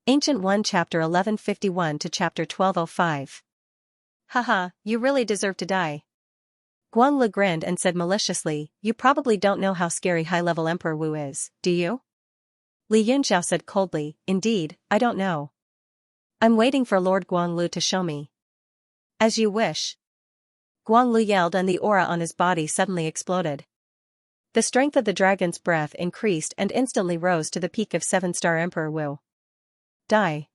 Ancient 1 Chapter 1151 to Chapter 1205. Haha, you really deserve to die. Guanglu grinned and said maliciously, you probably don't know how scary high-level Emperor Wu is, do you? Li Yunxiao said coldly, indeed, I don't know. I'm waiting for Lord Guanglu to show me. As you wish. Guanglu yelled and the aura on his body suddenly exploded. The strength of the dragon's breath increased and instantly rose to the peak of 7-star Emperor Wu. Die.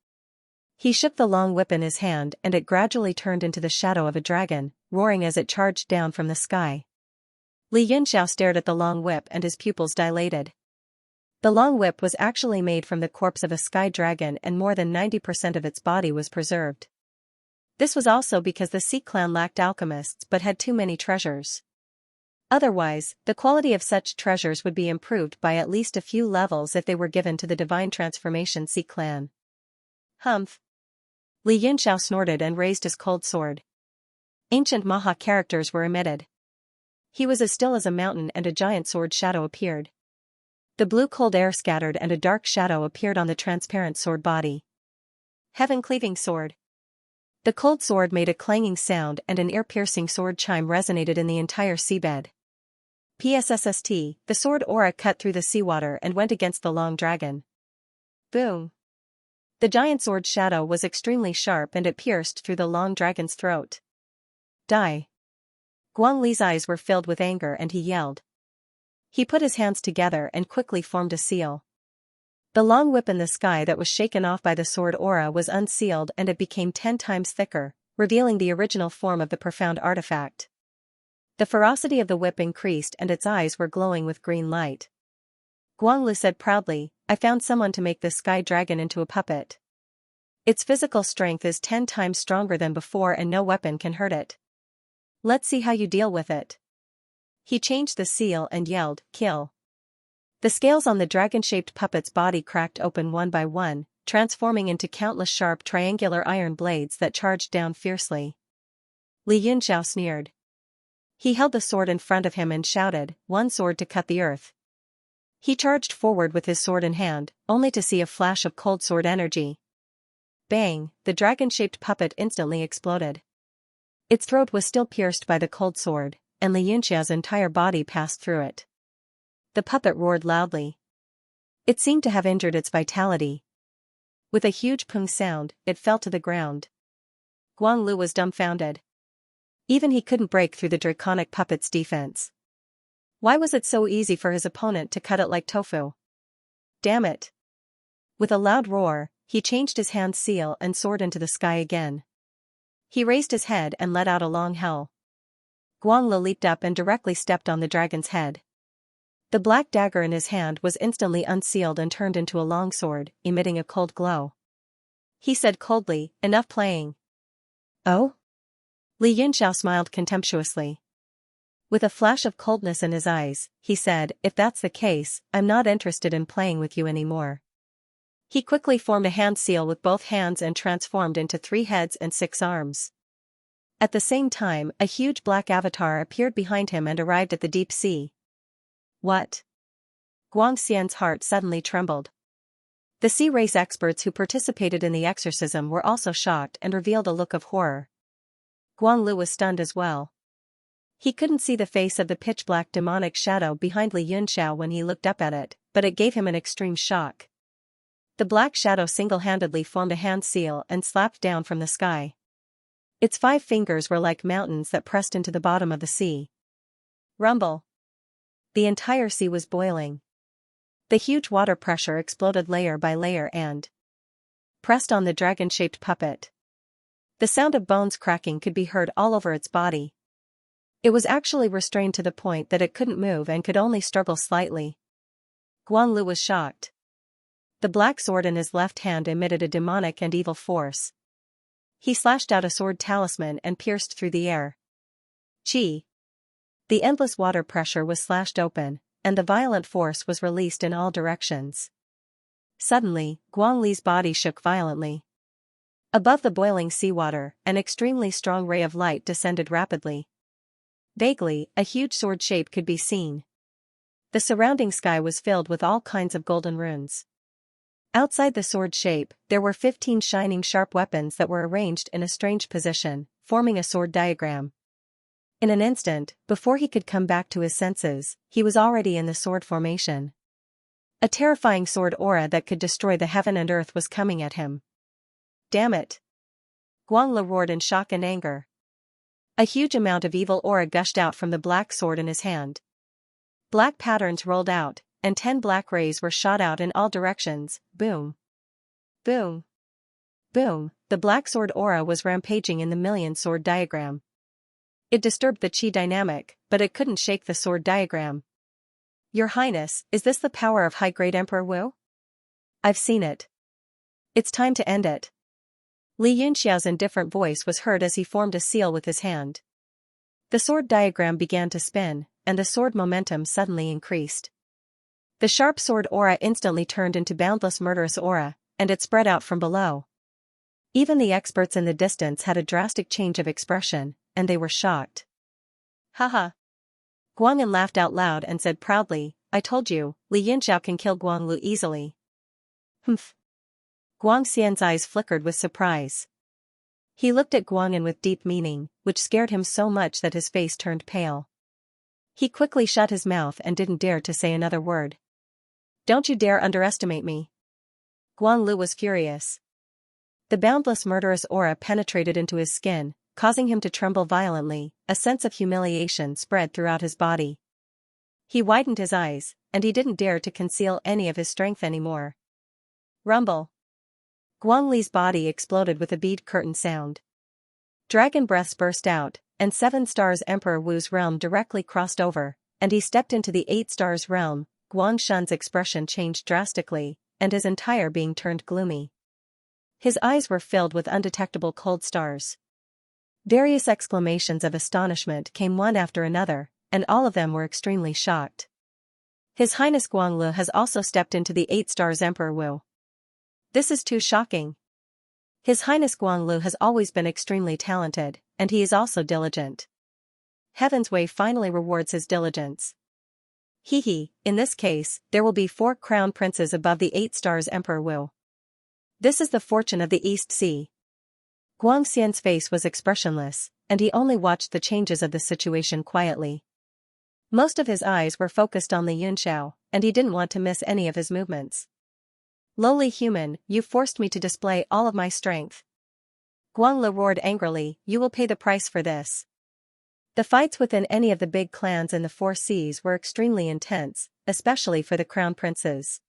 He shook the long whip in his hand and it gradually turned into the shadow of a dragon, roaring as it charged down from the sky. Li Yunxiao stared at the long whip and his pupils dilated. The long whip was actually made from the corpse of a sky dragon and more than 90% of its body was preserved. This was also because the Sea clan lacked alchemists but had too many treasures. Otherwise, the quality of such treasures would be improved by at least a few levels if they were given to the Divine Transformation Sea clan. Humph. Li Yunxiao snorted and raised his cold sword. Ancient Maha characters were emitted. He was as still as a mountain and a giant sword shadow appeared. The blue cold air scattered and a dark shadow appeared on the transparent sword body. Heaven-cleaving sword. The cold sword made a clanging sound and an ear-piercing sword chime resonated in the entire seabed. PSSST, the sword aura cut through the seawater and went against the long dragon. Boom. The giant sword shadow was extremely sharp and it pierced through the long dragon's throat. Die. Guang Li's eyes were filled with anger and he yelled. He put his hands together and quickly formed a seal. The long whip in the sky that was shaken off by the sword aura was unsealed and it became 10 times thicker, revealing the original form of the profound artifact. The ferocity of the whip increased and its eyes were glowing with green light. Guanglu said proudly, I found someone to make this sky dragon into a puppet. Its physical strength is 10 times stronger than before and no weapon can hurt it. Let's see how you deal with it. He changed the seal and yelled, kill. The scales on the dragon-shaped puppet's body cracked open one by one, transforming into countless sharp triangular iron blades that charged down fiercely. Li Yunxiao sneered. He held the sword in front of him and shouted, one sword to cut the earth. He charged forward with his sword in hand, only to see a flash of cold sword energy. Bang, the dragon-shaped puppet instantly exploded. Its throat was still pierced by the cold sword, and Li Yunxiao's entire body passed through it. The puppet roared loudly. It seemed to have injured its vitality. With a huge pung sound, it fell to the ground. Guanglu was dumbfounded. Even he couldn't break through the draconic puppet's defense. Why was it so easy for his opponent to cut it like tofu? Damn it. With a loud roar, he changed his hand seal and soared into the sky again. He raised his head and let out a long howl. Guanglu leaped up and directly stepped on the dragon's head. The black dagger in his hand was instantly unsealed and turned into a long sword, emitting a cold glow. He said coldly, enough playing. Oh? Li Yunxiao smiled contemptuously. With a flash of coldness in his eyes, he said, if that's the case, I'm not interested in playing with you anymore. He quickly formed a hand seal with both hands and transformed into 3 heads and 6 arms. At the same time, a huge black avatar appeared behind him and arrived at the deep sea. What? Guang Xian's heart suddenly trembled. The sea race experts who participated in the exorcism were also shocked and revealed a look of horror. Guanglu was stunned as well. He couldn't see the face of the pitch-black demonic shadow behind Li Yunxiao when he looked up at it, but it gave him an extreme shock. The black shadow single-handedly formed a hand seal and slapped down from the sky. Its 5 fingers were like mountains that pressed into the bottom of the sea. Rumble. The entire sea was boiling. The huge water pressure exploded layer by layer and pressed on the dragon-shaped puppet. The sound of bones cracking could be heard all over its body. It was actually restrained to the point that it couldn't move and could only struggle slightly. Guanglu was shocked. The black sword in his left hand emitted a demonic and evil force. He slashed out a sword talisman and pierced through the air. Chi. The endless water pressure was slashed open, and the violent force was released in all directions. Suddenly, Guang Li's body shook violently. Above the boiling seawater, an extremely strong ray of light descended rapidly. Vaguely, a huge sword shape could be seen. The surrounding sky was filled with all kinds of golden runes. Outside the sword shape, there were 15 shining sharp weapons that were arranged in a strange position, forming a sword diagram. In an instant, before he could come back to his senses, he was already in the sword formation. A terrifying sword aura that could destroy the heaven and earth was coming at him. Damn it! Guanglu roared in shock and anger. A huge amount of evil aura gushed out from the black sword in his hand. Black patterns rolled out, and 10 black rays were shot out in all directions. Boom! Boom! Boom! The black sword aura was rampaging in the million sword diagram. It disturbed the chi dynamic, but it couldn't shake the sword diagram. Your Highness, is this the power of high-grade Emperor Wu? I've seen it. It's time to end it. Li Yunxiao's indifferent voice was heard as he formed a seal with his hand. The sword diagram began to spin, and the sword momentum suddenly increased. The sharp sword aura instantly turned into boundless murderous aura, and it spread out from below. Even the experts in the distance had a drastic change of expression, and they were shocked. Haha. Guang'an laughed out loud and said proudly, I told you, Li Yunxiao can kill Guanglu easily. Humph. Guang Xian's eyes flickered with surprise. He looked at Guang'an with deep meaning, which scared him so much that his face turned pale. He quickly shut his mouth and didn't dare to say another word. Don't you dare underestimate me. Guanglu was furious. The boundless murderous aura penetrated into his skin, causing him to tremble violently. A sense of humiliation spread throughout his body. He widened his eyes, and he didn't dare to conceal any of his strength anymore. Rumble. Guang Li's body exploded with a bead curtain sound. Dragon breaths burst out, and 7 stars Emperor Wu's realm directly crossed over, and he stepped into the 8 stars realm. Guang Shan's expression changed drastically, and his entire being turned gloomy. His eyes were filled with undetectable cold stars. Various exclamations of astonishment came one after another, and all of them were extremely shocked. His Highness Guanglu has also stepped into the 8 stars Emperor Wu. This is too shocking. His Highness Guanglu has always been extremely talented, and he is also diligent. Heaven's Way finally rewards his diligence. In this case, there will be 4 crown princes above the 8 stars Emperor Wu. This is the fortune of the East Sea. Guang Xian's face was expressionless, and he only watched the changes of the situation quietly. Most of his eyes were focused on Li Yunxiao, and he didn't want to miss any of his movements. Lowly human, you forced me to display all of my strength. Guanglu roared angrily, you will pay the price for this. The fights within any of the big clans in the 4 seas were extremely intense, especially for the crown princes.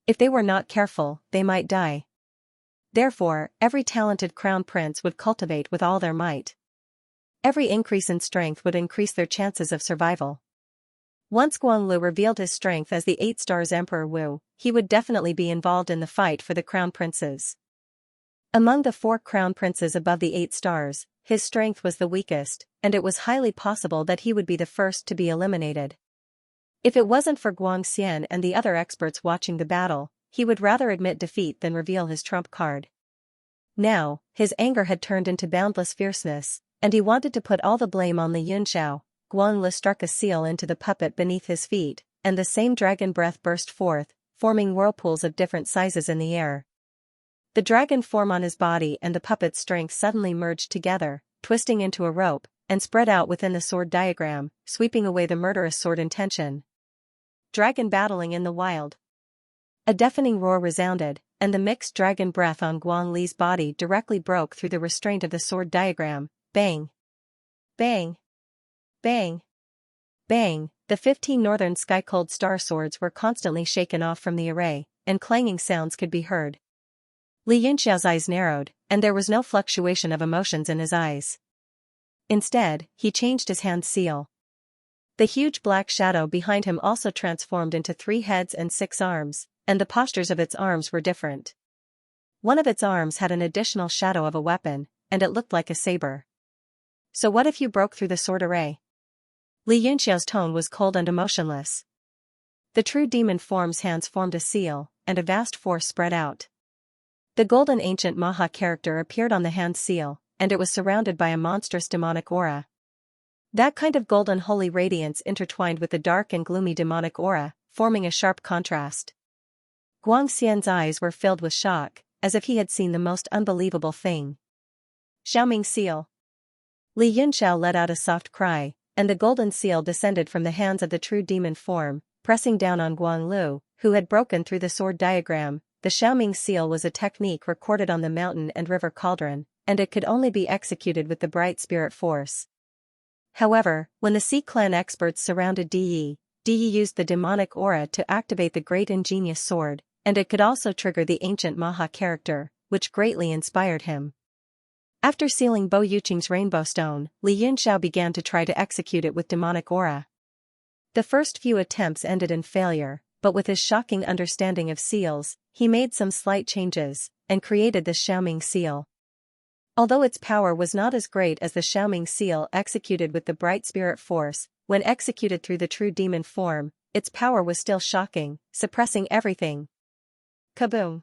If they were not careful, they might die. Therefore, every talented crown prince would cultivate with all their might. Every increase in strength would increase their chances of survival. Once Guanglu revealed his strength as the 8 stars Emperor Wu, he would definitely be involved in the fight for the crown princes. Among the 4 crown princes above the 8 stars, his strength was the weakest, and it was highly possible that he would be the first to be eliminated. If it wasn't for Guang Xian and the other experts watching the battle, he would rather admit defeat than reveal his trump card. Now, his anger had turned into boundless fierceness, and he wanted to put all the blame on Li Yunxiao. Guanglu struck a seal into the puppet beneath his feet, and the same dragon breath burst forth, forming whirlpools of different sizes in the air. The dragon form on his body and the puppet's strength suddenly merged together, twisting into a rope, and spread out within the sword diagram, sweeping away the murderous sword intention. Dragon battling in the wild. A deafening roar resounded, and the mixed dragon breath on Guang Li's body directly broke through the restraint of the sword diagram. Bang! Bang! Bang! Bang! The 15 northern sky-cold star swords were constantly shaken off from the array, and clanging sounds could be heard. Li Yunxiao's eyes narrowed, and there was no fluctuation of emotions in his eyes. Instead, he changed his hand seal. The huge black shadow behind him also transformed into 3 heads and 6 arms, and the postures of its arms were different. One of its arms had an additional shadow of a weapon, and it looked like a saber. So what if you broke through the sword array? Li Yunxiao's tone was cold and emotionless. The true demon form's hands formed a seal, and a vast force spread out. The golden ancient Maha character appeared on the hand seal, and it was surrounded by a monstrous demonic aura. That kind of golden holy radiance intertwined with the dark and gloomy demonic aura, forming a sharp contrast. Guang Xian's eyes were filled with shock, as if he had seen the most unbelievable thing. Xiaoming seal. Li Yunxiao let out a soft cry, and the golden seal descended from the hands of the true demon form, pressing down on Guang Lu, who had broken through the sword diagram. The Xiaoming seal was a technique recorded on the mountain and river cauldron, and it could only be executed with the bright spirit force. However, when the Sea clan experts surrounded Di Yi used the demonic aura to activate the great ingenious sword, and it could also trigger the ancient Maha character, which greatly inspired him. After sealing Bo Yuqing's rainbow stone, Li Yunxiao began to try to execute it with demonic aura. The first few attempts ended in failure, but with his shocking understanding of seals, he made some slight changes, and created the Xiaoming seal. Although its power was not as great as the Xiaoming seal executed with the bright spirit force, when executed through the true demon form, its power was still shocking, suppressing everything. Kaboom!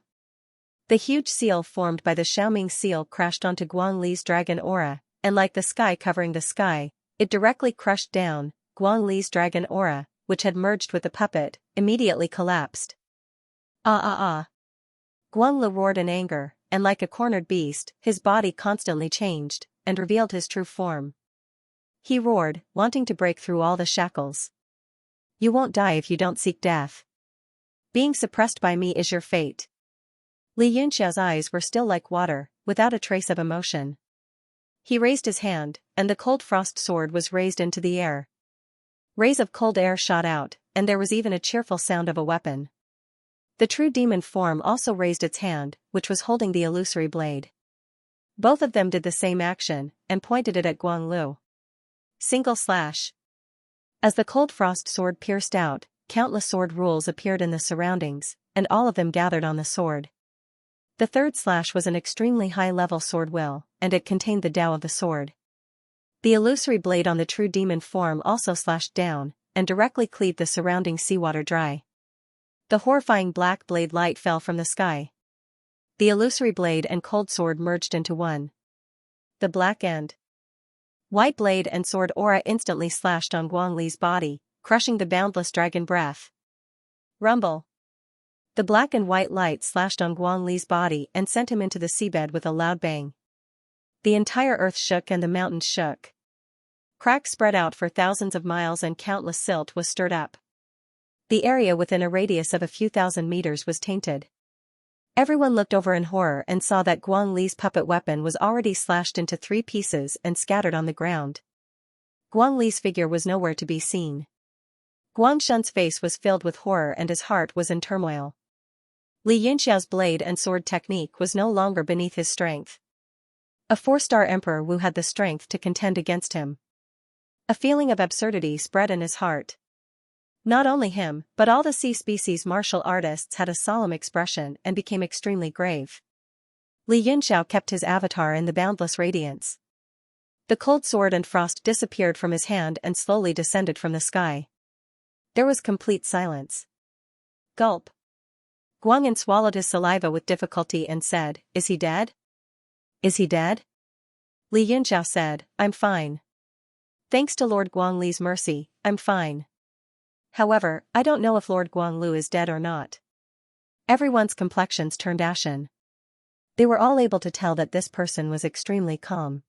The huge seal formed by the Xiaoming seal crashed onto Guang Li's dragon aura, and like the sky covering the sky, it directly crushed down. Guang Li's dragon aura, which had merged with the puppet, immediately collapsed. Ah! Guang Li roared in anger, and like a cornered beast, his body constantly changed, and revealed his true form. He roared, wanting to break through all the shackles. You won't die if you don't seek death. Being suppressed by me is your fate. Li Yunxiao's eyes were still like water, without a trace of emotion. He raised his hand, and the cold frost sword was raised into the air. Rays of cold air shot out, and there was even a cheerful sound of a weapon. The true demon form also raised its hand, which was holding the illusory blade. Both of them did the same action, and pointed it at Guang Lu. Single slash. As the cold frost sword pierced out, countless sword rules appeared in the surroundings, and all of them gathered on the sword. The third slash was an extremely high-level sword will, and it contained the Tao of the sword. The illusory blade on the true demon form also slashed down, and directly cleaved the surrounding seawater dry. The horrifying black blade light fell from the sky. The illusory blade and cold sword merged into one. The black and white blade and sword aura instantly slashed on Guang Li's body, crushing the boundless dragon breath. Rumble! The black and white light slashed on Guang Li's body and sent him into the seabed with a loud bang. The entire earth shook and the mountains shook. Cracks spread out for thousands of miles and countless silt was stirred up. The area within a radius of a few thousand meters was tainted. Everyone looked over in horror and saw that Guang Li's puppet weapon was already slashed into 3 pieces and scattered on the ground. Guang Li's figure was nowhere to be seen. Guang Shun's face was filled with horror and his heart was in turmoil. Li Yunxiao's blade and sword technique was no longer beneath his strength. A 4-star Emperor Wu had the strength to contend against him. A feeling of absurdity spread in his heart. Not only him, but all the sea species martial artists had a solemn expression and became extremely grave. Li Yunxiao kept his avatar in the boundless radiance. The cold sword and frost disappeared from his hand and slowly descended from the sky. There was complete silence. Gulp. Guang'an swallowed his saliva with difficulty and said, "Is he dead? Is he dead?" Li Yunxiao said, "I'm fine. Thanks to Lord Guang Li's mercy, I'm fine. However, I don't know if Lord Guang Lu is dead or not." Everyone's complexions turned ashen. They were all able to tell that this person was extremely calm.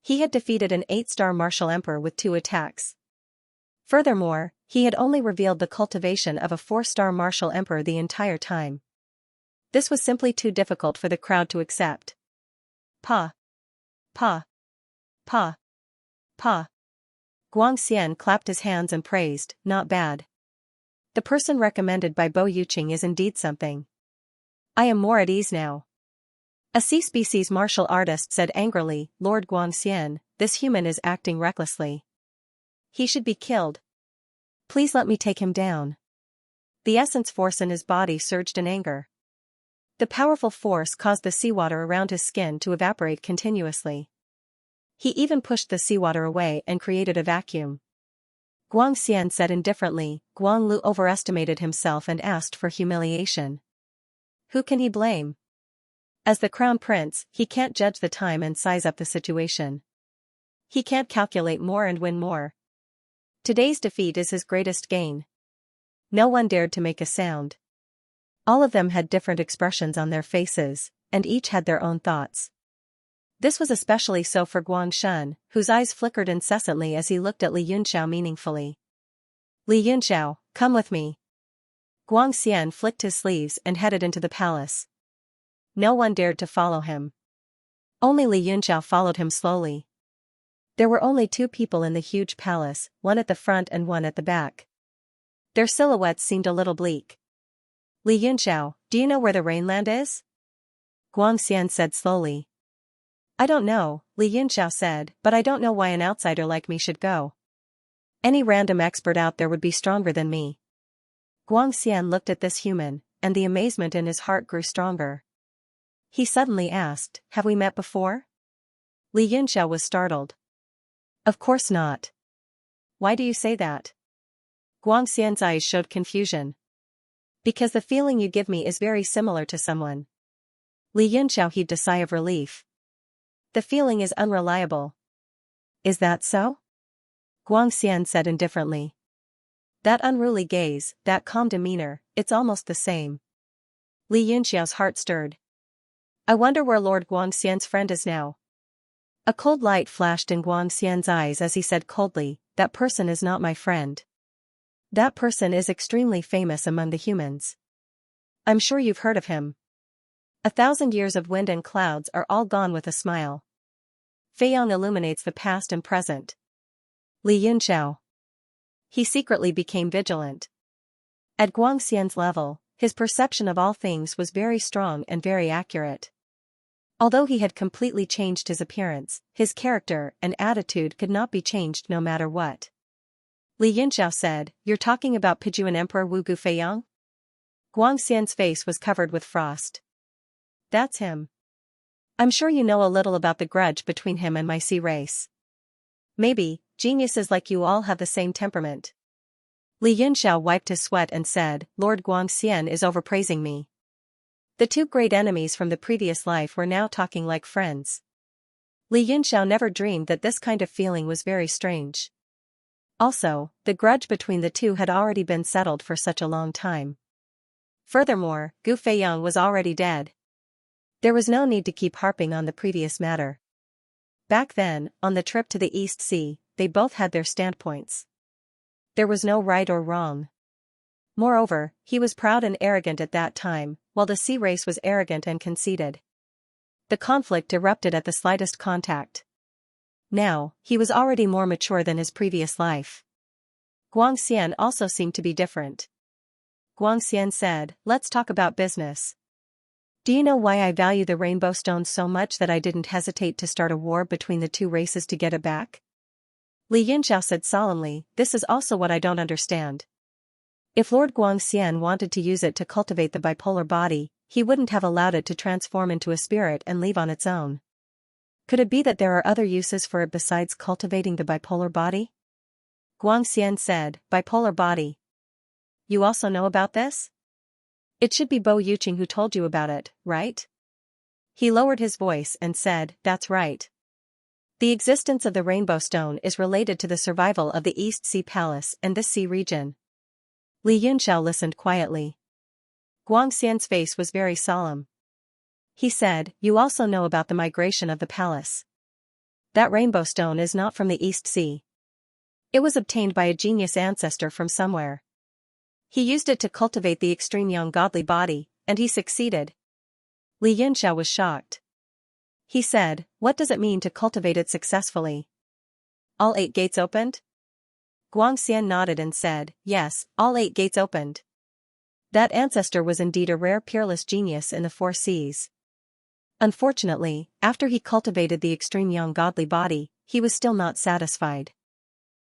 He had defeated an 8-star martial emperor with 2 attacks. Furthermore, he had only revealed the cultivation of a 4-star martial emperor the entire time. This was simply too difficult for the crowd to accept. Pa! Pa! Pa! Pa! Guang Xian clapped his hands and praised, "Not bad. The person recommended by Bo Yuqing is indeed something. I am more at ease now." A sea species martial artist said angrily, "Lord Guang Xian, this human is acting recklessly. He should be killed. Please let me take him down." The essence force in his body surged in anger. The powerful force caused the seawater around his skin to evaporate continuously. He even pushed the seawater away and created a vacuum. Guang Xian said indifferently, "Guang Lu overestimated himself and asked for humiliation. Who can he blame? As the crown prince, he can't judge the time and size up the situation. He can't calculate more and win more. Today's defeat is his greatest gain." No one dared to make a sound. All of them had different expressions on their faces, and each had their own thoughts. This was especially so for Guangshun, whose eyes flickered incessantly as he looked at Li Yunxiao meaningfully. Li Yunxiao, come with me. Guangxian flicked his sleeves and headed into the palace. No one dared to follow him. Only Li Yunxiao followed him slowly. There were only 2 people in the huge palace, one at the front and one at the back. Their silhouettes seemed a little bleak. Li Yunxiao, do you know where the Rainland is? Guangxian said slowly. I don't know, Li Yunxiao said, but I don't know why an outsider like me should go. Any random expert out there would be stronger than me. Guangxian looked at this human, and the amazement in his heart grew stronger. He suddenly asked, have we met before? Li Yunxiao was startled. Of course not. Why do you say that? Guangxian's eyes showed confusion. Because the feeling you give me is very similar to someone. Li Yunxiao heaved a sigh of relief. The feeling is unreliable. Is that so? Guangxian said indifferently. That unruly gaze, that calm demeanor, it's almost the same. Li Yunxiao's heart stirred. I wonder where Lord Guangxian's friend is now. A cold light flashed in Guangxian's eyes as he said coldly, that person is not my friend. That person is extremely famous among the humans. I'm sure you've heard of him. 1,000 years of wind and clouds are all gone with a smile. Feiyang illuminates the past and present. Li Yunxiao. He secretly became vigilant. At Guangxian's level, his perception of all things was very strong and very accurate. Although he had completely changed his appearance, his character and attitude could not be changed no matter what. Li Yunxiao said, you're talking about Pijuan Emperor Wu Feiyang? Guangxian's face was covered with frost. That's him. I'm sure you know a little about the grudge between him and my sea race. Maybe, geniuses like you all have the same temperament. Li Yunxiao wiped his sweat and said, Lord Guangxian is overpraising me. The 2 great enemies from the previous life were now talking like friends. Li Yunxiao never dreamed that this kind of feeling was very strange. Also, the grudge between the 2 had already been settled for such a long time. Furthermore, Gu Feiyang was already dead. There was no need to keep harping on the previous matter. Back then, on the trip to the East Sea, they both had their standpoints. There was no right or wrong. Moreover, he was proud and arrogant at that time, while the sea race was arrogant and conceited. The conflict erupted at the slightest contact. Now, he was already more mature than his previous life. Guangxian also seemed to be different. Guangxian said, let's talk about business. Do you know why I value the rainbow stone so much that I didn't hesitate to start a war between the 2 races to get it back? Li Yunxiao said solemnly, this is also what I don't understand. If Lord Guangxian wanted to use it to cultivate the bipolar body, he wouldn't have allowed it to transform into a spirit and leave on its own. Could it be that there are other uses for it besides cultivating the bipolar body? Guangxian said, bipolar body. You also know about this? It should be Bo Yuqing who told you about it, right? He lowered his voice and said, that's right. The existence of the rainbow stone is related to the survival of the East Sea Palace and this sea region. Li Yunxiao listened quietly. Guangxian's face was very solemn. He said, you also know about the migration of the palace. That rainbow stone is not from the East Sea. It was obtained by a genius ancestor from somewhere. He used it to cultivate the extreme young godly body, and he succeeded. Li Yunxiao was shocked. He said, what does it mean to cultivate it successfully? All 8 gates opened? Guangxian nodded and said, yes, all 8 gates opened. That ancestor was indeed a rare peerless genius in the 4 seas. Unfortunately, after he cultivated the extreme young godly body, he was still not satisfied.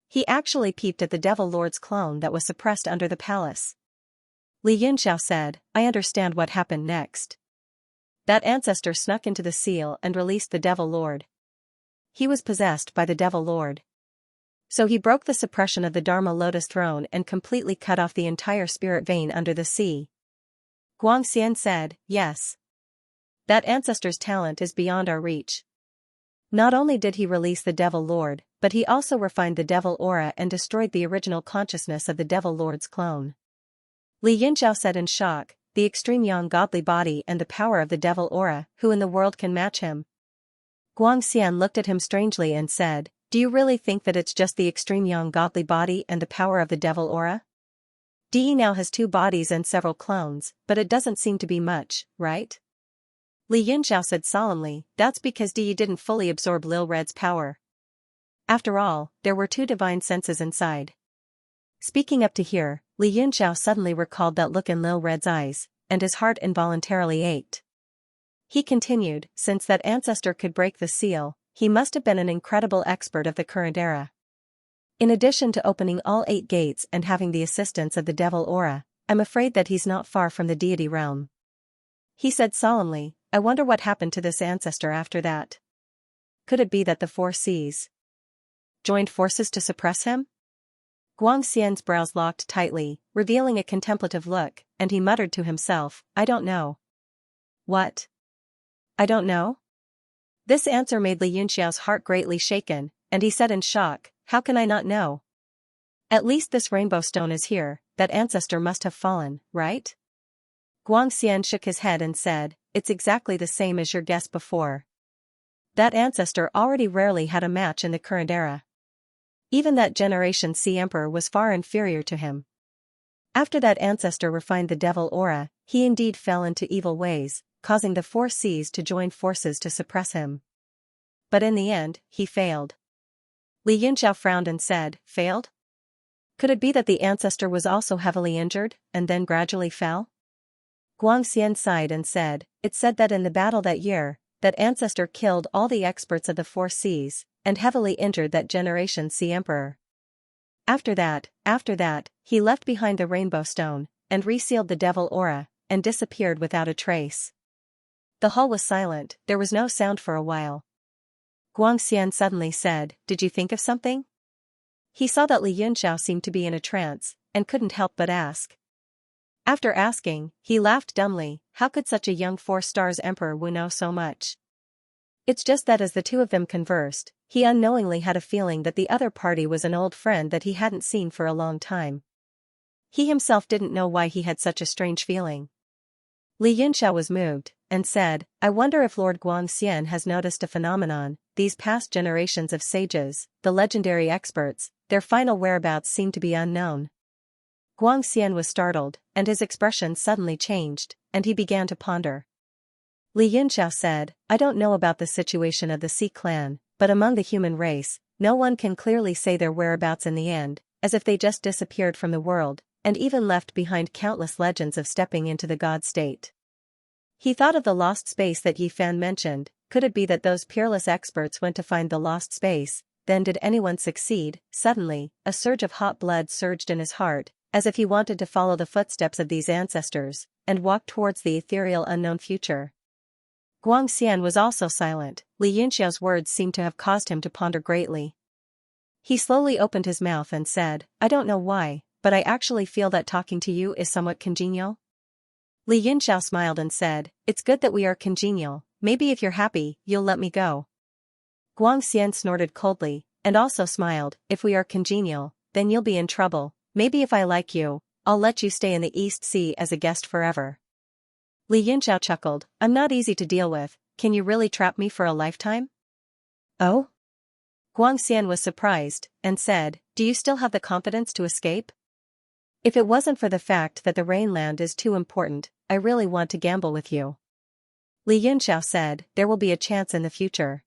He actually peeped at the Devil Lord's clone that was suppressed under the palace. Li Yunxiao said, I understand what happened next. That ancestor snuck into the seal and released the Devil Lord. He was possessed by the Devil Lord. So he broke the suppression of the Dharma Lotus throne and completely cut off the entire spirit vein under the sea. Guangxian said, yes. That ancestor's talent is beyond our reach. Not only did he release the Devil Lord, but he also refined the Devil Aura and destroyed the original consciousness of the Devil Lord's clone. Li Yunxiao said in shock, the extreme yang godly body and the power of the devil aura, who in the world can match him? Guangxian looked at him strangely and said, do you really think that it's just the extreme yang godly body and the power of the devil aura? De now has 2 bodies and several clones, but it doesn't seem to be much, right? Li Yunxiao said solemnly, that's because De didn't fully absorb Lil Red's power. After all, there were 2 divine senses inside. Speaking up to here, Li Yunxiao suddenly recalled that look in Lil Red's eyes, and his heart involuntarily ached. He continued, since that ancestor could break the seal, he must have been an incredible expert of the current era. In addition to opening all 8 gates and having the assistance of the devil aura, I'm afraid that he's not far from the deity realm. He said solemnly, I wonder what happened to this ancestor after that. Could it be that the 4 Cs joined forces to suppress him? Guangxian's brows locked tightly, revealing a contemplative look, and he muttered to himself, I don't know. What? I don't know? This answer made Li Yunxiao's heart greatly shaken, and he said in shock, how can I not know? At least this rainbow stone is here, that ancestor must have fallen, right? Guangxian shook his head and said, it's exactly the same as your guess before. That ancestor already rarely had a match in the current era. Even that Generation C emperor was far inferior to him. After that ancestor refined the devil aura, he indeed fell into evil ways, causing the 4 Cs to join forces to suppress him. But in the end, he failed. Li Yunxiao frowned and said, failed? Could it be that the ancestor was also heavily injured, and then gradually fell? Guangxian sighed and said, it's said that in the battle that year, that ancestor killed all the experts of the 4 Cs, and heavily injured that Generation C emperor. After that, he left behind the rainbow stone, and resealed the devil aura, and disappeared without a trace. The hall was silent, there was no sound for a while. Guangxian suddenly said, did you think of something? He saw that Li Yunxiao seemed to be in a trance, and couldn't help but ask. After asking, he laughed dumbly, how could such a young 4 stars emperor know so much? It's just that as the 2 of them conversed, he unknowingly had a feeling that the other party was an old friend that he hadn't seen for a long time. He himself didn't know why he had such a strange feeling. Li Yunxiao was moved, and said, I wonder if Lord Guangxian has noticed a phenomenon, these past generations of sages, the legendary experts, their final whereabouts seem to be unknown. Guangxian was startled, and his expression suddenly changed, and he began to ponder. Li Yunxiao said, I don't know about the situation of the Sea clan, but among the human race, no one can clearly say their whereabouts in the end, as if they just disappeared from the world, and even left behind countless legends of stepping into the god state. He thought of the lost space that Yi Fan mentioned, could it be that those peerless experts went to find the lost space, then did anyone succeed? Suddenly, a surge of hot blood surged in his heart, as if he wanted to follow the footsteps of these ancestors, and walk towards the ethereal unknown future. Guangxian was also silent, Li Yunxiao's words seemed to have caused him to ponder greatly. He slowly opened his mouth and said, I don't know why, but I actually feel that talking to you is somewhat congenial. Li Yunxiao smiled and said, it's good that we are congenial, maybe if you're happy, you'll let me go. Guangxian snorted coldly, and also smiled, if we are congenial, then you'll be in trouble, maybe if I like you, I'll let you stay in the East Sea as a guest forever. Li Yunxiao chuckled, I'm not easy to deal with, can you really trap me for a lifetime? Oh? Guangxian was surprised, and said, do you still have the confidence to escape? If it wasn't for the fact that the Rainland is too important, I really want to gamble with you. Li Yunxiao said, there will be a chance in the future.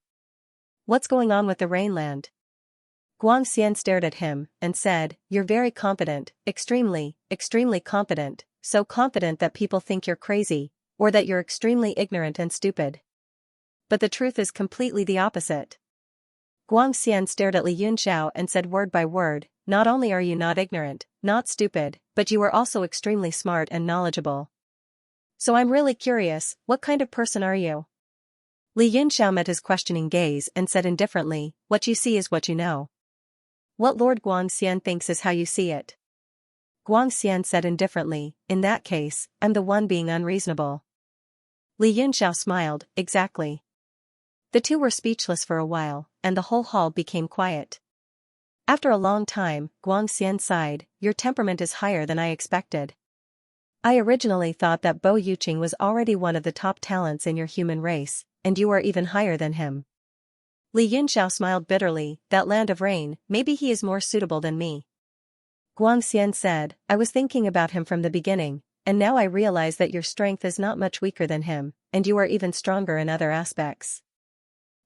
What's going on with the Rainland? Guangxian stared at him, and said, you're very confident, extremely confident, so confident that people think you're crazy, or that you're extremely ignorant and stupid. But the truth is completely the opposite. Guangxian stared at Li Yunxiao and said word by word, not only are you not ignorant, not stupid, but you are also extremely smart and knowledgeable. So I'm really curious, what kind of person are you? Li Yunxiao met his questioning gaze and said indifferently, what you see is what you know. What Lord Guangxian thinks is how you see it. Guangxian said indifferently, in that case, I'm the one being unreasonable. Li Yunxiao smiled, exactly. The 2 were speechless for a while, and the whole hall became quiet. After a long time, Guangxian sighed, your temperament is higher than I expected. I originally thought that Bo Yuqing was already one of the top talents in your human race, and you are even higher than him. Li Yunxiao smiled bitterly, that land of rain, maybe he is more suitable than me. Guangxian said, I was thinking about him from the beginning, and now I realize that your strength is not much weaker than him, and you are even stronger in other aspects.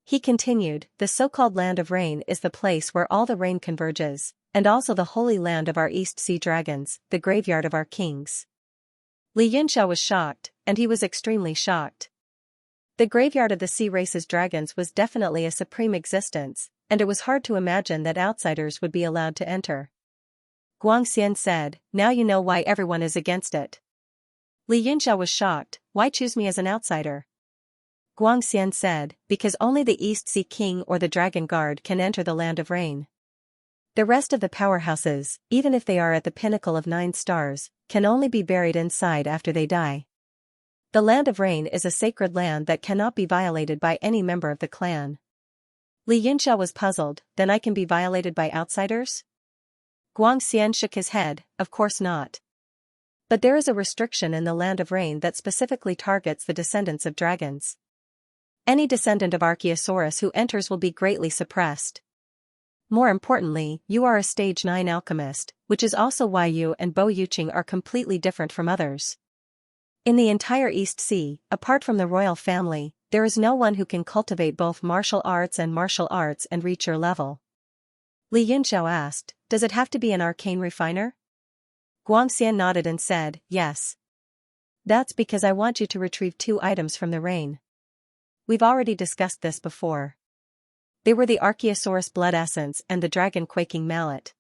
He continued, the so-called land of rain is the place where all the rain converges, and also the holy land of our East Sea dragons, the graveyard of our kings. Li Yunxiao was shocked, and he was extremely shocked. The graveyard of the sea race's dragons was definitely a supreme existence, and it was hard to imagine that outsiders would be allowed to enter. Guangxian said, now you know why everyone is against it. Li Yunxiao was shocked, why choose me as an outsider? Guangxian said, because only the East Sea King or the Dragon Guard can enter the land of rain. The rest of the powerhouses, even if they are at the pinnacle of 9 stars, can only be buried inside after they die. The land of rain is a sacred land that cannot be violated by any member of the clan. Li Yunxiao was puzzled, then I can be violated by outsiders? Guangxian shook his head, of course not. But there is a restriction in the land of rain that specifically targets the descendants of dragons. Any descendant of Archaeosaurus who enters will be greatly suppressed. More importantly, you are a stage 9 alchemist, which is also why you and Bo Yuqing are completely different from others. In the entire East Sea, apart from the royal family, there is no one who can cultivate both martial arts and reach your level. Li Yunxiao asked, does it have to be an arcane refiner? Guangxian nodded and said, yes. That's because I want you to retrieve 2 items from the rain. We've already discussed this before. They were the Archaeosaurus blood essence and the dragon quaking mallet.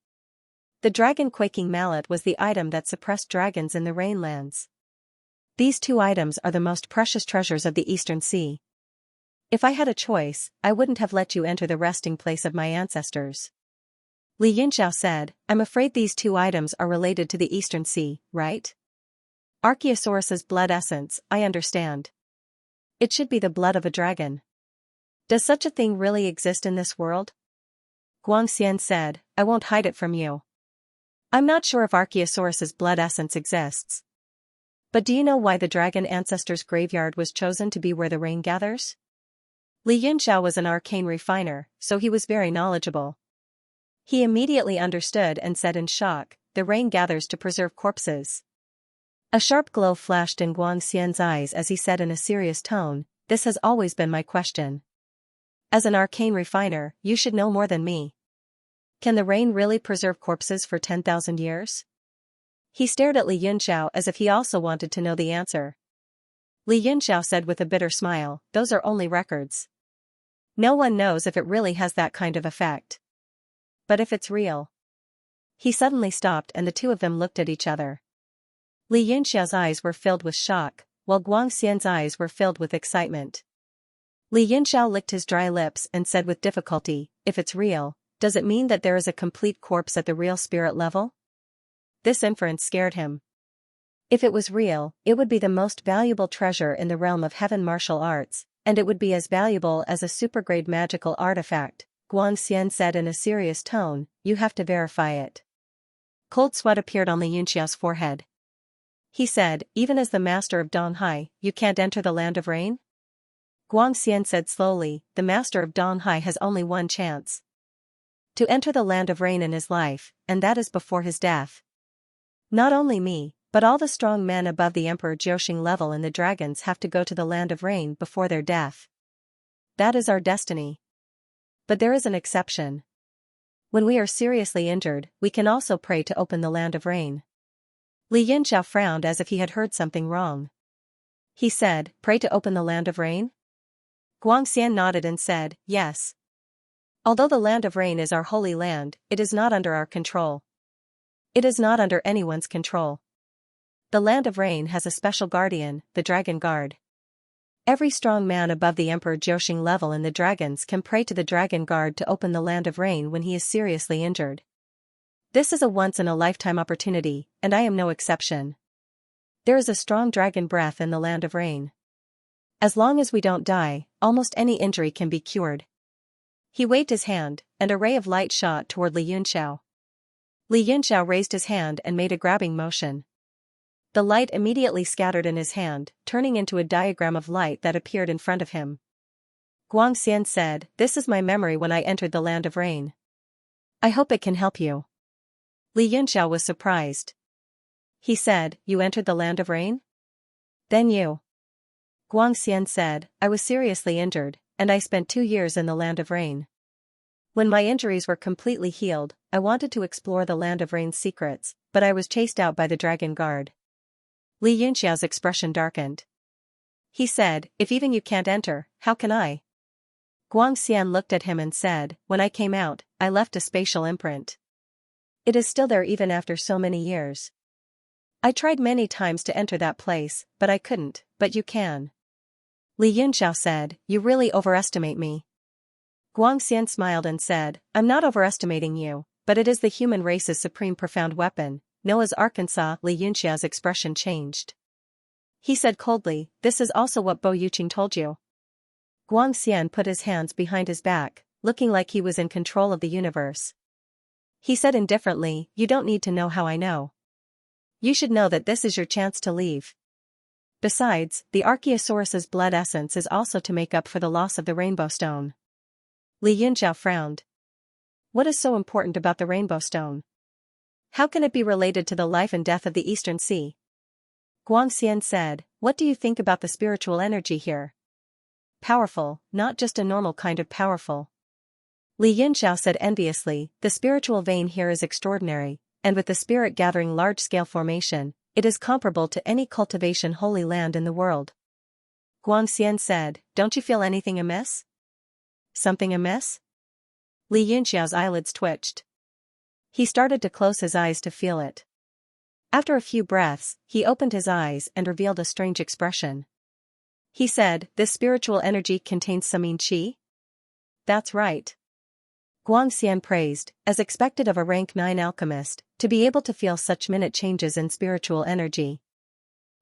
The dragon quaking mallet was the item that suppressed dragons in the rainlands. These 2 items are the most precious treasures of the Eastern Sea. If I had a choice, I wouldn't have let you enter the resting place of my ancestors. Li Yunxiao said, I'm afraid these 2 items are related to the Eastern Sea, right? Archaeosaurus's blood essence, I understand. It should be the blood of a dragon. Does such a thing really exist in this world? Guangxian said, I won't hide it from you. I'm not sure if Archaeosaurus's blood essence exists. But do you know why the dragon ancestor's graveyard was chosen to be where the rain gathers? Li Yunxiao was an arcane refiner, so he was very knowledgeable. He immediately understood and said in shock, the rain gathers to preserve corpses. A sharp glow flashed in Guangxian's eyes as he said in a serious tone, this has always been my question. As an arcane refiner, you should know more than me. Can the rain really preserve corpses for 10,000 years? He stared at Li Yunxiao as if he also wanted to know the answer. Li Yunxiao said with a bitter smile, those are only records. No one knows if it really has that kind of effect. But if it's real. He suddenly stopped and the 2 of them looked at each other. Li Yunxiao's eyes were filled with shock, while Guangxian's eyes were filled with excitement. Li Yunxiao licked his dry lips and said with difficulty, if it's real, does it mean that there is a complete corpse at the real spirit level? This inference scared him. If it was real, it would be the most valuable treasure in the realm of heaven martial arts, and it would be as valuable as a supergrade magical artifact, Guangxian said in a serious tone, you have to verify it. Cold sweat appeared on Li Yunxiao's forehead. He said, even as the master of Donghai, you can't enter the land of rain? Guangxian said slowly, the master of Donghai has only one chance. To enter the land of rain in his life, and that is before his death. Not only me, but all the strong men above the Emperor Jiuxing level in the dragons have to go to the land of rain before their death. That is our destiny. But there is an exception. When we are seriously injured, we can also pray to open the land of rain. Li Yunxiao frowned as if he had heard something wrong. He said, pray to open the land of rain? Guangxian nodded and said, yes. Although the land of rain is our holy land, it is not under our control. It is not under anyone's control. The land of rain has a special guardian, the Dragon Guard. Every strong man above the Emperor Jiuxing level in the dragons can pray to the Dragon Guard to open the land of rain when he is seriously injured. This is a once-in-a-lifetime opportunity, and I am no exception. There is a strong dragon breath in the land of rain. As long as we don't die, almost any injury can be cured. He waved his hand, and a ray of light shot toward Li Yunxiao. Li Yunxiao raised his hand and made a grabbing motion. The light immediately scattered in his hand, turning into a diagram of light that appeared in front of him. Guangxian said, "This is my memory when I entered the land of rain. I hope it can help you." Li Yunxiao was surprised. He said, "You entered the land of rain? Then you..." Guangxian said, "I was seriously injured, and I spent 2 years in the land of rain. When my injuries were completely healed, I wanted to explore the land of rain's secrets, but I was chased out by the dragon guard." Li Yunxiao's expression darkened. He said, "If even you can't enter, how can I?" Guangxian looked at him and said, "When I came out, I left a spatial imprint. It is still there even after so many years. I tried many times to enter that place, but I couldn't, but you can." Li Yunxiao said, "You really overestimate me." Guangxian smiled and said, "I'm not overestimating you, but it is the human race's supreme profound weapon, Noah's Arkansas." Li Yunxiao's expression changed. He said coldly, "This is also what Bo Yuqing told you." Guangxian put his hands behind his back, looking like he was in control of the universe. He said indifferently, "You don't need to know how I know. You should know that this is your chance to leave. Besides, the Archaeosaurus's blood essence is also to make up for the loss of the rainbow stone." Li Yunxiao frowned. What is so important about the rainbow stone? How can it be related to the life and death of the Eastern Sea? Guangxian said, "What do you think about the spiritual energy here? Powerful, not just a normal kind of powerful." Li Yunxiao said enviously, "The spiritual vein here is extraordinary, and with the spirit gathering large-scale formation, it is comparable to any cultivation holy land in the world." Guangxian said, "Don't you feel anything amiss?" "Something amiss?" Li Yunxiao's eyelids twitched. He started to close his eyes to feel it. After a few breaths, he opened his eyes and revealed a strange expression. He said, "This spiritual energy contains some yin qi?" "That's right." Guangxian praised, as expected of a rank 9 alchemist, to be able to feel such minute changes in spiritual energy.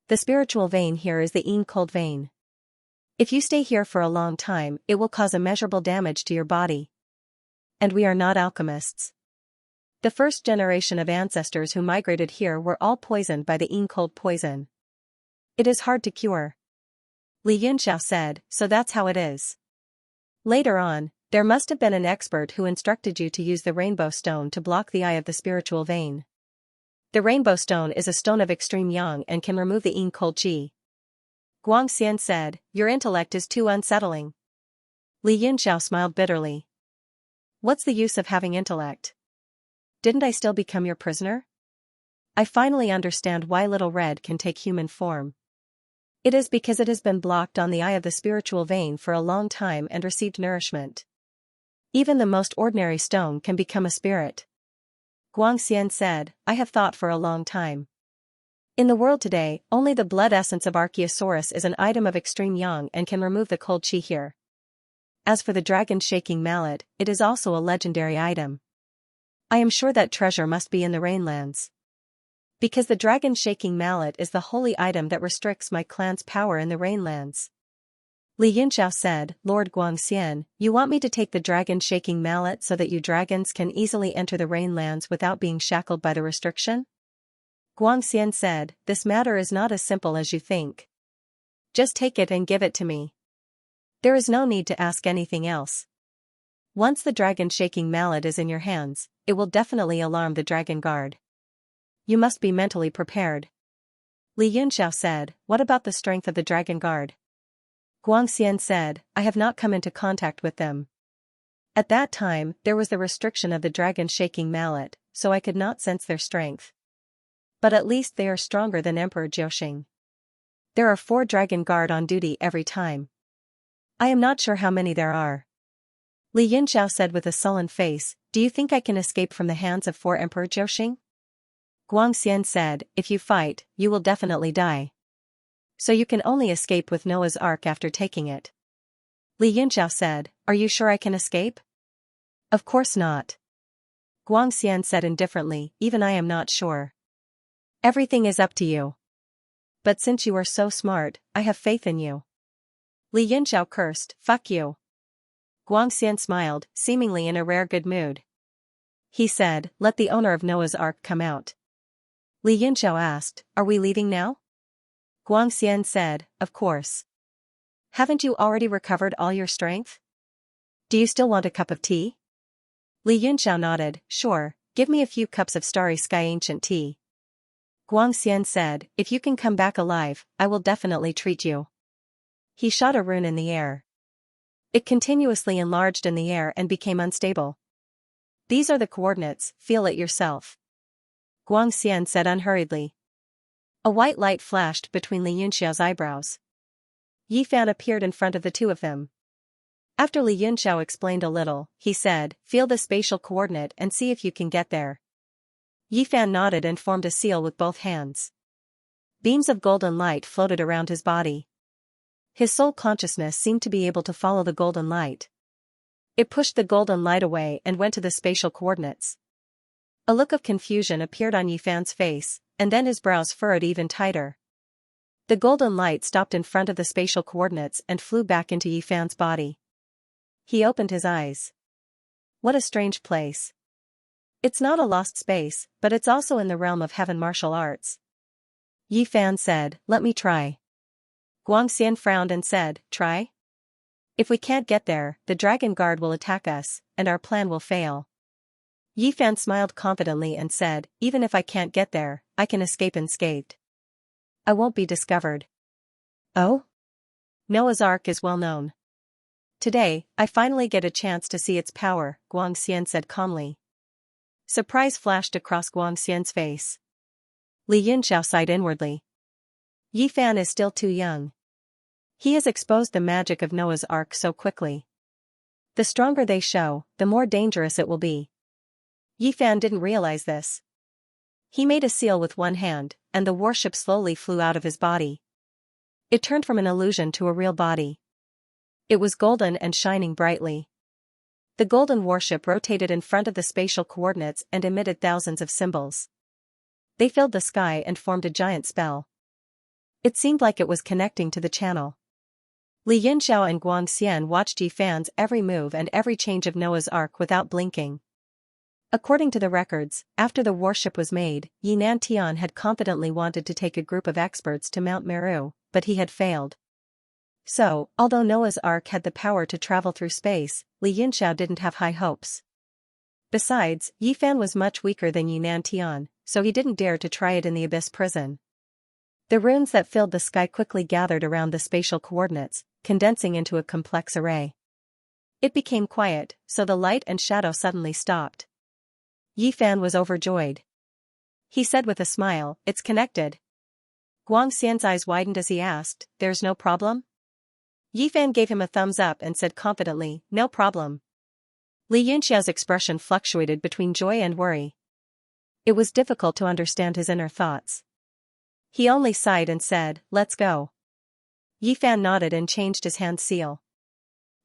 "The spiritual vein here is the yin cold vein. If you stay here for a long time, it will cause immeasurable damage to your body. And we are not alchemists. The first generation of ancestors who migrated here were all poisoned by the yin cold poison. It is hard to cure." Li Yunxiao said, "So that's how it is. Later on, there must have been an expert who instructed you to use the rainbow stone to block the eye of the spiritual vein. The rainbow stone is a stone of extreme yang and can remove the yin cold qi." Guangxian said, "Your intellect is too unsettling." Li Yunxiao smiled bitterly. "What's the use of having intellect? Didn't I still become your prisoner? I finally understand why Little Red can take human form. It is because it has been blocked on the eye of the spiritual vein for a long time and received nourishment. Even the most ordinary stone can become a spirit." Guangxian said, "I have thought for a long time. In the world today, only the blood essence of Archaeosaurus is an item of extreme yang and can remove the cold qi here. As for the dragon-shaking mallet, it is also a legendary item. I am sure that treasure must be in the Rainlands. Because the dragon-shaking mallet is the holy item that restricts my clan's power in the Rainlands." Li Yunxiao said, "Lord Guangxian, you want me to take the dragon-shaking mallet so that you dragons can easily enter the Rainlands without being shackled by the restriction?" Guangxian said, "This matter is not as simple as you think. Just take it and give it to me. There is no need to ask anything else. Once the dragon-shaking mallet is in your hands, it will definitely alarm the dragon guard. You must be mentally prepared." Li Yunxiao said, "What about the strength of the dragon guard?" Guangxian said, "I have not come into contact with them. At that time, there was the restriction of the dragon-shaking mallet, so I could not sense their strength. But at least they are stronger than Emperor Jiuxing. There are 4 dragon guard on duty every time. I am not sure how many there are." Li Yunxiao said with a sullen face, "Do you think I can escape from the hands of 4 Emperor Jiuxing?" Guangxian said, "If you fight, you will definitely die. So you can only escape with Noah's Ark after taking it." Li Yunxiao said, "Are you sure I can escape?" "Of course not." Guangxian said indifferently, "Even I am not sure. Everything is up to you. But since you are so smart, I have faith in you." Li Yunxiao cursed, "Fuck you." Guangxian smiled, seemingly in a rare good mood. He said, "Let the owner of Noah's Ark come out." Li Yunxiao asked, are we leaving now? Guangxian said, of course. Haven't you already recovered all your strength? Do you still want a cup of tea? Li Yunxiao nodded, sure, give me a few cups of starry sky ancient tea. Guangxian said, if you can come back alive, I will definitely treat you. He shot a rune in the air. It continuously enlarged in the air and became unstable. These are the coordinates, feel it yourself. Guangxian said unhurriedly. A white light flashed between Li Yunxiao's eyebrows. Yi Fan appeared in front of the two of them. After Li Yunxiao explained a little, he said, feel the spatial coordinate and see if you can get there. Yi Fan nodded and formed a seal with both hands. Beams of golden light floated around his body. His soul consciousness seemed to be able to follow the golden light. It pushed the golden light away and went to the spatial coordinates. A look of confusion appeared on Yi Fan's face, and then his brows furrowed even tighter. The golden light stopped in front of the spatial coordinates and flew back into Yi Fan's body. He opened his eyes. What a strange place. It's not a lost space, but it's also in the realm of heaven martial arts. Yi Fan said, let me try. Guangxian frowned and said, try? If we can't get there, the dragon guard will attack us, and our plan will fail. Yi Fan smiled confidently and said, even if I can't get there, I can escape unscathed. I won't be discovered. Oh? Noah's Ark is well known. Today, I finally get a chance to see its power, Guangxian said calmly. Surprise flashed across Guangxian's face. Li Yunxiao sighed inwardly. Yi Fan is still too young. He has exposed the magic of Noah's Ark so quickly. The stronger they show, the more dangerous it will be. Yi Fan didn't realize this. He made a seal with one hand, and the warship slowly flew out of his body. It turned from an illusion to a real body. It was golden and shining brightly. The golden warship rotated in front of the spatial coordinates and emitted thousands of symbols. They filled the sky and formed a giant spell. It seemed like it was connecting to the channel. Li Yunxiao and Guangxian watched Yi Fan's every move and every change of Noah's Ark without blinking. According to the records, after the warship was made, Yinan Tian had confidently wanted to take a group of experts to Mount Meru, but he had failed. So, although Noah's Ark had the power to travel through space, Li Yunxiao didn't have high hopes. Besides, Yi Fan was much weaker than Yinan Tian, so he didn't dare to try it in the Abyss prison. The runes that filled the sky quickly gathered around the spatial coordinates, condensing into a complex array. It became quiet, so the light and shadow suddenly stopped. Yi Fan was overjoyed. He said with a smile, it's connected. Guangxian's eyes widened as he asked, there's no problem? Yi Fan gave him a thumbs up and said confidently, no problem. Li Yunxiao's expression fluctuated between joy and worry. It was difficult to understand his inner thoughts. He only sighed and said, let's go. Yi Fan nodded and changed his hand seal.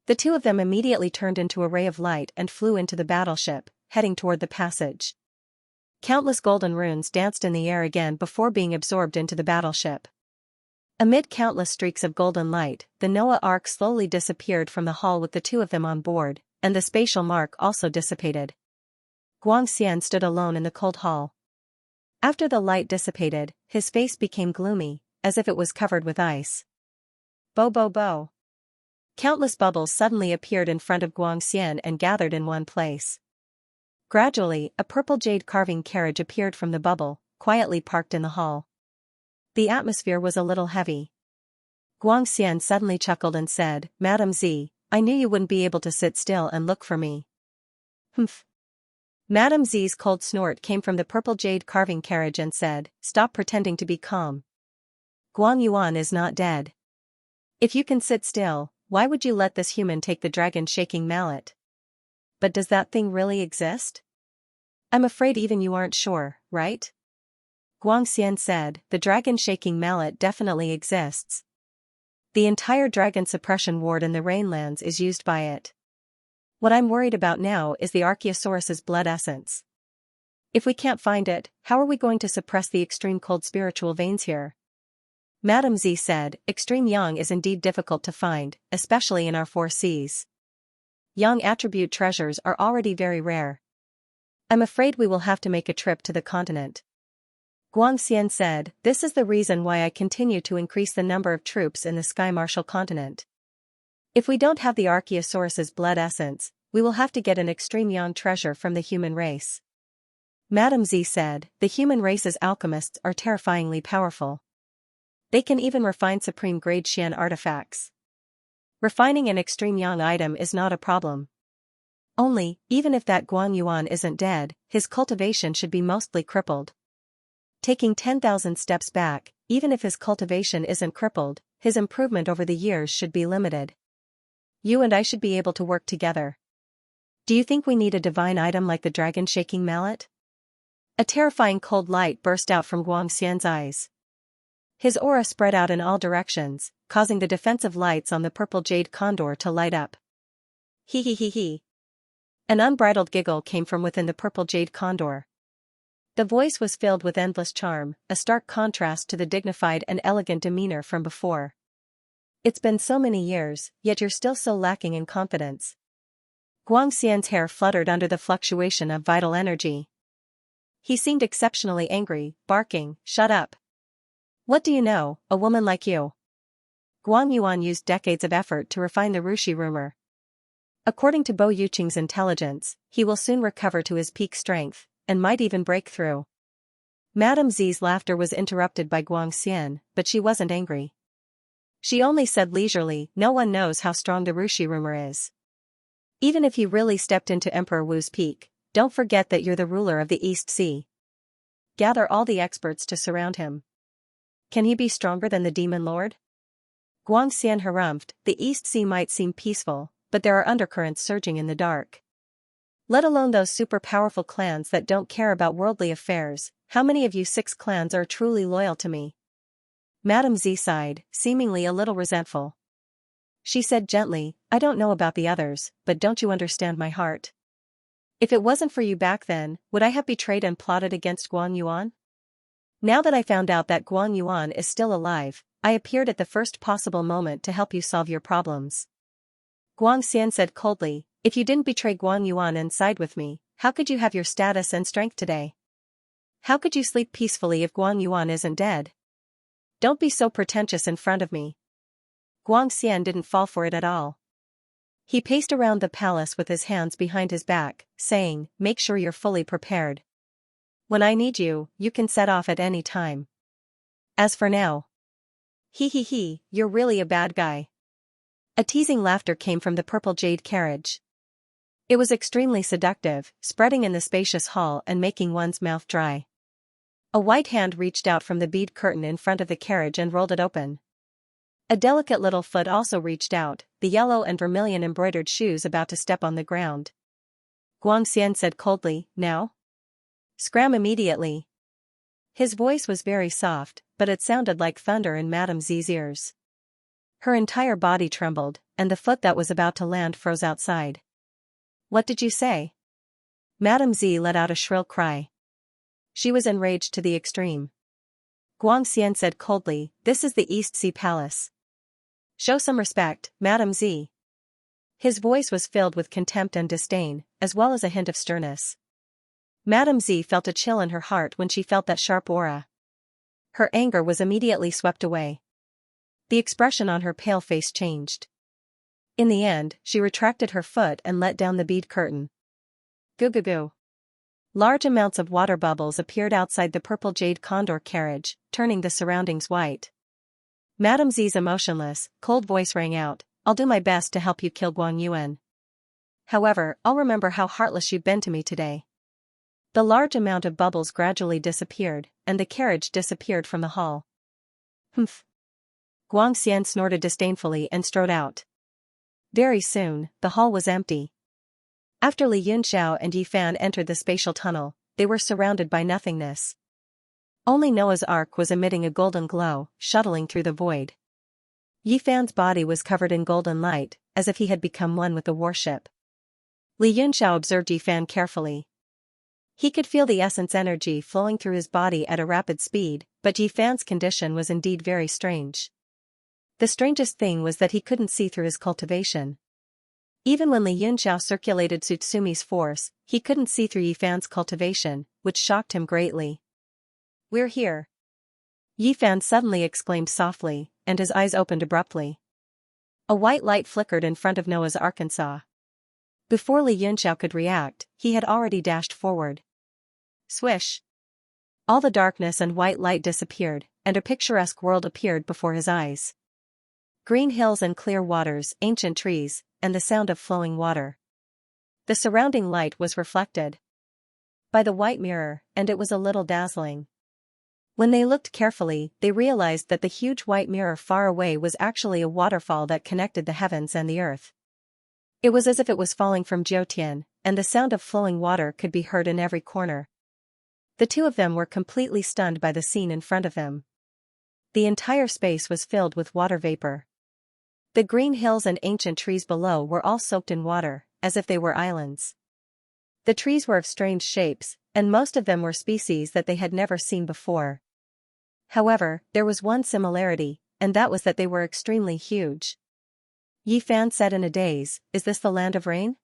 The two of them immediately turned into a ray of light and flew into the battleship, heading toward the passage. Countless golden runes danced in the air again before being absorbed into the battleship. Amid countless streaks of golden light, the Noah Ark slowly disappeared from the hull with the two of them on board, and the spatial mark also dissipated. Guangxian stood alone in the cold hall. After the light dissipated, his face became gloomy, as if it was covered with ice. Bo bo bo. Countless bubbles suddenly appeared in front of Guangxian and gathered in one place. Gradually, a purple jade carving carriage appeared from the bubble, quietly parked in the hall. The atmosphere was a little heavy. Guangxian suddenly chuckled and said, Madam Z, I knew you wouldn't be able to sit still and look for me. Humph. Madam Z's cold snort came from the purple jade carving carriage and said, stop pretending to be calm. Guang Yuan is not dead. If you can sit still, why would you let this human take the dragon-shaking mallet? But does that thing really exist? I'm afraid even you aren't sure, right? Guangxian said, the dragon-shaking mallet definitely exists. The entire dragon suppression ward in the Rainlands is used by it. What I'm worried about now is the Archaeosaurus's blood essence. If we can't find it, how are we going to suppress the extreme cold spiritual veins here? Madam Z said, extreme yang is indeed difficult to find, especially in our 4 seas. Yang attribute treasures are already very rare. I'm afraid we will have to make a trip to the continent. Guangxian said, this is the reason why I continue to increase the number of troops in the Sky Martial continent. If we don't have the Archaeosaurus's blood essence, we will have to get an extreme yang treasure from the human race. Madame Z said, the human race's alchemists are terrifyingly powerful. They can even refine supreme-grade Xian artifacts. Refining an extreme yang item is not a problem. Only, even if that Guan Yuan isn't dead, his cultivation should be mostly crippled. Taking 10,000 steps back, even if his cultivation isn't crippled, his improvement over the years should be limited. You and I should be able to work together. Do you think we need a divine item like the dragon-shaking mallet? A terrifying cold light burst out from Guangxian's eyes. His aura spread out in all directions, causing the defensive lights on the purple jade condor to light up. He he he he. An unbridled giggle came from within the purple jade condor. The voice was filled with endless charm, a stark contrast to the dignified and elegant demeanor from before. It's been so many years, yet you're still so lacking in confidence. Guangxian's hair fluttered under the fluctuation of vital energy. He seemed exceptionally angry, barking, "Shut up. What do you know, a woman like you?" Guang Yuan used decades of effort to refine the Rushi rumor. According to Bo Yuqing's intelligence, he will soon recover to his peak strength, and might even break through. Madame Z's laughter was interrupted by Guangxian, but she wasn't angry. She only said leisurely, no one knows how strong the Rushi rumor is. Even if he really stepped into Emperor Wu's peak, don't forget that you're the ruler of the East Sea. Gather all the experts to surround him. Can he be stronger than the Demon Lord? Guangxian harumphed, the East Sea might seem peaceful, but there are undercurrents surging in the dark. Let alone those super powerful clans that don't care about worldly affairs. How many of you 6 clans are truly loyal to me? Madame Z sighed, seemingly a little resentful. She said gently, I don't know about the others, but don't you understand my heart? If it wasn't for you back then, would I have betrayed and plotted against Guan Yuan? Now that I found out that Guan Yuan is still alive, I appeared at the first possible moment to help you solve your problems. Guangxian said coldly, if you didn't betray Guan Yuan and side with me, how could you have your status and strength today? How could you sleep peacefully if Guan Yuan isn't dead? Don't be so pretentious in front of me. Guangxian didn't fall for it at all. He paced around the palace with his hands behind his back, saying, make sure you're fully prepared. When I need you, you can set off at any time. As for now. He he he, you're really a bad guy. A teasing laughter came from the purple jade carriage. It was extremely seductive, spreading in the spacious hall and making one's mouth dry. A white hand reached out from the bead curtain in front of the carriage and rolled it open. A delicate little foot also reached out, the yellow and vermilion embroidered shoes about to step on the ground. Guangxian said coldly, now? Scram immediately. His voice was very soft, but it sounded like thunder in Madame Z's ears. Her entire body trembled, and the foot that was about to land froze outside. What did you say? Madame Z let out a shrill cry. She was enraged to the extreme. Guangxian said coldly, this is the East Sea Palace. Show some respect, Madame Z. His voice was filled with contempt and disdain, as well as a hint of sternness. Madame Z felt a chill in her heart when she felt that sharp aura. Her anger was immediately swept away. The expression on her pale face changed. In the end, she retracted her foot and let down the bead curtain. Goo goo goo. Large amounts of water bubbles appeared outside the purple jade condor carriage, turning the surroundings white. Madame Z's emotionless, cold voice rang out, I'll do my best to help you kill Guan Yuan. However, I'll remember how heartless you've been to me today. The large amount of bubbles gradually disappeared, and the carriage disappeared from the hall. Humph. Guangxian snorted disdainfully and strode out. Very soon, the hall was empty. After Li Yunxiao and Yi Fan entered the spatial tunnel, they were surrounded by nothingness. Only Noah's Ark was emitting a golden glow, shuttling through the void. Yi Fan's body was covered in golden light, as if he had become one with the warship. Li Yunxiao observed Yi Fan carefully. He could feel the essence energy flowing through his body at a rapid speed, but Yi Fan's condition was indeed very strange. The strangest thing was that he couldn't see through his cultivation. Even when Li Yunxiao circulated Tsutsumi's force, he couldn't see through Yi Fan's cultivation, which shocked him greatly. We're here. Yi Fan suddenly exclaimed softly, and his eyes opened abruptly. A white light flickered in front of Noah's Arkansas. Before Li Yunxiao could react, he had already dashed forward. Swish! All the darkness and white light disappeared, and a picturesque world appeared before his eyes. Green hills and clear waters, ancient trees, and the sound of flowing water. The surrounding light was reflected by the white mirror, and it was a little dazzling. When they looked carefully, they realized that the huge white mirror far away was actually a waterfall that connected the heavens and the earth. It was as if it was falling from Jiutian, and the sound of flowing water could be heard in every corner. The two of them were completely stunned by the scene in front of them. The entire space was filled with water vapor. The green hills and ancient trees below were all soaked in water, as if they were islands. The trees were of strange shapes, and most of them were species that they had never seen before. However, there was one similarity, and that was that they were extremely huge. Yi Fan said in a daze, "Is this the land of rain?"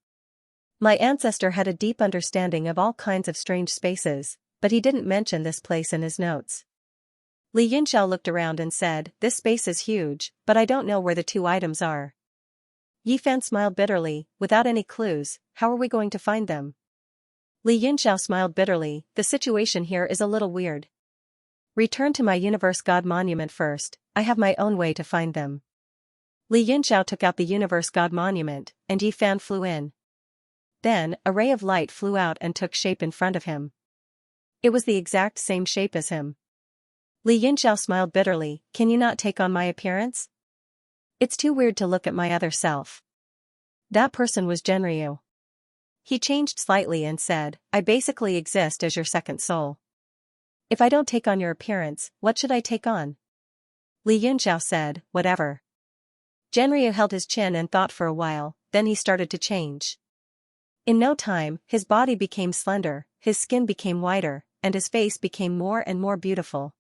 My ancestor had a deep understanding of all kinds of strange spaces, but he didn't mention this place in his notes. Li Yunxiao looked around and said, "This space is huge, but I don't know where the two items are." Yi Fan smiled bitterly, "Without any clues, how are we going to find them?" Li Yunxiao smiled bitterly, "The situation here is a little weird. Return to my Universe God Monument first, I have my own way to find them." Li Yunxiao took out the Universe God Monument, and Yi Fan flew in. Then, a ray of light flew out and took shape in front of him. It was the exact same shape as him. Li Yunxiao smiled bitterly, "Can you not take on my appearance? It's too weird to look at my other self." That person was Genryu. He changed slightly and said, "I basically exist as your second soul. If I don't take on your appearance, what should I take on?" Li Yunxiao said, "Whatever." Genryu held his chin and thought for a while, then he started to change. In no time, his body became slender, his skin became whiter, and his face became more and more beautiful.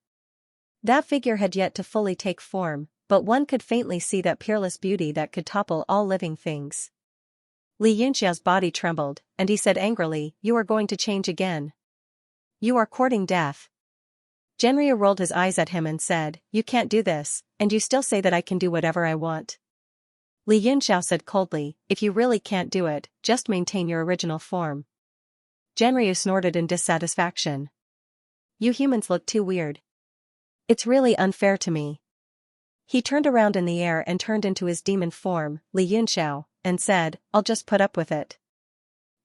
That figure had yet to fully take form, but one could faintly see that peerless beauty that could topple all living things. Li Yunxiao's body trembled, and he said angrily, "You are going to change again. You are courting death." Genryu rolled his eyes at him and said, "You can't do this, and you still say that I can do whatever I want." Li Yunxiao said coldly, "If you really can't do it, just maintain your original form." Genryu snorted in dissatisfaction. "You humans look too weird. It's really unfair to me." He turned around in the air and turned into his demon form, Li Yunxiao, and said, "I'll just put up with it."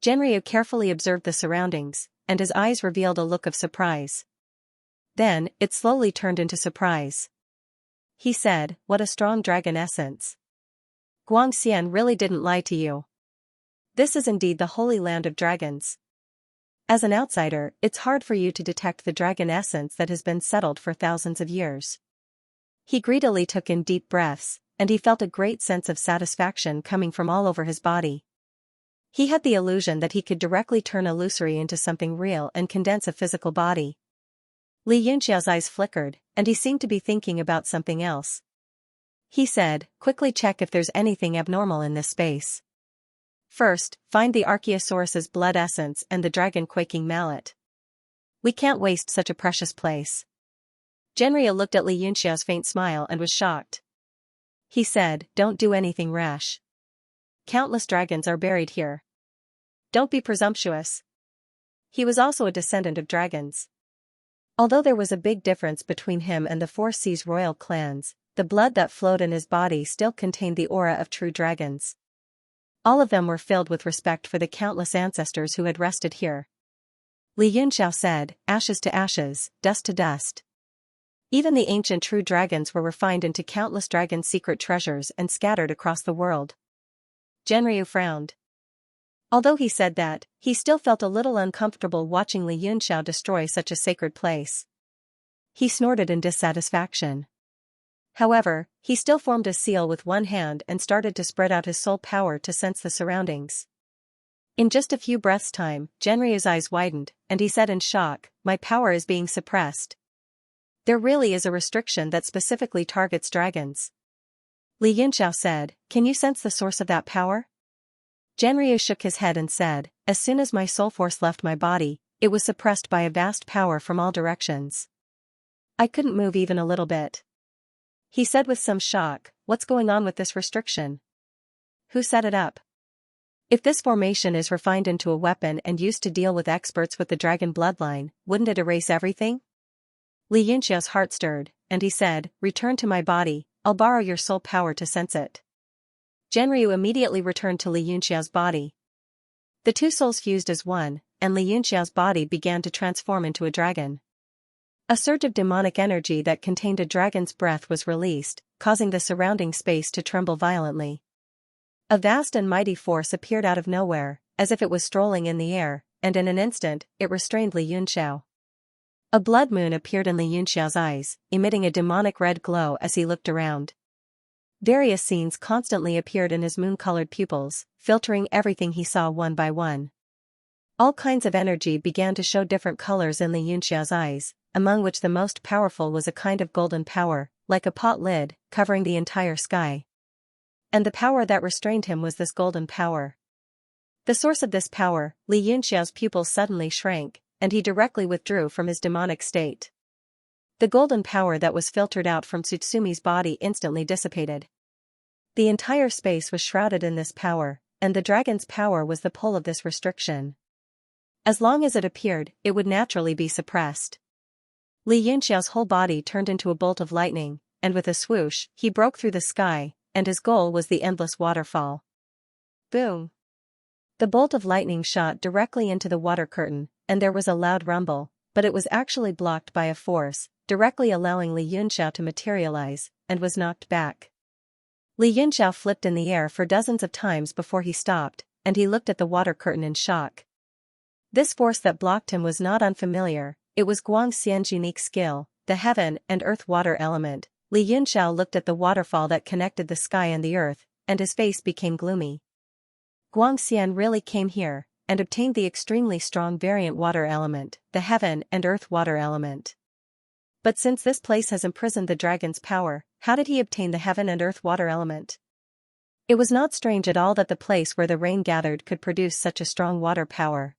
Genryu carefully observed the surroundings, and his eyes revealed a look of surprise. Then, it slowly turned into surprise. He said, "What a strong dragon essence. Guangxian really didn't lie to you. This is indeed the holy land of dragons. As an outsider, it's hard for you to detect the dragon essence that has been settled for thousands of years." He greedily took in deep breaths, and he felt a great sense of satisfaction coming from all over his body. He had the illusion that he could directly turn illusory into something real and condense a physical body. Li Yunxiao's eyes flickered, and he seemed to be thinking about something else. He said, "Quickly check if there's anything abnormal in this space. First, find the Archaeosaurus's blood essence and the dragon-quaking mallet. We can't waste such a precious place." Genryu looked at Li Yunxiao's faint smile and was shocked. He said, "Don't do anything rash. Countless dragons are buried here. Don't be presumptuous." He was also a descendant of dragons. Although there was a big difference between him and the Four Seas royal clans, the blood that flowed in his body still contained the aura of true dragons. All of them were filled with respect for the countless ancestors who had rested here. Li Yunxiao said, "Ashes to ashes, dust to dust." Even the ancient true dragons were refined into countless dragon secret treasures and scattered across the world. Genryu frowned. Although he said that, he still felt a little uncomfortable watching Li Yunxiao destroy such a sacred place. He snorted in dissatisfaction. However, he still formed a seal with one hand and started to spread out his soul power to sense the surroundings. In just a few breaths' time, Genryu's eyes widened, and he said in shock, "My power is being suppressed. There really is a restriction that specifically targets dragons." Li Yunxiao said, "Can you sense the source of that power?" Genryu shook his head and said, "As soon as my soul force left my body, it was suppressed by a vast power from all directions. I couldn't move even a little bit. He said with some shock, what's going on with this restriction? Who set it up? If this formation is refined into a weapon and used to deal with experts with the dragon bloodline, wouldn't it erase everything? Li Yunxiao's heart stirred, and he said, return to my body, I'll borrow your soul power to sense it. Genryu immediately returned to Li Yunxiao's body. The two souls fused as one, and Li Yunxiao's body began to transform into a dragon. A surge of demonic energy that contained a dragon's breath was released, causing the surrounding space to tremble violently. A vast and mighty force appeared out of nowhere, as if it was strolling in the air, and in an instant, it restrained Li Yunxiao. A blood moon appeared in Li Yunxiao's eyes, emitting a demonic red glow as he looked around. Various scenes constantly appeared in his moon-colored pupils, filtering everything he saw one by one. All kinds of energy began to show different colors in Li Yunxiao's eyes, among which the most powerful was a kind of golden power, like a pot lid, covering the entire sky. And the power that restrained him was this golden power. The source of this power, Li Yunxiao's pupils suddenly shrank, and he directly withdrew from his demonic state. The golden power that was filtered out from Tsutsumi's body instantly dissipated. The entire space was shrouded in this power, and the dragon's power was the pull of this restriction. As long as it appeared, it would naturally be suppressed. Li Yunxiao's whole body turned into a bolt of lightning, and with a swoosh, he broke through the sky, and his goal was the endless waterfall. Boom! The bolt of lightning shot directly into the water curtain, and there was a loud rumble, but it was actually blocked by a force, directly allowing Li Yunxiao to materialize, and was knocked back. Li Yunxiao flipped in the air for dozens of times before he stopped, and he looked at the water curtain in shock. This force that blocked him was not unfamiliar, it was Xianxia's unique skill, the heaven and earth water element. Li Yunxiao looked at the waterfall that connected the sky and the earth, and his face became gloomy. Xian really came here, and obtained the extremely strong variant water element, the heaven and earth water element. But since this place has imprisoned the dragon's power, how did he obtain the heaven and earth water element? It was not strange at all that the place where the rain gathered could produce such a strong water power.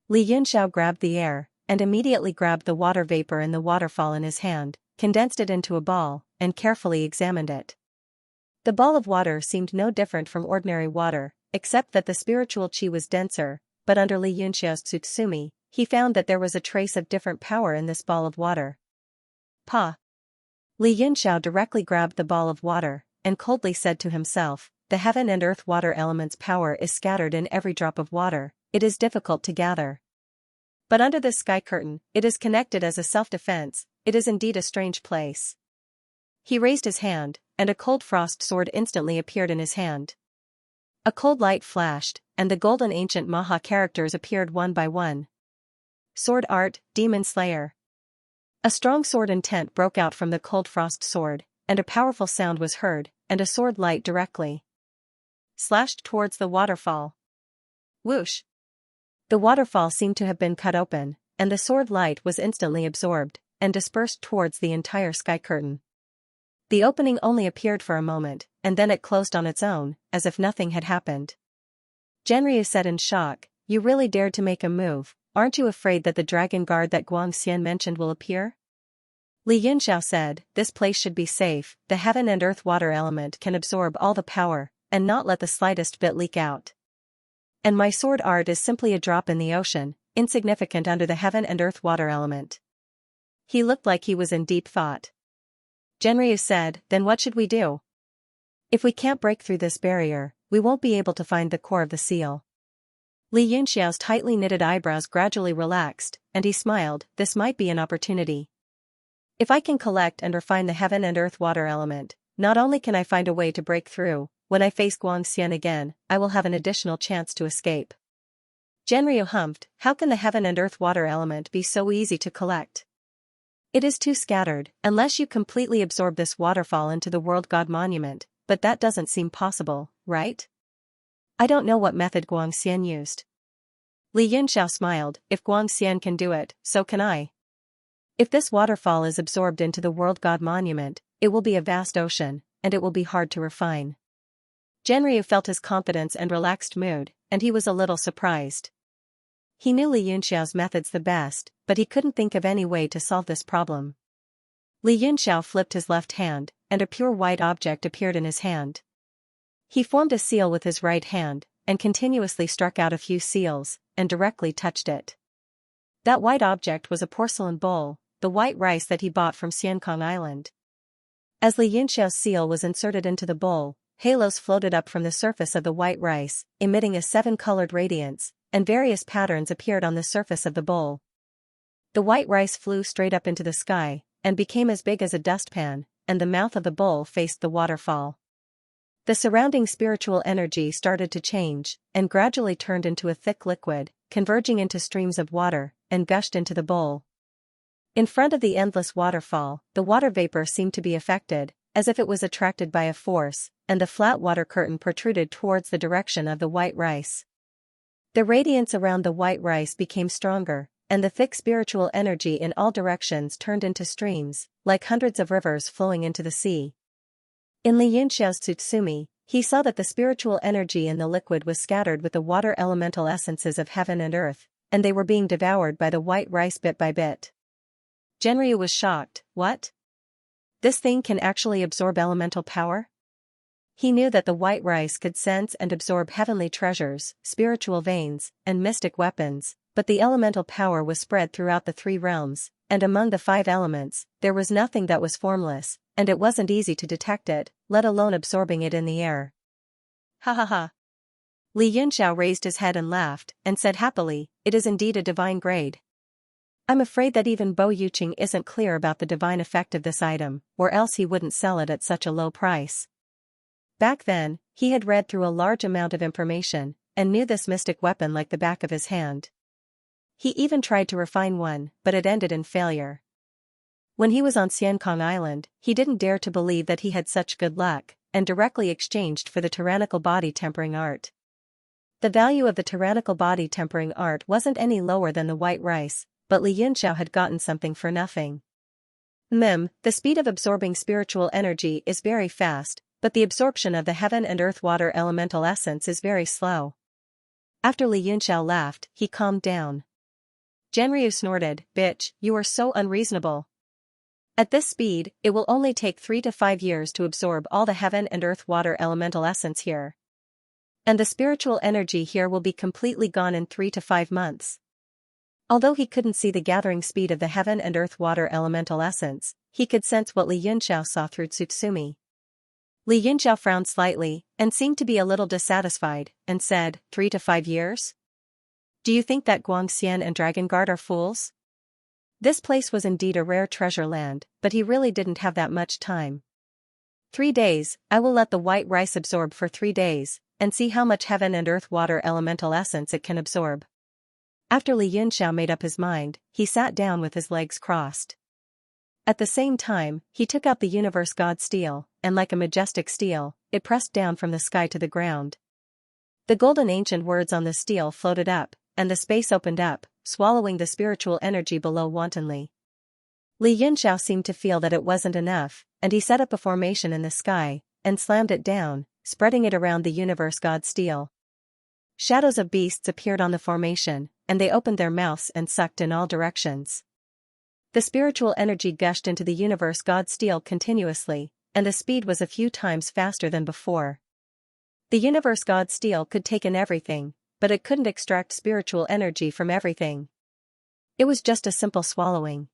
Li Yunxiao grabbed the air, and immediately grabbed the water vapor in the waterfall in his hand, condensed it into a ball, and carefully examined it. The ball of water seemed no different from ordinary water, except that the spiritual qi was denser, but under Li Yunxiao's Tsutsumi, he found that there was a trace of different power in this ball of water. Pa! Li Yunxiao directly grabbed the ball of water, and coldly said to himself, the heaven and earth water element's power is scattered in every drop of water, it is difficult to gather. But under this sky curtain, it is connected as a self-defense, it is indeed a strange place. He raised his hand, and a cold frost sword instantly appeared in his hand. A cold light flashed, and the golden ancient Maha characters appeared one by one. Sword Art, Demon Slayer. A strong sword intent broke out from the cold frost sword, and a powerful sound was heard, and a sword light directly slashed towards the waterfall. Whoosh! The waterfall seemed to have been cut open, and the sword light was instantly absorbed, and dispersed towards the entire sky curtain. The opening only appeared for a moment, and then it closed on its own, as if nothing had happened. Genryu said in shock, you really dared to make a move, aren't you afraid that the dragon guard that Xian mentioned will appear? Li Yunxiao said, this place should be safe, the heaven and earth water element can absorb all the power, and not let the slightest bit leak out. And my sword art is simply a drop in the ocean, insignificant under the heaven and earth water element. He looked like he was in deep thought. Genryu said, then what should we do? If we can't break through this barrier, we won't be able to find the core of the seal. Li Yunxiao's tightly knitted eyebrows gradually relaxed, and he smiled, this might be an opportunity. If I can collect and refine the heaven and earth water element, not only can I find a way to break through, when I face Xian again, I will have an additional chance to escape. Genryu humphed, how can the heaven and earth water element be so easy to collect? It is too scattered, unless you completely absorb this waterfall into the world god monument, but that doesn't seem possible, right? I don't know what method Xian used. Li Yunxiao smiled, if Xian can do it, so can I. If this waterfall is absorbed into the world god monument, it will be a vast ocean, and it will be hard to refine. Genryu felt his confidence and relaxed mood, and he was a little surprised. He knew Li Yunxiao's methods the best, but he couldn't think of any way to solve this problem. Li Yunxiao flipped his left hand, and a pure white object appeared in his hand. He formed a seal with his right hand, and continuously struck out a few seals, and directly touched it. That white object was a porcelain bowl, the white rice that he bought from Xianxia Island. As Li Yunxiao's seal was inserted into the bowl, halos floated up from the surface of the white rice, emitting a 7-colored radiance, and various patterns appeared on the surface of the bowl. The white rice flew straight up into the sky, and became as big as a dustpan, and the mouth of the bowl faced the waterfall. The surrounding spiritual energy started to change, and gradually turned into a thick liquid, converging into streams of water, and gushed into the bowl. In front of the endless waterfall, the water vapor seemed to be affected, as if it was attracted by a force, and the flat water curtain protruded towards the direction of the white rice. The radiance around the white rice became stronger, and the thick spiritual energy in all directions turned into streams, like hundreds of rivers flowing into the sea. In Li Yunxiao's Tsutsumi, he saw that the spiritual energy in the liquid was scattered with the water elemental essences of heaven and earth, and they were being devoured by the white rice bit by bit. Genryu was shocked. What? This thing can actually absorb elemental power? He knew that the white rice could sense and absorb heavenly treasures, spiritual veins, and mystic weapons, but the elemental power was spread throughout the 3 realms, and among the 5 elements, there was nothing that was formless, and it wasn't easy to detect it, let alone absorbing it in the air. Ha ha ha. Li Yunxiao raised his head and laughed, and said happily, it is indeed a divine grade. I'm afraid that even Bo Yuqing isn't clear about the divine effect of this item, or else he wouldn't sell it at such a low price. Back then, he had read through a large amount of information, and knew this mystic weapon like the back of his hand. He even tried to refine one, but it ended in failure. When he was on Xianxia Island, he didn't dare to believe that he had such good luck, and directly exchanged for the tyrannical body tempering art. The value of the tyrannical body tempering art wasn't any lower than the white rice, but Li Yunxiao had gotten something for nothing. The speed of absorbing spiritual energy is very fast, but the absorption of the heaven and earth water elemental essence is very slow. After Li Yunxiao laughed, he calmed down. Genryu snorted, bitch, you are so unreasonable. At this speed, it will only take 3 to 5 years to absorb all the heaven and earth water elemental essence here. And the spiritual energy here will be completely gone in 3 to 5 months. Although he couldn't see the gathering speed of the heaven and earth water elemental essence, he could sense what Li Yunxiao saw through Tsutsumi. Li Yunxiao frowned slightly, and seemed to be a little dissatisfied, and said, 3 to 5 years? Do you think that Guangxian and Dragon Guard are fools? This place was indeed a rare treasure land, but he really didn't have that much time. 3 days, I will let the white rice absorb for 3 days, and see how much heaven and earth water elemental essence it can absorb. After Li Yunxiao made up his mind, he sat down with his legs crossed. At the same time, he took out the universe god steel, and like a majestic steel, it pressed down from the sky to the ground. The golden ancient words on the steel floated up, and the space opened up, swallowing the spiritual energy below wantonly. Li Yunxiao seemed to feel that it wasn't enough, and he set up a formation in the sky, and slammed it down, spreading it around the universe god steel. Shadows of beasts appeared on the formation, and they opened their mouths and sucked in all directions. The spiritual energy gushed into the universe god steel continuously, and the speed was a few times faster than before. The universe god steel could take in everything, but it couldn't extract spiritual energy from everything. It was just a simple swallowing.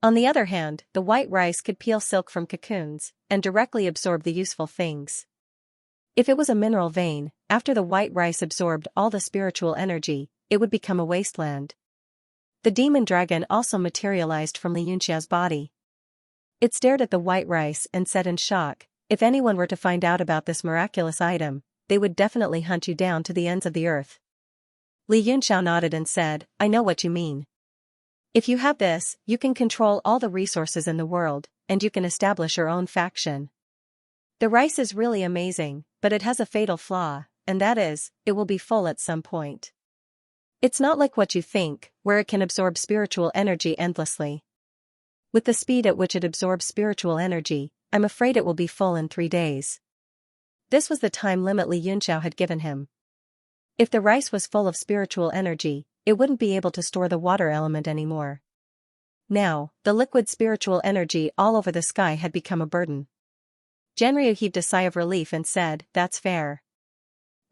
On the other hand, the white rice could peel silk from cocoons, and directly absorb the useful things. If it was a mineral vein, after the white rice absorbed all the spiritual energy, it would become a wasteland. The demon dragon also materialized from Li Yunxiao's body. It stared at the white rice and said in shock, if anyone were to find out about this miraculous item, they would definitely hunt you down to the ends of the earth. Li Yunxiao nodded and said, I know what you mean. If you have this, you can control all the resources in the world, and you can establish your own faction. The rice is really amazing, but it has a fatal flaw, and that is, it will be full at some point. It's not like what you think, where it can absorb spiritual energy endlessly. With the speed at which it absorbs spiritual energy, I'm afraid it will be full in 3 days. This was the time limit Li Yunxiao had given him. If the rice was full of spiritual energy, it wouldn't be able to store the water element anymore. Now, the liquid spiritual energy all over the sky had become a burden. Genryu heaved a sigh of relief and said, "That's fair.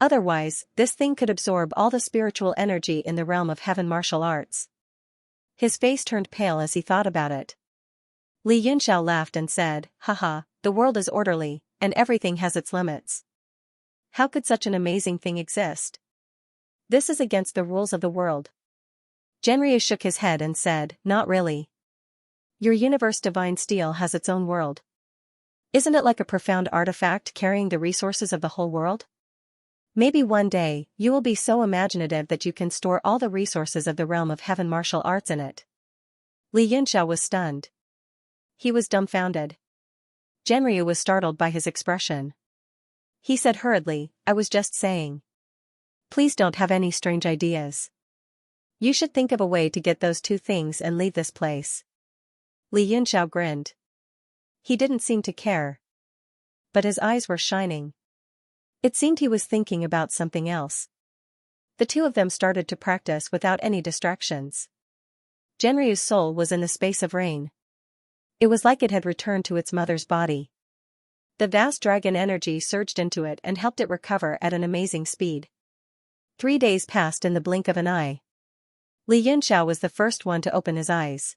Otherwise, this thing could absorb all the spiritual energy in the realm of heaven martial arts." His face turned pale as he thought about it. Li Yunxiao laughed and said, "Haha, the world is orderly, and everything has its limits. How could such an amazing thing exist? This is against the rules of the world." Genryu shook his head and said, "Not really. Your universe divine steel has its own world. Isn't it like a profound artifact carrying the resources of the whole world? Maybe one day, you will be so imaginative that you can store all the resources of the realm of heaven martial arts in it." Li Yunxiao was stunned. He was dumbfounded. Genryu was startled by his expression. He said hurriedly, "I was just saying. Please don't have any strange ideas. You should think of a way to get those two things and leave this place." Li Yunxiao grinned. He didn't seem to care. But his eyes were shining. It seemed he was thinking about something else. The two of them started to practice without any distractions. Genryu's soul was in the space of rain. It was like it had returned to its mother's body. The vast dragon energy surged into it and helped it recover at an amazing speed. 3 days passed in the blink of an eye. Li Yunxiao was the first one to open his eyes.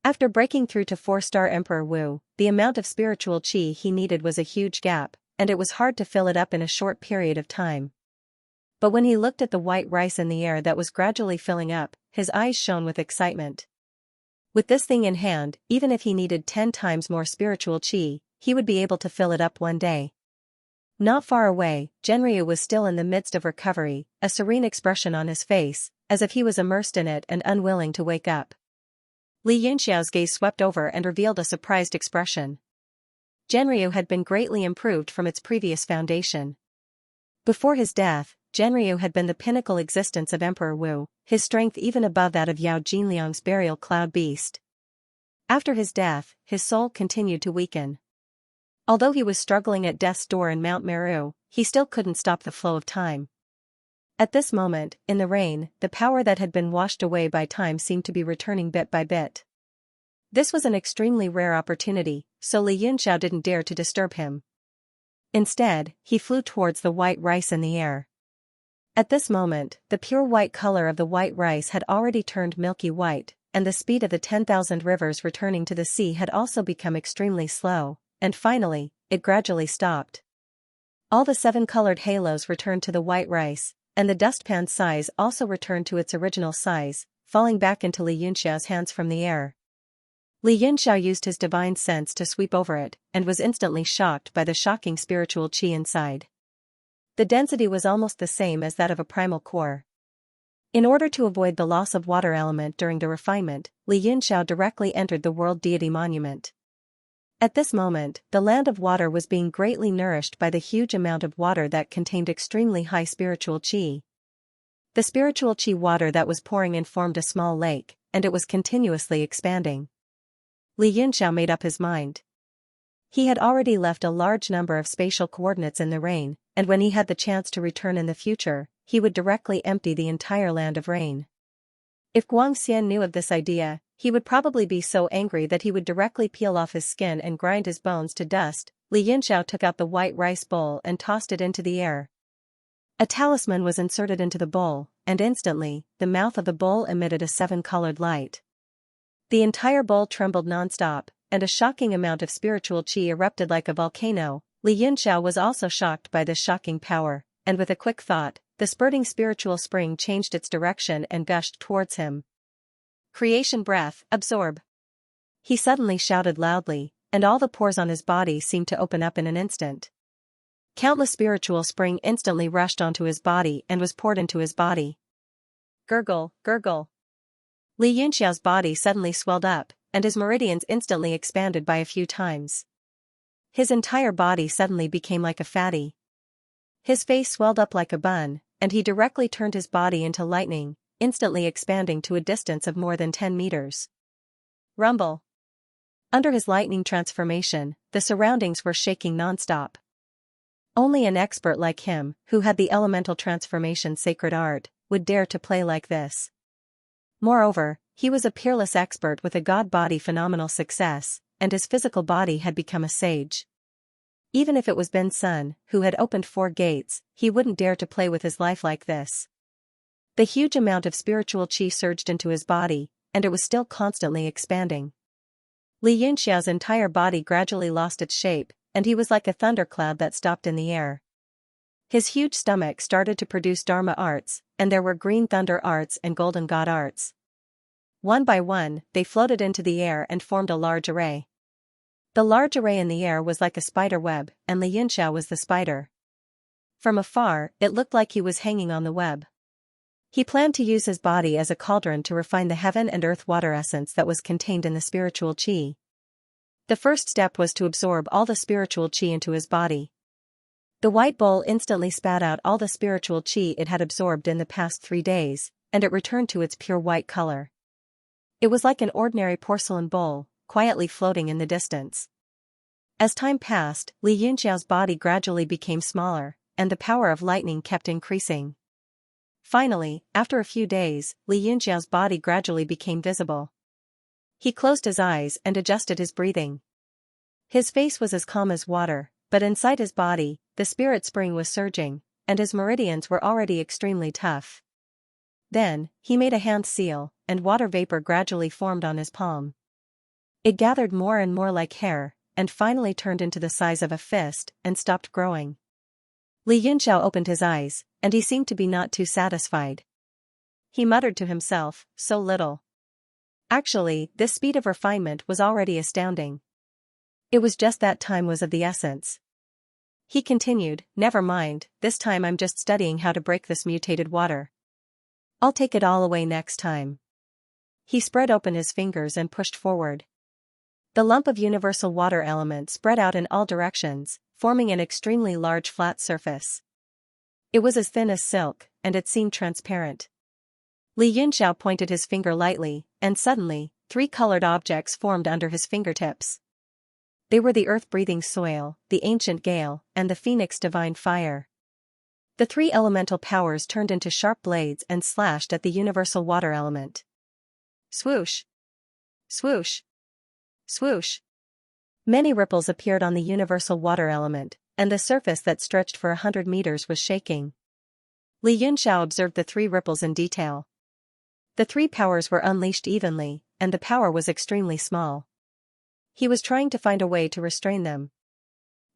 After breaking through to 4-star Emperor Wu, the amount of spiritual qi he needed was a huge gap, and it was hard to fill it up in a short period of time. But when he looked at the white rice in the air that was gradually filling up, his eyes shone with excitement. With this thing in hand, even if he needed 10 times more spiritual qi, he would be able to fill it up one day. Not far away, Genryu was still in the midst of recovery, a serene expression on his face, as if he was immersed in it and unwilling to wake up. Li Yunxiao's gaze swept over and revealed a surprised expression. Genryu had been greatly improved from its previous foundation. Before his death, Genryu had been the pinnacle existence of Emperor Wu, his strength even above that of Yao Jinliang's burial cloud beast. After his death, his soul continued to weaken. Although he was struggling at death's door in Mount Meru, he still couldn't stop the flow of time. At this moment, in the rain, the power that had been washed away by time seemed to be returning bit by bit. This was an extremely rare opportunity, so Li Yunxiao didn't dare to disturb him. Instead, he flew towards the white rice in the air. At this moment, the pure white color of the white rice had already turned milky white, and the speed of the 10,000 rivers returning to the sea had also become extremely slow, and finally, it gradually stopped. All the 7 colored halos returned to the white rice, and the dustpan's size also returned to its original size, falling back into Li Yunxiao's hands from the air. Li Yunxiao used his divine sense to sweep over it, and was instantly shocked by the shocking spiritual qi inside. The density was almost the same as that of a primal core. In order to avoid the loss of water element during the refinement, Li Yunxiao directly entered the World Deity Monument. At this moment, the land of water was being greatly nourished by the huge amount of water that contained extremely high spiritual qi. The spiritual qi water that was pouring in formed a small lake, and it was continuously expanding. Li Yunxiao made up his mind. He had already left a large number of spatial coordinates in the rain, and when he had the chance to return in the future, he would directly empty the entire land of rain. If Guangxian knew of this idea, he would probably be so angry that he would directly peel off his skin and grind his bones to dust. Li Yunxiao took out the white rice bowl and tossed it into the air. A talisman was inserted into the bowl, and instantly, the mouth of the bowl emitted a 7-colored light. The entire bowl trembled non-stop, and a shocking amount of spiritual qi erupted like a volcano. Li Yunxiao was also shocked by this shocking power, and with a quick thought, the spurting spiritual spring changed its direction and gushed towards him. "Creation breath, absorb!" He suddenly shouted loudly, and all the pores on his body seemed to open up in an instant. Countless spiritual spring instantly rushed onto his body and was poured into his body. Gurgle, gurgle. Li Yunxiao's body suddenly swelled up, and his meridians instantly expanded by a few times. His entire body suddenly became like a fatty. His face swelled up like a bun, and he directly turned his body into lightning, instantly expanding to a distance of more than 10 meters. Rumble. Under his lightning transformation, the surroundings were shaking non-stop. Only an expert like him, who had the elemental transformation sacred art, would dare to play like this. Moreover, he was a peerless expert with a god-body phenomenal success, and his physical body had become a sage. Even if it was Ben's son, who had opened 4 gates, he wouldn't dare to play with his life like this. The huge amount of spiritual chi surged into his body, and it was still constantly expanding. Li Yunxiao's entire body gradually lost its shape, and he was like a thundercloud that stopped in the air. His huge stomach started to produce Dharma arts, and there were green thunder arts and golden god arts. One by one, they floated into the air and formed a large array. The large array in the air was like a spider web, and Li Yunxiao was the spider. From afar, it looked like he was hanging on the web. He planned to use his body as a cauldron to refine the heaven and earth water essence that was contained in the spiritual chi. The first step was to absorb all the spiritual chi into his body. The white bowl instantly spat out all the spiritual chi it had absorbed in the past 3 days, and it returned to its pure white color. It was like an ordinary porcelain bowl, quietly floating in the distance. As time passed, Li Yunxiao's body gradually became smaller, and the power of lightning kept increasing. Finally, after a few days, Li Yunxiao's body gradually became visible. He closed his eyes and adjusted his breathing. His face was as calm as water, but inside his body, the spirit spring was surging, and his meridians were already extremely tough. Then, he made a hand seal, and water vapor gradually formed on his palm. It gathered more and more like hair, and finally turned into the size of a fist, and stopped growing. Li Yunxiao opened his eyes, and he seemed to be not too satisfied. He muttered to himself, so little. Actually, this speed of refinement was already astounding. It was just that time was of the essence. He continued, never mind, this time I'm just studying how to break this mutated water. I'll take it all away next time. He spread open his fingers and pushed forward. The lump of universal water element spread out in all directions, forming an extremely large flat surface. It was as thin as silk, and it seemed transparent. Li Yunxiao pointed his finger lightly, and suddenly, 3 colored objects formed under his fingertips. They were the earth-breathing soil, the ancient gale, and the phoenix divine fire. The 3 elemental powers turned into sharp blades and slashed at the universal water element. Swoosh! Swoosh! Swoosh! Many ripples appeared on the universal water element, and the surface that stretched for 100 meters was shaking. Li Yunxiao observed the 3 ripples in detail. The 3 powers were unleashed evenly, and the power was extremely small. He was trying to find a way to restrain them.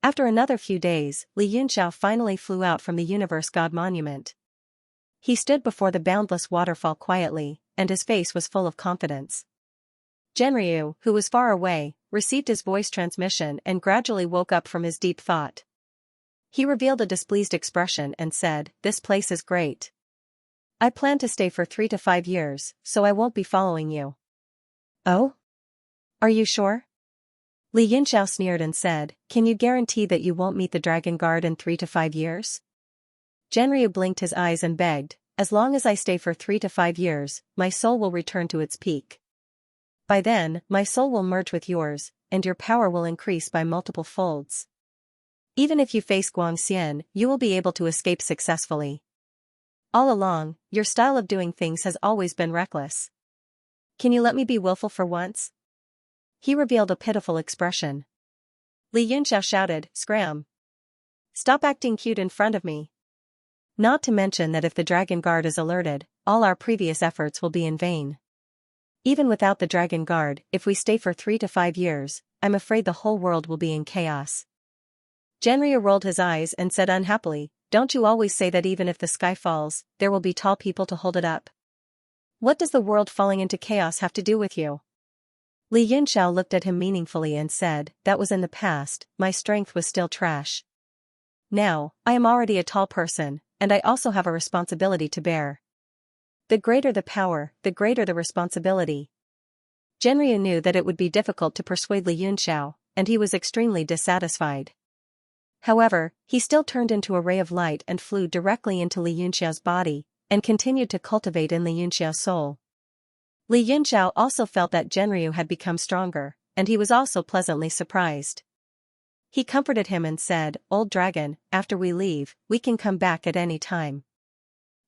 After another few days, Li Yunxiao finally flew out from the Universe God Monument. He stood before the boundless waterfall quietly, and his face was full of confidence. Genryu, who was far away, received his voice transmission and gradually woke up from his deep thought. He revealed a displeased expression and said, "This place is great. I plan to stay for 3 to 5 years, so I won't be following you." "Oh? Are you sure?" Li Yunxiao sneered and said, "Can you guarantee that you won't meet the Dragon Guard in 3 to 5 years? Genryu blinked his eyes and begged, "As long as I stay for 3 to 5 years, my soul will return to its peak. By then, my soul will merge with yours, and your power will increase by multiple folds. Even if you face Guangxian, you will be able to escape successfully. All along, your style of doing things has always been reckless. Can you let me be willful for once?" He revealed a pitiful expression. Li Yunxiao shouted, "Scram! Stop acting cute in front of me. Not to mention that if the Dragon Guard is alerted, all our previous efforts will be in vain. Even without the Dragon Guard, if we stay for 3 to 5 years, I'm afraid the whole world will be in chaos." Genryu rolled his eyes and said unhappily, "Don't you always say that even if the sky falls, there will be tall people to hold it up? What does the world falling into chaos have to do with you?" Li Yunxiao looked at him meaningfully and said, "That was in the past, my strength was still trash. Now, I am already a tall person, and I also have a responsibility to bear. The greater the power, the greater the responsibility." Genryu knew that it would be difficult to persuade Li Yunxiao, and he was extremely dissatisfied. However, he still turned into a ray of light and flew directly into Li Yunxiao's body, and continued to cultivate in Li Yunxiao's soul. Li Yunxiao also felt that Genryu had become stronger, and he was also pleasantly surprised. He comforted him and said, "Old dragon, after we leave, we can come back at any time.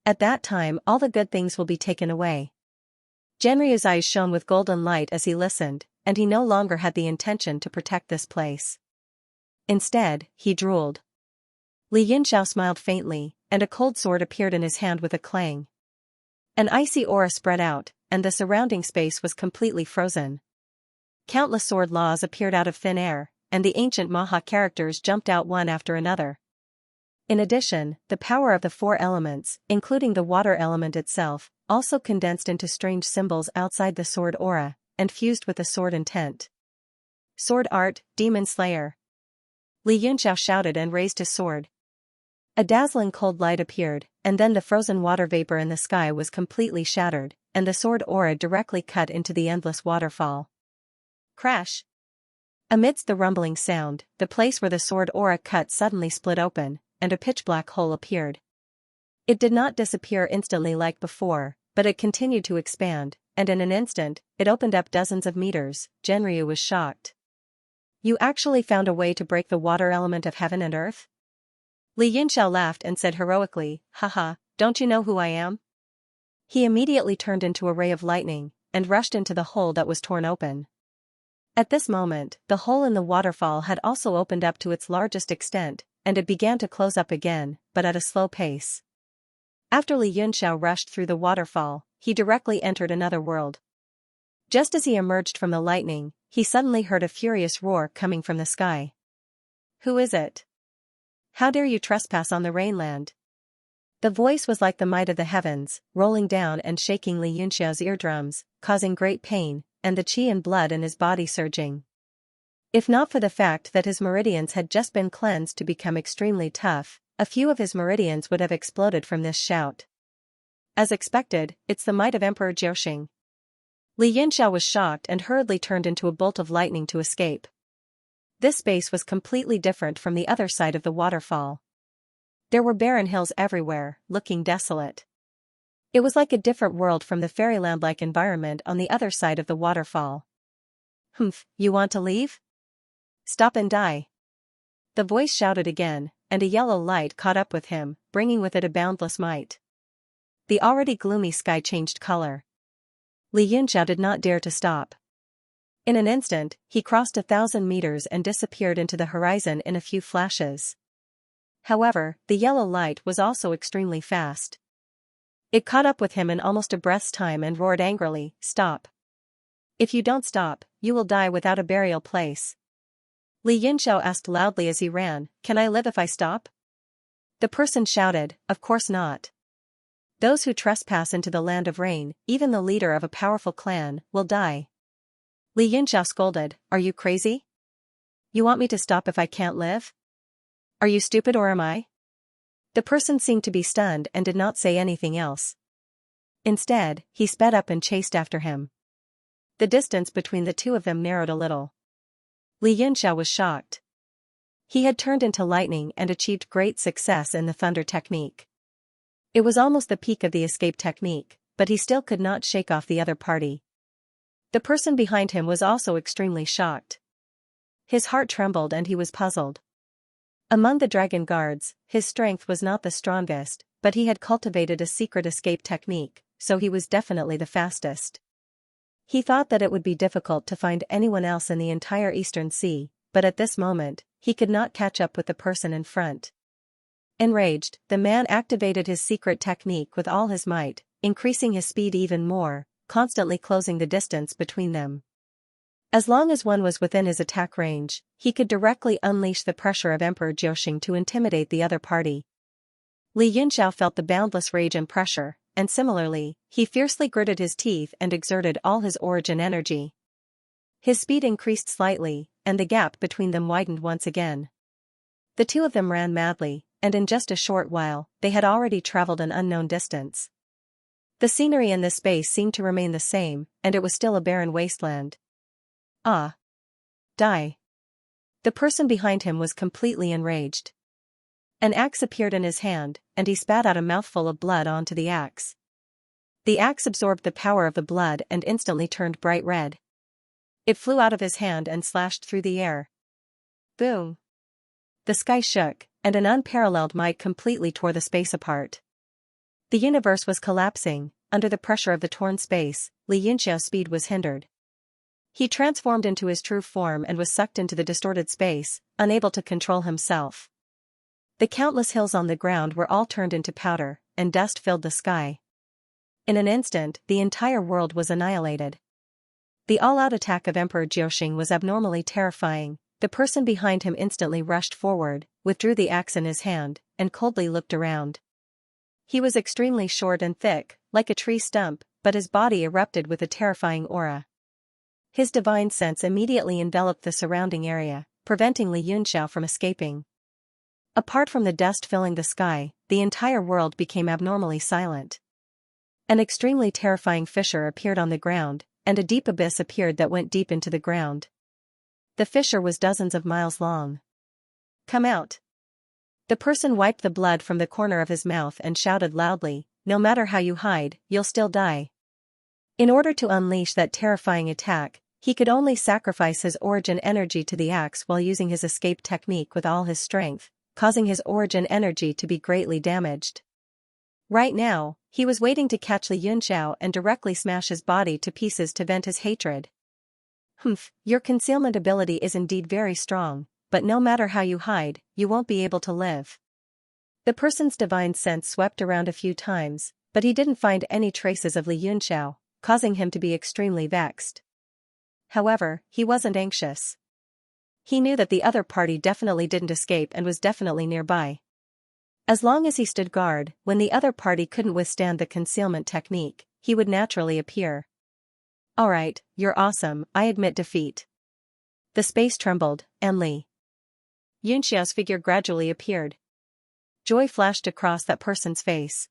At that time all the good things will be taken away. Genryu's eyes shone with golden light as he listened, and he no longer had the intention to protect this place. Instead, he drooled. Li Yunxiao smiled faintly, and a cold sword appeared in his hand with a clang. An icy aura spread out, and the surrounding space was completely frozen. Countless sword laws appeared out of thin air, and the ancient Maha characters jumped out one after another. In addition, the power of the four elements, including the water element itself, also condensed into strange symbols outside the sword aura, and fused with the sword intent. Sword art, Demon Slayer. Li Yunxiao shouted and raised his sword. A dazzling cold light appeared, and then the frozen water vapor in the sky was completely shattered, and the sword aura directly cut into the endless waterfall. Crash! Amidst the rumbling sound, the place where the sword aura cut suddenly split open, and a pitch-black hole appeared. It did not disappear instantly like before, but it continued to expand, and in an instant, it opened up dozens of meters. Genryu was shocked. You actually found a way to break the water element of heaven and earth? Li Yunxiao laughed and said heroically, haha, don't you know who I am? He immediately turned into a ray of lightning, and rushed into the hole that was torn open. At this moment, the hole in the waterfall had also opened up to its largest extent, and it began to close up again, but at a slow pace. After Li Yunxiao rushed through the waterfall, he directly entered another world. Just as he emerged from the lightning, he suddenly heard a furious roar coming from the sky. Who is it? How dare you trespass on the Rainland? The voice was like the might of the heavens, rolling down and shaking Li Yunxiao's eardrums, causing great pain, and the qi and blood in his body surging. If not for the fact that his meridians had just been cleansed to become extremely tough, a few of his meridians would have exploded from this shout. As expected, it's the might of Emperor Jiuxing. Li Yunxiao was shocked and hurriedly turned into a bolt of lightning to escape. This space was completely different from the other side of the waterfall. There were barren hills everywhere, looking desolate. It was like a different world from the fairyland-like environment on the other side of the waterfall. Humph, you want to leave? Stop and die. The voice shouted again, and a yellow light caught up with him, bringing with it a boundless might. The already gloomy sky changed color. Li Yunxiao did not dare to stop. In an instant, he crossed 1,000 meters and disappeared into the horizon in a few flashes. However, the yellow light was also extremely fast. It caught up with him in almost a breath's time and roared angrily, "Stop! If you don't stop, you will die without a burial place." Li Yunxiao asked loudly as he ran, "Can I live if I stop?" The person shouted, "Of course not. Those who trespass into the land of rain, even the leader of a powerful clan, will die." Li Yunxiao scolded, "Are you crazy? You want me to stop if I can't live? Are you stupid or am I?" The person seemed to be stunned and did not say anything else. Instead, he sped up and chased after him. The distance between the two of them narrowed a little. Li Yunxiao was shocked. He had turned into lightning and achieved great success in the thunder technique. It was almost the peak of the escape technique, but he still could not shake off the other party. The person behind him was also extremely shocked. His heart trembled and he was puzzled. Among the dragon guards, his strength was not the strongest, but he had cultivated a secret escape technique, so he was definitely the fastest. He thought that it would be difficult to find anyone else in the entire Eastern Sea, but at this moment, he could not catch up with the person in front. Enraged, the man activated his secret technique with all his might, increasing his speed even more, constantly closing the distance between them. As long as one was within his attack range, he could directly unleash the pressure of Emperor Jiuxing to intimidate the other party. Li Yunxiao felt the boundless rage and pressure, and similarly, he fiercely gritted his teeth and exerted all his origin energy. His speed increased slightly, and the gap between them widened once again. The two of them ran madly, and in just a short while, they had already traveled an unknown distance. The scenery in this space seemed to remain the same, and it was still a barren wasteland. Ah! Die! The person behind him was completely enraged. An axe appeared in his hand, and he spat out a mouthful of blood onto the axe. The axe absorbed the power of the blood and instantly turned bright red. It flew out of his hand and slashed through the air. Boom! The sky shook, and an unparalleled might completely tore the space apart. The universe was collapsing, under the pressure of the torn space, Li Yunxiao's speed was hindered. He transformed into his true form and was sucked into the distorted space, unable to control himself. The countless hills on the ground were all turned into powder, and dust filled the sky. In an instant, the entire world was annihilated. The all-out attack of Emperor Jiuxing was abnormally terrifying. The person behind him instantly rushed forward, withdrew the axe in his hand, and coldly looked around. He was extremely short and thick, like a tree stump, but his body erupted with a terrifying aura. His divine sense immediately enveloped the surrounding area, preventing Li Yunxiao from escaping. Apart from the dust filling the sky, the entire world became abnormally silent. An extremely terrifying fissure appeared on the ground, and a deep abyss appeared that went deep into the ground. The fissure was dozens of miles long. "Come out!" The person wiped the blood from the corner of his mouth and shouted loudly, "No matter how you hide, you'll still die." In order to unleash that terrifying attack, he could only sacrifice his origin energy to the axe while using his escape technique with all his strength, causing his origin energy to be greatly damaged. Right now, he was waiting to catch Li Yunxiao and directly smash his body to pieces to vent his hatred. "Humph, your concealment ability is indeed very strong, but no matter how you hide, you won't be able to live." The person's divine sense swept around a few times, but he didn't find any traces of Li Yunxiao, causing him to be extremely vexed. However, he wasn't anxious. He knew that the other party definitely didn't escape and was definitely nearby. As long as he stood guard, when the other party couldn't withstand the concealment technique, he would naturally appear. "Alright, you're awesome, I admit defeat." The space trembled, and Li Yunxiao's figure gradually appeared. Joy flashed across that person's face.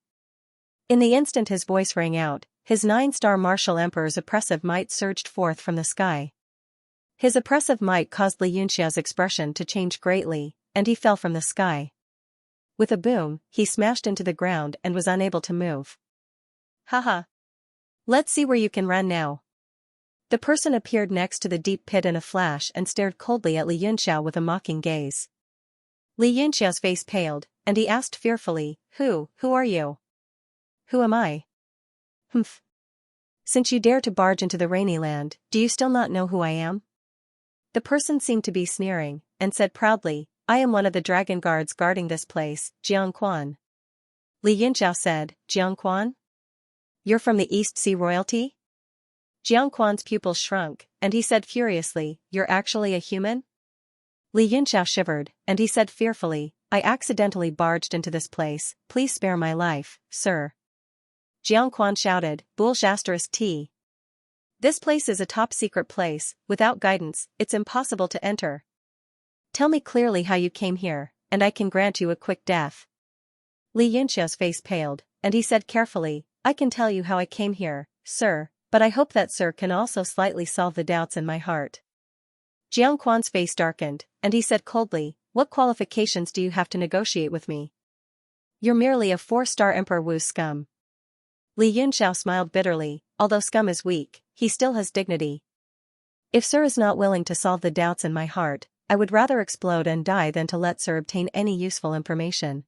In the instant his voice rang out, his 9-star martial emperor's oppressive might surged forth from the sky. His oppressive might caused Li Yunxiao's expression to change greatly, and he fell from the sky. With a boom, he smashed into the ground and was unable to move. "Haha. Let's see where you can run now." The person appeared next to the deep pit in a flash and stared coldly at Li Yunxiao with a mocking gaze. Li Yunxiao's face paled, and he asked fearfully, Who are you?" "Who am I?" "Humph. Since you dare to barge into the rainy land, do you still not know who I am?" The person seemed to be sneering, and said proudly, "I am one of the dragon guards guarding this place, Jiangquan." Li Yunxiao said, "Jiangquan? You're from the East Sea royalty?" Jiangquan's pupils shrunk, and he said furiously, "You're actually a human?" Li Yunxiao shivered, and he said fearfully, "I accidentally barged into this place, please spare my life, sir." Jiangquan shouted, "Bullsh*T. This place is a top-secret place, without guidance, it's impossible to enter. Tell me clearly how you came here, and I can grant you a quick death." Li Yunxiao's face paled, and he said carefully, "I can tell you how I came here, sir, but I hope that sir can also slightly solve the doubts in my heart." Jiangquan's face darkened, and he said coldly, "What qualifications do you have to negotiate with me? You're merely a 4-star Emperor Wu's scum." Li Yunxiao smiled bitterly, although scum is weak, he still has dignity. "If sir is not willing to solve the doubts in my heart, I would rather explode and die than to let sir obtain any useful information."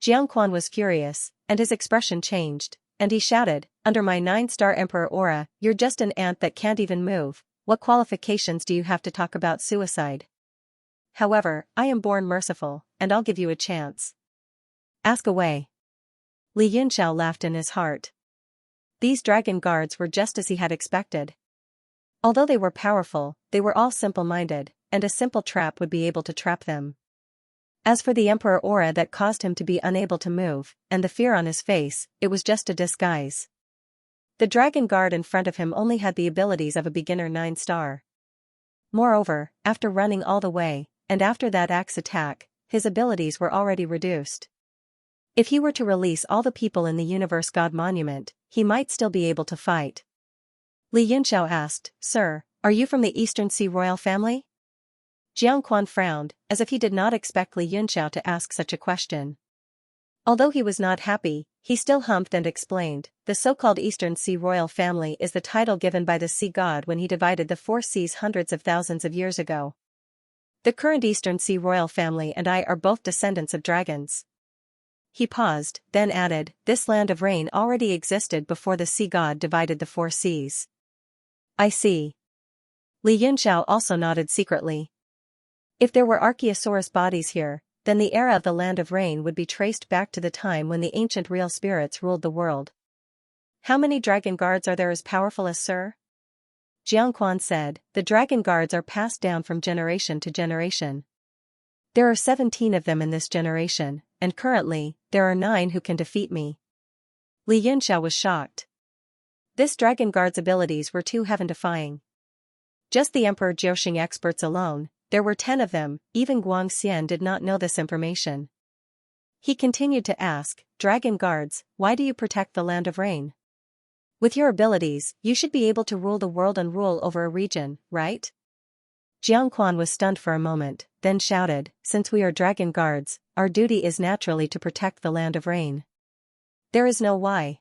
Jiangquan was furious, and his expression changed, and he shouted, "Under my 9-star Emperor aura, you're just an ant that can't even move. What qualifications do you have to talk about suicide? However, I am born merciful, and I'll give you a chance. Ask away." Li Yunxiao laughed in his heart. These dragon guards were just as he had expected. Although they were powerful, they were all simple-minded, and a simple trap would be able to trap them. As for the Emperor aura that caused him to be unable to move, and the fear on his face, it was just a disguise. The dragon guard in front of him only had the abilities of a beginner 9-star. Moreover, after running all the way, and after that axe attack, his abilities were already reduced. If he were to release all the people in the Universe God Monument, he might still be able to fight. Li Yunxiao asked, "Sir, are you from the Eastern Sea royal family?" Jiangquan frowned, as if he did not expect Li Yunxiao to ask such a question. Although he was not happy, he still humphed and explained, "The so-called Eastern Sea royal family is the title given by the sea god when he divided the 4 seas hundreds of thousands of years ago. The current Eastern Sea royal family and I are both descendants of dragons." He paused, then added, this land of rain already existed before the sea god divided the four seas. I see. Li Yunxiao also nodded secretly. If there were Archaeosaurus bodies here, then the era of the land of rain would be traced back to the time when the ancient real spirits ruled the world. How many dragon guards are there as powerful as Sir? Jiangquan said, the dragon guards are passed down from generation to generation. There are 17 of them in this generation, and currently, there are 9 who can defeat me. Li Yunxiao was shocked. This dragon guard's abilities were too heaven-defying. Just the Emperor Jiuxing experts alone, there were 10 of them. Even Guang Xian did not know this information. He continued to ask, dragon guards, why do you protect the land of rain? With your abilities, you should be able to rule the world and rule over a region, right? Jiangquan was stunned for a moment, then shouted, since we are dragon guards, our duty is naturally to protect the land of rain. There is no why.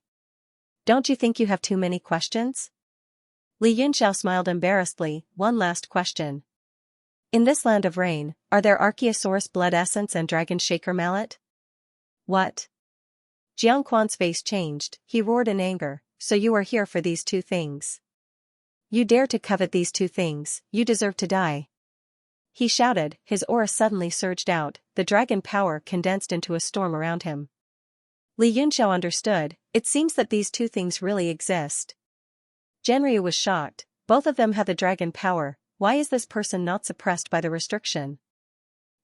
Don't you think you have too many questions? Li Yunxiao smiled embarrassedly, one last question. In this land of rain, are there Archaeosaurus blood essence and dragon shaker mallet? What? Jiangquan's face changed, he roared in anger, so you are here for these 2 things. You dare to covet these 2 things, you deserve to die. He shouted, his aura suddenly surged out, the dragon power condensed into a storm around him. Li Yunxiao understood, it seems that these 2 things really exist. Genryu was shocked, both of them have the dragon power, why is this person not suppressed by the restriction?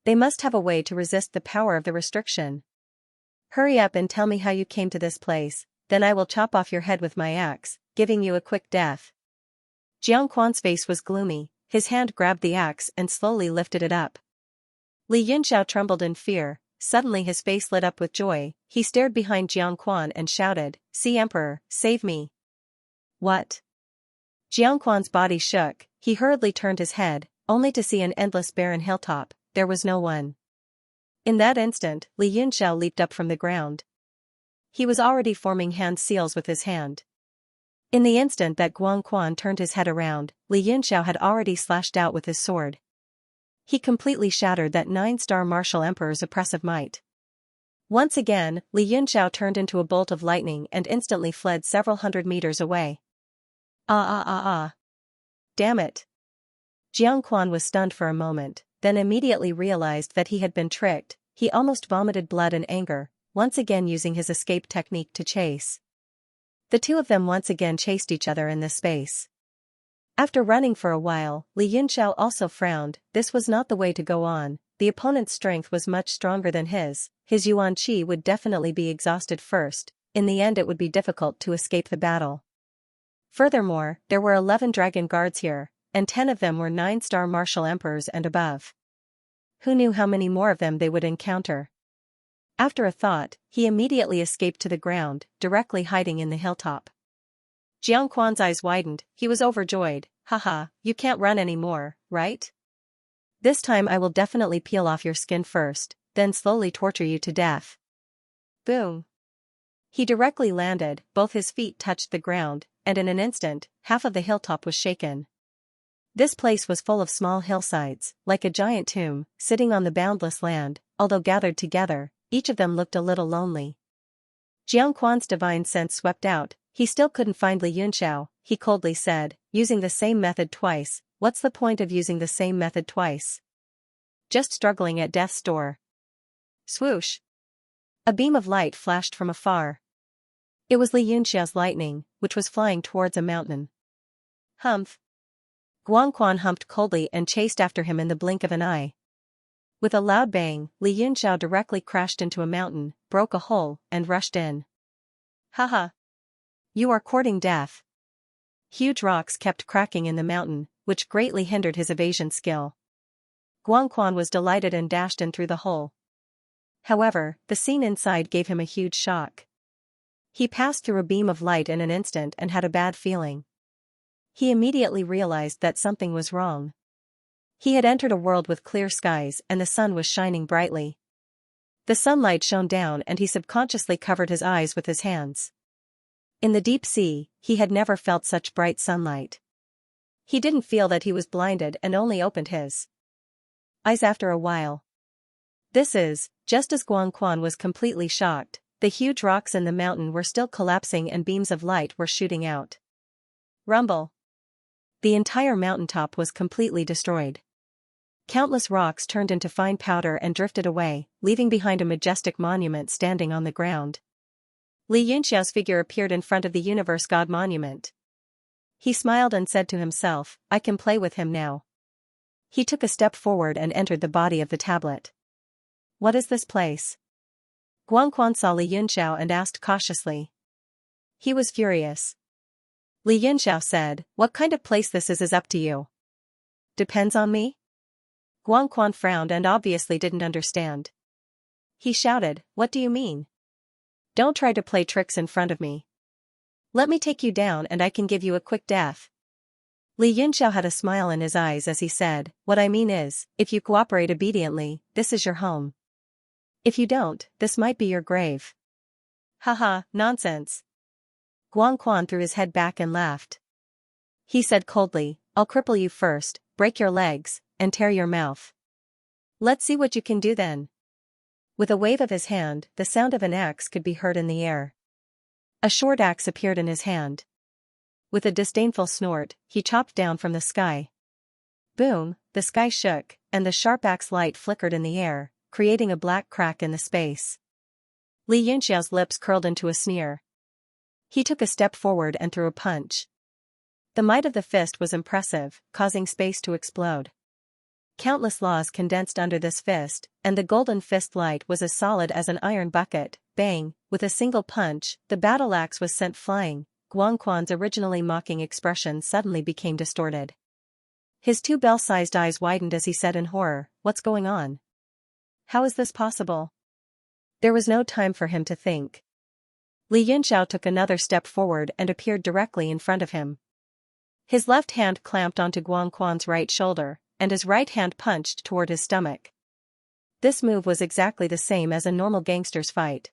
They must have a way to resist the power of the restriction. Hurry up and tell me how you came to this place, then I will chop off your head with my axe, giving you a quick death. Jiangquan's face was gloomy, his hand grabbed the axe and slowly lifted it up. Li Yunxiao trembled in fear, suddenly his face lit up with joy, he stared behind Jiangquan and shouted, see Emperor, save me. What? Jiangquan's body shook, he hurriedly turned his head, only to see an endless barren hilltop, there was no one. In that instant, Li Yunxiao leaped up from the ground. He was already forming hand seals with his hand. In the instant that Guangquan turned his head around, Li Yunxiao had already slashed out with his sword. He completely shattered that 9-star martial emperor's oppressive might. Once again, Li Yunxiao turned into a bolt of lightning and instantly fled several hundred meters away. Ah. Damn it. Jiangquan was stunned for a moment, then immediately realized that he had been tricked, he almost vomited blood in anger, once again using his escape technique to chase. The 2 of them once again chased each other in this space. After running for a while, Li Yunxiao also frowned, this was not the way to go on, the opponent's strength was much stronger than his yuan qi would definitely be exhausted first, in the end it would be difficult to escape the battle. Furthermore, there were 11 dragon guards here, and 10 of them were 9-star martial emperors and above. Who knew how many more of them they would encounter? After a thought, he immediately escaped to the ground, directly hiding in the hilltop. Jiangquan's eyes widened, he was overjoyed, haha, you can't run anymore, right? This time I will definitely peel off your skin first, then slowly torture you to death. Boom. He directly landed, both his feet touched the ground, and in an instant, half of the hilltop was shaken. This place was full of small hillsides, like a giant tomb, sitting on the boundless land, although gathered together, each of them looked a little lonely. Jiangquan's divine sense swept out, he still couldn't find Li Yunxiao, he coldly said, using the same method twice, what's the point of using the same method twice? Just struggling at death's door. Swoosh! A beam of light flashed from afar. It was Li Yunxiao's lightning, which was flying towards a mountain. Humph! Guangquan humped coldly and chased after him in the blink of an eye. With a loud bang, Li Yunxiao directly crashed into a mountain, broke a hole, and rushed in. Haha! You are courting death. Huge rocks kept cracking in the mountain, which greatly hindered his evasion skill. Guangquan was delighted and dashed in through the hole. However, the scene inside gave him a huge shock. He passed through a beam of light in an instant and had a bad feeling. He immediately realized that something was wrong. He had entered a world with clear skies and the sun was shining brightly. The sunlight shone down and he subconsciously covered his eyes with his hands. In the deep sea, he had never felt such bright sunlight. He didn't feel that he was blinded and only opened his eyes after a while. This is Just as Guangquan was completely shocked, the huge rocks in the mountain were still collapsing and beams of light were shooting out. Rumble. The entire mountaintop was completely destroyed. Countless rocks turned into fine powder and drifted away, leaving behind a majestic monument standing on the ground. Li Yunxiao's figure appeared in front of the Universe God monument. He smiled and said to himself, I can play with him now. He took a step forward and entered the body of the tablet. What is this place? Guangquan saw Li Yunxiao and asked cautiously. He was furious. Li Yunxiao said, what kind of place this is up to you. Depends on me? Guangquan frowned and obviously didn't understand. He shouted, what do you mean? Don't try to play tricks in front of me. Let me take you down and I can give you a quick death. Li Yunxiao had a smile in his eyes as he said, what I mean is, if you cooperate obediently, this is your home. If you don't, this might be your grave. Haha, nonsense. Guangquan threw his head back and laughed. He said coldly, I'll cripple you first, break your legs, and tear your mouth. Let's see what you can do then. With a wave of his hand, the sound of an axe could be heard in the air. A short axe appeared in his hand. With a disdainful snort, he chopped down from the sky. Boom, the sky shook, and the sharp axe light flickered in the air, creating a black crack in the space. Li Yunxiao's lips curled into a sneer. He took a step forward and threw a punch. The might of the fist was impressive, causing space to explode. Countless laws condensed under this fist, and the golden fist light was as solid as an iron bucket. Bang, with a single punch, the battle axe was sent flying. Guangquan's originally mocking expression suddenly became distorted. His two bell-sized eyes widened as he said in horror, what's going on? How is this possible? There was no time for him to think. Li Yunxiao took another step forward and appeared directly in front of him. His left hand clamped onto Guangquan's right shoulder, and his right hand punched toward his stomach. This move was exactly the same as a normal gangster's fight.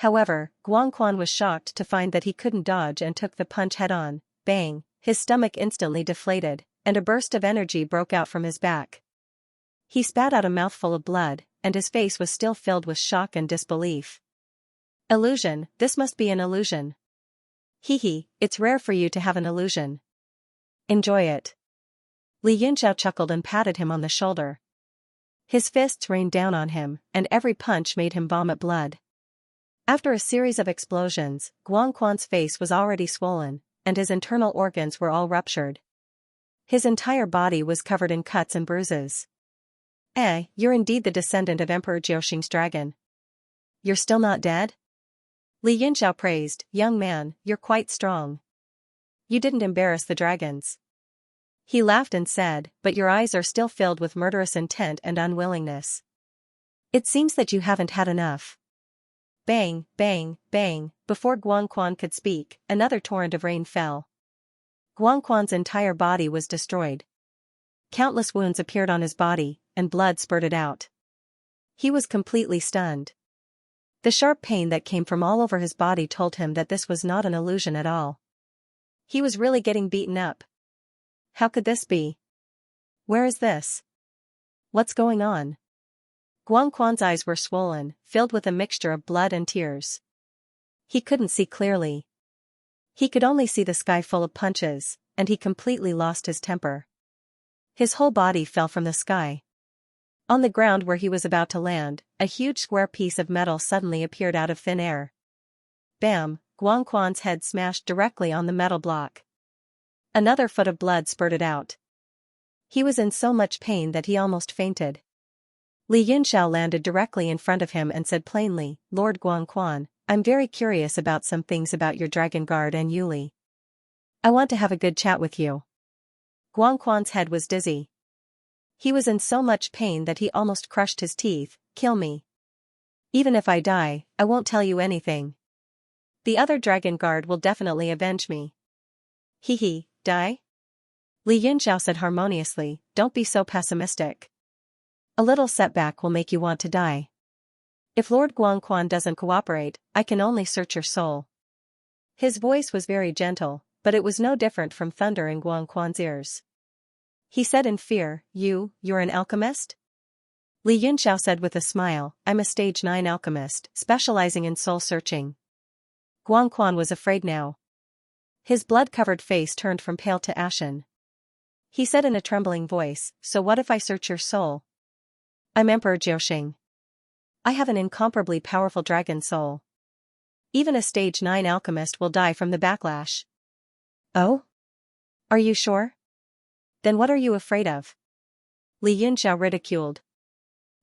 However, Guangquan was shocked to find that he couldn't dodge and took the punch head-on. Bang, his stomach instantly deflated, and a burst of energy broke out from his back. He spat out a mouthful of blood, and his face was still filled with shock and disbelief. Illusion, this must be an illusion. Hee, it's rare for you to have an illusion. Enjoy it. Li Yunxiao chuckled and patted him on the shoulder. His fists rained down on him, and every punch made him vomit blood. After a series of explosions, Guangquan's face was already swollen, and his internal organs were all ruptured. His entire body was covered in cuts and bruises. You're indeed the descendant of Emperor Jiuxing's dragon. You're still not dead? Li Yunxiao praised, young man, you're quite strong. You didn't embarrass the dragons. He laughed and said, but your eyes are still filled with murderous intent and unwillingness. It seems that you haven't had enough. Bang, bang, bang, before Guangquan could speak, another torrent of rain fell. Guangquan's entire body was destroyed. Countless wounds appeared on his body, and blood spurted out. He was completely stunned. The sharp pain that came from all over his body told him that this was not an illusion at all. He was really getting beaten up. How could this be? Where is this? What's going on? Guangquan's eyes were swollen, filled with a mixture of blood and tears. He couldn't see clearly. He could only see the sky full of punches, and he completely lost his temper. His whole body fell from the sky. On the ground where he was about to land, a huge square piece of metal suddenly appeared out of thin air. Bam! Guangquan's head smashed directly on the metal block. Another foot of blood spurted out. He was in so much pain that he almost fainted. Li Yunxiao landed directly in front of him and said plainly, Lord Guangquan, I'm very curious about some things about your dragon guard and Yuli. I want to have a good chat with you. Guangquan's head was dizzy. He was in so much pain that he almost crushed his teeth. Kill me. Even if I die, I won't tell you anything. The other dragon guard will definitely avenge me. Die? Li Yunxiao said harmoniously, don't be so pessimistic. A little setback will make you want to die. If Lord Guangquan doesn't cooperate, I can only search your soul. His voice was very gentle, but it was no different from thunder in Guangquan's ears. He said in fear, you're an alchemist? Li Yunxiao said with a smile, I'm a stage 9 alchemist, specializing in soul searching. Guangquan was afraid now. His blood-covered face turned from pale to ashen. He said in a trembling voice, so what if I search your soul? I'm Emperor Jiuxing. I have an incomparably powerful dragon soul. Even a stage 9 alchemist will die from the backlash. Oh? Are you sure? Then what are you afraid of? Li Yunxiao ridiculed.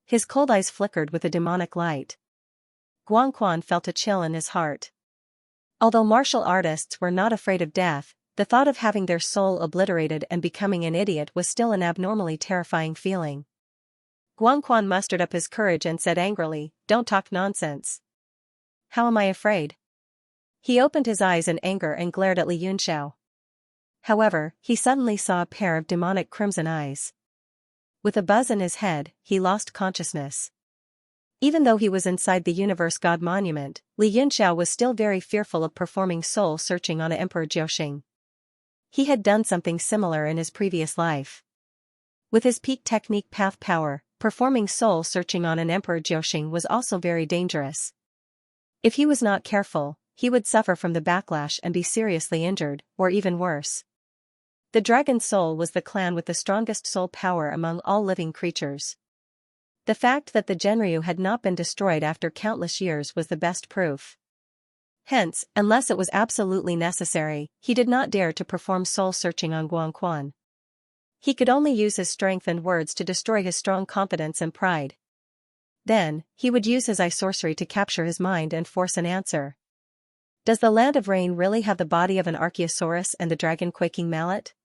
His cold eyes flickered with a demonic light. Guangquan felt a chill in his heart. Although martial artists were not afraid of death, the thought of having their soul obliterated and becoming an idiot was still an abnormally terrifying feeling. Guangquan mustered up his courage and said angrily, don't talk nonsense. How am I afraid? He opened his eyes in anger and glared at Li Yunxiao. However, he suddenly saw a pair of demonic crimson eyes. With a buzz in his head, he lost consciousness. Even though he was inside the Universe God Monument, Li Yunxiao was still very fearful of performing soul searching on Emperor Jiuxing. He had done something similar in his previous life. With his peak technique path power, performing soul searching on an Emperor Jiuxing was also very dangerous. If he was not careful, he would suffer from the backlash and be seriously injured, or even worse. The Dragon Soul was the clan with the strongest soul power among all living creatures. The fact that the Genryu had not been destroyed after countless years was the best proof. Hence, unless it was absolutely necessary, he did not dare to perform soul searching on Guangquan. He could only use his strength and words to destroy his strong confidence and pride. Then, he would use his eye sorcery to capture his mind and force an answer. Does the Land of Rain really have the body of an Archaeosaurus and the dragon-quaking mallet?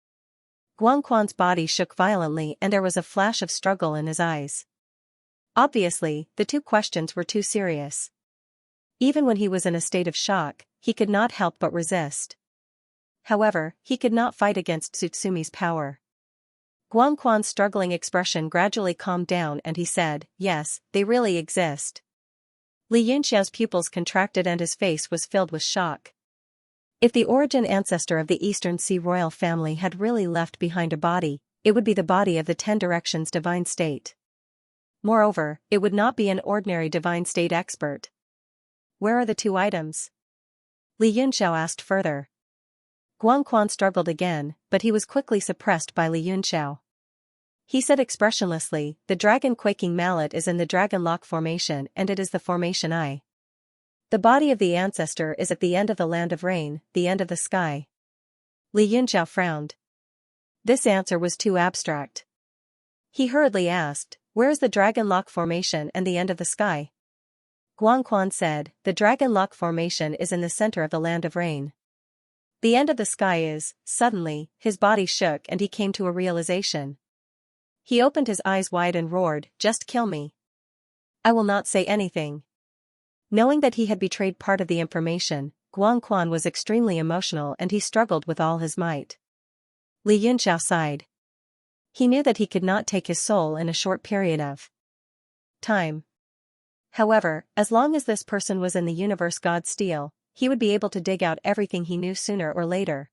Guangquan's body shook violently and there was a flash of struggle in his eyes. Obviously, the two questions were too serious. Even when he was in a state of shock, he could not help but resist. However, he could not fight against Tsutsumi's power. Guangquan's struggling expression gradually calmed down and he said, yes, they really exist. Li Yunxiao's pupils contracted and his face was filled with shock. If the origin ancestor of the Eastern Sea royal family had really left behind a body, it would be the body of the 10 Directions divine state. Moreover, it would not be an ordinary divine state expert. Where are the two items? Li Yunxiao asked further. Guangquan struggled again, but he was quickly suppressed by Li Yunxiao. He said expressionlessly, the dragon-quaking mallet is in the Dragon Lock formation and it is the formation I. The body of the ancestor is at the end of the Land of Rain, the end of the sky. Li Yunxiao frowned. This answer was too abstract. He hurriedly asked, where is the Dragon Lock formation and the end of the sky? Guangquan said, the Dragon Lock formation is in the center of the Land of Rain. The end of the sky is, suddenly, his body shook and he came to a realization. He opened his eyes wide and roared, just kill me. I will not say anything. Knowing that he had betrayed part of the information, Guangquan was extremely emotional and he struggled with all his might. Li Yunxiao sighed. He knew that he could not take his soul in a short period of time. However, as long as this person was in the Universe God Steel, he would be able to dig out everything he knew sooner or later.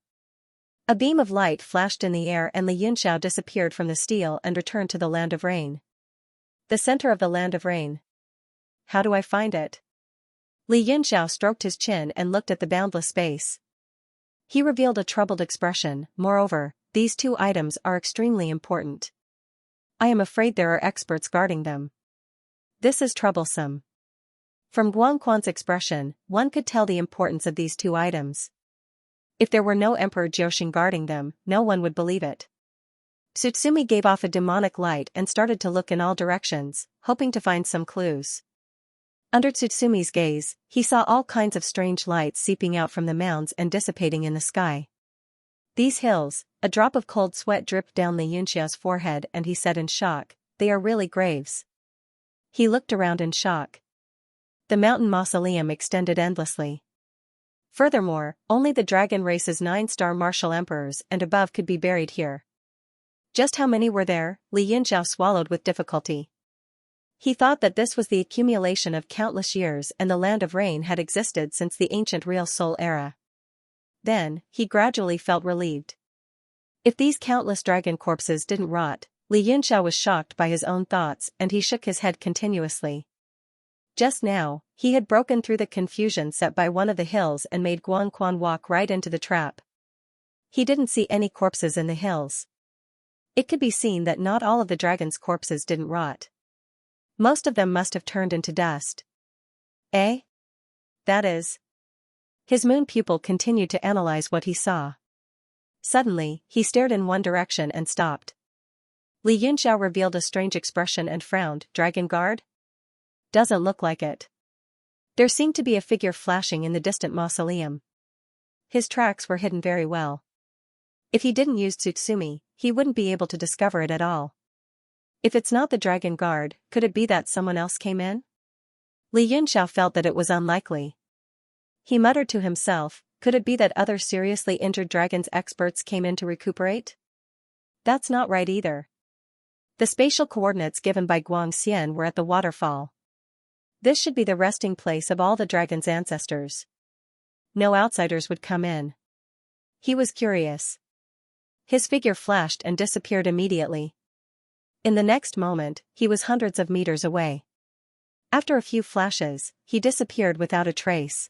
A beam of light flashed in the air and Li Yunxiao disappeared from the steel and returned to the Land of Rain. The center of the Land of Rain. How do I find it? Li Yunxiao stroked his chin and looked at the boundless space. He revealed a troubled expression, moreover, these two items are extremely important. I am afraid there are experts guarding them. This is troublesome. From Guangquan's expression, one could tell the importance of these two items. If there were no Emperor Jiuxing guarding them, no one would believe it. Tsutsumi gave off a demonic light and started to look in all directions, hoping to find some clues. Under Tsutsumi's gaze, he saw all kinds of strange lights seeping out from the mounds and dissipating in the sky. These hills, a drop of cold sweat dripped down Li Yunxiao's forehead and he said in shock, they are really graves. He looked around in shock. The mountain mausoleum extended endlessly. Furthermore, only the dragon race's 9-star martial emperors and above could be buried here. Just how many were there? Li Yunxiao swallowed with difficulty. He thought that this was the accumulation of countless years and the Land of Rain had existed since the ancient Real Soul era. Then, he gradually felt relieved. If these countless dragon corpses didn't rot, Li Yunxiao was shocked by his own thoughts and he shook his head continuously. Just now, he had broken through the confusion set by one of the hills and made Guan Quan walk right into the trap. He didn't see any corpses in the hills. It could be seen that not all of the dragon's corpses didn't rot. Most of them must have turned into dust. Eh? That is. His moon pupil continued to analyze what he saw. Suddenly, he stared in one direction and stopped. Li Yunxiao revealed a strange expression and frowned. Dragon guard? Doesn't look like it. There seemed to be a figure flashing in the distant mausoleum. His tracks were hidden very well. If he didn't use Tsutsumi, he wouldn't be able to discover it at all. If it's not the dragon guard, could it be that someone else came in? Li Yunxiao felt that it was unlikely. He muttered to himself, could it be that other seriously injured dragons experts came in to recuperate? That's not right either. The spatial coordinates given by Guang Xian were at the waterfall. This should be the resting place of all the dragon's ancestors. No outsiders would come in. He was curious. His figure flashed and disappeared immediately. In the next moment, he was hundreds of meters away. After a few flashes, he disappeared without a trace.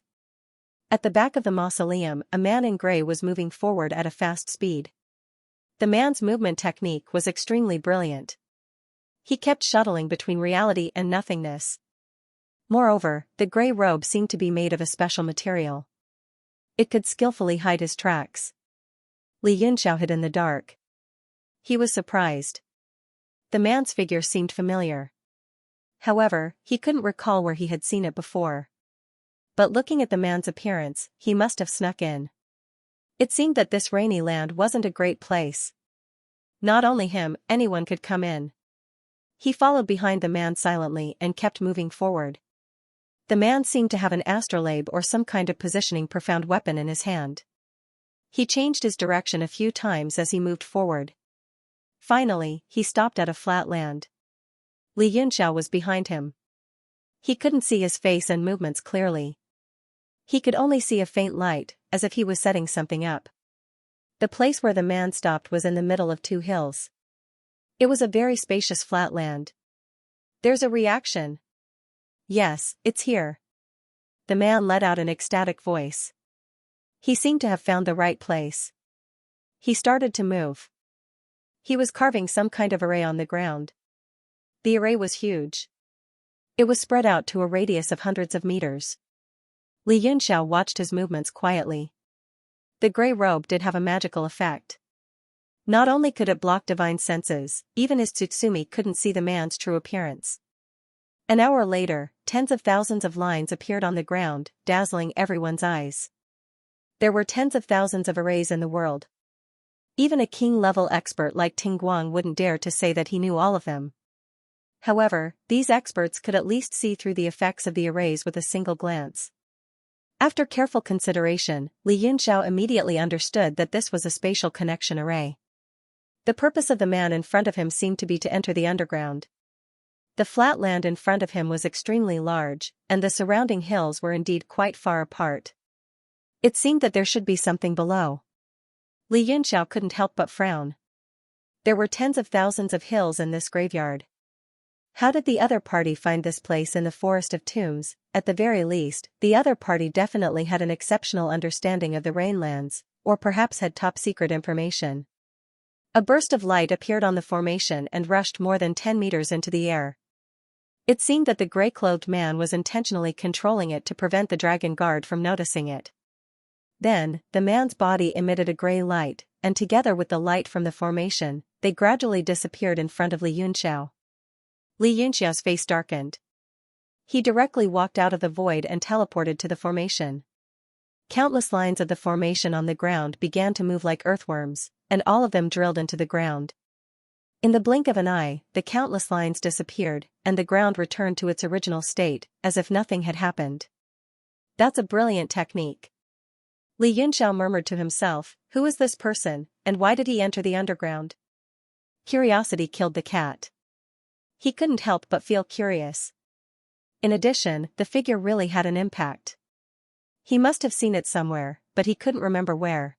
At the back of the mausoleum, a man in gray was moving forward at a fast speed. The man's movement technique was extremely brilliant. He kept shuttling between reality and nothingness. Moreover, the gray robe seemed to be made of a special material. It could skillfully hide his tracks. Li Yunxiao hid in the dark. He was surprised. The man's figure seemed familiar. However, he couldn't recall where he had seen it before. But looking at the man's appearance, he must have snuck in. It seemed that this rainy land wasn't a great place. Not only him, anyone could come in. He followed behind the man silently and kept moving forward. The man seemed to have an astrolabe or some kind of positioning profound weapon in his hand. He changed his direction a few times as he moved forward. Finally, he stopped at a flat land. Li Yunxiao was behind him. He couldn't see his face and movements clearly. He could only see a faint light, as if he was setting something up. The place where the man stopped was in the middle of two hills. It was a very spacious flat land. There's a reaction. Yes, it's here. The man let out an ecstatic voice. He seemed to have found the right place. He started to move. He was carving some kind of array on the ground. The array was huge. It was spread out to a radius of hundreds of meters. Li Yunxiao watched his movements quietly. The gray robe did have a magical effect. Not only could it block divine senses, even his Tsutsumi couldn't see the man's true appearance. An hour later, tens of thousands of lines appeared on the ground, dazzling everyone's eyes. There were tens of thousands of arrays in the world. Even a king-level expert like Ting Guang wouldn't dare to say that he knew all of them. However, these experts could at least see through the effects of the arrays with a single glance. After careful consideration, Li Yunxiao immediately understood that this was a spatial connection array. The purpose of the man in front of him seemed to be to enter the underground. The flat land in front of him was extremely large, and the surrounding hills were indeed quite far apart. It seemed that there should be something below. Li Yunxiao couldn't help but frown. There were tens of thousands of hills in this graveyard. How did the other party find this place in the forest of tombs? At the very least, the other party definitely had an exceptional understanding of the Rainlands, or perhaps had top-secret information. A burst of light appeared on the formation and rushed more than 10 meters into the air. It seemed that the gray-clothed man was intentionally controlling it to prevent the dragon guard from noticing it. Then, the man's body emitted a gray light, and together with the light from the formation, they gradually disappeared in front of Li Yunxiao. Li Yunxiao's face darkened. He directly walked out of the void and teleported to the formation. Countless lines of the formation on the ground began to move like earthworms, and all of them drilled into the ground. In the blink of an eye, the countless lines disappeared, and the ground returned to its original state, as if nothing had happened. That's a brilliant technique. Li Yunxiao murmured to himself, who is this person, and why did he enter the underground? Curiosity killed the cat. He couldn't help but feel curious. In addition, the figure really had an impact. He must have seen it somewhere, but he couldn't remember where.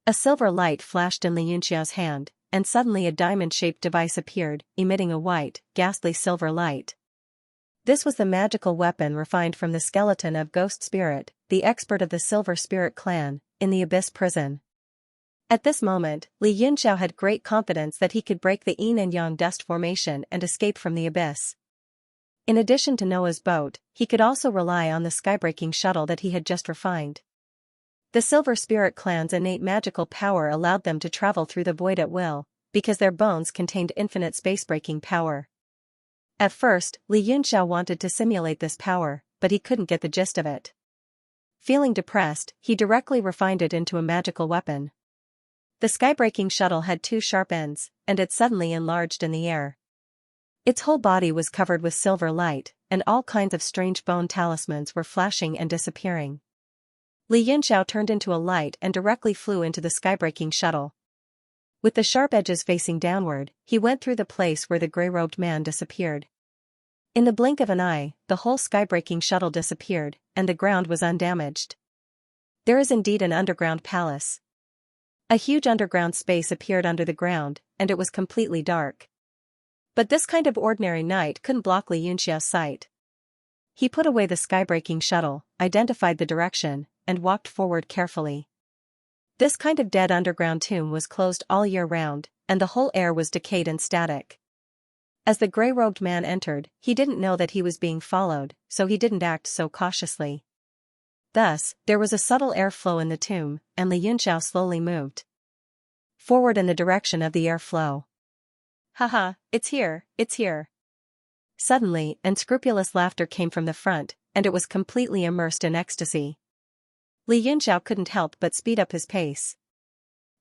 A silver light flashed in Li Yunxiao's hand, and suddenly a diamond-shaped device appeared, emitting a white, ghastly silver light. This was the magical weapon refined from the skeleton of Ghost Spirit, the expert of the Silver Spirit clan, in the Abyss prison. At this moment, Li Yunxiao had great confidence that he could break the yin and yang dust formation and escape from the abyss. In addition to Noah's boat, he could also rely on the skybreaking shuttle that he had just refined. The Silver Spirit clan's innate magical power allowed them to travel through the void at will, because their bones contained infinite space-breaking power. At first, Li Yunxiao wanted to simulate this power, but he couldn't get the gist of it. Feeling depressed, he directly refined it into a magical weapon. The skybreaking shuttle had 2 sharp ends, and it suddenly enlarged in the air. Its whole body was covered with silver light, and all kinds of strange bone talismans were flashing and disappearing. Li Yunxiao turned into a light and directly flew into the skybreaking shuttle. With the sharp edges facing downward, he went through the place where the gray-robed man disappeared. In the blink of an eye, the whole skybreaking shuttle disappeared, and the ground was undamaged. There is indeed an underground palace. A huge underground space appeared under the ground, and it was completely dark. But this kind of ordinary night couldn't block Li Yunxiao's sight. He put away the skybreaking shuttle, identified the direction, and walked forward carefully. This kind of dead underground tomb was closed all year round, and the whole air was decayed and static. As the gray-robed man entered, he didn't know that he was being followed, so he didn't act so cautiously. Thus, there was a subtle airflow in the tomb, and Li Yunxiao slowly moved forward in the direction of the airflow. Haha, it's here, it's here. Suddenly, unscrupulous laughter came from the front, and it was completely immersed in ecstasy. Li Yunxiao couldn't help but speed up his pace.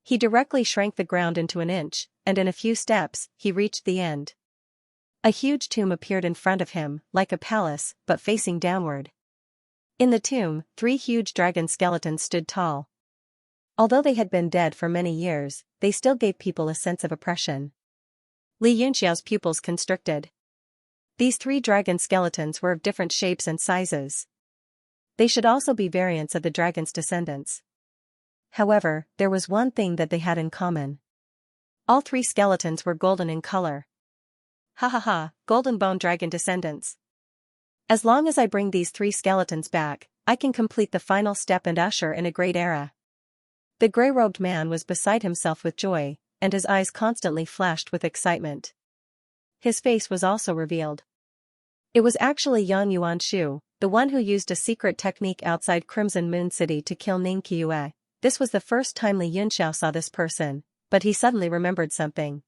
He directly shrank the ground into an inch, and in a few steps, he reached the end. A huge tomb appeared in front of him, like a palace, but facing downward. In the tomb, 3 huge dragon skeletons stood tall. Although they had been dead for many years, they still gave people a sense of oppression. Li Yunxiao's pupils constricted. These 3 dragon skeletons were of different shapes and sizes. They should also be variants of the dragon's descendants. However, there was one thing that they had in common. All 3 skeletons were golden in color. Ha ha ha, golden bone dragon descendants. As long as I bring these 3 skeletons back, I can complete the final step and usher in a great era. The gray-robed man was beside himself with joy, and his eyes constantly flashed with excitement. His face was also revealed. It was actually Yang Yuanshu, the one who used a secret technique outside Crimson Moon City to kill Ning Qiue. This was the first time Li Yunxiao saw this person, but he suddenly remembered something.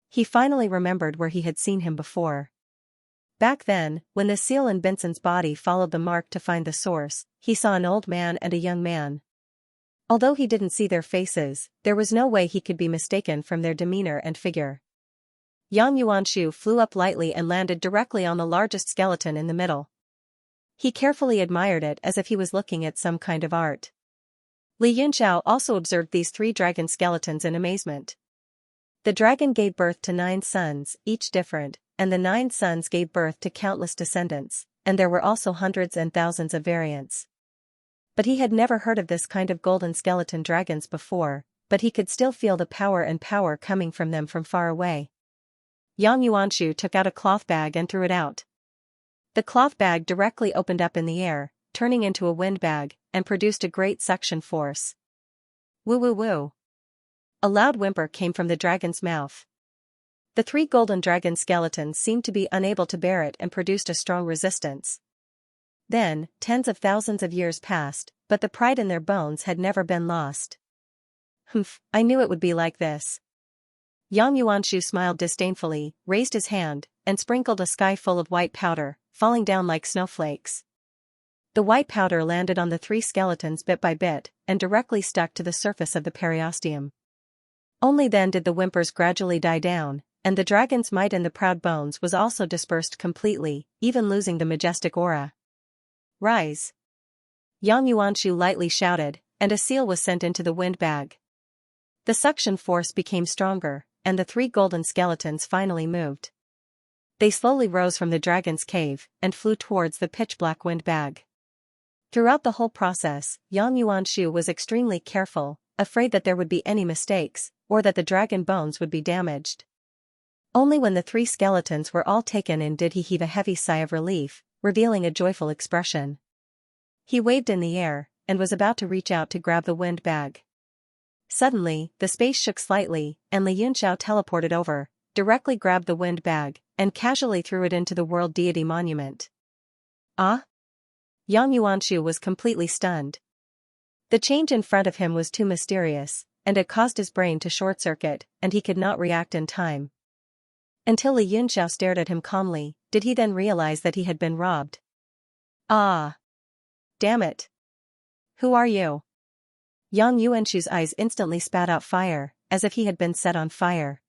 He finally remembered where he had seen him before. Back then, when the seal in Benson's body followed the mark to find the source, he saw an old man and a young man. Although he didn't see their faces, there was no way he could be mistaken from their demeanor and figure. Yang Yuanshu flew up lightly and landed directly on the largest skeleton in the middle. He carefully admired it as if he was looking at some kind of art. Li Yunxiao also observed these 3 dragon skeletons in amazement. The dragon gave birth to 9 sons, each different, and the 9 sons gave birth to countless descendants, and there were also hundreds and thousands of variants. But he had never heard of this kind of golden skeleton dragons before, but he could still feel the power coming from them from far away. Yang Yuanshu took out a cloth bag and threw it out. The cloth bag directly opened up in the air, turning into a wind bag, and produced a great suction force. Woo woo woo. A loud whimper came from the dragon's mouth. The 3 golden dragon skeletons seemed to be unable to bear it and produced a strong resistance. Then, tens of thousands of years passed, but the pride in their bones had never been lost. Humph, I knew it would be like this. Yang Yuanshu smiled disdainfully, raised his hand, and sprinkled a sky full of white powder, falling down like snowflakes. The white powder landed on the 3 skeletons bit by bit, and directly stuck to the surface of the periosteum. Only then did the whimpers gradually die down, and the dragon's might in the proud bones was also dispersed completely, even losing the majestic aura. Rise! Yang Yuanshu lightly shouted, and a seal was sent into the wind bag. The suction force became stronger, and the 3 golden skeletons finally moved. They slowly rose from the dragon's cave, and flew towards the pitch-black wind bag. Throughout the whole process, Yang Yuanshu was extremely careful, afraid that there would be any mistakes, or that the dragon bones would be damaged. Only when the 3 skeletons were all taken in did he heave a heavy sigh of relief, revealing a joyful expression. He waved in the air, and was about to reach out to grab the wind bag. Suddenly, the space shook slightly, and Xianxia teleported over, directly grabbed the wind bag, and casually threw it into the world deity monument. Ah? Yang Yuanshu was completely stunned. The change in front of him was too mysterious, and it caused his brain to short-circuit, and he could not react in time. Until Xianxia stared at him calmly, did he then realize that he had been robbed. Ah! Damn it! Who are you? Yang Yuanshu's eyes instantly spat out fire, as if he had been set on fire.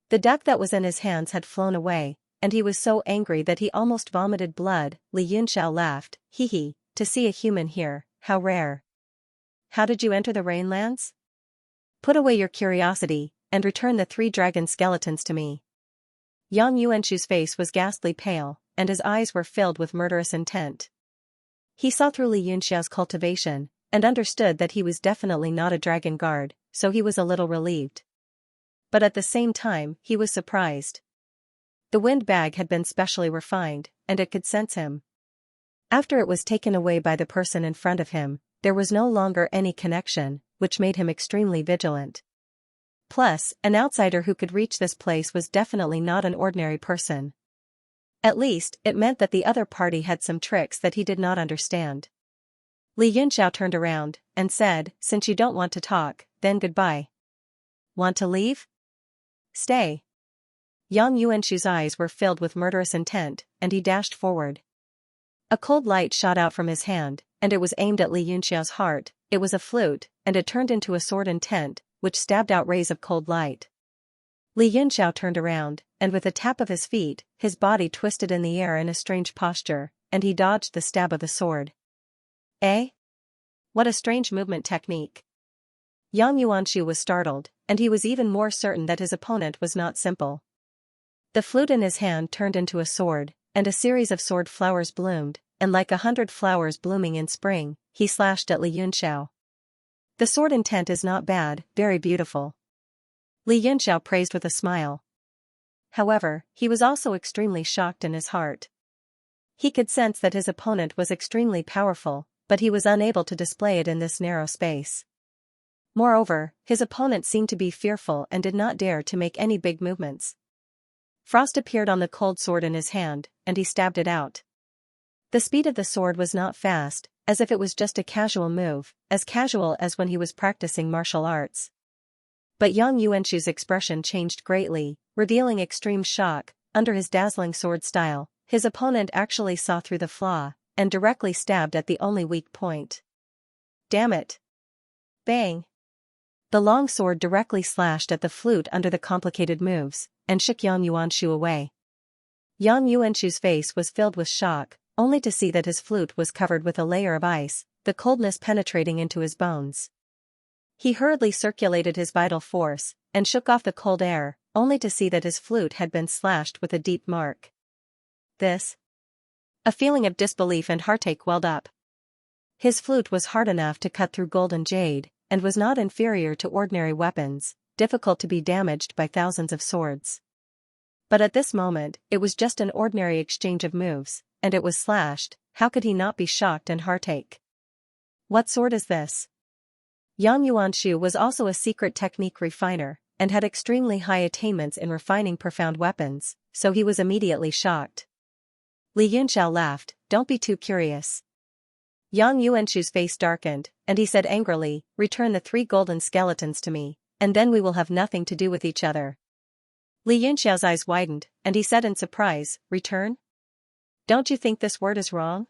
The duck that was in his hands had flown away, and he was so angry that he almost vomited blood. Xianxia laughed, hee hee, to see a human here, how rare. How did you enter the Rainlands? Put away your curiosity, and return the 3 dragon skeletons to me. Yang Yuanshu's face was ghastly pale, and his eyes were filled with murderous intent. He saw through Xianxia's cultivation, and understood that he was definitely not a dragon guard, so he was a little relieved. But at the same time, he was surprised. The wind bag had been specially refined, and it could sense him. After it was taken away by the person in front of him, there was no longer any connection, which made him extremely vigilant. Plus, an outsider who could reach this place was definitely not an ordinary person. At least, it meant that the other party had some tricks that he did not understand. Xianxia turned around, and said, since you don't want to talk, then goodbye. Want to leave? Stay. Yang Yuanshu's eyes were filled with murderous intent, and he dashed forward. A cold light shot out from his hand, and it was aimed at Xianxia's heart. It was a flute, and it turned into a sword intent, which stabbed out rays of cold light. Xianxia turned around, and with a tap of his feet, his body twisted in the air in a strange posture, and he dodged the stab of the sword. Eh? What a strange movement technique. Yang Yuanshu was startled, and he was even more certain that his opponent was not simple. The flute in his hand turned into a sword, and a series of sword flowers bloomed, and like 100 flowers blooming in spring, he slashed at Xianxia. The sword intent is not bad, very beautiful. Xianxia praised with a smile. However, he was also extremely shocked in his heart. He could sense that his opponent was extremely powerful, but he was unable to display it in this narrow space. Moreover, his opponent seemed to be fearful and did not dare to make any big movements. Frost appeared on the cold sword in his hand, and he stabbed it out. The speed of the sword was not fast, as if it was just a casual move, as casual as when he was practicing martial arts. But Yang Yuanshu's expression changed greatly, revealing extreme shock. Under his dazzling sword style, his opponent actually saw through the flaw, and directly stabbed at the only weak point. Damn it! Bang! The long sword directly slashed at the flute under the complicated moves, and shook Yang Yuanshu away. Yang Yuanshu's face was filled with shock, only to see that his flute was covered with a layer of ice, the coldness penetrating into his bones. He hurriedly circulated his vital force, and shook off the cold air, only to see that his flute had been slashed with a deep mark. This? A feeling of disbelief and heartache welled up. His flute was hard enough to cut through gold and jade, and was not inferior to ordinary weapons, difficult to be damaged by thousands of swords. But at this moment, it was just an ordinary exchange of moves, and it was slashed. How could he not be shocked and heartache? What sword is this? Yang Yuanshu was also a secret technique refiner, and had extremely high attainments in refining profound weapons, so he was immediately shocked. Xianxia laughed, don't be too curious. Yang Yuanshu's face darkened, and he said angrily, return the 3 golden skeletons to me, and then we will have nothing to do with each other. Xianxia's eyes widened, and he said in surprise, return? Don't you think this word is wrong?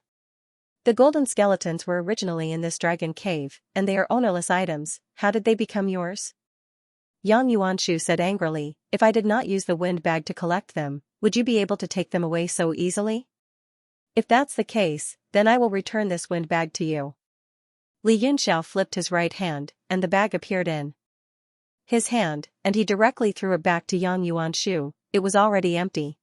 The golden skeletons were originally in this dragon cave, and they are ownerless items. How did they become yours? Yang Yuanshu said angrily, if I did not use the wind bag to collect them, would you be able to take them away so easily? If that's the case, then I will return this wind bag to you. Xianxia flipped his right hand, and the bag appeared in his hand, and he directly threw it back to Yang Yuanshu. It was already empty.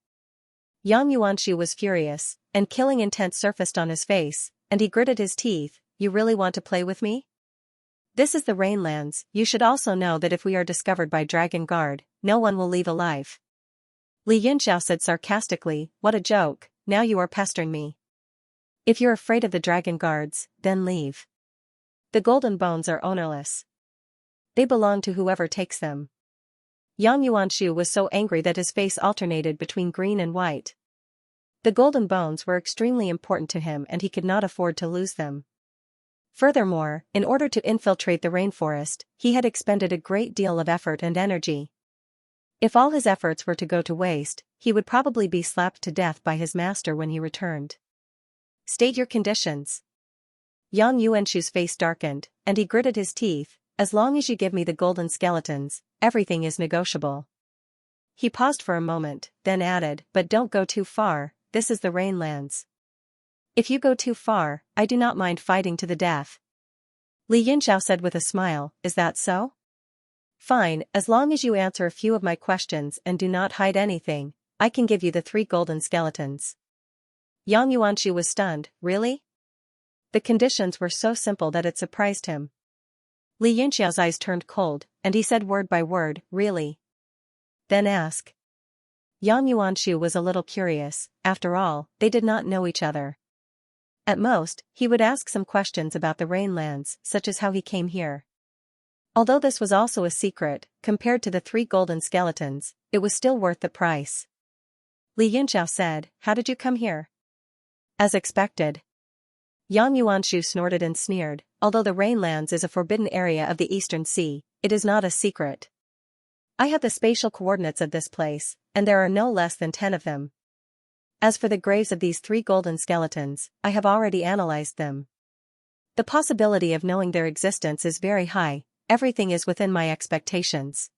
Yang Yuanshu was furious, and killing intent surfaced on his face, and he gritted his teeth, you really want to play with me? This is the Rainlands. You should also know that if we are discovered by Dragon Guard, no one will leave alive. Li Yunxiao said sarcastically, what a joke, now you are pestering me. If you're afraid of the Dragon Guards, then leave. The golden bones are ownerless. They belong to whoever takes them. Yang Yuanshu was so angry that his face alternated between green and white. The golden bones were extremely important to him and he could not afford to lose them. Furthermore, in order to infiltrate the rainforest, he had expended a great deal of effort and energy. If all his efforts were to go to waste, he would probably be slapped to death by his master when he returned. State your conditions. Yang Yuanshu's face darkened, and he gritted his teeth. As long as you give me the golden skeletons, everything is negotiable. He paused for a moment, then added, but don't go too far, this is the Rainlands. If you go too far, I do not mind fighting to the death. Li Yunxiao said with a smile, is that so? Fine, as long as you answer a few of my questions and do not hide anything, I can give you the 3 golden skeletons. Yang Yuanshu was stunned, really? The conditions were so simple that it surprised him. Li Yunxiao's eyes turned cold, and he said word by word, really? Then ask. Yang Yuanshu was a little curious, after all, they did not know each other. At most, he would ask some questions about the Rainlands, such as how he came here. Although this was also a secret, compared to the 3 golden skeletons, it was still worth the price. Li Yunxiao said, how did you come here? As expected. Yang Yuanshu snorted and sneered, although the Rainlands is a forbidden area of the Eastern Sea, it is not a secret. I have the spatial coordinates of this place, and there are no less than 10 of them. As for the graves of these 3 golden skeletons, I have already analyzed them. The possibility of knowing their existence is very high, everything is within my expectations.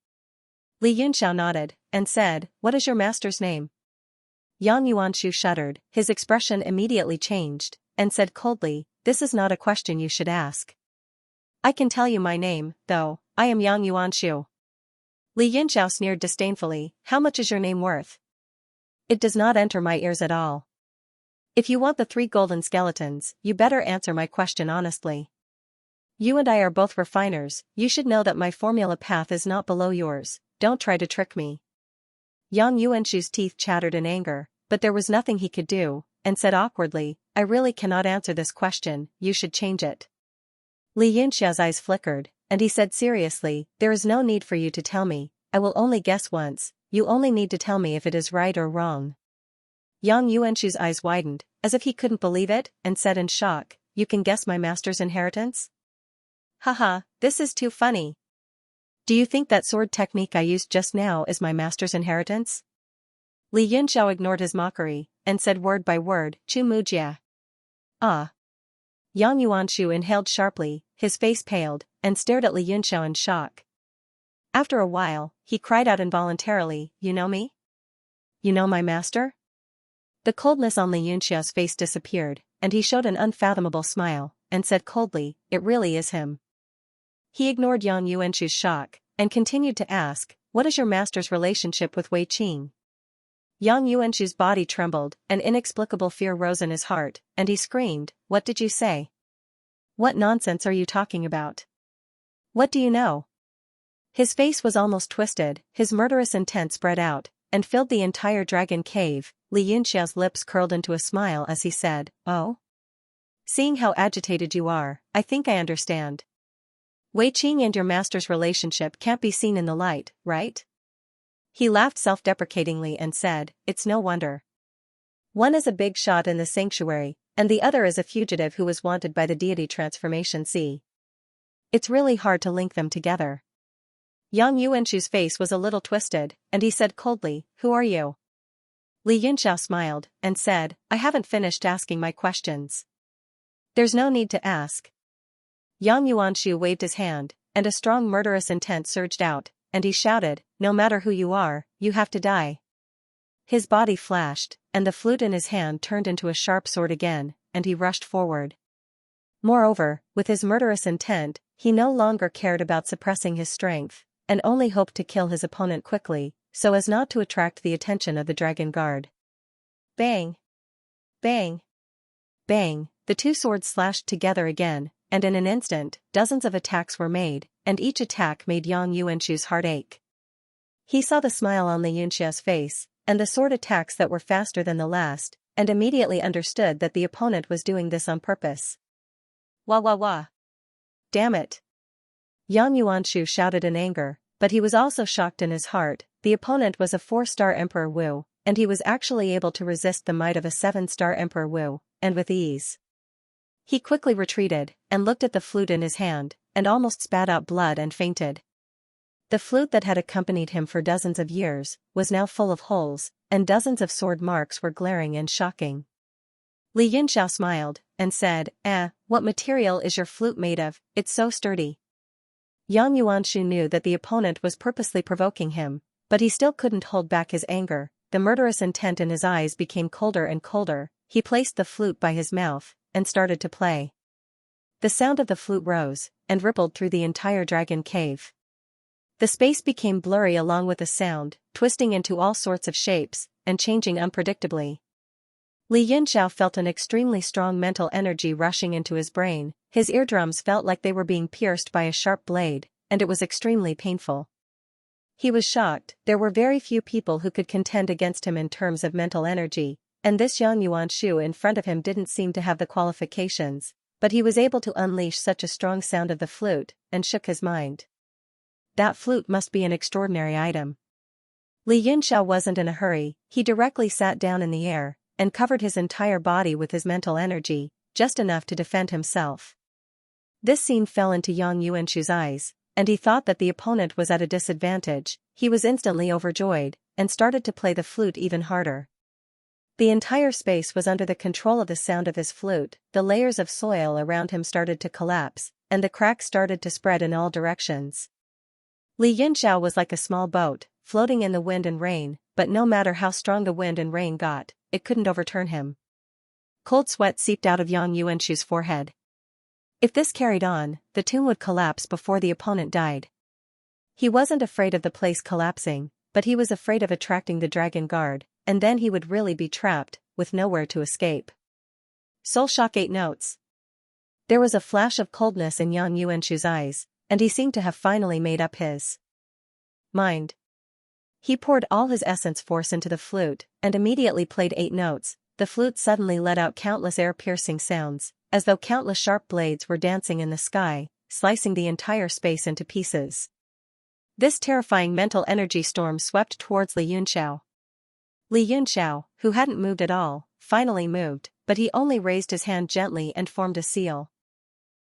Li Yunxiao nodded, and said, what is your master's name? Yang Yuanshu shuddered, his expression immediately changed, and said coldly, this is not a question you should ask. I can tell you my name, though, I am Yang Yuanshu. Li Yunxiao sneered disdainfully, how much is your name worth? It does not enter my ears at all. If you want the 3 golden skeletons, you better answer my question honestly. You and I are both refiners, you should know that my formula path is not below yours, don't try to trick me. Yang Yuanshu's teeth chattered in anger, but there was nothing he could do, and said awkwardly, I really cannot answer this question, you should change it. Li Yunxiao's eyes flickered, and he said seriously, there is no need for you to tell me, I will only guess once, you only need to tell me if it is right or wrong. Yang Yuanshu's eyes widened, as if he couldn't believe it, and said in shock, you can guess my master's inheritance? Haha, this is too funny. Do you think that sword technique I used just now is my master's inheritance? Li Yunxiao ignored his mockery, and said word by word, Chu Mujia. Ah. Yang Yuanshu inhaled sharply, his face paled, and stared at Li Yunxiao in shock. After a while, he cried out involuntarily, you know me? You know my master? The coldness on Li Yunxiao's face disappeared, and he showed an unfathomable smile, and said coldly, it really is him. He ignored Yang Yuanshu's shock, and continued to ask, what is your master's relationship with Wei Qing? Yang Yuanshu's body trembled, an inexplicable fear rose in his heart, and he screamed, what did you say? What nonsense are you talking about? What do you know? His face was almost twisted, his murderous intent spread out, and filled the entire dragon cave. Li Yunxiao's lips curled into a smile as he said, oh? Seeing how agitated you are, I think I understand. Wei Qing and your master's relationship can't be seen in the light, right? He laughed self-deprecatingly and said, it's no wonder. One is a big shot in the sanctuary, and the other is a fugitive who was wanted by the deity Transformation Sea. It's really hard to link them together. Yang Yuanshu's face was a little twisted, and he said coldly, who are you? Li Yunxiao smiled, and said, I haven't finished asking my questions. There's no need to ask. Yang Yuanshu waved his hand, and a strong murderous intent surged out, and he shouted, no matter who you are, you have to die. His body flashed, and the flute in his hand turned into a sharp sword again, and he rushed forward. Moreover, with his murderous intent, he no longer cared about suppressing his strength, and only hoped to kill his opponent quickly, so as not to attract the attention of the Dragon Guard. Bang! Bang! Bang! The 2 swords slashed together again, and in an instant, dozens of attacks were made, and each attack made Yang Yuanshu's heart ache. He saw the smile on Xianxia's face, and the sword attacks that were faster than the last, and immediately understood that the opponent was doing this on purpose. Wah wah wah. Damn it. Yang Yuanshu shouted in anger, but he was also shocked in his heart. The opponent was a 4-star Emperor Wu, and he was actually able to resist the might of a 7-star Emperor Wu, and with ease. He quickly retreated, and looked at the flute in his hand, and almost spat out blood and fainted. The flute that had accompanied him for dozens of years, was now full of holes, and dozens of sword marks were glaring and shocking. Li Yunxiao smiled, and said, what material is your flute made of? It's so sturdy. Yang Yuanshu knew that the opponent was purposely provoking him, but he still couldn't hold back his anger. The murderous intent in his eyes became colder and colder. He placed the flute by his mouth, and started to play. The sound of the flute rose, and rippled through the entire dragon cave. The space became blurry along with the sound, twisting into all sorts of shapes, and changing unpredictably. Li Yunxiao felt an extremely strong mental energy rushing into his brain. His eardrums felt like they were being pierced by a sharp blade, and it was extremely painful. He was shocked. There were very few people who could contend against him in terms of mental energy, and this Yang Yuanshu in front of him didn't seem to have the qualifications, but he was able to unleash such a strong sound of the flute, and shook his mind. That flute must be an extraordinary item. Li Yunxiao wasn't in a hurry. He directly sat down in the air, and covered his entire body with his mental energy, just enough to defend himself. This scene fell into Yang Yuanshu's eyes, and he thought that the opponent was at a disadvantage. He was instantly overjoyed, and started to play the flute even harder. The entire space was under the control of the sound of his flute. The layers of soil around him started to collapse, and the cracks started to spread in all directions. Li Yunxiao was like a small boat, floating in the wind and rain, but no matter how strong the wind and rain got, it couldn't overturn him. Cold sweat seeped out of Yang Yuanshu's forehead. If this carried on, the tomb would collapse before the opponent died. He wasn't afraid of the place collapsing, but he was afraid of attracting the dragon guard, and then he would really be trapped, with nowhere to escape. Soul Shock 8 notes. There was a flash of coldness in Yang Yuanshu's eyes, and he seemed to have finally made up his mind. He poured all his essence force into the flute, and immediately played 8 notes. The flute suddenly let out countless air-piercing sounds, as though countless sharp blades were dancing in the sky, slicing the entire space into pieces. This terrifying mental energy storm swept towards Li Yunxiao. Li Yunxiao, who hadn't moved at all, finally moved, but he only raised his hand gently and formed a seal.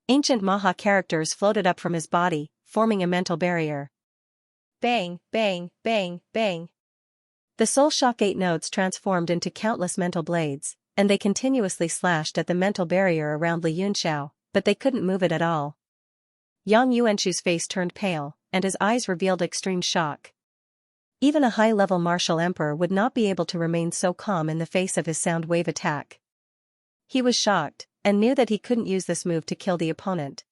Ancient Maha characters floated up from his body, forming a mental barrier. Bang, bang, bang, bang. The Soul Shock 8 notes transformed into countless mental blades, and they continuously slashed at the mental barrier around Li Yunxiao, but they couldn't move it at all. Yang Yuanshu's face turned pale, and his eyes revealed extreme shock. Even a high-level martial emperor would not be able to remain so calm in the face of his sound wave attack. He was shocked, and knew that he couldn't use this move to kill the opponent.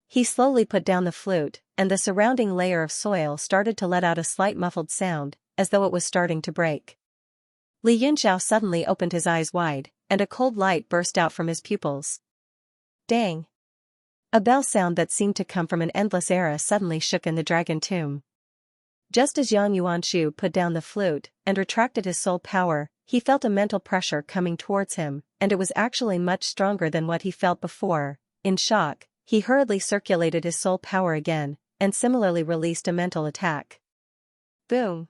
He slowly put down the flute, and the surrounding layer of soil started to let out a slight muffled sound, as though it was starting to break. Li Yunxiao suddenly opened his eyes wide, and a cold light burst out from his pupils. Dang! A bell sound that seemed to come from an endless era suddenly shook in the dragon tomb. Just as Yang Yuanshu put down the flute, and retracted his soul power, he felt a mental pressure coming towards him, and it was actually much stronger than what he felt before. In shock, he hurriedly circulated his soul power again, and similarly released a mental attack. Boom!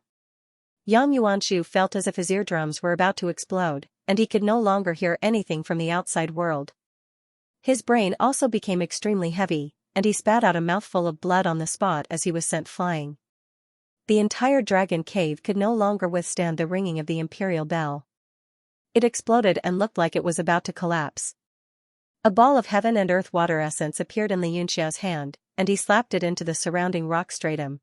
Yang Yuanshu felt as if his eardrums were about to explode, and he could no longer hear anything from the outside world. His brain also became extremely heavy, and he spat out a mouthful of blood on the spot as he was sent flying. The entire dragon cave could no longer withstand the ringing of the imperial bell. It exploded and looked like it was about to collapse. A ball of heaven and earth water essence appeared in Li Yunxiao's hand, and he slapped it into the surrounding rock stratum.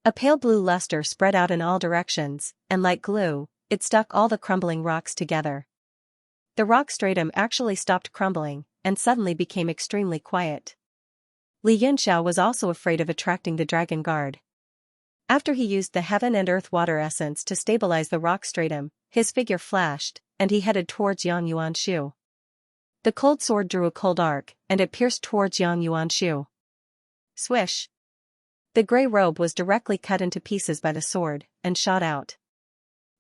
A pale blue luster spread out in all directions, and like glue, it stuck all the crumbling rocks together. The rock stratum actually stopped crumbling, and suddenly became extremely quiet. Li Yunxiao was also afraid of attracting the dragon guard. After he used the heaven and earth water essence to stabilize the rock stratum, his figure flashed, and he headed towards Yang Yuanshu. The cold sword drew a cold arc, and it pierced towards Yang Yuanshu. Swish! The grey robe was directly cut into pieces by the sword, and shot out.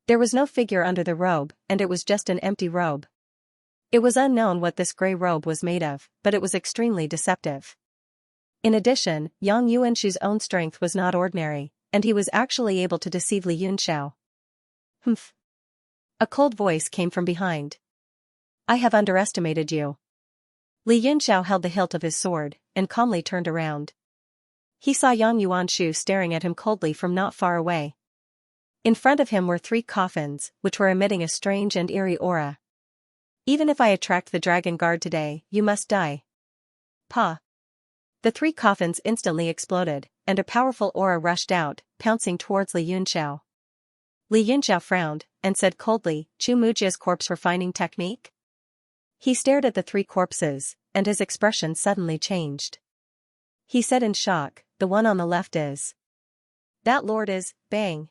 There was no figure under the robe, and it was just an empty robe. It was unknown what this grey robe was made of, but it was extremely deceptive. In addition, Yang Yuanshu's own strength was not ordinary, and he was actually able to deceive Li Yunxiao. Humph! A cold voice came from behind. I have underestimated you. Li Yunxiao held the hilt of his sword, and calmly turned around. He saw Yang Yuanshu staring at him coldly from not far away. In front of him were 3 coffins, which were emitting a strange and eerie aura. Even if I attract the dragon guard today, you must die. Pa! The 3 coffins instantly exploded, and a powerful aura rushed out, pouncing towards Li Yunxiao. Li Yunxiao frowned, and said coldly, Chu Mujia's corpse refining technique? He stared at the 3 corpses, and his expression suddenly changed. He said in shock, the one on the left is. That lord is, bang.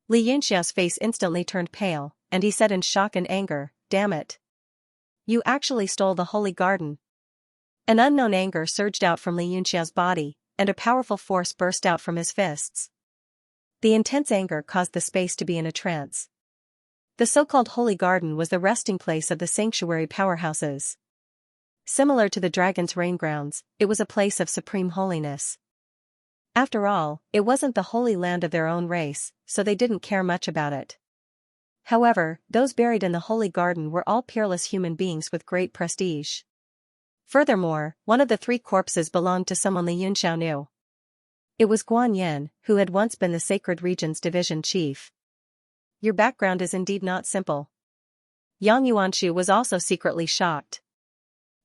Li Yunxiao's face instantly turned pale, and he said in shock and anger, damn it. You actually stole the holy garden. An unknown anger surged out from Li Yunxiao's body, and a powerful force burst out from his fists. The intense anger caused the space to be in a trance. The so-called holy garden was the resting place of the sanctuary powerhouses. Similar to the dragon's rain grounds, it was a place of supreme holiness. After all, it wasn't the holy land of their own race, so they didn't care much about it. However, those buried in the holy garden were all peerless human beings with great prestige. Furthermore, one of the 3 corpses belonged to someone Li Yunxiao knew. It was Guan Yin, who had once been the Sacred Region's division chief. Your background is indeed not simple. Yang Yuanshu was also secretly shocked.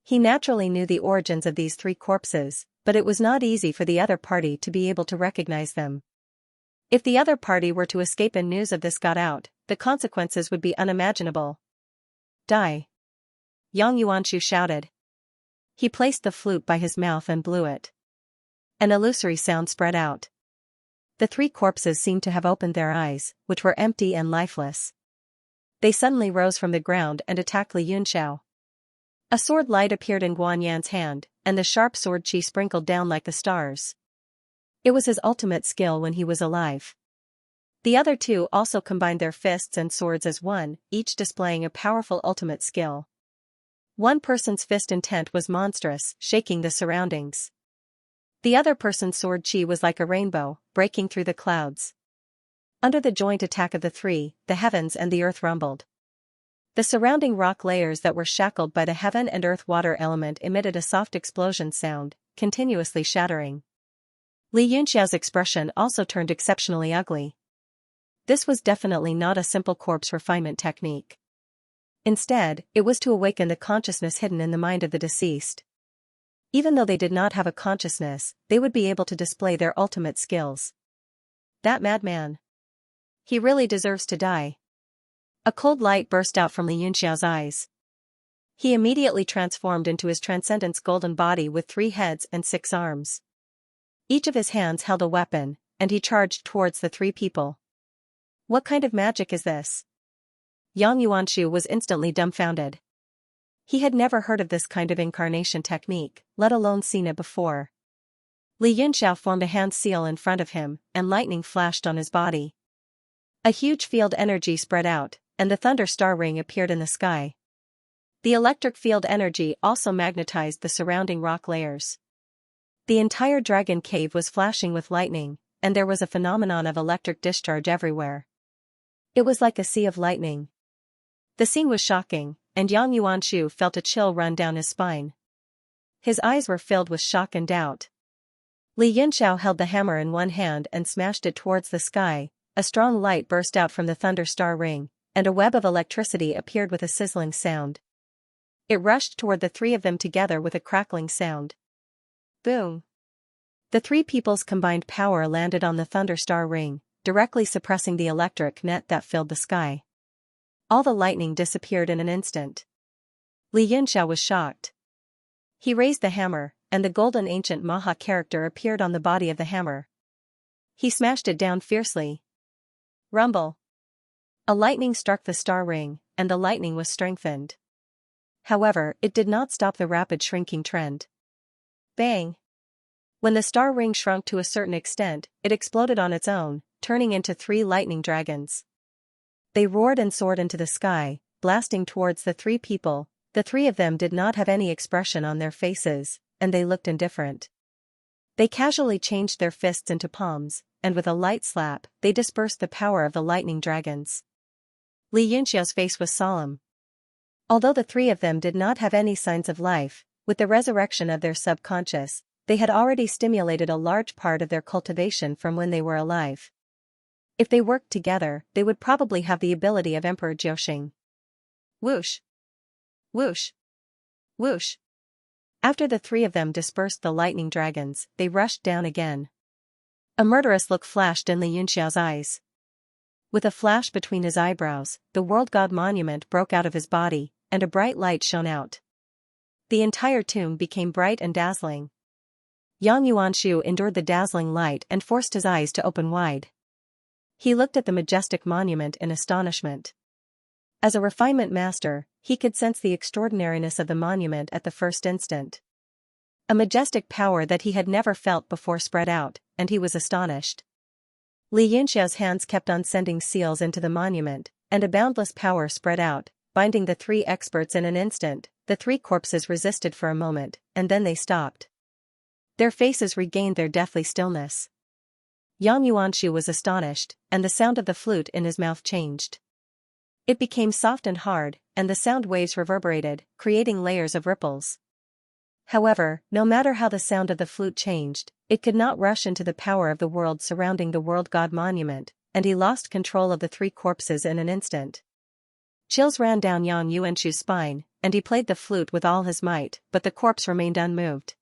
He naturally knew the origins of these 3 corpses, but it was not easy for the other party to be able to recognize them. If the other party were to escape and news of this got out, the consequences would be unimaginable. Die! Yang Yuanshu shouted. He placed the flute by his mouth and blew it. An illusory sound spread out. The 3 corpses seemed to have opened their eyes, which were empty and lifeless. They suddenly rose from the ground and attacked Li Yunxiao. A sword light appeared in Guan Yan's hand, and the sharp sword chi sprinkled down like the stars. It was his ultimate skill when he was alive. The other 2 also combined their fists and swords as one, each displaying a powerful ultimate skill. One person's fist intent was monstrous, shaking the surroundings. The other person's sword chi was like a rainbow, breaking through the clouds. Under the joint attack of the 3, the heavens and the earth rumbled. The surrounding rock layers that were shackled by the heaven and earth water element emitted a soft explosion sound, continuously shattering. Li Yunxiao's expression also turned exceptionally ugly. This was definitely not a simple corpse refinement technique. Instead, it was to awaken the consciousness hidden in the mind of the deceased. Even though they did not have a consciousness, they would be able to display their ultimate skills. That madman. He really deserves to die. A cold light burst out from Li Yunxiao's eyes. He immediately transformed into his transcendent's golden body with 3 heads and 6 arms. Each of his hands held a weapon, and he charged towards the 3 people. What kind of magic is this? Yang Yuanshu was instantly dumbfounded. He had never heard of this kind of incarnation technique, let alone seen it before. Li Yunxiao formed a hand seal in front of him, and lightning flashed on his body. A huge field energy spread out, and the thunder star ring appeared in the sky. The electric field energy also magnetized the surrounding rock layers. The entire dragon cave was flashing with lightning, and there was a phenomenon of electric discharge everywhere. It was like a sea of lightning. The scene was shocking, and Yang Yuanshu felt a chill run down his spine. His eyes were filled with shock and doubt. Li Yunxiao held the hammer in one hand and smashed it towards the sky. A strong light burst out from the thunder star ring, and a web of electricity appeared with a sizzling sound. It rushed toward the 3 of them together with a crackling sound. Boom! The 3 people's combined power landed on the thunder star ring, directly suppressing the electric net that filled the sky. All the lightning disappeared in an instant. Li Yunxiao was shocked. He raised the hammer, and the golden ancient Maha character appeared on the body of the hammer. He smashed it down fiercely. Rumble! A lightning struck the star ring, and the lightning was strengthened. However, it did not stop the rapid shrinking trend. Bang! When the star ring shrunk to a certain extent, it exploded on its own, turning into 3 lightning dragons. They roared and soared into the sky, blasting towards the 3 people. The 3 of them did not have any expression on their faces, and they looked indifferent. They casually changed their fists into palms, and with a light slap, they dispersed the power of the lightning dragons. Xianxia's face was solemn. Although the 3 of them did not have any signs of life, with the resurrection of their subconscious, they had already stimulated a large part of their cultivation from when they were alive. If they worked together, they would probably have the ability of Emperor Jiuxing. Whoosh! Whoosh! Whoosh! After the 3 of them dispersed the lightning dragons, they rushed down again. A murderous look flashed in Xianxia's eyes. With a flash between his eyebrows, the world god monument broke out of his body, and a bright light shone out. The entire tomb became bright and dazzling. Yang Yuanshu endured the dazzling light and forced his eyes to open wide. He looked at the majestic monument in astonishment. As a refinement master, he could sense the extraordinariness of the monument at the first instant. A majestic power that he had never felt before spread out, and he was astonished. Xianxia's hands kept on sending seals into the monument, and a boundless power spread out, binding the 3 experts in an instant. The 3 corpses resisted for a moment, and then they stopped. Their faces regained their deathly stillness. Yang Yuanshu was astonished, and the sound of the flute in his mouth changed. It became soft and hard, and the sound waves reverberated, creating layers of ripples. However, no matter how the sound of the flute changed, it could not rush into the power of the world surrounding the world god monument, and he lost control of the 3 corpses in an instant. Chills ran down Yang Yuanshu's spine, and he played the flute with all his might, but the corpse remained unmoved.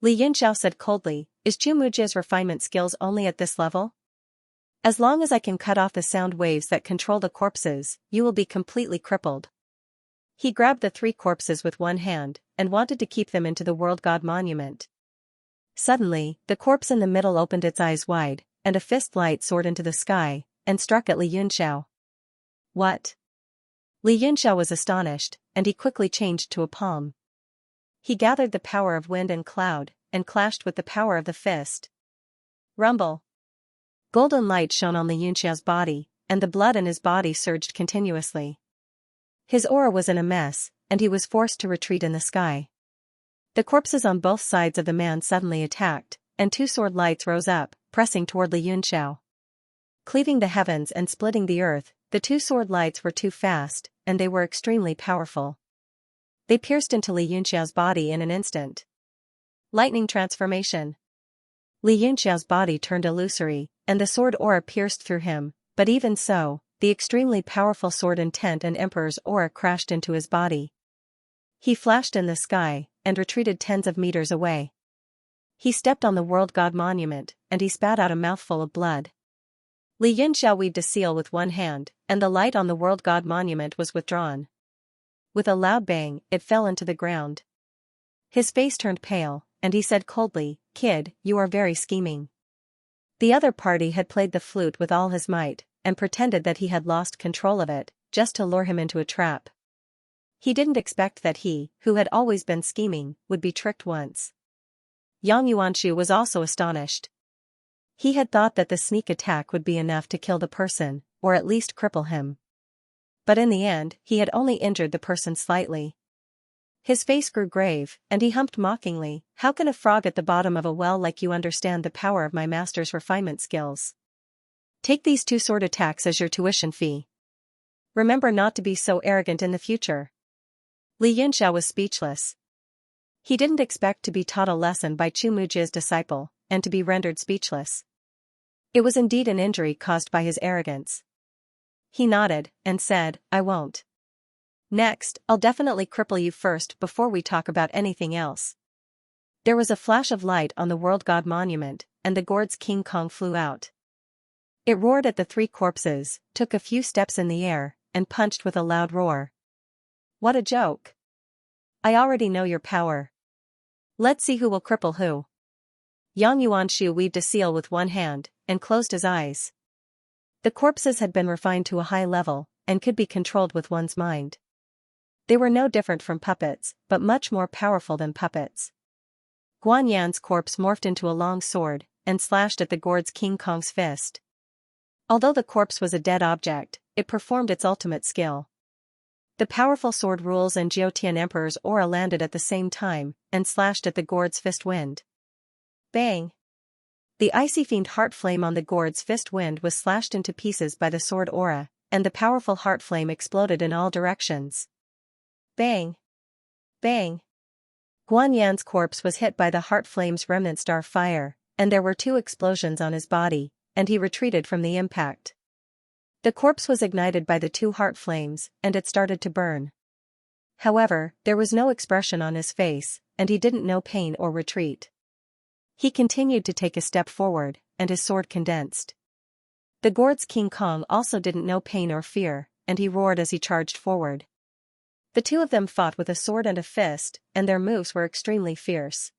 Xianxia said coldly, "Is Chu Mujia's refinement skills only at this level? As long as I can cut off the sound waves that control the corpses, you will be completely crippled." He grabbed the 3 corpses with one hand, and wanted to keep them into the world god monument. Suddenly, the corpse in the middle opened its eyes wide, and a fist light soared into the sky, and struck at Xianxia. What? Xianxia was astonished, and he quickly changed to a palm. He gathered the power of wind and cloud, and clashed with the power of the fist. Rumble! Golden light shone on Xianxia's body, and the blood in his body surged continuously. His aura was in a mess, and he was forced to retreat in the sky. The corpses on both sides of the man suddenly attacked, and 2 sword lights rose up, pressing toward Xianxia. Cleaving the heavens and splitting the earth, the 2 sword lights were too fast, and they were extremely powerful. They pierced into Xianxia's body in an instant. Lightning transformation. Xianxia's body turned illusory, and the sword aura pierced through him, but even so, the extremely powerful sword intent and Emperor's aura crashed into his body. He flashed in the sky, and retreated tens of meters away. He stepped on the world god monument, and he spat out a mouthful of blood. Xianxia weaved a seal with one hand, and the light on the world god monument was withdrawn. With a loud bang, it fell into the ground. His face turned pale, and he said coldly, "Kid, you are very scheming." The other party had played the flute with all his might, and pretended that he had lost control of it, just to lure him into a trap. He didn't expect that he, who had always been scheming, would be tricked once. Yang Yuanshu was also astonished. He had thought that the sneak attack would be enough to kill the person, or at least cripple him. But in the end, he had only injured the person slightly. His face grew grave, and he humped mockingly, "How can a frog at the bottom of a well like you understand the power of my master's refinement skills? Take these 2 sword attacks as your tuition fee. Remember not to be so arrogant in the future." Xianxia was speechless. He didn't expect to be taught a lesson by Chu Mujia's disciple, and to be rendered speechless. It was indeed an injury caused by his arrogance. He nodded, and said, "I won't. Next, I'll definitely cripple you first before we talk about anything else." There was a flash of light on the world god monument, and the gourd's King Kong flew out. It roared at the 3 corpses, took a few steps in the air, and punched with a loud roar. What a joke! I already know your power. Let's see who will cripple who. Yang Yuanshu weaved a seal with one hand, and closed his eyes. The corpses had been refined to a high level, and could be controlled with one's mind. They were no different from puppets, but much more powerful than puppets. Guan Yan's corpse morphed into a long sword, and slashed at the gourd's King Kong's fist. Although the corpse was a dead object, it performed its ultimate skill. The powerful sword rules and Jiutian Emperor's aura landed at the same time, and slashed at the gourd's fist wind. Bang! The icy fiend heart flame on the gourd's fist wind was slashed into pieces by the sword aura, and the powerful heart flame exploded in all directions. Bang! Bang! Guan Yan's corpse was hit by the heart flame's remnant star fire, and there were 2 explosions on his body, and he retreated from the impact. The corpse was ignited by the 2 heart flames, and it started to burn. However, there was no expression on his face, and he didn't know pain or retreat. He continued to take a step forward, and his sword condensed. The gourd's King Kong also didn't know pain or fear, and he roared as he charged forward. The 2 of them fought with a sword and a fist, and their moves were extremely fierce.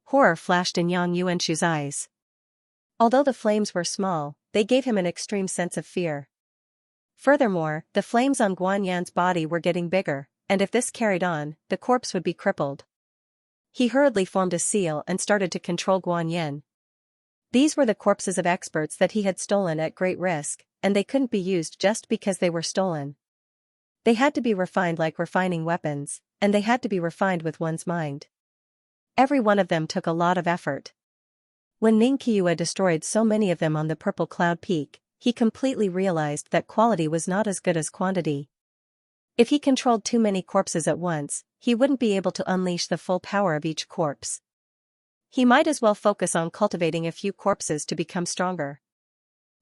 Horror flashed in Yang Yuanshu's eyes. Although the flames were small, they gave him an extreme sense of fear. Furthermore, the flames on Guan Yan's body were getting bigger, and if this carried on, the corpse would be crippled. He hurriedly formed a seal and started to control Guan Yan. These were the corpses of experts that he had stolen at great risk, and they couldn't be used just because they were stolen. They had to be refined like refining weapons, and they had to be refined with one's mind. Every one of them took a lot of effort. When Ning Qiuya destroyed so many of them on the Purple Cloud Peak, he completely realized that quality was not as good as quantity. If he controlled too many corpses at once, he wouldn't be able to unleash the full power of each corpse. He might as well focus on cultivating a few corpses to become stronger.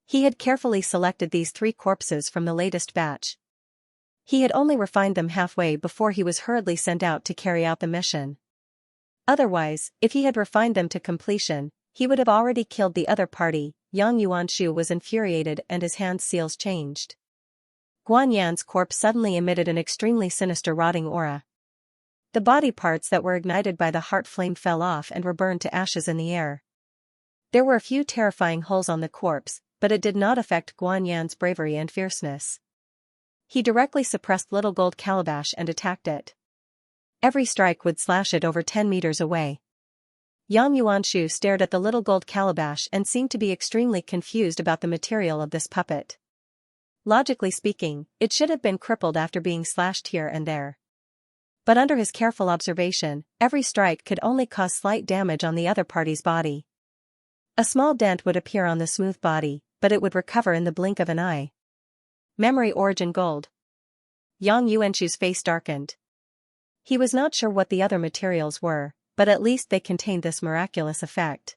He had carefully selected these 3 corpses from the latest batch. He had only refined them halfway before he was hurriedly sent out to carry out the mission. Otherwise, if he had refined them to completion, he would have already killed the other party. Yang Yuanshu was infuriated and his hand seals changed. Guan Yan's corpse suddenly emitted an extremely sinister rotting aura. The body parts that were ignited by the heart flame fell off and were burned to ashes in the air. There were a few terrifying holes on the corpse, but it did not affect Guan Yan's bravery and fierceness. He directly suppressed Little Gold Calabash and attacked it. Every strike would slash it over 10 meters away. Yang Yuanshu stared at the Little Gold Calabash and seemed to be extremely confused about the material of this puppet. Logically speaking, it should have been crippled after being slashed here and there. But under his careful observation, every strike could only cause slight damage on the other party's body. A small dent would appear on the smooth body, but it would recover in the blink of an eye. Memory origin gold. Yang Yuanshu's face darkened. He was not sure what the other materials were, but at least they contained this miraculous effect.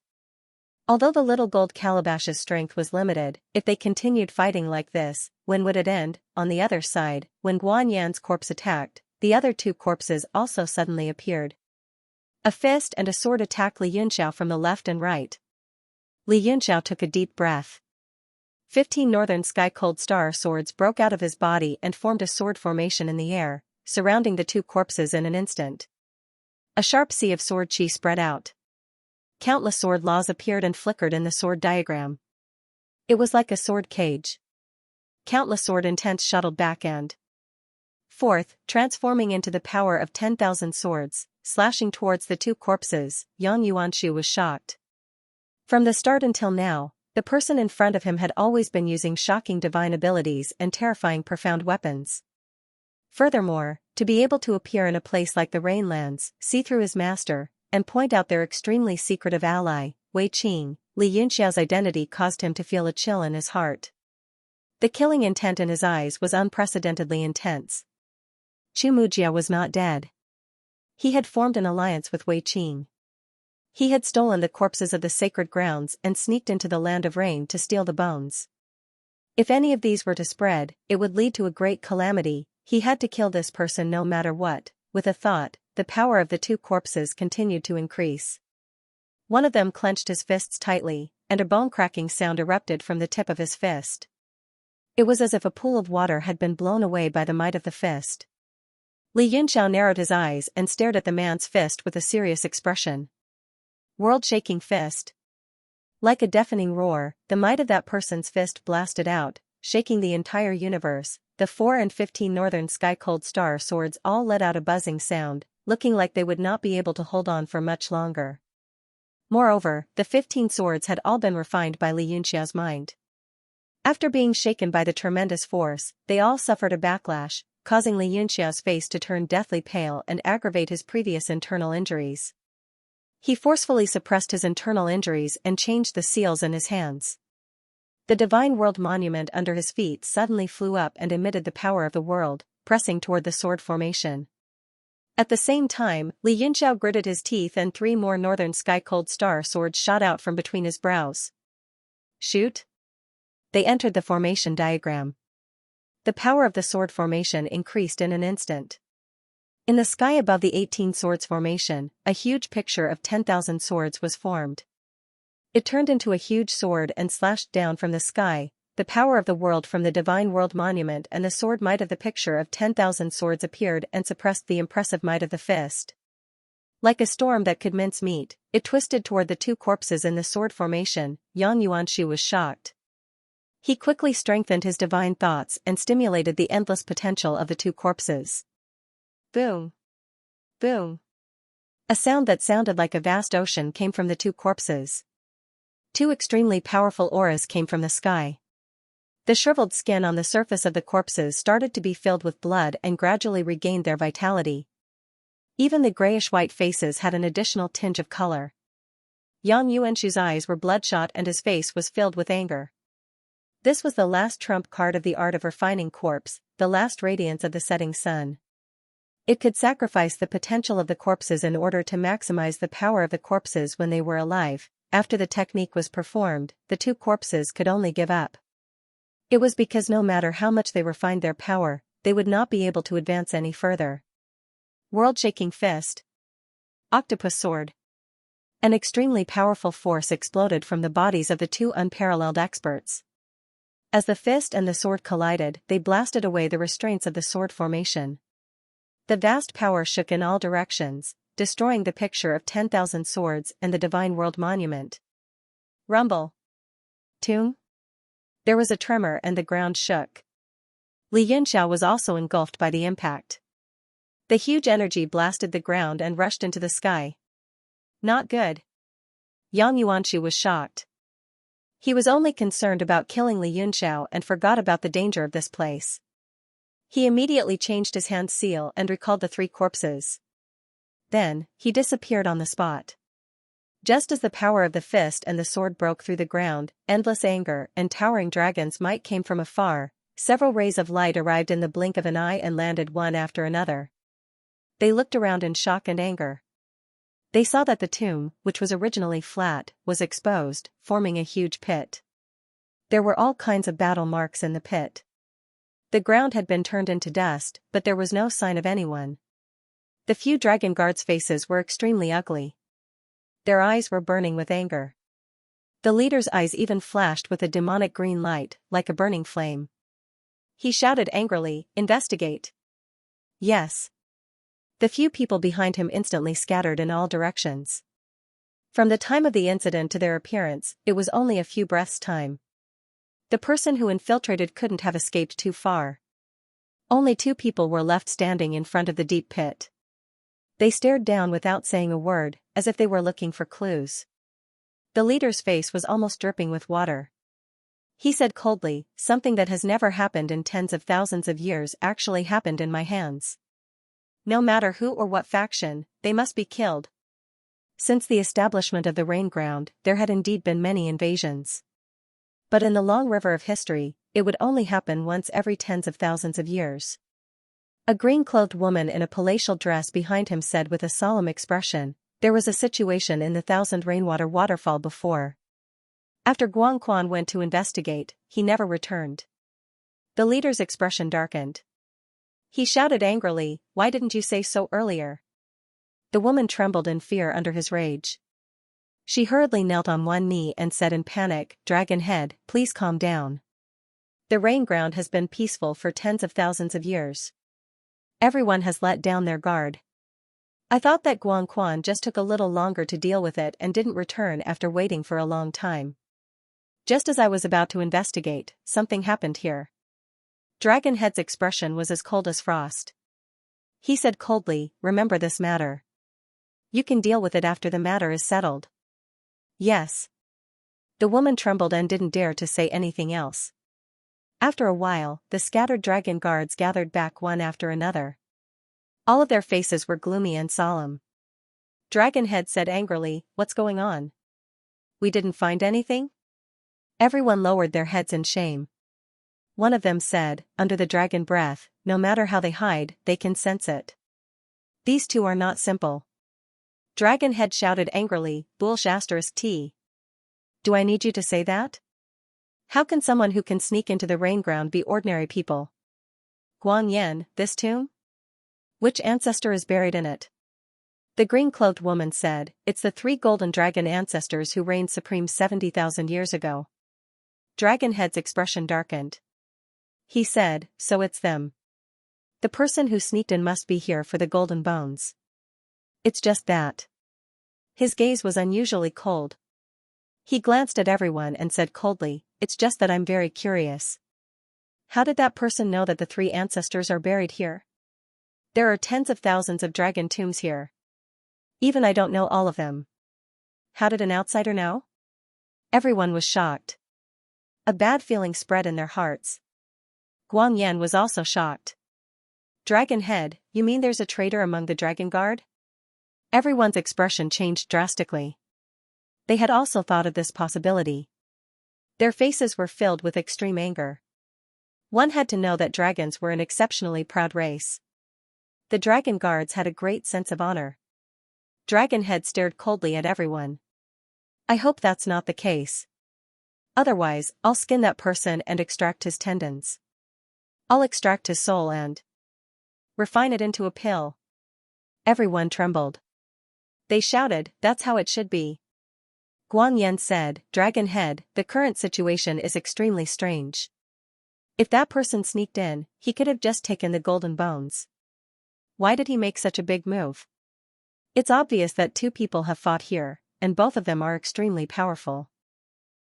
Although the Little Gold Calabash's strength was limited, if they continued fighting like this, when would it end? On the other side, when Guan Yan's corpse attacked, the other 2 corpses also suddenly appeared. A fist and a sword attacked Li Yunxiao from the left and right. Li Yunxiao took a deep breath. 15 northern sky cold star swords broke out of his body and formed a sword formation in the air, surrounding the 2 corpses in an instant. A sharp sea of sword chi spread out. Countless sword laws appeared and flickered in the sword diagram. It was like a sword cage. Countless sword intents shuttled back and forth, transforming into the power of 10,000 swords, slashing towards the 2 corpses. Yang Yuanshu was shocked. From the start until now, the person in front of him had always been using shocking divine abilities and terrifying profound weapons. Furthermore, to be able to appear in a place like the Rainlands, see through his master, and point out their extremely secretive ally, Wei Qing, Li Yunxiao's identity caused him to feel a chill in his heart. The killing intent in his eyes was unprecedentedly intense. Chu Mujia was not dead. He had formed an alliance with Wei Qing. He had stolen the corpses of the sacred grounds and sneaked into the land of rain to steal the bones. If any of these were to spread, it would lead to a great calamity. He had to kill this person no matter what. With a thought, the power of the 2 corpses continued to increase. One of them clenched his fists tightly, and a bone-cracking sound erupted from the tip of his fist. It was as if a pool of water had been blown away by the might of the fist. Li Yunxiao narrowed his eyes and stared at the man's fist with a serious expression. World-shaking fist. Like a deafening roar, the might of that person's fist blasted out, shaking the entire universe. the 4 and 15 northern sky cold star swords all let out a buzzing sound, looking like they would not be able to hold on for much longer. Moreover, the 15 swords had all been refined by Xianxia's mind. After being shaken by the tremendous force, they all suffered a backlash, causing Xianxia's face to turn deathly pale and aggravate his previous internal injuries. He forcefully suppressed his internal injuries and changed the seals in his hands. The divine world monument under his feet suddenly flew up and emitted the power of the world, pressing toward the sword formation. At the same time, Xianxia gritted his teeth and 3 more northern sky cold star swords shot out from between his brows. Shoot! They entered the formation diagram. The power of the sword formation increased in an instant. In the sky above the 18 swords formation, a huge picture of 10,000 swords was formed. It turned into a huge sword and slashed down from the sky. The power of the world from the divine world monument and the sword might of the picture of 10,000 swords appeared and suppressed the impressive might of the fist. Like a storm that could mince meat, it twisted toward the 2 corpses in the sword formation. Yang Yuanshu was shocked. He quickly strengthened his divine thoughts and stimulated the endless potential of the 2 corpses. Boom! Boom! A sound that sounded like a vast ocean came from the 2 corpses. 2 extremely powerful auras came from the sky. The shriveled skin on the surface of the corpses started to be filled with blood and gradually regained their vitality. Even the grayish-white faces had an additional tinge of color. Yang Yuanshu's eyes were bloodshot and his face was filled with anger. This was the last trump card of the art of refining corpse, the last radiance of the setting sun. It could sacrifice the potential of the corpses in order to maximize the power of the corpses when they were alive. After the technique was performed, the 2 corpses could only give up. It was because no matter how much they refined their power, they would not be able to advance any further. World-shaking fist. Octopus sword. An extremely powerful force exploded from the bodies of the 2 unparalleled experts. As the fist and the sword collided, they blasted away the restraints of the sword formation. The vast power shook in all directions, destroying the picture of 10,000 swords and the divine world monument. Rumble. Toom. There was a tremor and the ground shook. Xianxia was also engulfed by the impact. The huge energy blasted the ground and rushed into the sky. Not good. Yang Yuanshu was shocked. He was only concerned about killing Xianxia and forgot about the danger of this place. He immediately changed his hand seal and recalled the 3 corpses. Then, he disappeared on the spot. Just as the power of the fist and the sword broke through the ground, endless anger and towering dragon's might came from afar. Several rays of light arrived in the blink of an eye and landed one after another. They looked around in shock and anger. They saw that the tomb, which was originally flat, was exposed, forming a huge pit. There were all kinds of battle marks in the pit. The ground had been turned into dust, but there was no sign of anyone. The few dragon guards' faces were extremely ugly. Their eyes were burning with anger. The leader's eyes even flashed with a demonic green light, like a burning flame. He shouted angrily, "Investigate!" Yes. The few people behind him instantly scattered in all directions. From the time of the incident to their appearance, it was only a few breaths' time. The person who infiltrated couldn't have escaped too far. Only 2 people were left standing in front of the deep pit. They stared down without saying a word, as if they were looking for clues. The leader's face was almost dripping with water. He said coldly, "Something that has never happened in tens of thousands of years actually happened in my hands. No matter who or what faction, they must be killed." Since the establishment of the rain ground, there had indeed been many invasions. But in the long river of history, it would only happen once every tens of thousands of years. A green-clothed woman in a palatial dress behind him said with a solemn expression, "There was a situation in the 1,000 rainwater waterfall before. After Guangquan went to investigate, he never returned." The leader's expression darkened. He shouted angrily, "Why didn't you say so earlier?" The woman trembled in fear under his rage. She hurriedly knelt on one knee and said in panic, "Dragon Head, please calm down. The rain ground has been peaceful for tens of thousands of years. Everyone has let down their guard. I thought that Guangquan just took a little longer to deal with it and didn't return after waiting for a long time. Just as I was about to investigate, something happened here. Dragonhead's expression was as cold as frost. He said coldly, "Remember this matter. You can deal with it after the matter is settled." "Yes." The woman trembled and didn't dare to say anything else. After a while, the scattered dragon guards gathered back one after another. All of their faces were gloomy and solemn. Dragonhead said angrily, "What's going on? We didn't find anything?" Everyone lowered their heads in shame. One of them said, under the dragon breath, "No matter how they hide, they can sense it. These two are not simple." Dragonhead shouted angrily, "Bullsh*T. Do I need you to say that? How can someone who can sneak into the rain ground be ordinary people? Guan, this tomb? Which ancestor is buried in it?" The green-cloaked woman said, "It's the 3 golden dragon ancestors who reigned supreme 70,000 years ago." Dragonhead's expression darkened. He said, "So it's them. The person who sneaked in must be here for the golden bones. It's just that." His gaze was unusually cold. He glanced at everyone and said coldly, "It's just that I'm very curious. How did that person know that the 3 ancestors are buried here? There are tens of thousands of dragon tombs here. Even I don't know all of them. How did an outsider know?" Everyone was shocked. A bad feeling spread in their hearts. Guan was also shocked. "Dragonhead, you mean there's a traitor among the Dragon Guard?" Everyone's expression changed drastically. They had also thought of this possibility. Their faces were filled with extreme anger. One had to know that dragons were an exceptionally proud race. The Dragon Guards had a great sense of honor. Dragonhead stared coldly at everyone. "I hope that's not the case. Otherwise, I'll skin that person and extract his tendons. I'll extract his soul and refine it into a pill." Everyone trembled. They shouted, "That's how it should be." Guan said, "Dragonhead, the current situation is extremely strange. If that person sneaked in, he could have just taken the golden bones. Why did he make such a big move? It's obvious that 2 people have fought here, and both of them are extremely powerful."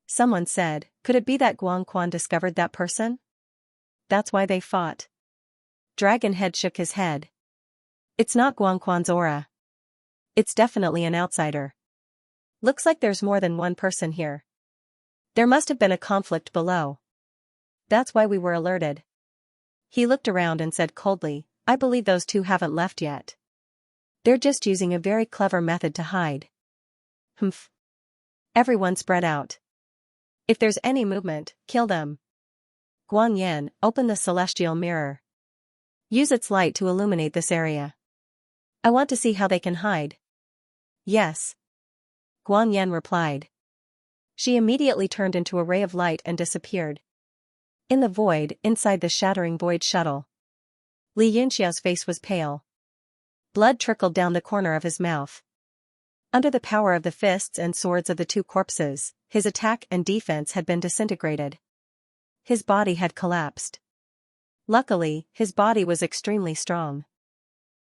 Someone said, "Could it be that Guan discovered that person? That's why they fought?" Dragonhead shook his head. "It's not Guan's aura. It's definitely an outsider. Looks like there's more than one person here. There must have been a conflict below. That's why we were alerted." He looked around and said coldly, "I believe those 2 haven't left yet. They're just using a very clever method to hide." "Humph." Everyone spread out. "If there's any movement, kill them. Guan, open the celestial mirror. Use its light to illuminate this area. I want to see how they can hide." "Yes." Guan replied. She immediately turned into a ray of light and disappeared. In the void, inside the shattering void shuttle, Xianxia's face was pale. Blood trickled down the corner of his mouth. Under the power of the fists and swords of the 2 corpses, his attack and defense had been disintegrated. His body had collapsed. Luckily, his body was extremely strong.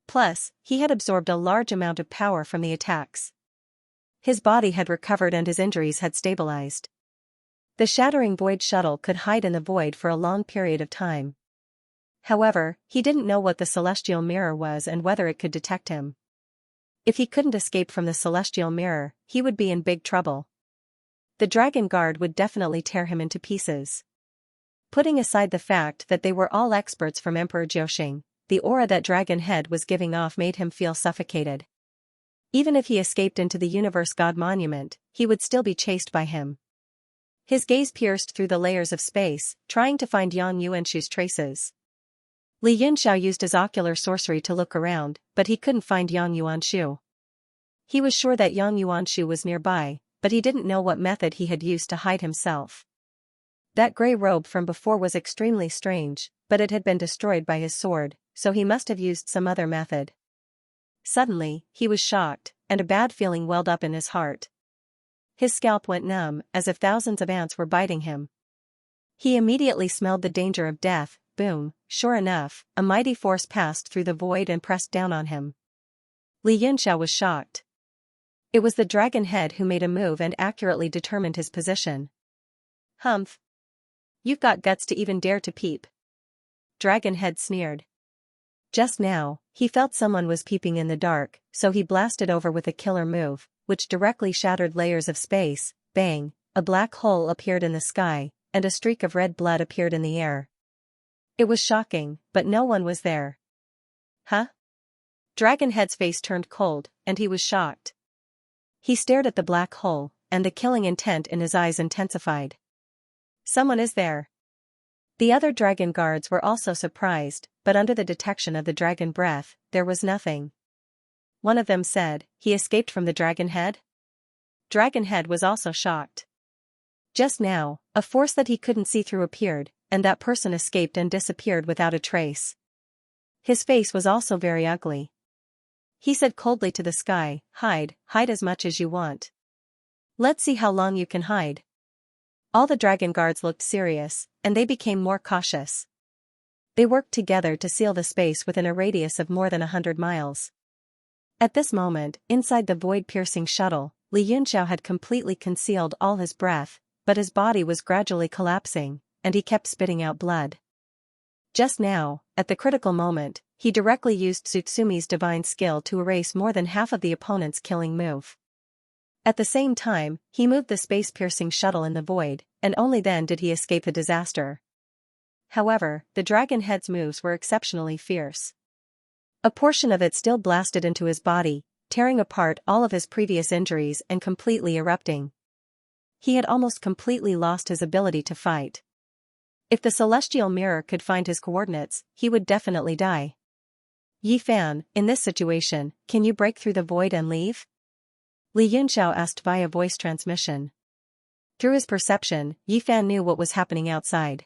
Plus, he had absorbed a large amount of power from the attacks. His body had recovered and his injuries had stabilized. The shattering void shuttle could hide in the void for a long period of time. However, he didn't know what the celestial mirror was and whether it could detect him. If he couldn't escape from the celestial mirror, he would be in big trouble. The Dragon Guard would definitely tear him into pieces. Putting aside the fact that they were all experts from Emperor Jiuxing, the aura that Dragonhead was giving off made him feel suffocated. Even if he escaped into the Universe God Monument, he would still be chased by him. His gaze pierced through the layers of space, trying to find Yang Yuanshu's traces. Li Yunxiao used his ocular sorcery to look around, but he couldn't find Yang Yuanshu. He was sure that Yang Yuanshu was nearby, but he didn't know what method he had used to hide himself. That gray robe from before was extremely strange, but it had been destroyed by his sword, so he must have used some other method. Suddenly, he was shocked, and a bad feeling welled up in his heart. His scalp went numb, as if thousands of ants were biting him. He immediately smelled the danger of death. Boom, sure enough, a mighty force passed through the void and pressed down on him. Li Yunxiao was shocked. It was the Dragonhead who made a move and accurately determined his position. "Humph. You've got guts to even dare to peep. Dragon Head sneered. Just now, he felt someone was peeping in the dark, so he blasted over with a killer move, which directly shattered layers of space. Bang, a black hole appeared in the sky, and a streak of red blood appeared in the air. It was shocking, but no one was there. Huh? Dragonhead's face turned cold, and he was shocked. He stared at the black hole, and the killing intent in his eyes intensified. Someone is there. The other dragon guards were also surprised, but under the detection of the dragon breath, there was nothing. One of them said, "He escaped from the dragon head?" Dragonhead was also shocked. Just now, a force that he couldn't see through appeared, and that person escaped and disappeared without a trace. His face was also very ugly. He said coldly to the sky, "Hide, hide as much as you want. Let's see how long you can hide." All the dragon guards looked serious, and they became more cautious. They worked together to seal the space within a radius of more than 100 miles. At this moment, inside the void-piercing shuttle, Xianxia had completely concealed all his breath, but his body was gradually collapsing, and he kept spitting out blood. Just now, at the critical moment, he directly used Tsutsumi's divine skill to erase more than half of the opponent's killing move. At the same time, he moved the space-piercing shuttle in the void, and only then did he escape the disaster. However, the dragon head's moves were exceptionally fierce. A portion of it still blasted into his body, tearing apart all of his previous injuries and completely erupting. He had almost completely lost his ability to fight. If the celestial mirror could find his coordinates, he would definitely die. "Yi Fan, in this situation, can you break through the void and leave?" Li Yunxiao asked via voice transmission. Through his perception, Yi Fan knew what was happening outside.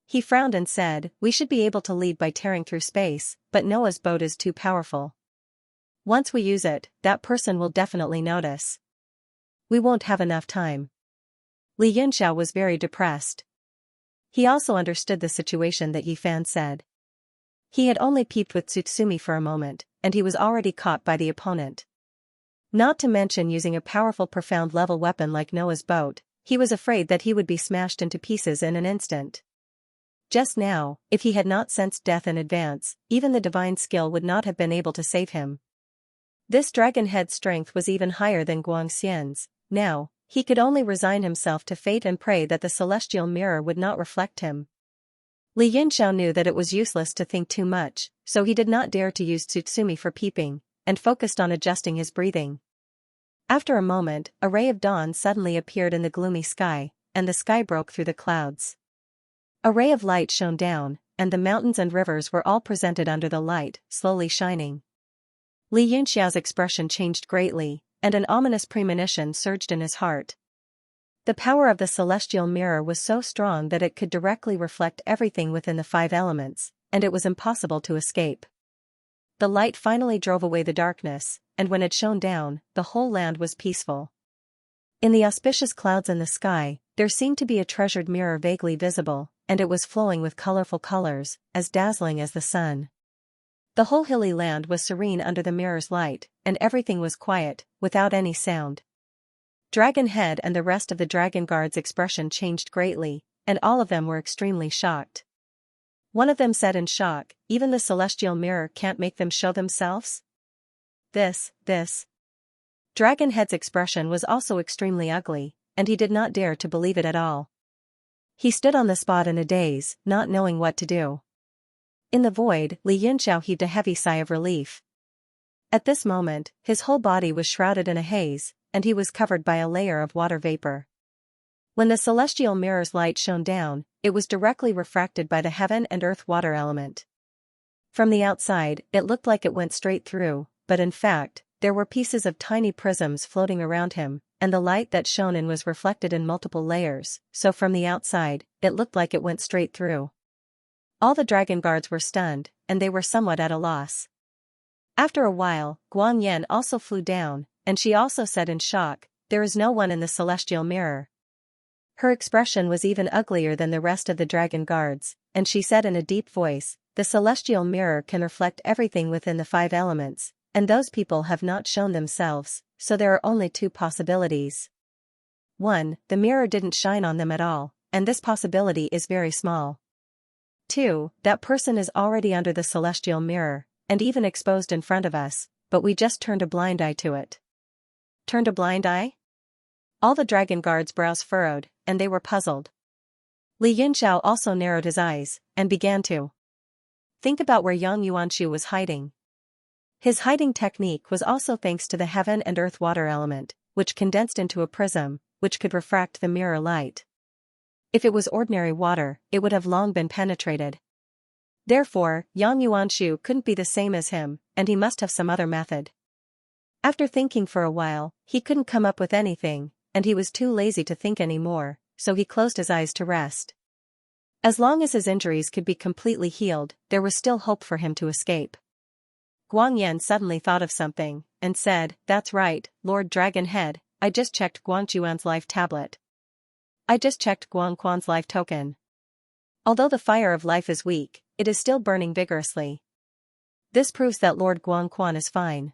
He frowned and said, "We should be able to leave by tearing through space, but Noah's boat is too powerful. Once we use it, that person will definitely notice. We won't have enough time." Li Yunxiao was very depressed. He also understood the situation that Yi Fan said. He had only peeped with Tsutsumi for a moment, and he was already caught by the opponent. Not to mention using a powerful profound level weapon like Noah's boat, he was afraid that he would be smashed into pieces in an instant. Just now, if he had not sensed death in advance, even the divine skill would not have been able to save him. This dragon head's strength was even higher than Guangxian's. Now, he could only resign himself to fate and pray that the celestial mirror would not reflect him. Li Yunxiao knew that it was useless to think too much, so he did not dare to use Tsutsumi for peeping, and focused on adjusting his breathing. After a moment, a ray of dawn suddenly appeared in the gloomy sky, and the sky broke through the clouds. A ray of light shone down, and the mountains and rivers were all presented under the light, slowly shining. Li Yunxiao's expression changed greatly, and an ominous premonition surged in his heart. The power of the celestial mirror was so strong that it could directly reflect everything within the 5 elements, and it was impossible to escape. The light finally drove away the darkness, and when it shone down, the whole land was peaceful. In the auspicious clouds in the sky, there seemed to be a treasured mirror vaguely visible, and it was flowing with colorful colors, as dazzling as the sun. The whole hilly land was serene under the mirror's light, and everything was quiet, without any sound. Dragon Head and the rest of the dragon guards' expression changed greatly, and all of them were extremely shocked. One of them said in shock, "Even the celestial mirror can't make them show themselves?" This. Dragon Head's expression was also extremely ugly, and he did not dare to believe it at all. He stood on the spot in a daze, not knowing what to do. In the void, Li Yunxiao heaved a heavy sigh of relief. At this moment, his whole body was shrouded in a haze, and he was covered by a layer of water vapor. When the celestial mirror's light shone down, it was directly refracted by the heaven and earth water element. From the outside, it looked like it went straight through, but in fact, there were pieces of tiny prisms floating around him, and the light that shone in was reflected in multiple layers, so from the outside, it looked like it went straight through. All the dragon guards were stunned, and they were somewhat at a loss. After a while, Guang Yan also flew down, and she also said in shock, "There is no one in the celestial mirror." Her expression was even uglier than the rest of the dragon guards, and she said in a deep voice, "The celestial mirror can reflect everything within the 5 elements, and those people have not shown themselves, so there are only 2 possibilities. 1. The mirror didn't shine on them at all, and this possibility is very small. 2. That person is already under the celestial mirror, and even exposed in front of us, but we just turned a blind eye to it. Turned a blind eye? All the dragon guards' brows furrowed, and they were puzzled. Li Yunxiao also narrowed his eyes, and began to think about where Yang Yuanshu was hiding. His hiding technique was also thanks to the heaven and earth water element, which condensed into a prism, which could refract the mirror light. If it was ordinary water, it would have long been penetrated. Therefore, Yang Yuanshu couldn't be the same as him, and he must have some other method. After thinking for a while, he couldn't come up with anything, and he was too lazy to think anymore, so he closed his eyes to rest. As long as his injuries could be completely healed, there was still hope for him to escape. Guang Yan suddenly thought of something, and said, "That's right, Lord Dragon Head, I just checked Guang Chuan's life tablet. I just checked Guang Quan's life token. Although the fire of life is weak, it is still burning vigorously. This proves that Lord Guang Quan is fine.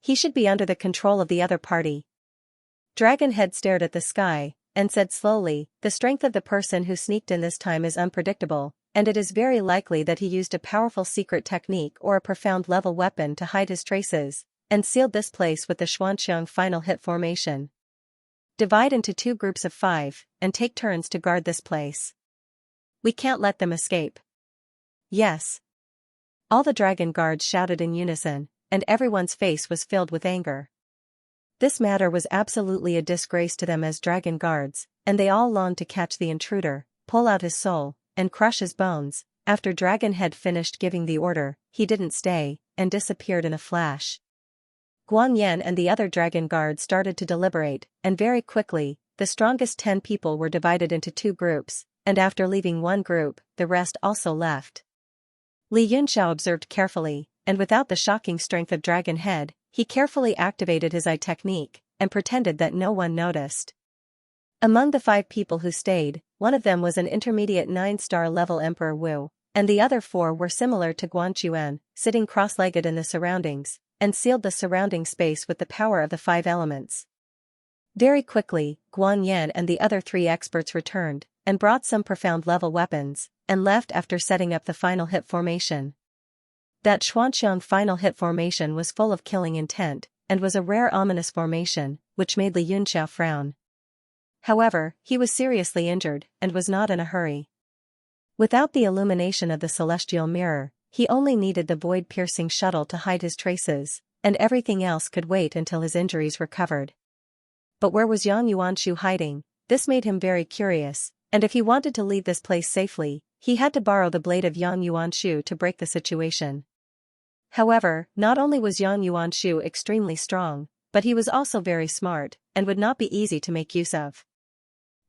He should be under the control of the other party." Dragon Head stared at the sky, and said slowly, "The strength of the person who sneaked in this time is unpredictable, and it is very likely that he used a powerful secret technique or a profound level weapon to hide his traces, and sealed this place with the Xianxia final hit formation. Divide into 2 groups of 5, and take turns to guard this place. We can't let them escape." "Yes." All the dragon guards shouted in unison, and everyone's face was filled with anger. This matter was absolutely a disgrace to them as dragon guards, and they all longed to catch the intruder, pull out his soul, and crush his bones. After Dragon Head finished giving the order, he didn't stay, and disappeared in a flash. Guang Yan and the other dragon guards started to deliberate, and very quickly, the strongest 10 people were divided into 2 groups, and after leaving one group, the rest also left. Li Yunxiao observed carefully, and without the shocking strength of Dragon Head, he carefully activated his eye technique, and pretended that no one noticed. Among the 5 people who stayed, one of them was an intermediate 9-star level Emperor Wu, and the other 4 were similar to Guan Chuan, sitting cross-legged in the surroundings, and sealed the surrounding space with the power of the 5 elements. Very quickly, Guan Yan and the other 3 experts returned, and brought some profound level weapons, and left after setting up the final hit formation. That Xuanxiang final hit formation was full of killing intent, and was a rare ominous formation, which made Li Yunxiao frown. However, he was seriously injured, and was not in a hurry. Without the illumination of the celestial mirror, he only needed the void-piercing shuttle to hide his traces, and everything else could wait until his injuries recovered. But where was Yang Yuanshu hiding? This made him very curious, and if he wanted to leave this place safely, he had to borrow the blade of Yang Yuanshu to break the situation. However, not only was Yang Yuanshu extremely strong, but he was also very smart, and would not be easy to make use of.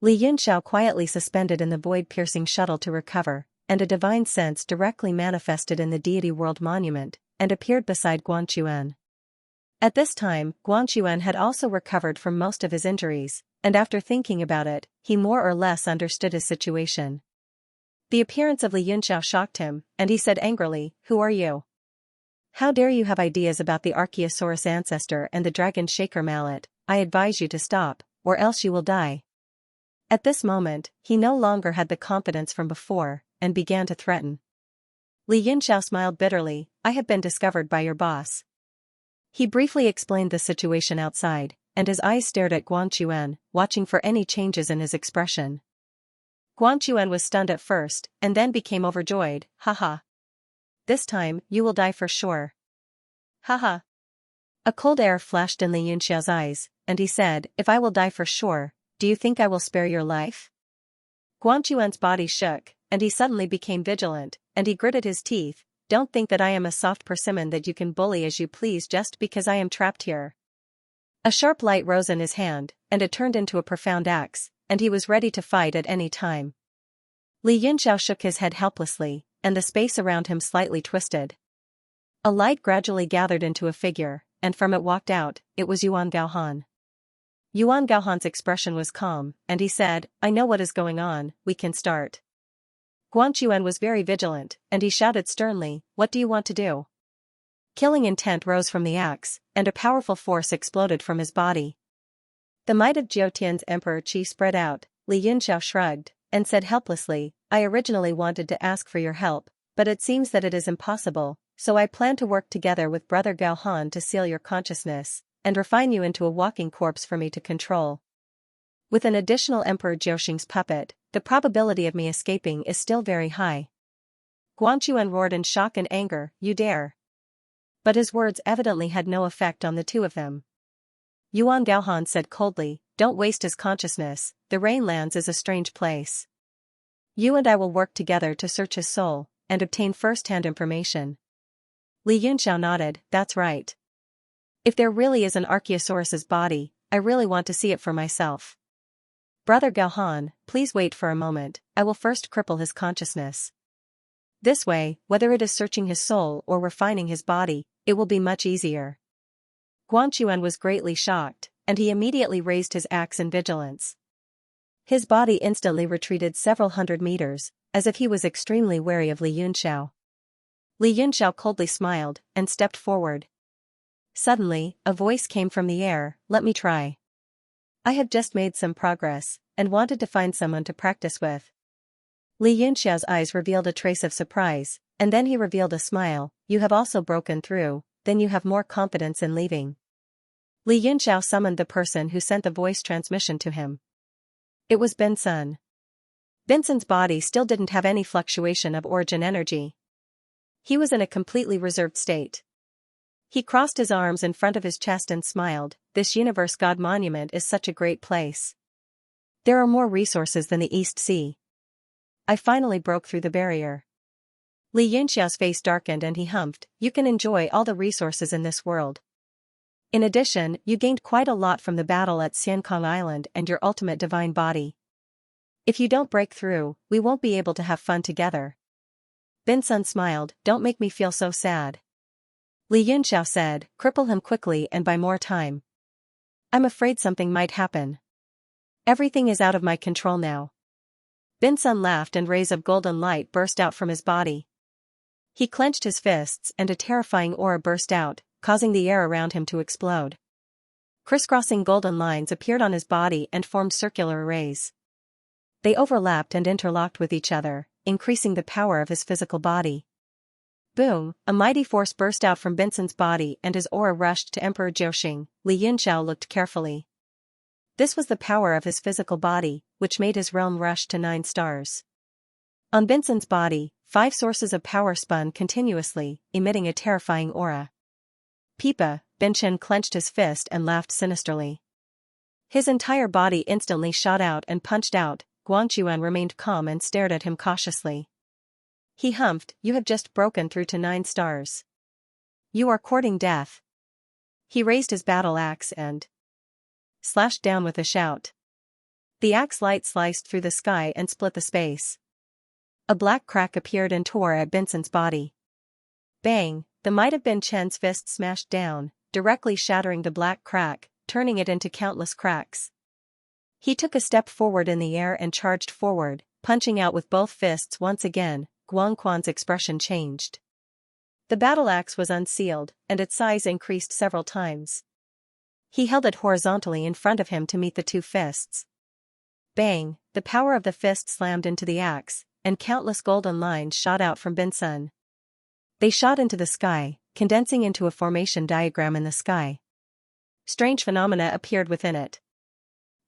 Li Yunxiao quietly suspended in the void-piercing shuttle to recover, and a divine sense directly manifested in the Deity World Monument, and appeared beside Guan Chuan. At this time, Guan Chuan had also recovered from most of his injuries, and after thinking about it, he more or less understood his situation. The appearance of Li Yunxiao shocked him, and he said angrily, "Who are you? How dare you have ideas about the Archaeosaurus ancestor and the dragon shaker mallet? I advise you to stop, or else you will die." At this moment, he no longer had the confidence from before, and began to threaten. Li Yunxiao smiled bitterly, "I have been discovered by your boss." He briefly explained the situation outside, and his eyes stared at Guan Chuan, watching for any changes in his expression. Guan Chuan was stunned at first, and then became overjoyed. "Haha. This time, you will die for sure. Haha." A cold air flashed in Li Yunxiao's eyes, and he said, "If I will die for sure, do you think I will spare your life?" Guan Chuan's body shook, and he suddenly became vigilant, and he gritted his teeth. "Don't think that I am a soft persimmon that you can bully as you please just because I am trapped here." A sharp light rose in his hand, and it turned into a profound axe, and he was ready to fight at any time. Li Yunxiao shook his head helplessly, and the space around him slightly twisted. A light gradually gathered into a figure, and from it walked out. It was Yuan Gaohan. Yuan Gaohan's expression was calm, and he said, "I know what is going on, we can start." Guan Chuan was very vigilant, and he shouted sternly, "What do you want to do?" Killing intent rose from the axe, and a powerful force exploded from his body. The might of Jiutian's Emperor Qi spread out. Li Yunxiao shrugged, and said helplessly, I originally wanted to ask for your help, but it seems that it is impossible, so I plan to work together with Brother Gao Han to seal your consciousness, and refine you into a walking corpse for me to control. With an additional Emperor Jiuxing's puppet, the probability of me escaping is still very high. Guanchuan roared in shock and anger, you dare. But his words evidently had no effect on the two of them. Yuan Gaohan said coldly, don't waste his consciousness, the Rainlands is a strange place. You and I will work together to search his soul, and obtain first-hand information. Li Yunxiao nodded, that's right. If there really is an Archaeosaurus's body, I really want to see it for myself. Brother Gaohan, please wait for a moment, I will first cripple his consciousness. This way, whether it is searching his soul or refining his body, it will be much easier. Guanchuan was greatly shocked, and he immediately raised his axe in vigilance. His body instantly retreated several hundred meters, as if he was extremely wary of Li Yunxiao. Li Yunxiao coldly smiled, and stepped forward. Suddenly, a voice came from the air, let me try. I have just made some progress, and wanted to find someone to practice with. Li Yunxiao's eyes revealed a trace of surprise, and then he revealed a smile, you have also broken through, then you have more confidence in leaving. Li Yunxiao summoned the person who sent the voice transmission to him. It was Binsun. Binsun's body still didn't have any fluctuation of origin energy. He was in a completely reserved state. He crossed his arms in front of his chest and smiled, this Universe God Monument is such a great place. There are more resources than the East Sea. I finally broke through the barrier. Li Yunxiao's face darkened and he humphed, you can enjoy all the resources in this world. In addition, you gained quite a lot from the battle at Xiankong Island and your ultimate divine body. If you don't break through, we won't be able to have fun together. Binsun smiled, don't make me feel so sad. Li Yunxiao said, cripple him quickly and buy more time. I'm afraid something might happen. Everything is out of my control now. Binsun laughed and rays of golden light burst out from his body. He clenched his fists and a terrifying aura burst out, causing the air around him to explode. Crisscrossing golden lines appeared on his body and formed circular arrays. They overlapped and interlocked with each other, increasing the power of his physical body. Boom, a mighty force burst out from Binsun's body and his aura rushed to Emperor Jiuxing. Li Yunxiao looked carefully. This was the power of his physical body, which made his realm rush to 9 stars. On Binsun's body, 5 sources of power spun continuously, emitting a terrifying aura. Pipa, Binchen clenched his fist and laughed sinisterly. His entire body instantly shot out and punched out. Guanchuan remained calm and stared at him cautiously. He humphed, you have just broken through to 9 stars. You are courting death. He raised his battle axe and slashed down with a shout. The axe light sliced through the sky and split the space. A black crack appeared and tore at Binsun's body. Bang, the might have been Chen's fist smashed down, directly shattering the black crack, turning it into countless cracks. He took a step forward in the air and charged forward, punching out with both fists once again. Guangquan's expression changed. The battle axe was unsealed, and its size increased several times. He held it horizontally in front of him to meet the 2 fists. Bang, the power of the fist slammed into the axe, and countless golden lines shot out from Binsun. They shot into the sky, condensing into a formation diagram in the sky. Strange phenomena appeared within it.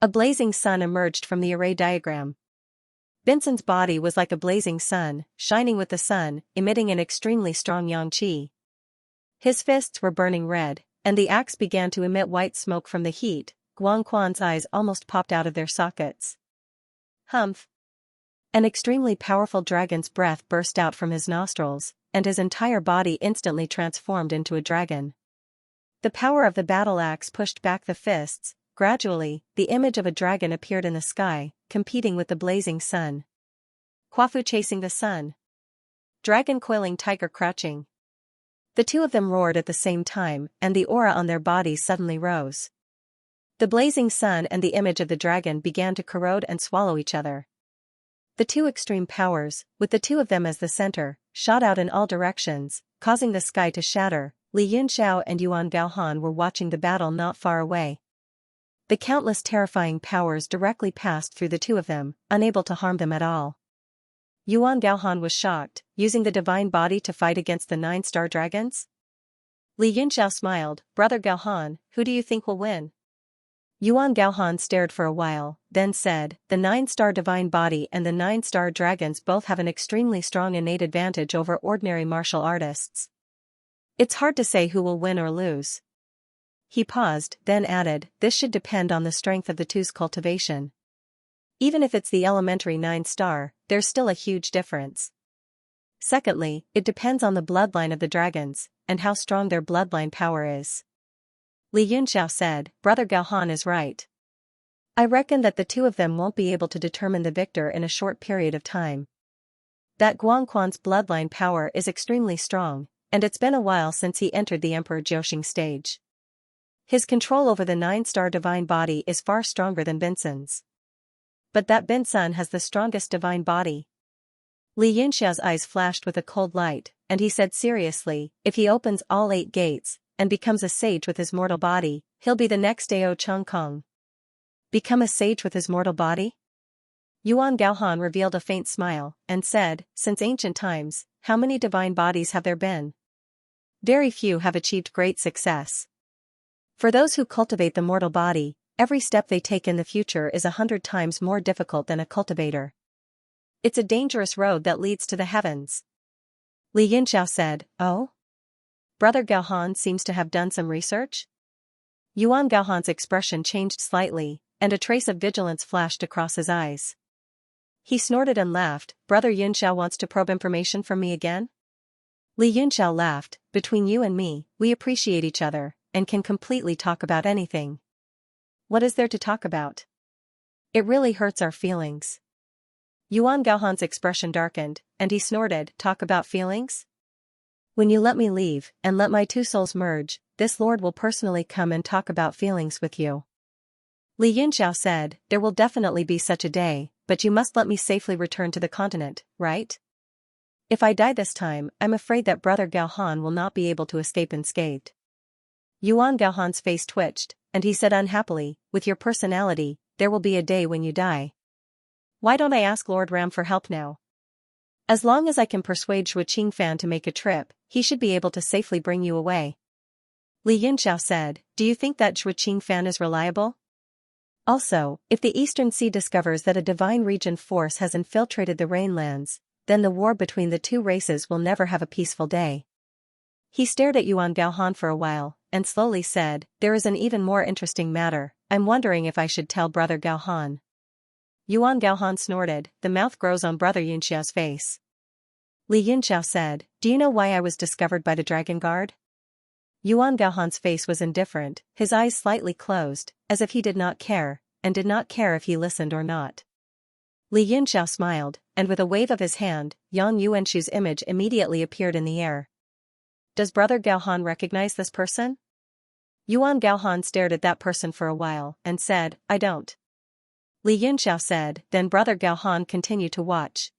A blazing sun emerged from the array diagram. Binsun's body was like a blazing sun, shining with the sun, emitting an extremely strong yang qi. His fists were burning red, and the axe began to emit white smoke from the heat. Guangquan's eyes almost popped out of their sockets. Humph! An extremely powerful dragon's breath burst out from his nostrils, and his entire body instantly transformed into a dragon. The power of the battle axe pushed back the fists. Gradually, the image of a dragon appeared in the sky, competing with the blazing sun. Quafu chasing the sun. Dragon coiling, tiger crouching. The 2 of them roared at the same time, and the aura on their bodies suddenly rose. The blazing sun and the image of the dragon began to corrode and swallow each other. The 2 extreme powers, with the 2 of them as the center, shot out in all directions, causing the sky to shatter. Li Yunxiao and Yuan Gaohan were watching the battle not far away. The countless terrifying powers directly passed through the two of them, unable to harm them at all. Yuan Gaohan was shocked, using the divine body to fight against the 9-star dragons? Li Yunxiao smiled, Brother Gaohan, who do you think will win? Yuan Gaohan stared for a while, then said, the 9-star divine body and the 9-star dragons both have an extremely strong innate advantage over ordinary martial artists. It's hard to say who will win or lose. He paused, then added, this should depend on the strength of the two's cultivation. Even if it's the elementary 9-star, there's still a huge difference. Secondly, it depends on the bloodline of the dragons, and how strong their bloodline power is. Li Yunxiao said, Brother Gaohan is right. I reckon that the two of them won't be able to determine the victor in a short period of time. That Guangquan's bloodline power is extremely strong, and it's been a while since he entered the Emperor Jiuxing stage. His control over the 9-star divine body is far stronger than Binson's. But that Binsun has the strongest divine body. Li Yunxiao's eyes flashed with a cold light, and he said seriously, if he opens all 8 gates, and becomes a sage with his mortal body, he'll be the next Dao Chongkong. Become a sage with his mortal body? Yuan Gaohan revealed a faint smile, and said, since ancient times, how many divine bodies have there been? Very few have achieved great success. For those who cultivate the mortal body, every step they take in the future is 100 times more difficult than a cultivator. It's a dangerous road that leads to the heavens. Li Yunxiao said, oh? Brother Gaohan seems to have done some research? Yuan Gaohan's expression changed slightly, and a trace of vigilance flashed across his eyes. He snorted and laughed, Brother Yunxiao wants to probe information from me again? Li Yunxiao laughed, between you and me, we appreciate each other, and can completely talk about anything. What is there to talk about? It really hurts our feelings. Yuan Gaohan's expression darkened, and he snorted, talk about feelings? When you let me leave, and let my two souls merge, this lord will personally come and talk about feelings with you. Li Yunxiao said, there will definitely be such a day, but you must let me safely return to the continent, right? If I die this time, I'm afraid that Brother Gaohan will not be able to escape unscathed. Yuan Gaohan's face twitched, and he said unhappily, with your personality, there will be a day when you die. Why don't I ask Lord Ram for help now? As long as I can persuade Shui Qingfan to make a trip, he should be able to safely bring you away. Li Yunxiao said, do you think that Shui Qingfan is reliable? Also, if the Eastern Sea discovers that a divine region force has infiltrated the Rainlands, then the war between the two races will never have a peaceful day. He stared at Yuan Gaohan for a while, and slowly said, there is an even more interesting matter, I'm wondering if I should tell Brother Gaohan. Yuan Gaohan snorted, the mouth grows on Brother Yunxiao's face. Li Yunxiao said, do you know why I was discovered by the Dragon Guard? Yuan Gaohan's face was indifferent, his eyes slightly closed, as if he did not care, and did not care if he listened or not. Li Yunxiao smiled, and with a wave of his hand, Yang Yuanshu's image immediately appeared in the air. Does Brother Gaohan recognize this person? Yuan Gaohan stared at that person for a while, and said, I don't. Li Yunxiao said, then Brother Gaohan continued to watch.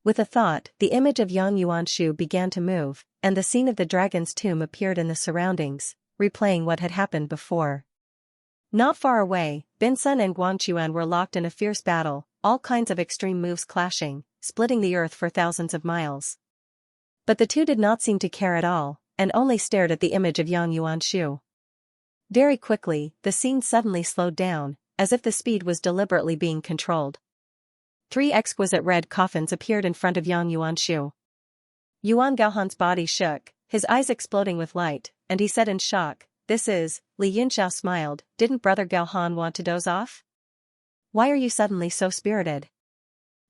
With a thought, the image of Yang Yuanshu began to move, and the scene of the dragon's tomb appeared in the surroundings, replaying what had happened before. Not far away, Binsun and Guangquan were locked in a fierce battle, all kinds of extreme moves clashing, splitting the earth for thousands of miles. But the two did not seem to care at all, and only stared at the image of Yang Yuanshu. Very quickly, the scene suddenly slowed down, as if the speed was deliberately being controlled. 3 exquisite red coffins appeared in front of Yang Yuanshu. Yuan Gaohan's body shook, his eyes exploding with light, and he said in shock, this is, Li Yunxiao smiled, didn't Brother Gaohan want to doze off? Why are you suddenly so spirited?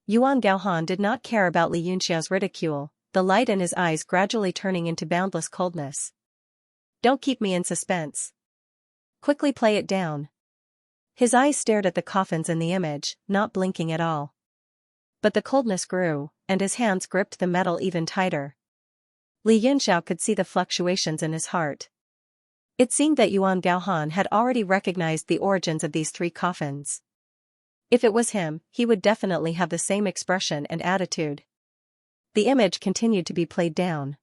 Yuan Gaohan did not care about Li Yunxiao's ridicule, the light in his eyes gradually turning into boundless coldness. Don't keep me in suspense. Quickly play it down. His eyes stared at the coffins in the image, not blinking at all. But the coldness grew, and his hands gripped the metal even tighter. Li Yunxiao could see the fluctuations in his heart. It seemed that Yuan Gaohan had already recognized the origins of these 3 coffins. If it was him, he would definitely have the same expression and attitude. The image continued to be played down.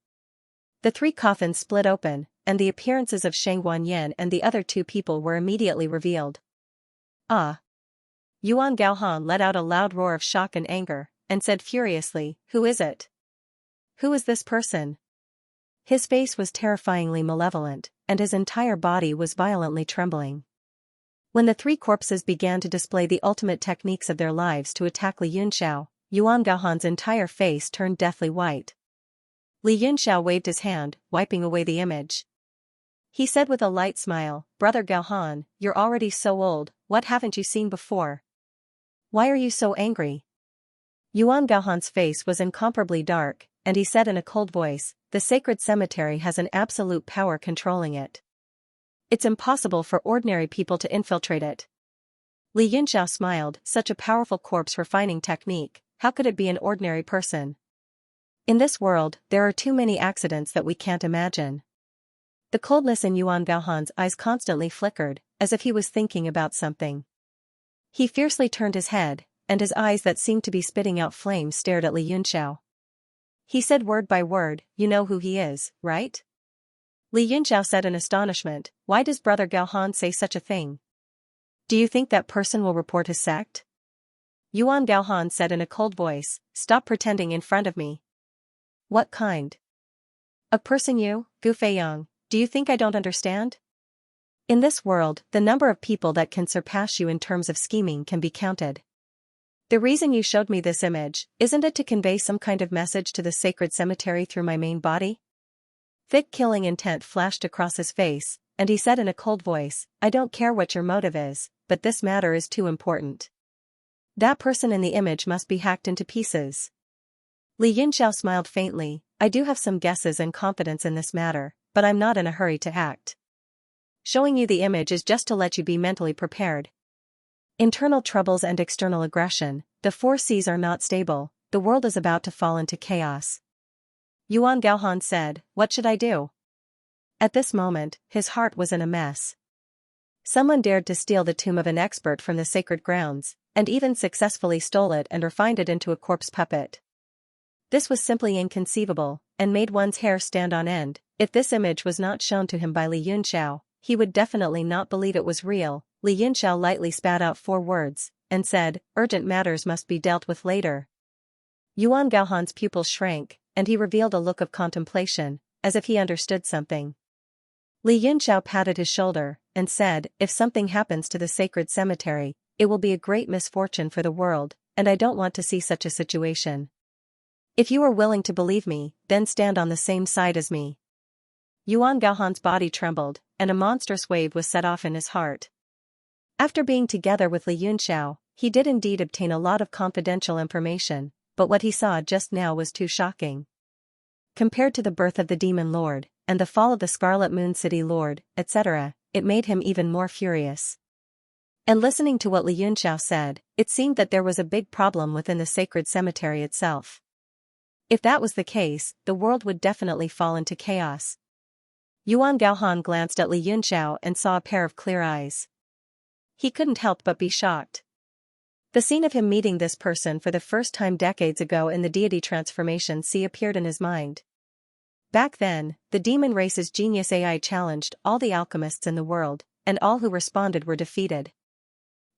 The 3 coffins split open, and the appearances of Sheng Guanyin and the other 2 people were immediately revealed. Ah! Yuan Gaohan let out a loud roar of shock and anger, and said furiously, "Who is it? Who is this person?" His face was terrifyingly malevolent, and his entire body was violently trembling. When the three corpses began to display the ultimate techniques of their lives to attack Li Yunxiao, Yuan Gaohan's entire face turned deathly white. Li Yunxiao waved his hand, wiping away the image. He said with a light smile, "Brother Gaohan, you're already so old, what haven't you seen before? Why are you so angry?" Yuan Gaohan's face was incomparably dark, and he said in a cold voice, "The sacred cemetery has an absolute power controlling it. It's impossible for ordinary people to infiltrate it." Li Yunxiao smiled, "Such a powerful corpse refining technique, how could it be an ordinary person? In this world, there are too many accidents that we can't imagine." The coldness in Yuan Gaohan's eyes constantly flickered, as if he was thinking about something. He fiercely turned his head, and his eyes that seemed to be spitting out flames stared at Li Yunxiao. He said word by word, "You know who he is, right?" Li Yunxiao said in astonishment, "Why does Brother Gaohan say such a thing? Do you think that person will report his sect?" Yuan Gaohan said in a cold voice, "Stop pretending in front of me." "What kind of person you, Gu Feiyang? Do you think I don't understand? In this world, the number of people that can surpass you in terms of scheming can be counted. The reason you showed me this image, isn't it to convey some kind of message to the sacred cemetery through my main body?" Thick killing intent flashed across his face, and he said in a cold voice, "I don't care what your motive is, but this matter is too important. That person in the image must be hacked into pieces." Li Yunxiao smiled faintly, "I do have some guesses and confidence in this matter, but I'm not in a hurry to act. Showing you the image is just to let you be mentally prepared. Internal troubles and external aggression, the four C's are not stable, the world is about to fall into chaos." Yuan Gaohan said, "What should I do?" At this moment, his heart was in a mess. Someone dared to steal the tomb of an expert from the sacred grounds, and even successfully stole it and refined it into a corpse puppet. This was simply inconceivable, and made one's hair stand on end. If this image was not shown to him by Li Yunxiao, he would definitely not believe it was real. Li Yunxiao lightly spat out 4 words, and said, "Urgent matters must be dealt with later." Yuan Gaohan's pupils shrank, and he revealed a look of contemplation, as if he understood something. Li Yunxiao patted his shoulder, and said, "If something happens to the sacred cemetery, it will be a great misfortune for the world, and I don't want to see such a situation. If you are willing to believe me, then stand on the same side as me." Yuan Gaohan's body trembled, and a monstrous wave was set off in his heart. After being together with Li Yunxiao, he did indeed obtain a lot of confidential information, but what he saw just now was too shocking. Compared to the birth of the Demon Lord, and the fall of the Scarlet Moon City Lord, etc., it made him even more furious. And listening to what Li Yunxiao said, it seemed that there was a big problem within the sacred cemetery itself. If that was the case, the world would definitely fall into chaos. Yuan Gaohan glanced at Li Yunxiao and saw a pair of clear eyes. He couldn't help but be shocked. The scene of him meeting this person for the first time decades ago in the deity transformation sea appeared in his mind. Back then, the demon race's genius AI challenged all the alchemists in the world, and all who responded were defeated.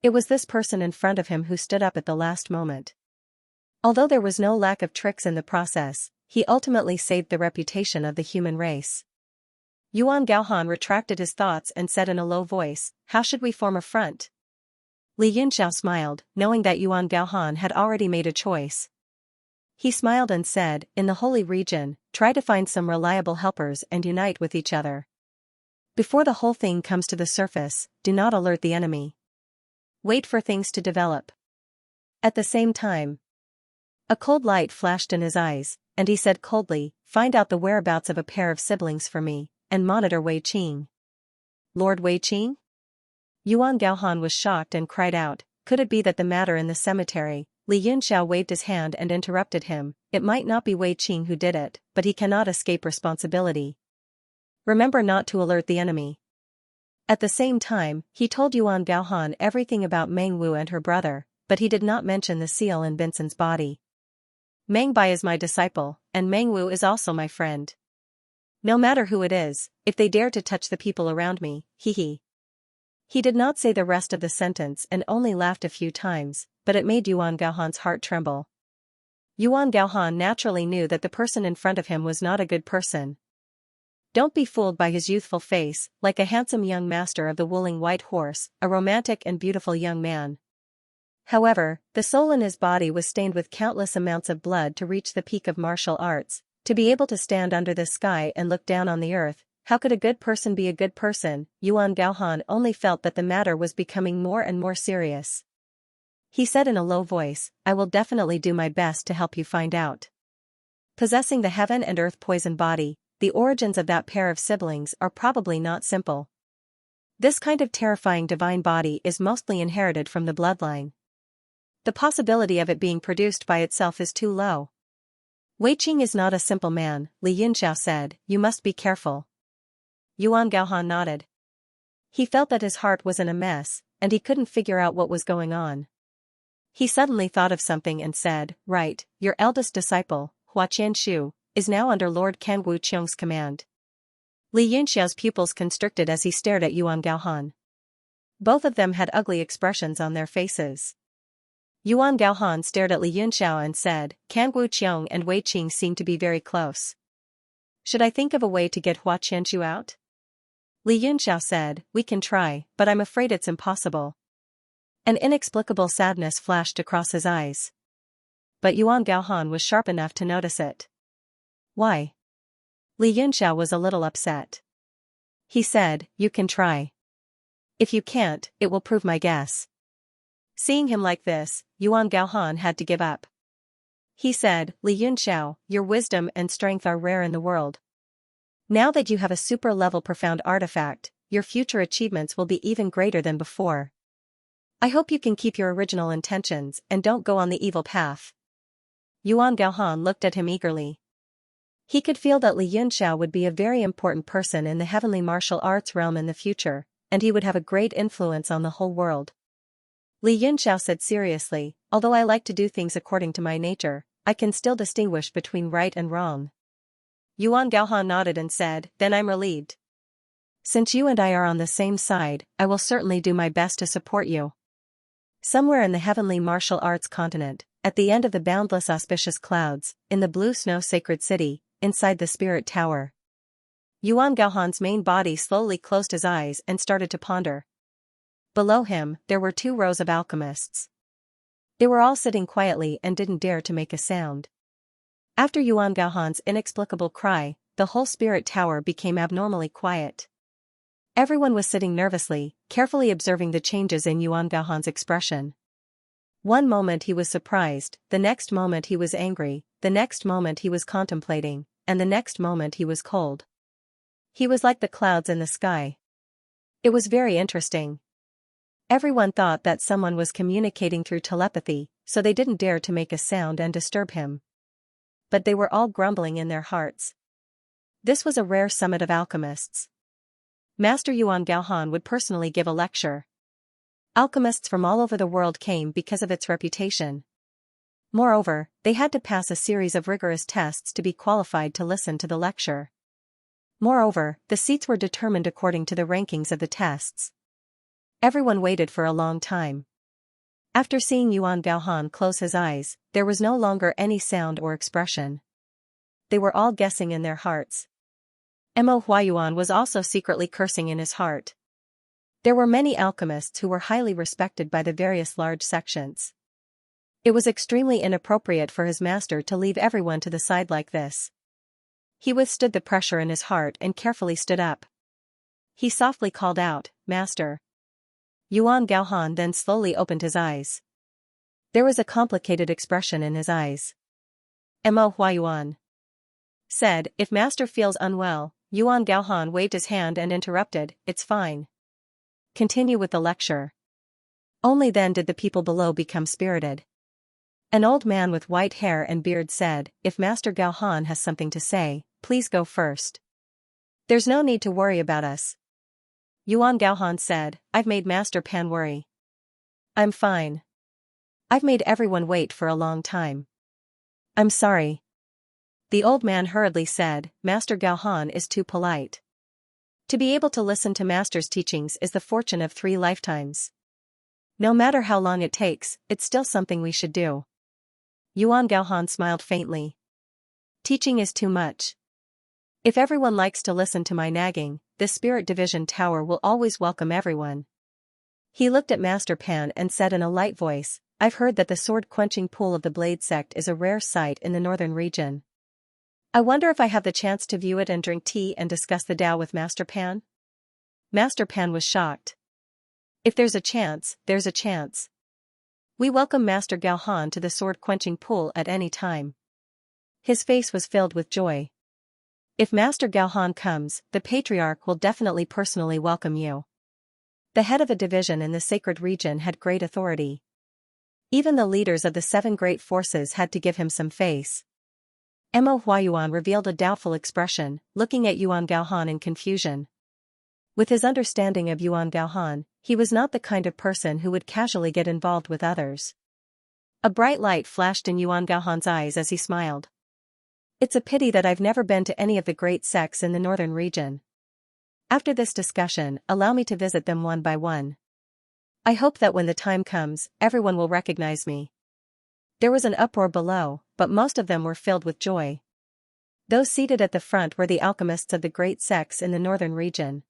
It was this person in front of him who stood up at the last moment. Although there was no lack of tricks in the process, he ultimately saved the reputation of the human race. Yuan Gaohan retracted his thoughts and said in a low voice, "How should we form a front?" Li Yunxiao smiled, knowing that Yuan Gaohan had already made a choice. He smiled and said, "In the holy region, try to find some reliable helpers and unite with each other. Before the whole thing comes to the surface, do not alert the enemy. Wait for things to develop." At the same time, a cold light flashed in his eyes, and he said coldly, "Find out the whereabouts of a pair of siblings for me, and monitor Wei Qing." "Lord Wei Qing?" Yuan Gaohan was shocked and cried out, "Could it be that the matter in the cemetery?" Li Yunxiao waved his hand and interrupted him, "It might not be Wei Qing who did it, but he cannot escape responsibility. Remember not to alert the enemy." At the same time, he told Yuan Gaohan everything about Meng Wu and her brother, but he did not mention the seal in Vincent's body. "Meng Bai is my disciple, and Meng Wu is also my friend. No matter who it is, if they dare to touch the people around me, hee hee." He did not say the rest of the sentence and only laughed a few times, but it made Yuan Gaohan's heart tremble. Yuan Gaohan naturally knew that the person in front of him was not a good person. Don't be fooled by his youthful face, like a handsome young master of the wooling white horse, a romantic and beautiful young man. However, the soul in his body was stained with countless amounts of blood to reach the peak of martial arts, to be able to stand under the sky and look down on the earth. How could a good person be a good person? Yuan Gaohan only felt that the matter was becoming more and more serious. He said in a low voice, I will definitely do my best to help you find out. Possessing the heaven and earth poison body, the origins of that pair of siblings are probably not simple. This kind of terrifying divine body is mostly inherited from the bloodline. The possibility of it being produced by itself is too low. Wei Qing is not a simple man, Li Yunxiao said, you must be careful. Yuan Gaohan nodded. He felt that his heart was in a mess, and he couldn't figure out what was going on. He suddenly thought of something and said, right, your eldest disciple, Hua Qianshu, is now under Lord Kangwu Qiong's command. Li Yunxiao's pupils constricted as he stared at Yuan Gaohan. Both of them had ugly expressions on their faces. Yuan Gaohan stared at Li Yunxiao and said, Kangwu Qiong and Wei Qing seem to be very close. Should I think of a way to get Hua Qianshu out? Li Yunxiao said, we can try, but I'm afraid it's impossible. An inexplicable sadness flashed across his eyes. But Yuan Gaohan was sharp enough to notice it. Why? Li Yunxiao was a little upset. He said, you can try. If you can't, it will prove my guess. Seeing him like this, Yuan Gaohan had to give up. He said, Li Yunxiao, your wisdom and strength are rare in the world. Now that you have a super-level profound artifact, your future achievements will be even greater than before. I hope you can keep your original intentions and don't go on the evil path. Yuan Gaohan looked at him eagerly. He could feel that Li Yunxiao would be a very important person in the heavenly martial arts realm in the future, and he would have a great influence on the whole world. Li Yunxiao said seriously, although I like to do things according to my nature, I can still distinguish between right and wrong. Yuan Gaohan nodded and said, then I'm relieved. Since you and I are on the same side, I will certainly do my best to support you. Somewhere in the heavenly martial arts continent, at the end of the boundless auspicious clouds, in the blue snow sacred city, inside the spirit tower. Yuan Gaohan's main body slowly closed his eyes and started to ponder. Below him, there were 2 rows of alchemists. They were all sitting quietly and didn't dare to make a sound. After Yuan Gaohan's inexplicable cry, the whole spirit tower became abnormally quiet. Everyone was sitting nervously, carefully observing the changes in Yuan Gaohan's expression. One moment he was surprised, the next moment he was angry, the next moment he was contemplating, and the next moment he was cold. He was like the clouds in the sky. It was very interesting. Everyone thought that someone was communicating through telepathy, so they didn't dare to make a sound and disturb him. But they were all grumbling in their hearts. This was a rare summit of alchemists. Master Yuan Gaohan would personally give a lecture. Alchemists from all over the world came because of its reputation. Moreover, they had to pass a series of rigorous tests to be qualified to listen to the lecture. Moreover, the seats were determined according to the rankings of the tests. Everyone waited for a long time. After seeing Yuan Gaohan close his eyes, there was no longer any sound or expression. They were all guessing in their hearts. Mo Huayuan was also secretly cursing in his heart. There were many alchemists who were highly respected by the various large sections. It was extremely inappropriate for his master to leave everyone to the side like this. He withstood the pressure in his heart and carefully stood up. He softly called out, Master. Yuan Gaohan then slowly opened his eyes. There was a complicated expression in his eyes. Mo Huayuan said, if Master feels unwell. Yuan Gaohan waved his hand and interrupted, it's fine. Continue with the lecture. Only then did the people below become spirited. An old man with white hair and beard said, if Master Gaohan has something to say, please go first. There's no need to worry about us. Yuan Gaohan said, I've made Master Pan worry. I'm fine. I've made everyone wait for a long time. I'm sorry. The old man hurriedly said, Master Gaohan is too polite. To be able to listen to Master's teachings is the fortune of 3 lifetimes. No matter how long it takes, it's still something we should do. Yuan Gaohan smiled faintly. Teaching is too much. If everyone likes to listen to my nagging, the Spirit Division Tower will always welcome everyone. He looked at Master Pan and said in a light voice, I've heard that the sword-quenching pool of the Blade Sect is a rare sight in the northern region. I wonder if I have the chance to view it and drink tea and discuss the Tao with Master Pan? Master Pan was shocked. If there's a chance, there's a chance. We welcome Master Gaohan to the sword-quenching pool at any time. His face was filled with joy. If Master Gaohan comes, the Patriarch will definitely personally welcome you. The head of a division in the sacred region had great authority. Even the leaders of the 7 great forces had to give him some face. Mo Huayuan revealed a doubtful expression, looking at Yuan Gaohan in confusion. With his understanding of Yuan Gaohan, he was not the kind of person who would casually get involved with others. A bright light flashed in Yuan Gaohan's eyes as he smiled. It's a pity that I've never been to any of the great sects in the northern region. After this discussion, allow me to visit them one by one. I hope that when the time comes, everyone will recognize me. There was an uproar below, but most of them were filled with joy. Those seated at the front were the alchemists of the great sects in the northern region.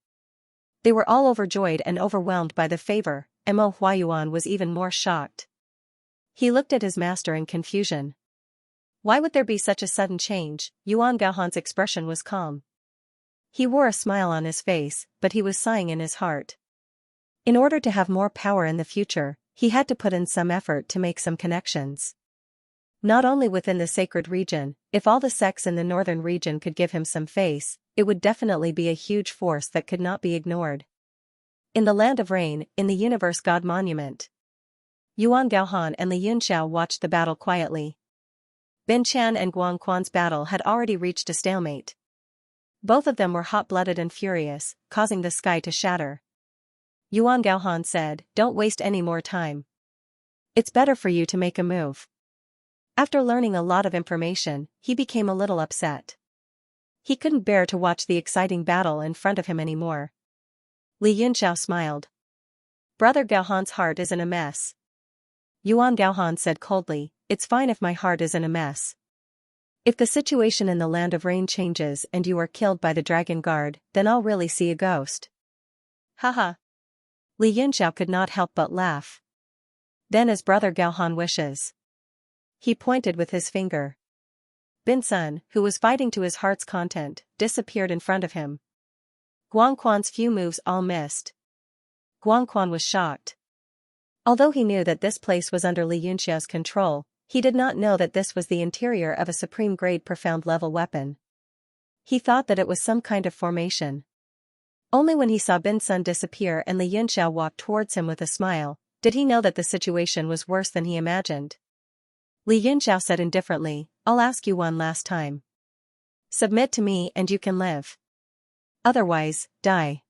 They were all overjoyed and overwhelmed by the favor. Mo Huayuan was even more shocked. He looked at his master in confusion. Why would there be such a sudden change? Yuan Gaohan's expression was calm. He wore a smile on his face, but he was sighing in his heart. In order to have more power in the future, he had to put in some effort to make some connections. Not only within the sacred region, if all the sects in the northern region could give him some face, it would definitely be a huge force that could not be ignored. In the Land of Rain, in the Universe God Monument, Yuan Gaohan and Li Yunxiao watched the battle quietly. Bin Chan and Guang Quan's battle had already reached a stalemate. Both of them were hot-blooded and furious, causing the sky to shatter. Yuan Gaohan said, Don't waste any more time. It's better for you to make a move. After learning a lot of information, he became a little upset. He couldn't bear to watch the exciting battle in front of him anymore. Li Yunxiao smiled. Brother Gaohan's heart is in a mess. Yuan Gaohan said coldly, It's fine if my heart is in a mess. If the situation in the Land of Rain changes and you are killed by the Dragon Guard, then I'll really see a ghost. Haha. Li Yunxiao could not help but laugh. Then as Brother Gaohan wishes. He pointed with his finger. Bin Sun, who was fighting to his heart's content, disappeared in front of him. Guang Quan's few moves all missed. Guang Quan was shocked. Although he knew that this place was under Li Yunxiao's control, he did not know that this was the interior of a supreme-grade profound-level weapon. He thought that it was some kind of formation. Only when he saw Bin Sun disappear and Li Yunxiao walk towards him with a smile, did he know that the situation was worse than he imagined. Li Yunxiao said indifferently, I'll ask you one last time. Submit to me and you can live. Otherwise, die.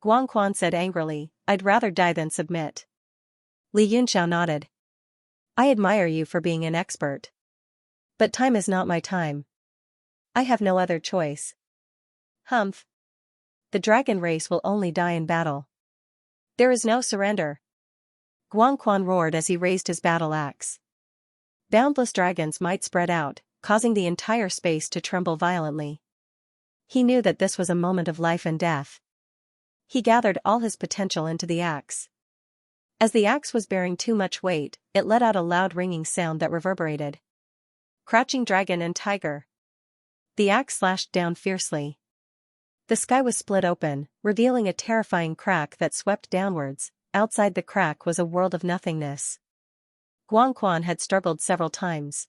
Guang Quan said angrily, I'd rather die than submit. Li Yunxiao nodded. I admire you for being an expert. But time is not my time. I have no other choice. Humph. The dragon race will only die in battle. There is no surrender. Guang Quan roared as he raised his battle axe. Boundless dragons might spread out, causing the entire space to tremble violently. He knew that this was a moment of life and death. He gathered all his potential into the axe. As the axe was bearing too much weight, it let out a loud ringing sound that reverberated. Crouching dragon and tiger. The axe slashed down fiercely. The sky was split open, revealing a terrifying crack that swept downwards. Outside the crack was a world of nothingness. Guang Quan had struggled several times.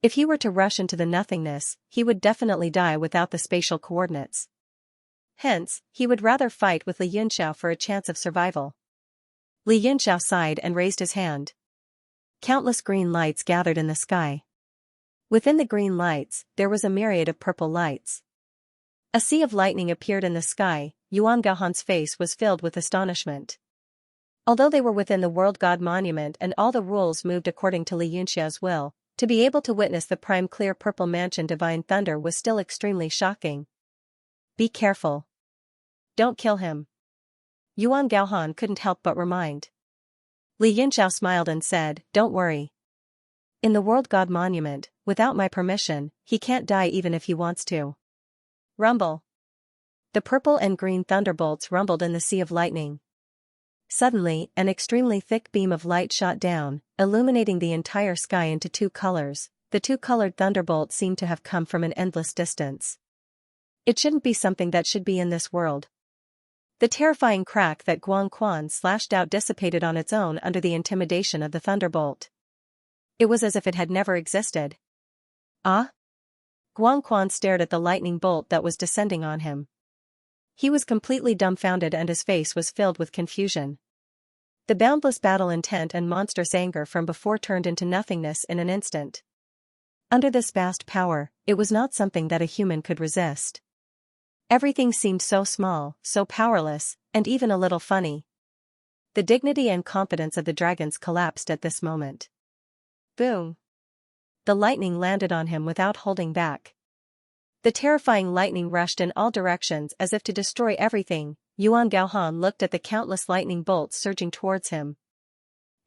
If he were to rush into the nothingness, he would definitely die without the spatial coordinates. Hence, he would rather fight with Li Yunxiao for a chance of survival. Li Yunxiao sighed and raised his hand. Countless green lights gathered in the sky. Within the green lights, there was a myriad of purple lights. A sea of lightning appeared in the sky. Yuan Gaohan's face was filled with astonishment. Although they were within the World God Monument and all the rules moved according to Li Yunxiao's will, to be able to witness the prime clear purple mansion divine thunder was still extremely shocking. Be careful. Don't kill him. Yuan Gaohan couldn't help but remind. Li Yunxiao smiled and said, don't worry. In the World God Monument, without my permission, he can't die even if he wants to. Rumble. The purple and green thunderbolts rumbled in the sea of lightning. Suddenly, an extremely thick beam of light shot down, illuminating the entire sky into two colors. The two-colored thunderbolt seemed to have come from an endless distance. It shouldn't be something that should be in this world. The terrifying crack that Guan Quan slashed out dissipated on its own under the intimidation of the thunderbolt. It was as if it had never existed. Ah? Guan Quan stared at the lightning bolt that was descending on him. He was completely dumbfounded and his face was filled with confusion. The boundless battle intent and monstrous anger from before turned into nothingness in an instant. Under this vast power, it was not something that a human could resist. Everything seemed so small, so powerless, and even a little funny. The dignity and confidence of the dragons collapsed at this moment. Boom! The lightning landed on him without holding back. The terrifying lightning rushed in all directions as if to destroy everything. Yuan Gaohan looked at the countless lightning bolts surging towards him.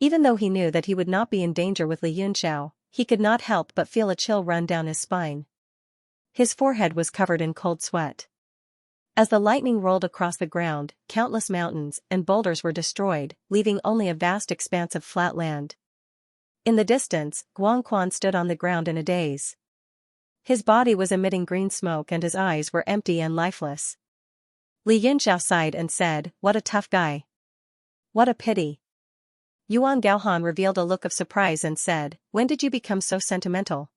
Even though he knew that he would not be in danger with Li Yunxiao, he could not help but feel a chill run down his spine. His forehead was covered in cold sweat. As the lightning rolled across the ground, countless mountains and boulders were destroyed, leaving only a vast expanse of flat land. In the distance, Guan Quan stood on the ground in a daze. His body was emitting green smoke and his eyes were empty and lifeless. Li Yunxiao sighed and said, what a tough guy. What a pity. Yuan Gaohan revealed a look of surprise and said, when did you become so sentimental?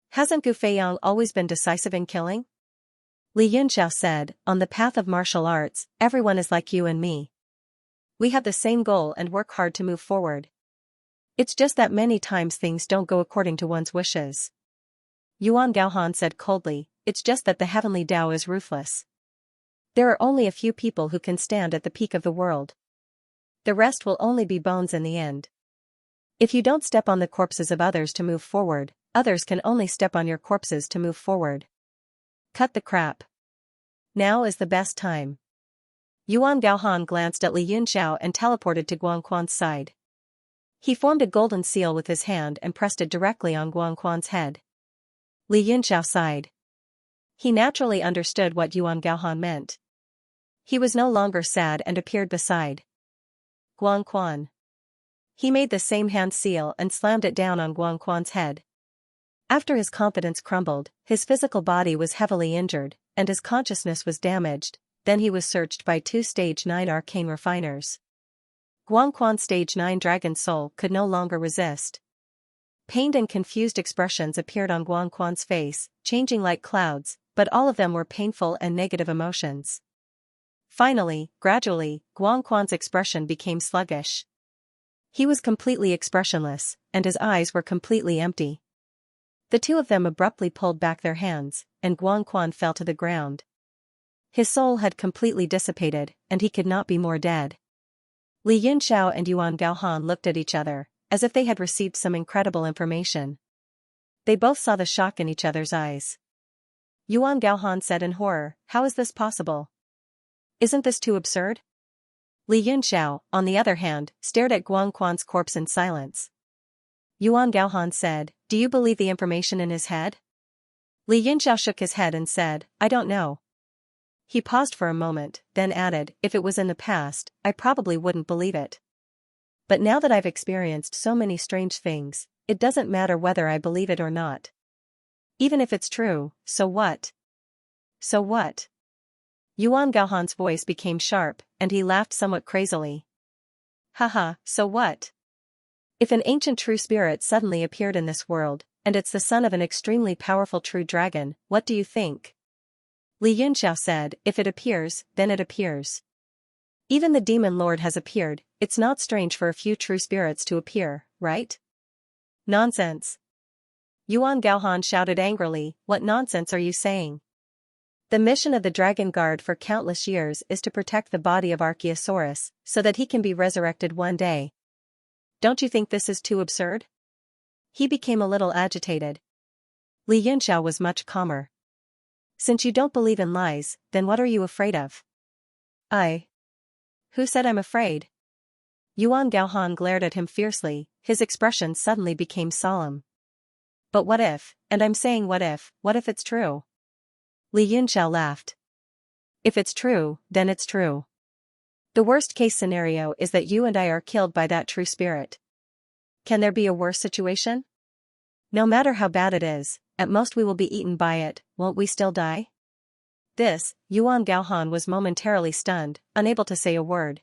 Hasn't Gu Feiyang always been decisive in killing? Li Yunxiao said, on the path of martial arts, everyone is like you and me. We have the same goal and work hard to move forward. It's just that many times things don't go according to one's wishes. Yuan Gaohan said coldly, it's just that the heavenly Tao is ruthless. There are only a few people who can stand at the peak of the world. The rest will only be bones in the end. If you don't step on the corpses of others to move forward, others can only step on your corpses to move forward. Cut the crap. Now is the best time. Yuan Gaohan glanced at Li Yunxiao and teleported to Guan Quan's side. He formed a golden seal with his hand and pressed it directly on Guan Quan's head. Li Yunxiao sighed. He naturally understood what Yuan Gaohan meant. He was no longer sad and appeared beside Guan Quan. He made the same hand seal and slammed it down on Guan Quan's head. After his confidence crumbled, his physical body was heavily injured, and his consciousness was damaged. Then he was searched by two Stage 9 arcane refiners. Guan Quan's Stage 9 dragon soul could no longer resist. Pained and confused expressions appeared on Guan Quan's face, changing like clouds, but all of them were painful and negative emotions. Finally, gradually, Guan Quan's expression became sluggish. He was completely expressionless, and his eyes were completely empty. The two of them abruptly pulled back their hands, and Guan Quan fell to the ground. His soul had completely dissipated, and he could not be more dead. Li Yunxiao and Yuan Gaohan looked at each other, as if they had received some incredible information. They both saw the shock in each other's eyes. Yuan Gaohan said in horror, how is this possible? Isn't this too absurd? Li Yunxiao, on the other hand, stared at Guan Quan's corpse in silence. Yuan Gaohan said, do you believe the information in his head? Li Yunxiao shook his head and said, I don't know. He paused for a moment, then added, if it was in the past, I probably wouldn't believe it. But now that I've experienced so many strange things, it doesn't matter whether I believe it or not. Even if it's true, so what? So what? Yuan Gaohan's voice became sharp, and he laughed somewhat crazily. Haha, so what? If an ancient true spirit suddenly appeared in this world, and it's the son of an extremely powerful true dragon, what do you think? Li Yunxiao said, if it appears, then it appears. Even the demon lord has appeared, it's not strange for a few true spirits to appear, right? Nonsense. Yuan Gaohan shouted angrily, what nonsense are you saying? The mission of the Dragon Guard for countless years is to protect the body of Archaeosaurus, so that he can be resurrected one day. Don't you think this is too absurd? He became a little agitated. Li Yunxiao was much calmer. Since you don't believe in lies, then what are you afraid of? Who said I'm afraid? Yuan Gaohan glared at him fiercely, his expression suddenly became solemn. But what if, and I'm saying what if it's true? Li Yunxiao laughed. If it's true, then it's true. The worst case scenario is that you and I are killed by that true spirit. Can there be a worse situation? No matter how bad it is, at most we will be eaten by it, won't we still die? This, Yuan Gaohan was momentarily stunned, unable to say a word.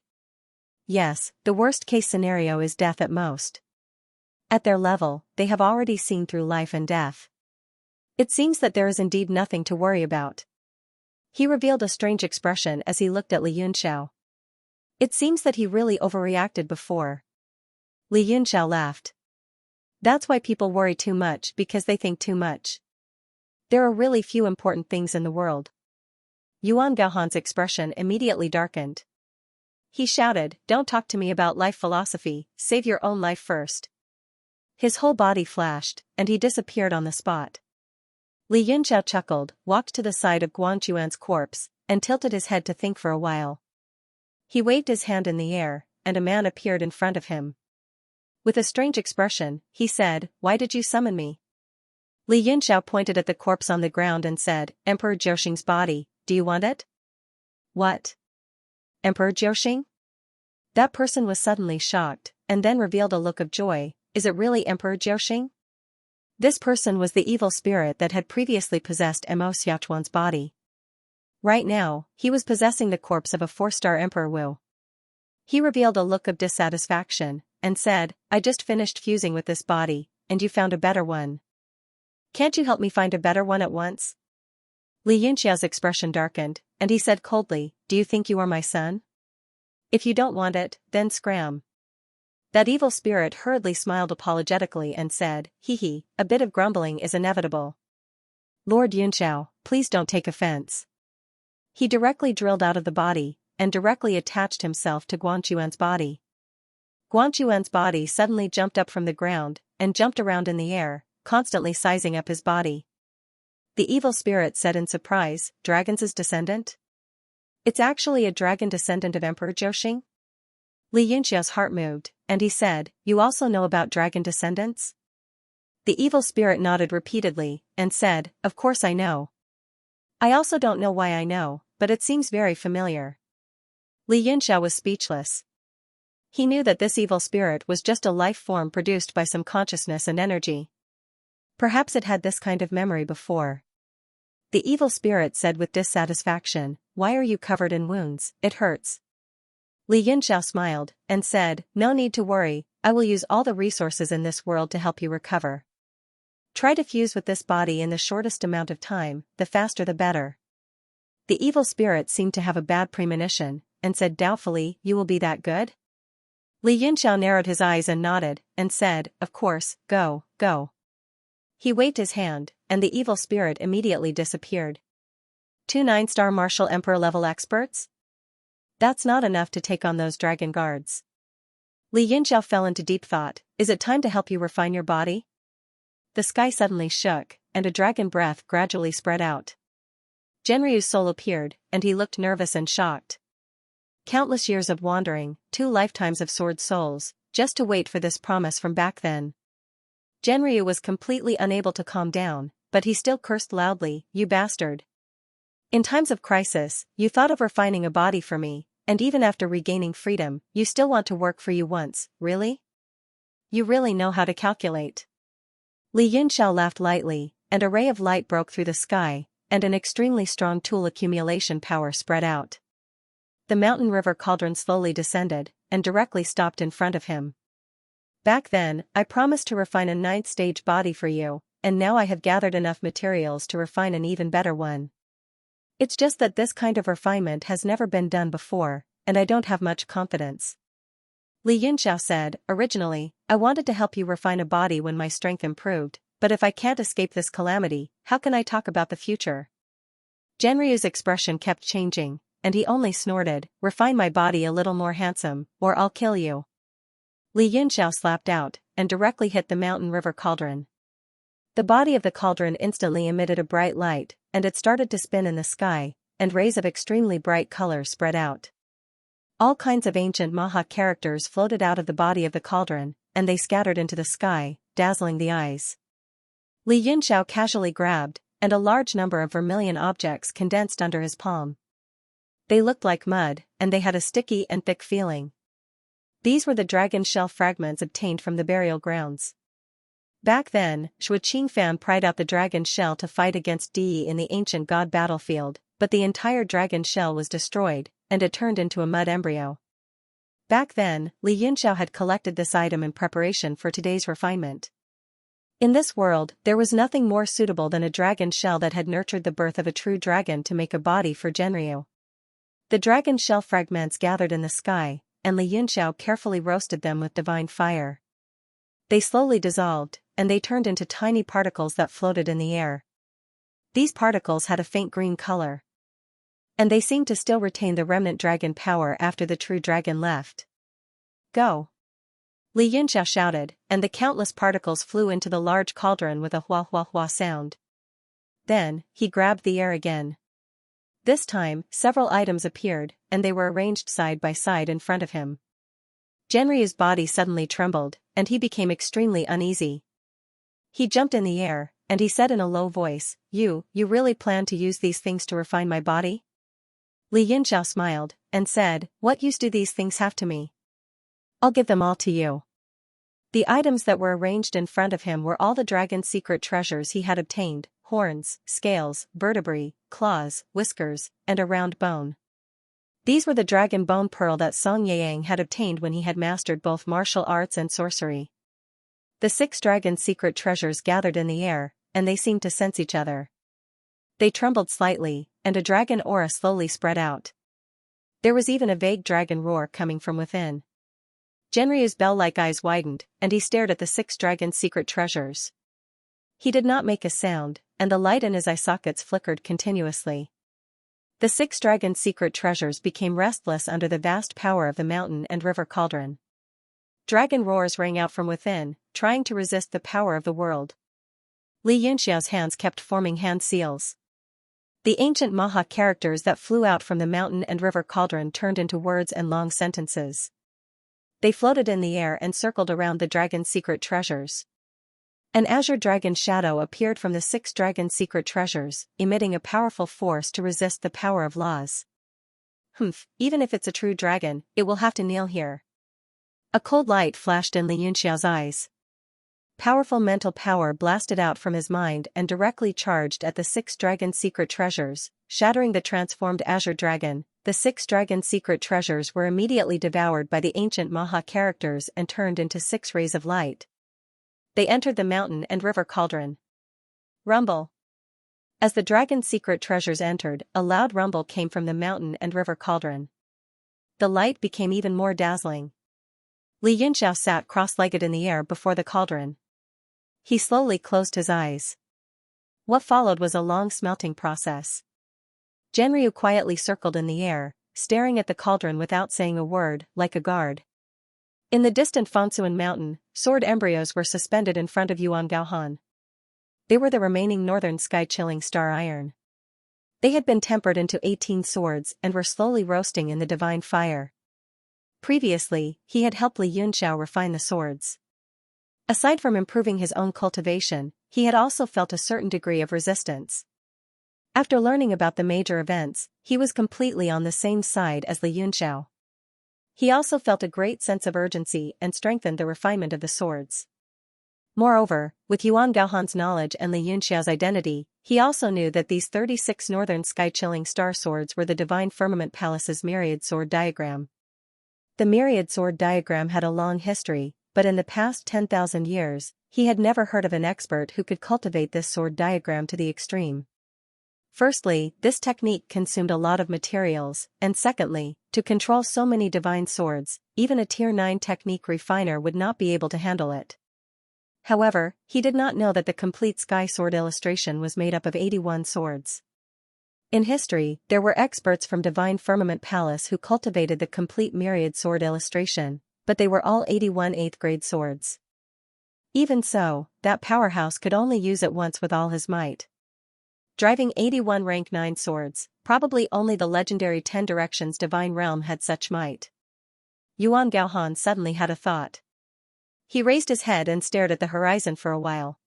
Yes, the worst case scenario is death at most. At their level, they have already seen through life and death. It seems that there is indeed nothing to worry about. He revealed a strange expression as he looked at Li Yunxiao. It seems that he really overreacted before. Li Yunxiao laughed. That's why people worry too much, because they think too much. There are really few important things in the world. Yuan Gaohan's expression immediately darkened. He shouted, "Don't talk to me about life philosophy, save your own life first." His whole body flashed, and he disappeared on the spot. Li Yunxiao chuckled, walked to the side of Guan Chuan's corpse, and tilted his head to think for a while. He waved his hand in the air, and a man appeared in front of him. With a strange expression, he said, "Why did you summon me?" Li Yunxiao pointed at the corpse on the ground and said, "Emperor Jiuxing's body, do you want it?" "What? Emperor Jiuxing?" That person was suddenly shocked, and then revealed a look of joy. Is it really Emperor Jiuxing? This person was the evil spirit that had previously possessed Mo Xiaochuan's body. Right now, he was possessing the corpse of a 4-star Emperor Wu. He revealed a look of dissatisfaction, and said, "I just finished fusing with this body, and you found a better one. Can't you help me find a better one at once?" Li Yunxiao's expression darkened, and he said coldly, "Do you think you are my son? If you don't want it, then scram." That evil spirit hurriedly smiled apologetically and said, "Hee, a bit of grumbling is inevitable. Lord Yunxiao, please don't take offense." He directly drilled out of the body, and directly attached himself to Guan Chuan's body. Guan Chuan's body suddenly jumped up from the ground, and jumped around in the air, constantly sizing up his body. The evil spirit said in surprise, "Dragon's descendant? It's actually a dragon descendant of Emperor Jiuxing?" Li Yunxiao's heart moved, and he said, "You also know about dragon descendants?" The evil spirit nodded repeatedly, and said, "Of course I know. I also don't know why I know, but it seems very familiar." Li Yunxiao was speechless. He knew that this evil spirit was just a life form produced by some consciousness and energy. Perhaps it had this kind of memory before. The evil spirit said with dissatisfaction, "Why are you covered in wounds? It hurts." Li Yunxiao smiled, and said, "No need to worry, I will use all the resources in this world to help you recover. Try to fuse with this body in the shortest amount of time, the faster the better." The evil spirit seemed to have a bad premonition, and said doubtfully, "You will be that good?" Li Yunxiao narrowed his eyes and nodded, and said, "Of course, go." He waved his hand, and the evil spirit immediately disappeared. 2 9-star martial emperor level experts? That's not enough to take on those dragon guards. Li Yunxiao fell into deep thought. Is it time to help you refine your body? The sky suddenly shook, and a dragon breath gradually spread out. Genryu's soul appeared, and he looked nervous and shocked. Countless years of wandering, 2 lifetimes of sword souls, just to wait for this promise from back then. Genryu was completely unable to calm down, but he still cursed loudly, "You bastard. In times of crisis, you thought of refining a body for me, and even after regaining freedom, you still want to work for you once, really? You really know how to calculate." Li Yunxiao laughed lightly, and a ray of light broke through the sky, and an extremely strong tool accumulation power spread out. The mountain river cauldron slowly descended, and directly stopped in front of him. "Back then, I promised to refine a 9th stage body for you, and now I have gathered enough materials to refine an even better one. It's just that this kind of refinement has never been done before, and I don't have much confidence." Li Yunxiao said, "Originally, I wanted to help you refine a body when my strength improved, but if I can't escape this calamity, how can I talk about the future?" Genryu's expression kept changing, and he only snorted, "Refine my body a little more handsome, or I'll kill you." Li Yunxiao slapped out, and directly hit the mountain river cauldron. The body of the cauldron instantly emitted a bright light, and it started to spin in the sky, and rays of extremely bright color spread out. All kinds of ancient Maha characters floated out of the body of the cauldron, and they scattered into the sky, dazzling the eyes. Li Yunxiao casually grabbed, and a large number of vermilion objects condensed under his palm. They looked like mud, and they had a sticky and thick feeling. These were the dragon shell fragments obtained from the burial grounds. Back then, Shui Qingfan pried out the dragon shell to fight against Di in the ancient god battlefield, but the entire dragon shell was destroyed, and it turned into a mud embryo. Back then, Li Yunxiao had collected this item in preparation for today's refinement. In this world, there was nothing more suitable than a dragon shell that had nurtured the birth of a true dragon to make a body for Genryu. The dragon shell fragments gathered in the sky, and Li Yunxiao carefully roasted them with divine fire. They slowly dissolved, and they turned into tiny particles that floated in the air. These particles had a faint green color. And they seemed to still retain the remnant dragon power after the true dragon left. Go! Li Yunxiao shouted, and the countless particles flew into the large cauldron with a hua-hua-hua sound. Then, he grabbed the air again. This time, several items appeared, and they were arranged side by side in front of him. Genryu's body suddenly trembled, and he became extremely uneasy. He jumped in the air, and he said in a low voice, You really plan to use these things to refine my body? Li Yunxiao smiled, and said, What use do these things have to me? I'll give them all to you. The items that were arranged in front of him were all the dragon's secret treasures he had obtained: horns, scales, vertebrae, claws, whiskers, and a round bone. These were the dragon bone pearl that Song Yang had obtained when he had mastered both martial arts and sorcery. The 6 dragon secret treasures gathered in the air, and they seemed to sense each other. They trembled slightly, and a dragon aura slowly spread out. There was even a vague dragon roar coming from within. Genryu's bell-like eyes widened, and he stared at the 6 dragon secret treasures. He did not make a sound, and the light in his eye sockets flickered continuously. The 6 dragon secret treasures became restless under the vast power of the mountain and river cauldron. Dragon roars rang out from within, trying to resist the power of the world. Li Yunxiao's hands kept forming hand seals. The ancient Maha characters that flew out from the mountain and river cauldron turned into words and long sentences. They floated in the air and circled around the dragon's secret treasures. An azure dragon shadow appeared from the 6 dragon secret treasures, emitting a powerful force to resist the power of laws. Even if it's a true dragon, it will have to kneel here. A cold light flashed in Li Yunxiao's eyes. Powerful mental power blasted out from his mind and directly charged at the 6 dragon secret treasures, shattering the transformed azure dragon. The 6 dragon secret treasures were immediately devoured by the ancient Maha characters and turned into 6 rays of light. They entered the mountain and river cauldron. Rumble. As the dragon's secret treasures entered, a loud rumble came from the mountain and river cauldron. The light became even more dazzling. Li Yunxiao sat cross-legged in the air before the cauldron. He slowly closed his eyes. What followed was a long smelting process. Genryu quietly circled in the air, staring at the cauldron without saying a word, like a guard. In the distant Fangsuan mountain, sword embryos were suspended in front of Yuan Gaohan. They were the remaining northern sky-chilling star iron. They had been tempered into 18 swords and were slowly roasting in the divine fire. Previously, he had helped Li Yunxiao refine the swords. Aside from improving his own cultivation, he had also felt a certain degree of resistance. After learning about the major events, he was completely on the same side as Li Yunxiao. He also felt a great sense of urgency and strengthened the refinement of the swords. Moreover, with Yuan Gaohan's knowledge and Li Yunxiao's identity, he also knew that these 36 northern sky-chilling star swords were the Divine Firmament Palace's myriad sword diagram. The myriad sword diagram had a long history, but in the past 10,000 years, he had never heard of an expert who could cultivate this sword diagram to the extreme. Firstly, this technique consumed a lot of materials, and secondly, to control so many divine swords, even a Tier 9 technique refiner would not be able to handle it. However, he did not know that the complete sky sword illustration was made up of 81 swords. In history, there were experts from Divine Firmament Palace who cultivated the complete myriad sword illustration, but they were all 81 8th grade swords. Even so, that powerhouse could only use it once with all his might. driving 81 rank 9 swords. Probably only the legendary 10 Directions divine realm had such might. Yuan Gaohan suddenly had a thought. He raised his head and stared at the horizon for a while.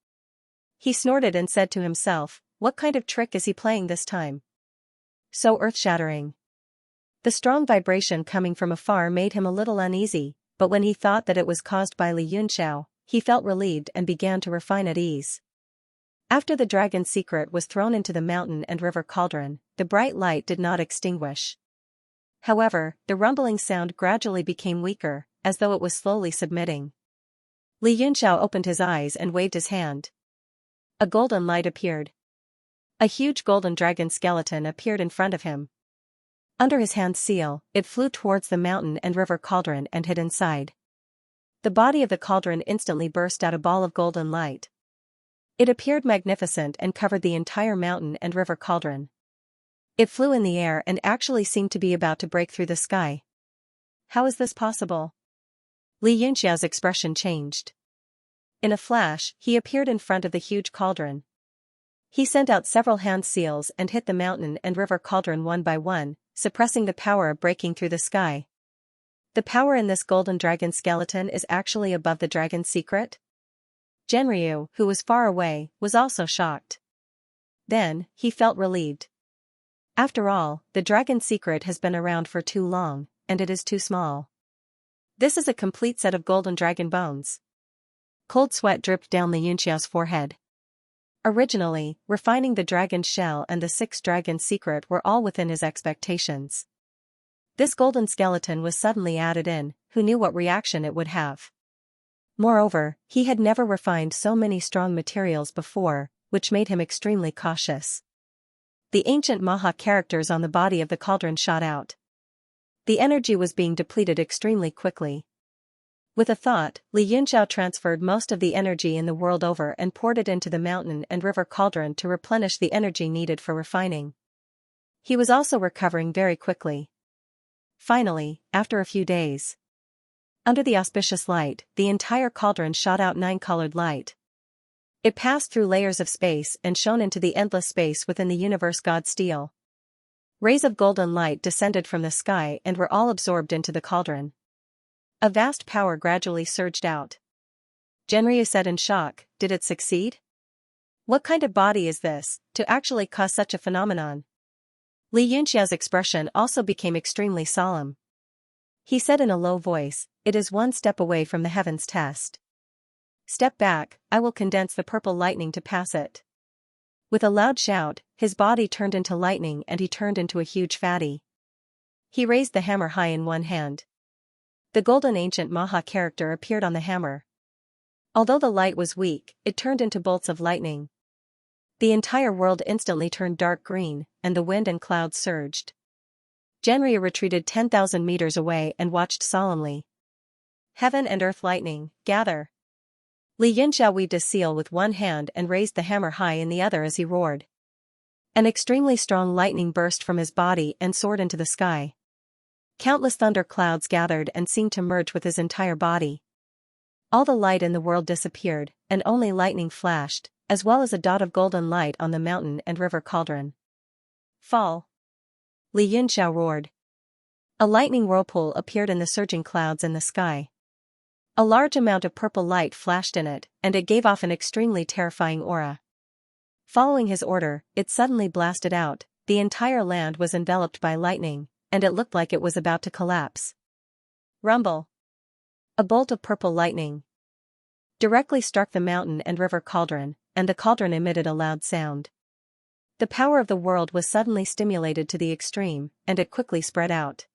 He snorted and said to himself, what kind of trick is he playing this time? So earth-shattering. The strong vibration coming from afar made him a little uneasy, but when he thought that it was caused by Li Yunxiao, he felt relieved and began to refine at ease. After the dragon's secret was thrown into the mountain and river cauldron, the bright light did not extinguish. However, the rumbling sound gradually became weaker, as though it was slowly submitting. Li Yunxiao opened his eyes and waved his hand. A golden light appeared. A huge golden dragon skeleton appeared in front of him. Under his hand seal, it flew towards the mountain and river cauldron and hid inside. The body of the cauldron instantly burst out a ball of golden light. It appeared magnificent and covered the entire mountain and river cauldron. It flew in the air and actually seemed to be about to break through the sky. How is this possible? Li Yunxiao's expression changed. In a flash, he appeared in front of the huge cauldron. He sent out several hand seals and hit the mountain and river cauldron one by one, suppressing the power of breaking through the sky. The power in this golden dragon skeleton is actually above the dragon's secret? Genryu, who was far away, was also shocked. Then, he felt relieved. After all, the dragon's secret has been around for too long, and it is too small. This is a complete set of golden dragon bones. Cold sweat dripped down Li Yunxiao's forehead. Originally, refining the dragon's shell and the 6th dragon's secret were all within his expectations. This golden skeleton was suddenly added in, who knew what reaction it would have. Moreover, he had never refined so many strong materials before, which made him extremely cautious. The ancient Maha characters on the body of the cauldron shot out. The energy was being depleted extremely quickly. With a thought, Li Yunxiao transferred most of the energy in the world over and poured it into the mountain and river cauldron to replenish the energy needed for refining. He was also recovering very quickly. Finally, after a few days, under the auspicious light, the entire cauldron shot out 9-colored light. It passed through layers of space and shone into the endless space within the universe God steel. Rays of golden light descended from the sky and were all absorbed into the cauldron. A vast power gradually surged out. Genryu said in shock, did it succeed? What kind of body is this, to actually cause such a phenomenon? Li Yunxiao's expression also became extremely solemn. He said in a low voice, it is one step away from the heavens test. Step back, I will condense the purple lightning to pass it. With a loud shout, his body turned into lightning and he turned into a huge fatty. He raised the hammer high in one hand. The golden ancient Maha character appeared on the hammer. Although the light was weak, it turned into bolts of lightning. The entire world instantly turned dark green, and the wind and clouds surged. Genryu retreated 10,000 meters away and watched solemnly. Heaven and earth lightning, gather. Li Yunxiao weaved a seal with one hand and raised the hammer high in the other as he roared. An extremely strong lightning burst from his body and soared into the sky. Countless thunder clouds gathered and seemed to merge with his entire body. All the light in the world disappeared, and only lightning flashed, as well as a dot of golden light on the mountain and river cauldron. Fall! Li Yunxiao roared. A lightning whirlpool appeared in the surging clouds in the sky. A large amount of purple light flashed in it, and it gave off an extremely terrifying aura. Following his order, it suddenly blasted out. The entire land was enveloped by lightning, and it looked like it was about to collapse. Rumble! A bolt of purple lightning directly struck the mountain and river cauldron, and the cauldron emitted a loud sound. The power of the world was suddenly stimulated to the extreme, and it quickly spread out.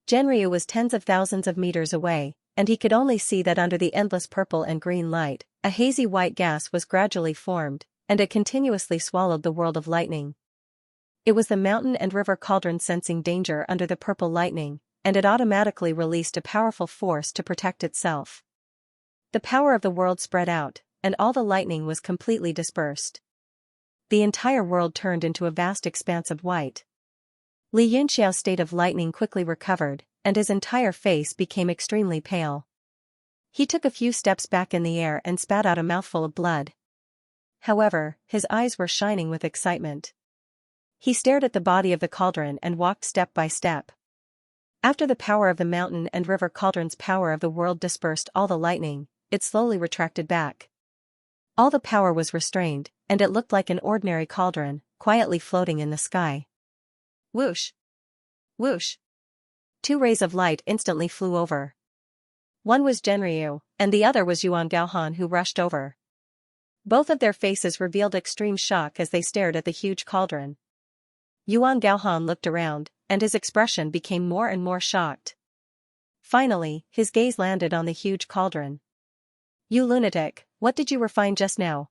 Genryu was tens of thousands of meters away, and he could only see that under the endless purple and green light, a hazy white gas was gradually formed, and it continuously swallowed the world of lightning. It was the mountain and river cauldron sensing danger under the purple lightning, and it automatically released a powerful force to protect itself. The power of the world spread out, and all the lightning was completely dispersed. The entire world turned into a vast expanse of white. Li Yunxiao's state of lightning quickly recovered, and his entire face became extremely pale. He took a few steps back in the air and spat out a mouthful of blood. However, his eyes were shining with excitement. He stared at the body of the cauldron and walked step by step. After the power of the mountain and river cauldron's power of the world dispersed all the lightning, it slowly retracted back. All the power was restrained, and it looked like an ordinary cauldron, quietly floating in the sky. Whoosh! Whoosh! Two rays of light instantly flew over. One was Genryu, and the other was Yuan Gaohan, who rushed over. Both of their faces revealed extreme shock as they stared at the huge cauldron. Yuan Gaohan looked around, and his expression became more and more shocked. Finally, his gaze landed on the huge cauldron. "You lunatic, what did you refine just now?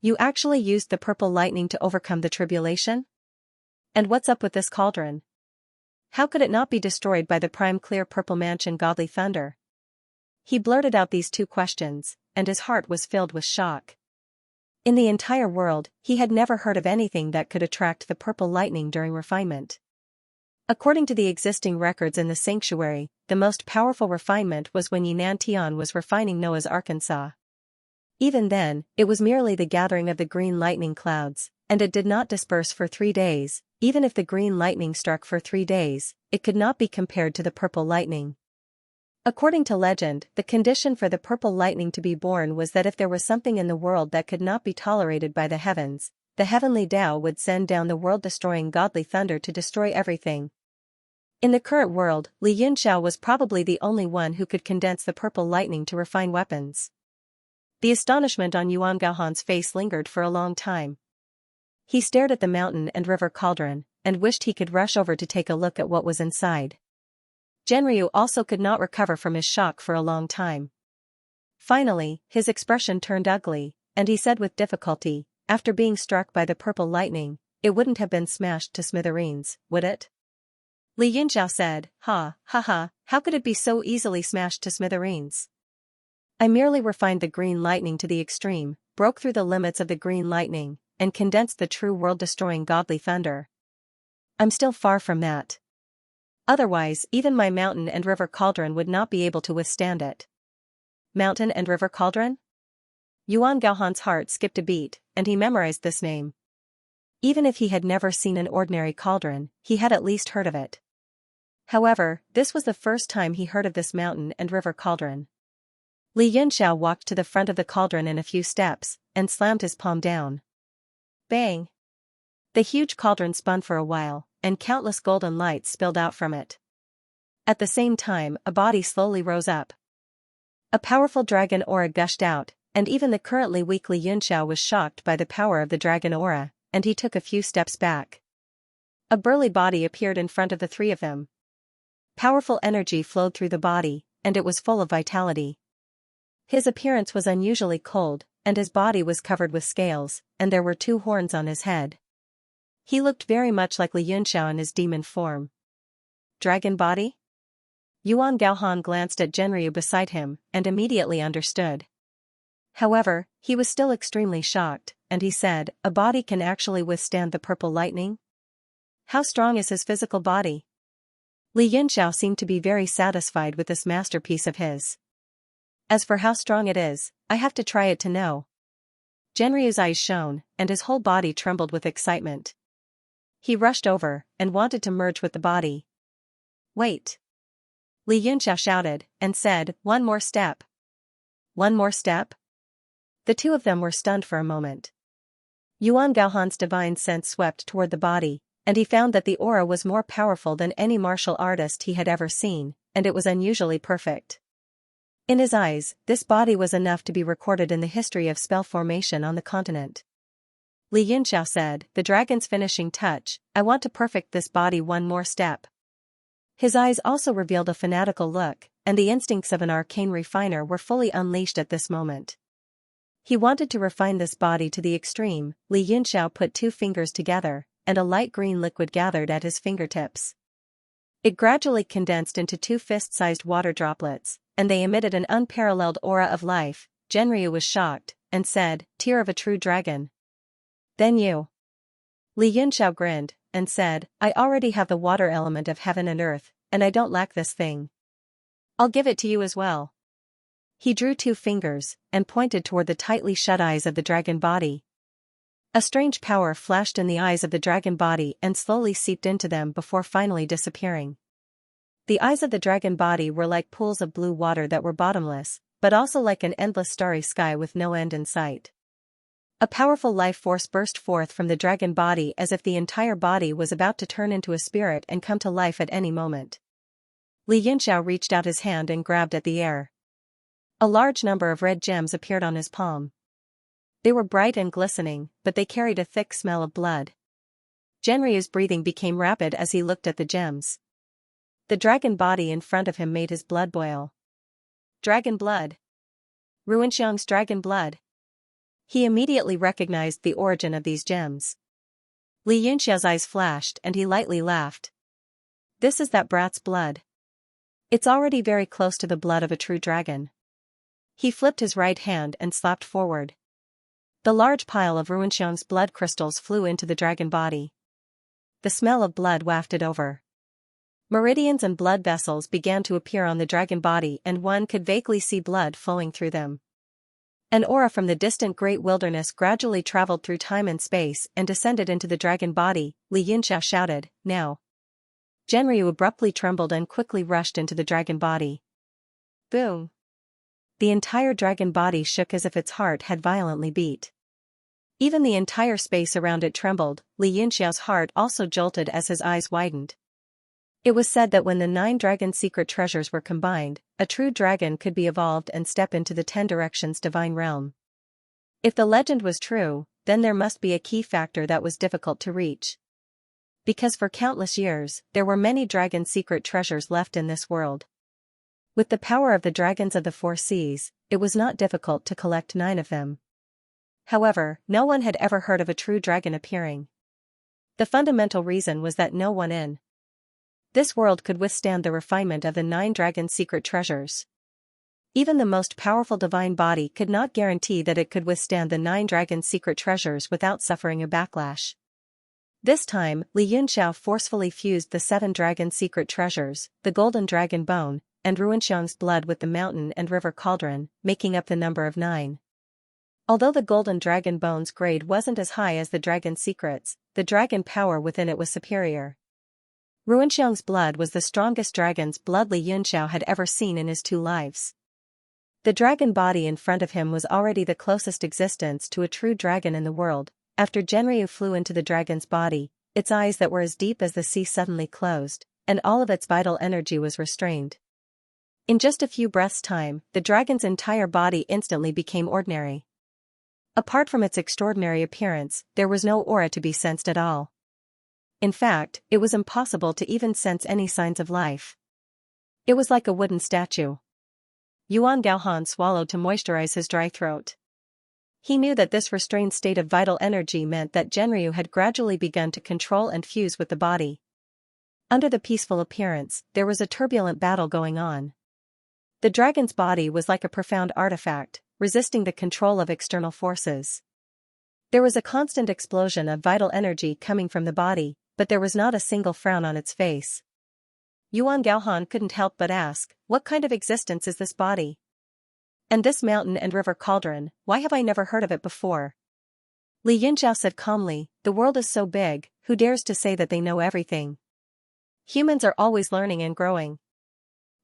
You actually used the purple lightning to overcome the tribulation? And what's up with this cauldron? How could it not be destroyed by the prime clear purple mansion godly thunder?" He blurted out these two questions, and his heart was filled with shock. In the entire world, he had never heard of anything that could attract the purple lightning during refinement. According to the existing records in the sanctuary, the most powerful refinement was when Yinan Tian was refining Noah's Arkansas. Even then, it was merely the gathering of the green lightning clouds, and it did not disperse for 3 days. Even if the green lightning struck for 3 days, it could not be compared to the purple lightning. According to legend, the condition for the purple lightning to be born was that if there was something in the world that could not be tolerated by the heavens, the heavenly Tao would send down the world-destroying godly thunder to destroy everything. In the current world, Li Yunxiao was probably the only one who could condense the purple lightning to refine weapons. The astonishment on Yuan Gaohan's face lingered for a long time. He stared at the mountain and river cauldron, and wished he could rush over to take a look at what was inside. Genryu also could not recover from his shock for a long time. Finally, his expression turned ugly, and he said with difficulty, "After being struck by the purple lightning, it wouldn't have been smashed to smithereens, would it?" Li Yunxiao said, "Ha, ha ha, how could it be so easily smashed to smithereens? I merely refined the green lightning to the extreme, broke through the limits of the green lightning, and condensed the true world-destroying godly thunder. I'm still far from that. Otherwise, even my mountain and river cauldron would not be able to withstand it." Mountain and river cauldron? Yuan Gaohan's heart skipped a beat, and he memorized this name. Even if he had never seen an ordinary cauldron, he had at least heard of it. However, this was the first time he heard of this mountain and river cauldron. Li Yunxiao walked to the front of the cauldron in a few steps, and slammed his palm down. Bang! The huge cauldron spun for a while, and countless golden lights spilled out from it. At the same time, a body slowly rose up. A powerful dragon aura gushed out, and even the currently weak Li Yunxiao was shocked by the power of the dragon aura, and he took a few steps back. A burly body appeared in front of the three of them. Powerful energy flowed through the body, and it was full of vitality. His appearance was unusually cold, and his body was covered with scales, and there were 2 horns on his head. He looked very much like Li Yunxiao in his demon form. Dragon body? Yuan Gaohan glanced at Genryu beside him, and immediately understood. However, he was still extremely shocked, and he said, "A body can actually withstand the purple lightning? How strong is his physical body?" Li Yunxiao seemed to be very satisfied with this masterpiece of his. "As for how strong it is, I have to try it to know." Genryu's eyes shone, and his whole body trembled with excitement. He rushed over, and wanted to merge with the body. "Wait!" Li Yunxiao shouted, and said, "One more step." "One more step?" The two of them were stunned for a moment. Yuan Gaohan's divine sense swept toward the body, and he found that the aura was more powerful than any martial artist he had ever seen, and it was unusually perfect. In his eyes, this body was enough to be recorded in the history of spell formation on the continent. Li Yunxiao said, "The dragon's finishing touch, I want to perfect this body one more step." His eyes also revealed a fanatical look, and the instincts of an arcane refiner were fully unleashed at this moment. He wanted to refine this body to the extreme. Li Yunxiao put 2 fingers together, and a light green liquid gathered at his fingertips. It gradually condensed into 2 fist-sized water droplets, and they emitted an unparalleled aura of life. Genryu was shocked, and said, "Tear of a true dragon." "Then you." Li Yunxiao grinned, and said, "I already have the water element of heaven and earth, and I don't lack this thing. I'll give it to you as well." He drew 2 fingers, and pointed toward the tightly shut eyes of the dragon body. A strange power flashed in the eyes of the dragon body and slowly seeped into them before finally disappearing. The eyes of the dragon body were like pools of blue water that were bottomless, but also like an endless starry sky with no end in sight. A powerful life force burst forth from the dragon body as if the entire body was about to turn into a spirit and come to life at any moment. Xianxia reached out his hand and grabbed at the air. A large number of red gems appeared on his palm. They were bright and glistening, but they carried a thick smell of blood. Genryu's breathing became rapid as he looked at the gems. The dragon body in front of him made his blood boil. Dragon blood. Ruinxiang's dragon blood. He immediately recognized the origin of these gems. Xianxia's eyes flashed and he lightly laughed. This is that brat's blood. It's already very close to the blood of a true dragon. He flipped his right hand and slapped forward. The large pile of Ruinxiang's blood crystals flew into the dragon body. The smell of blood wafted over. Meridians and blood vessels began to appear on the dragon body and one could vaguely see blood flowing through them. An aura from the distant great wilderness gradually traveled through time and space and descended into the dragon body. Xianxia shouted, "Now!" Genryu abruptly trembled and quickly rushed into the dragon body. Boom! The entire dragon body shook as if its heart had violently beat. Even the entire space around it trembled. Xianxia's heart also jolted as his eyes widened. It was said that when the 9 dragon secret treasures were combined, a true dragon could be evolved and step into the 10 directions divine realm. If the legend was true, then there must be a key factor that was difficult to reach. Because for countless years, there were many dragon secret treasures left in this world. With the power of the dragons of the 4 seas, it was not difficult to collect 9 of them. However, no one had ever heard of a true dragon appearing. The fundamental reason was that no one in this world could withstand the refinement of the 9 dragon secret treasures. Even the most powerful divine body could not guarantee that it could withstand the 9 dragon secret treasures without suffering a backlash. This time, Xianxia forcefully fused the 7 dragon secret treasures, the golden dragon bone, and Ruinxiang's blood with the mountain and river cauldron, making up the number of 9. Although the golden dragon bone's grade wasn't as high as the dragon secrets, the dragon power within it was superior. Ruinxiang's blood was the strongest dragon's blood Xianxia had ever seen in his 2 lives. The dragon body in front of him was already the closest existence to a true dragon in the world. After Genryu flew into the dragon's body, its eyes that were as deep as the sea suddenly closed, and all of its vital energy was restrained. In just a few breaths' time, the dragon's entire body instantly became ordinary. Apart from its extraordinary appearance, there was no aura to be sensed at all. In fact, it was impossible to even sense any signs of life. It was like a wooden statue. Yuan Gaohan swallowed to moisturize his dry throat. He knew that this restrained state of vital energy meant that Genryu had gradually begun to control and fuse with the body. Under the peaceful appearance, there was a turbulent battle going on. The dragon's body was like a profound artifact, resisting the control of external forces. There was a constant explosion of vital energy coming from the body, but there was not a single frown on its face. Yuan Gaohan couldn't help but ask, what kind of existence is this body? And this mountain and river cauldron, why have I never heard of it before? Xianxia said calmly, the world is so big, who dares to say that they know everything? Humans are always learning and growing.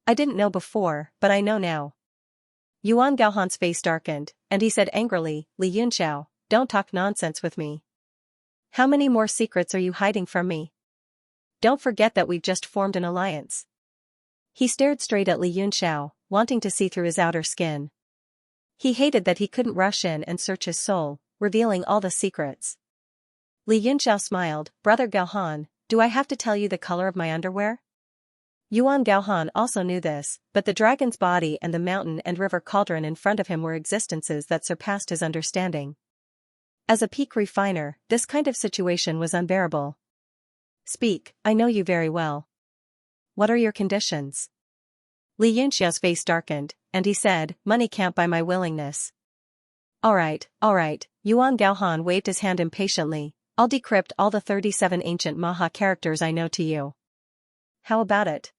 I didn't know before, but I know now. Yuan Gaohan's face darkened, and he said angrily, Xianxia, don't talk nonsense with me. How many more secrets are you hiding from me? Don't forget that we've just formed an alliance. He stared straight at Xianxia, wanting to see through his outer skin. He hated that he couldn't rush in and search his soul, revealing all the secrets. Xianxia smiled, Brother Gaohan, do I have to tell you the color of my underwear? Yuan Gaohan also knew this, but the dragon's body and the mountain and river cauldron in front of him were existences that surpassed his understanding. As a peak refiner, this kind of situation was unbearable. Speak, I know you very well. What are your conditions? Xianxia's face darkened, and he said, money can't buy my willingness. All right, Yuan Gaohan waved his hand impatiently, I'll decrypt all the 37 ancient Maha characters I know to you. How about it?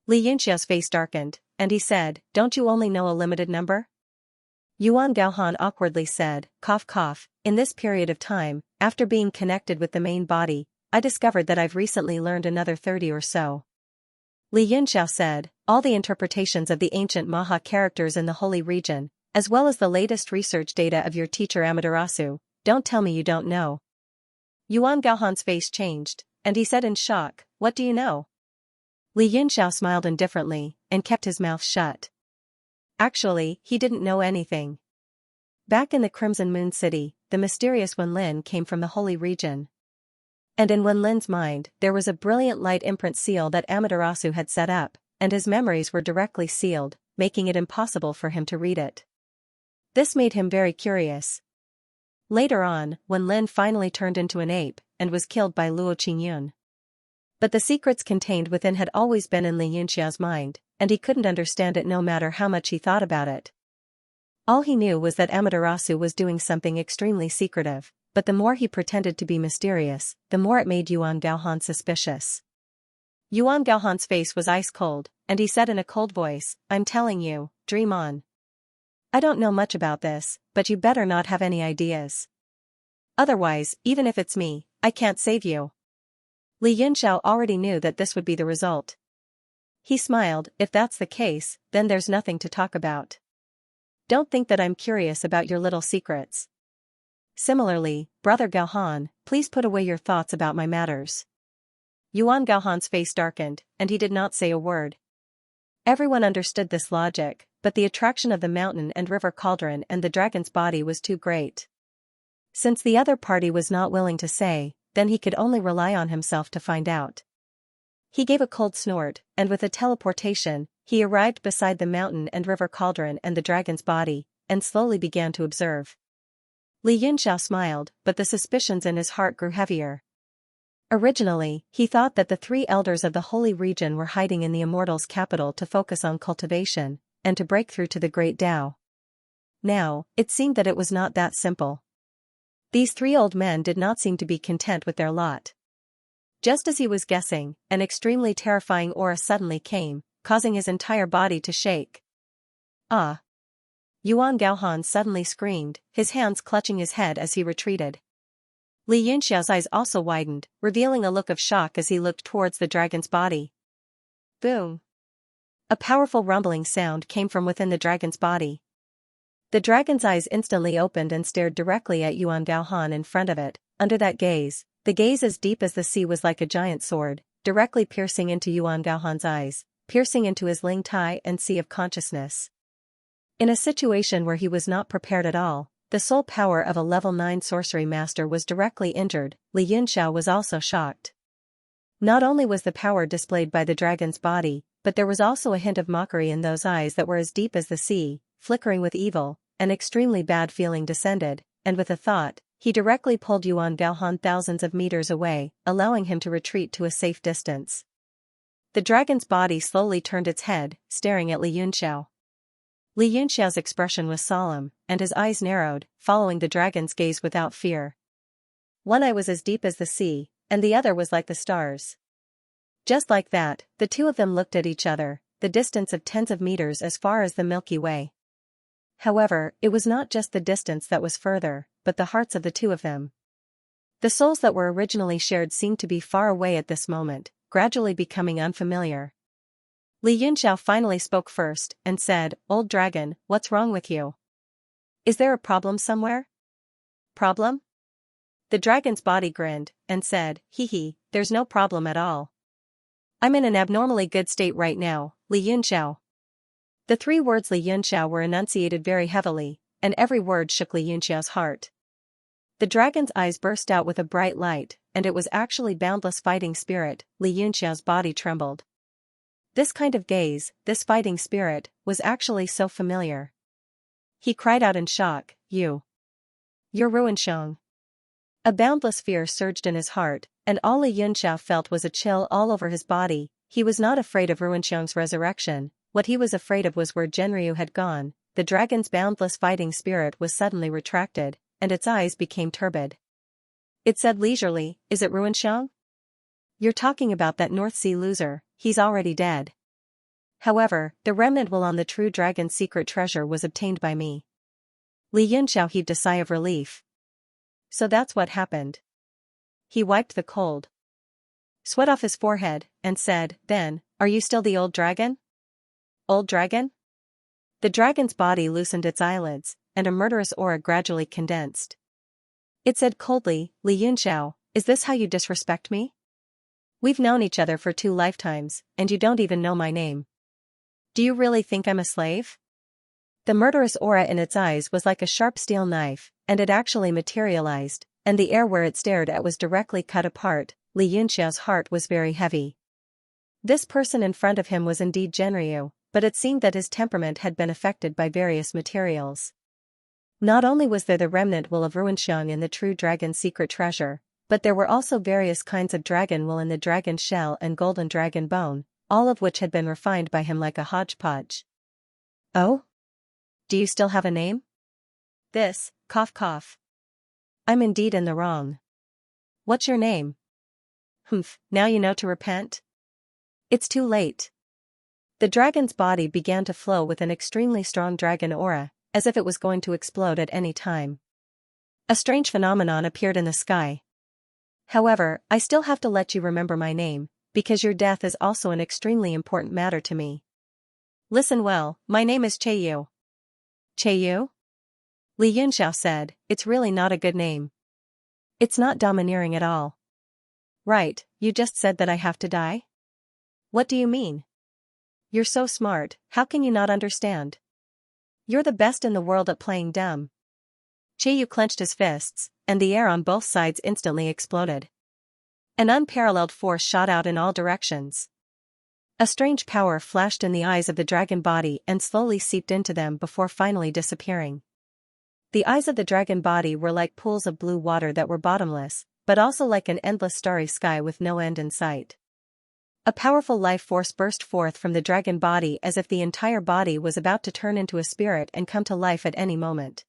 Xianxia's face darkened, and he said, "Don't you only know a limited number?" Yuan Gaohan awkwardly said, cough cough, "In this period of time, after being connected with the main body, I discovered that I've recently learned another 30 or so." Li Yunxiao said, "All the interpretations of the ancient Maha characters in the holy region, as well as the latest research data of your teacher Amaterasu, don't tell me you don't know." Yuan Gaohan's face changed, and he said in shock, "What do you know?" Li Yunxiao smiled indifferently, and kept his mouth shut. Actually, he didn't know anything. Back in the Crimson Moon City, the mysterious Wenlin came from the holy region. And in Wenlin's mind, there was a brilliant light imprint seal that Amaterasu had set up, and his memories were directly sealed, making it impossible for him to read it. This made him very curious. Later on, Wenlin finally turned into an ape, and was killed by Luo Qingyun. But the secrets contained within had always been in Li Yunxiao's mind, and he couldn't understand it no matter how much he thought about it. All he knew was that Amaterasu was doing something extremely secretive, but the more he pretended to be mysterious, the more it made Yuan Gaohan suspicious. Yuan Gaohan's face was ice cold, and he said in a cold voice, "I'm telling you, dream on. I don't know much about this, but you better not have any ideas. Otherwise, even if it's me, I can't save you." Li Yunxiao already knew that this would be the result. He smiled, "If that's the case, then there's nothing to talk about. Don't think that I'm curious about your little secrets. Similarly, Brother Gaohan, please put away your thoughts about my matters." Yuan Gaohan's face darkened, and he did not say a word. Everyone understood this logic, but the attraction of the mountain and river cauldron and the dragon's body was too great. Since the other party was not willing to say, then he could only rely on himself to find out. He gave a cold snort, and with a teleportation, he arrived beside the mountain and river cauldron and the dragon's body, and slowly began to observe. Li Yunxiao smiled, but the suspicions in his heart grew heavier. Originally, he thought that the three elders of the holy region were hiding in the immortals' capital to focus on cultivation, and to break through to the great Tao. Now, it seemed that it was not that simple. These three old men did not seem to be content with their lot. Just as he was guessing, an extremely terrifying aura suddenly came, causing his entire body to shake. "Ah!" Yuan Gaohan suddenly screamed, his hands clutching his head as he retreated. Li Yunxiao's eyes also widened, revealing a look of shock as he looked towards the dragon's body. Boom! A powerful rumbling sound came from within the dragon's body. The dragon's eyes instantly opened and stared directly at Yuan Gaohan in front of it. Under that gaze, the gaze as deep as the sea was like a giant sword, directly piercing into Yuan Gaohan's eyes, piercing into his Ling Tai and sea of consciousness. In a situation where he was not prepared at all, the sole power of a level 9 sorcery master was directly injured. Li Yunxiao was also shocked. Not only was the power displayed by the dragon's body, but there was also a hint of mockery in those eyes that were as deep as the sea, flickering with evil. An extremely bad feeling descended, and with a thought, he directly pulled Yuan Gaohan thousands of meters away, allowing him to retreat to a safe distance. The dragon's body slowly turned its head, staring at Li Yunxiao. Li Yunxiao's expression was solemn, and his eyes narrowed, following the dragon's gaze without fear. One eye was as deep as the sea, and the other was like the stars. Just like that, the two of them looked at each other, the distance of tens of meters as far as the Milky Way. However, it was not just the distance that was further, but the hearts of the two of them. The souls that were originally shared seemed to be far away at this moment, gradually becoming unfamiliar. Li Yunxiao finally spoke first, and said, "Old dragon, what's wrong with you? Is there a problem somewhere?" "Problem?" The dragon's body grinned, and said, "Hee, there's no problem at all. I'm in an abnormally good state right now, Li Yunxiao." The three words Li Yunxiao were enunciated very heavily, and every word shook Li Yunxiao's heart. The dragon's eyes burst out with a bright light, and it was actually boundless fighting spirit. Li Yunxiao's body trembled. This kind of gaze, this fighting spirit, was actually so familiar. He cried out in shock, You're Ruinsheng." A boundless fear surged in his heart, and all Li Yunxiao felt was a chill all over his body. He was not afraid of Ruinsheng's resurrection. What he was afraid of was where Genryu had gone. The dragon's boundless fighting spirit was suddenly retracted, and its eyes became turbid. It said leisurely, "Is it Ruinsheng? You're talking about that North Sea loser, he's already dead." However, the remnant will on the true dragon's secret treasure was obtained by me. Li Yunxiao heaved a sigh of relief. So that's what happened. He wiped the cold sweat off his forehead, and said, then, are you still the old dragon? Old dragon? The dragon's body loosened its eyelids, and a murderous aura gradually condensed. It said coldly, Li Yunxiao, is this how you disrespect me? We've known each other for 2 lifetimes, and you don't even know my name. Do you really think I'm a slave? The murderous aura in its eyes was like a sharp steel knife, and it actually materialized, and the air where it stared at was directly cut apart. Li Yunxiao's heart was very heavy. This person in front of him was indeed Zhenryu, but it seemed that his temperament had been affected by various materials. Not only was there the remnant wool of Ruinxiang in the true dragon's secret treasure, but there were also various kinds of dragon wool in the dragon shell and golden dragon bone, all of which had been refined by him like a hodgepodge. Oh? Do you still have a name? This, cough cough. I'm indeed in the wrong. What's your name? Humph, now you know to repent? It's too late. The dragon's body began to flow with an extremely strong dragon aura, as if it was going to explode at any time. A strange phenomenon appeared in the sky. However, I still have to let you remember my name, because your death is also an extremely important matter to me. Listen well, my name is Yu. Yu? Li Yunxiao said, it's really not a good name. It's not domineering at all. Right, you just said that I have to die? What do you mean? You're so smart, how can you not understand? You're the best in the world at playing dumb. Yu clenched his fists, and the air on both sides instantly exploded. An unparalleled force shot out in all directions. A strange power flashed in the eyes of the dragon body and slowly seeped into them before finally disappearing. The eyes of the dragon body were like pools of blue water that were bottomless, but also like an endless starry sky with no end in sight. A powerful life force burst forth from the dragon body as if the entire body was about to turn into a spirit and come to life at any moment.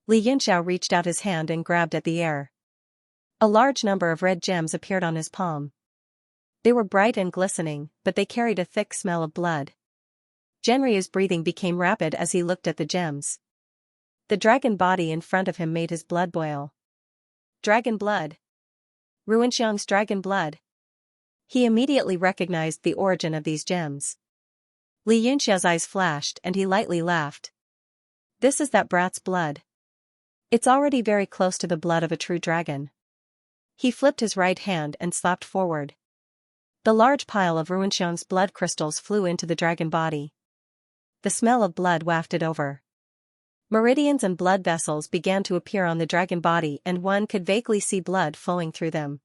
Li Yunxiao reached out his hand and grabbed at the air. A large number of red gems appeared on his palm. They were bright and glistening, but they carried a thick smell of blood. Zhenryu's breathing became rapid as he looked at the gems. The dragon body in front of him made his blood boil. Dragon blood. Ruinxiang's dragon blood. He immediately recognized the origin of these gems. Li Yunxiao's eyes flashed and he lightly laughed. This is that brat's blood. It's already very close to the blood of a true dragon. He flipped his right hand and slapped forward. The large pile of Ruinxiang's blood crystals flew into the dragon body. The smell of blood wafted over. Meridians and blood vessels began to appear on the dragon body and one could vaguely see blood flowing through them.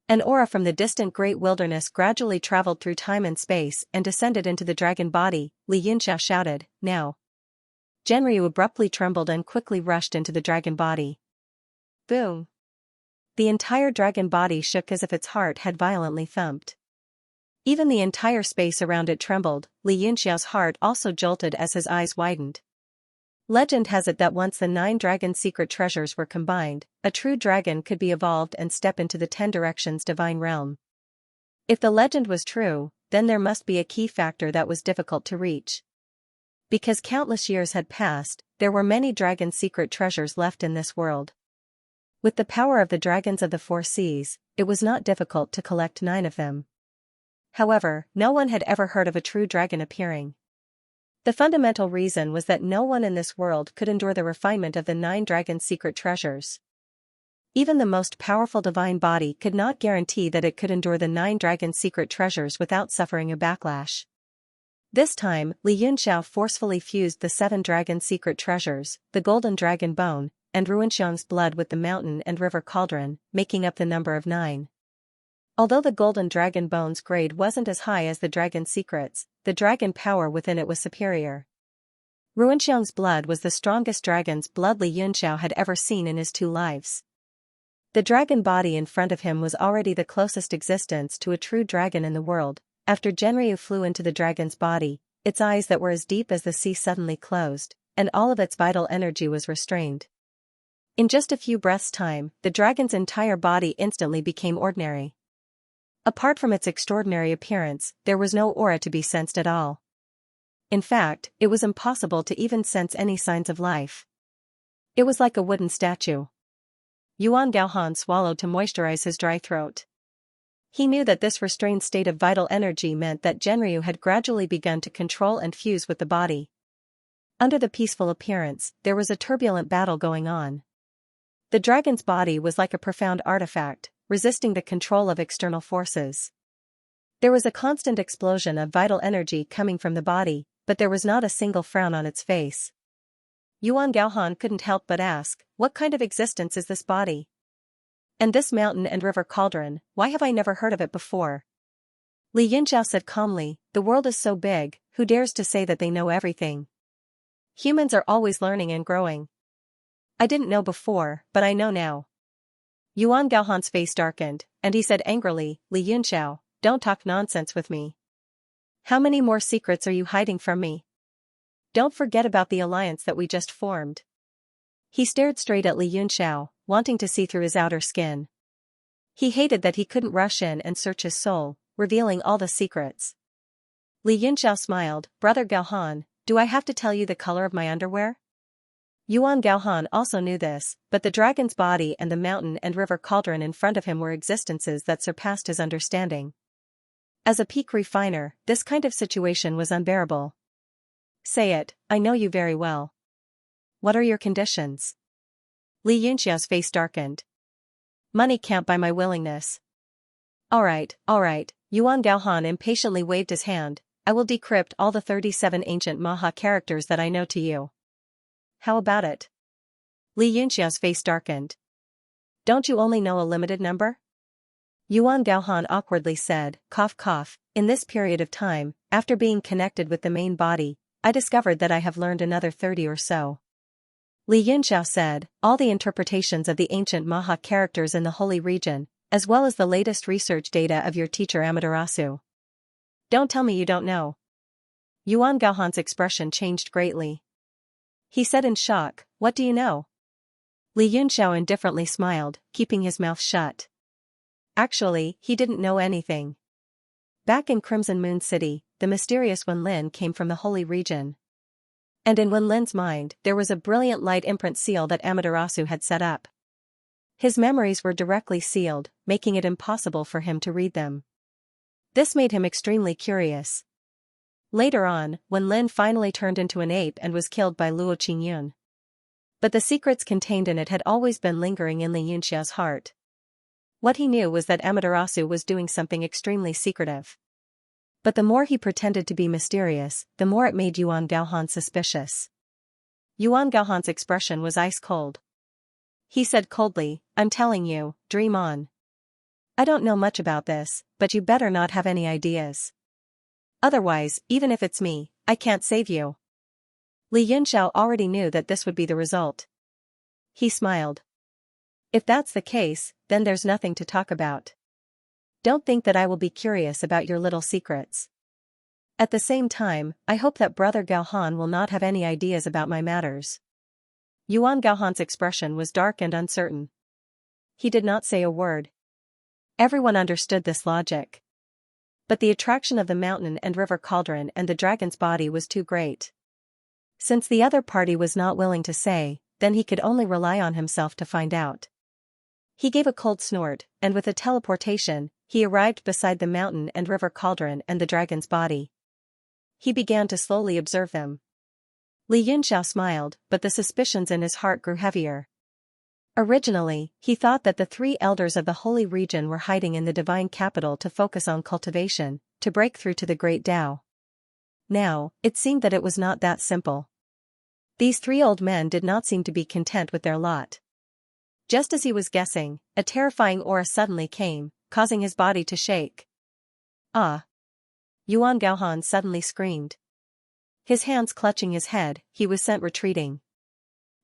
An aura from the distant great wilderness gradually traveled through time and space and descended into the dragon body. Li Yunxiao shouted, now. Zhenryu abruptly trembled and quickly rushed into the dragon body. Boom! The entire dragon body shook as if its heart had violently thumped. Even the entire space around it trembled. Li Yunxiao's heart also jolted as his eyes widened. Legend has it that once the 9 dragon secret treasures were combined, a true dragon could be evolved and step into the 10 directions divine realm. If the legend was true, then there must be a key factor that was difficult to reach. Because countless years had passed, there were many dragon secret treasures left in this world. With the power of the dragons of the 4 seas, it was not difficult to collect 9 of them. However, no one had ever heard of a true dragon appearing. The fundamental reason was that no one in this world could endure the refinement of the 9 dragon secret treasures. Even the most powerful divine body could not guarantee that it could endure the 9 dragon secret treasures without suffering a backlash. This time, Li Yunxiao forcefully fused the 7 dragon secret treasures, the golden dragon bone, and Ruinxiang's blood with the mountain and river cauldron, making up the number of 9. Although the golden dragon bone's grade wasn't as high as the dragon secrets, the dragon power within it was superior. Ruinxiang's blood was the strongest dragon's blood Li Yunxiao had ever seen in his 2 lives. The dragon body in front of him was already the closest existence to a true dragon in the world. After Zhenryu flew into the dragon's body, its eyes that were as deep as the sea suddenly closed, and all of its vital energy was restrained. In just a few breaths' time, the dragon's entire body instantly became ordinary. Apart from its extraordinary appearance, there was no aura to be sensed at all. In fact, it was impossible to even sense any signs of life. It was like a wooden statue. Yuan Gaohan swallowed to moisturize his dry throat. He knew that this restrained state of vital energy meant that Genryu had gradually begun to control and fuse with the body. Under the peaceful appearance, there was a turbulent battle going on. The dragon's body was like a profound artifact, resisting the control of external forces. There was a constant explosion of vital energy coming from the body, but there was not a single frown on its face. Yuan Gaohan couldn't help but ask, what kind of existence is this body? And this mountain and river cauldron, why have I never heard of it before? Li Yunxiao said calmly, the world is so big, who dares to say that they know everything? Humans are always learning and growing. I didn't know before, but I know now. Yuan Gaohan's face darkened, and he said angrily, Li Yunxiao, don't talk nonsense with me. How many more secrets are you hiding from me? Don't forget about the alliance that we just formed. He stared straight at Li Yunxiao, wanting to see through his outer skin. He hated that he couldn't rush in and search his soul, revealing all the secrets. Li Yunxiao smiled, Brother Gaohan, do I have to tell you the color of my underwear? Yuan Gaohan also knew this, but the dragon's body and the mountain and river cauldron in front of him were existences that surpassed his understanding. As a peak refiner, this kind of situation was unbearable. Say it, I know you very well. What are your conditions? Li Yunxiao's face darkened. Money can't buy my willingness. All right, Yuan Gaohan impatiently waved his hand, I will decrypt all the 37 ancient Maha characters that I know to you. How about it? Li Yunxiao's face darkened. Don't you only know a limited number? Yuan Gaohan awkwardly said, cough cough, in this period of time, after being connected with the main body, I discovered that I have learned another 30 or so. Li Yunxiao said, all the interpretations of the ancient Maha characters in the holy region, as well as the latest research data of your teacher Amaterasu. Don't tell me you don't know. Yuan Gaohan's expression changed greatly. He said in shock, what do you know? Li Yunxiao indifferently smiled, keeping his mouth shut. Actually, he didn't know anything. Back in Crimson Moon City, the mysterious Wenlin came from the holy region. And in Wenlin's mind, there was a brilliant light imprint seal that Amaterasu had set up. His memories were directly sealed, making it impossible for him to read them. This made him extremely curious. Later on, Wenlin finally turned into an ape and was killed by Luo Qingyun. But the secrets contained in it had always been lingering in Li Yunxiao's heart. What he knew was that Amaterasu was doing something extremely secretive. But the more he pretended to be mysterious, the more it made Yuan Gaohan suspicious. Yuan Gaohan's expression was ice cold. He said coldly, I'm telling you, dream on. I don't know much about this, but you better not have any ideas. Otherwise, even if it's me, I can't save you. Li Yunxiao already knew that this would be the result. He smiled. If that's the case, then there's nothing to talk about. Don't think that I will be curious about your little secrets. At the same time, I hope that Brother Gaohan will not have any ideas about my matters. Yuan Gaohan's expression was dark and uncertain. He did not say a word. Everyone understood this logic. But the attraction of the mountain and river cauldron and the dragon's body was too great. Since the other party was not willing to say, then he could only rely on himself to find out. He gave a cold snort, and with a teleportation, he arrived beside the mountain and river cauldron and the dragon's body. He began to slowly observe them. Li Yunxiao smiled, but the suspicions in his heart grew heavier. Originally, he thought that the 3 elders of the holy region were hiding in the divine capital to focus on cultivation, to break through to the great Tao. Now, it seemed that it was not that simple. These 3 old men did not seem to be content with their lot. Just as he was guessing, a terrifying aura suddenly came, causing his body to shake. Ah! Yuan Gaohan suddenly screamed. His hands clutching his head, he was sent retreating.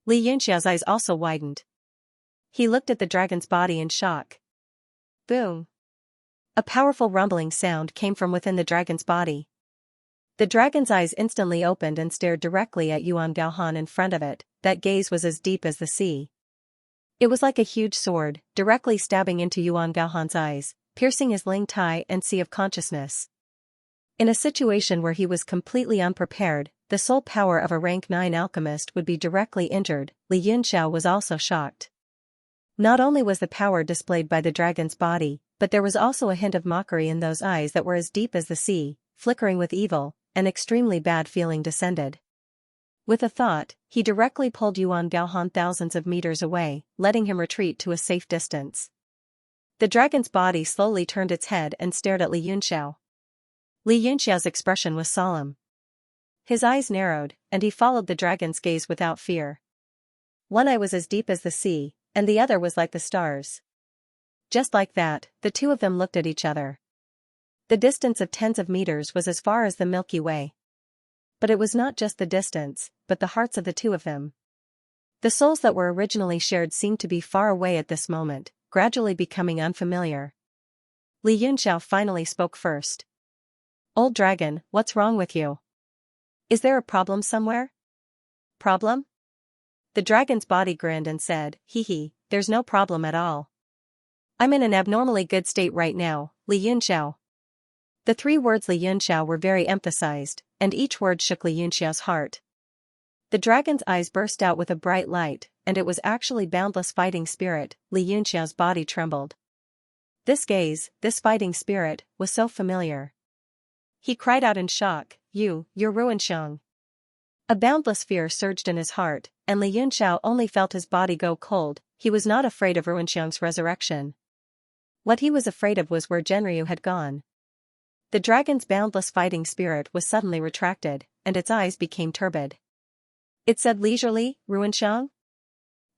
Li Yunxiao's eyes also widened. He looked at the dragon's body in shock. Boom! A powerful rumbling sound came from within the dragon's body. The dragon's eyes instantly opened and stared directly at Yuan Gaohan in front of it. That gaze was as deep as the sea. It was like a huge sword, directly stabbing into Yuan Gaohan's eyes, piercing his Ling Tai and sea of consciousness. In a situation where he was completely unprepared, the sole power of a rank 9 alchemist would be directly injured. Li Yunxiao was also shocked. Not only was the power displayed by the dragon's body, but there was also a hint of mockery in those eyes that were as deep as the sea, flickering with evil. An extremely bad feeling descended. With a thought, he directly pulled Yuan Gaohan thousands of meters away, letting him retreat to a safe distance. The dragon's body slowly turned its head and stared at Li Yunxiao. Li Yunxiao's expression was solemn. His eyes narrowed, and he followed the dragon's gaze without fear. One eye was as deep as the sea, and the other was like the stars. Just like that, the two of them looked at each other. The distance of tens of meters was as far as the Milky Way. But it was not just the distance, but the hearts of the two of them. The souls that were originally shared seemed to be far away at this moment, gradually becoming unfamiliar. Li Yunxiao finally spoke first. "Old dragon, what's wrong with you? Is there a problem somewhere?" "Problem?" The dragon's body grinned and said, "Hee, there's no problem at all. I'm in an abnormally good state right now, Li Yunxiao." The three words Li Yunxiao were very emphasized, and each word shook Li Yunxiao's heart. The dragon's eyes burst out with a bright light, and it was actually boundless fighting spirit. Li Yunxiao's body trembled. This gaze, this fighting spirit, was so familiar. He cried out in shock, you're Ruinxiang." A boundless fear surged in his heart, and Li Yunxiao only felt his body go cold. He was not afraid of Ruinxiang's resurrection. What he was afraid of was where Genryu had gone. The dragon's boundless fighting spirit was suddenly retracted, and its eyes became turbid. It said leisurely, "Ruinxiang?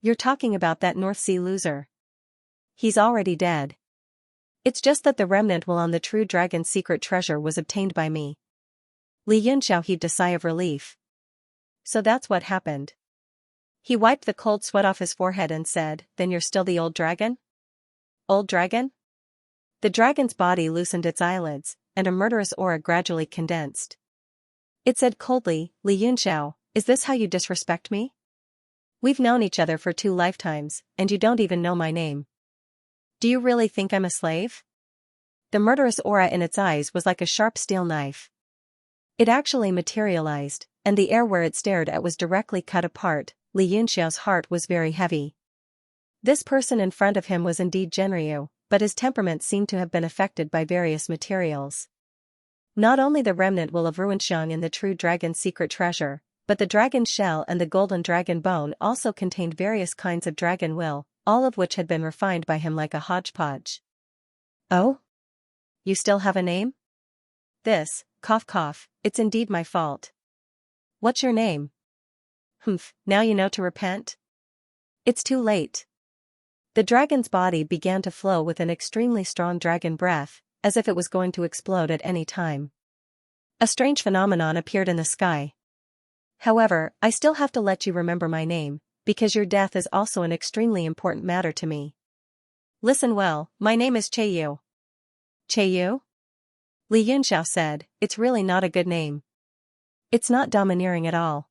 You're talking about that North Sea loser. He's already dead. It's just that the remnant will on the true dragon's secret treasure was obtained by me." Li Yunxiao heaved a sigh of relief. So that's what happened. He wiped the cold sweat off his forehead and said, "Then you're still the old dragon?" "Old dragon?" The dragon's body loosened its eyelids, and a murderous aura gradually condensed. It said coldly, "Li Yunxiao, is this how you disrespect me? We've known each other for 2 lifetimes, and you don't even know my name. Do you really think I'm a slave?" The murderous aura in its eyes was like a sharp steel knife. It actually materialized, and the air where it stared at was directly cut apart. Li Yunxiao's heart was very heavy. This person in front of him was indeed Genryu, but his temperament seemed to have been affected by various materials. Not only the remnant will of Ruinxiang in the true dragon's secret treasure, but the dragon shell and the golden dragon bone also contained various kinds of dragon will, all of which had been refined by him like a hodgepodge. "Oh? You still have a name?" "This, cough cough, it's indeed my fault." "What's your name?" "Humph, now you know to repent?" "It's too late." The dragon's body began to flow with an extremely strong dragon breath, as if it was going to explode at any time. A strange phenomenon appeared in the sky. "However, I still have to let you remember my name, because your death is also an extremely important matter to me. Listen well, my name is Yu." "Yu?" Li Yunxiao said, "It's really not a good name. It's not domineering at all."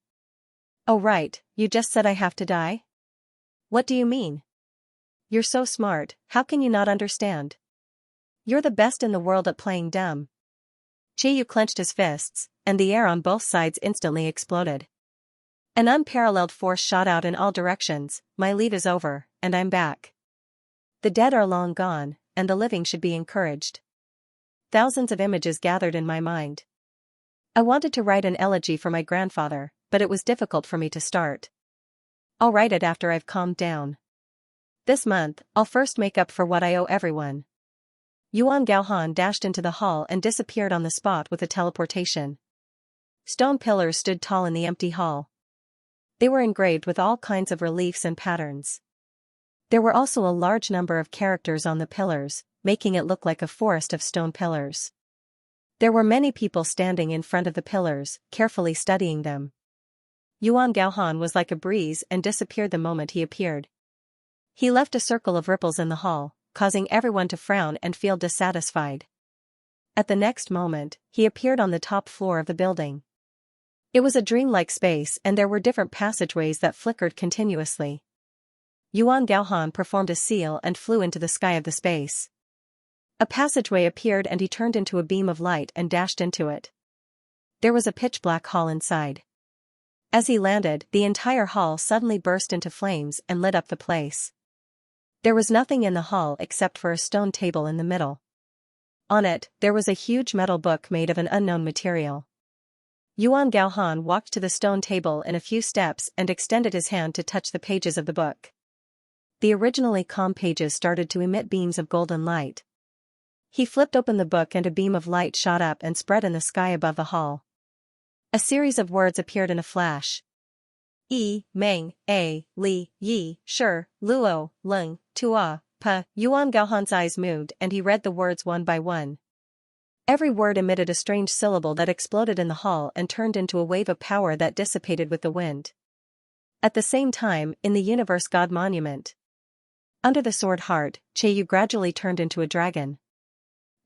"Oh right, you just said I have to die? What do you mean? You're so smart, how can you not understand? You're the best in the world at playing dumb." Yu clenched his fists, and the air on both sides instantly exploded. An unparalleled force shot out in all directions. "My leave is over, and I'm back. The dead are long gone, and the living should be encouraged." Thousands of images gathered in my mind. I wanted to write an elegy for my grandfather, but it was difficult for me to start. I'll write it after I've calmed down. This month, I'll first make up for what I owe everyone. Yuan Gaohan dashed into the hall and disappeared on the spot with a teleportation. Stone pillars stood tall in the empty hall. They were engraved with all kinds of reliefs and patterns. There were also a large number of characters on the pillars, making it look like a forest of stone pillars. There were many people standing in front of the pillars, carefully studying them. Yuan Gaohan was like a breeze and disappeared the moment he appeared. He left a circle of ripples in the hall, causing everyone to frown and feel dissatisfied. At the next moment, he appeared on the top floor of the building. It was a dreamlike space and there were different passageways that flickered continuously. Yuan Gaohan performed a seal and flew into the sky of the space. A passageway appeared and he turned into a beam of light and dashed into it. There was a pitch-black hall inside. As he landed, the entire hall suddenly burst into flames and lit up the place. There was nothing in the hall except for a stone table in the middle. On it, there was a huge metal book made of an unknown material. Yuan Gaohan walked to the stone table in a few steps and extended his hand to touch the pages of the book. The originally calm pages started to emit beams of golden light. He flipped open the book and a beam of light shot up and spread in the sky above the hall. A series of words appeared in a flash. Yi, Meng, A, Li, Yi, Shi, Luo, Leng, Tua, Pa. Yuan Gaohan's eyes moved and he read the words one by one. Every word emitted a strange syllable that exploded in the hall and turned into a wave of power that dissipated with the wind. At the same time, in the Universe God Monument, under the sword heart, Yu gradually turned into a dragon.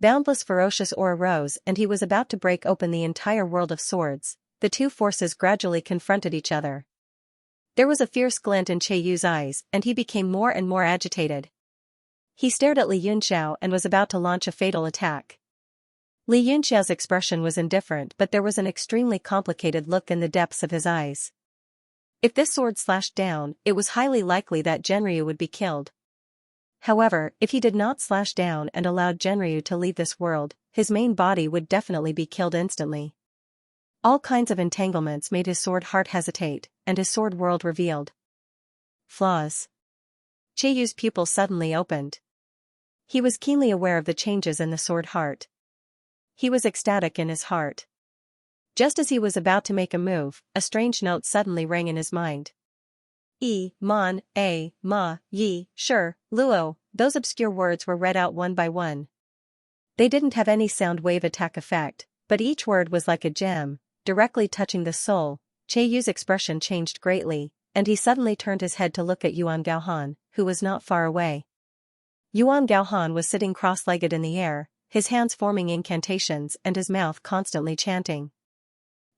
Boundless ferocious aura rose and he was about to break open the entire world of swords. The two forces gradually confronted each other. There was a fierce glint in Yu's eyes and he became more and more agitated. He stared at Li Yunxiao and was about to launch a fatal attack. Li Yunxiao's expression was indifferent, but there was an extremely complicated look in the depths of his eyes. If this sword slashed down, it was highly likely that Genryu would be killed. However, if he did not slash down and allowed Genryu to leave this world, his main body would definitely be killed instantly. All kinds of entanglements made his sword heart hesitate, and his sword world revealed flaws. Yu's pupils suddenly opened. He was keenly aware of the changes in the sword heart. He was ecstatic in his heart. Just as he was about to make a move, a strange note suddenly rang in his mind. E, Mon, A, Ma, Yi, Shi, Luo, those obscure words were read out one by one. They didn't have any sound wave attack effect, but each word was like a gem, directly touching the soul. Yu's expression changed greatly, and he suddenly turned his head to look at Yuan Gaohan, who was not far away. Yuan Gaohan was sitting cross-legged in the air, his hands forming incantations and his mouth constantly chanting.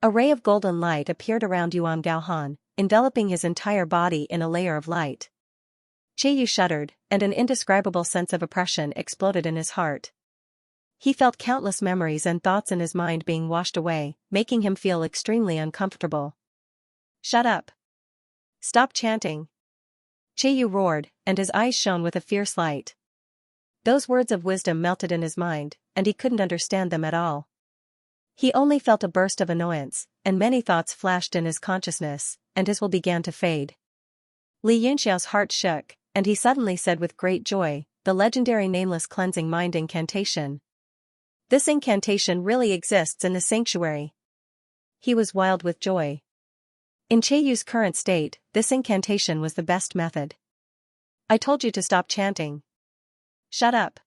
A ray of golden light appeared around Yuan Gaohan, enveloping his entire body in a layer of light. Yu shuddered, and an indescribable sense of oppression exploded in his heart. He felt countless memories and thoughts in his mind being washed away, making him feel extremely uncomfortable. "Shut up! Stop chanting!" Yu roared, and his eyes shone with a fierce light. Those words of wisdom melted in his mind, and he couldn't understand them at all. He only felt a burst of annoyance, and many thoughts flashed in his consciousness, and his will began to fade. Li Yunxiao's heart shook, and he suddenly said with great joy, the legendary nameless cleansing mind incantation. This incantation really exists in the sanctuary. He was wild with joy. In Yu's current state, this incantation was the best method. "I told you to stop chanting. Shut up."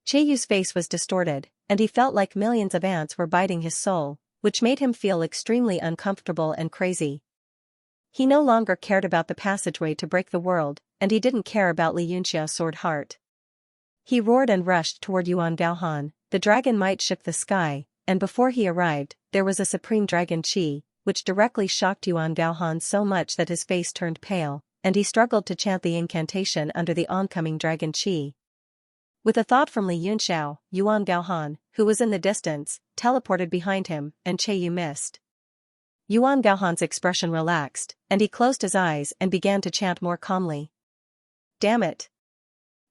Yu's face was distorted, and he felt like millions of ants were biting his soul, which made him feel extremely uncomfortable and crazy. He no longer cared about the passageway to break the world, and he didn't care about Li Yunxiao's sword heart. He roared and rushed toward Yuan Gaohan. The dragon might shook the sky, and before he arrived, there was a supreme dragon chi, which directly shocked Yuan Gaohan so much that his face turned pale, and he struggled to chant the incantation under the oncoming dragon chi. With a thought from Li Yunxiao, Yuan Gaohan, who was in the distance, teleported behind him, and Yu missed. Yuan Gaohan's expression relaxed, and he closed his eyes and began to chant more calmly. "Damn it!"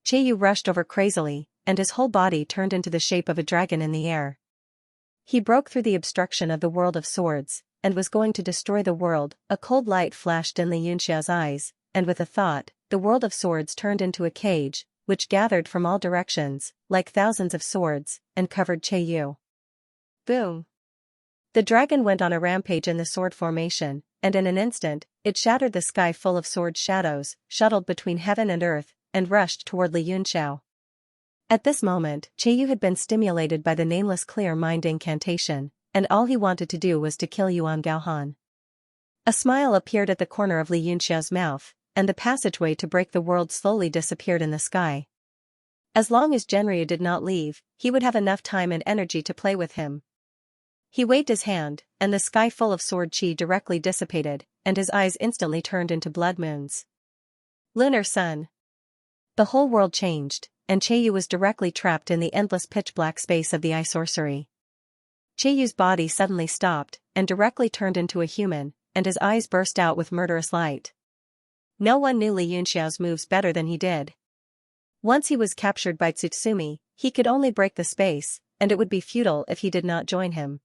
Yu rushed over crazily, and his whole body turned into the shape of a dragon in the air. He broke through the obstruction of the world of swords, and was going to destroy the world. A cold light flashed in Li Yunxiao's eyes, and with a thought, the world of swords turned into a cage, which gathered from all directions, like thousands of swords, and covered Yu. Boom! The dragon went on a rampage in the sword formation, and in an instant, it shattered the sky full of sword shadows, shuttled between heaven and earth, and rushed toward Li Yunxiao. At this moment, Yu had been stimulated by the nameless clear mind incantation, and all he wanted to do was to kill Yuan Gaohan. A smile appeared at the corner of Li Yunxiao's mouth, and the passageway to break the world slowly disappeared in the sky. As long as Genryu did not leave, he would have enough time and energy to play with him. He waved his hand, and the sky full of sword chi directly dissipated, and his eyes instantly turned into blood moons. Lunar sun. The whole world changed, and Cheiyu was directly trapped in the endless pitch-black space of the eye sorcery. Cheiyu's body suddenly stopped, and directly turned into a human, and his eyes burst out with murderous light. No one knew Li Yunxiao's moves better than he did. Once he was captured by Tsutsumi, he could only break the space, and it would be futile if he did not join him.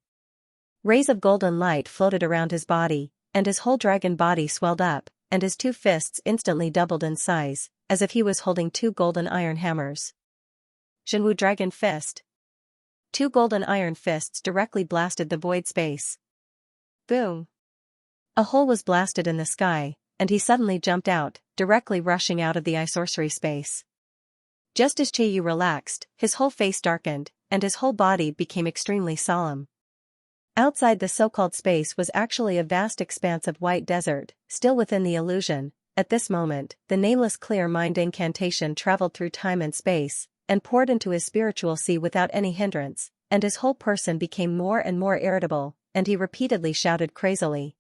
Rays of golden light floated around his body, and his whole dragon body swelled up, and his two fists instantly doubled in size, as if he was holding two golden iron hammers. Zhenwu Dragon Fist. Two golden iron fists directly blasted the void space. Boom! A hole was blasted in the sky, and he suddenly jumped out, directly rushing out of the eye sorcery space. Just as Cheiyu relaxed, his whole face darkened, and his whole body became extremely solemn. Outside the so-called space was actually a vast expanse of white desert, still within the illusion. At this moment, the nameless clear mind incantation traveled through time and space, and poured into his spiritual sea without any hindrance, and his whole person became more and more irritable, and he repeatedly shouted crazily.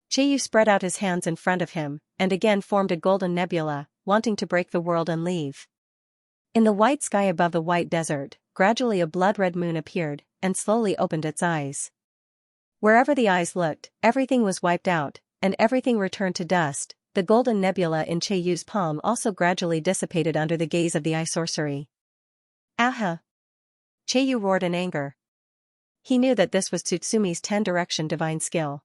Cheiyu spread out his hands in front of him, and again formed a golden nebula, wanting to break the world and leave. In the white sky above the white desert, gradually a blood-red moon appeared, and slowly opened its eyes. Wherever the eyes looked, everything was wiped out, and everything returned to dust. The golden nebula in Cheiyu's palm also gradually dissipated under the gaze of the eye sorcery. Aha! Cheiyu roared in anger. He knew that this was Tsutsumi's 10-direction divine skill.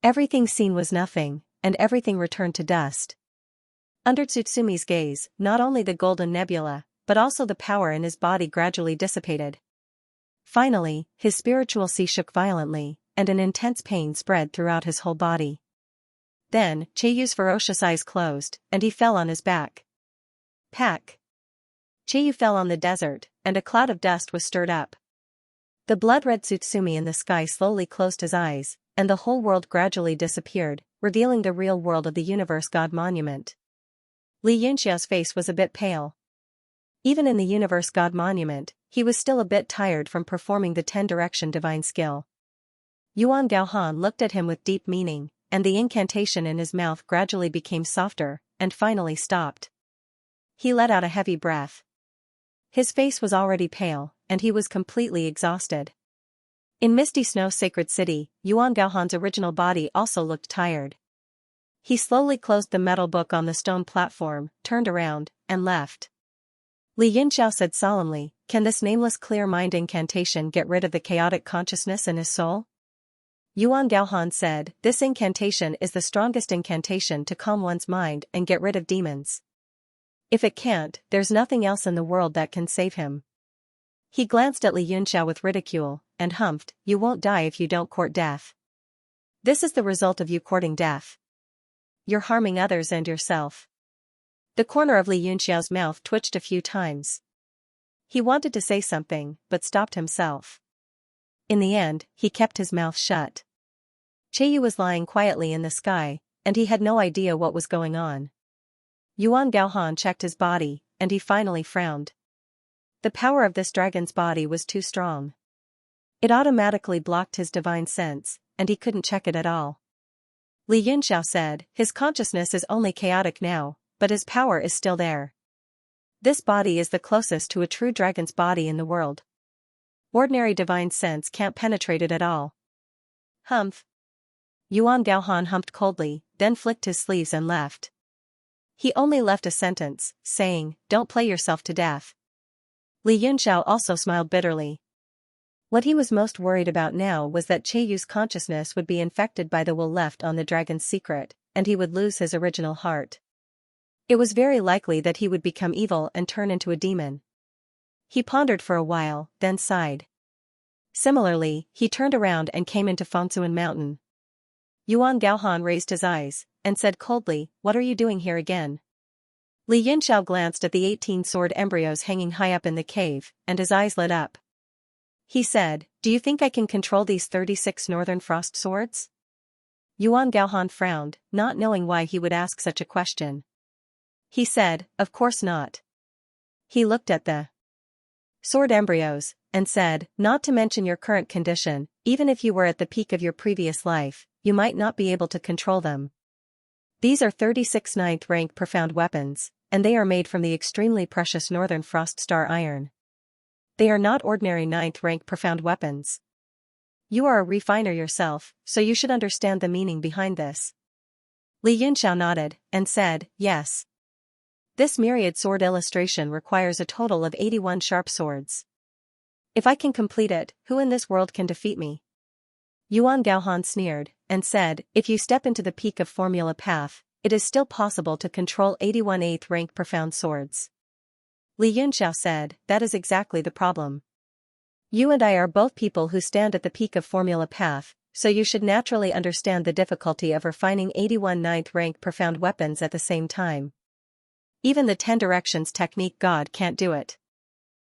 Everything seen was nothing, and everything returned to dust. Under Tsutsumi's gaze, not only the golden nebula, but also the power in his body gradually dissipated. Finally, his spiritual sea shook violently, and an intense pain spread throughout his whole body. Then, Cheiyu's ferocious eyes closed, and he fell on his back. Pack! Cheiyu fell on the desert, and a cloud of dust was stirred up. The blood-red Tsutsumi in the sky slowly closed his eyes, and the whole world gradually disappeared, revealing the real world of the universe god monument. Li Yunxiao's face was a bit pale. Even in the universe god monument, he was still a bit tired from performing the 10-direction divine skill. Yuan Gaohan looked at him with deep meaning, and the incantation in his mouth gradually became softer, and finally stopped. He let out a heavy breath. His face was already pale, and he was completely exhausted. In Misty Snow Sacred City, Yuan Gaohan's original body also looked tired. He slowly closed the metal book on the stone platform, turned around, and left. Li Yunxiao said solemnly, "Can this nameless clear mind incantation get rid of the chaotic consciousness in his soul?" Yuan Gaohan said, "This incantation is the strongest incantation to calm one's mind and get rid of demons. If it can't, there's nothing else in the world that can save him." He glanced at Li Yunxiao with ridicule, and humphed, "You won't die if you don't court death. This is the result of you courting death. You're harming others and yourself." The corner of Li Yunxiao's mouth twitched a few times. He wanted to say something, but stopped himself. In the end, he kept his mouth shut. Cheiyu was lying quietly in the sky, and he had no idea what was going on. Yuan Gaohan checked his body, and he finally frowned. The power of this dragon's body was too strong. It automatically blocked his divine sense, and he couldn't check it at all. Li Yunxiao said, "His consciousness is only chaotic now, but his power is still there. This body is the closest to a true dragon's body in the world. Ordinary divine sense can't penetrate it at all." Humph. Yuan Gaohan humped coldly, then flicked his sleeves and left. He only left a sentence, saying, "Don't play yourself to death." Li Yunxiao also smiled bitterly. What he was most worried about now was that Cheiyu's consciousness would be infected by the will left on the dragon's secret, and he would lose his original heart. It was very likely that he would become evil and turn into a demon. He pondered for a while, then sighed. Similarly, he turned around and came into Fengsuan Mountain. Yuan Gaohan raised his eyes, and said coldly, "What are you doing here again?" Li Yunxiao glanced at the 18 sword embryos hanging high up in the cave, and his eyes lit up. He said, "Do you think I can control these 36 northern frost swords?" Yuan Gaohan frowned, not knowing why he would ask such a question. He said, "Of course not." He looked at the sword embryos, and said, "Not to mention your current condition, even if you were at the peak of your previous life, you might not be able to control them. These are 36 ninth rank profound weapons, and they are made from the extremely precious Northern Frost Star iron. They are not ordinary ninth-rank profound weapons. You are a refiner yourself, so you should understand the meaning behind this. Li Yunxiao nodded, and said, yes. This myriad sword illustration requires a total of 81 sharp swords. If I can complete it, who in this world can defeat me? Yuan Gaohan sneered, and said, if you step into the peak of Formula Path, it is still possible to control 81 8th-rank profound swords. Li Yunxiao said, that is exactly the problem. You and I are both people who stand at the peak of Formula Path, so you should naturally understand the difficulty of refining 81 9th-rank profound weapons at the same time. Even the 10 directions technique God can't do it.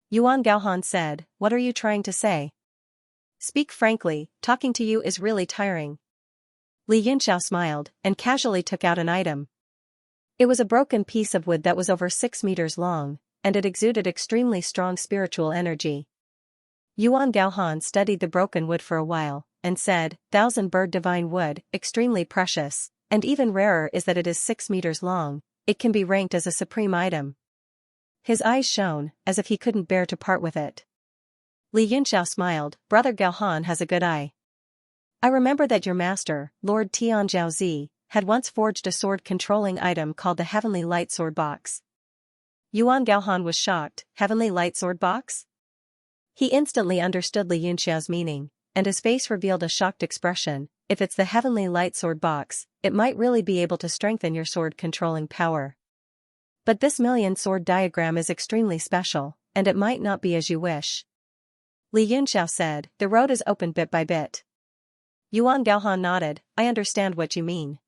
Yuan Gaohan said, what are you trying to say? Speak frankly, talking to you is really tiring. Li Yunxiao smiled, and casually took out an item. It was a broken piece of wood that was over 6 meters long, and it exuded extremely strong spiritual energy. Yuan Gaohan studied the broken wood for a while, and said, 1,000-bird divine wood, extremely precious, and even rarer is that it is 6 meters long, it can be ranked as a supreme item. His eyes shone, as if he couldn't bear to part with it. Li Yunxiao smiled, Brother Gaohan has a good eye. I remember that your master, Lord Tianjiaozi, had once forged a sword-controlling item called the Heavenly Light Sword Box. Yuan Gaohan was shocked, Heavenly Light Sword Box? He instantly understood Li Yunxiao's meaning, and his face revealed a shocked expression. If it's the Heavenly Light Sword Box, it might really be able to strengthen your sword-controlling power. But this million sword diagram is extremely special, and it might not be as you wish. Li Yunxiao said, the road is open bit by bit. Yuan Gaohan nodded, I understand what you mean.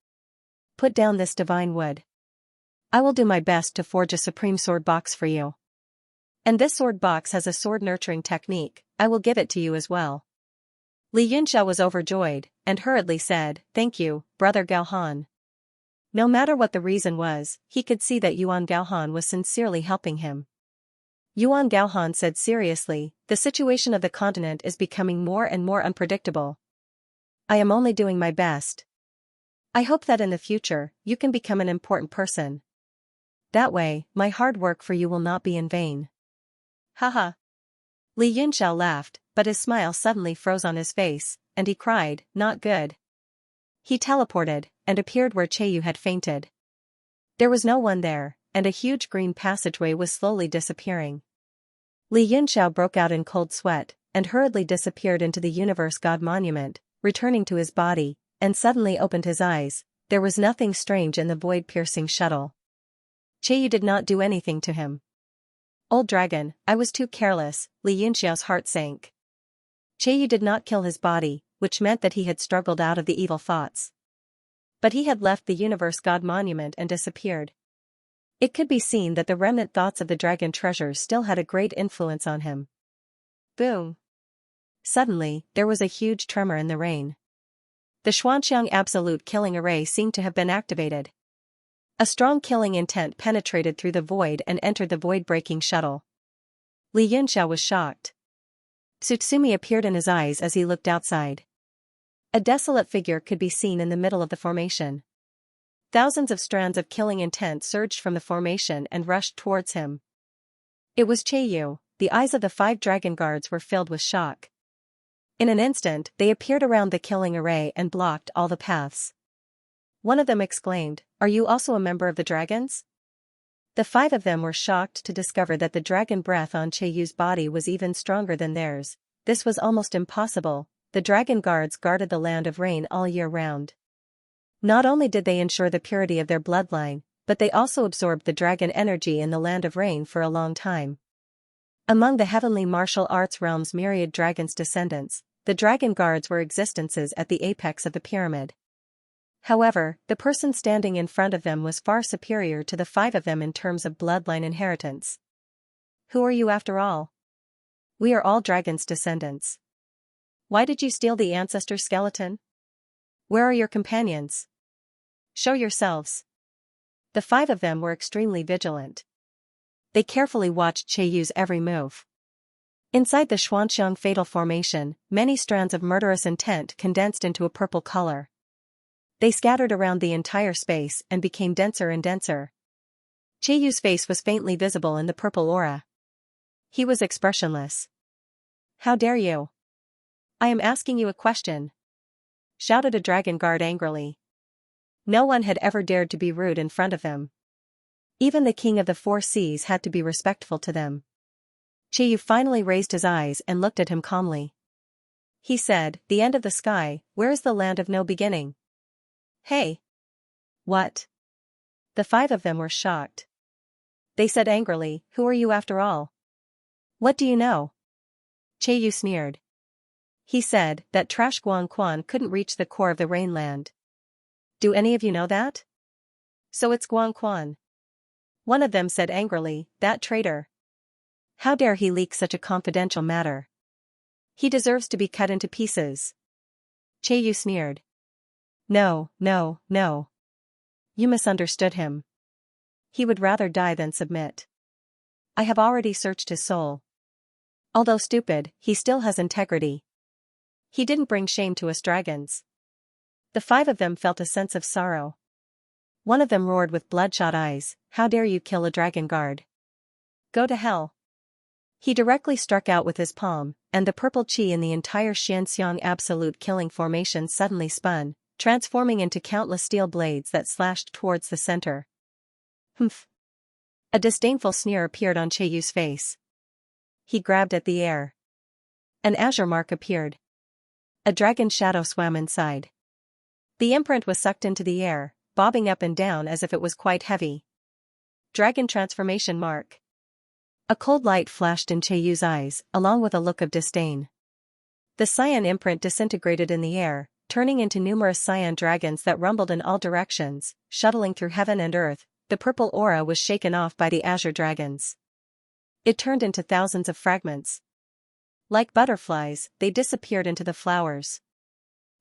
Put down this divine wood. I will do my best to forge a supreme sword box for you. And this sword box has a sword nurturing technique, I will give it to you as well. Li Yunxiao was overjoyed, and hurriedly said, thank you, Brother Gaohan. No matter what the reason was, he could see that Yuan Gaohan was sincerely helping him. Yuan Gaohan said seriously, the situation of the continent is becoming more and more unpredictable. I am only doing my best. I hope that in the future, you can become an important person. That way, my hard work for you will not be in vain. Haha. Li Yunxiao laughed, but his smile suddenly froze on his face, and he cried, not good. He teleported, and appeared where Chieyu had fainted. There was no one there, and a huge green passageway was slowly disappearing. Li Yunxiao broke out in cold sweat, and hurriedly disappeared into the Universe God Monument, returning to his body, and suddenly opened his eyes. There was nothing strange in the void-piercing shuttle. Chieyu did not do anything to him. Old dragon, I was too careless, Li Yunxiao's heart sank. Chieyu did not kill his body, which meant that he had struggled out of the evil thoughts. But he had left the Universe God Monument and disappeared. It could be seen that the remnant thoughts of the dragon treasures still had a great influence on him. Boom! Suddenly, there was a huge tremor in the rain. The Xianxia absolute killing array seemed to have been activated. A strong killing intent penetrated through the void and entered the void-breaking shuttle. Li Yunxiao was shocked. Tsutsumi appeared in his eyes as he looked outside. A desolate figure could be seen in the middle of the formation. Thousands of strands of killing intent surged from the formation and rushed towards him. It was Chieyu. The eyes of the 5 dragon guards were filled with shock. In an instant, they appeared around the killing array and blocked all the paths. One of them exclaimed, are you also a member of the dragons? The 5 of them were shocked to discover that the dragon breath on Chieyu's body was even stronger than theirs. This was almost impossible. The dragon guards guarded the land of rain all year round. Not only did they ensure the purity of their bloodline, but they also absorbed the dragon energy in the land of rain for a long time. Among the heavenly martial arts realm's myriad dragons' descendants, the dragon guards were existences at the apex of the pyramid. However, the person standing in front of them was far superior to the 5 of them in terms of bloodline inheritance. Who are you after all? We are all dragons' descendants. Why did you steal the ancestor skeleton? Where are your companions? Show yourselves. The 5 of them were extremely vigilant. They carefully watched Chieyu's every move. Inside the Xuanxiang fatal formation, many strands of murderous intent condensed into a purple color. They scattered around the entire space and became denser and denser. Cheiyu's face was faintly visible in the purple aura. He was expressionless. How dare you? I am asking you a question, shouted a dragon guard angrily. No one had ever dared to be rude in front of them. Even the king of the four seas had to be respectful to them. Cheiyu finally raised his eyes and looked at him calmly. He said, "The end of the sky, where is the land of no beginning?" Hey! What? The five of them were shocked. They said angrily, "Who are you after all? What do you know?" Cheiyu sneered. He said that trash Guangquan couldn't reach the core of the Rainland. Do any of you know that? So it's Guangquan. One of them said angrily, "That traitor. How dare he leak such a confidential matter? He deserves to be cut into pieces." Cheiyu sneered. No, no, no. You misunderstood him. He would rather die than submit. I have already searched his soul. Although stupid, he still has integrity. He didn't bring shame to us dragons. The five of them felt a sense of sorrow. One of them roared with bloodshot eyes, "How dare you kill a dragon guard? Go to hell." He directly struck out with his palm, and the purple chi in the entire Xianxia absolute killing formation suddenly spun, transforming into countless steel blades that slashed towards the center. Humph. A disdainful sneer appeared on Cheiyu's face. He grabbed at the air. An azure mark appeared. A dragon shadow swam inside. The imprint was sucked into the air, bobbing up and down as if it was quite heavy. Dragon transformation mark. A cold light flashed in Cheiyu's eyes, along with a look of disdain. The cyan imprint disintegrated in the air, turning into numerous cyan dragons that rumbled in all directions, shuttling through heaven and earth. The purple aura was shaken off by the azure dragons. It turned into thousands of fragments. Like butterflies, they disappeared into the flowers.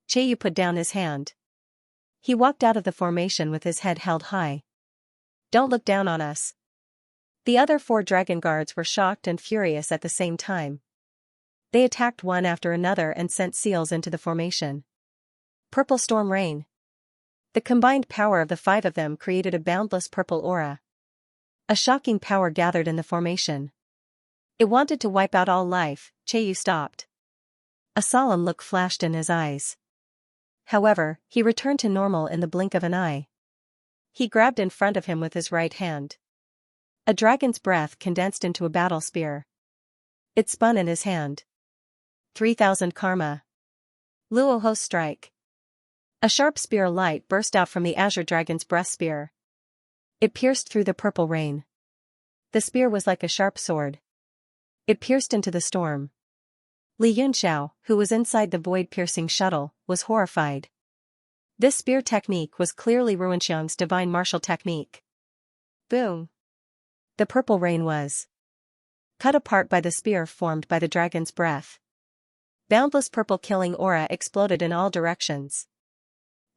Cheiyu put down his hand. He walked out of the formation with his head held high. Don't look down on us. The other four dragon guards were shocked and furious at the same time. They attacked one after another and sent seals into the formation. Purple storm rain. The combined power of the five of them created a boundless purple aura. A shocking power gathered in the formation. It wanted to wipe out all life. Cheiyu stopped. A solemn look flashed in his eyes. However, he returned to normal in the blink of an eye. He grabbed in front of him with his right hand. A dragon's breath condensed into a battle spear. It spun in his hand. 3,000 karma. Luoho's strike. A sharp spear light burst out from the azure dragon's breast spear. It pierced through the purple rain. The spear was like a sharp sword. It pierced into the storm. Li Yunxiao, who was inside the void-piercing shuttle, was horrified. This spear technique was clearly Ruinxiang's divine martial technique. Boom! The purple rain was cut apart by the spear formed by the dragon's breath. Boundless purple killing aura exploded in all directions.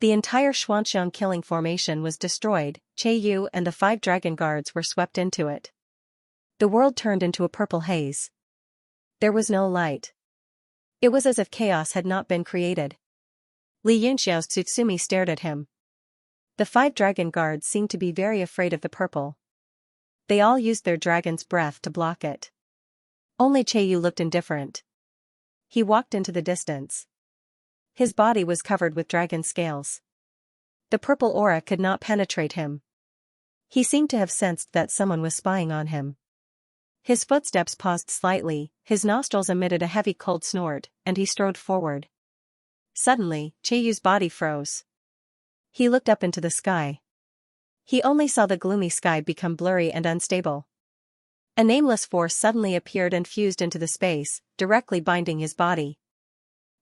The entire Xuanxiang killing formation was destroyed. Cheiyu and the five dragon guards were swept into it. The world turned into a purple haze. There was no light. It was as if chaos had not been created. Li Yunxiao's Tsutsumi stared at him. The five dragon guards seemed to be very afraid of the purple. They all used their dragon's breath to block it. Only Cheiyu looked indifferent. He walked into the distance. His body was covered with dragon scales. The purple aura could not penetrate him. He seemed to have sensed that someone was spying on him. His footsteps paused slightly, his nostrils emitted a heavy cold snort, and he strode forward. Suddenly, Cheiyu's body froze. He looked up into the sky. He only saw the gloomy sky become blurry and unstable. A nameless force suddenly appeared and fused into the space, directly binding his body.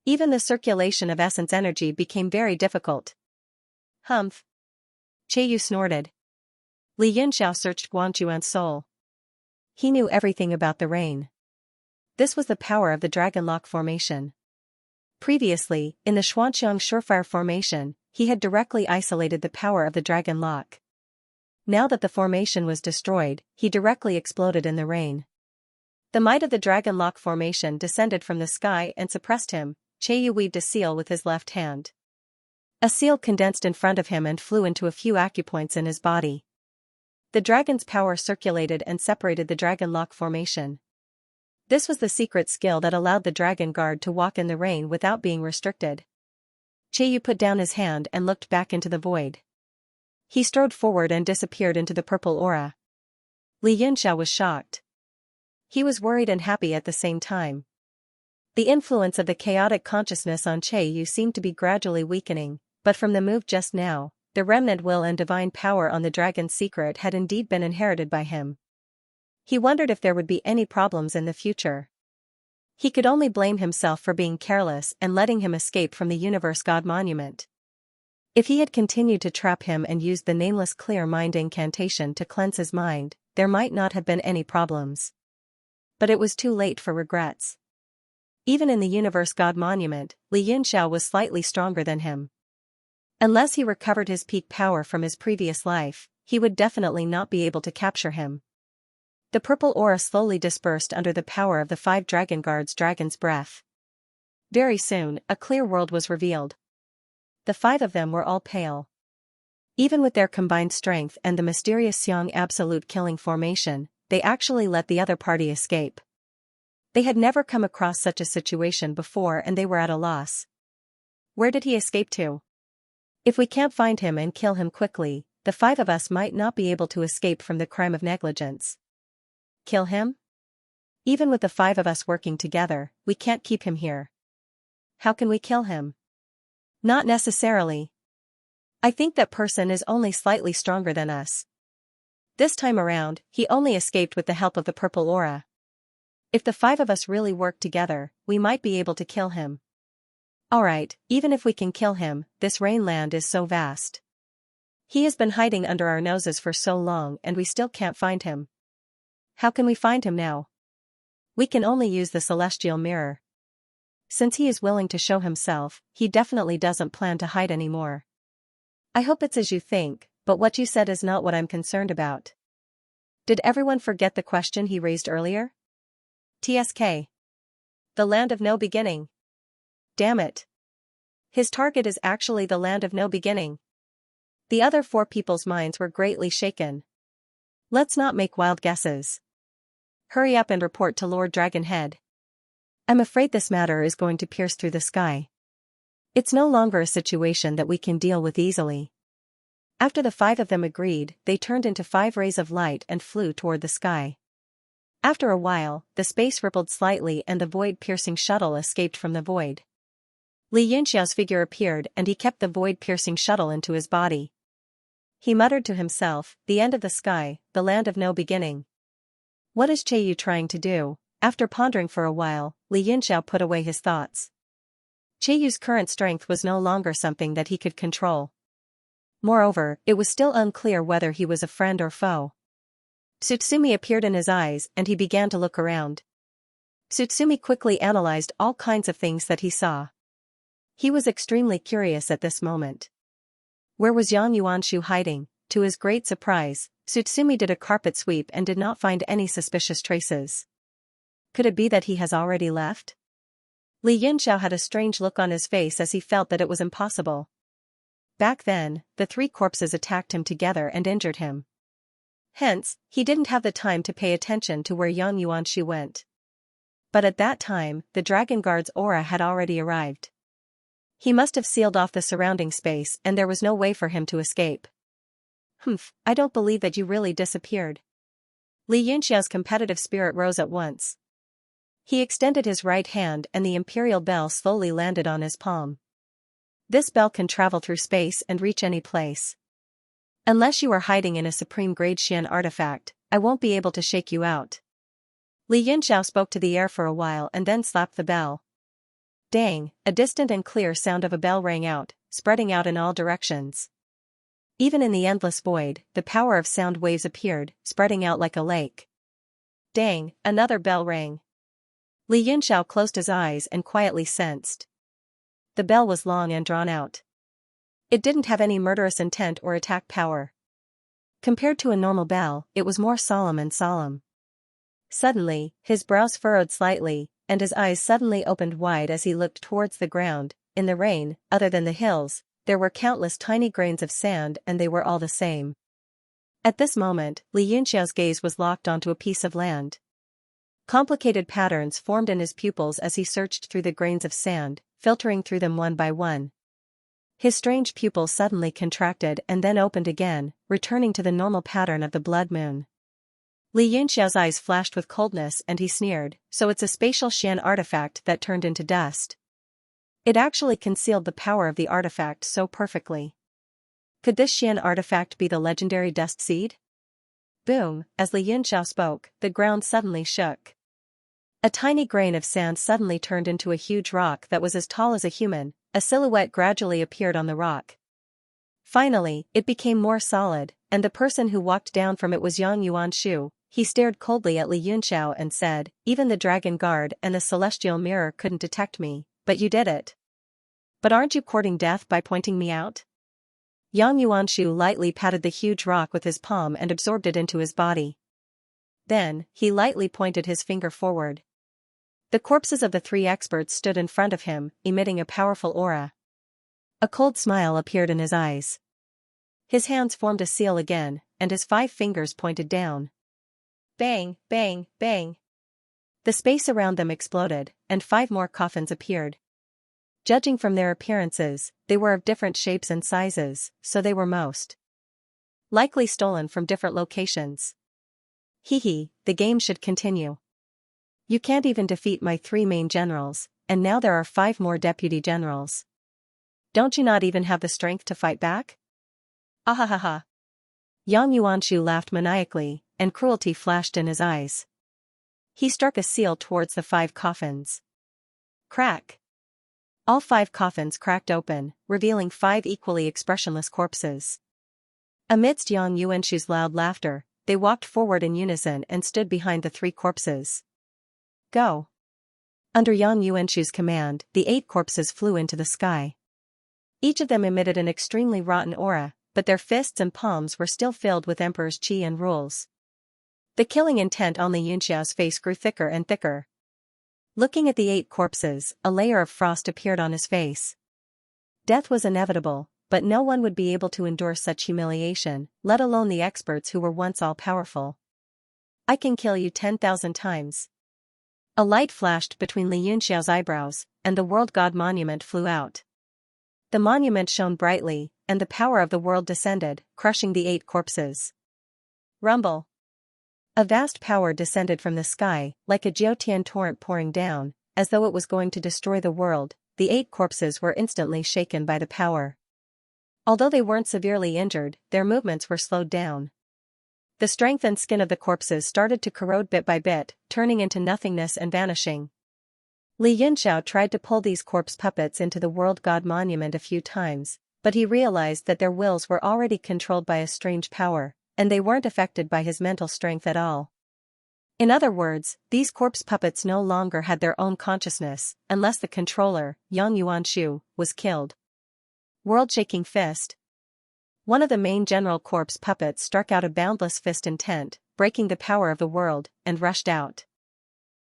Even the circulation of essence energy became very difficult. Humph! Cheiyu snorted. Li Yunxiao searched Guangquan's soul. He knew everything about the rain. This was the power of the Dragon Lock formation. Previously, in the Xuanxiang Surefire formation, he had directly isolated the power of the Dragon Lock. Now that the formation was destroyed, he directly exploded in the rain. The might of the Dragon Lock formation descended from the sky and suppressed him. Cheiyu weaved a seal with his left hand. A seal condensed in front of him and flew into a few acupoints in his body. The dragon's power circulated and separated the dragon lock formation. This was the secret skill that allowed the dragon guard to walk in the rain without being restricted. Qiyu put down his hand and looked back into the void. He strode forward and disappeared into the purple aura. Li Yunxiao was shocked. He was worried and happy at the same time. The influence of the chaotic consciousness on Qiyu seemed to be gradually weakening, but from the move just now, the remnant will and divine power on the dragon's secret had indeed been inherited by him. He wondered if there would be any problems in the future. He could only blame himself for being careless and letting him escape from the Universe God Monument. If he had continued to trap him and used the nameless clear mind incantation to cleanse his mind, there might not have been any problems. But it was too late for regrets. Even in the Universe God Monument, Li Yunxiao was slightly stronger than him. Unless he recovered his peak power from his previous life, he would definitely not be able to capture him. The purple aura slowly dispersed under the power of the 5 dragon guards' dragon's breath. Very soon, a clear world was revealed. The 5 of them were all pale. Even with their combined strength and the mysterious Xiang absolute killing formation, they actually let the other party escape. They had never come across such a situation before and they were at a loss. Where did he escape to? If we can't find him and kill him quickly, the 5 of us might not be able to escape from the crime of negligence. Kill him? Even with the 5 of us working together, we can't keep him here. How can we kill him? Not necessarily. I think that person is only slightly stronger than us. This time around, he only escaped with the help of the purple aura. If the 5 of us really work together, we might be able to kill him. Alright, even if we can kill him, this rain land is so vast. He has been hiding under our noses for so long and we still can't find him. How can we find him now? We can only use the celestial mirror. Since he is willing to show himself, he definitely doesn't plan to hide anymore. I hope it's as you think, but what you said is not what I'm concerned about. Did everyone forget the question he raised earlier? TSK. The land of no beginning. Damn it. His target is actually the land of no beginning. The other 4 people's minds were greatly shaken. Let's not make wild guesses. Hurry up and report to Lord Dragonhead. I'm afraid this matter is going to pierce through the sky. It's no longer a situation that we can deal with easily. After the 5 of them agreed, they turned into 5 rays of light and flew toward the sky. After a while, the space rippled slightly and the void-piercing shuttle escaped from the void. Li Yunxiao's figure appeared and he kept the void-piercing shuttle into his body. He muttered to himself, the end of the sky, the land of no beginning. What is Qiyu trying to do? After pondering for a while, Li Yunxiao put away his thoughts. Qiyu's current strength was no longer something that he could control. Moreover, it was still unclear whether he was a friend or foe. Tsutsumi appeared in his eyes and he began to look around. Tsutsumi quickly analyzed all kinds of things that he saw. He was extremely curious at this moment. Where was Yang Yuanshu hiding? To his great surprise, Tsutsumi did a carpet sweep and did not find any suspicious traces. Could it be that he has already left? Li Yunxiao had a strange look on his face as he felt that it was impossible. Back then, the 3 corpses attacked him together and injured him. Hence, he didn't have the time to pay attention to where Yang Yuanshu went. But at that time, the Dragon Guard's aura had already arrived. He must have sealed off the surrounding space and there was no way for him to escape. I don't believe that you really disappeared. Li Yunxiao's competitive spirit rose at once. He extended his right hand and the imperial bell slowly landed on his palm. This bell can travel through space and reach any place. Unless you are hiding in a supreme-grade Xian artifact, I won't be able to shake you out. Li Yunxiao spoke to the air for a while and then slapped the bell. Dang, a distant and clear sound of a bell rang out, spreading out in all directions. Even in the endless void, the power of sound waves appeared, spreading out like a lake. Dang, another bell rang. Li Yunxiao closed his eyes and quietly sensed. The bell was long and drawn out. It didn't have any murderous intent or attack power. Compared to a normal bell, it was more solemn and solemn. Suddenly, his brows furrowed slightly, and his eyes suddenly opened wide as he looked towards the ground. In the rain, other than the hills, there were countless tiny grains of sand and they were all the same. At this moment, Li Yunxiao's gaze was locked onto a piece of land. Complicated patterns formed in his pupils as he searched through the grains of sand, filtering through them one by one. His strange pupils suddenly contracted and then opened again, returning to the normal pattern of the blood moon. Li Yunxiao's eyes flashed with coldness and he sneered, "So it's a spatial Xian artifact that turned into dust." It actually concealed the power of the artifact so perfectly. Could this Xian artifact be the legendary dust seed? Boom, as Li Yunxiao spoke, the ground suddenly shook. A tiny grain of sand suddenly turned into a huge rock that was as tall as a human. A silhouette gradually appeared on the rock. Finally, it became more solid, and the person who walked down from it was Yang Yuanshu. He stared coldly at Li Yunxiao and said, "Even the dragon guard and the celestial mirror couldn't detect me, but you did it. But aren't you courting death by pointing me out?" Yang Yuanshu lightly patted the huge rock with his palm and absorbed it into his body. Then, he lightly pointed his finger forward. The corpses of the three experts stood in front of him, emitting a powerful aura. A cold smile appeared in his eyes. His hands formed a seal again, and his 5 fingers pointed down. Bang, bang, bang. The space around them exploded, and 5 more coffins appeared. Judging from their appearances, they were of different shapes and sizes, so they were most likely stolen from different locations. Hee, the game should continue. You can't even defeat my 3 main generals, and now there are 5 more deputy generals. Don't you not even have the strength to fight back? Ahahaha. Yang Yuanshu laughed maniacally, and cruelty flashed in his eyes. He struck a seal towards the 5 coffins. Crack! All 5 coffins cracked open, revealing 5 equally expressionless corpses. Amidst Yang Yuanshu's loud laughter, they walked forward in unison and stood behind the 3 corpses. Go! Under Yang Yuanshu's command, the 8 corpses flew into the sky. Each of them emitted an extremely rotten aura, but their fists and palms were still filled with Emperor's qi and rules. The killing intent on Li Yunxiao's face grew thicker and thicker. Looking at the 8 corpses, a layer of frost appeared on his face. Death was inevitable, but no one would be able to endure such humiliation, let alone the experts who were once all-powerful. I can kill you 10,000 times. A light flashed between Li Yunxiao's eyebrows, and the world god monument flew out. The monument shone brightly, and the power of the world descended, crushing the 8 corpses. Rumble! A vast power descended from the sky, like a Jiutian torrent pouring down, as though it was going to destroy the world. The 8 corpses were instantly shaken by the power. Although they weren't severely injured, their movements were slowed down. The strength and skin of the corpses started to corrode bit by bit, turning into nothingness and vanishing. Li Yunxiao tried to pull these corpse puppets into the world god monument a few times, but he realized that their wills were already controlled by a strange power, and they weren't affected by his mental strength at all. In other words, these corpse puppets no longer had their own consciousness, unless the controller, Yang Yuanshu, was killed. World-shaking fist. One of the main general corpse puppets struck out a boundless fist intent, breaking the power of the world, and rushed out.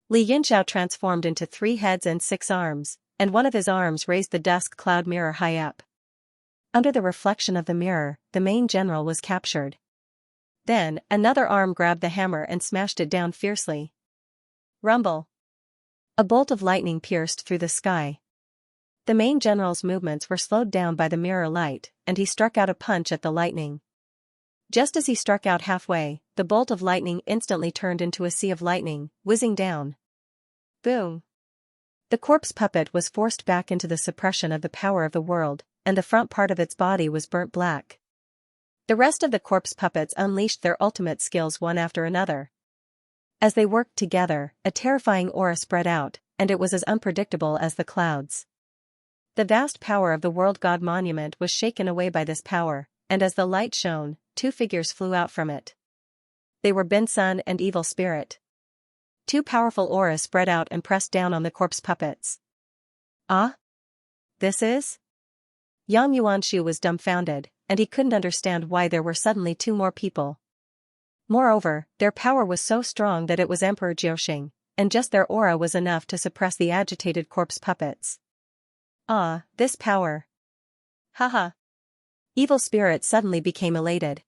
Li Yunxiao transformed into 3 heads and 6 arms, and one of his arms raised the dusk cloud mirror high up. Under the reflection of the mirror, the main general was captured. Then, another arm grabbed the hammer and smashed it down fiercely. Rumble! A bolt of lightning pierced through the sky. The main general's movements were slowed down by the mirror light, and he struck out a punch at the lightning. Just as he struck out halfway, the bolt of lightning instantly turned into a sea of lightning, whizzing down. Boom! The corpse puppet was forced back into the suppression of the power of the world, and the front part of its body was burnt black. The rest of the corpse puppets unleashed their ultimate skills one after another. As they worked together, a terrifying aura spread out, and it was as unpredictable as the clouds. The vast power of the world god monument was shaken away by this power, and as the light shone, 2 figures flew out from it. They were Bin Sun and Evil Spirit. 2 powerful auras spread out and pressed down on the corpse puppets. Ah? This is? Yang Yuanshu was dumbfounded, and he couldn't understand why there were suddenly 2 more people. Moreover, their power was so strong that it was Emperor Jiuxing, and just their aura was enough to suppress the agitated corpse puppets. Ah, this power. Haha. Evil Spirit suddenly became elated.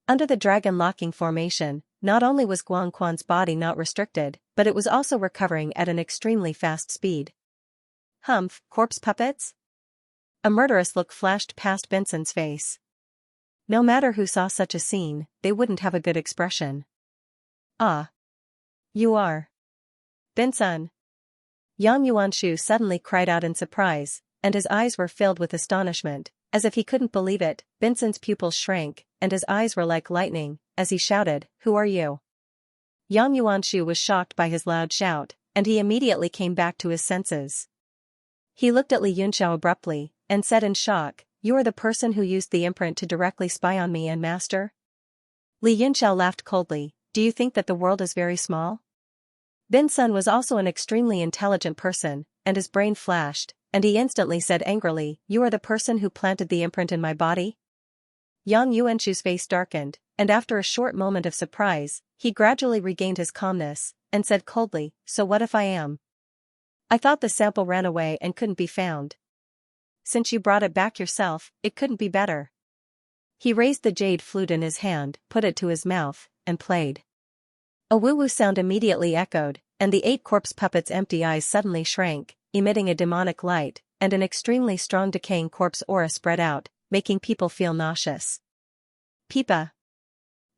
Under the dragon locking formation, not only was Guangquan's body not restricted, but it was also recovering at an extremely fast speed. Humph, corpse puppets? A murderous look flashed past Benson's face. No matter who saw such a scene, they wouldn't have a good expression. Ah. You are. Benson. Yang Yuanshu suddenly cried out in surprise, and his eyes were filled with astonishment, as if he couldn't believe it. Benson's pupils shrank, and his eyes were like lightning, as he shouted, "Who are you?" Yang Yuanshu was shocked by his loud shout, and he immediately came back to his senses. He looked at Li Yunxiao abruptly, and said in shock, "You are the person who used the imprint to directly spy on me and master?" Li Yunxiao laughed coldly. "Do you think that the world is very small?" Benson was also an extremely intelligent person, and his brain flashed, and he instantly said angrily, "You are the person who planted the imprint in my body?" Yang Yuanshu's face darkened, and after a short moment of surprise, he gradually regained his calmness, and said coldly, "So what if I am? I thought the sample ran away and couldn't be found. Since you brought it back yourself, it couldn't be better." He raised the jade flute in his hand, put it to his mouth, and played. A woo-woo sound immediately echoed, and the 8 corpse puppets' empty eyes suddenly shrank, emitting a demonic light, and an extremely strong decaying corpse aura spread out, making people feel nauseous. Peepa.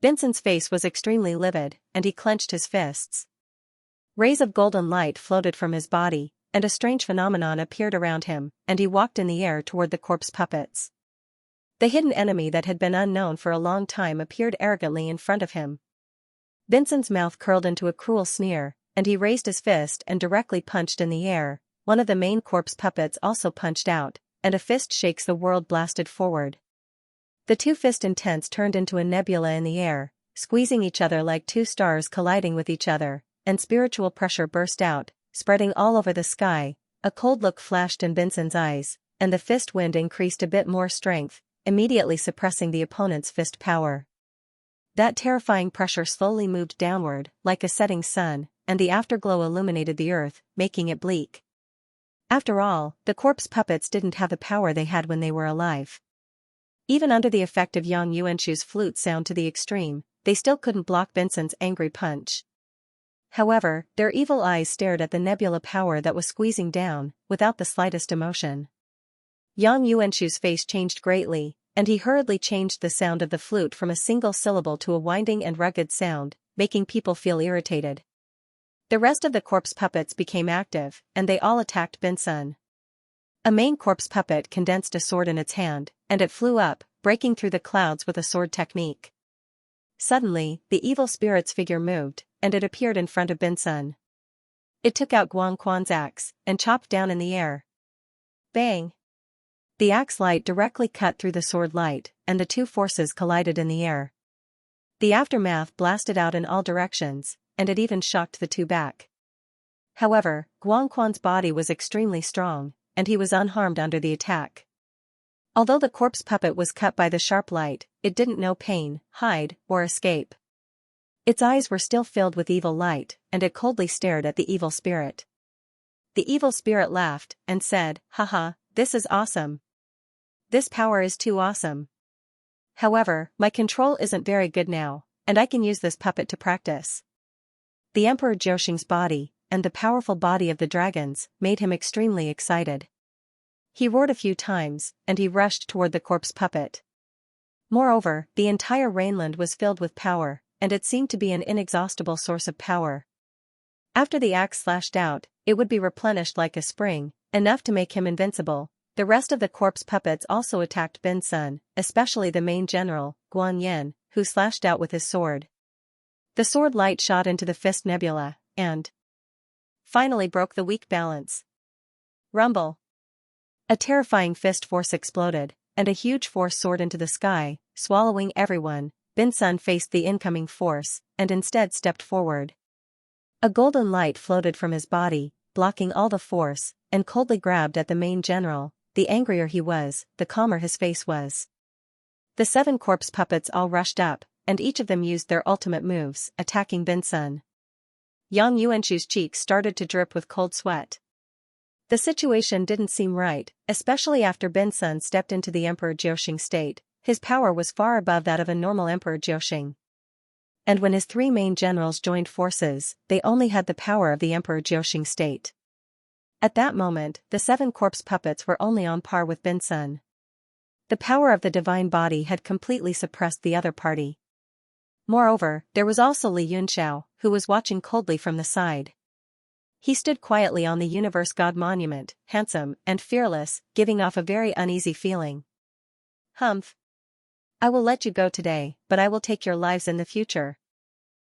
Benson's face was extremely livid, and he clenched his fists. Rays of golden light floated from his body, and a strange phenomenon appeared around him, and he walked in the air toward the corpse puppets. The hidden enemy that had been unknown for a long time appeared arrogantly in front of him. Benson's mouth curled into a cruel sneer, and he raised his fist and directly punched in the air. One of the main corpse puppets also punched out, and a fist shakes the world blasted forward. The 2 fist intents turned into a nebula in the air, squeezing each other like 2 stars colliding with each other, and spiritual pressure burst out, spreading all over the sky. A cold look flashed in Benson's eyes, and the fist wind increased a bit more strength, immediately suppressing the opponent's fist power. That terrifying pressure slowly moved downward, like a setting sun, and the afterglow illuminated the earth, making it bleak. After all, the corpse puppets didn't have the power they had when they were alive. Even under the effect of Yang Yuanshu's flute sound to the extreme, they still couldn't block Benson's angry punch. However, their evil eyes stared at the nebula power that was squeezing down, without the slightest emotion. Yang Yuanshu's face changed greatly, and he hurriedly changed the sound of the flute from a single syllable to a winding and rugged sound, making people feel irritated. The rest of the corpse puppets became active, and they all attacked Benson. A main corpse puppet condensed a sword in its hand, and it flew up, breaking through the clouds with a sword technique. Suddenly, the evil spirit's figure moved, and it appeared in front of Benson. It took out Guangquan's axe, and chopped down in the air. Bang! The axe light directly cut through the sword light, and the 2 forces collided in the air. The aftermath blasted out in all directions, and it even shocked the 2 back. However, Guangquan's body was extremely strong, and he was unharmed under the attack. Although the corpse puppet was cut by the sharp light, it didn't know pain, hide, or escape. Its eyes were still filled with evil light, and it coldly stared at the evil spirit. The evil spirit laughed, and said, "Haha, this is awesome. This power is too awesome. However, my control isn't very good now, and I can use this puppet to practice." The Emperor Jiuxing's body, and the powerful body of the dragons, made him extremely excited. He roared a few times, and he rushed toward the corpse puppet. Moreover, the entire Rainland was filled with power, and it seemed to be an inexhaustible source of power. After the axe slashed out, it would be replenished like a spring, enough to make him invincible. The rest of the corpse puppets also attacked Benson, especially the main general, Guan Yin, who slashed out with his sword. The sword light shot into the fist nebula, and finally broke the weak balance. Rumble! A terrifying fist force exploded, and a huge force soared into the sky, swallowing everyone. Benson faced the incoming force, and instead stepped forward. A golden light floated from his body, blocking all the force, and coldly grabbed at the main general. The angrier he was, the calmer his face was. The 7 corpse puppets all rushed up, and each of them used their ultimate moves, attacking Benson. Yang Yuanshu's cheeks started to drip with cold sweat. The situation didn't seem right, especially after Benson stepped into the Emperor Jiuxing state. His power was far above that of a normal Emperor Jiuxing. And when his three main generals joined forces, they only had the power of the Emperor Jiuxing state. At that moment, the 7 corpse puppets were only on par with Bin Sun. The power of the divine body had completely suppressed the other party. Moreover, there was also Li Yunxiao, who was watching coldly from the side. He stood quietly on the Universe God monument, handsome and fearless, giving off a very uneasy feeling. Humph. I will let you go today, but I will take your lives in the future.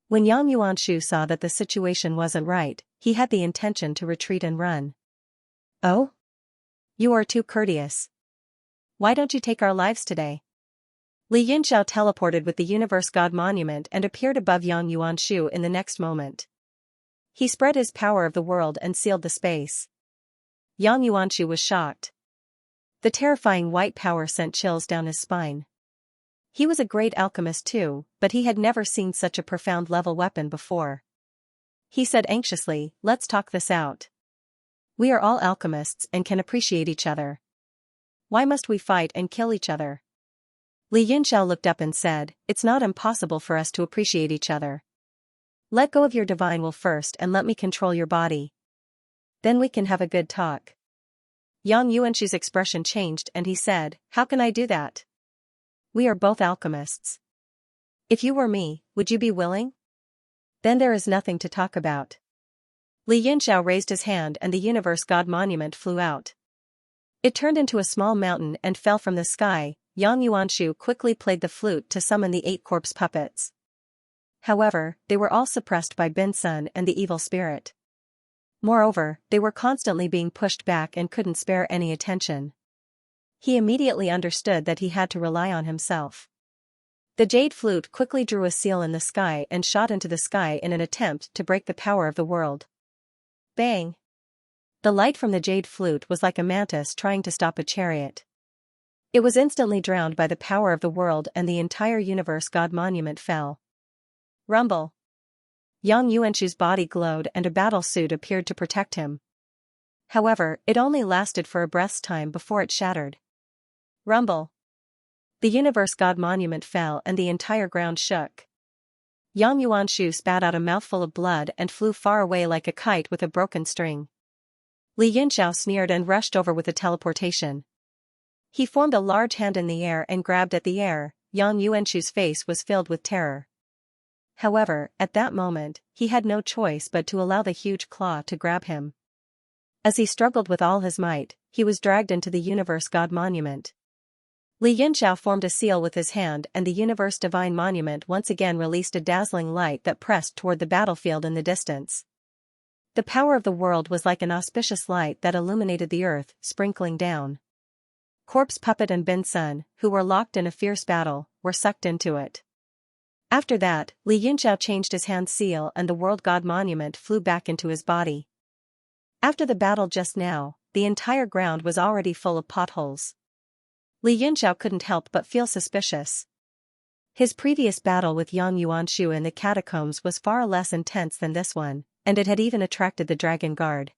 When Yang Yuanshu saw that the situation wasn't right, he had the intention to retreat and run. Oh? You are too courteous. Why don't you take our lives today? Li Yunxiao teleported with the Universe God monument and appeared above Yang Yuanshu in the next moment. He spread his power of the world and sealed the space. Yang Yuanshu was shocked. The terrifying white power sent chills down his spine. He was a great alchemist too, but he had never seen such a profound level weapon before. He said anxiously, let's talk this out. We are all alchemists and can appreciate each other. Why must we fight and kill each other? Li Yunxiao looked up and said, it's not impossible for us to appreciate each other. Let go of your divine will first and let me control your body. Then we can have a good talk. Yang Yuanshu's expression changed and he said, how can I do that? We are both alchemists. If you were me, would you be willing? Then there is nothing to talk about. Li Yunxiao raised his hand and the Universe God monument flew out. It turned into a small mountain and fell from the sky. Yang Yuanshu quickly played the flute to summon the 8 corpse puppets. However, they were all suppressed by Bin Sun and the evil spirit. Moreover, they were constantly being pushed back and couldn't spare any attention. He immediately understood that he had to rely on himself. The jade flute quickly drew a seal in the sky and shot into the sky in an attempt to break the power of the world. Bang! The light from the jade flute was like a mantis trying to stop a chariot. It was instantly drowned by the power of the world and the entire Universe God monument fell. Rumble! Yang Yuanshu's body glowed and a battle suit appeared to protect him. However, it only lasted for a breath's time before it shattered. Rumble! The Universe God monument fell and the entire ground shook. Yang Yuanshu spat out a mouthful of blood and flew far away like a kite with a broken string. Li Yunxiao sneered and rushed over with a teleportation. He formed a large hand in the air and grabbed at the air. Yang Yuanshu's face was filled with terror. However, at that moment, he had no choice but to allow the huge claw to grab him. As he struggled with all his might, he was dragged into the Universe God monument. Li Yunxiao formed a seal with his hand and the Universe Divine Monument once again released a dazzling light that pressed toward the battlefield in the distance. The power of the world was like an auspicious light that illuminated the earth, sprinkling down. Corpse Puppet and Bin Sun, who were locked in a fierce battle, were sucked into it. After that, Li Yunxiao changed his hand seal and the World God Monument flew back into his body. After the battle just now, the entire ground was already full of potholes. Li Yunxiao couldn't help but feel suspicious. His previous battle with Yang Yuanshu in the catacombs was far less intense than this one, and it had even attracted the Dragon Guard.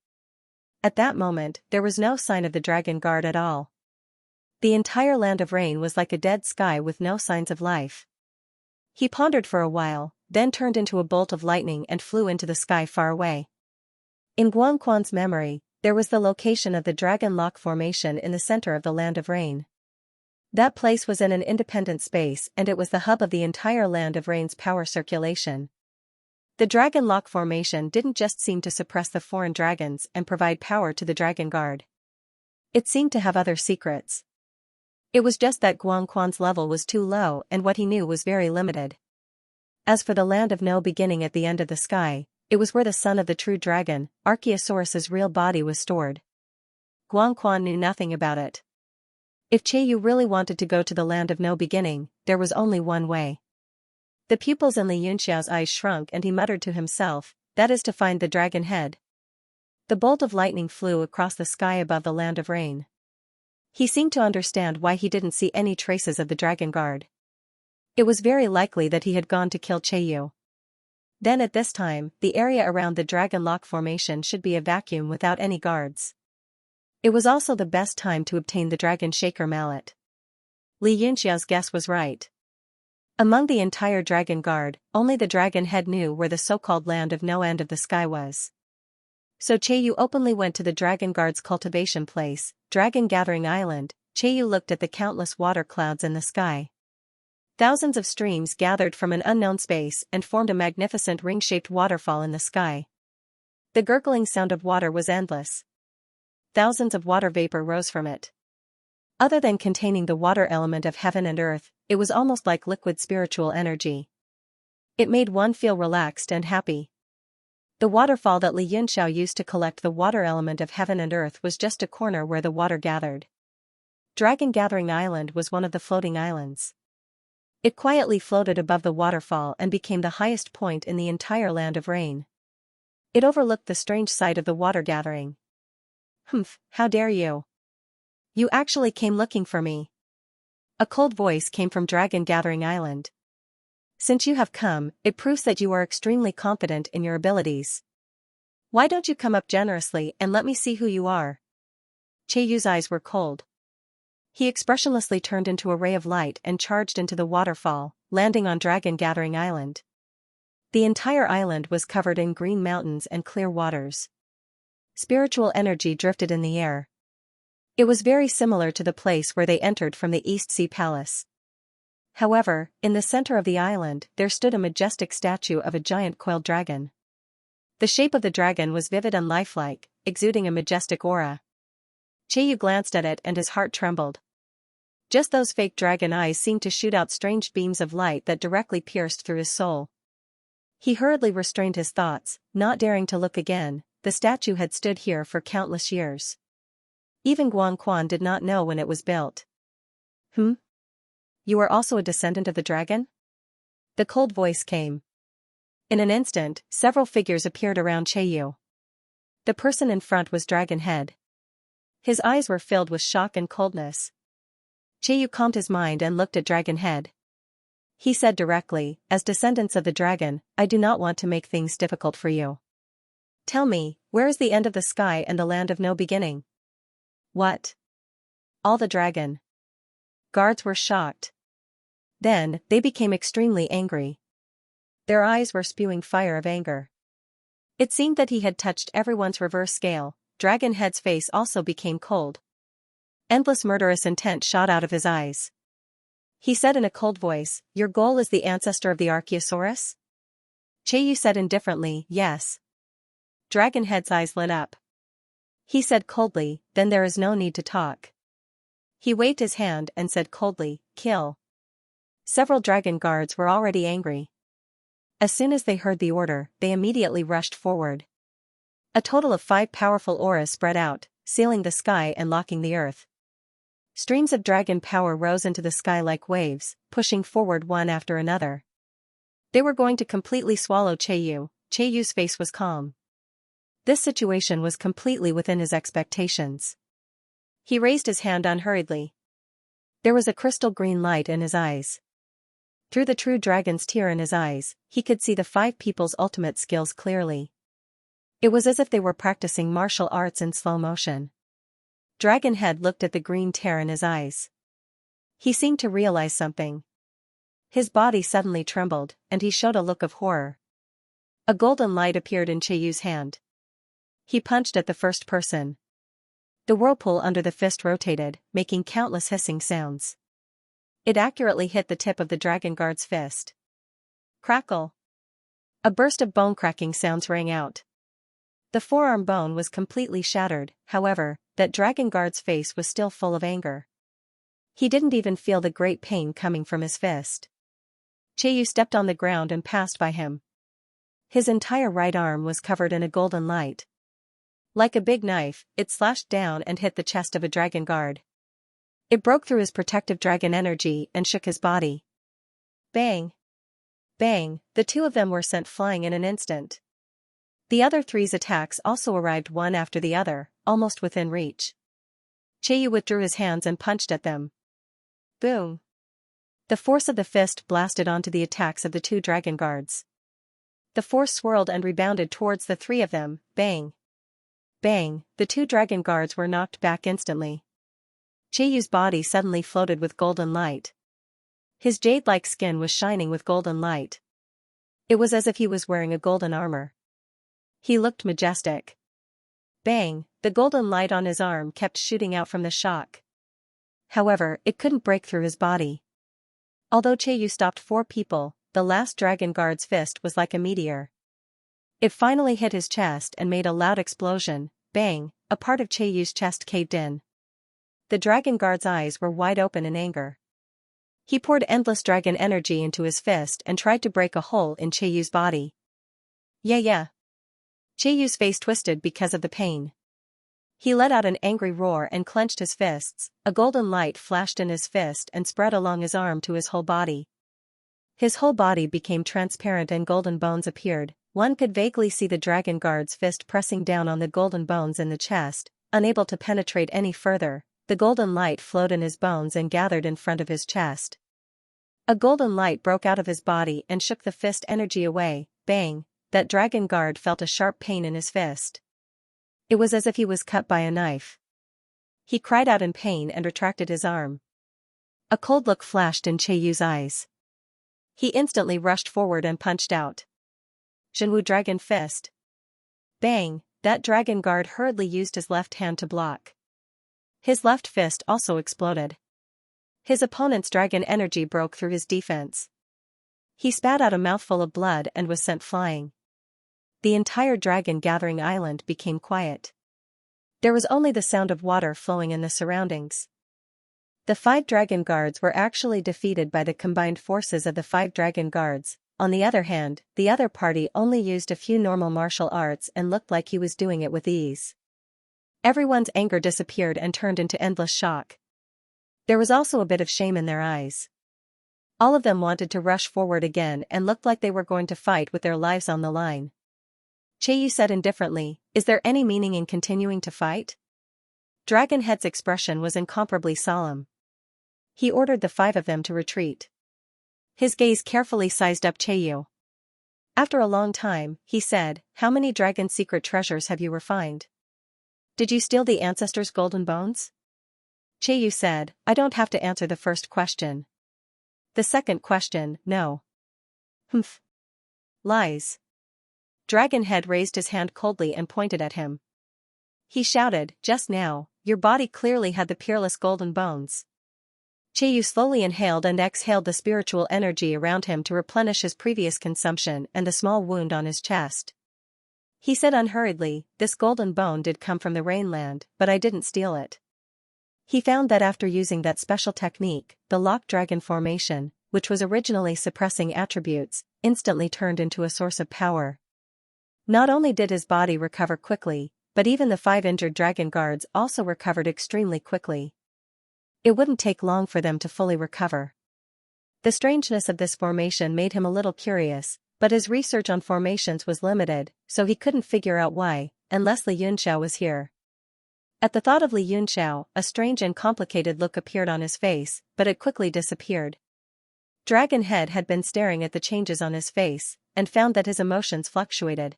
At that moment, there was no sign of the Dragon Guard at all. The entire land of rain was like a dead sky with no signs of life. He pondered for a while, then turned into a bolt of lightning and flew into the sky far away. In Guangquan's memory, there was the location of the Dragon Lock Formation in the center of the land of rain. That place was in an independent space and it was the hub of the entire land of rain's power circulation. The Dragon Lock Formation didn't just seem to suppress the foreign dragons and provide power to the Dragon Guard. It seemed to have other secrets. It was just that Guangquan's level was too low and what he knew was very limited. As for the land of no beginning at the end of the sky, it was where the son of the true dragon, Archaeosaurus's real body was stored. Guangquan knew nothing about it. If Chieyu really wanted to go to the land of no beginning, there was only one way. The pupils in Li Yunxiao's eyes shrunk and he muttered to himself, that is to find the dragon head. The bolt of lightning flew across the sky above the land of rain. He seemed to understand why he didn't see any traces of the Dragon Guard. It was very likely that he had gone to kill Chieyu. Then at this time, the area around the Dragon Lock Formation should be a vacuum without any guards. It was also the best time to obtain the Dragon Shaker Mallet. Li Yunxiao's guess was right. Among the entire dragon guard, only the dragon head knew where the so-called land of no end of the sky was. So Yu openly went to the dragon guard's cultivation place, Dragon Gathering Island. Yu looked at the countless water clouds in the sky. Thousands of streams gathered from an unknown space and formed a magnificent ring-shaped waterfall in the sky. The gurgling sound of water was endless. Thousands of water vapor rose from it. Other than containing the water element of heaven and earth, it was almost like liquid spiritual energy. It made one feel relaxed and happy. The waterfall that Li Yunxiao used to collect the water element of heaven and earth was just a corner where the water gathered. Dragon Gathering Island was one of the floating islands. It quietly floated above the waterfall and became the highest point in the entire land of rain. It overlooked the strange sight of the water gathering. "Humph, how dare you! You actually came looking for me." A cold voice came from Dragon Gathering Island. "Since you have come, it proves that you are extremely confident in your abilities. Why don't you come up generously and let me see who you are?" Yu's eyes were cold. He expressionlessly turned into a ray of light and charged into the waterfall, landing on Dragon Gathering Island. The entire island was covered in green mountains and clear waters. Spiritual energy drifted in the air. It was very similar to the place where they entered from the East Sea Palace. However, in the center of the island there stood a majestic statue of a giant coiled dragon. The shape of the dragon was vivid and lifelike, exuding a majestic aura. Yu glanced at it and his heart trembled. Just those fake dragon eyes seemed to shoot out strange beams of light that directly pierced through his soul. He hurriedly restrained his thoughts, not daring to look again. The statue had stood here for countless years. Even Guangquan did not know when it was built. "Hmm? You are also a descendant of the dragon?" The cold voice came. In an instant, several figures appeared around Yu. The person in front was Dragon Head. His eyes were filled with shock and coldness. Yu calmed his mind and looked at Dragon Head. He said directly, "As descendants of the dragon, I do not want to make things difficult for you. Tell me, where is the end of the sky and the land of no beginning?" "What?" All the dragon guards were shocked. Then, they became extremely angry. Their eyes were spewing fire of anger. It seemed that he had touched everyone's reverse scale. Dragon Head's face also became cold. Endless murderous intent shot out of his eyes. He said in a cold voice, "Your goal is the ancestor of the Archaeosaurus?" Yu said indifferently, "Yes." Dragon Head's eyes lit up. He said coldly, "Then there is no need to talk." He waved his hand and said coldly, "Kill." Several dragon guards were already angry. As soon as they heard the order, they immediately rushed forward. A total of 5 powerful auras spread out, sealing the sky and locking the earth. Streams of dragon power rose into the sky like waves, pushing forward one after another. They were going to completely swallow Yu. Yu's face was calm. This situation was completely within his expectations. He raised his hand unhurriedly. There was a crystal green light in his eyes. Through the true dragon's tear in his eyes, he could see the 5 people's ultimate skills clearly. It was as if they were practicing martial arts in slow motion. Dragon Head looked at the green tear in his eyes. He seemed to realize something. His body suddenly trembled, and he showed a look of horror. A golden light appeared in Yu's hand. He punched at the first person. The whirlpool under the fist rotated, making countless hissing sounds. It accurately hit the tip of the dragon guard's fist. Crackle! A burst of bone-cracking sounds rang out. The forearm bone was completely shattered. However, that dragon guard's face was still full of anger. He didn't even feel the great pain coming from his fist. Yu stepped on the ground and passed by him. His entire right arm was covered in a golden light. Like a big knife, it slashed down and hit the chest of a dragon guard. It broke through his protective dragon energy and shook his body. Bang! Bang! The 2 of them were sent flying in an instant. The other 3's attacks also arrived one after the other, almost within reach. Yu withdrew his hands and punched at them. Boom! The force of the fist blasted onto the attacks of the 2 dragon guards. The force swirled and rebounded towards the 3 of them. Bang! Bang! The 2 dragon guards were knocked back instantly. Cheiyu's body suddenly floated with golden light. His jade-like skin was shining with golden light. It was as if he was wearing a golden armor. He looked majestic. Bang, the golden light on his arm kept shooting out from the shock. However, it couldn't break through his body. Although Cheiyu stopped 4 people, the last dragon guard's fist was like a meteor. It finally hit his chest and made a loud explosion. Bang, a part of Cheiyu's chest caved in. The dragon guard's eyes were wide open in anger. He poured endless dragon energy into his fist and tried to break a hole in Cheiyu's body. Yeah. Cheiyu's face twisted because of the pain. He let out an angry roar and clenched his fists. A golden light flashed in his fist and spread along his arm to his whole body. His whole body became transparent and golden bones appeared. One could vaguely see the dragon guard's fist pressing down on the golden bones in the chest. Unable to penetrate any further, the golden light flowed in his bones and gathered in front of his chest. A golden light broke out of his body and shook the fist energy away. Bang, that dragon guard felt a sharp pain in his fist. It was as if he was cut by a knife. He cried out in pain and retracted his arm. A cold look flashed in Cheiyu's eyes. He instantly rushed forward and punched out. Zhenwu Dragon Fist. Bang, that dragon guard hurriedly used his left hand to block. His left fist also exploded. His opponent's dragon energy broke through his defense. He spat out a mouthful of blood and was sent flying. The entire dragon gathering island became quiet. There was only the sound of water flowing in the surroundings. The 5 dragon guards were actually defeated by the combined forces of the 5 dragon guards. On the other hand, the other party only used a few normal martial arts and looked like he was doing it with ease. Everyone's anger disappeared and turned into endless shock. There was also a bit of shame in their eyes. All of them wanted to rush forward again and looked like they were going to fight with their lives on the line. Cheiyu said indifferently, "Is there any meaning in continuing to fight?" Dragonhead's expression was incomparably solemn. He ordered the 5 of them to retreat. His gaze carefully sized up Cheiyu. After a long time, he said, "How many dragon secret treasures have you refined? Did you steal the ancestors' golden bones?" Cheiyu said, "I don't have to answer the first question. The second question, no." Humph. Lies. Dragonhead raised his hand coldly and pointed at him. He shouted, "Just now, your body clearly had the peerless golden bones." Cheiyu slowly inhaled and exhaled the spiritual energy around him to replenish his previous consumption and the small wound on his chest. He said unhurriedly, "This golden bone did come from the Rainland, but I didn't steal it." He found that after using that special technique, the locked dragon formation, which was originally suppressing attributes, instantly turned into a source of power. Not only did his body recover quickly, but even the 5 injured dragon guards also recovered extremely quickly. It wouldn't take long for them to fully recover. The strangeness of this formation made him a little curious, but his research on formations was limited, so he couldn't figure out why, unless Li Yunxiao was here. At the thought of Li Yunxiao, a strange and complicated look appeared on his face, but it quickly disappeared. Dragonhead had been staring at the changes on his face, and found that his emotions fluctuated.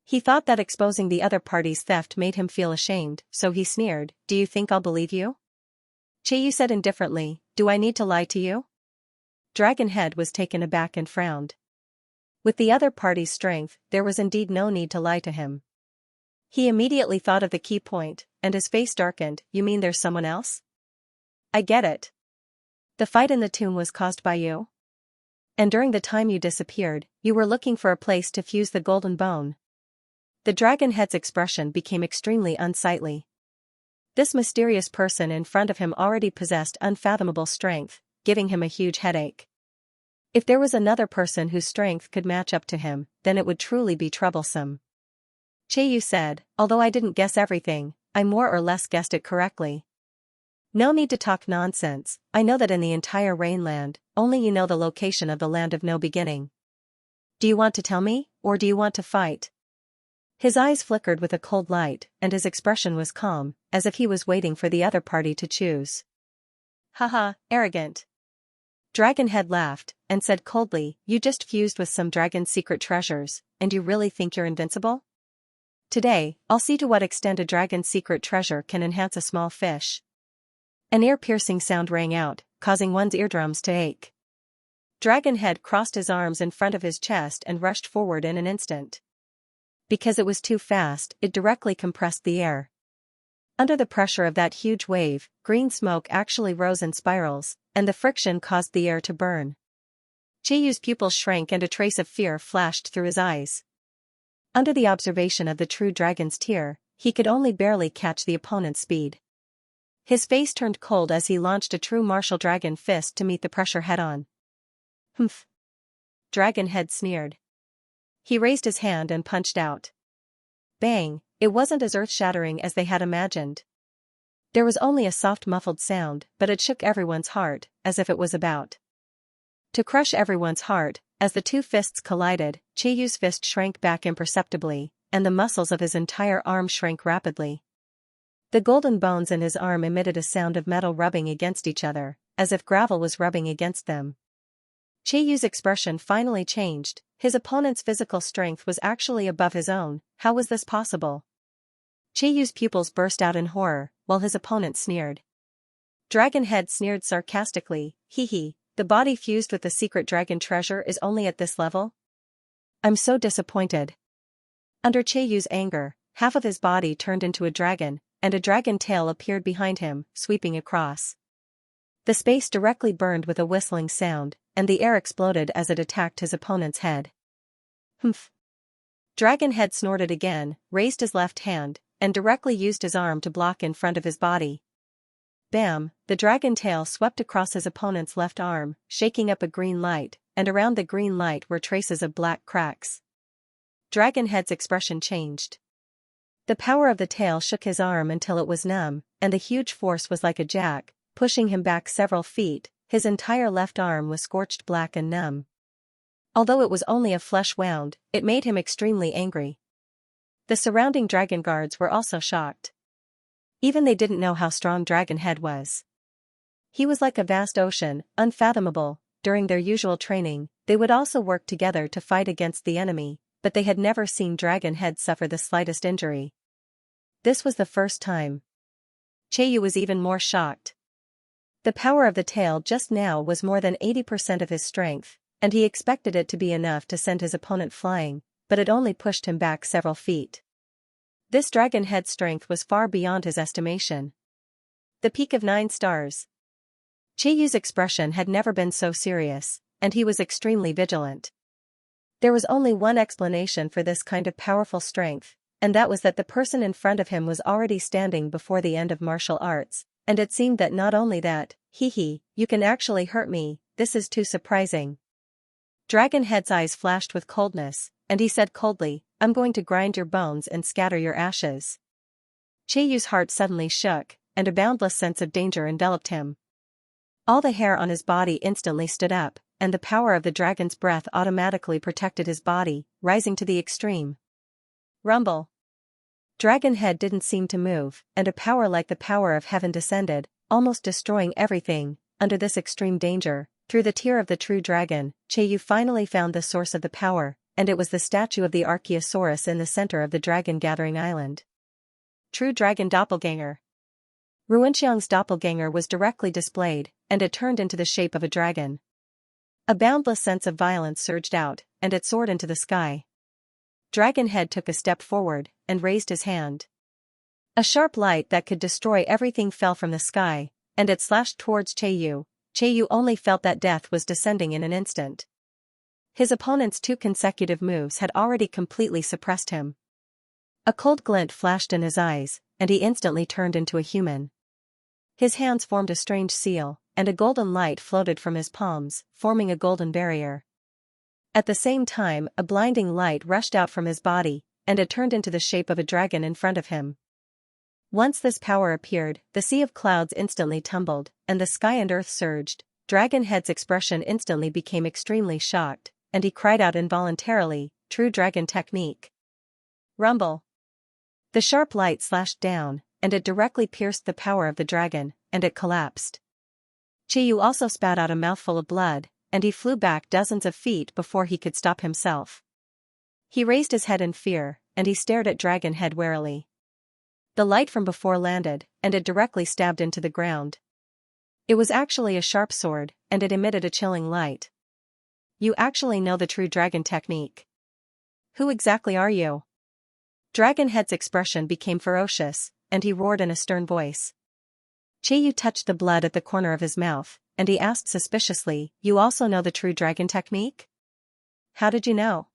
He thought that exposing the other party's theft made him feel ashamed, so he sneered, "Do you think I'll believe you?" Cheiyu said indifferently, "Do I need to lie to you?" Dragonhead was taken aback and frowned. With the other party's strength, there was indeed no need to lie to him. He immediately thought of the key point, and his face darkened. "You mean there's someone else?" "I get it. The fight in the tomb was caused by you? And during the time you disappeared, you were looking for a place to fuse the golden bone." The Dragonhead's expression became extremely unsightly. This mysterious person in front of him already possessed unfathomable strength, giving him a huge headache. If there was another person whose strength could match up to him, then it would truly be troublesome. Cheiyu said, "Although I didn't guess everything, I more or less guessed it correctly." "No need to talk nonsense, I know that in the entire Rainland, only you know the location of the Land of No Beginning. Do you want to tell me, or do you want to fight?" His eyes flickered with a cold light, and his expression was calm, as if he was waiting for the other party to choose. "Haha, arrogant." Dragonhead laughed, and said coldly, "You just fused with some dragon's secret treasures, and you really think you're invincible? Today, I'll see to what extent a dragon's secret treasure can enhance a small fish." An ear-piercing sound rang out, causing one's eardrums to ache. Dragonhead crossed his arms in front of his chest and rushed forward in an instant. Because it was too fast, it directly compressed the air. Under the pressure of that huge wave, green smoke actually rose in spirals, and the friction caused the air to burn. Chiyu's pupils shrank and a trace of fear flashed through his eyes. Under the observation of the true dragon's tear, he could only barely catch the opponent's speed. His face turned cold as he launched a true martial dragon fist to meet the pressure head-on. Humph! Dragonhead sneered. He raised his hand and punched out. Bang! It wasn't as earth-shattering as they had imagined. There was only a soft muffled sound, but it shook everyone's heart, as if it was about to crush everyone's heart. As the two fists collided, Chiyu's fist shrank back imperceptibly, and the muscles of his entire arm shrank rapidly. The golden bones in his arm emitted a sound of metal rubbing against each other, as if gravel was rubbing against them. Chiyu's expression finally changed. His opponent's physical strength was actually above his own. How was this possible? Chiyu's pupils burst out in horror, while his opponent sneered. Dragonhead sneered sarcastically, hee, the body fused with the secret dragon treasure is only at this level? I'm so disappointed. Under Chiyu's anger, half of his body turned into a dragon, and a dragon tail appeared behind him, sweeping across. The space directly burned with a whistling sound, and the air exploded as it attacked his opponent's head. Humph! Dragonhead snorted again, raised his left hand, and directly used his arm to block in front of his body. Bam! The dragon tail swept across his opponent's left arm, shaking up a green light, and around the green light were traces of black cracks. Dragonhead's expression changed. The power of the tail shook his arm until it was numb, and the huge force was like a jack, pushing him back several feet. His entire left arm was scorched black and numb. Although it was only a flesh wound, it made him extremely angry. The surrounding dragon guards were also shocked. Even they didn't know how strong Dragonhead was. He was like a vast ocean, unfathomable. During their usual training, they would also work together to fight against the enemy, but they had never seen Dragonhead suffer the slightest injury. This was the first time. Chiyu was even more shocked. The power of the tail just now was more than 80% of his strength, and he expected it to be enough to send his opponent flying, but it only pushed him back several feet. This Dragonhead's strength was far beyond his estimation. The peak of 9 stars. Chiyu's expression had never been so serious, and he was extremely vigilant. There was only one explanation for this kind of powerful strength, and that was that the person in front of him was already standing before the end of martial arts. And it seemed that not only that, you can actually hurt me, this is too surprising. Dragonhead's eyes flashed with coldness, and he said coldly, I'm going to grind your bones and scatter your ashes. Chiyu's heart suddenly shook, and a boundless sense of danger enveloped him. All the hair on his body instantly stood up, and the power of the dragon's breath automatically protected his body, rising to the extreme. Rumble. Dragonhead didn't seem to move, and a power like the power of heaven descended, almost destroying everything. Under this extreme danger, through the tear of the true dragon, Chiyu finally found the source of the power, and it was the statue of the Archaeosaurus in the center of the dragon-gathering island. True dragon doppelganger. Ruinxiang's doppelganger was directly displayed, and it turned into the shape of a dragon. A boundless sense of violence surged out, and it soared into the sky. Dragonhead took a step forward, and raised his hand. A sharp light that could destroy everything fell from the sky, and it slashed towards Chiyu. Chiyu only felt that death was descending in an instant. His opponent's 2 consecutive moves had already completely suppressed him. A cold glint flashed in his eyes, and he instantly turned into a human. His hands formed a strange seal, and a golden light floated from his palms, forming a golden barrier. At the same time, a blinding light rushed out from his body, and it turned into the shape of a dragon in front of him. Once this power appeared, the sea of clouds instantly tumbled, and the sky and earth surged. Dragonhead's expression instantly became extremely shocked, and he cried out involuntarily, "True dragon technique." Rumble. The sharp light slashed down, and it directly pierced the power of the dragon, and it collapsed. Chiyu also spat out a mouthful of blood, and he flew back dozens of feet before he could stop himself. He raised his head in fear, and he stared at Dragonhead warily. The light from before landed, and it directly stabbed into the ground. It was actually a sharp sword, and it emitted a chilling light. You actually know the true dragon technique. Who exactly are you? Dragonhead's expression became ferocious, and he roared in a stern voice. Qiyu touched the blood at the corner of his mouth, and he asked suspiciously, you also know the true dragon technique? How did you know?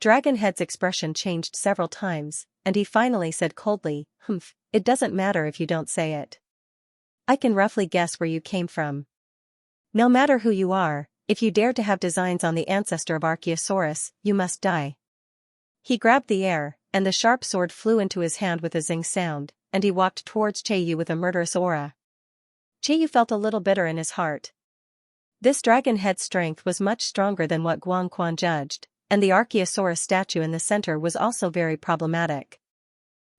Dragonhead's expression changed several times, and he finally said coldly, it doesn't matter if you don't say it. I can roughly guess where you came from. No matter who you are, if you dare to have designs on the ancestor of Archaeosaurus, you must die. He grabbed the air, and the sharp sword flew into his hand with a zing sound, and he walked towards Qiyu with a murderous aura. Qiyu felt a little bitter in his heart. This dragonhead's strength was much stronger than what Guangquan judged, and the Archaeosaurus statue in the center was also very problematic.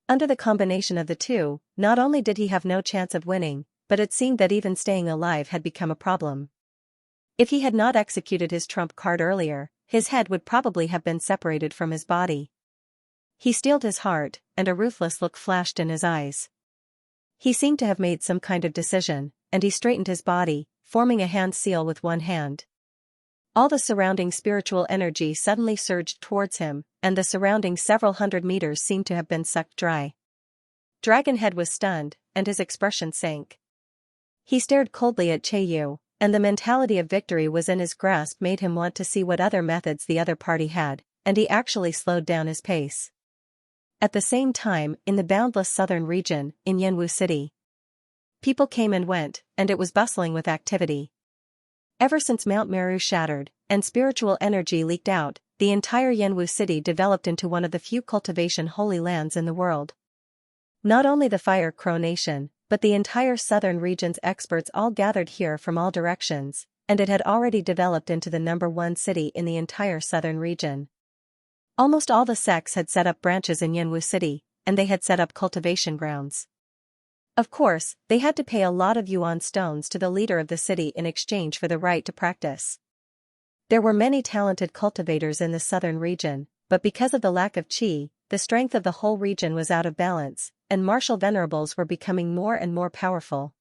Under the combination of the two, not only did he have no chance of winning, but it seemed that even staying alive had become a problem. If he had not executed his trump card earlier, his head would probably have been separated from his body. He steeled his heart, and a ruthless look flashed in his eyes. He seemed to have made some kind of decision, and he straightened his body, forming a hand seal with one hand. All the surrounding spiritual energy suddenly surged towards him, and the surrounding several hundred meters seemed to have been sucked dry. Dragonhead was stunned, and his expression sank. He stared coldly at Qiyu, and the mentality of victory was in his grasp made him want to see what other methods the other party had, and he actually slowed down his pace. At the same time, in the boundless southern region, in Yanwu City, people came and went, and it was bustling with activity. Ever since Mount Meru shattered, and spiritual energy leaked out, the entire Yanwu City developed into one of the few cultivation holy lands in the world. Not only the Fire Crow Nation, but the entire southern region's experts all gathered here from all directions, and it had already developed into the #1 city in the entire southern region. Almost all the sects had set up branches in Yanwu City, and they had set up cultivation grounds. Of course, they had to pay a lot of yuan stones to the leader of the city in exchange for the right to practice. There were many talented cultivators in the southern region, but because of the lack of qi, the strength of the whole region was out of balance, and martial venerables were becoming more and more powerful.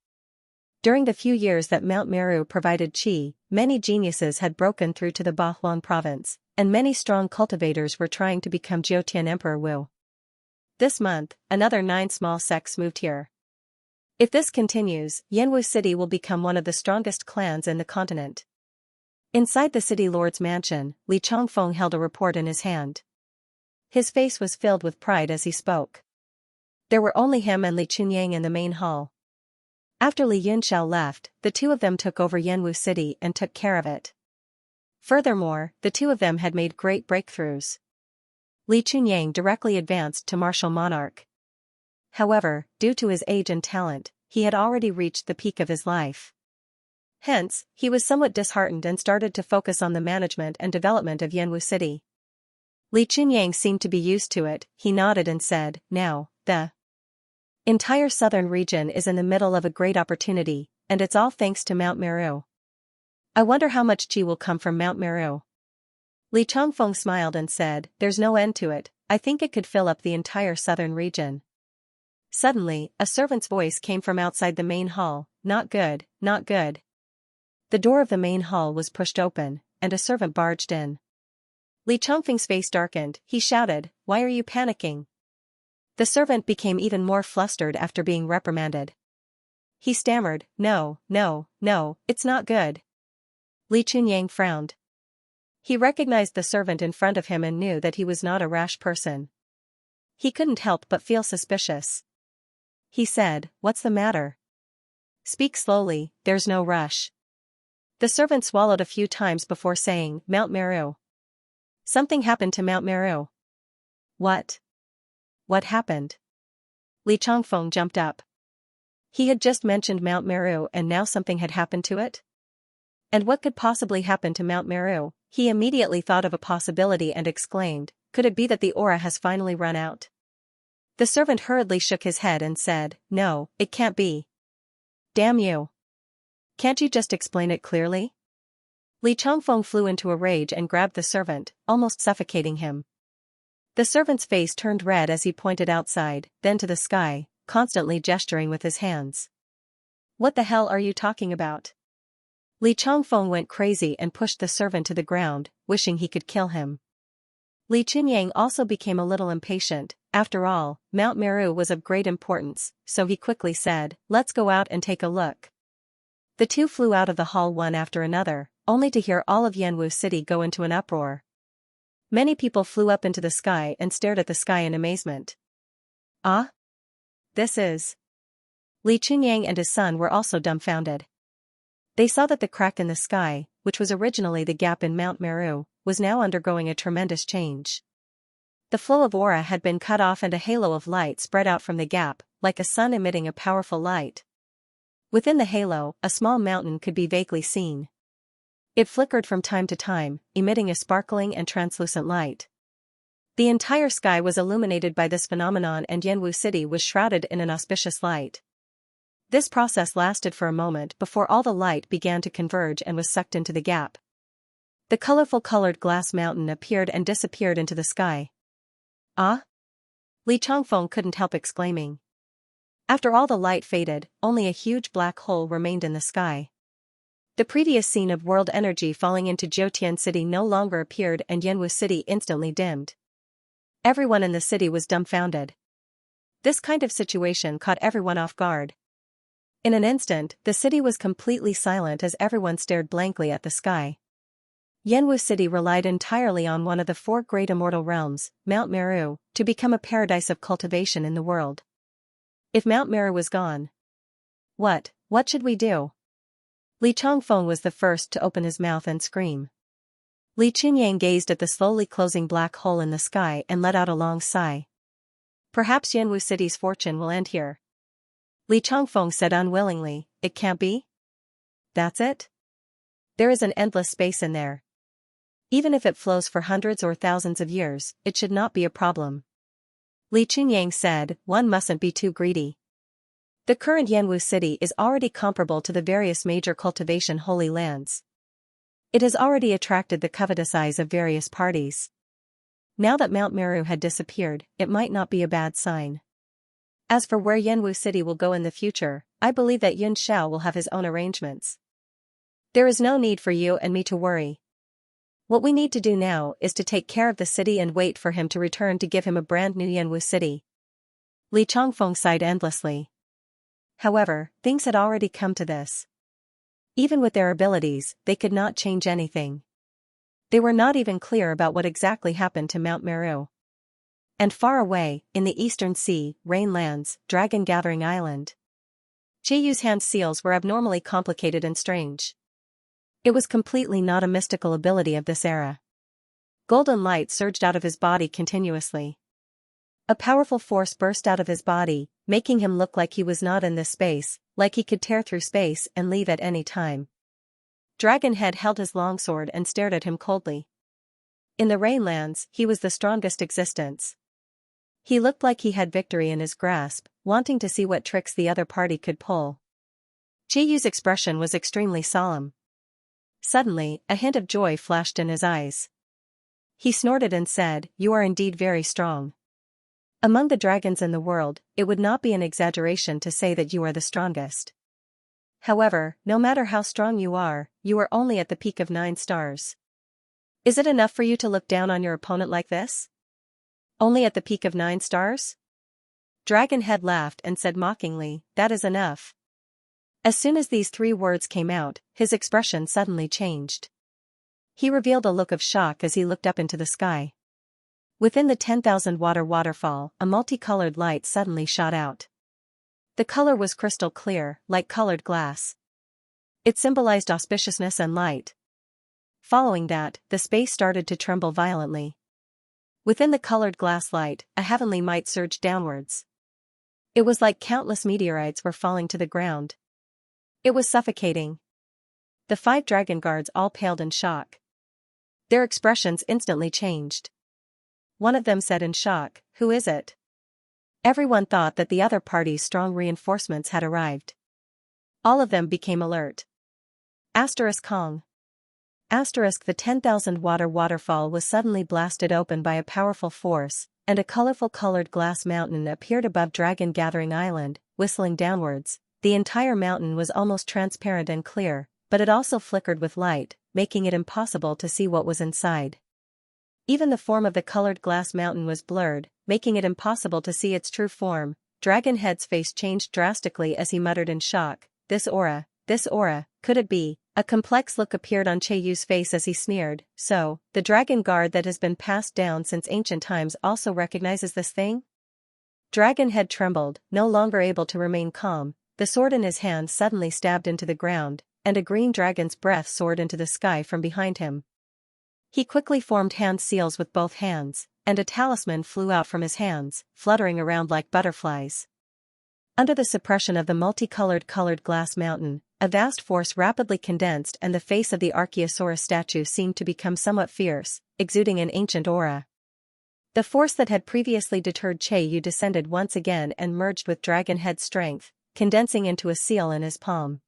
During the few years that Mount Meru provided qi, many geniuses had broken through to the Bahuang province, and many strong cultivators were trying to become Jiutian Emperor Wu. This month, another 9 small sects moved here. If this continues, Yanwu City will become one of the strongest clans in the continent. Inside the city lord's mansion, Li Chongfeng held a report in his hand. His face was filled with pride as he spoke. There were only him and Li Chunyang in the main hall. After Li Yunxiao left, the two of them took over Yanwu City and took care of it. Furthermore, the two of them had made great breakthroughs. Li Chunyang directly advanced to martial monarch. However, due to his age and talent, he had already reached the peak of his life. Hence, he was somewhat disheartened and started to focus on the management and development of Yanwu City. Li Chunyang seemed to be used to it. He nodded and said, now, the entire southern region is in the middle of a great opportunity, and it's all thanks to Mount Meru. I wonder how much qi will come from Mount Meru. Li Chongfeng smiled and said, there's no end to it. I think it could fill up the entire southern region. Suddenly, a servant's voice came from outside the main hall, not good, not good. The door of the main hall was pushed open, and a servant barged in. Li Chongfeng's face darkened. He shouted, why are you panicking? The servant became even more flustered after being reprimanded. He stammered, no, it's not good. Li Chunyang frowned. He recognized the servant in front of him and knew that he was not a rash person. He couldn't help but feel suspicious. He said, what's the matter? Speak slowly, there's no rush. The servant swallowed a few times before saying, Mount Meru. Something happened to Mount Meru. What? What happened? Li Chongfeng jumped up. He had just mentioned Mount Meru and now something had happened to it? And what could possibly happen to Mount Meru? He immediately thought of a possibility and exclaimed, could it be that the aura has finally run out? The servant hurriedly shook his head and said, no, it can't be. Damn you. Can't you just explain it clearly? Li Chongfeng flew into a rage and grabbed the servant, almost suffocating him. The servant's face turned red as he pointed outside, then to the sky, constantly gesturing with his hands. What the hell are you talking about? Li Changfeng went crazy and pushed the servant to the ground, wishing he could kill him. Li Chunyang also became a little impatient. After all, Mount Meru was of great importance, so he quickly said, "Let's go out and take a look." The two flew out of the hall one after another, only to hear all of Yanwu City go into an uproar. Many people flew up into the sky and stared at the sky in amazement. Ah? This is... Li Chunyang and his son were also dumbfounded. They saw that the crack in the sky, which was originally the gap in Mount Meru, was now undergoing a tremendous change. The flow of aura had been cut off and a halo of light spread out from the gap, like a sun emitting a powerful light. Within the halo, a small mountain could be vaguely seen. It flickered from time to time, emitting a sparkling and translucent light. The entire sky was illuminated by this phenomenon and Yanwu City was shrouded in an auspicious light. This process lasted for a moment before all the light began to converge and was sucked into the gap. The colorful colored glass mountain appeared and disappeared into the sky. Ah? Li Changfeng couldn't help exclaiming. After all the light faded, only a huge black hole remained in the sky. The previous scene of world energy falling into Jiutian City no longer appeared and Yanwu City instantly dimmed. Everyone in the city was dumbfounded. This kind of situation caught everyone off guard. In an instant, the city was completely silent as everyone stared blankly at the sky. Yanwu City relied entirely on one of the four great immortal realms, Mount Meru, to become a paradise of cultivation in the world. If Mount Meru was gone, what should we do? Li Changfeng was the first to open his mouth and scream. Li Chunyang gazed at the slowly closing black hole in the sky and let out a long sigh. Perhaps Yanwu City's fortune will end here. Li Changfeng said unwillingly, "It can't be? That's it? There is an endless space in there. Even if it flows for hundreds or thousands of years, it should not be a problem." Li Chunyang said, "One mustn't be too greedy. The current Yanwu City is already comparable to the various major cultivation holy lands. It has already attracted the covetous eyes of various parties. Now that Mount Meru had disappeared, it might not be a bad sign. As for where Yanwu City will go in the future, I believe that Yun Shao will have his own arrangements. There is no need for you and me to worry. What we need to do now is to take care of the city and wait for him to return to give him a brand new Yanwu City." Li Changfeng sighed endlessly. However, things had already come to this. Even with their abilities, they could not change anything. They were not even clear about what exactly happened to Mount Meru. And far away, in the eastern sea, Rainlands, Dragon-Gathering Island. Cheiyu's hand seals were abnormally complicated and strange. It was completely not a mystical ability of this era. Golden light surged out of his body continuously. A powerful force burst out of his body, making him look like he was not in this space, like he could tear through space and leave at any time. Dragonhead held his longsword and stared at him coldly. In the Rainlands, he was the strongest existence. He looked like he had victory in his grasp, wanting to see what tricks the other party could pull. Cheiyu's expression was extremely solemn. Suddenly, a hint of joy flashed in his eyes. He snorted and said, "You are indeed very strong. Among the dragons in the world, it would not be an exaggeration to say that you are the strongest. However, no matter how strong you are only at the peak of 9 stars. Is it enough for you to look down on your opponent like this? Only at the peak of 9 stars? Dragonhead laughed and said mockingly, "That is enough." As soon as these 3 words came out, his expression suddenly changed. He revealed a look of shock as he looked up into the sky. Within the 10,000 water waterfall, a multicolored light suddenly shot out. The color was crystal clear, like colored glass. It symbolized auspiciousness and light. Following that, the space started to tremble violently. Within the colored glass light, a heavenly might surged downwards. It was like countless meteorites were falling to the ground. It was suffocating. The 5 dragon guards all paled in shock. Their expressions instantly changed. One of them said in shock, "Who is it?" Everyone thought that the other party's strong reinforcements had arrived. All of them became alert. Kong. The 10,000 water waterfall was suddenly blasted open by a powerful force, and a colorful colored glass mountain appeared above Dragon Gathering Island, whistling downwards. the entire mountain was almost transparent and clear, but it also flickered with light, making it impossible to see what was inside. Even the form of the colored glass mountain was blurred, making it impossible to see its true form. Dragon Head's face changed drastically as he muttered in shock, this aura, could it be? A complex look appeared on Che-Yu's face as he sneered, so, the dragon guard that has been passed down since ancient times also recognizes this thing? Dragon Head trembled, no longer able to remain calm. The sword in his hand suddenly stabbed into the ground, and a green dragon's breath soared into the sky from behind him. He quickly formed hand seals with both hands, and a talisman flew out from his hands, fluttering around like butterflies. Under the suppression of the multicolored colored glass mountain, a vast force rapidly condensed and the face of the Archaeosaurus statue seemed to become somewhat fierce, exuding an ancient aura. The force that had previously deterred Che-Yu descended once again and merged with Dragon Head's strength, condensing into a seal in his palm.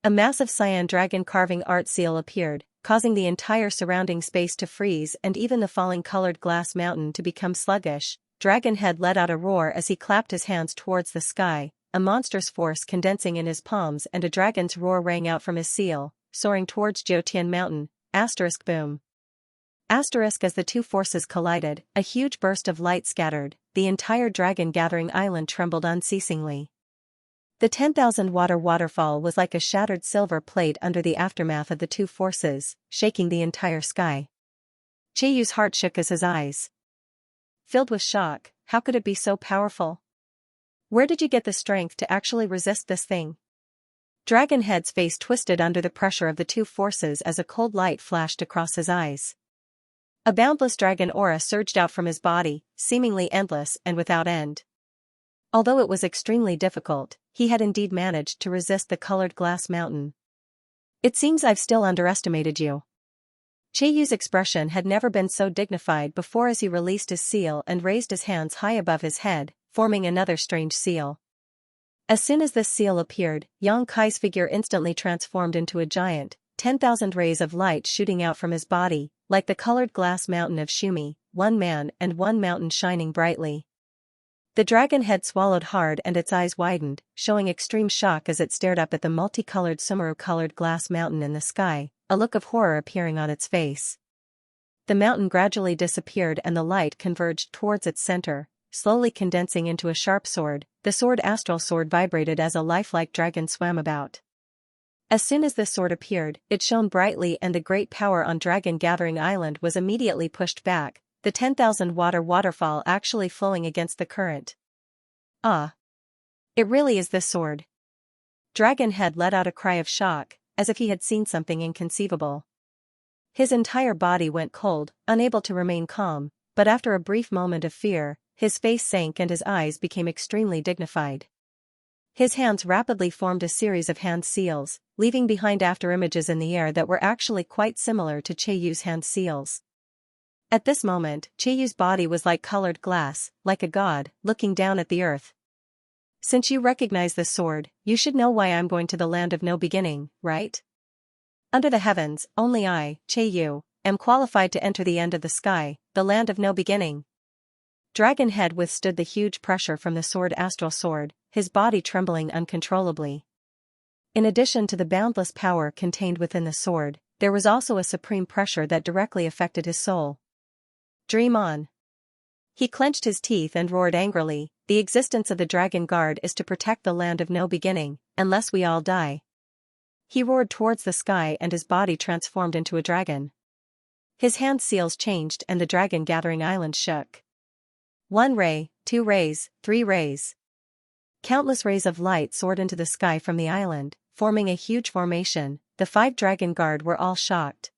A massive cyan dragon carving art seal appeared, causing the entire surrounding space to freeze and even the falling colored glass mountain to become sluggish. Dragon Head let out a roar as he clapped his hands towards the sky, a monstrous force condensing in his palms, and a dragon's roar rang out from his seal, soaring towards Jiutian Mountain. Boom. As the two forces collided, a huge burst of light scattered, the entire dragon gathering island trembled unceasingly. The 10,000 waterfall was like a shattered silver plate under the aftermath of the two forces, shaking the entire sky. Che-Yu's heart shook as his eyes filled with shock. How could it be so powerful? Where did you get the strength to actually resist this thing? Dragon Head's face twisted under the pressure of the two forces as a cold light flashed across his eyes. A boundless dragon aura surged out from his body, seemingly endless and without end. Although it was extremely difficult, he had indeed managed to resist the colored glass mountain. It seems I've still underestimated you. Che-Yu's expression had never been so dignified before as he released his seal and raised his hands high above his head, forming another strange seal. As soon as this seal appeared, Yang Kai's figure instantly transformed into a giant, 10,000 rays of light shooting out from his body, like the colored glass mountain of Shumi, one man and one mountain shining brightly. The dragon head swallowed hard and its eyes widened, showing extreme shock as it stared up at the multicolored Sumeru-colored glass mountain in the sky, a look of horror appearing on its face. The mountain gradually disappeared and the light converged towards its center, slowly condensing into a sharp sword. The astral sword vibrated as a lifelike dragon swam about. As soon as this sword appeared, it shone brightly and the great power on Dragon Gathering Island was immediately pushed back, the 10,000 waterfall actually flowing against the current. Ah! It really is this sword. Dragon Head let out a cry of shock, as if he had seen something inconceivable. His entire body went cold, unable to remain calm, but after a brief moment of fear, his face sank and his eyes became extremely dignified. His hands rapidly formed a series of hand seals, leaving behind afterimages in the air that were actually quite similar to Che-Yu's hand seals. At this moment, Che-Yu's body was like colored glass, like a god, looking down at the earth. Since you recognize this sword, you should know why I'm going to the land of no beginning, right? Under the heavens, only I, Che-Yu, am qualified to enter the end of the sky, the land of no beginning. Dragon Head withstood the huge pressure from the astral sword, his body trembling uncontrollably. In addition to the boundless power contained within the sword, there was also a supreme pressure that directly affected his soul. Dream on. He clenched his teeth and roared angrily, the existence of the Dragon Guard is to protect the land of no beginning, unless we all die. He roared towards the sky and his body transformed into a dragon. His hand seals changed and the Dragon Gathering Island shook. 1 ray, 2 rays, 3 rays. Countless rays of light soared into the sky from the island, forming a huge formation. The 5 Dragon Guard were all shocked.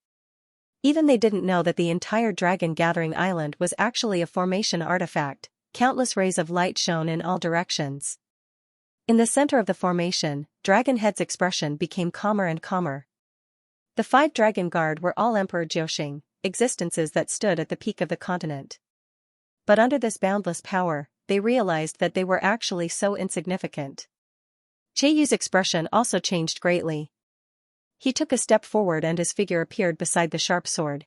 Even they didn't know that the entire Dragon Gathering Island was actually a formation artifact. Countless rays of light shone in all directions. In the center of the formation, Dragon Head's expression became calmer and calmer. The 5 Dragon Guard were all Emperor Jiuxing, existences that stood at the peak of the continent. But under this boundless power, they realized that they were actually so insignificant. Che-Yu's expression also changed greatly. He took a step forward and his figure appeared beside the sharp sword.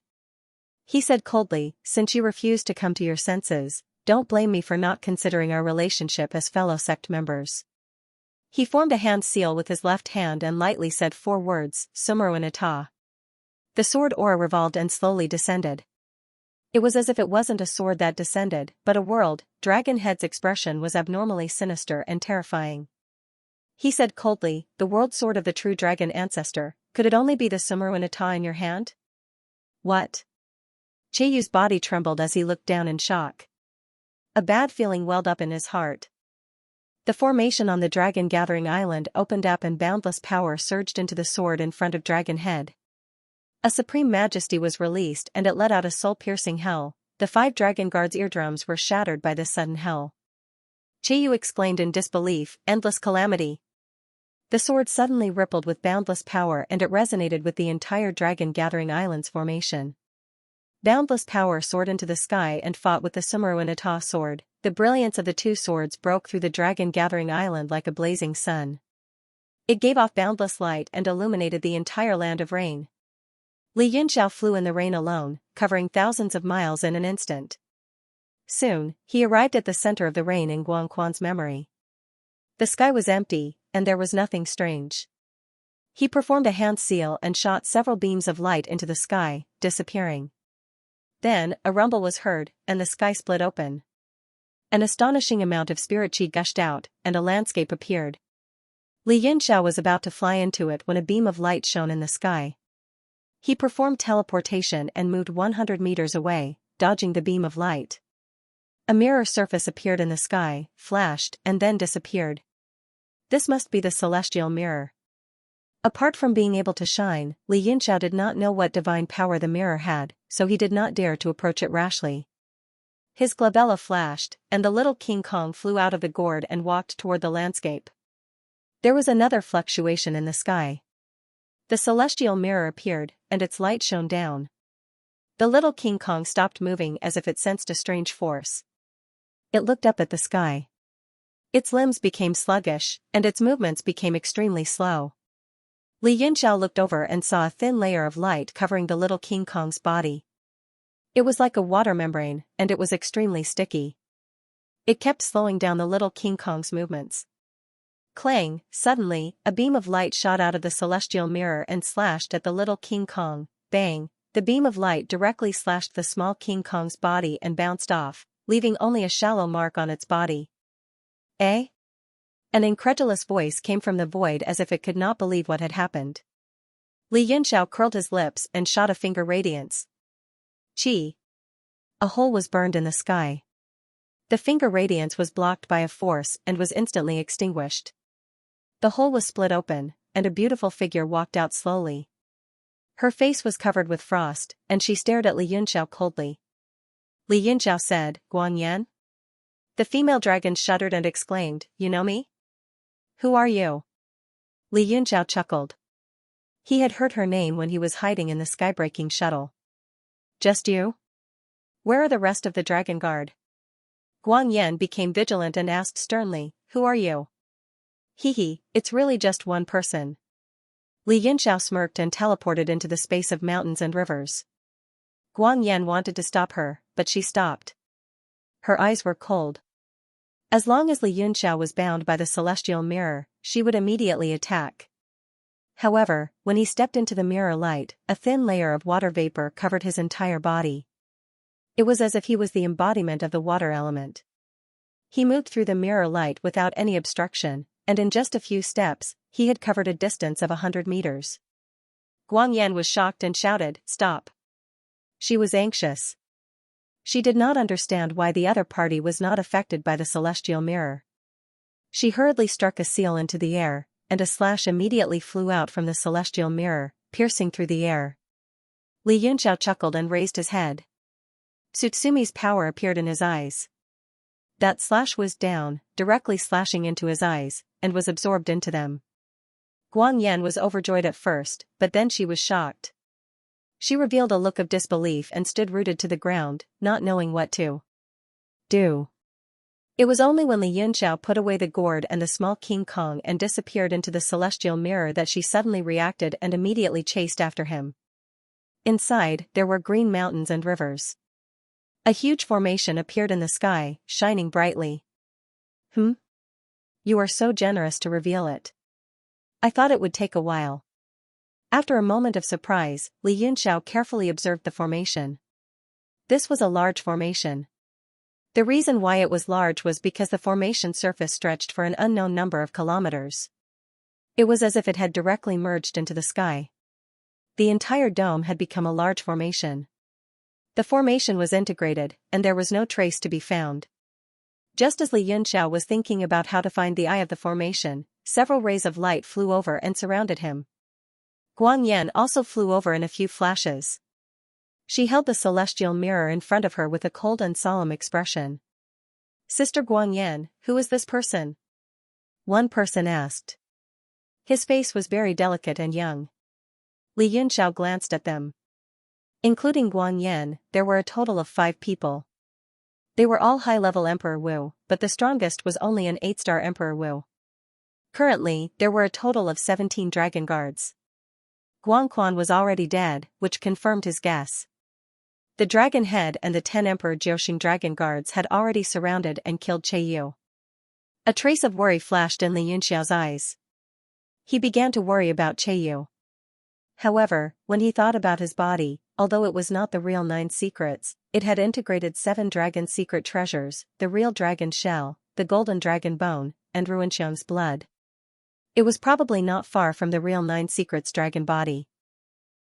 He said coldly, since you refuse to come to your senses, don't blame me for not considering our relationship as fellow sect members. He formed a hand seal with his left hand and lightly said 4 words, Sumeru and Ata. The sword aura revolved and slowly descended. It was as if it wasn't a sword that descended, but a world. Dragonhead's expression was abnormally sinister and terrifying. He said coldly, the world sword of the true dragon ancestor, could it only be the Sumeru and Ata in your hand? What? Cheiyu's body trembled as he looked down in shock. A bad feeling welled up in his heart. The formation on the Dragon Gathering Island opened up and boundless power surged into the sword in front of Dragonhead. A supreme majesty was released and it let out a soul-piercing hell. The 5 dragon guards' eardrums were shattered by this sudden hell. Cheiyu exclaimed in disbelief, endless calamity. The sword suddenly rippled with boundless power and it resonated with the entire Dragon Gathering Island's formation. Boundless power soared into the sky and fought with the Sumeru and Ata sword. The brilliance of the 2 swords broke through the Dragon Gathering Island like a blazing sun. It gave off boundless light and illuminated the entire land of rain. Li Yunxiao flew in the rain alone, covering thousands of miles in an instant. Soon, he arrived at the center of the rain in Guangquan's memory. The sky was empty, and there was nothing strange. He performed a hand seal and shot several beams of light into the sky, disappearing. Then, a rumble was heard, and the sky split open. An astonishing amount of spirit chi gushed out, and a landscape appeared. Li Yunxiao was about to fly into it when a beam of light shone in the sky. He performed teleportation and moved 100 meters away, dodging the beam of light. A mirror surface appeared in the sky, flashed, and then disappeared. This must be the celestial mirror. Apart from being able to shine, Li Yunxiao did not know what divine power the mirror had, so he did not dare to approach it rashly. His glabella flashed, and the little King Kong flew out of the gourd and walked toward the landscape. There was another fluctuation in the sky. The celestial mirror appeared, and its light shone down. The little King Kong stopped moving as if it sensed a strange force. It looked up at the sky. Its limbs became sluggish, and its movements became extremely slow. Li Yunxiao looked over and saw a thin layer of light covering the little King Kong's body. It was like a water membrane, and it was extremely sticky. It kept slowing down the little King Kong's movements. Clang! Suddenly, a beam of light shot out of the celestial mirror and slashed at the little King Kong. Bang! The beam of light directly slashed the small King Kong's body and bounced off, leaving only a shallow mark on its body. Eh? An incredulous voice came from the void as if it could not believe what had happened. Li Yunxiao curled his lips and shot a finger radiance. Chi. A hole was burned in the sky. The finger radiance was blocked by a force and was instantly extinguished. The hole was split open, and a beautiful figure walked out slowly. Her face was covered with frost, and she stared at Li Yunxiao coldly. Li Yunxiao said, Guang Yan? The female dragon shuddered and exclaimed, You know me? Who are you? Li Yunxiao chuckled. He had heard her name when he was hiding in the skybreaking shuttle. Just you? Where are the rest of the Dragon Guard? Guang Yan became vigilant and asked sternly, Who are you? Hee, it's really just one person. Li Yunxiao smirked and teleported into the space of mountains and rivers. Guang Yan wanted to stop her, but she stopped. Her eyes were cold. As long as Li Yunxiao was bound by the celestial mirror, she would immediately attack. However, when he stepped into the mirror light, a thin layer of water vapor covered his entire body. It was as if he was the embodiment of the water element. He moved through the mirror light without any obstruction, and in just a few steps, he had covered a distance of 100 meters. Guang Yan was shocked and shouted, Stop! She was anxious. She did not understand why the other party was not affected by the celestial mirror. She hurriedly struck a seal into the air, and a slash immediately flew out from the celestial mirror, piercing through the air. Li Yunxiao chuckled and raised his head. Tsutsumi's power appeared in his eyes. That slash was down, directly slashing into his eyes, and was absorbed into them. Guang Yan was overjoyed at first, but then she was shocked. She revealed a look of disbelief and stood rooted to the ground, not knowing what to do. It was only when Li Yunxiao put away the gourd and the small King Kong and disappeared into the celestial mirror that she suddenly reacted and immediately chased after him. Inside, there were green mountains and rivers. A huge formation appeared in the sky, shining brightly. You are so generous to reveal it. I thought it would take a while. After a moment of surprise, Li Yunxiao carefully observed the formation. This was a large formation. The reason why it was large was because the formation surface stretched for an unknown number of kilometers. It was as if it had directly merged into the sky. The entire dome had become a large formation. The formation was integrated, and there was no trace to be found. Just as Li Yunxiao was thinking about how to find the eye of the formation, several rays of light flew over and surrounded him. Guang Yan also flew over in a few flashes. She held the celestial mirror in front of her with a cold and solemn expression. Sister Guang Yan, who is this person? One person asked. His face was very delicate and young. Li Yunxiao glanced at them. Including Guang Yan, there were a total of 5 people. They were all high-level Emperor Wu, but the strongest was only an 8-star Emperor Wu. Currently, there were a total of 17 dragon guards. Guang Quan was already dead, which confirmed his guess. The dragon head and the 10 Emperor Jiuxing dragon guards had already surrounded and killed Che Yu. A trace of worry flashed in Li Yunxiao's eyes. He began to worry about Che Yu. However, when he thought about his body, although it was not the real 9 secrets, it had integrated 7 dragon secret treasures, the real dragon shell, the golden dragon bone, and Ruinxiang's blood. It was probably not far from the real 9 secrets dragon body.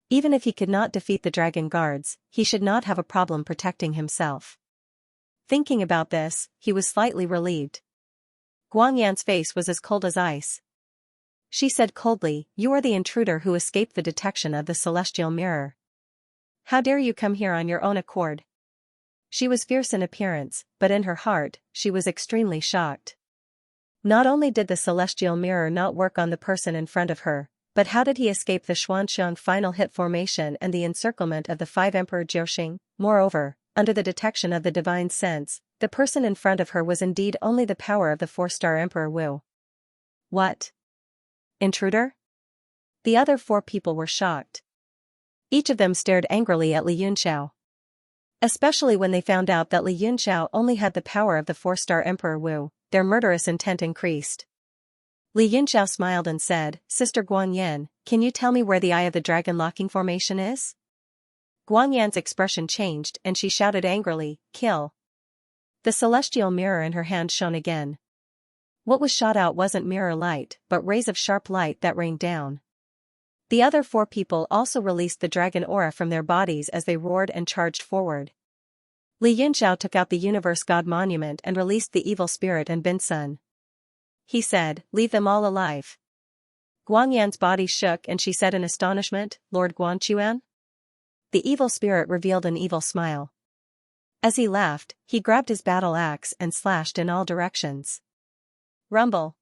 Even if he could not defeat the dragon guards, he should not have a problem protecting himself. Thinking about this, he was slightly relieved. Guang Yan's face was as cold as ice. She said coldly, "You are the intruder who escaped the detection of the celestial mirror. How dare you come here on your own accord?" She was fierce in appearance, but in her heart, she was extremely shocked. Not only did the celestial mirror not work on the person in front of her, but how did he escape the Xuanxiang final hit formation and the encirclement of the 5 Emperor Jiuxing? Moreover, under the detection of the divine sense, the person in front of her was indeed only the power of the 4-star Emperor Wu. What? Intruder? The other 4 people were shocked. Each of them stared angrily at Li Yunxiao. Especially when they found out that Li Yunxiao only had the power of the 4-star Emperor Wu, their murderous intent increased. Li Yunxiao smiled and said, "Sister Guang Yan, can you tell me where the eye of the dragon locking formation is?" Guang Yan's expression changed and she shouted angrily, "Kill!" The celestial mirror in her hand shone again. What was shot out wasn't mirror light, but rays of sharp light that rained down. The other 4 people also released the dragon aura from their bodies as they roared and charged forward. Li Yunxiao took out the Universe God Monument and released the evil spirit and Bin Sun. He said, "Leave them all alive." Guang Yan's body shook and she said in astonishment, "Lord Guanquan?" The evil spirit revealed an evil smile. As he laughed, he grabbed his battle axe and slashed in all directions. Rumble.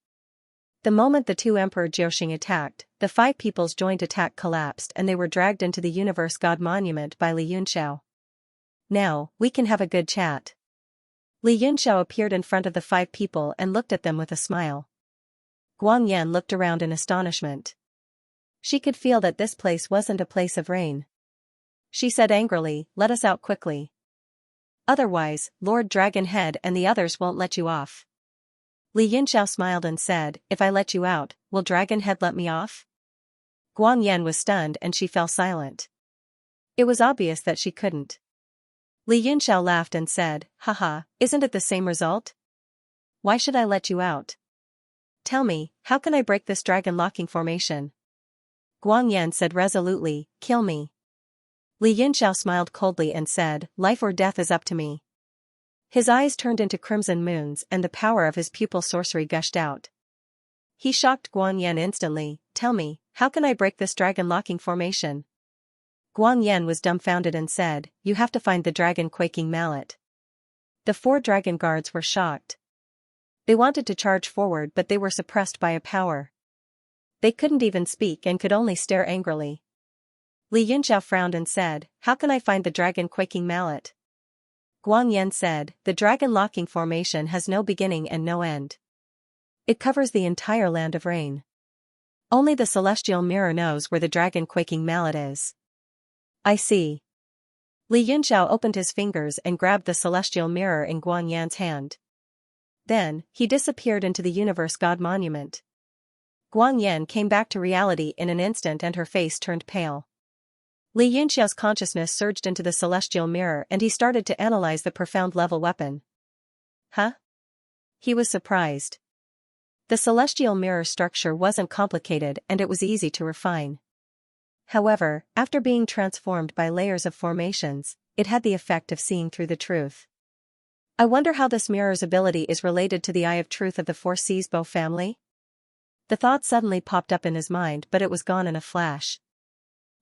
The moment the 2 Emperor Jiuxing attacked, the 5 people's joint attack collapsed and they were dragged into the Universe God Monument by Li Yunxiao. "Now, we can have a good chat." Li Yunxiao appeared in front of the 5 people and looked at them with a smile. Guang Yan looked around in astonishment. She could feel that this place wasn't a place of rain. She said angrily, "Let us out quickly. Otherwise, Lord Dragon Head and the others won't let you off." Li Yunxiao smiled and said, "If I let you out, will Dragon Head let me off?" Guang Yan was stunned and she fell silent. It was obvious that she couldn't. Li Yunxiao laughed and said, "Haha, isn't it the same result? Why should I let you out? Tell me, how can I break this dragon locking formation?" Guang Yan said resolutely, "Kill me." Li Yunxiao smiled coldly and said, "Life or death is up to me." His eyes turned into crimson moons and the power of his pupil sorcery gushed out. He shocked Guang Yan instantly, "Tell me, how can I break this dragon locking formation?" Guang Yan was dumbfounded and said, "You have to find the dragon quaking mallet." The 4 dragon guards were shocked. They wanted to charge forward but they were suppressed by a power. They couldn't even speak and could only stare angrily. Li Yunxiao frowned and said, "How can I find the dragon quaking mallet?" Guang Yan said, "The dragon locking formation has no beginning and no end. It covers the entire land of rain. Only the celestial mirror knows where the dragon quaking mallet is." "I see." Li Yunxiao opened his fingers and grabbed the celestial mirror in Guang Yan's hand. Then, he disappeared into the universe god monument. Guang Yan came back to reality in an instant and her face turned pale. Li Yunxiao's consciousness surged into the celestial mirror and he started to analyze the profound-level weapon. Huh? He was surprised. The celestial mirror structure wasn't complicated and it was easy to refine. However, after being transformed by layers of formations, it had the effect of seeing through the truth. I wonder how this mirror's ability is related to the Eye of Truth of the Four Seas Bow family? The thought suddenly popped up in his mind but it was gone in a flash.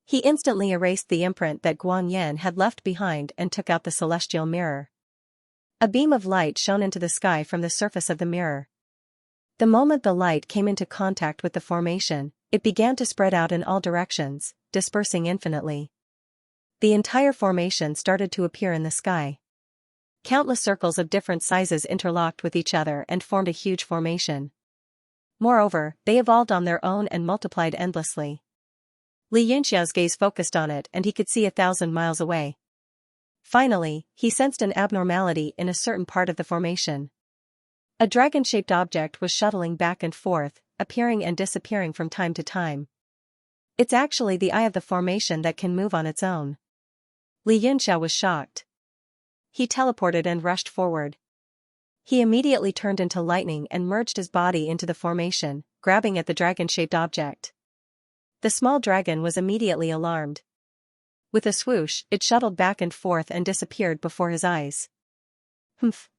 He instantly erased the imprint that Guang Yan had left behind and took out the celestial mirror. A beam of light shone into the sky from the surface of the mirror. The moment the light came into contact with the formation, it began to spread out in all directions, dispersing infinitely. The entire formation started to appear in the sky. Countless circles of different sizes interlocked with each other and formed a huge formation. Moreover, they evolved on their own and multiplied endlessly. Li Yunxiao's gaze focused on it and he could see 1,000 miles away. Finally, he sensed an abnormality in a certain part of the formation. A dragon-shaped object was shuttling back and forth, appearing and disappearing from time to time. It's actually the eye of the formation that can move on its own. Li Yunxiao was shocked. He teleported and rushed forward. He immediately turned into lightning and merged his body into the formation, grabbing at the dragon-shaped object. The small dragon was immediately alarmed. With a swoosh, it shuttled back and forth and disappeared before his eyes. Humph.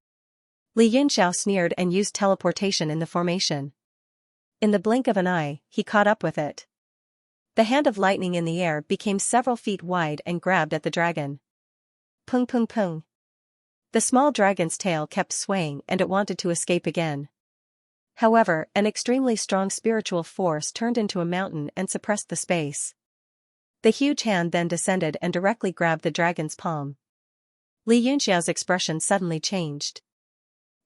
Li Yunxiao sneered and used teleportation in the formation. In the blink of an eye, he caught up with it. The hand of lightning in the air became several feet wide and grabbed at the dragon. Pung pung pung. The small dragon's tail kept swaying and it wanted to escape again. However, an extremely strong spiritual force turned into a mountain and suppressed the space. The huge hand then descended and directly grabbed the dragon's palm. Li Yunxiao's expression suddenly changed.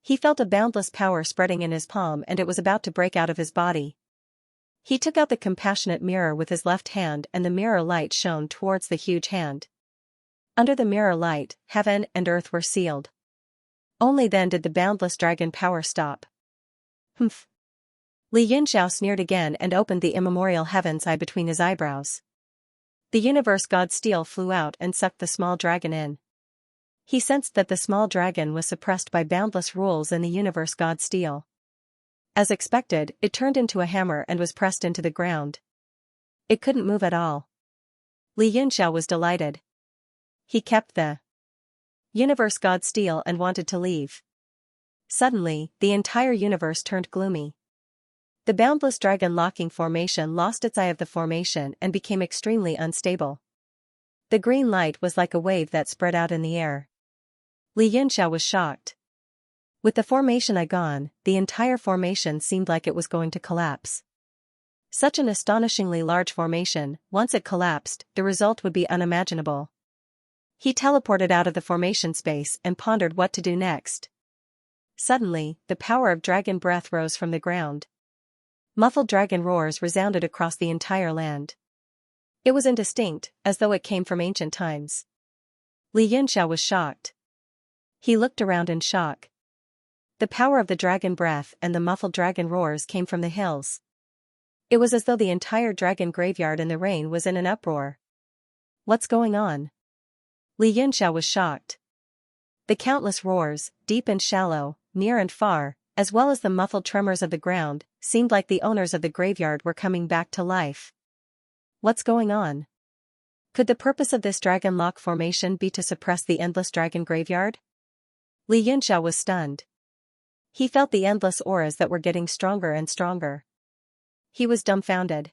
He felt a boundless power spreading in his palm and it was about to break out of his body. He took out the compassionate mirror with his left hand and the mirror light shone towards the huge hand. Under the mirror light, heaven and earth were sealed. Only then did the boundless dragon power stop. Humph. Li Yunxiao sneered again and opened the immemorial heaven's eye between his eyebrows. The universe god steel flew out and sucked the small dragon in. He sensed that the small dragon was suppressed by boundless rules in the universe god steel. As expected, it turned into a hammer and was pressed into the ground. It couldn't move at all. Li Yunxiao was delighted. He kept the universe god steel and wanted to leave. Suddenly, the entire universe turned gloomy. The boundless dragon locking formation lost its eye of the formation and became extremely unstable. The green light was like a wave that spread out in the air. Li Yunxiao was shocked. With the formation eye gone, the entire formation seemed like it was going to collapse. Such an astonishingly large formation, once it collapsed, the result would be unimaginable. He teleported out of the formation space and pondered what to do next. Suddenly, the power of dragon breath rose from the ground. Muffled dragon roars resounded across the entire land. It was indistinct, as though it came from ancient times. Li Yunxiao was shocked. He looked around in shock. The power of the dragon breath and the muffled dragon roars came from the hills. It was as though the entire dragon graveyard in the rain was in an uproar. What's going on? Li Yunxiao was shocked. The countless roars, deep and shallow, near and far, as well as the muffled tremors of the ground, seemed like the owners of the graveyard were coming back to life. What's going on? Could the purpose of this dragon lock formation be to suppress the endless dragon graveyard? Li Yunxiao was stunned. He felt the endless auras that were getting stronger and stronger. He was dumbfounded.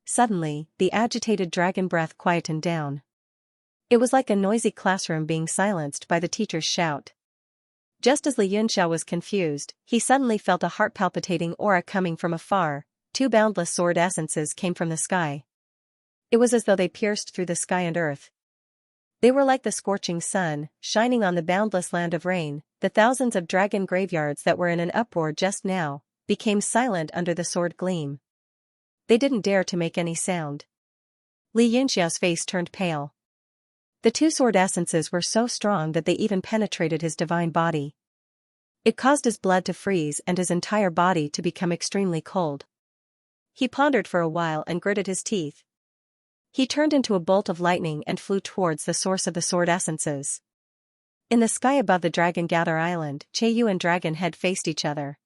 Suddenly, the agitated dragon breath quietened down. It was like a noisy classroom being silenced by the teacher's shout. Just as Li Yunxiao was confused, he suddenly felt a heart-palpitating aura coming from afar. Two boundless sword essences came from the sky. It was as though they pierced through the sky and earth. They were like the scorching sun, shining on the boundless land of rain. The thousands of dragon graveyards that were in an uproar just now became silent under the sword gleam. They didn't dare to make any sound. Li Yunxiao's face turned pale. The two sword essences were so strong that they even penetrated his divine body. It caused his blood to freeze and his entire body to become extremely cold. He pondered for a while and gritted his teeth. He turned into a bolt of lightning and flew towards the source of the sword essences. In the sky above the Dragon Gather Island, Cheiyu and Dragon Head faced each other.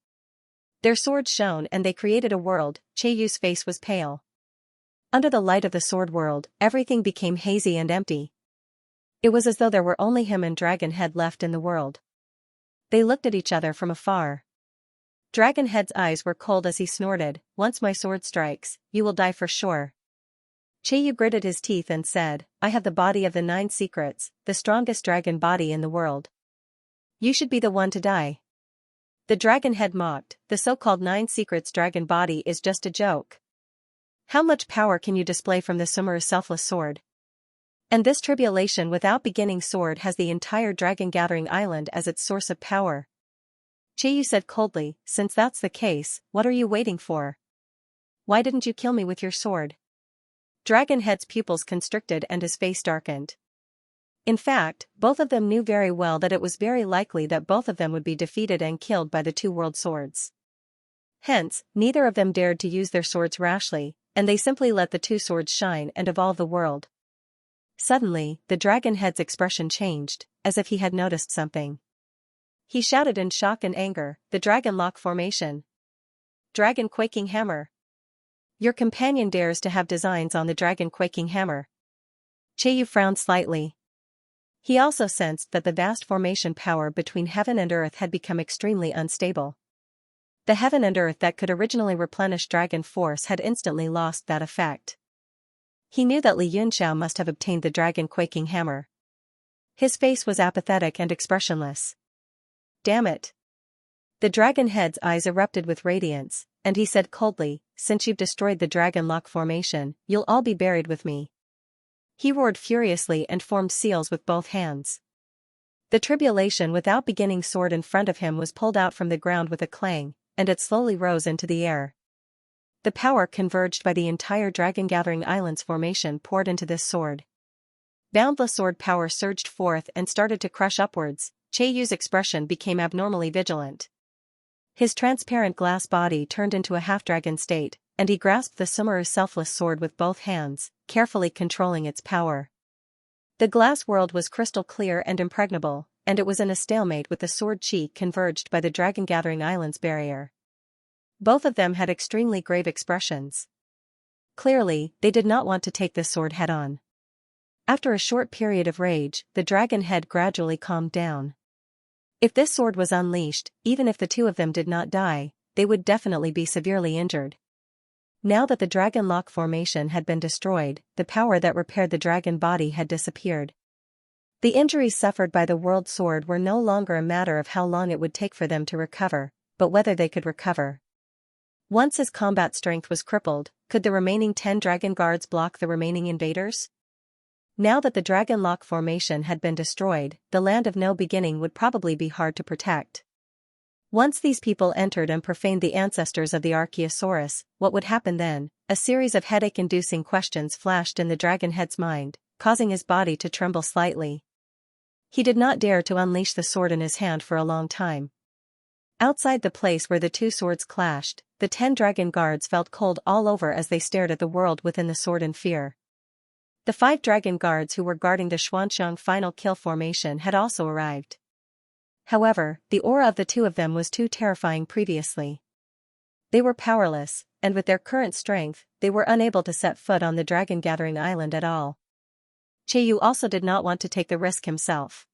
Their swords shone and they created a world. Cheiyu's face was pale. Under the light of the sword world, everything became hazy and empty. It was as though there were only him and Dragon Head left in the world. They looked at each other from afar. Dragon Head's eyes were cold as he snorted, "Once my sword strikes, you will die for sure." Cheiyu gritted his teeth and said, "I have the body of the 9 secrets, the strongest dragon body in the world. You should be the one to die." The Dragon Head mocked, "The so-called 9 secrets dragon body is just a joke. How much power can you display from the Sumeru's selfless sword? And this tribulation without beginning sword has the entire Dragon Gathering Island as its source of power." Cheiyu said coldly, "Since that's the case, what are you waiting for? Why didn't you kill me with your sword?" Dragon Head's pupils constricted and his face darkened. In fact, both of them knew very well that it was very likely that both of them would be defeated and killed by the 2 world swords. Hence, neither of them dared to use their swords rashly, and they simply let the 2 swords shine and evolve the world. Suddenly, the Dragon Head's expression changed, as if he had noticed something. He shouted in shock and anger, "The Dragon Lock Formation! Dragon Quaking Hammer! Your companion dares to have designs on the Dragon Quaking Hammer." Cheiyu frowned slightly. He also sensed that the vast formation power between heaven and earth had become extremely unstable. The heaven and earth that could originally replenish dragon force had instantly lost that effect. He knew that Li Yunxiao must have obtained the Dragon Quaking Hammer. His face was apathetic and expressionless. "Damn it." The Dragon Head's eyes erupted with radiance, and he said coldly, "Since you've destroyed the Dragon Lock Formation, you'll all be buried with me." He roared furiously and formed seals with both hands. The tribulation without beginning sword in front of him was pulled out from the ground with a clang, and it slowly rose into the air. The power converged by the entire Dragon Gathering Island's formation poured into this sword. Boundless sword power surged forth and started to crush upwards. Cheiyu's expression became abnormally vigilant. His transparent glass body turned into a half-dragon state, and he grasped the Sumeru's selfless sword with both hands, carefully controlling its power. The glass world was crystal clear and impregnable, and it was in a stalemate with the sword chi converged by the Dragon Gathering Island's barrier. Both of them had extremely grave expressions. Clearly, they did not want to take this sword head-on. After a short period of rage, the Dragon Head gradually calmed down. If this sword was unleashed, even if the 2 of them did not die, they would definitely be severely injured. Now that the Dragon Lock Formation had been destroyed, the power that repaired the dragon body had disappeared. The injuries suffered by the World Sword were no longer a matter of how long it would take for them to recover, but whether they could recover. Once his combat strength was crippled, could the remaining 10 dragon guards block the remaining invaders? Now that the Dragon Lock Formation had been destroyed, the land of no beginning would probably be hard to protect. Once these people entered and profaned the ancestors of the Archaeosaurus, what would happen then? A series of headache-inducing questions flashed in the Dragon Head's mind, causing his body to tremble slightly. He did not dare to unleash the sword in his hand for a long time. Outside the place where the 2 swords clashed, the 10 dragon guards felt cold all over as they stared at the world within the sword in fear. The 5 dragon guards who were guarding the Xuanxia final kill formation had also arrived. However, the aura of the 2 of them was too terrifying previously. They were powerless, and with their current strength, they were unable to set foot on the Dragon Gathering Island at all. Cheiyu also did not want to take the risk himself.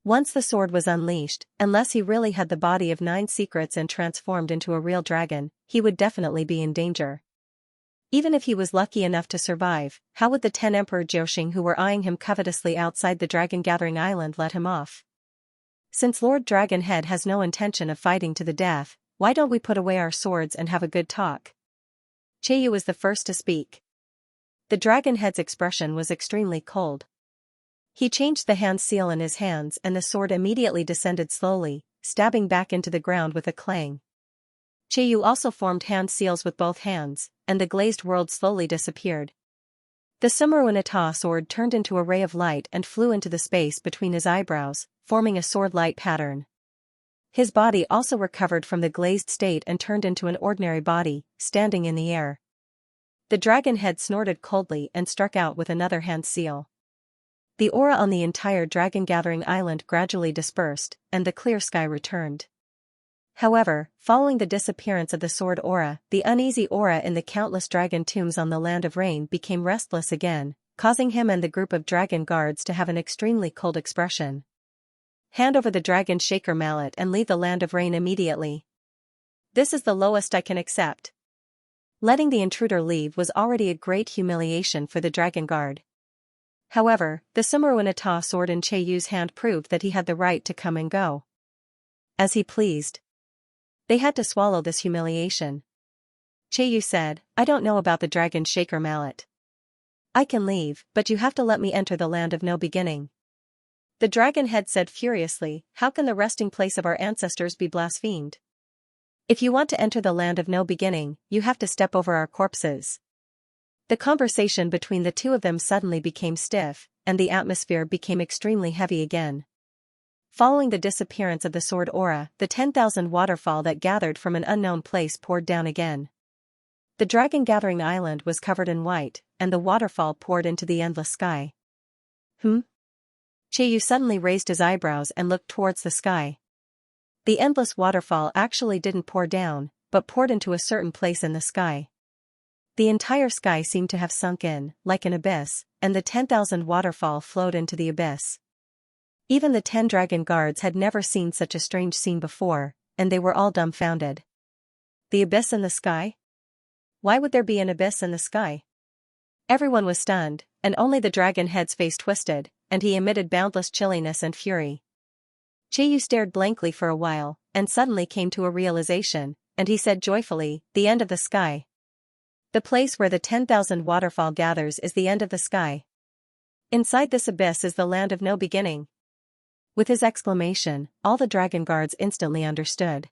Once the sword was unleashed, unless he really had the body of 9 secrets and transformed into a real dragon, he would definitely be in danger. Even if he was lucky enough to survive, how would the 10 Emperor Jiuxing who were eyeing him covetously outside the Dragon Gathering Island let him off? Since Lord Dragon Head has no intention of fighting to the death, why don't we put away our swords and have a good talk? Cheiyu was the first to speak. The Dragon Head's expression was extremely cold. He changed the hand seal in his hands and the sword immediately descended slowly, stabbing back into the ground with a clang. Cheiyu also formed hand seals with both hands, and the glazed world slowly disappeared. The Sumeru sword turned into a ray of light and flew into the space between his eyebrows, forming a sword-light pattern. His body also recovered from the glazed state and turned into an ordinary body, standing in the air. The dragon head snorted coldly and struck out with another hand seal. The aura on the entire dragon-gathering island gradually dispersed, and the clear sky returned. However, following the disappearance of the sword aura, the uneasy aura in the countless dragon tombs on the Land of Rain became restless again, causing him and the group of dragon guards to have an extremely cold expression. Hand over the dragon shaker mallet and leave the Land of Rain immediately. This is the lowest I can accept. Letting the intruder leave was already a great humiliation for the dragon guard. However, the Sumeruinata sword in Cheiyu's hand proved that he had the right to come and go as he pleased. They had to swallow this humiliation. Cheiyu said, "I don't know about the dragon shaker mallet. I can leave, but you have to let me enter the land of no beginning." The dragon head said furiously, "How can the resting place of our ancestors be blasphemed? If you want to enter the land of no beginning, you have to step over our corpses." The conversation between the two of them suddenly became stiff, and the atmosphere became extremely heavy again. Following the disappearance of the sword aura, the 10,000 waterfall that gathered from an unknown place poured down again. The dragon-gathering island was covered in white, and the waterfall poured into the endless sky. Cheiyu suddenly raised his eyebrows and looked towards the sky. The endless waterfall actually didn't pour down, but poured into a certain place in the sky. The entire sky seemed to have sunk in, like an abyss, and the 10,000 waterfall flowed into the abyss. Even the 10 dragon guards had never seen such a strange scene before, and they were all dumbfounded. The abyss in the sky? Why would there be an abyss in the sky? Everyone was stunned, and only the dragon head's face twisted, and he emitted boundless chilliness and fury. Cheiyu stared blankly for a while, and suddenly came to a realization, and he said joyfully, "The end of the sky. The place where the 10,000 waterfall gathers is the end of the sky. Inside this abyss is the land of no beginning." With his exclamation, all the dragon guards instantly understood.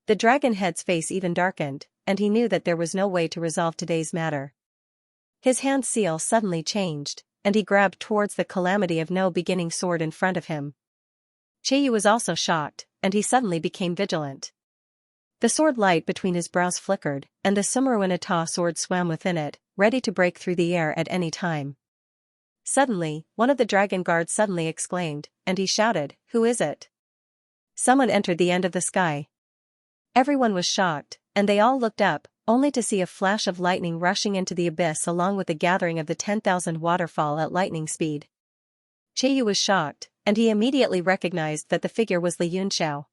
The dragon head's face even darkened, and he knew that there was no way to resolve today's matter. His hand seal suddenly changed, and he grabbed towards the calamity of no beginning sword in front of him. Cheiyu was also shocked, and he suddenly became vigilant. The sword light between his brows flickered, and the Sumeruinata sword swam within it, ready to break through the air at any time. Suddenly, one of the dragon guards suddenly exclaimed, and he shouted, "Who is it?" Someone entered the end of the sky. Everyone was shocked, and they all looked up, only to see a flash of lightning rushing into the abyss along with the gathering of the 10,000 waterfall at lightning speed. Cheiyu was shocked, and he immediately recognized that the figure was Li Yunxiao.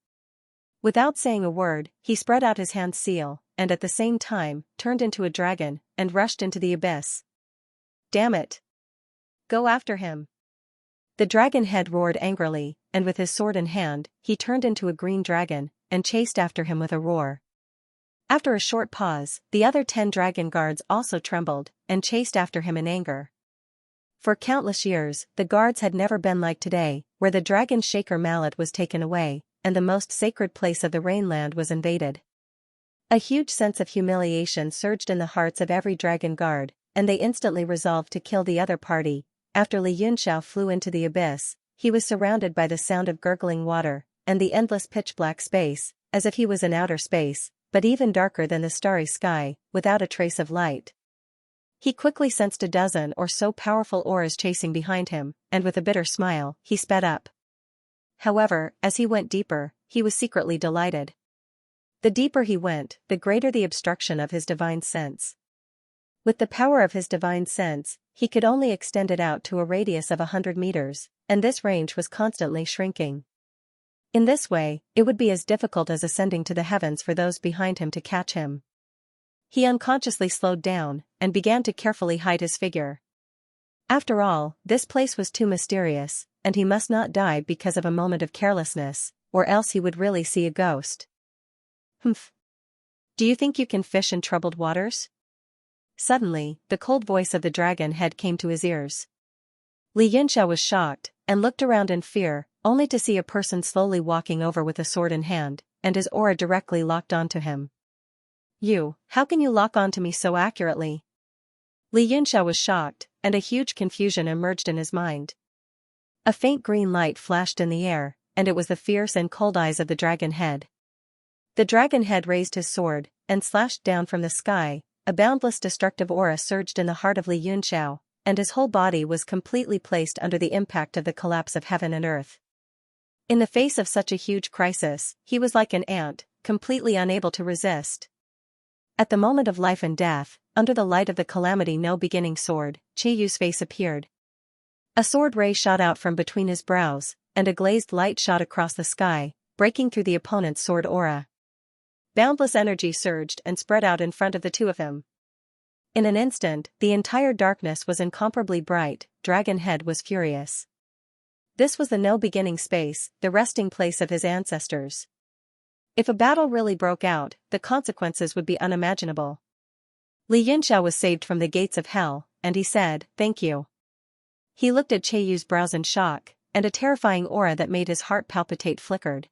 Without saying a word, he spread out his hand seal, and at the same time, turned into a dragon, and rushed into the abyss. "Damn it! Go after him!" The dragon head roared angrily, and with his sword in hand, he turned into a green dragon, and chased after him with a roar. After a short pause, the other 10 dragon guards also trembled, and chased after him in anger. For countless years, the guards had never been like today, where the dragon shaker mallet was taken away, and the most sacred place of the Rainland was invaded. A huge sense of humiliation surged in the hearts of every dragon guard, and they instantly resolved to kill the other party. After Li Yunxiao flew into the abyss, he was surrounded by the sound of gurgling water, and the endless pitch-black space, as if he was in outer space, but even darker than the starry sky, without a trace of light. He quickly sensed a dozen or so powerful auras chasing behind him, and with a bitter smile, he sped up. However, as he went deeper, he was secretly delighted. The deeper he went, the greater the obstruction of his divine sense. With the power of his divine sense, he could only extend it out to a radius of 100 meters, and this range was constantly shrinking. In this way, it would be as difficult as ascending to the heavens for those behind him to catch him. He unconsciously slowed down, and began to carefully hide his figure. After all, this place was too mysterious, and he must not die because of a moment of carelessness, or else he would really see a ghost. "Humph. Do you think you can fish in troubled waters?" Suddenly, the cold voice of the dragon head came to his ears. Li Yunxiao was shocked, and looked around in fear, only to see a person slowly walking over with a sword in hand, and his aura directly locked onto him. How can you lock onto me so accurately?" Li Yunxiao was shocked, and a huge confusion emerged in his mind. A faint green light flashed in the air, and it was the fierce and cold eyes of the dragon head. The dragon head raised his sword, and slashed down from the sky. A boundless destructive aura surged in the heart of Li Yunxiao, and his whole body was completely placed under the impact of the collapse of heaven and earth. In the face of such a huge crisis, he was like an ant, completely unable to resist. At the moment of life and death, under the light of the calamity no beginning sword, Qiuyu's face appeared. A sword ray shot out from between his brows, and a glazed light shot across the sky, breaking through the opponent's sword aura. Boundless energy surged and spread out in front of the two of them. In an instant, the entire darkness was incomparably bright. Dragon Head was furious. This was the no-beginning space, the resting place of his ancestors. If a battle really broke out, the consequences would be unimaginable. Li Yunxiao was saved from the gates of hell, and he said, "Thank you." He looked at Qiuyu's brows in shock, and a terrifying aura that made his heart palpitate flickered.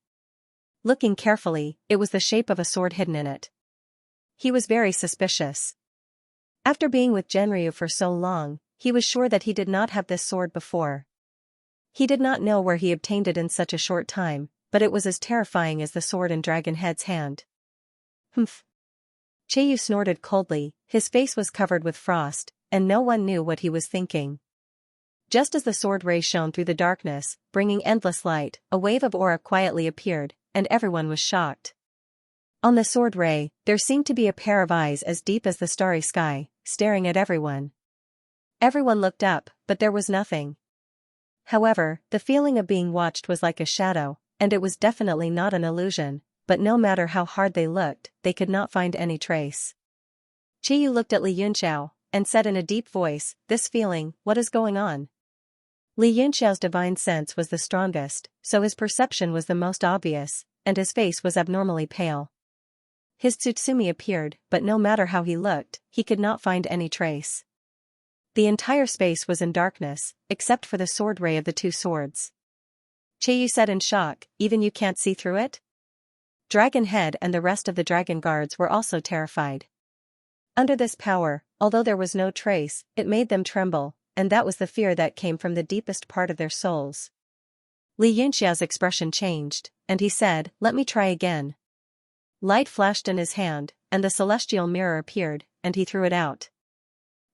Looking carefully, it was the shape of a sword hidden in it. He was very suspicious. After being with Genryu for so long, he was sure that he did not have this sword before. He did not know where he obtained it in such a short time, but it was as terrifying as the sword in Dragon Head's hand. Humph. Qiuyu snorted coldly, his face was covered with frost, and no one knew what he was thinking. Just as the sword ray shone through the darkness, bringing endless light, a wave of aura quietly appeared, and everyone was shocked. On the sword ray, there seemed to be a pair of eyes as deep as the starry sky, staring at everyone. Everyone looked up, but there was nothing. However, the feeling of being watched was like a shadow, and it was definitely not an illusion, but no matter how hard they looked, they could not find any trace. Qiuyu looked at Li Yunxiao, and said in a deep voice, "This feeling, what is going on?" Li Yunxiao's divine sense was the strongest, so his perception was the most obvious, and his face was abnormally pale. His Tsutsumi appeared, but no matter how he looked, he could not find any trace. The entire space was in darkness, except for the sword ray of the two swords. Qiuyu said in shock, "Even you can't see through it?" Dragon Head and the rest of the dragon guards were also terrified. Under this power, although there was no trace, it made them tremble, and that was the fear that came from the deepest part of their souls. Li Yunxiao's expression changed, and he said, "Let me try again." Light flashed in his hand, and the celestial mirror appeared, and he threw it out.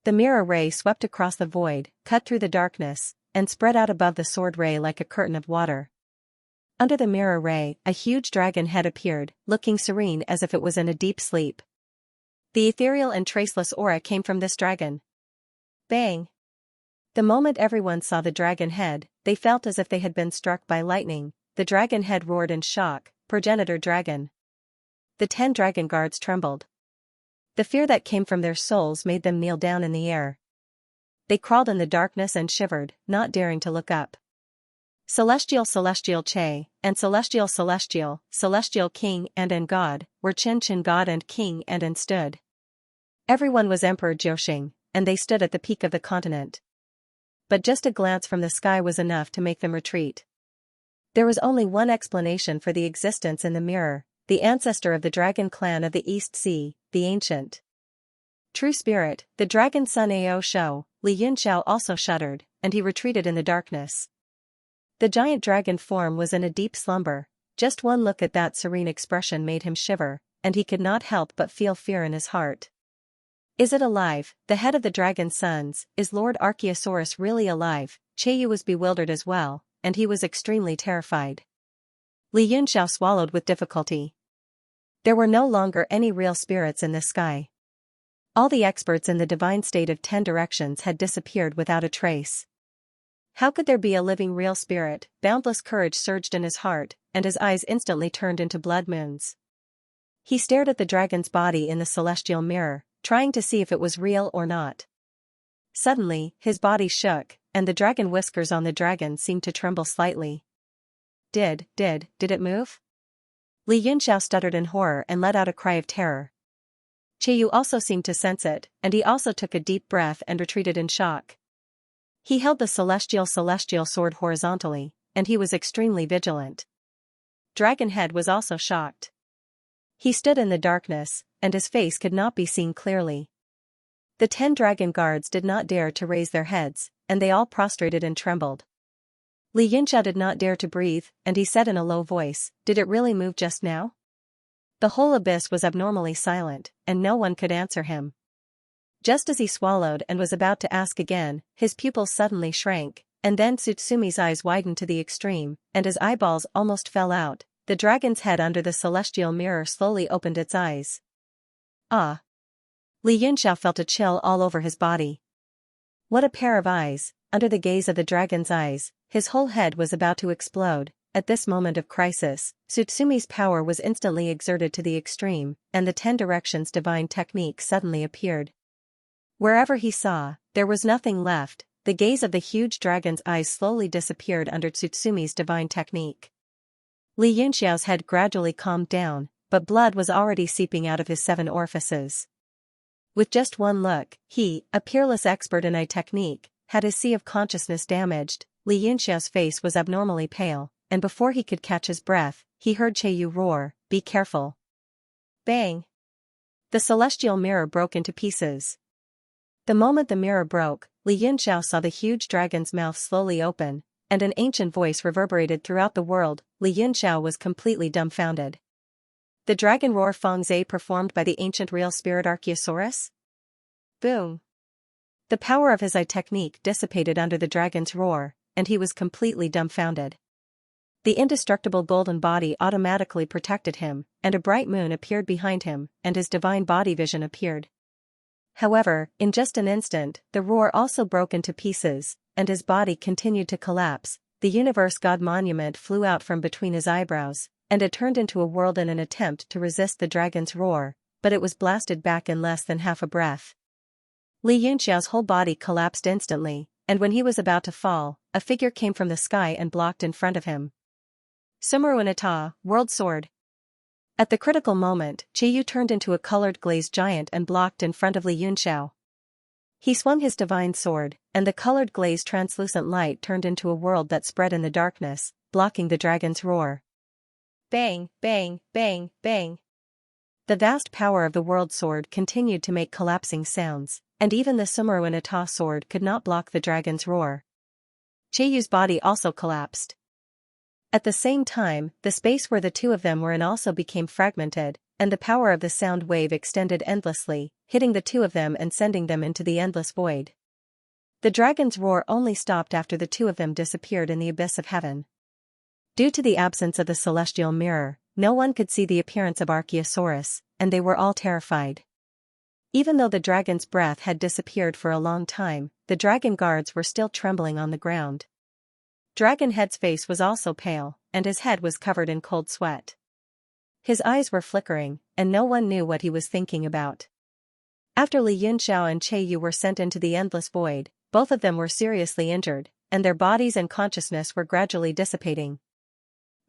The mirror ray swept across the void, cut through the darkness, and spread out above the sword ray like a curtain of water. Under the mirror ray, a huge dragon head appeared, looking serene as if it was in a deep sleep. The ethereal and traceless aura came from this dragon. Bang! The moment everyone saw the dragon head, they felt as if they had been struck by lightning. The dragon head roared in shock, "Progenitor dragon!" The 10 dragon guards trembled. The fear that came from their souls made them kneel down in the air. They crawled in the darkness and shivered, not daring to look up. Celestial Che, and Celestial King and God, were Chin God and King and stood. Everyone was Emperor Jiuxing, and they stood at the peak of the continent. But just a glance from the sky was enough to make them retreat. There was only one explanation for the existence in the mirror, the ancestor of the dragon clan of the East Sea, the ancient True Spirit, the dragon son Ao Shou. Li Yunxiao also shuddered, and he retreated in the darkness. The giant dragon form was in a deep slumber. Just one look at that serene expression made him shiver, and he could not help but feel fear in his heart. Is it alive? The head of the dragon sons, is Lord Archaeosaurus really alive? Qiuyu was bewildered as well, and he was extremely terrified. Li Yunxiao swallowed with difficulty. There were no longer any real spirits in the sky. All the experts in the divine state of 10 directions had disappeared without a trace. How could there be a living real spirit? Boundless courage surged in his heart, and his eyes instantly turned into blood moons. He stared at the dragon's body in the celestial mirror, trying to see if it was real or not. Suddenly, his body shook, and the dragon whiskers on the dragon seemed to tremble slightly. Did it move? Li Yunxiao stuttered in horror and let out a cry of terror. Qiuyu also seemed to sense it, and he also took a deep breath and retreated in shock. He held the celestial sword horizontally, and he was extremely vigilant. Dragon Head was also shocked. He stood in the darkness, and his face could not be seen clearly. The 10 dragon guards did not dare to raise their heads, and they all prostrated and trembled. Li Yunxia did not dare to breathe, and he said in a low voice, "Did it really move just now?" The whole abyss was abnormally silent, and no one could answer him. Just as he swallowed and was about to ask again, his pupils suddenly shrank, and then Tsutsumi's eyes widened to the extreme, and his eyeballs almost fell out. The dragon's head under the celestial mirror slowly opened its eyes. Ah! Li Yunxia felt a chill all over his body. What a pair of eyes! Under the gaze of the dragon's eyes, his whole head was about to explode. At this moment of crisis, Tsutsumi's power was instantly exerted to the extreme, and the 10 directions divine technique suddenly appeared. Wherever he saw, there was nothing left. The gaze of the huge dragon's eyes slowly disappeared under Tsutsumi's divine technique. Li Yunxiao's head gradually calmed down, but blood was already seeping out of his 7 orifices. With just one look, he, a peerless expert in eye technique, had his sea of consciousness damaged. Li Yunxiao's face was abnormally pale, and before he could catch his breath, he heard Qiyu roar, "Be careful." Bang! The celestial mirror broke into pieces. The moment the mirror broke, Li Yunxiao saw the huge dragon's mouth slowly open, and an ancient voice reverberated throughout the world. Li Yunxiao was completely dumbfounded. The dragon roar Fengzai performed by the ancient real spirit Archaeosaurus? Boom! The power of his eye technique dissipated under the dragon's roar, and he was completely dumbfounded. The indestructible golden body automatically protected him, and a bright moon appeared behind him, and his divine body vision appeared. However, in just an instant, the roar also broke into pieces, and his body continued to collapse. The universe god monument flew out from between his eyebrows, and it turned into a world in an attempt to resist the dragon's roar, but it was blasted back in less than half a breath. Li Yunxiao's whole body collapsed instantly, and when he was about to fall, a figure came from the sky and blocked in front of him. Sumeru Inata, World Sword. At the critical moment, Qiyu turned into a colored glazed giant and blocked in front of Li Yunxiao. He swung his divine sword, and the colored glazed translucent light turned into a world that spread in the darkness, blocking the dragon's roar. Bang, bang, bang, bang. The vast power of the world sword continued to make collapsing sounds, and even the Sumeru Inata sword could not block the dragon's roar. Qiyu's body also collapsed. At the same time, the space where the two of them were in also became fragmented, and the power of the sound wave extended endlessly, hitting the two of them and sending them into the endless void. The dragon's roar only stopped after the two of them disappeared in the abyss of heaven. Due to the absence of the celestial mirror, no one could see the appearance of Archaeosaurus, and they were all terrified. Even though the dragon's breath had disappeared for a long time, the dragon guards were still trembling on the ground. Dragonhead's face was also pale, and his head was covered in cold sweat. His eyes were flickering, and no one knew what he was thinking about. After Li Yunxiao and Qiyu were sent into the endless void, both of them were seriously injured, and their bodies and consciousness were gradually dissipating.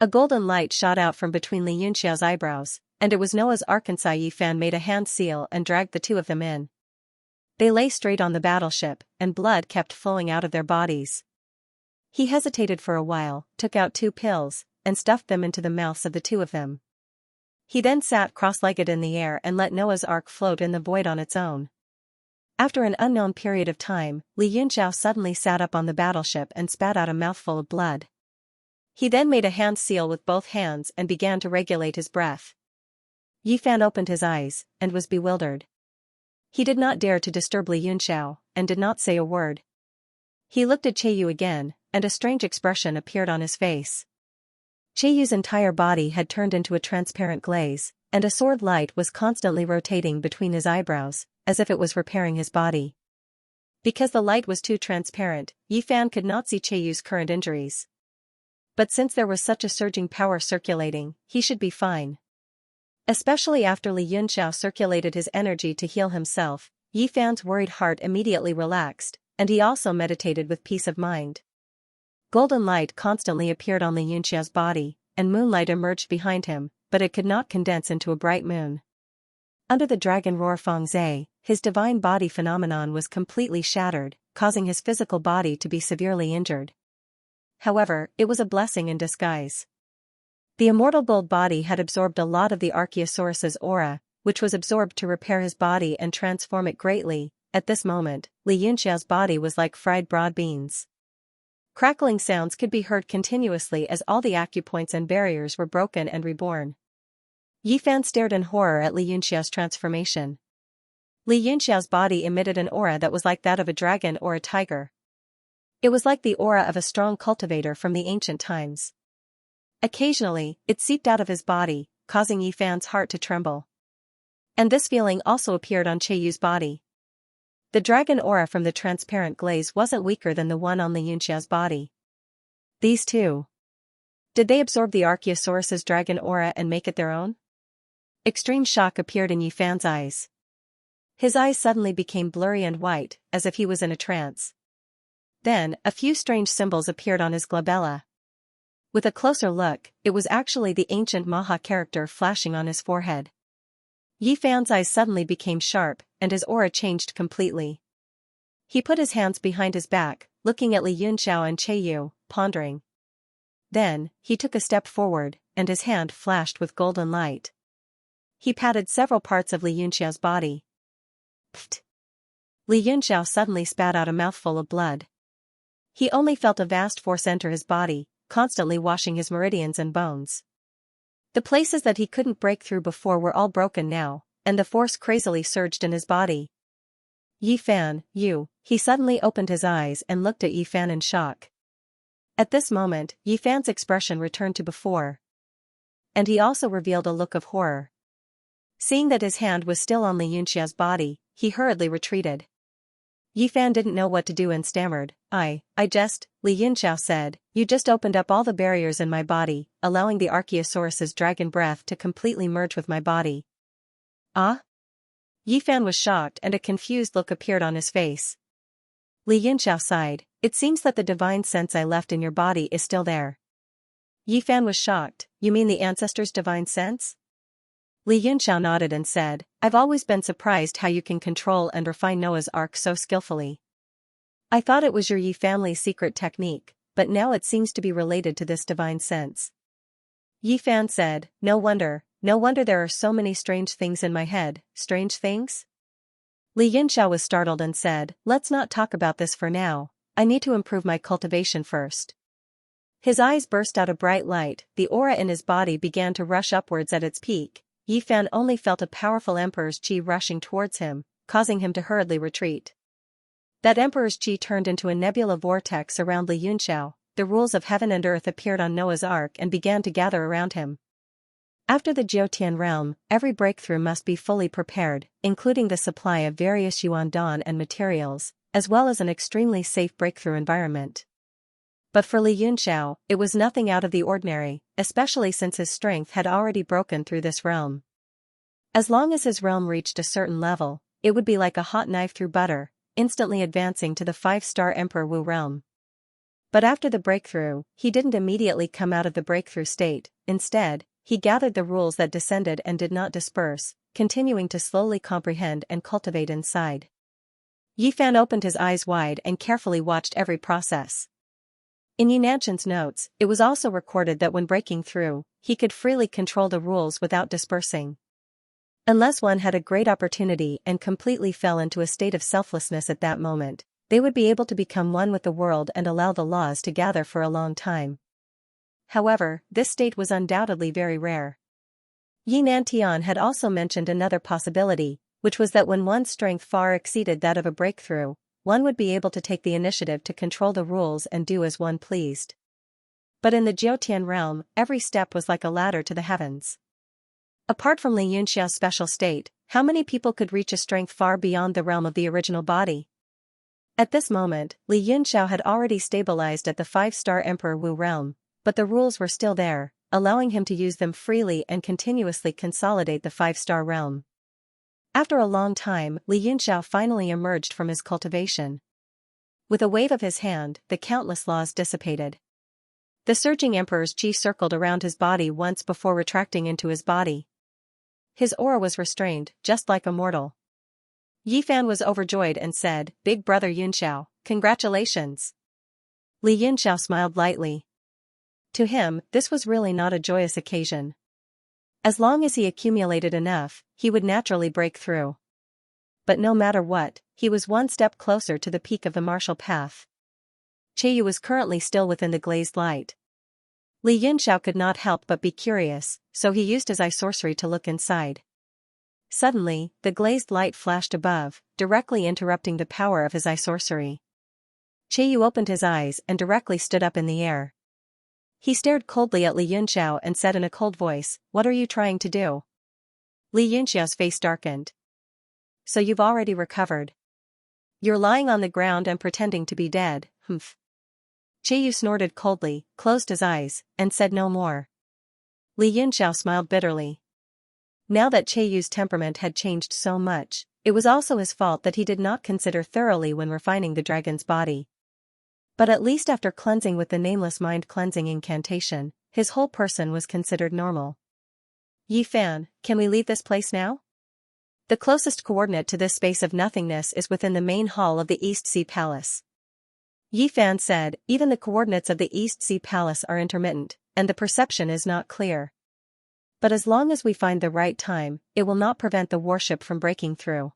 A golden light shot out from between Li Yunxiao's eyebrows, and it was Noah's Arkansas Yifan made a hand seal and dragged the two of them in. They lay straight on the battleship, and blood kept flowing out of their bodies. He hesitated for a while, took out 2 pills, and stuffed them into the mouths of the two of them. He then sat cross-legged in the air and let Noah's Ark float in the void on its own. After an unknown period of time, Li Yunxiao suddenly sat up on the battleship and spat out a mouthful of blood. He then made a hand seal with both hands and began to regulate his breath. Yifan opened his eyes, and was bewildered. He did not dare to disturb Li Yunxiao, and did not say a word. He looked at Qiyu again, and a strange expression appeared on his face. Qiyu's entire body had turned into a transparent glaze, and a sword light was constantly rotating between his eyebrows, as if it was repairing his body. Because the light was too transparent, Yifan could not see Qiyu's current injuries. But since there was such a surging power circulating, he should be fine. Especially after Li Yunxiao circulated his energy to heal himself, Yifan's worried heart immediately relaxed, and he also meditated with peace of mind. Golden light constantly appeared on Li Yunxiao's body, and moonlight emerged behind him, but it could not condense into a bright moon. Under the dragon roar Fengzai, his divine body phenomenon was completely shattered, causing his physical body to be severely injured. However, it was a blessing in disguise. The immortal gold body had absorbed a lot of the Archaeosaurus's aura, which was absorbed to repair his body and transform it greatly. At this moment, Li Yunxiao's body was like fried broad beans. Crackling sounds could be heard continuously as all the acupoints and barriers were broken and reborn. Yi Fan stared in horror at Li Yunxiao's transformation. Li Yunxiao's body emitted an aura that was like that of a dragon or a tiger. It was like the aura of a strong cultivator from the ancient times. Occasionally, it seeped out of his body, causing Yi Fan's heart to tremble. And this feeling also appeared on Cheiyu's body. The dragon aura from the transparent glaze wasn't weaker than the one on Li Yunxiao's body. These two. Did they absorb the Archaeosaurus's dragon aura and make it their own? Extreme shock appeared in Yi Fan's eyes. His eyes suddenly became blurry and white, as if he was in a trance. Then, a few strange symbols appeared on his glabella. With a closer look, it was actually the ancient Maha character flashing on his forehead. Yi Fan's eyes suddenly became sharp, and his aura changed completely. He put his hands behind his back, looking at Li Yunxiao and Cheiyu, pondering. Then, he took a step forward, and his hand flashed with golden light. He patted several parts of Li Yunxiao's body. Pfft! Li Yunxiao suddenly spat out a mouthful of blood. He only felt a vast force enter his body, constantly washing his meridians and bones. The places that he couldn't break through before were all broken now, and the force crazily surged in his body. Yi Fan, you, he suddenly opened his eyes and looked at Yi Fan in shock. At this moment, Yi Fan's expression returned to before. And he also revealed a look of horror. Seeing that his hand was still on Li Yunxiao's body, he hurriedly retreated. Yi Fan didn't know what to do and stammered, Li Yunxiao said, you just opened up all the barriers in my body, allowing the Archaeosaurus's dragon breath to completely merge with my body. Ah? Yi Fan was shocked and a confused look appeared on his face. Li Yunxiao sighed, it seems that the divine sense I left in your body is still there. Yi Fan was shocked, you mean the ancestors' divine sense? Li Yunxiao nodded and said, I've always been surprised how you can control and refine Noah's Ark so skillfully. I thought it was your Yi family's secret technique, but now it seems to be related to this divine sense. Yi Fan said, no wonder there are so many strange things in my head. Strange things? Li Yunxiao was startled and said, let's not talk about this for now, I need to improve my cultivation first. His eyes burst out a bright light, the aura in his body began to rush upwards at its peak. Yi Fan only felt a powerful emperor's qi rushing towards him, causing him to hurriedly retreat. That emperor's qi turned into a nebula vortex around Li Yunxiao, the rules of heaven and earth appeared on Noah's Ark and began to gather around him. After the Jiutian realm, every breakthrough must be fully prepared, including the supply of various yuandan and materials, as well as an extremely safe breakthrough environment. But for Li Yunxiao, it was nothing out of the ordinary, especially since his strength had already broken through this realm. As long as his realm reached a certain level, it would be like a hot knife through butter, instantly advancing to the 5-star Emperor Wu realm. But after the breakthrough, he didn't immediately come out of the breakthrough state, instead, he gathered the rules that descended and did not disperse, continuing to slowly comprehend and cultivate inside. Yi Fan opened his eyes wide and carefully watched every process. In Yi Nanshan's notes, it was also recorded that when breaking through, he could freely control the rules without dispersing. Unless one had a great opportunity and completely fell into a state of selflessness at that moment, they would be able to become one with the world and allow the laws to gather for a long time. However, this state was undoubtedly very rare. Yi Nantian had also mentioned another possibility, which was that when one's strength far exceeded that of a breakthrough, one would be able to take the initiative to control the rules and do as one pleased. But in the Jiutian realm, every step was like a ladder to the heavens. Apart from Li Yunxiao's special state, how many people could reach a strength far beyond the realm of the original body? At this moment, Li Yunxiao had already stabilized at the 5-star Emperor Wu realm, but the rules were still there, allowing him to use them freely and continuously consolidate the 5-star realm. After a long time, Li Yunxiao finally emerged from his cultivation. With a wave of his hand, the countless laws dissipated. The surging emperor's qi circled around his body once before retracting into his body. His aura was restrained, just like a mortal. Yi Fan was overjoyed and said, Big brother Yunxiao, congratulations. Li Yunxiao smiled lightly. To him, this was really not a joyous occasion. As long as he accumulated enough, he would naturally break through. But no matter what, he was one step closer to the peak of the martial path. Yu was currently still within the glazed light. Li Yunxiao could not help but be curious, so he used his eye sorcery to look inside. Suddenly, the glazed light flashed above, directly interrupting the power of his eye sorcery. Yu opened his eyes and directly stood up in the air. He stared coldly at Li Yunxiao and said in a cold voice, "What are you trying to do?" Li Yunxiao's face darkened. "So you've already recovered. You're lying on the ground and pretending to be dead, humph." Yu snorted coldly, closed his eyes, and said no more. Li Yunxiao smiled bitterly. Now that Yu's temperament had changed so much, it was also his fault that he did not consider thoroughly when refining the dragon's body. But at least after cleansing with the nameless mind-cleansing incantation, his whole person was considered normal. "Yi Fan, can we leave this place now? The closest coordinate to this space of nothingness is within the main hall of the East Sea Palace." Yi Fan said, "Even the coordinates of the East Sea Palace are intermittent, and the perception is not clear. But as long as we find the right time, it will not prevent the warship from breaking through."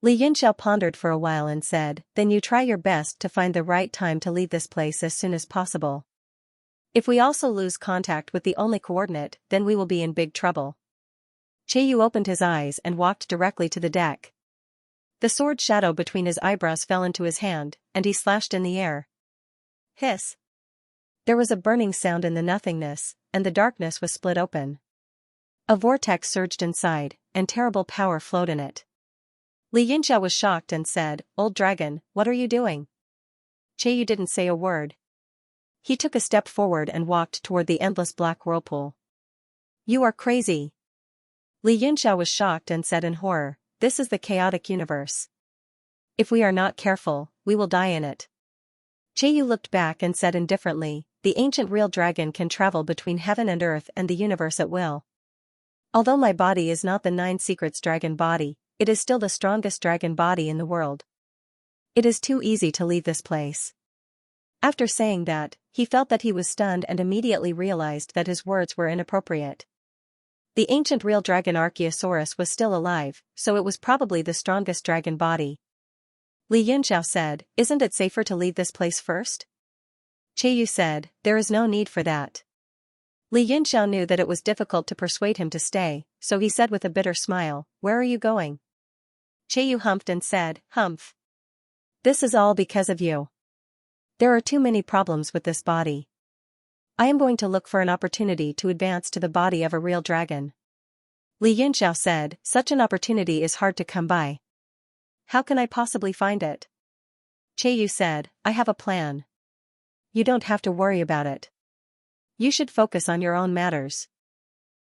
Li Yunxiao pondered for a while and said, "Then you try your best to find the right time to leave this place as soon as possible. If we also lose contact with the only coordinate, then we will be in big trouble." Yu opened his eyes and walked directly to the deck. The sword shadow between his eyebrows fell into his hand, and he slashed in the air. Hiss! There was a burning sound in the nothingness, and the darkness was split open. A vortex surged inside, and terrible power flowed in it. Li Yunxiao was shocked and said, "Old dragon, what are you doing?" Yu didn't say a word. He took a step forward and walked toward the endless black whirlpool. "You are crazy." Li Yunxiao was shocked and said in horror, "This is the chaotic universe. If we are not careful, we will die in it." Yu looked back and said indifferently, "The ancient real dragon can travel between heaven and earth and the universe at will. Although my body is not the Nine Secrets dragon body, it is still the strongest dragon body in the world. It is too easy to leave this place." After saying that, he felt that he was stunned and immediately realized that his words were inappropriate. The ancient real dragon Archaeosaurus was still alive, so it was probably the strongest dragon body. Li Yunxiao said, "Isn't it safer to leave this place first?" Yu said, "There is no need for that." Li Yunxiao knew that it was difficult to persuade him to stay, so he said with a bitter smile, "Where are you going?" Yu humphed and said, "Humph. This is all because of you. There are too many problems with this body. I am going to look for an opportunity to advance to the body of a real dragon." Li Yunxiao said, "Such an opportunity is hard to come by. How can I possibly find it?" Yu said, "I have a plan. You don't have to worry about it. You should focus on your own matters."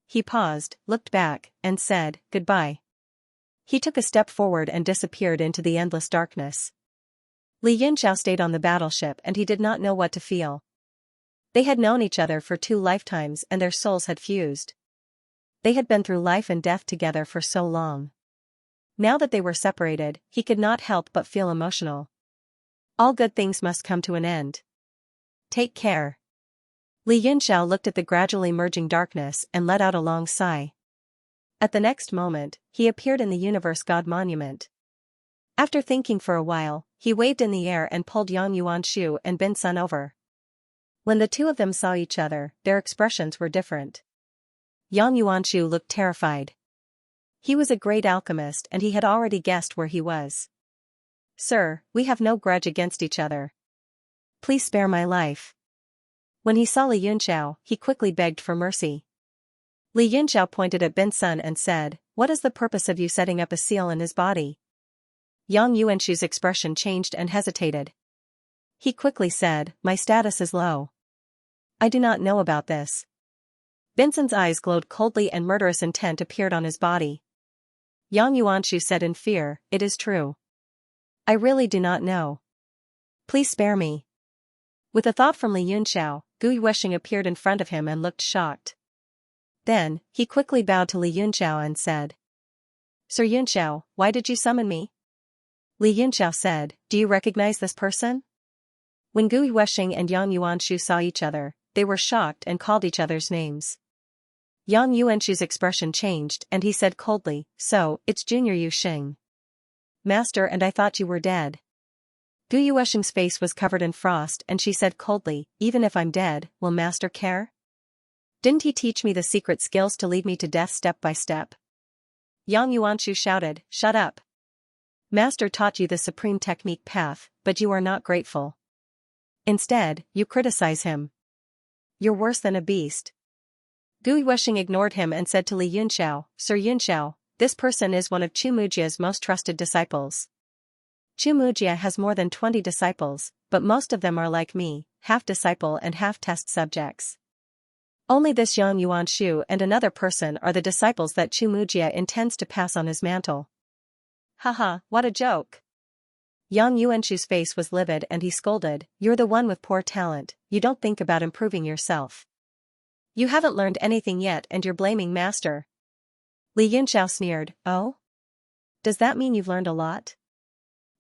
He paused, looked back, and said, "Goodbye." He took a step forward and disappeared into the endless darkness. Li Yunxiao stayed on the battleship and he did not know what to feel. They had known each other for 2 lifetimes and their souls had fused. They had been through life and death together for so long. Now that they were separated, he could not help but feel emotional. All good things must come to an end. Take care. Li Yunxiao looked at the gradually merging darkness and let out a long sigh. At the next moment, he appeared in the Universe God Monument. After thinking for a while, he waved in the air and pulled Yang Yuanshu and Bin Sun over. When the two of them saw each other, their expressions were different. Yang Yuanshu looked terrified. He was a great alchemist and he had already guessed where he was. "Sir, we have no grudge against each other. Please spare my life." When he saw Li Yunxiao, he quickly begged for mercy. Li Yunxiao pointed at Bin Sun and said, "What is the purpose of you setting up a seal in his body?" Yang Yuanshu's expression changed and hesitated. He quickly said, "My status is low. I do not know about this." Bin Sun's eyes glowed coldly and murderous intent appeared on his body. Yang Yuanshu said in fear, "It is true. I really do not know. Please spare me." With a thought from Li Yunxiao, Gu Yuesheng appeared in front of him and looked shocked. Then, he quickly bowed to Li Yunxiao and said, "Sir Yunxiao, why did you summon me?" Li Yunxiao said, "Do you recognize this person?" When Gu Yuesheng and Yang Yuanshu saw each other, they were shocked and called each other's names. Yang Yuanshu's expression changed and he said coldly, "So, it's Junior Yusheng. Master, and I thought you were dead." Gu Yuesheng's face was covered in frost and she said coldly, even if I'm dead, will master care? Didn't he teach me the secret skills to lead me to death step by step? Yang Yuanshu shouted, shut up. Master taught you the supreme technique path, but you are not grateful. Instead, you criticize him. You're worse than a beast. Gu Yuesheng ignored him and said to Li Yunxiao, Sir Yunxiao, this person is one of Chu Mujia's most trusted disciples. Chu Mujia has more than 20 disciples, but most of them are like me, half disciple and half test subjects. Only this Yang Yuanshu and another person are the disciples that Chu Mujia intends to pass on his mantle. Haha, what a joke. Yang Yuanshu's face was livid and he scolded, you're the one with poor talent, you don't think about improving yourself. You haven't learned anything yet and you're blaming master. Li Yunxiao sneered, oh? Does that mean you've learned a lot?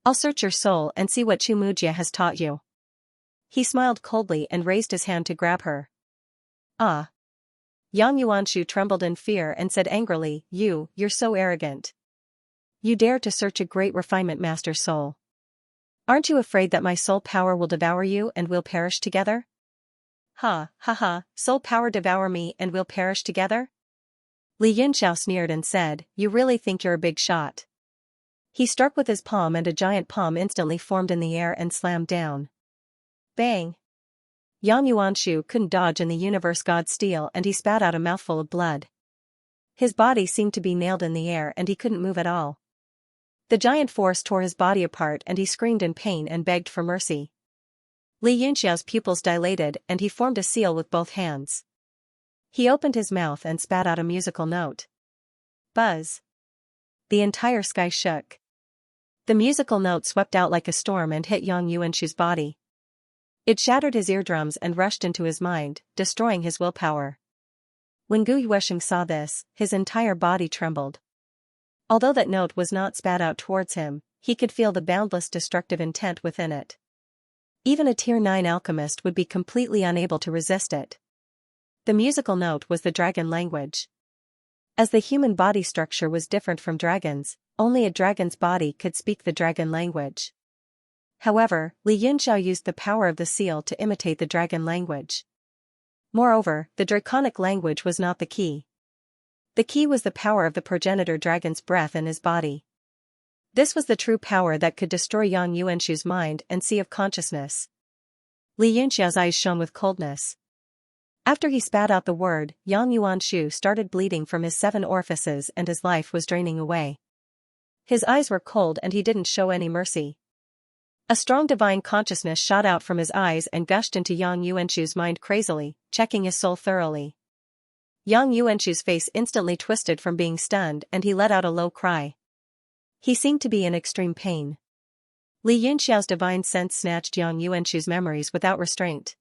I'll search your soul and see what Chu Mujia has taught you. He smiled coldly and raised his hand to grab her. Ah. Yang Yuanshu trembled in fear and said angrily, you're so arrogant. You dare to search a great refinement master's soul. Aren't you afraid that my soul power will devour you and we'll perish together? Ha, soul power devour me and we'll perish together? Li Yunxiao sneered and said, you really think you're a big shot. He struck with his palm and a giant palm instantly formed in the air and slammed down. Bang! Yang Yuanshu couldn't dodge in the universe god steel and he spat out a mouthful of blood. His body seemed to be nailed in the air and he couldn't move at all. The giant force tore his body apart and he screamed in pain and begged for mercy. Li Yunxiao's pupils dilated and he formed a seal with both hands. He opened his mouth and spat out a musical note. Buzz! The entire sky shook. The musical note swept out like a storm and hit Yang Yuanshu's body. It shattered his eardrums and rushed into his mind, destroying his willpower. When Gu Yuesheng saw this, his entire body trembled. Although that note was not spat out towards him, he could feel the boundless destructive intent within it. Even a Tier 9 alchemist would be completely unable to resist it. The musical note was the dragon language. As the human body structure was different from dragons, only a dragon's body could speak the dragon language. However, Li Yunxiao used the power of the seal to imitate the dragon language. Moreover, the draconic language was not the key. The key was the power of the progenitor dragon's breath in his body. This was the true power that could destroy Yang Yuanshu's mind and sea of consciousness. Li Yunxiao's eyes shone with coldness. After he spat out the word, Yang Yuanshu started bleeding from his 7 orifices and his life was draining away. His eyes were cold and he didn't show any mercy. A strong divine consciousness shot out from his eyes and gushed into Yang Yuanshu's mind crazily, checking his soul thoroughly. Yang Yuanshu's face instantly twisted from being stunned and he let out a low cry. He seemed to be in extreme pain. Li Yunxiao's divine sense snatched Yang Yuanshu's memories without restraint.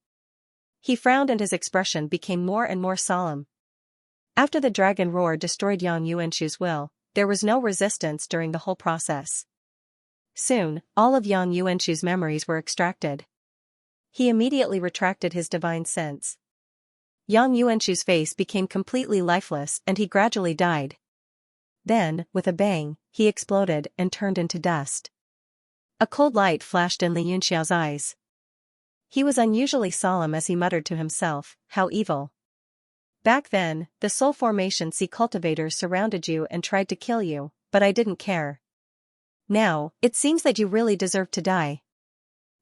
He frowned and his expression became more and more solemn. After the dragon roar destroyed Yang Yuanshu's will, there was no resistance during the whole process. Soon, all of Yang Yuanshu's memories were extracted. He immediately retracted his divine sense. Yang Yuanshu's face became completely lifeless and he gradually died. Then, with a bang, he exploded and turned into dust. A cold light flashed in Li Yunxiao's eyes. He was unusually solemn as he muttered to himself, how evil. Back then, the soul formation sea cultivators surrounded you and tried to kill you, but I didn't care. Now, it seems that you really deserve to die.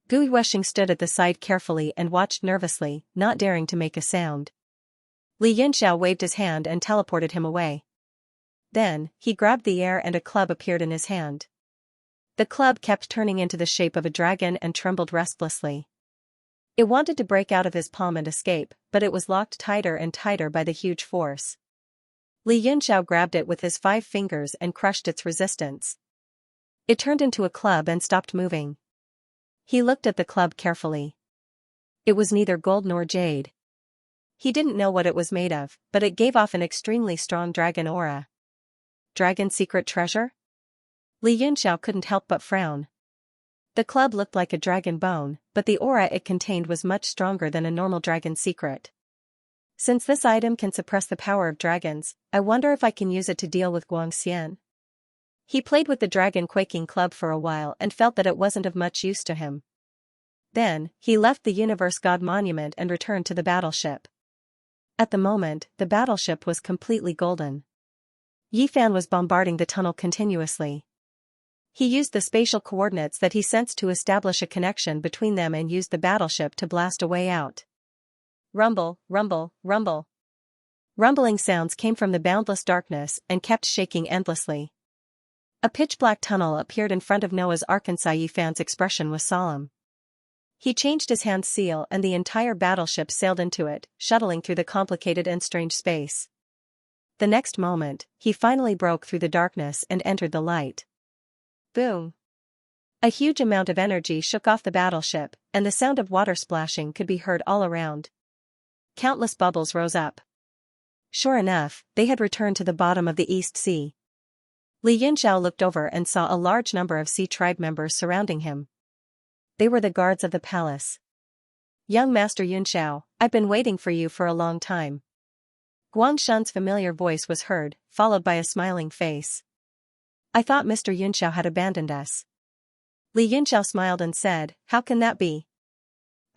Gu Yuesheng stood at the side carefully and watched nervously, not daring to make a sound. Li Yunxiao waved his hand and teleported him away. Then, he grabbed the air and a club appeared in his hand. The club kept turning into the shape of a dragon and trembled restlessly. It wanted to break out of his palm and escape, but it was locked tighter and tighter by the huge force. Li Yunxiao grabbed it with his 5 fingers and crushed its resistance. It turned into a club and stopped moving. He looked at the club carefully. It was neither gold nor jade. He didn't know what it was made of, but it gave off an extremely strong dragon aura. Dragon secret treasure? Li Yunxiao couldn't help but frown. The club looked like a dragon bone, but the aura it contained was much stronger than a normal dragon secret. Since this item can suppress the power of dragons, I wonder if I can use it to deal with Guangxian. He played with the dragon quaking club for a while and felt that it wasn't of much use to him. Then, he left the Universe God Monument and returned to the battleship. At the moment, the battleship was completely golden. Yifan was bombarding the tunnel continuously. He used the spatial coordinates that he sensed to establish a connection between them and used the battleship to blast a way out. Rumble, rumble, rumble. Rumbling sounds came from the boundless darkness and kept shaking endlessly. A pitch-black tunnel appeared in front of Noah's Arkansas. Yifan's expression was solemn. He changed his hand seal and the entire battleship sailed into it, shuttling through the complicated and strange space. The next moment, he finally broke through the darkness and entered the light. Boom! A huge amount of energy shook off the battleship, and the sound of water splashing could be heard all around. Countless bubbles rose up. Sure enough, they had returned to the bottom of the East Sea. Li Yunxiao looked over and saw a large number of Sea Tribe members surrounding him. They were the guards of the palace. Young Master Yunxiao, I've been waiting for you for a long time. Guangshan's familiar voice was heard, followed by a smiling face. I thought Mr. Yunxiao had abandoned us. Li Yunxiao smiled and said, how can that be?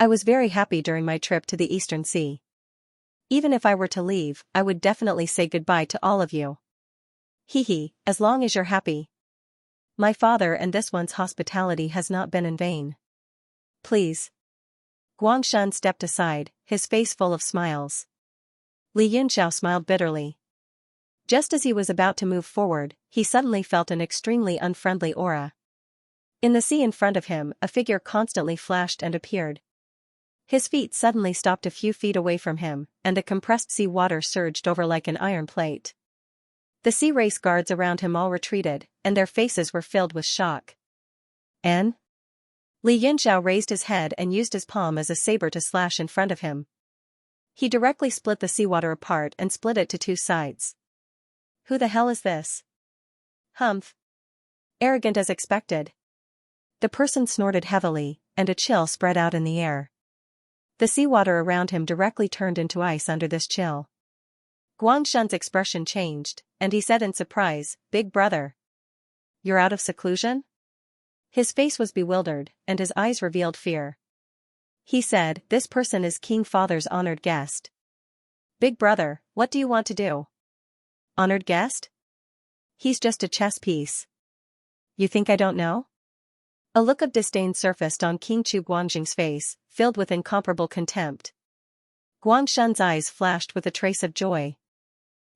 I was very happy during my trip to the Eastern Sea. Even if I were to leave, I would definitely say goodbye to all of you. Hee, as long as you're happy. My father and this one's hospitality has not been in vain. Please. Guangshan stepped aside, his face full of smiles. Li Yunxiao smiled bitterly. Just as he was about to move forward, he suddenly felt an extremely unfriendly aura. In the sea in front of him, a figure constantly flashed and appeared. His feet suddenly stopped a few feet away from him, and the compressed sea water surged over like an iron plate. The sea race guards around him all retreated, and their faces were filled with shock. N? Li Yunxiao raised his head and used his palm as a saber to slash in front of him. He directly split the seawater apart and split it to two sides. Who the hell is this? Humph. Arrogant as expected. The person snorted heavily, and a chill spread out in the air. The seawater around him directly turned into ice under this chill. Guangshan's expression changed, and he said in surprise, Big brother. You're out of seclusion? His face was bewildered, and his eyes revealed fear. He said, this person is King Father's honored guest. Big brother, what do you want to do? Honored guest? He's just a chess piece. You think I don't know? A look of disdain surfaced on King Chu Guangjing's face, filled with incomparable contempt. Guangshan's eyes flashed with a trace of joy.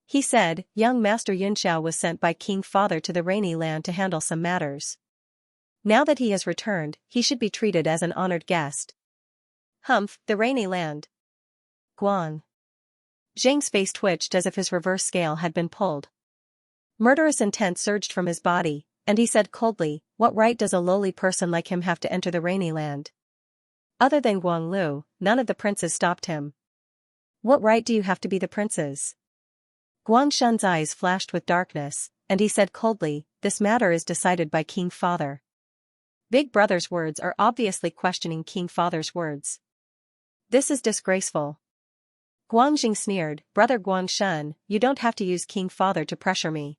He said, young Master Yunxiao was sent by King Father to the Rainy Land to handle some matters. Now that he has returned, he should be treated as an honored guest. Humph, the Rainy Land. Guang. Zhang's face twitched as if his reverse scale had been pulled. Murderous intent surged from his body, and he said coldly, what right does a lowly person like him have to enter the Rainy Land? Other than Guang Lu, none of the princes stopped him. What right do you have to be the princes? Guangshan's eyes flashed with darkness, and he said coldly, this matter is decided by King Father. Big brother's words are obviously questioning King Father's words. This is disgraceful. Guangjing sneered, Brother Guangshan, you don't have to use King Father to pressure me.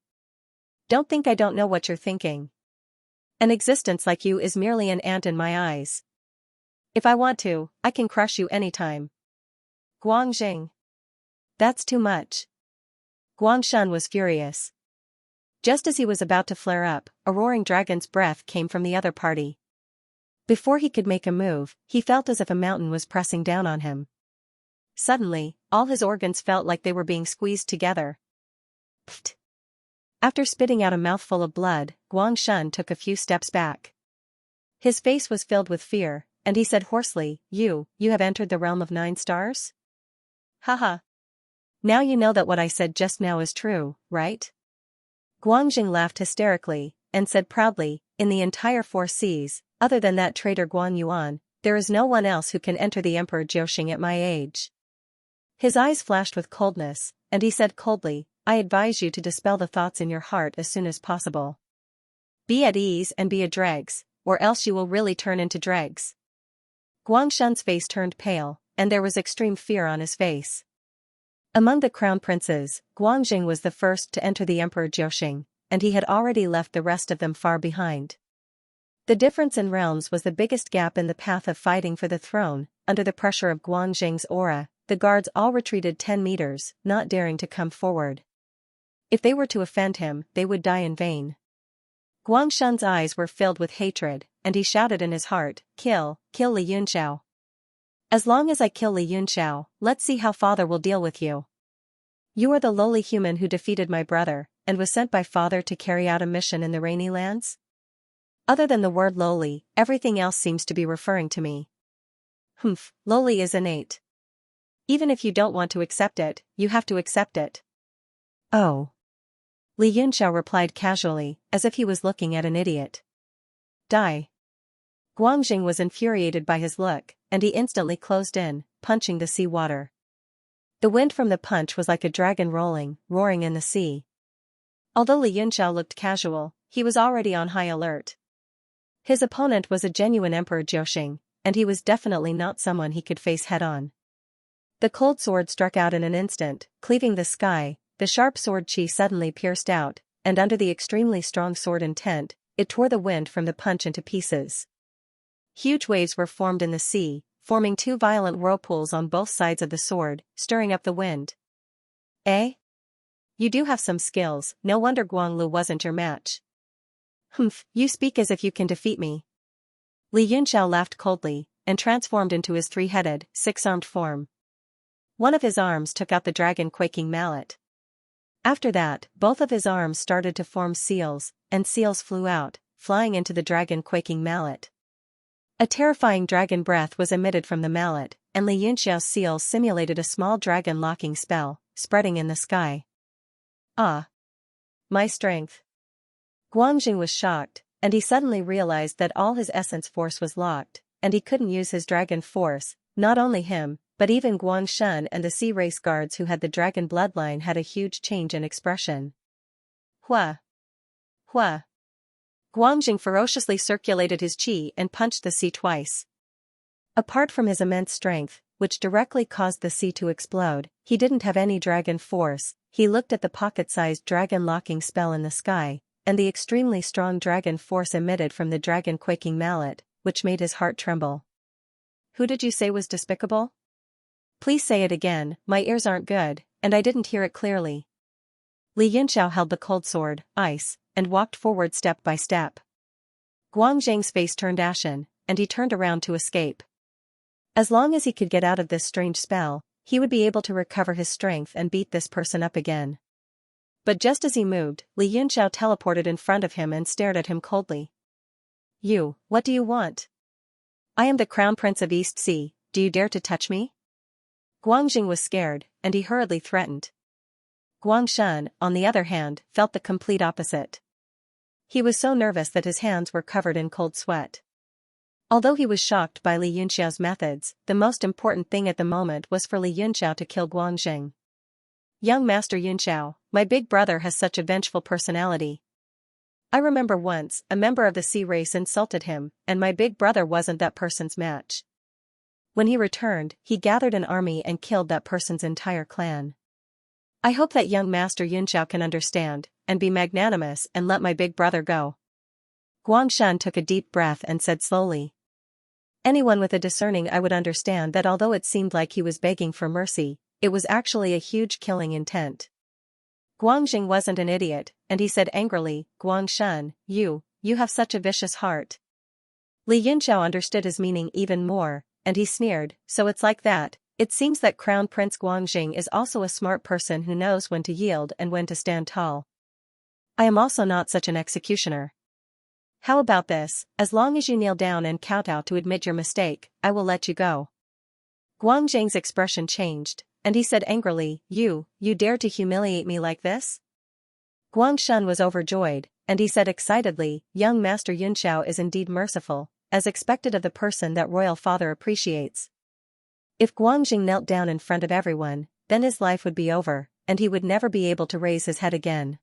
Don't think I don't know what you're thinking. An existence like you is merely an ant in my eyes. If I want to, I can crush you anytime. Guangjing. That's too much. Guangshan was furious. Just as he was about to flare up, a roaring dragon's breath came from the other party. Before he could make a move, he felt as if a mountain was pressing down on him. Suddenly, all his organs felt like they were being squeezed together. Pfft. After spitting out a mouthful of blood, Guangshan took a few steps back. His face was filled with fear, and he said hoarsely, You have entered the realm of 9 stars? Haha. Now you know that what I said just now is true, right? Guangjing laughed hysterically, and said proudly, in the entire 4 seas, other than that traitor Guan Yuan, there is no one else who can enter the Emperor Jiuxing at my age. His eyes flashed with coldness, and he said coldly, I advise you to dispel the thoughts in your heart as soon as possible. Be at ease and be a dregs, or else you will really turn into dregs. Guangshan's face turned pale, and there was extreme fear on his face. Among the crown princes, Guangjing was the first to enter the Emperor Jiuxing, and he had already left the rest of them far behind. The difference in realms was the biggest gap in the path of fighting for the throne. Under the pressure of Guanxing's aura, the guards all retreated 10 meters, not daring to come forward. If they were to offend him, they would die in vain. Guangshen's eyes were filled with hatred, and he shouted in his heart, kill Li Yunxiao. As long as I kill Li Yunxiao, let's see how father will deal with you. You are the lowly human who defeated my brother, and was sent by father to carry out a mission in the Rainy Lands? Other than the word lowly, everything else seems to be referring to me. Humph, lowly is innate. Even if you don't want to accept it, you have to accept it. Oh. Li Yunxiao replied casually, as if he was looking at an idiot. Die. Guanxing was infuriated by his look, and he instantly closed in, punching the sea water. The wind from the punch was like a dragon roaring in the sea. Although Li Yunxiao looked casual, he was already on high alert. His opponent was a genuine Emperor Jiuxing, and he was definitely not someone he could face head-on. The cold sword struck out in an instant, cleaving the sky. The sharp sword chi suddenly pierced out, and under the extremely strong sword intent, it tore the wind from the punch into pieces. Huge waves were formed in the sea, forming two violent whirlpools on both sides of the sword, stirring up the wind. Eh? You do have some skills, no wonder Guanglu wasn't your match. Humph, you speak as if you can defeat me. Li Yunxiao laughed coldly, and transformed into his three-headed, six-armed form. One of his arms took out the dragon-quaking mallet. After that, both of his arms started to form seals, and seals flew out, flying into the dragon-quaking mallet. A terrifying dragon breath was emitted from the mallet, and Li Yunxiao's seal simulated a small dragon-locking spell, spreading in the sky. Ah! My strength! Guanxing was shocked, and he suddenly realized that all his essence force was locked, and he couldn't use his dragon force. Not only him, but even Guangshen and the sea race guards who had the dragon bloodline had a huge change in expression. Hua! Hua! Guanxing ferociously circulated his qi and punched the sea twice. Apart from his immense strength, which directly caused the sea to explode, he didn't have any dragon force. He looked at the pocket-sized dragon-locking spell in the sky, and the extremely strong dragon force emitted from the dragon-quaking mallet, which made his heart tremble. Who did you say was despicable? Please say it again, my ears aren't good, and I didn't hear it clearly. Li Yunxiao held the cold sword, ice, and walked forward step by step. Guangzhang's face turned ashen, and he turned around to escape. As long as he could get out of this strange spell, he would be able to recover his strength and beat this person up again. But just as he moved, Li Yunxiao teleported in front of him and stared at him coldly. You, what do you want? I am the Crown Prince of East Sea, do you dare to touch me? Guangxing was scared, and he hurriedly threatened. Guangshen, on the other hand, felt the complete opposite. He was so nervous that his hands were covered in cold sweat. Although he was shocked by Li Yunxiao's methods, the most important thing at the moment was for Li Yunxiao to kill Guangxing. Young Master Yunxiao, my big brother has such a vengeful personality. I remember once, a member of the sea race insulted him, and my big brother wasn't that person's match. When he returned, he gathered an army and killed that person's entire clan. I hope that young Master Yunxiao can understand, and be magnanimous and let my big brother go. Guangshan took a deep breath and said slowly. Anyone with a discerning eye would understand that although it seemed like he was begging for mercy, it was actually a huge killing intent. Guangxing wasn't an idiot, and he said angrily, Guangshan, you have such a vicious heart. Li Yunxiao understood his meaning even more, and he sneered, so it's like that. It seems that Crown Prince Guangxing is also a smart person who knows when to yield and when to stand tall. I am also not such an executioner. How about this, as long as you kneel down and kowtow to admit your mistake, I will let you go. Guangxing's expression changed, and he said angrily, You dare to humiliate me like this? Guangshan was overjoyed, and he said excitedly, Young Master Yunxiao is indeed merciful, as expected of the person that royal father appreciates. If Guangxing knelt down in front of everyone, then his life would be over, and he would never be able to raise his head again.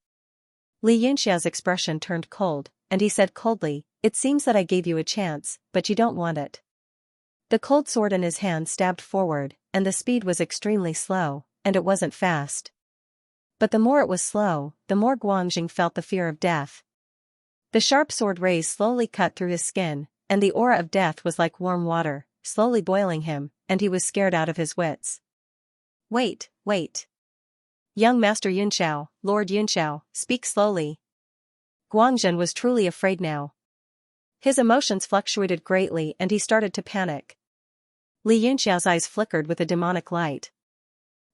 Li Yunxiao's expression turned cold, and he said coldly, It seems that I gave you a chance, but you don't want it. The cold sword in his hand stabbed forward, and the speed was extremely slow, and it wasn't fast. But the more it was slow, the more Guangjing felt the fear of death. The sharp sword rays slowly cut through his skin, and the aura of death was like warm water, slowly boiling him, and he was scared out of his wits. Wait, wait. Young Master Yunxiao, Lord Yunxiao, speak slowly. Guangzhen was truly afraid now. His emotions fluctuated greatly and he started to panic. Li Yunxiao's eyes flickered with a demonic light.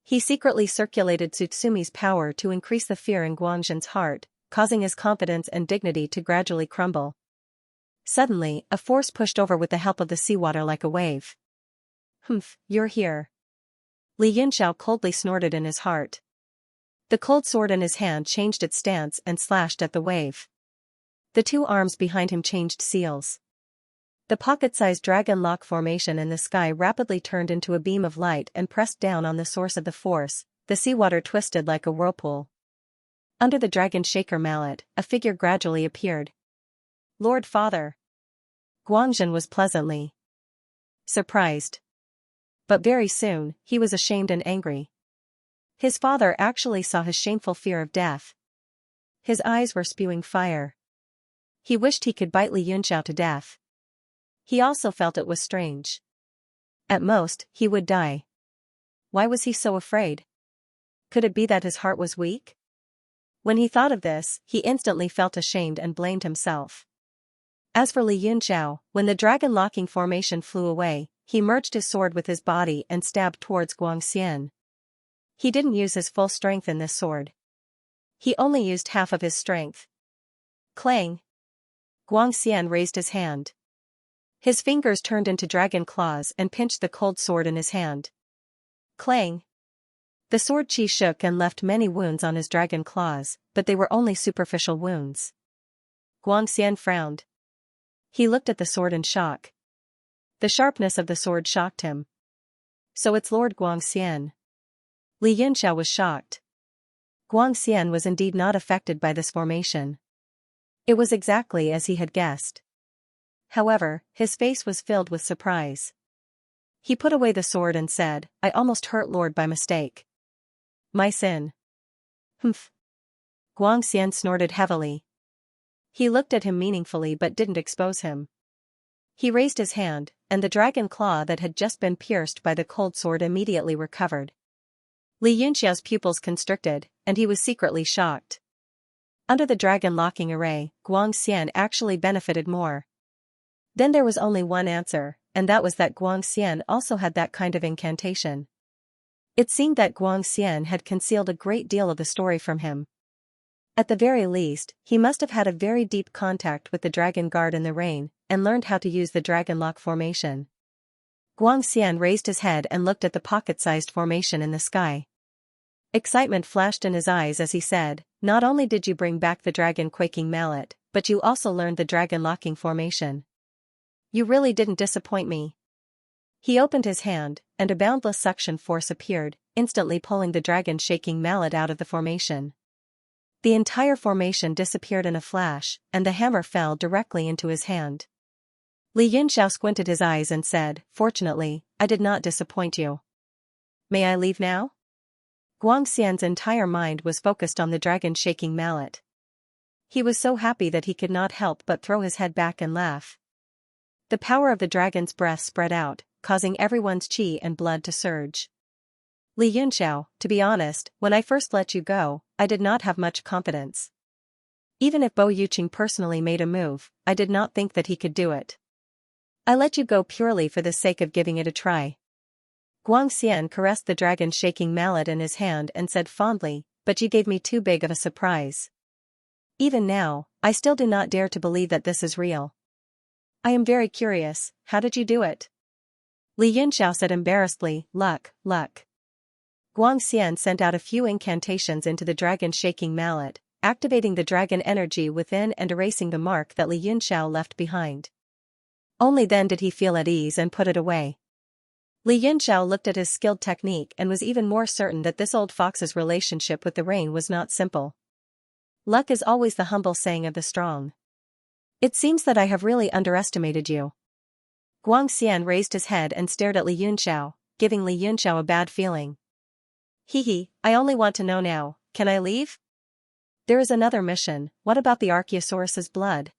He secretly circulated Tsutsumi's power to increase the fear in Guangzhen's heart, causing his confidence and dignity to gradually crumble. Suddenly, a force pushed over with the help of the seawater like a wave. Humph, you're here. Li Yunxiao coldly snorted in his heart. The cold sword in his hand changed its stance and slashed at the wave. The two arms behind him changed seals. The pocket-sized dragon lock formation in the sky rapidly turned into a beam of light and pressed down on the source of the force. The seawater twisted like a whirlpool. Under the dragon shaker mallet, a figure gradually appeared. Lord Father. Guangzhen was pleasantly surprised. But very soon, he was ashamed and angry. His father actually saw his shameful fear of death. His eyes were spewing fire. He wished he could bite Li Yunxiao to death. He also felt it was strange. At most, he would die. Why was he so afraid? Could it be that his heart was weak? When he thought of this, he instantly felt ashamed and blamed himself. As for Li Yunxiao, when the dragon locking formation flew away, he merged his sword with his body and stabbed towards Guangxian. He didn't use his full strength in this sword. He only used half of his strength. Clang! Guangxian raised his hand. His fingers turned into dragon claws and pinched the cold sword in his hand. Clang! The sword chi shook and left many wounds on his dragon claws, but they were only superficial wounds. Guangxian frowned. He looked at the sword in shock. The sharpness of the sword shocked him. So it's Lord Guangxian. Li Yunxiao was shocked. Guangxian was indeed not affected by this formation. It was exactly as he had guessed. However, his face was filled with surprise. He put away the sword and said, I almost hurt Lord by mistake. My sin. Humph. Guangxian snorted heavily. He looked at him meaningfully but didn't expose him. He raised his hand, and the dragon claw that had just been pierced by the cold sword immediately recovered. Li Yunxiao's pupils constricted, and he was secretly shocked. Under the dragon locking array, Guangxian actually benefited more. Then there was only one answer, and that was that Guangxian also had that kind of incantation. It seemed that Guangxian had concealed a great deal of the story from him. At the very least, he must have had a very deep contact with the dragon guard in the rain, and learned how to use the dragon lock formation. Guangxian raised his head and looked at the pocket-sized formation in the sky. Excitement flashed in his eyes as he said, not only did you bring back the dragon quaking mallet, but you also learned the dragon locking formation. You really didn't disappoint me. He opened his hand, and a boundless suction force appeared, instantly pulling the dragon shaking mallet out of the formation. The entire formation disappeared in a flash, and the hammer fell directly into his hand. Li Yunxiao squinted his eyes and said, Fortunately, I did not disappoint you. May I leave now? Guangxian's entire mind was focused on the dragon shaking mallet. He was so happy that he could not help but throw his head back and laugh. The power of the dragon's breath spread out, causing everyone's qi and blood to surge. Li Yunxiao, to be honest, when I first let you go, I did not have much confidence. Even if Bo Yuqing personally made a move, I did not think that he could do it. I let you go purely for the sake of giving it a try. Guangxian caressed the dragon shaking mallet in his hand and said fondly, but you gave me too big of a surprise. Even now, I still do not dare to believe that this is real. I am very curious, how did you do it? Li Yunxiao said embarrassedly, luck. Guangxian sent out a few incantations into the dragon shaking mallet, activating the dragon energy within and erasing the mark that Li Yunxiao left behind. Only then did he feel at ease and put it away. Li Yunxiao looked at his skilled technique and was even more certain that this old fox's relationship with the rain was not simple. Luck is always the humble saying of the strong. It seems that I have really underestimated you. Guangxian raised his head and stared at Li Yunxiao, giving Li Yunxiao a bad feeling. I only want to know now, can I leave? There is another mission. What about the Archaeosaurus's blood?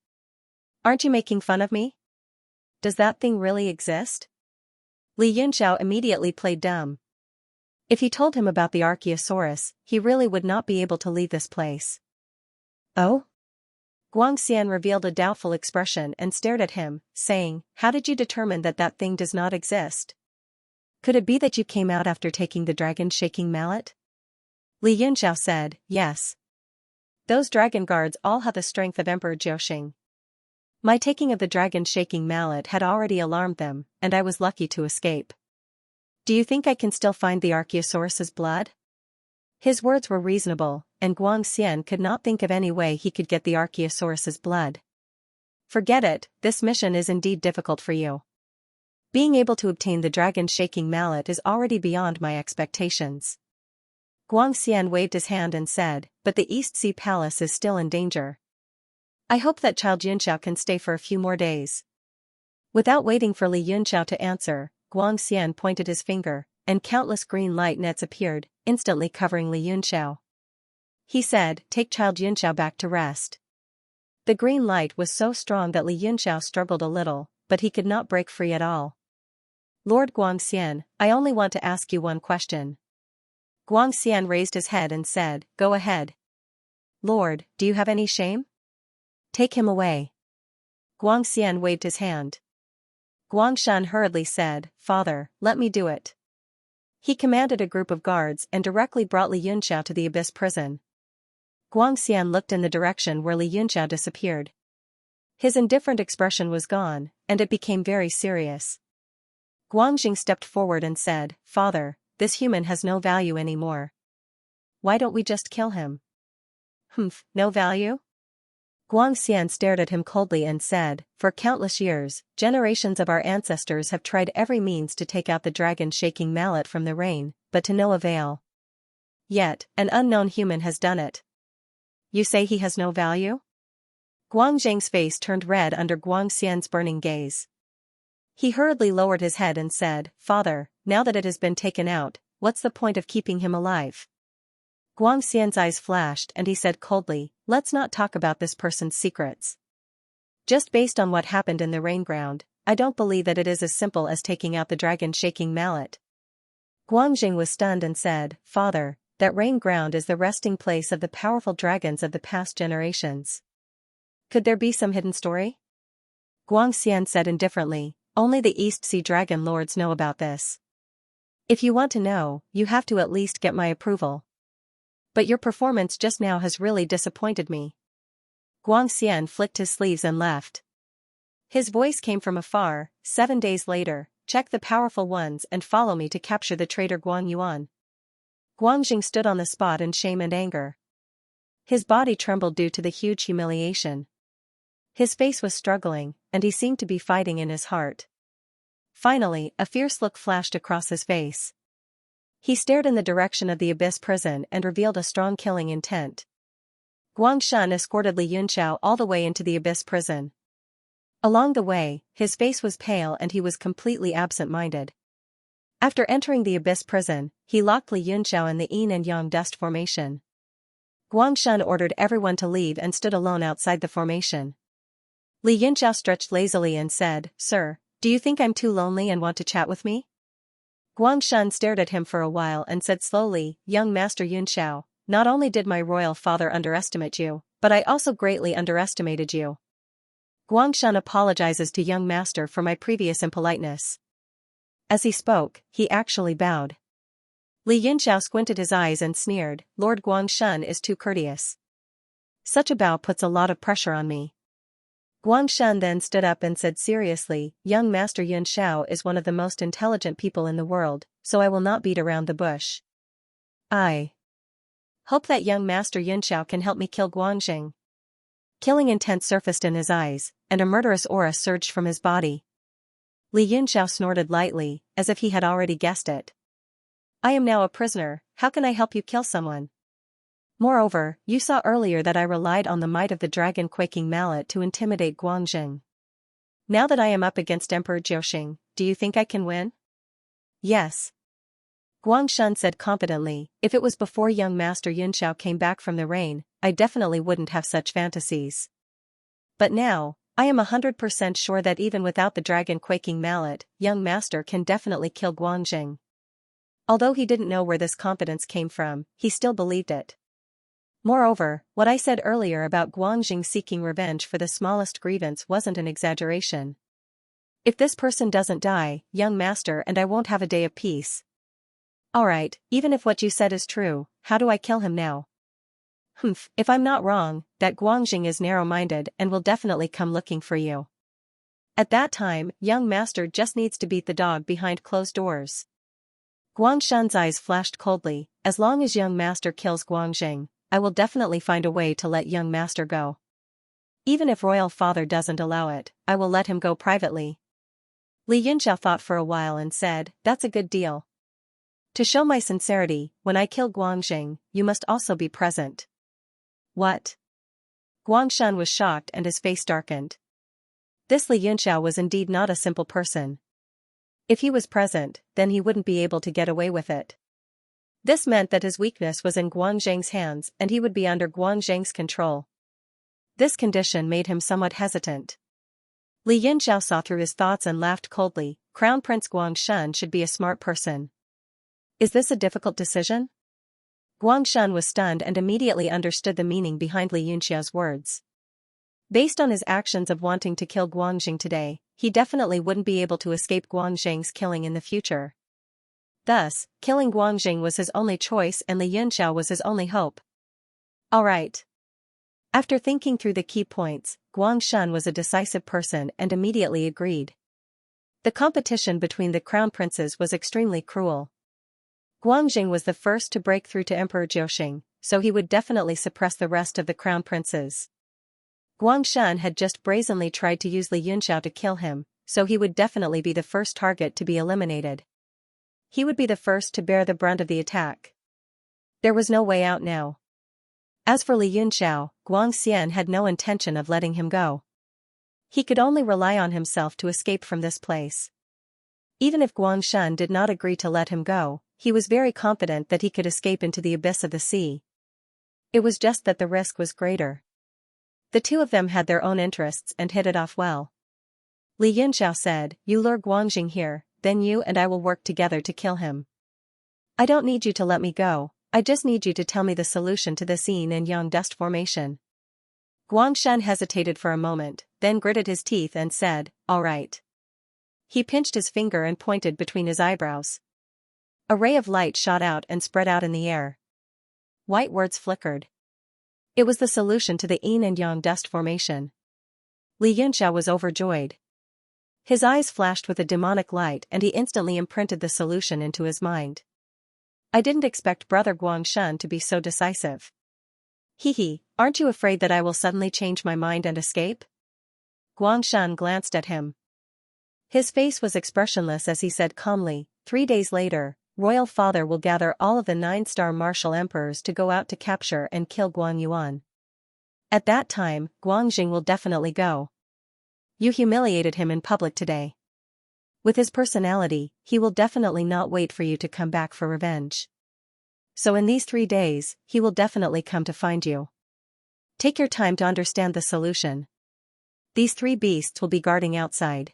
Aren't you making fun of me? Does that thing really exist? Li Yunxiao immediately played dumb. If he told him about the Archaeosaurus, he really would not be able to leave this place. Oh? Guangxian revealed a doubtful expression and stared at him, saying, how did you determine that that thing does not exist? Could it be that you came out after taking the dragon-shaking mallet? Li Yunxiao said, yes. Those dragon guards all have the strength of Emperor Jiuxing. My taking of the dragon-shaking mallet had already alarmed them, and I was lucky to escape. Do you think I can still find the Archaeosaurus's blood? His words were reasonable, and Guangxian could not think of any way he could get the Archaeosaurus's blood. Forget it, this mission is indeed difficult for you. Being able to obtain the dragon-shaking mallet is already beyond my expectations. Guangxian waved his hand and said, but the East Sea Palace is still in danger. I hope that Chao Junxiao can stay for a few more days. Without waiting for Li Yunxiao to answer, Guangxian pointed his finger, and countless green light nets appeared, instantly covering Li Yunxiao. He said, take Chao Junxiao back to rest. The green light was so strong that Li Yunxiao struggled a little, but he could not break free at all. Lord Guangxian, I only want to ask you one question. Guangxian raised his head and said, go ahead. Lord, do you have any shame? Take him away. Guangxian waved his hand. Guangshan hurriedly said, Father, let me do it. He commanded a group of guards and directly brought Li Yunxiao to the abyss prison. Guangxian looked in the direction where Li Yunxiao disappeared. His indifferent expression was gone, and it became very serious. Guangjing stepped forward and said, Father, this human has no value anymore. Why don't we just kill him? Humph, no value? Guangxian stared at him coldly and said, for countless years, generations of our ancestors have tried every means to take out the dragon-shaking mallet from the rain, but to no avail. Yet, an unknown human has done it. You say he has no value? Guangjing's face turned red under Guangxian's burning gaze. He hurriedly lowered his head and said, Father, now that it has been taken out, what's the point of keeping him alive? Guangxian's eyes flashed and he said coldly, let's not talk about this person's secrets. Just based on what happened in the rain ground, I don't believe that it is as simple as taking out the dragon-shaking mallet. Guangjing was stunned and said, Father, that rain ground is the resting place of the powerful dragons of the past generations. Could there be some hidden story? Guangxian said indifferently, only the East Sea Dragon Lords know about this. If you want to know, you have to at least get my approval. But your performance just now has really disappointed me. Guangxian flicked his sleeves and left. His voice came from afar, 7 days later, check the powerful ones and follow me to capture the traitor Guan Yuan. Guangjing stood on the spot in shame and anger. His body trembled due to the huge humiliation. His face was struggling, and he seemed to be fighting in his heart. Finally, a fierce look flashed across his face. He stared in the direction of the abyss prison and revealed a strong killing intent. Guangshan escorted Li Yunxiao all the way into the abyss prison. Along the way, his face was pale and he was completely absent-minded. After entering the abyss prison, he locked Li Yunxiao in the yin and yang dust formation. Guangshan ordered everyone to leave and stood alone outside the formation. Li Yunxiao stretched lazily and said, Sir, do you think I'm too lonely and want to chat with me? Guangshan stared at him for a while and said slowly, Young Master Yunxiao, not only did my royal father underestimate you, but I also greatly underestimated you. Guangshan apologizes to young master for my previous impoliteness. As he spoke, he actually bowed. Li Yunxiao squinted his eyes and sneered, Lord Guangshan is too courteous. Such a bow puts a lot of pressure on me. Guangshan then stood up and said seriously, Young Master Yunxiao is one of the most intelligent people in the world, so I will not beat around the bush. I hope that young Master Yunxiao can help me kill Guangjing. Killing intent surfaced in his eyes, and a murderous aura surged from his body. Li Yunxiao snorted lightly, as if he had already guessed it. I am now a prisoner, how can I help you kill someone? Moreover, you saw earlier that I relied on the might of the dragon-quaking mallet to intimidate Guangjing. Now that I am up against Emperor Jiuxing, do you think I can win? Yes. Guangshan said confidently, if it was before young Master Yunxiao came back from the rain, I definitely wouldn't have such fantasies. But now, I am 100% sure that even without the dragon-quaking mallet, young Master can definitely kill Guangjing. Although he didn't know where this confidence came from, he still believed it. Moreover, what I said earlier about Guangjing seeking revenge for the smallest grievance wasn't an exaggeration. If this person doesn't die, young Master and I won't have a day of peace. Alright, even if what you said is true, how do I kill him now? If I'm not wrong, that Guangjing is narrow-minded and will definitely come looking for you. At that time, young Master just needs to beat the dog behind closed doors. Guangshan's eyes flashed coldly, as long as young Master kills Guangjing, I will definitely find a way to let young Master go. Even if royal father doesn't allow it, I will let him go privately. Li Yunxiao thought for a while and said, that's a good deal. To show my sincerity, when I kill Guangjing, you must also be present. What? Guangshan was shocked and his face darkened. This Li Yunxiao was indeed not a simple person. If he was present, then he wouldn't be able to get away with it. This meant that his weakness was in Guangjing's hands and he would be under Guangjing's control. This condition made him somewhat hesitant. Li Yunxiao saw through his thoughts and laughed coldly, Crown Prince Guangshan should be a smart person. Is this a difficult decision? Guangshan was stunned and immediately understood the meaning behind Li Yunxiao's words. Based on his actions of wanting to kill Guangjing today, he definitely wouldn't be able to escape Guangjing's killing in the future. Thus, killing Guangjing was his only choice and Li Yunxiao was his only hope. Alright. After thinking through the key points, Guangshan was a decisive person and immediately agreed. The competition between the crown princes was extremely cruel. Guangjing was the first to break through to Emperor Jiuxing, so he would definitely suppress the rest of the crown princes. Guangshan had just brazenly tried to use Li Yunxiao to kill him, so he would definitely be the first target to be eliminated. He would be the first to bear the brunt of the attack. There was no way out now. As for Li Yunxiao, Guangxian had no intention of letting him go. He could only rely on himself to escape from this place. Even if Guangshan did not agree to let him go, he was very confident that he could escape into the abyss of the sea. It was just that the risk was greater. The two of them had their own interests and hit it off well. Li Yunxiao said, you lure Guangjing here, then you and I will work together to kill him. I don't need you to let me go, I just need you to tell me the solution to this yin and yang dust formation. Guangshan hesitated for a moment, then gritted his teeth and said, all right. He pinched his finger and pointed between his eyebrows. A ray of light shot out and spread out in the air. White words flickered. It was the solution to the yin and yang dust formation. Li Yunxiao was overjoyed. His eyes flashed with a demonic light and he instantly imprinted the solution into his mind. I didn't expect Brother Guangshan to be so decisive. Hee, aren't you afraid that I will suddenly change my mind and escape? Guangshan glanced at him. His face was expressionless as he said calmly, 3 days later, Royal Father will gather all of the 9-star martial emperors to go out to capture and kill Guangyuan. At that time, Guangjing will definitely go. You humiliated him in public today. With his personality, he will definitely not wait for you to come back for revenge. So in these 3 days, he will definitely come to find you. Take your time to understand the solution. These 3 beasts will be guarding outside.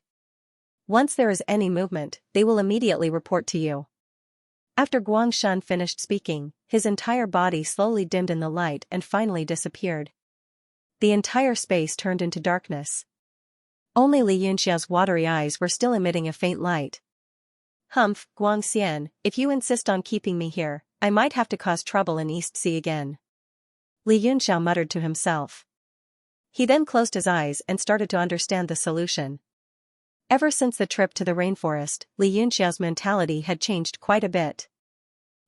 Once there is any movement, they will immediately report to you. After Guangshan finished speaking, his entire body slowly dimmed in the light and finally disappeared. The entire space turned into darkness. Only Li Yunxiao's watery eyes were still emitting a faint light. Guangxian, if you insist on keeping me here, I might have to cause trouble in East Sea again. Li Yunxiao muttered to himself. He then closed his eyes and started to understand the solution. Ever since the trip to the rainforest, Li Yunxiao's mentality had changed quite a bit.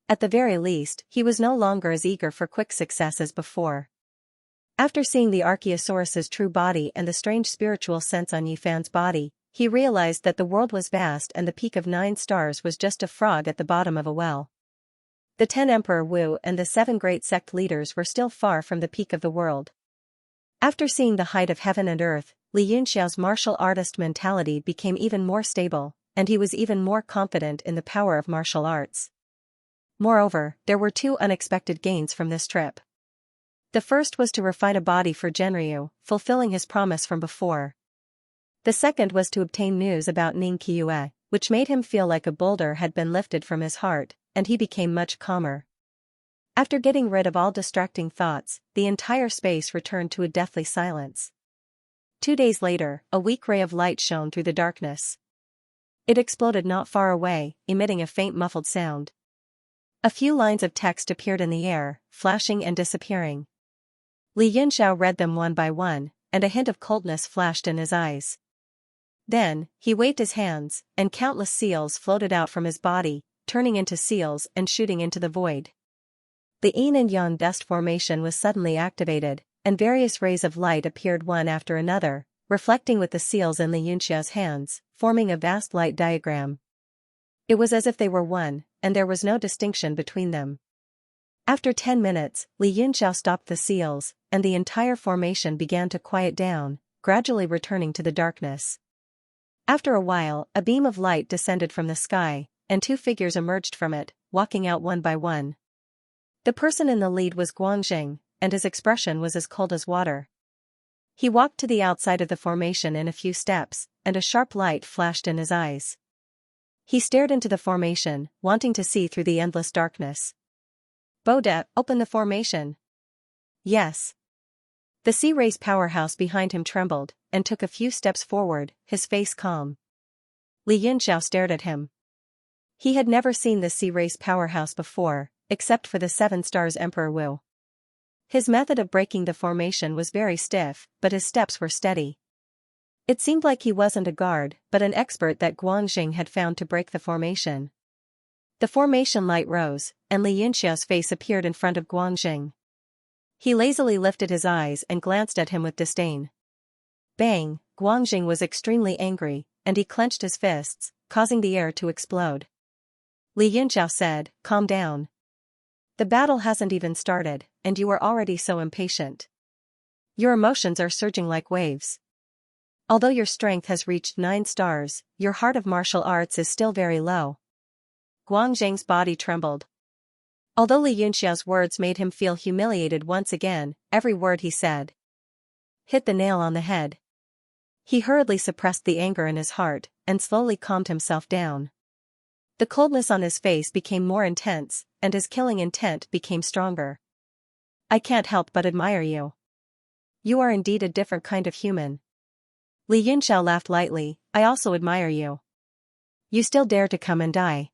At the very least, he was no longer as eager for quick success as before. After seeing the Archaeosaurus's true body and the strange spiritual sense on Yifan's body, he realized that the world was vast and the peak of 9 stars was just a frog at the bottom of a well. The 10 Emperor Wu and the 7 great sect leaders were still far from the peak of the world. After seeing the height of heaven and earth, Li Yunxiao's martial artist mentality became even more stable, and he was even more confident in the power of martial arts. Moreover, there were two unexpected gains from this trip. The first was to refine a body for Genryu, fulfilling his promise from before. The second was to obtain news about Ning Qiue, which made him feel like a boulder had been lifted from his heart, and he became much calmer. After getting rid of all distracting thoughts, the entire space returned to a deathly silence. 2 days later, a weak ray of light shone through the darkness. It exploded not far away, emitting a faint muffled sound. A few lines of text appeared in the air, flashing and disappearing. Li Yunxiao read them one by one, and a hint of coldness flashed in his eyes. Then, he waved his hands, and countless seals floated out from his body, turning into seals and shooting into the void. The yin and yang dust formation was suddenly activated, and various rays of light appeared one after another, reflecting with the seals in Li Yunxiao's hands, forming a vast light diagram. It was as if they were one, and there was no distinction between them. After 10 minutes, Li Yunxiao stopped the seals, and the entire formation began to quiet down, gradually returning to the darkness. After a while, a beam of light descended from the sky, and 2 figures emerged from it, walking out one by one. The person in the lead was Guanxing, and his expression was as cold as water. He walked to the outside of the formation in a few steps, and a sharp light flashed in his eyes. He stared into the formation, wanting to see through the endless darkness. "Boda, open the formation." "Yes." The Sea Race powerhouse behind him trembled, and took a few steps forward, his face calm. Li Yunxiao stared at him. He had never seen the Sea Race powerhouse before, except for the 7 stars Emperor Wu. His method of breaking the formation was very stiff, but his steps were steady. It seemed like he wasn't a guard, but an expert that Guanxing had found to break the formation. The formation light rose, and Li Yunxiao's face appeared in front of Guanxing. He lazily lifted his eyes and glanced at him with disdain. Bang! Guanxing was extremely angry, and he clenched his fists, causing the air to explode. Li Yunxiao said, "Calm down. The battle hasn't even started, and you are already so impatient. Your emotions are surging like waves. Although your strength has reached 9 stars, your heart of martial arts is still very low." Guanxing's body trembled. Although Li Yunxiao's words made him feel humiliated once again, every word he said hit the nail on the head. He hurriedly suppressed the anger in his heart, and slowly calmed himself down. The coldness on his face became more intense, and his killing intent became stronger. "I can't help but admire you. You are indeed a different kind of human." Li Yunxiao laughed lightly. "I also admire you. You still dare to come and die."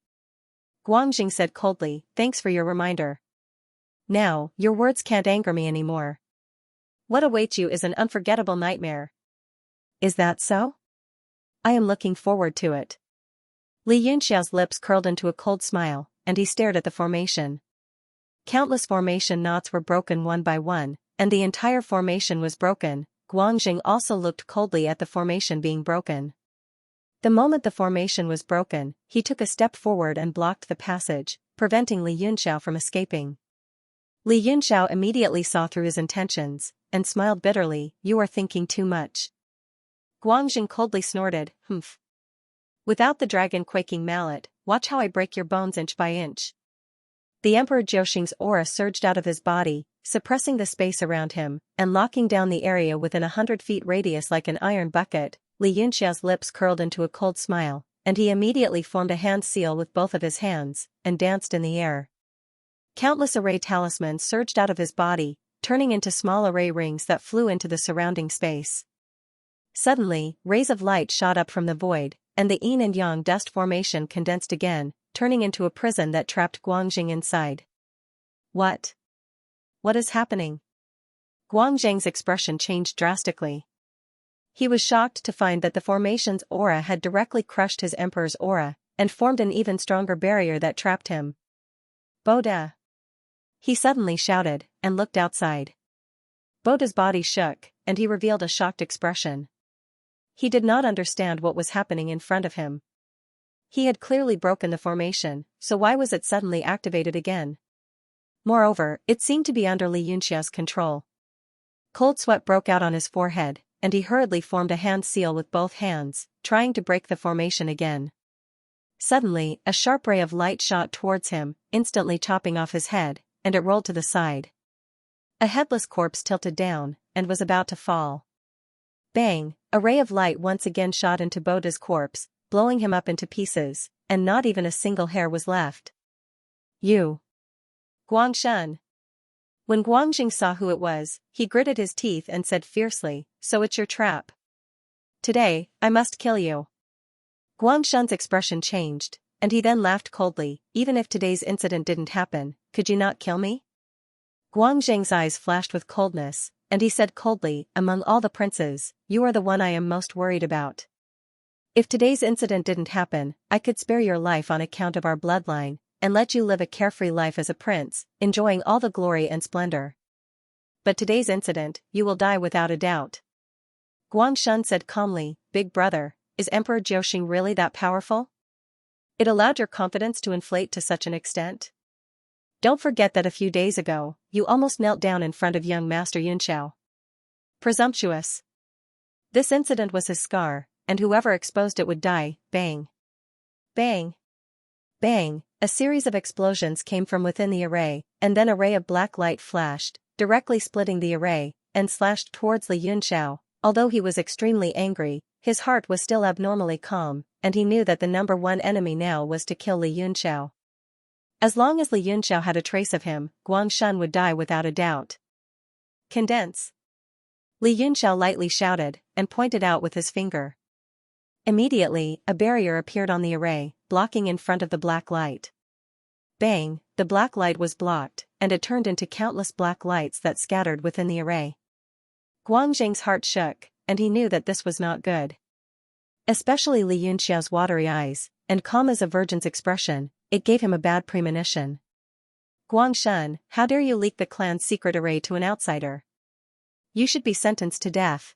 Guanxing said coldly, "Thanks for your reminder. Now, your words can't anger me anymore. What awaits you is an unforgettable nightmare." "Is that so? I am looking forward to it." Li Yunxiao's lips curled into a cold smile, and he stared at the formation. Countless formation knots were broken one by one, and the entire formation was broken. Guanxing also looked coldly at the formation being broken. The moment the formation was broken, he took a step forward and blocked the passage, preventing Li Yunxiao from escaping. Li Yunxiao immediately saw through his intentions, and smiled bitterly. "You are thinking too much." Guanxing coldly snorted, "Humph. Without the dragon-quaking mallet, watch how I break your bones inch by inch." The Emperor Jiuxing's aura surged out of his body, suppressing the space around him, and locking down the area within 100 feet radius like an iron bucket. Li Yunxiao's lips curled into a cold smile, and he immediately formed a hand seal with both of his hands, and danced in the air. Countless array talismans surged out of his body, turning into small array rings that flew into the surrounding space. Suddenly, rays of light shot up from the void, and the yin and yang dust formation condensed again, turning into a prison that trapped Guanxing inside. What is happening?" Guanxing's expression changed drastically. He was shocked to find that the formation's aura had directly crushed his emperor's aura, and formed an even stronger barrier that trapped him. "Boda!" he suddenly shouted, and looked outside. Boda's body shook, and he revealed a shocked expression. He did not understand what was happening in front of him. He had clearly broken the formation, so why was it suddenly activated again? Moreover, it seemed to be under Li Yunxiao's control. Cold sweat broke out on his forehead, and he hurriedly formed a hand seal with both hands, trying to break the formation again. Suddenly, a sharp ray of light shot towards him, instantly chopping off his head, and it rolled to the side. A headless corpse tilted down, and was about to fall. Bang! A ray of light once again shot into Boda's corpse, blowing him up into pieces, and not even a single hair was left. You! Guangshan! When Guangjing saw who it was, he gritted his teeth and said fiercely, "So it's your trap. Today, I must kill you." Guangshan's expression changed, and he then laughed coldly. "Even if today's incident didn't happen, could you not kill me?" Guangjing's eyes flashed with coldness, and he said coldly, "Among all the princes, you are the one I am most worried about. If today's incident didn't happen, I could spare your life on account of our bloodline, and let you live a carefree life as a prince, enjoying all the glory and splendor. But today's incident, you will die without a doubt." Guangshan said calmly, "Big brother, is Emperor Jiuxing really that powerful? It allowed your confidence to inflate to such an extent? Don't forget that a few days ago, you almost knelt down in front of young Master Yunxiao. Presumptuous. This incident was his scar, and whoever exposed it would die." Bang! Bang! Bang! A series of explosions came from within the array, and then a ray of black light flashed, directly splitting the array, and slashed towards Li Yunxiao. Although he was extremely angry, his heart was still abnormally calm, and he knew that the number one enemy now was to kill Li Yunxiao. As long as Li Yunxiao had a trace of him, Guangshan would die without a doubt. "Condense!" Li Yunxiao lightly shouted, and pointed out with his finger. Immediately, a barrier appeared on the array, blocking in front of the black light. Bang! The black light was blocked, and it turned into countless black lights that scattered within the array. Guangjing's heart shook, and he knew that this was not good. Especially Li Yunxiao's watery eyes, and calm as a virgin's expression, it gave him a bad premonition. "Guangshan, how dare you leak the clan's secret array to an outsider? You should be sentenced to death."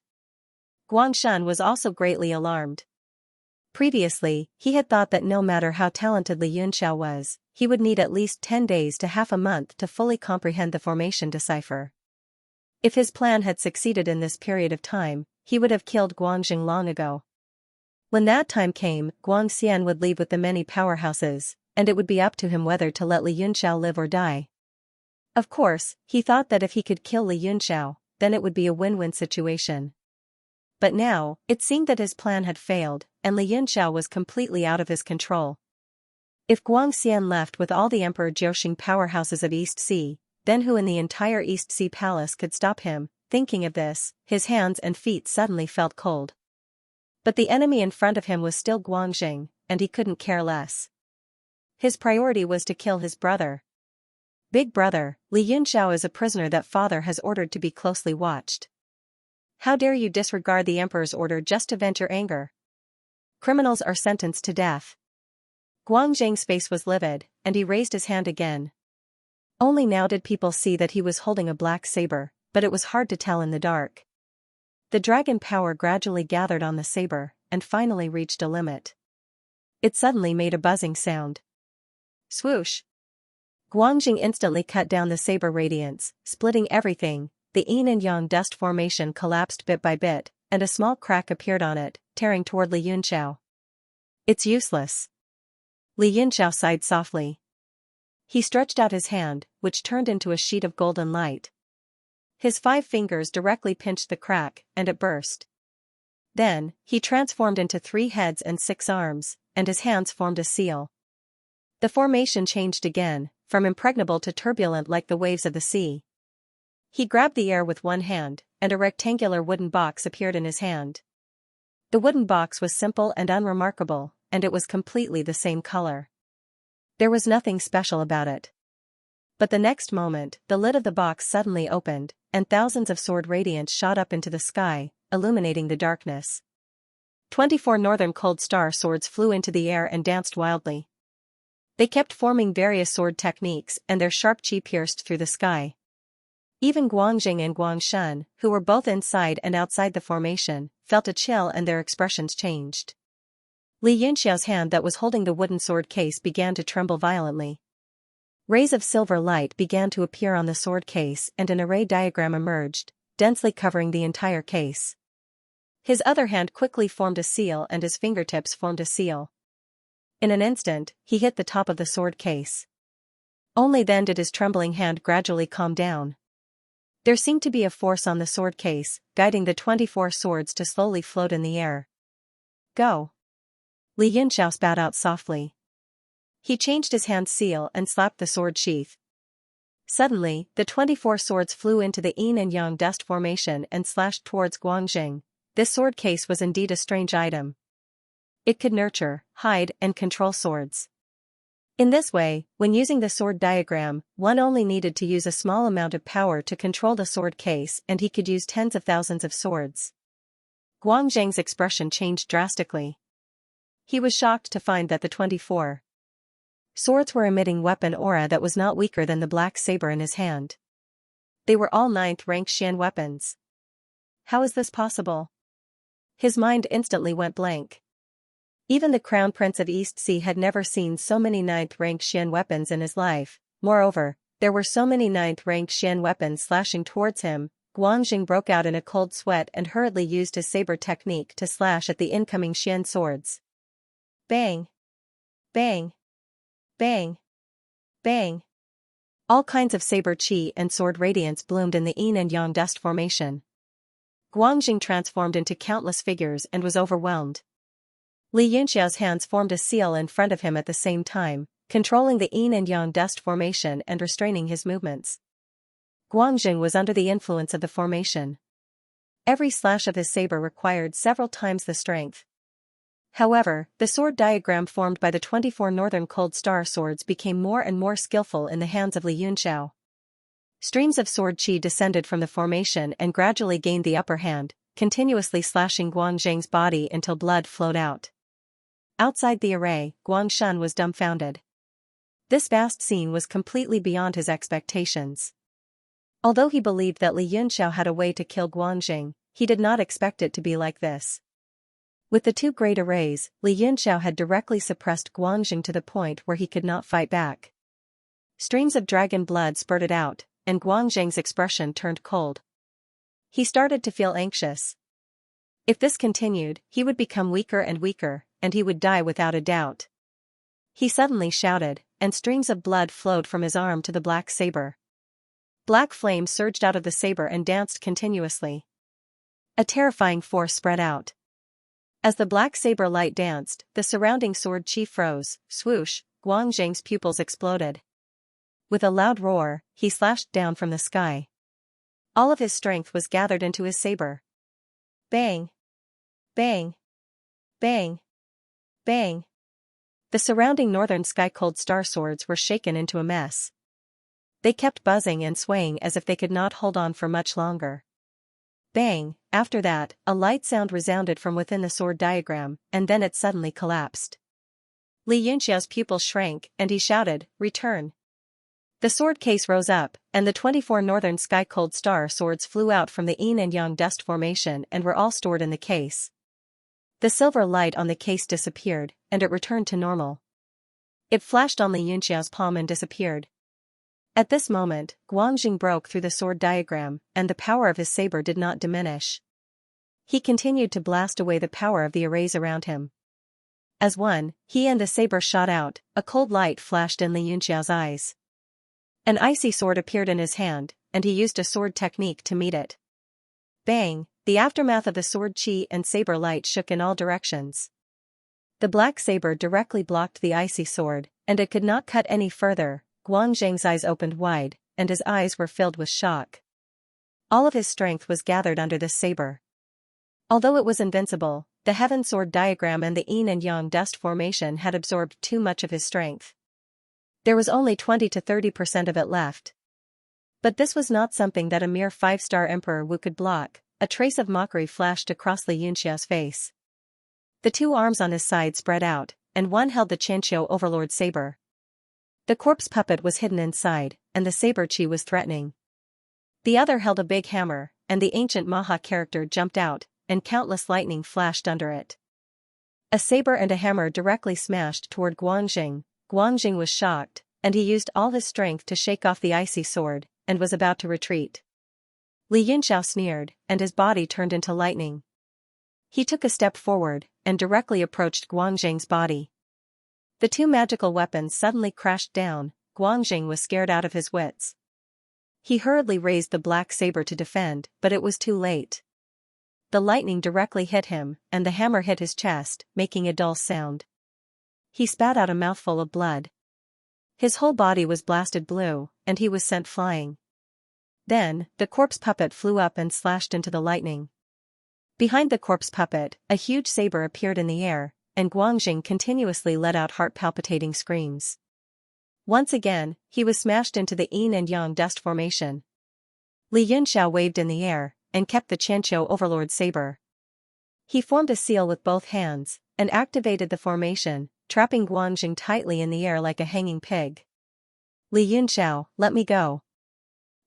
Guangshan was also greatly alarmed. Previously, he had thought that no matter how talented Li Yunxiao was, he would need at least 10 days to half a month to fully comprehend the formation decipher. If his plan had succeeded in this period of time, he would have killed Guangjing long ago. When that time came, Guangxian would leave with the many powerhouses, and it would be up to him whether to let Li Yunxiao live or die. Of course, he thought that if he could kill Li Yunxiao, then it would be a win-win situation. But now, it seemed that his plan had failed, and Li Yunxiao was completely out of his control. If Guangxian left with all the Emperor Jiuxing powerhouses of East Sea, then who in the entire East Sea Palace could stop him? Thinking of this, his hands and feet suddenly felt cold. But the enemy in front of him was still Guangjing, and he couldn't care less. His priority was to kill his brother. "Big brother, Li Yunxiao is a prisoner that father has ordered to be closely watched. How dare you disregard the emperor's order just to vent your anger? Criminals are sentenced to death." Guangjing's face was livid, and he raised his hand again. Only now did people see that he was holding a black saber, but it was hard to tell in the dark. The dragon power gradually gathered on the saber, and finally reached a limit. It suddenly made a buzzing sound. Swoosh! Guangjing instantly cut down the saber radiance, splitting everything. The yin and yang dust formation collapsed bit by bit, and a small crack appeared on it, tearing toward Li Yunxiao. "It's useless." Li Yunxiao sighed softly. He stretched out his hand, which turned into a sheet of golden light. His 5 fingers directly pinched the crack, and it burst. Then, he transformed into 3 heads and 6 arms, and his hands formed a seal. The formation changed again, from impregnable to turbulent like the waves of the sea. He grabbed the air with one hand, and a rectangular wooden box appeared in his hand. The wooden box was simple and unremarkable, and it was completely the same color. There was nothing special about it. But the next moment, the lid of the box suddenly opened, and thousands of sword radiance shot up into the sky, illuminating the darkness. 24 northern cold star swords flew into the air and danced wildly. They kept forming various sword techniques, and their sharp chi pierced through the sky. Even Guangjing and Guangshan, who were both inside and outside the formation, felt a chill and their expressions changed. Li Yunxiao's hand that was holding the wooden sword case began to tremble violently. Rays of silver light began to appear on the sword case and an array diagram emerged, densely covering the entire case. His other hand quickly formed a seal and his fingertips formed a seal. In an instant, he hit the top of the sword case. Only then did his trembling hand gradually calm down. There seemed to be a force on the sword case, guiding the 24 swords to slowly float in the air. Go. Li Yunxiao spat out softly. He changed his hand seal and slapped the sword sheath. Suddenly, the 24 swords flew into the yin and yang dust formation and slashed towards Guanxing. This sword case was indeed a strange item. It could nurture, hide, and control swords. In this way, when using the sword diagram, one only needed to use a small amount of power to control the sword case and he could use tens of thousands of swords. Guanxing's expression changed drastically. He was shocked to find that the 24 swords were emitting weapon aura that was not weaker than the black saber in his hand. They were all 9th rank Xian weapons. How is this possible? His mind instantly went blank. Even the Crown Prince of East Sea had never seen so many 9th rank Xian weapons in his life. Moreover, there were so many 9th rank Xian weapons slashing towards him. Guanxing broke out in a cold sweat and hurriedly used his saber technique to slash at the incoming Xian swords. Bang! Bang! Bang! Bang! All kinds of saber chi and sword radiance bloomed in the yin and yang dust formation. Guanxing transformed into countless figures and was overwhelmed. Li Yunxiao's hands formed a seal in front of him at the same time, controlling the yin and yang dust formation and restraining his movements. Guanxing was under the influence of the formation. Every slash of his saber required several times the strength. However, the sword diagram formed by the 24 northern cold star swords became more and more skillful in the hands of Li Yunxiao. Streams of sword chi descended from the formation and gradually gained the upper hand, continuously slashing Guanxing's body until blood flowed out. Outside the array, Guangshan was dumbfounded. This vast scene was completely beyond his expectations. Although he believed that Li Yunxiao had a way to kill Guanxing, he did not expect it to be like this. With the two great arrays, Li Yunxiao had directly suppressed Guanxing to the point where he could not fight back. Streams of dragon blood spurted out, and Guanxing's expression turned cold. He started to feel anxious. If this continued, he would become weaker and weaker, and he would die without a doubt. He suddenly shouted, and streams of blood flowed from his arm to the black saber. Black flame surged out of the saber and danced continuously. A terrifying force spread out. As the black saber light danced, the surrounding sword chi froze. Swoosh, Guanxing's pupils exploded. With a loud roar, he slashed down from the sky. All of his strength was gathered into his saber. Bang! Bang! Bang! Bang! The surrounding northern sky cold star swords were shaken into a mess. They kept buzzing and swaying as if they could not hold on for much longer. Bang! After that, a light sound resounded from within the sword diagram, and then it suddenly collapsed. Li Yunxiao's pupils shrank, and he shouted, "Return!" The sword case rose up, and the 24 northern sky cold star swords flew out from the yin and yang dust formation and were all stored in the case. The silver light on the case disappeared, and it returned to normal. It flashed on Li Yunxiao's palm and disappeared. At this moment, Guanxing broke through the sword diagram, and the power of his saber did not diminish. He continued to blast away the power of the arrays around him. As one, he and the saber shot out, a cold light flashed in Li Yunxiao's eyes. An icy sword appeared in his hand, and he used a sword technique to meet it. Bang! The aftermath of the sword chi and saber light shook in all directions. The black saber directly blocked the icy sword, and it could not cut any further. Guanxing's eyes opened wide, and his eyes were filled with shock. All of his strength was gathered under this saber. Although it was invincible, the heaven sword diagram and the yin and yang dust formation had absorbed too much of his strength. There was only 20 to 30% of it left. But this was not something that a mere 5-star Emperor Wu could block. A trace of mockery flashed across Li Yunxiao's face. The two arms on his side spread out, and one held the Xianxia Overlord saber. The corpse puppet was hidden inside, and the saber chi was threatening. The other held a big hammer, and the ancient Maha character jumped out, and countless lightning flashed under it. A saber and a hammer directly smashed toward Guanxing. Guanxing was shocked, and he used all his strength to shake off the icy sword, and was about to retreat. Li Yunxiao sneered, and his body turned into lightning. He took a step forward, and directly approached Guanxing's body. The two magical weapons suddenly crashed down. Guanxing was scared out of his wits. He hurriedly raised the black saber to defend, but it was too late. The lightning directly hit him, and the hammer hit his chest, making a dull sound. He spat out a mouthful of blood. His whole body was blasted blue, and he was sent flying. Then, the corpse puppet flew up and slashed into the lightning. Behind the corpse puppet, a huge saber appeared in the air, and Guanxing continuously let out heart-palpitating screams. Once again, he was smashed into the yin and yang dust formation. Li Yunxiao waved in the air, and kept the Xianxia overlord's saber. He formed a seal with both hands, and activated the formation, trapping Guanxing tightly in the air like a hanging pig. Li Yunxiao, let me go.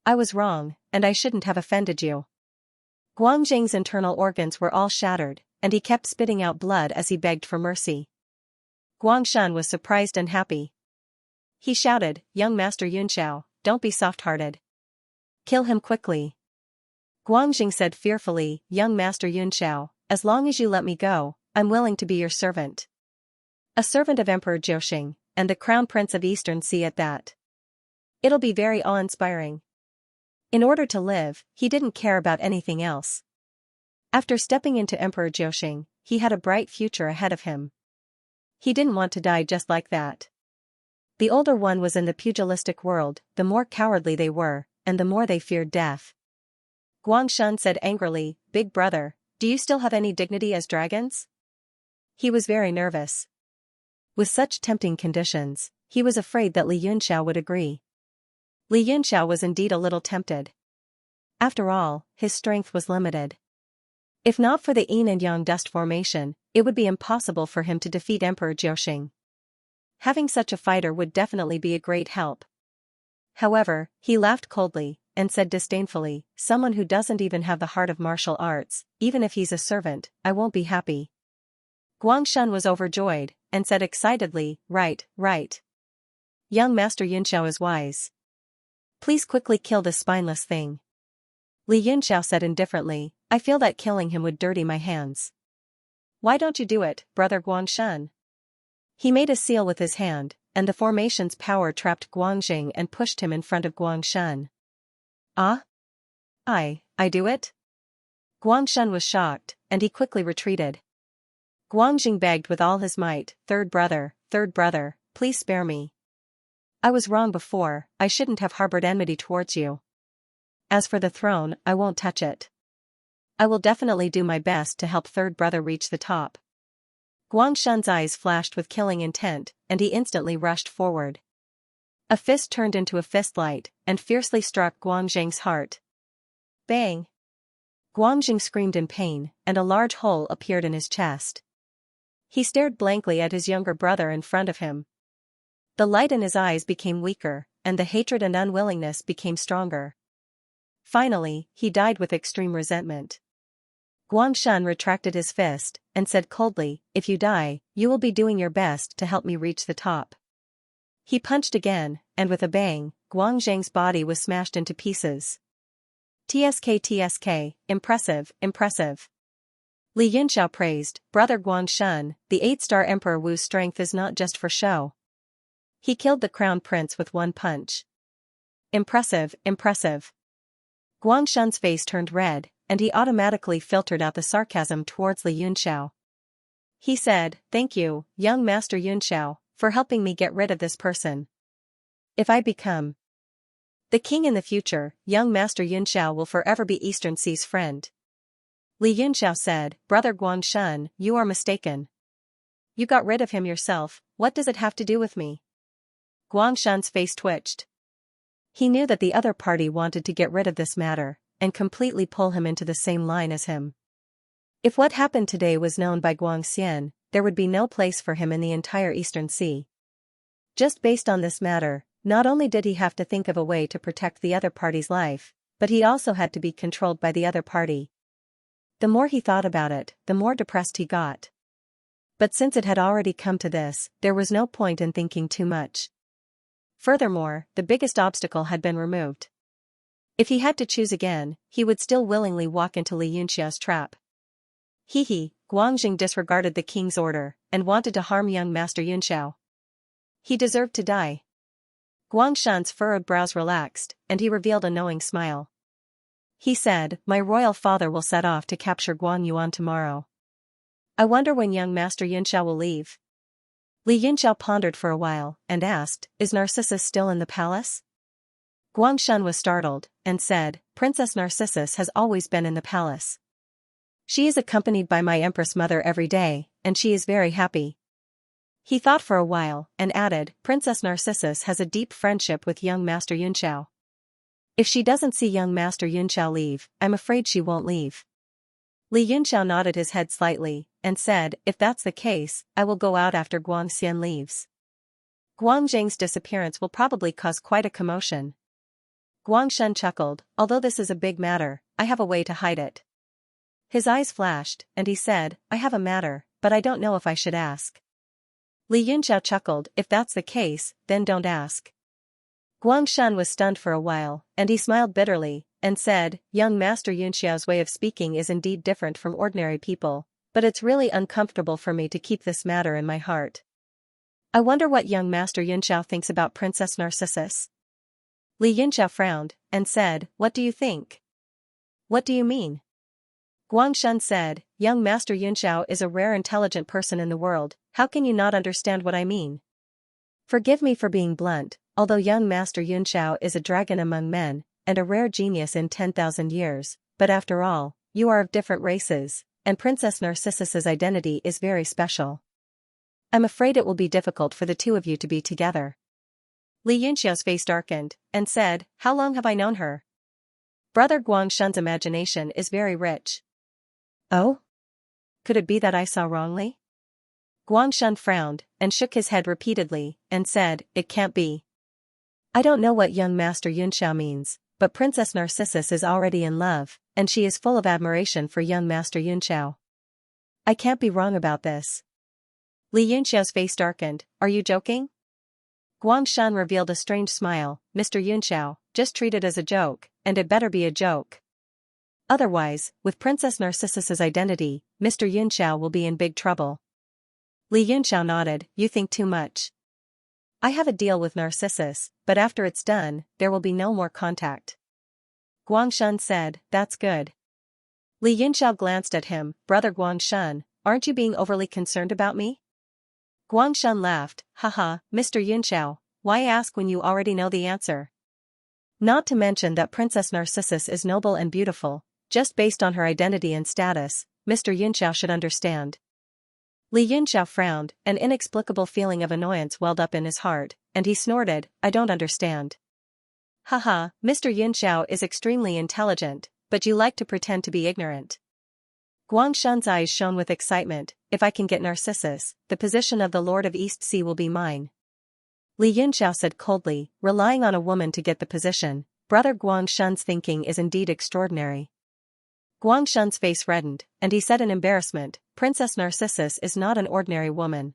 I was wrong, and I shouldn't have offended you. Guanxing's internal organs were all shattered, and he kept spitting out blood as he begged for mercy. Guangshan was surprised and happy. He shouted, "Young Master Yunxiao, don't be soft-hearted. Kill him quickly." Guanxing said fearfully, "Young Master Yunxiao, as long as you let me go, I'm willing to be your servant. A servant of Emperor Zhouxing, and the Crown Prince of Eastern Sea at that. It'll be very awe-inspiring." In order to live, he didn't care about anything else. After stepping into Emperor Zhouxing, he had a bright future ahead of him. He didn't want to die just like that. The older one was in the pugilistic world, the more cowardly they were, and the more they feared death. Guangshan said angrily, "Big brother, do you still have any dignity as dragons?" He was very nervous. With such tempting conditions, he was afraid that Li Yunxiao would agree. Li Yunxiao was indeed a little tempted. After all, his strength was limited. If not for the yin and yang dust formation, it would be impossible for him to defeat Emperor Zhouxing. Having such a fighter would definitely be a great help. However, he laughed coldly, and said disdainfully, "Someone who doesn't even have the heart of martial arts, even if he's a servant, I won't be happy." Guangshan was overjoyed, and said excitedly, "Right, right. Young Master Yunxiao is wise. Please quickly kill this spineless thing." Li Yunxiao said indifferently, "I feel that killing him would dirty my hands." "Why don't you do it, brother Guangshan?" He made a seal with his hand, and the formation's power trapped Guanxing and pushed him in front of Guangshan. "Ah? I do it?" Guangshan was shocked, and he quickly retreated. Guanxing begged with all his might, third brother, please spare me. I was wrong before, I shouldn't have harbored enmity towards you. As for the throne, I won't touch it. I will definitely do my best to help third brother reach the top." Guangshan's eyes flashed with killing intent, and he instantly rushed forward. A fist turned into a fistlight, and fiercely struck Guanxing's heart. Bang! Guanxing screamed in pain, and a large hole appeared in his chest. He stared blankly at his younger brother in front of him. The light in his eyes became weaker, and the hatred and unwillingness became stronger. Finally, he died with extreme resentment. Guangshan retracted his fist, and said coldly, "If you die, you will be doing your best to help me reach the top." He punched again, and with a bang, Guanxing's body was smashed into pieces. TSK, impressive, impressive. Li Yunxiao praised, "Brother Guangshan, the 8-star Emperor Wu's strength is not just for show. He killed the crown prince with one punch. Impressive, impressive." Guangshan's face turned red, and he automatically filtered out the sarcasm towards Li Yunxiao. He said, "Thank you, young Master Yunxiao, for helping me get rid of this person. If I become the king in the future, young Master Yunxiao will forever be Eastern Sea's friend." Li Yunxiao said, "Brother Guangshan, you are mistaken. You got rid of him yourself, what does it have to do with me?" Guangshan's face twitched. He knew that the other party wanted to get rid of this matter, and completely pull him into the same line as him. If what happened today was known by Guangxian, there would be no place for him in the entire Eastern Sea. Just based on this matter, not only did he have to think of a way to protect the other party's life, but he also had to be controlled by the other party. The more he thought about it, the more depressed he got. But since it had already come to this, there was no point in thinking too much. Furthermore, the biggest obstacle had been removed. If he had to choose again, he would still willingly walk into Li Yunxiao's trap. Guanxing disregarded the king's order, and wanted to harm young Master Yunxiao. He deserved to die. Guangshan's furrowed brows relaxed, and he revealed a knowing smile. He said, my royal father will set off to capture Guan Yuan tomorrow. I wonder when young Master Yunxiao will leave. Li Yunxiao pondered for a while, and asked, is Narcissus still in the palace? Guangshan was startled, and said, Princess Narcissus has always been in the palace. She is accompanied by my Empress Mother every day, and she is very happy. He thought for a while, and added, Princess Narcissus has a deep friendship with young Master Yunxiao. If she doesn't see young Master Yunxiao leave, I'm afraid she won't leave. Li Yunxiao nodded his head slightly, and said, if that's the case, I will go out after Guang Xian leaves. Guang Zheng's disappearance will probably cause quite a commotion. Guang Shen chuckled, although this is a big matter, I have a way to hide it. His eyes flashed, and he said, I have a matter, but I don't know if I should ask. Li Yunxiao chuckled, if that's the case, then don't ask. Guang Shen was stunned for a while, and he smiled bitterly, and said, young Master Yunxiao's way of speaking is indeed different from ordinary people, but it's really uncomfortable for me to keep this matter in my heart. I wonder what young Master Yunxiao thinks about Princess Narcissus. Li Yunxiao frowned, and said, what do you think? What do you mean? Guang Shen said, young Master Yunxiao is a rare intelligent person in the world, how can you not understand what I mean? Forgive me for being blunt, although young Master Yunxiao is a dragon among men, and a rare genius in 10,000 years, but after all, you are of different races, and Princess Narcissus's identity is very special. I'm afraid it will be difficult for the two of you to be together. Li Yunxiao's face darkened, and said, how long have I known her? Brother Guang Shen's imagination is very rich. Oh? Could it be that I saw wrongly? Guang Shen frowned, and shook his head repeatedly, and said, it can't be. I don't know what young Master Yunxiao means, but Princess Narcissus is already in love, and she is full of admiration for young Master Yunxiao. I can't be wrong about this. Li Yunxiao's face darkened, are you joking? Guang Shen revealed a strange smile, Mr. Yunxiao, just treat it as a joke, and it better be a joke. Otherwise, with Princess Narcissus's identity, Mr. Yunxiao will be in big trouble. Li Yunxiao nodded, you think too much. I have a deal with Narcissus, but after it's done, there will be no more contact. Guang Shen said, that's good. Li Yunxiao glanced at him, brother Guang Shen, aren't you being overly concerned about me? Guang Shen laughed, haha, Mr. Yunxiao, why ask when you already know the answer? Not to mention that Princess Narcissus is noble and beautiful, just based on her identity and status, Mr. Yunxiao should understand. Li Yunxiao frowned, an inexplicable feeling of annoyance welled up in his heart, and he snorted, I don't understand. Haha, Mr. Yunxiao is extremely intelligent, but you like to pretend to be ignorant. Guang Shen's eyes shone with excitement, if I can get Narcissus, the position of the Lord of East Sea will be mine. Li Yunxiao said coldly, relying on a woman to get the position, brother Guang Shen's thinking is indeed extraordinary. Guang Shen's face reddened, and he said in embarrassment, Princess Narcissus is not an ordinary woman.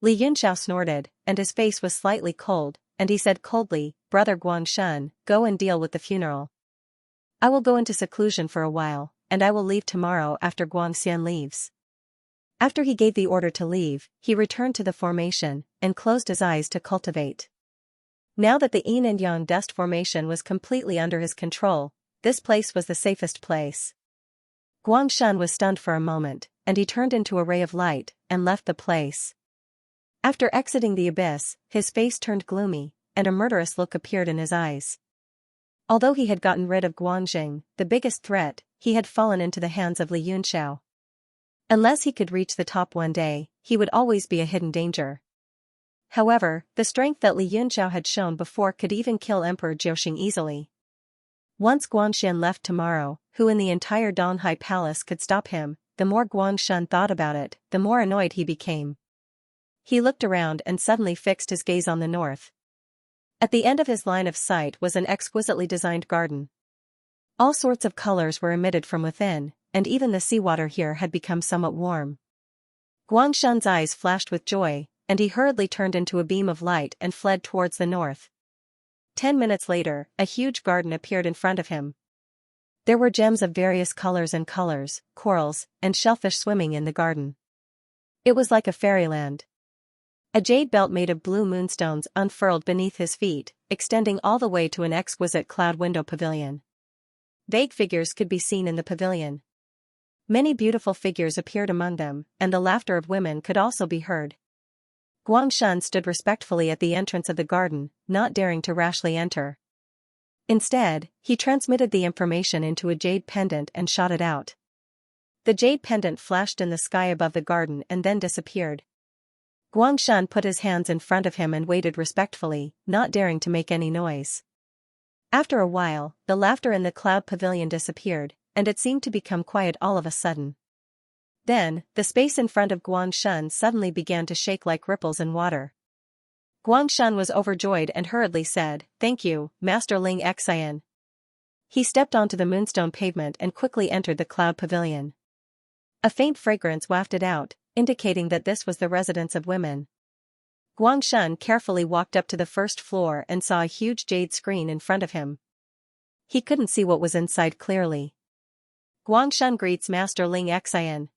Li Yunxiao snorted, and his face was slightly cold, and he said coldly, brother Guang Shen, go and deal with the funeral. I will go into seclusion for a while, and I will leave tomorrow after Guang Xian leaves. After he gave the order to leave, he returned to the formation, and closed his eyes to cultivate. Now that the yin and yang dust formation was completely under his control, this place was the safest place. Guang Shen was stunned for a moment, and he turned into a ray of light, and left the place. After exiting the abyss, his face turned gloomy, and a murderous look appeared in his eyes. Although he had gotten rid of Guangjing, the biggest threat, he had fallen into the hands of Li Yunxiao. Unless he could reach the top one day, he would always be a hidden danger. However, the strength that Li Yunxiao had shown before could even kill Emperor Jiuxing easily. Once Guangxian left tomorrow, who in the entire Donghai Palace could stop him? The more Guangshan thought about it, the more annoyed he became. He looked around and suddenly fixed his gaze on the north. At the end of his line of sight was an exquisitely designed garden. All sorts of colors were emitted from within, and even the seawater here had become somewhat warm. Guangshan's eyes flashed with joy, and he hurriedly turned into a beam of light and fled towards the north. 10 minutes later, a huge garden appeared in front of him. There were gems of various colors, corals, and shellfish swimming in the garden. It was like a fairyland. A jade belt made of blue moonstones unfurled beneath his feet, extending all the way to an exquisite cloud window pavilion. Vague figures could be seen in the pavilion. Many beautiful figures appeared among them, and the laughter of women could also be heard. Guangshan stood respectfully at the entrance of the garden, not daring to rashly enter. Instead, he transmitted the information into a jade pendant and shot it out. The jade pendant flashed in the sky above the garden and then disappeared. Guangshan put his hands in front of him and waited respectfully, not daring to make any noise. After a while, the laughter in the cloud pavilion disappeared, and it seemed to become quiet all of a sudden. Then, the space in front of Guangshan suddenly began to shake like ripples in water. Guangshan was overjoyed and hurriedly said, "Thank you, Master Ling Xian." He stepped onto the moonstone pavement and quickly entered the cloud pavilion. A faint fragrance wafted out, indicating that this was the residence of women. Guangshan carefully walked up to the first floor and saw a huge jade screen in front of him. He couldn't see what was inside clearly. Guangshan greets Master Ling Xian.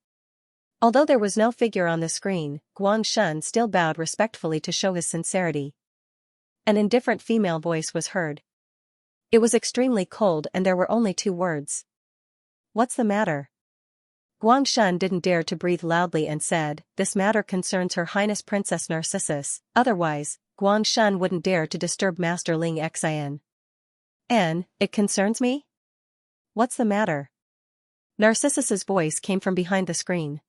Although there was no figure on the screen, Guangshan still bowed respectfully to show his sincerity. An indifferent female voice was heard. It was extremely cold and there were only 2 words. "What's the matter?" Guangshan didn't dare to breathe loudly and said, "This matter concerns Her Highness Princess Narcissus, otherwise, Guangshan wouldn't dare to disturb Master Ling Xian." It concerns me? What's the matter?" Narcissus's voice came from behind the screen.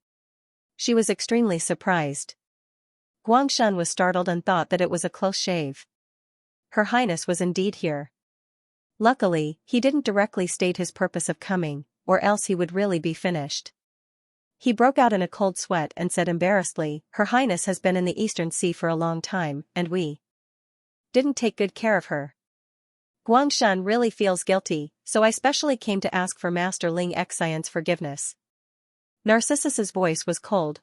She was extremely surprised. Guangshan was startled and thought that it was a close shave. Her Highness was indeed here. Luckily, he didn't directly state his purpose of coming, or else he would really be finished. He broke out in a cold sweat and said embarrassedly, "Her Highness has been in the Eastern Sea for a long time, and we didn't take good care of her. Guangshan really feels guilty, so I specially came to ask for Master Ling Xian's forgiveness." Narcissus's voice was cold.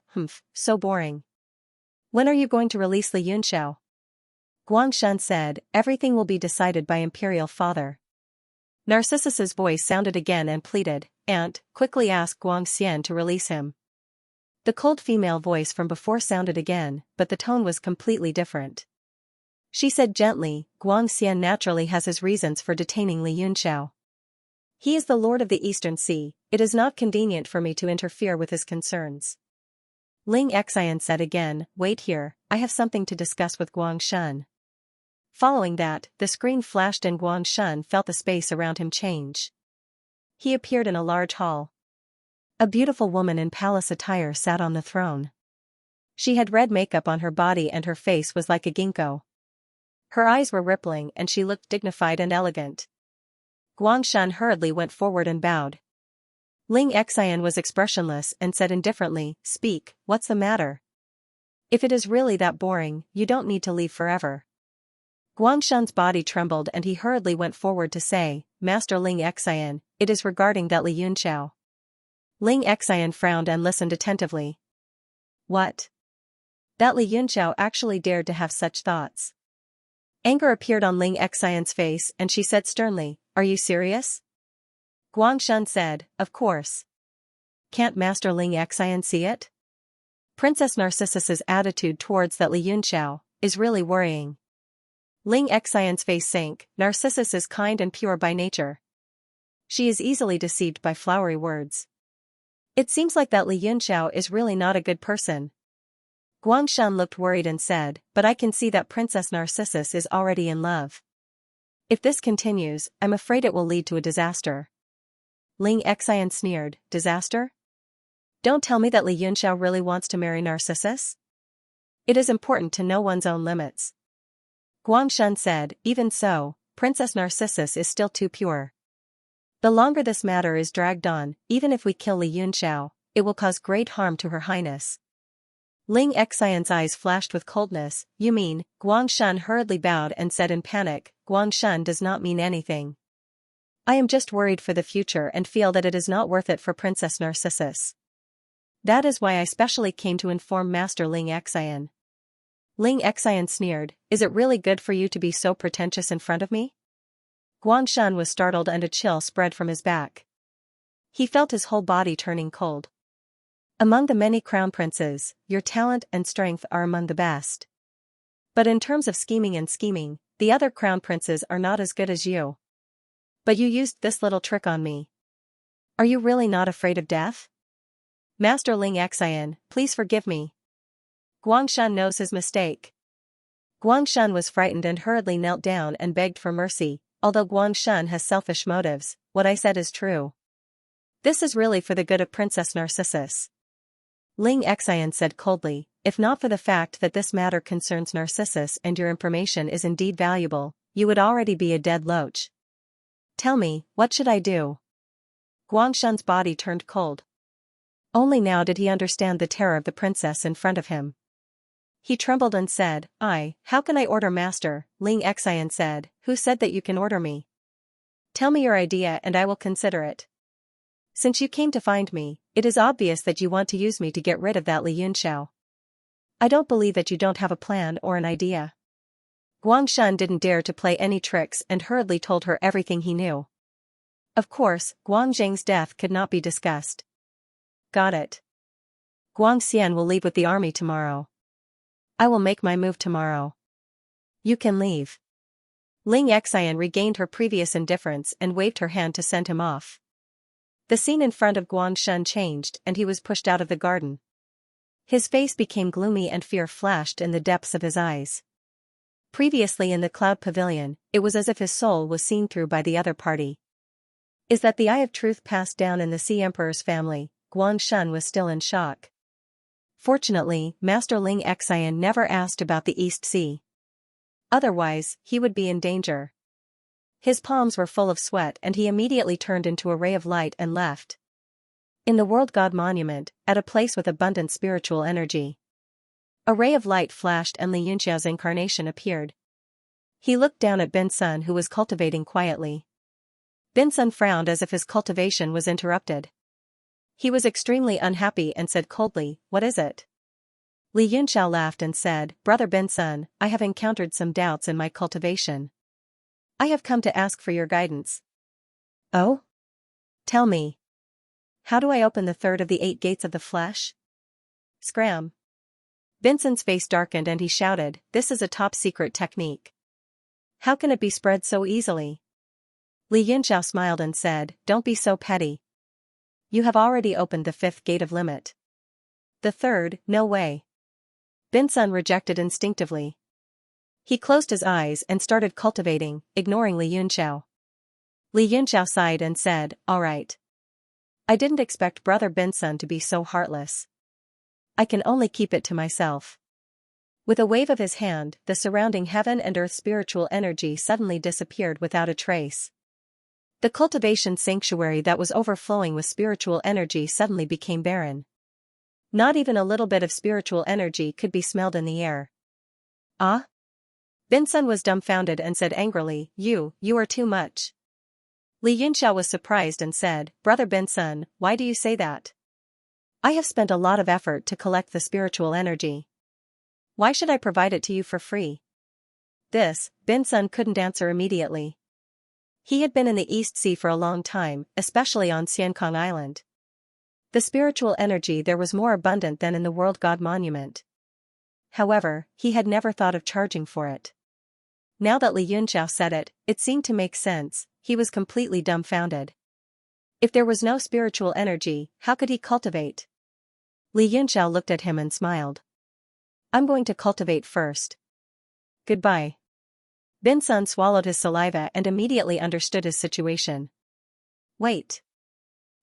So boring. "When are you going to release Li Yunxiao?" Guangshan said, "Everything will be decided by Imperial Father." Narcissus's voice sounded again and pleaded, "Aunt, quickly ask Guangxian to release him." The cold female voice from before sounded again, but the tone was completely different. She said gently, "Guangxian naturally has his reasons for detaining Li Yunxiao. He is the Lord of the Eastern Sea, it is not convenient for me to interfere with his concerns." Ling Xian said again, "Wait here, I have something to discuss with Guangshan." Following that, the screen flashed and Guangshan felt the space around him change. He appeared in a large hall. A beautiful woman in palace attire sat on the throne. She had red makeup on her body and her face was like a ginkgo. Her eyes were rippling and she looked dignified and elegant. Guangshan hurriedly went forward and bowed. Ling Xian was expressionless and said indifferently, "Speak, what's the matter? If it is really that boring, you don't need to leave forever." Guangshan's body trembled and he hurriedly went forward to say, "Master Ling Xian, it is regarding that Li Yunxiao." Ling Xian frowned and listened attentively. What? That Li Yunxiao actually dared to have such thoughts. Anger appeared on Ling Xian's face and she said sternly, "Are you serious?" Guangshan said, "Of course. Can't Master Ling Xian see it? Princess Narcissus's attitude towards that Li Yunxiao is really worrying." Ling Xian's face sank. Narcissus is kind and pure by nature. She is easily deceived by flowery words. It seems like that Li Yunxiao is really not a good person. Guangshan looked worried and said, "But I can see that Princess Narcissus is already in love. If this continues, I'm afraid it will lead to a disaster." Ling Xian sneered, "Disaster? Don't tell me that Li Yunxiao really wants to marry Narcissus? It is important to know one's own limits." Guangshan said, "Even so, Princess Narcissus is still too pure. The longer this matter is dragged on, even if we kill Li Yunxiao, it will cause great harm to Her Highness." Ling Xian's eyes flashed with coldness. "You mean?" Guangshan hurriedly bowed and said in panic, "Guangshan does not mean anything. I am just worried for the future and feel that it is not worth it for Princess Narcissus. That is why I specially came to inform Master Ling Xian." Ling Xian sneered, "Is it really good for you to be so pretentious in front of me?" Guangshan was startled and a chill spread from his back. He felt his whole body turning cold. "Among the many crown princes, your talent and strength are among the best. But in terms of scheming, the other crown princes are not as good as you. But you used this little trick on me. Are you really not afraid of death? Master Ling Xian, please forgive me. Guangshan knows his mistake. Guangshan was frightened and hurriedly knelt down and begged for mercy. Although Guangshan has selfish motives, what I said is true. This is really for the good of Princess Narcissus. Ling Xian said coldly, if not for the fact that this matter concerns Narcissus and your information is indeed valuable, you would already be a dead loach. Tell me, what should I do? Guangshan's body turned cold. Only now did he understand the terror of the princess in front of him. He trembled and said, how can I order master? Ling Xian said, who said that you can order me? Tell me your idea and I will consider it. Since you came to find me, it is obvious that you want to use me to get rid of that Li Yunxiao. I don't believe that you don't have a plan or an idea. Guangshan didn't dare to play any tricks and hurriedly told her everything he knew. Of course, Guangzhang's death could not be discussed. Got it. Guangxian will leave with the army tomorrow. I will make my move tomorrow. You can leave. Ling Xian regained her previous indifference and waved her hand to send him off. The scene in front of Guangshan changed and he was pushed out of the garden. His face became gloomy and fear flashed in the depths of his eyes. Previously in the cloud pavilion, it was as if his soul was seen through by the other party. Is that the eye of truth passed down in the Sea Emperor's family? Guangshan was still in shock. Fortunately, Master Ling Xian never asked about the East Sea. Otherwise, he would be in danger. His palms were full of sweat and he immediately turned into a ray of light and left. In the World God Monument, at a place with abundant spiritual energy. A ray of light flashed and Li Yunxiao's incarnation appeared. He looked down at Bin Sun who was cultivating quietly. Bin Sun frowned as if his cultivation was interrupted. He was extremely unhappy and said coldly, what is it? Li Yunxiao laughed and said, Brother Bin Sun, I have encountered some doubts in my cultivation. I have come to ask for your guidance. Oh? Tell me. How do I open the third of the 8 gates of the flesh? Scram. Bin Sun's face darkened and he shouted, this is a top-secret technique. How can it be spread so easily? Li Yunxiao smiled and said, don't be so petty. You have already opened the 5th gate of limit. The 3rd, no way. Bin Sun rejected instinctively. He closed his eyes and started cultivating, ignoring Li Yunxiao. Li Yunxiao sighed and said, all right. I didn't expect Brother Bin Sun to be so heartless. I can only keep it to myself. With a wave of his hand, the surrounding heaven and earth spiritual energy suddenly disappeared without a trace. The cultivation sanctuary that was overflowing with spiritual energy suddenly became barren. Not even a little bit of spiritual energy could be smelled in the air. Ah? Bin Sun was dumbfounded and said angrily, you are too much. Li Yunxiao was surprised and said, Brother Bin Sun, why do you say that? I have spent a lot of effort to collect the spiritual energy. Why should I provide it to you for free? This, Bin Sun couldn't answer immediately. He had been in the East Sea for a long time, especially on Xiankong Island. The spiritual energy there was more abundant than in the World God Monument. However, he had never thought of charging for it. Now that Li Yunxiao said it, it seemed to make sense. He was completely dumbfounded. If there was no spiritual energy, how could he cultivate? Li Yunxiao looked at him and smiled. I'm going to cultivate first. Goodbye. Bin Sun swallowed his saliva and immediately understood his situation. Wait.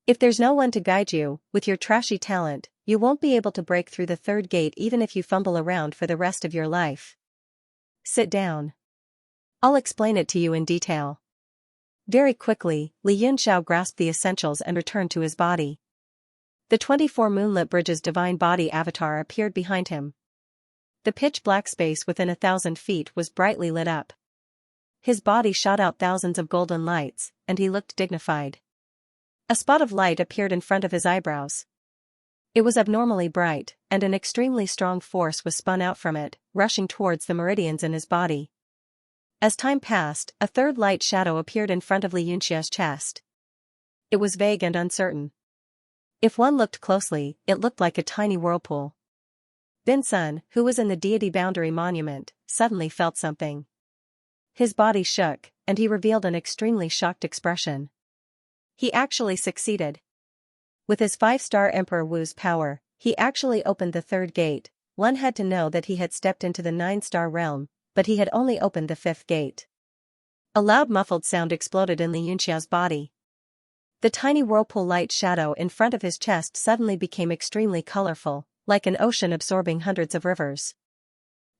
If there's no one to guide you, with your trashy talent, you won't be able to break through the 3rd gate even if you fumble around for the rest of your life. Sit down. I'll explain it to you in detail. Very quickly, Li Yunxiao grasped the essentials and returned to his body. The 24 moonlit bridges divine body avatar appeared behind him. The pitch-black space within 1,000 feet was brightly lit up. His body shot out thousands of golden lights, and he looked dignified. A spot of light appeared in front of his eyebrows. It was abnormally bright, and an extremely strong force was spun out from it, rushing towards the meridians in his body. As time passed, a 3rd light shadow appeared in front of Li Yunxiao's chest. It was vague and uncertain. If one looked closely, it looked like a tiny whirlpool. Bin Sun, who was in the deity boundary monument, suddenly felt something. His body shook, and he revealed an extremely shocked expression. He actually succeeded. With his 5-star Emperor Wu's power, he actually opened the 3rd gate. One had to know that he had stepped into the 9-star realm, but he had only opened the 5th gate. A loud muffled sound exploded in Li Yunxiao's body. The tiny whirlpool light shadow in front of his chest suddenly became extremely colorful, like an ocean absorbing hundreds of rivers.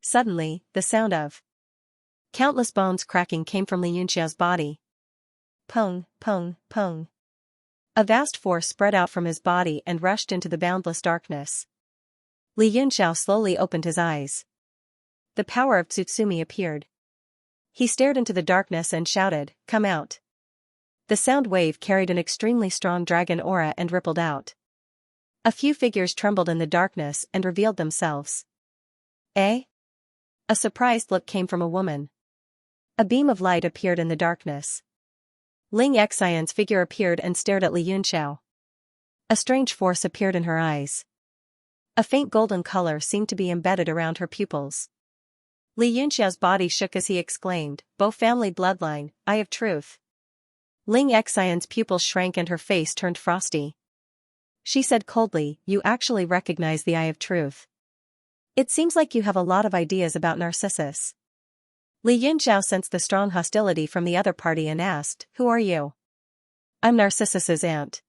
Suddenly, the sound of countless bones cracking came from Li Yunxiao's body. Pong, pong, pong. A vast force spread out from his body and rushed into the boundless darkness. Li Yunxiao slowly opened his eyes. The power of Tsutsumi appeared. He stared into the darkness and shouted, "Come out." The sound wave carried an extremely strong dragon aura and rippled out. A few figures trembled in the darkness and revealed themselves. Eh? A surprised look came from a woman. A beam of light appeared in the darkness. Ling Xian's figure appeared and stared at Li Yunxiao. A strange force appeared in her eyes. A faint golden color seemed to be embedded around her pupils. Li Yunxiao's body shook as he exclaimed, "Bo family bloodline, eye of truth." Ling Xian's pupils shrank and her face turned frosty. She said coldly, "You actually recognize the eye of truth. It seems like you have a lot of ideas about Narcissus." Li Yunxiao sensed the strong hostility from the other party and asked, "Who are you?" "I'm Narcissus's aunt.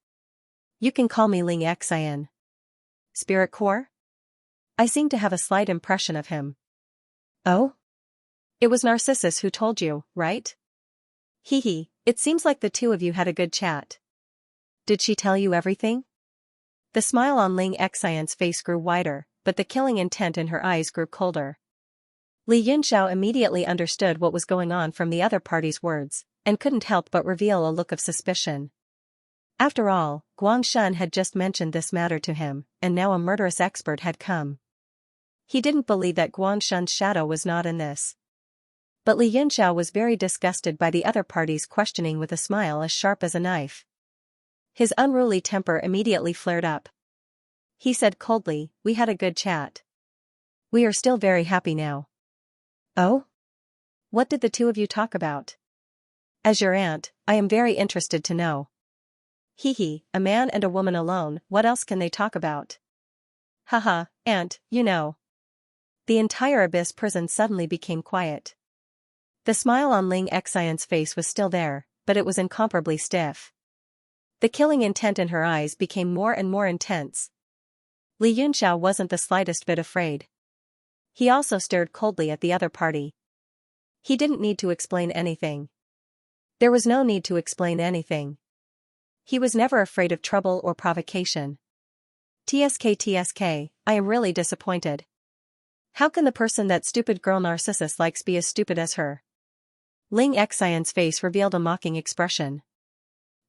You can call me Ling Xian." "Spirit core?" "I seem to have a slight impression of him." "Oh? It was Narcissus who told you, right?" "Hee, it seems like the two of you had a good chat. Did she tell you everything?" The smile on Ling Xian's face grew wider, but the killing intent in her eyes grew colder. Li Yunxiao immediately understood what was going on from the other party's words, and couldn't help but reveal a look of suspicion. After all, Guangshan had just mentioned this matter to him, and now a murderous expert had come. He didn't believe that Guangshan's shadow was not in this. But Li Yunxiao was very disgusted by the other party's questioning with a smile as sharp as a knife. His unruly temper immediately flared up. He said coldly, "We had a good chat. We are still very happy now." "Oh? What did the two of you talk about?" "As your aunt, I am very interested to know." "Hee, a man and a woman alone, what else can they talk about?" "Haha, aunt, you know." The entire Abyss prison suddenly became quiet. The smile on Ling Xian's face was still there, but it was incomparably stiff. The killing intent in her eyes became more and more intense. Li Yunxiao wasn't the slightest bit afraid. He also stared coldly at the other party. He didn't need to explain anything. There was no need to explain anything. He was never afraid of trouble or provocation. TSK, I am really disappointed. How can the person that stupid girl Narcissus likes be as stupid as her? Ling Xian's face revealed a mocking expression.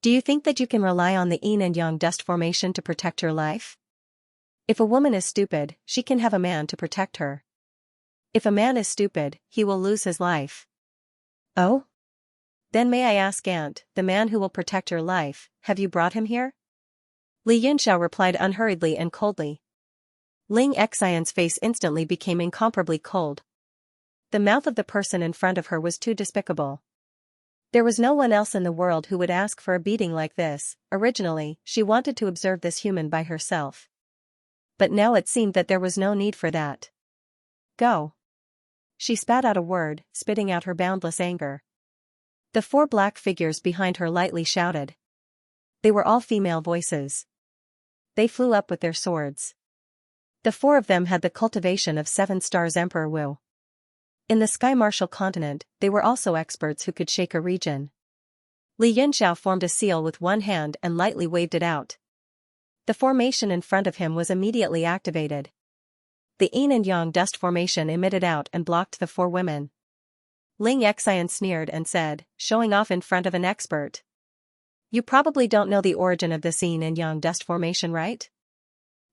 Do you think that you can rely on the yin and yang dust formation to protect your life? If a woman is stupid, she can have a man to protect her. If a man is stupid, he will lose his life. Oh? Then may I ask, aunt, the man who will protect your life, have you brought him here? Li Yunxiao replied unhurriedly and coldly. Ling Xian's face instantly became incomparably cold. The mouth of the person in front of her was too despicable. There was no one else in the world who would ask for a beating like this. Originally, she wanted to observe this human by herself. But now it seemed that there was no need for that. Go. She spat out a word, spitting out her boundless anger. The 4 black figures behind her lightly shouted. They were all female voices. They flew up with their swords. The 4 of them had the cultivation of 7 stars Emperor Wu. In the Sky Martial continent, they were also experts who could shake a region. Li Yunxiao formed a seal with one hand and lightly waved it out. The formation in front of him was immediately activated. The yin and yang dust formation emitted out and blocked the 4 women. Ling Xian sneered and said, showing off in front of an expert. You probably don't know the origin of this yin and yang dust formation, right?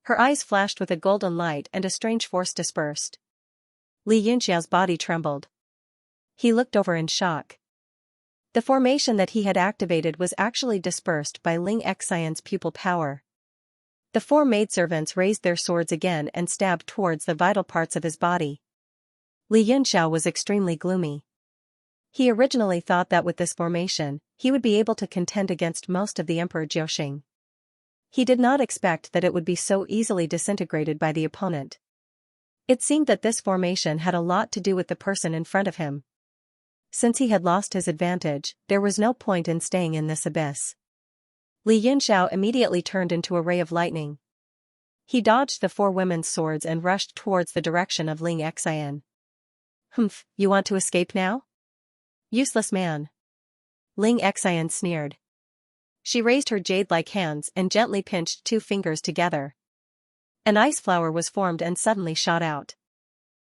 Her eyes flashed with a golden light and a strange force dispersed. Li Yunxiao's body trembled. He looked over in shock. The formation that he had activated was actually dispersed by Ling Xian's pupil power. The 4 maidservants raised their swords again and stabbed towards the vital parts of his body. Li Yunxiao was extremely gloomy. He originally thought that with this formation, he would be able to contend against most of the Emperor Jiuxing. He did not expect that it would be so easily disintegrated by the opponent. It seemed that this formation had a lot to do with the person in front of him. Since he had lost his advantage, there was no point in staying in this abyss. Li Yunxiao immediately turned into a ray of lightning. He dodged the 4 women's swords and rushed towards the direction of Ling Xian. "Humph, you want to escape now? Useless man." Ling Xian sneered. She raised her jade-like hands and gently pinched 2 fingers together. An ice flower was formed and suddenly shot out.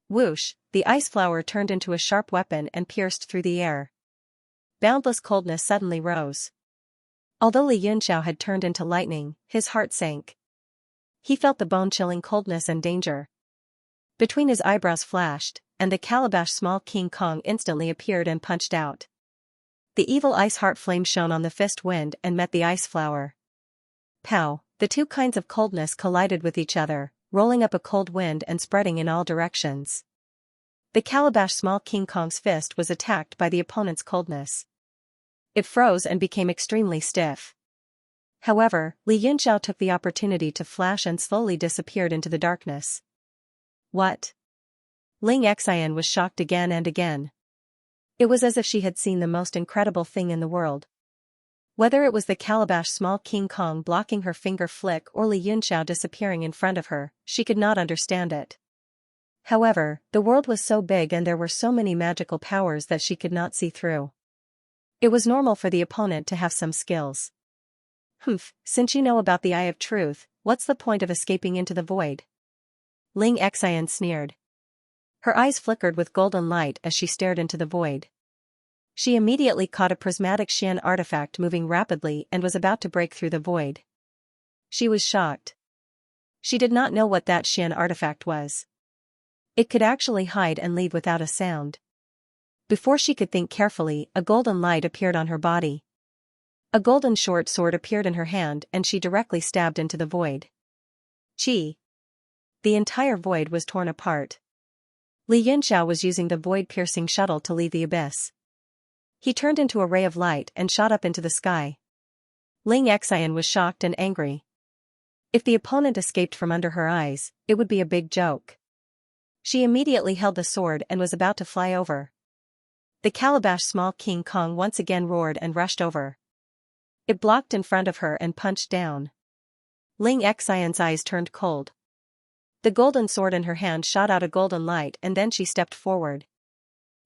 Whoosh, the ice flower turned into a sharp weapon and pierced through the air. Boundless coldness suddenly rose. Although Li Yunxiao had turned into lightning, his heart sank. He felt the bone-chilling coldness and danger. Between his eyebrows flashed, and the calabash small King Kong instantly appeared and punched out. The evil ice heart flame shone on the fist wind and met the ice flower. Pow, the 2 kinds of coldness collided with each other, rolling up a cold wind and spreading in all directions. The calabash small King Kong's fist was attacked by the opponent's coldness. It froze and became extremely stiff. However, Li Yunxiao took the opportunity to flash and slowly disappeared into the darkness. What? Ling Xian was shocked again and again. It was as if she had seen the most incredible thing in the world. Whether it was the calabash small King Kong blocking her finger flick or Li Yunxiao disappearing in front of her, she could not understand it. However, the world was so big and there were so many magical powers that she could not see through. It was normal for the opponent to have some skills. "Humph, since you know about the Eye of Truth, what's the point of escaping into the void?" Ling Xian sneered. Her eyes flickered with golden light as she stared into the void. She immediately caught a prismatic Xian artifact moving rapidly and was about to break through the void. She was shocked. She did not know what that Xian artifact was. It could actually hide and leave without a sound. Before she could think carefully, a golden light appeared on her body. A golden short sword appeared in her hand and she directly stabbed into the void. Chi! The entire void was torn apart. Li Yunxiao was using the void-piercing shuttle to leave the abyss. He turned into a ray of light and shot up into the sky. Ling Xian was shocked and angry. If the opponent escaped from under her eyes, it would be a big joke. She immediately held the sword and was about to fly over. The calabash small King Kong once again roared and rushed over. It blocked in front of her and punched down. Ling Xian's eyes turned cold. The golden sword in her hand shot out a golden light and then she stepped forward.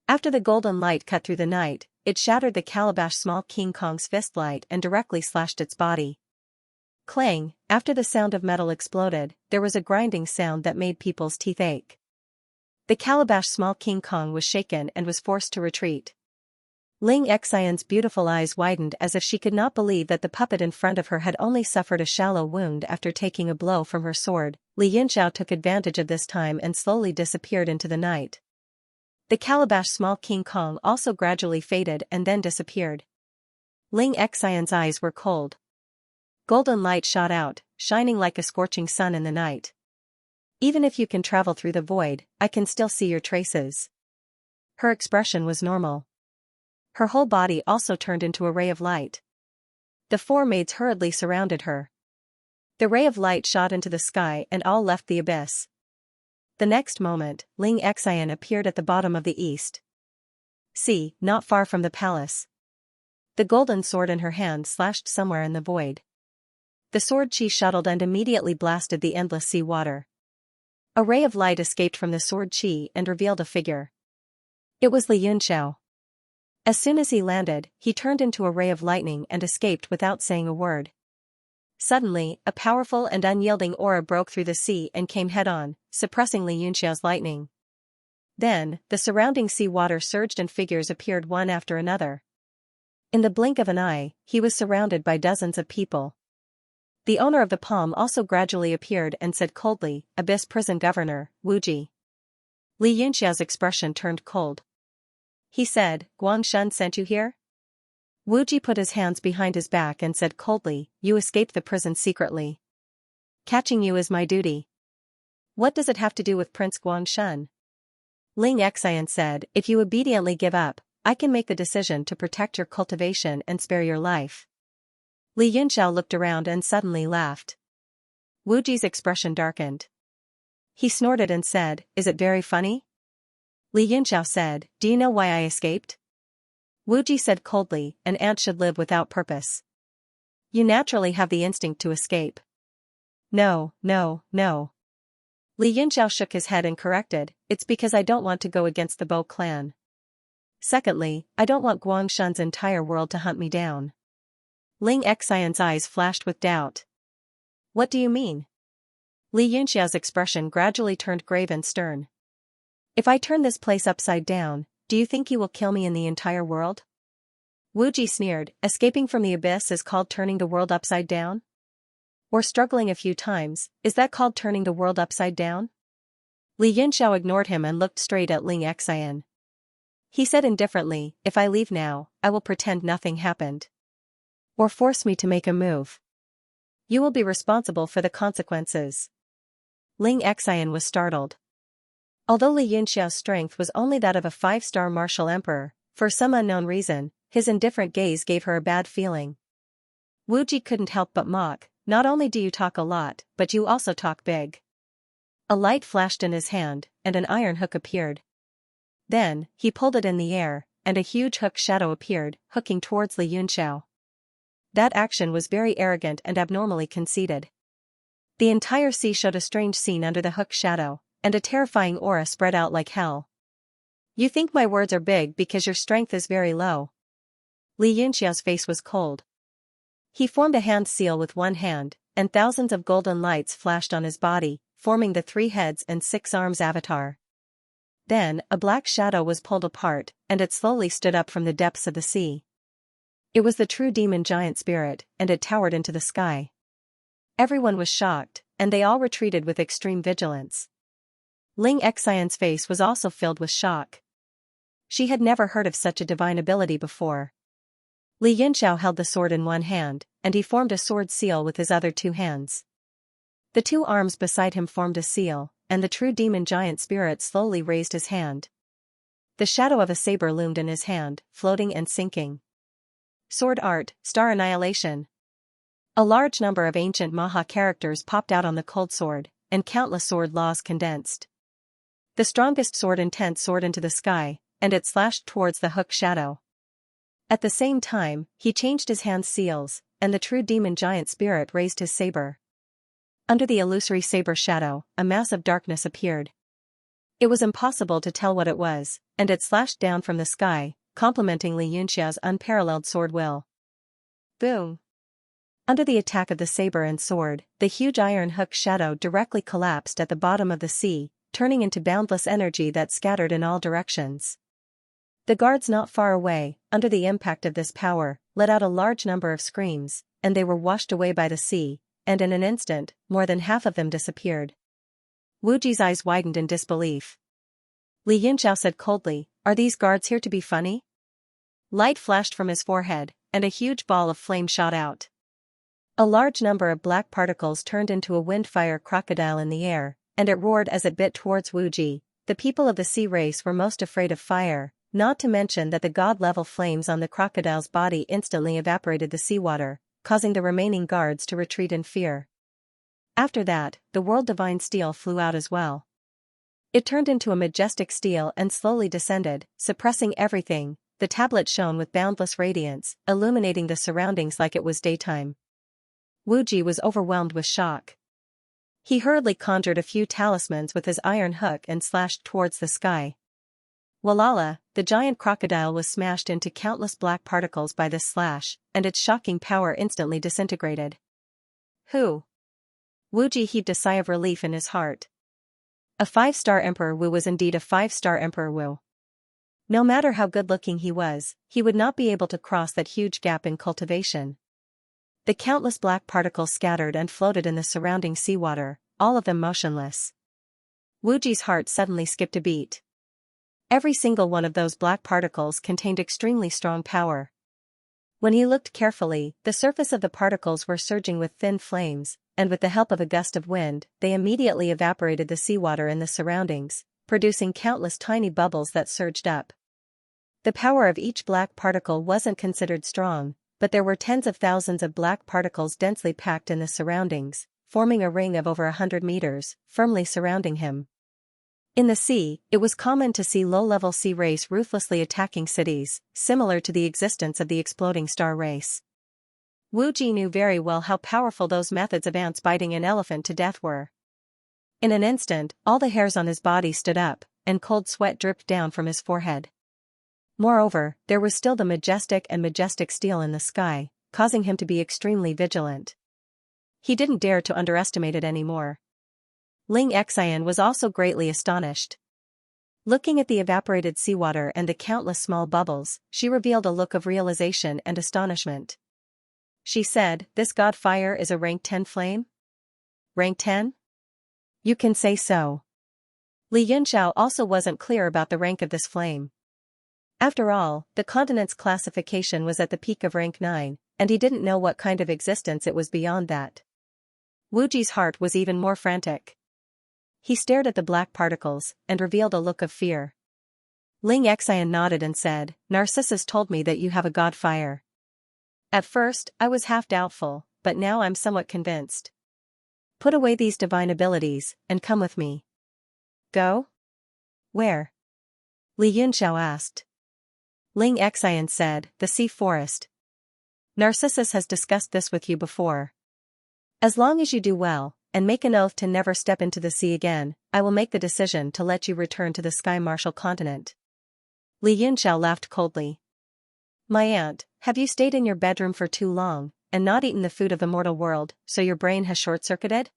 After the golden light cut through the night, it shattered the calabash small King Kong's fist light and directly slashed its body. Clang, after the sound of metal exploded, there was a grinding sound that made people's teeth ache. The calabash small King Kong was shaken and was forced to retreat. Ling Xian's beautiful eyes widened as if she could not believe that the puppet in front of her had only suffered a shallow wound after taking a blow from her sword. Li Yunxiao took advantage of this time and slowly disappeared into the night. The calabash small King Kong also gradually faded and then disappeared. Ling Xian's eyes were cold. Golden light shot out, shining like a scorching sun in the night. "Even if you can travel through the void, I can still see your traces." Her expression was normal. Her whole body also turned into a ray of light. The 4 maids hurriedly surrounded her. The ray of light shot into the sky and all left the abyss. The next moment, Ling Xian appeared at the bottom of the east. See, not far from the palace. The golden sword in her hand slashed somewhere in the void. The sword chi shuttled and immediately blasted the endless sea water. A ray of light escaped from the sword chi and revealed a figure. It was Li Yunxiao. As soon as he landed, he turned into a ray of lightning and escaped without saying a word. Suddenly, a powerful and unyielding aura broke through the sea and came head-on, suppressing Li Yunxiao's lightning. Then, the surrounding sea water surged and figures appeared one after another. In the blink of an eye, he was surrounded by dozens of people. The owner of the palm also gradually appeared and said coldly, "Abyss Prison Governor, Wuji." Li Yunxiao's expression turned cold. He said, "Guangshan sent you here?" Wuji put his hands behind his back and said coldly, "You escaped the prison secretly." Catching you is my duty. What does it have to do with Prince Guangshen? Ling Xian said, if you obediently give up, I can make the decision to protect your cultivation and spare your life. Li Yunxiao looked around and suddenly laughed. Wu Ji's expression darkened. He snorted and said, is it very funny? Li Yunxiao said, do you know why I escaped? Wu Ji said coldly, an ant should live without purpose. You naturally have the instinct to escape. No, no, no. Li Yunxiao shook his head and corrected, it's because I don't want to go against the Bo clan. Secondly, I don't want Guangshen's entire world to hunt me down. Ling Xian's eyes flashed with doubt. What do you mean? Li Yunxiao's expression gradually turned grave and stern. If I turn this place upside down, do you think you will kill me in the entire world? Wu Ji sneered, escaping from the abyss is called turning the world upside down? Or struggling a few times, is that called turning the world upside down? Li Yunxiao ignored him and looked straight at Ling Xian. He said indifferently, if I leave now, I will pretend nothing happened. Or force me to make a move. You will be responsible for the consequences. Ling Xian was startled. Although Li Yunxiao's strength was only that of a 5-star martial emperor, for some unknown reason, his indifferent gaze gave her a bad feeling. Wu Ji couldn't help but mock, not only do you talk a lot, but you also talk big. A light flashed in his hand, and an iron hook appeared. Then, he pulled it in the air, and a huge hook shadow appeared, hooking towards Li Yunxiao. That action was very arrogant and abnormally conceited. The entire sea showed a strange scene under the hook shadow, and a terrifying aura spread out like hell. You think my words are big because your strength is very low. Li Yunxiao's face was cold. He formed a hand seal with one hand, and thousands of golden lights flashed on his body, forming the 3 heads and 6 arms avatar. Then, a black shadow was pulled apart, and it slowly stood up from the depths of the sea. It was the true demon giant spirit, and it towered into the sky. Everyone was shocked, and they all retreated with extreme vigilance. Ling Xian's face was also filled with shock. She had never heard of such a divine ability before. Li Yunxiao held the sword in one hand, and he formed a sword seal with his other 2 hands. The 2 arms beside him formed a seal, and the true demon giant spirit slowly raised his hand. The shadow of a saber loomed in his hand, floating and sinking. Sword art, star annihilation. A large number of ancient Maha characters popped out on the cold sword, and countless sword laws condensed. The strongest sword intent soared into the sky, and it slashed towards the hook shadow. At the same time, he changed his hand seals, and the true demon giant spirit raised his saber. Under the illusory saber shadow, a mass of darkness appeared. It was impossible to tell what it was, and it slashed down from the sky, complementing Li Yunxiao's unparalleled sword will. Boom! Under the attack of the saber and sword, the huge iron hook shadow directly collapsed at the bottom of the sea, turning into boundless energy that scattered in all directions. The guards not far away, under the impact of this power, let out a large number of screams, and they were washed away by the sea, and in an instant, more than half of them disappeared. Wu Ji's eyes widened in disbelief. Li Yunxiao said coldly, are these guards here to be funny? Light flashed from his forehead, and a huge ball of flame shot out. A large number of black particles turned into a windfire crocodile in the air, and it roared as it bit towards Wu Ji. The people of the sea race were most afraid of fire, not to mention that the god-level flames on the crocodile's body instantly evaporated the seawater, causing the remaining guards to retreat in fear. After that, the world divine steel flew out as well. It turned into a majestic steel and slowly descended, suppressing everything. The tablet shone with boundless radiance, illuminating the surroundings like it was daytime. Wu Ji was overwhelmed with shock. He hurriedly conjured a few talismans with his iron hook and slashed towards the sky. Walala, the giant crocodile was smashed into countless black particles by this slash, and its shocking power instantly disintegrated. Who? Wu Ji heaved a sigh of relief in his heart. A 5-star Emperor Wu was indeed a 5-star Emperor Wu. No matter how good-looking he would not be able to cross that huge gap in cultivation. The countless black particles scattered and floated in the surrounding seawater, all of them motionless. Wu Ji's heart suddenly skipped a beat. Every single one of those black particles contained extremely strong power. When he looked carefully, the surface of the particles were surging with thin flames, and with the help of a gust of wind, they immediately evaporated the seawater in the surroundings, producing countless tiny bubbles that surged up. The power of each black particle wasn't considered strong, but there were tens of thousands of black particles densely packed in the surroundings, forming a ring of over 100 meters, firmly surrounding him. In the sea, it was common to see low-level sea race ruthlessly attacking cities, similar to the existence of the exploding star race. Wu Ji knew very well how powerful those methods of ants biting an elephant to death were. In an instant, all the hairs on his body stood up, and cold sweat dripped down from his forehead. Moreover, there was still the majestic steel in the sky, causing him to be extremely vigilant. He didn't dare to underestimate it anymore. Ling Xian was also greatly astonished. Looking at the evaporated seawater and the countless small bubbles, she revealed a look of realization and astonishment. She said, "This god fire is a rank 10 flame? Rank 10? You can say so." Li Yunxiao also wasn't clear about the rank of this flame. After all, the continent's classification was at the peak of rank 9, and he didn't know what kind of existence it was beyond that. Wu Ji's heart was even more frantic. He stared at the black particles, and revealed a look of fear. Ling Xian nodded and said, "Narcissus told me that you have a god fire. At first, I was half doubtful, but now I'm somewhat convinced. Put away these divine abilities, and come with me." "Go? Where?" Li Yunxiao asked. Ling Xian said, "The sea forest. Narcissus has discussed this with you before. As long as you do well, and make an oath to never step into the sea again, I will make the decision to let you return to the Sky Martial continent." Li Yunxiao laughed coldly. "My aunt, have you stayed in your bedroom for too long, and not eaten the food of the mortal world, so your brain has short-circuited?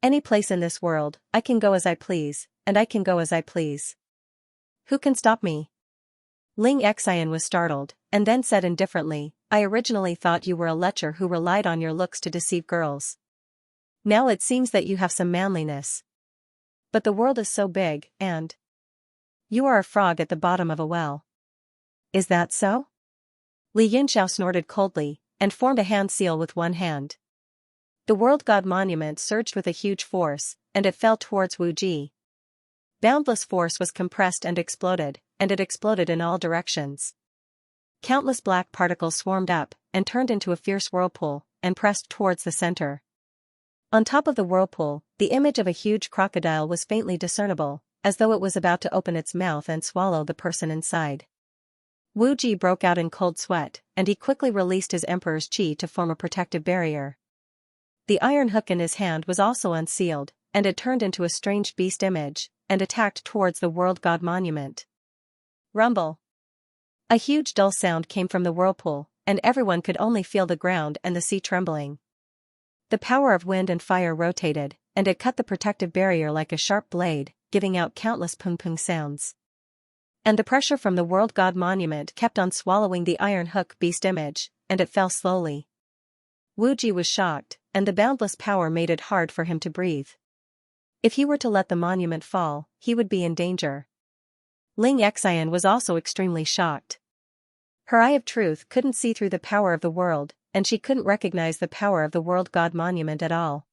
Any place in this world, I can go as I please, and I can go as I please. Who can stop me?" Ling Xian was startled, and then said indifferently, "I originally thought you were a lecher who relied on your looks to deceive girls. Now it seems that you have some manliness. But the world is so big, and you are a frog at the bottom of a well. Is that so?" Li Yunxiao snorted coldly, and formed a hand seal with one hand. The World God Monument surged with a huge force, and it fell towards Wu Ji. Boundless force was compressed and it exploded in all directions. Countless black particles swarmed up, and turned into a fierce whirlpool, and pressed towards the center. On top of the whirlpool, the image of a huge crocodile was faintly discernible, as though it was about to open its mouth and swallow the person inside. Wu Ji broke out in cold sweat, and he quickly released his emperor's qi to form a protective barrier. The iron hook in his hand was also unsealed, and it turned into a strange beast image, and attacked towards the World God Monument. Rumble! A huge dull sound came from the whirlpool, and everyone could only feel the ground and the sea trembling. The power of wind and fire rotated, and it cut the protective barrier like a sharp blade, giving out countless pung-pung sounds. And the pressure from the World God Monument kept on swallowing the iron hook beast image, and it fell slowly. Wu Ji was shocked, and the boundless power made it hard for him to breathe. If he were to let the monument fall, he would be in danger. Ling Xian was also extremely shocked. Her eye of truth couldn't see through the power of the world, and she couldn't recognize the power of the World God Monument at all.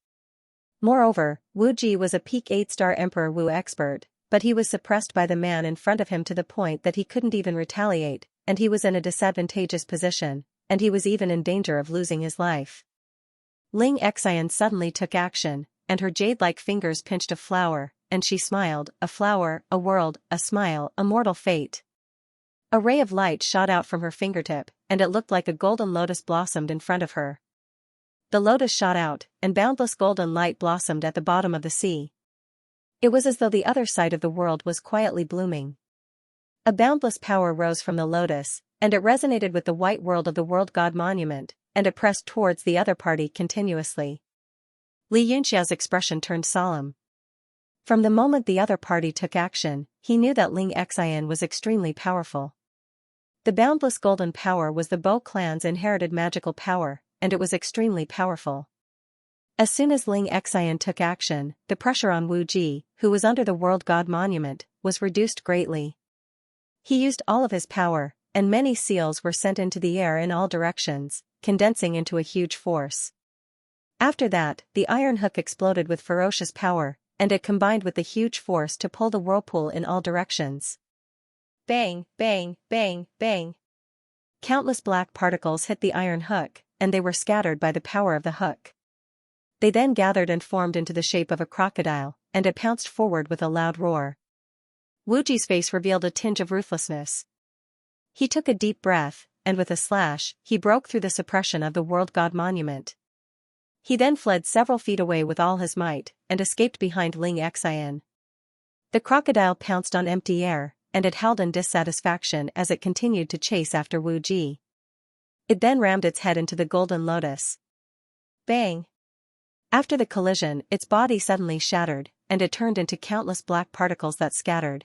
Moreover, Wu Ji was a peak 8-star Emperor Wu expert, but he was suppressed by the man in front of him to the point that he couldn't even retaliate, and he was in a disadvantageous position, and he was even in danger of losing his life. Ling Xian suddenly took action, and her jade-like fingers pinched a flower, and she smiled, a flower, a world, a smile, a mortal fate. A ray of light shot out from her fingertip, and it looked like a golden lotus blossomed in front of her. The lotus shot out, and boundless golden light blossomed at the bottom of the sea. It was as though the other side of the world was quietly blooming. A boundless power rose from the lotus, and it resonated with the white world of the World God Monument, and it pressed towards the other party continuously. Li Yunxiao's expression turned solemn. From the moment the other party took action, he knew that Ling Xian was extremely powerful. The boundless golden power was the Bo clan's inherited magical power, and it was extremely powerful. As soon as Ling Xian took action, the pressure on Wu Ji, who was under the World God Monument, was reduced greatly. He used all of his power, and many seals were sent into the air in all directions, condensing into a huge force. After that, the iron hook exploded with ferocious power, and it combined with the huge force to pull the whirlpool in all directions. Bang, bang, bang, bang. Countless black particles hit the iron hook, and they were scattered by the power of the hook. They then gathered and formed into the shape of a crocodile, and it pounced forward with a loud roar. Wuji's face revealed a tinge of ruthlessness. He took a deep breath, and with a slash, he broke through the suppression of the world god monument. He then fled several feet away with all his might, and escaped behind Ling Xian. The crocodile pounced on empty air, and it howled in dissatisfaction as it continued to chase after Wu Ji. It then rammed its head into the golden lotus. Bang! After the collision, its body suddenly shattered, and it turned into countless black particles that scattered.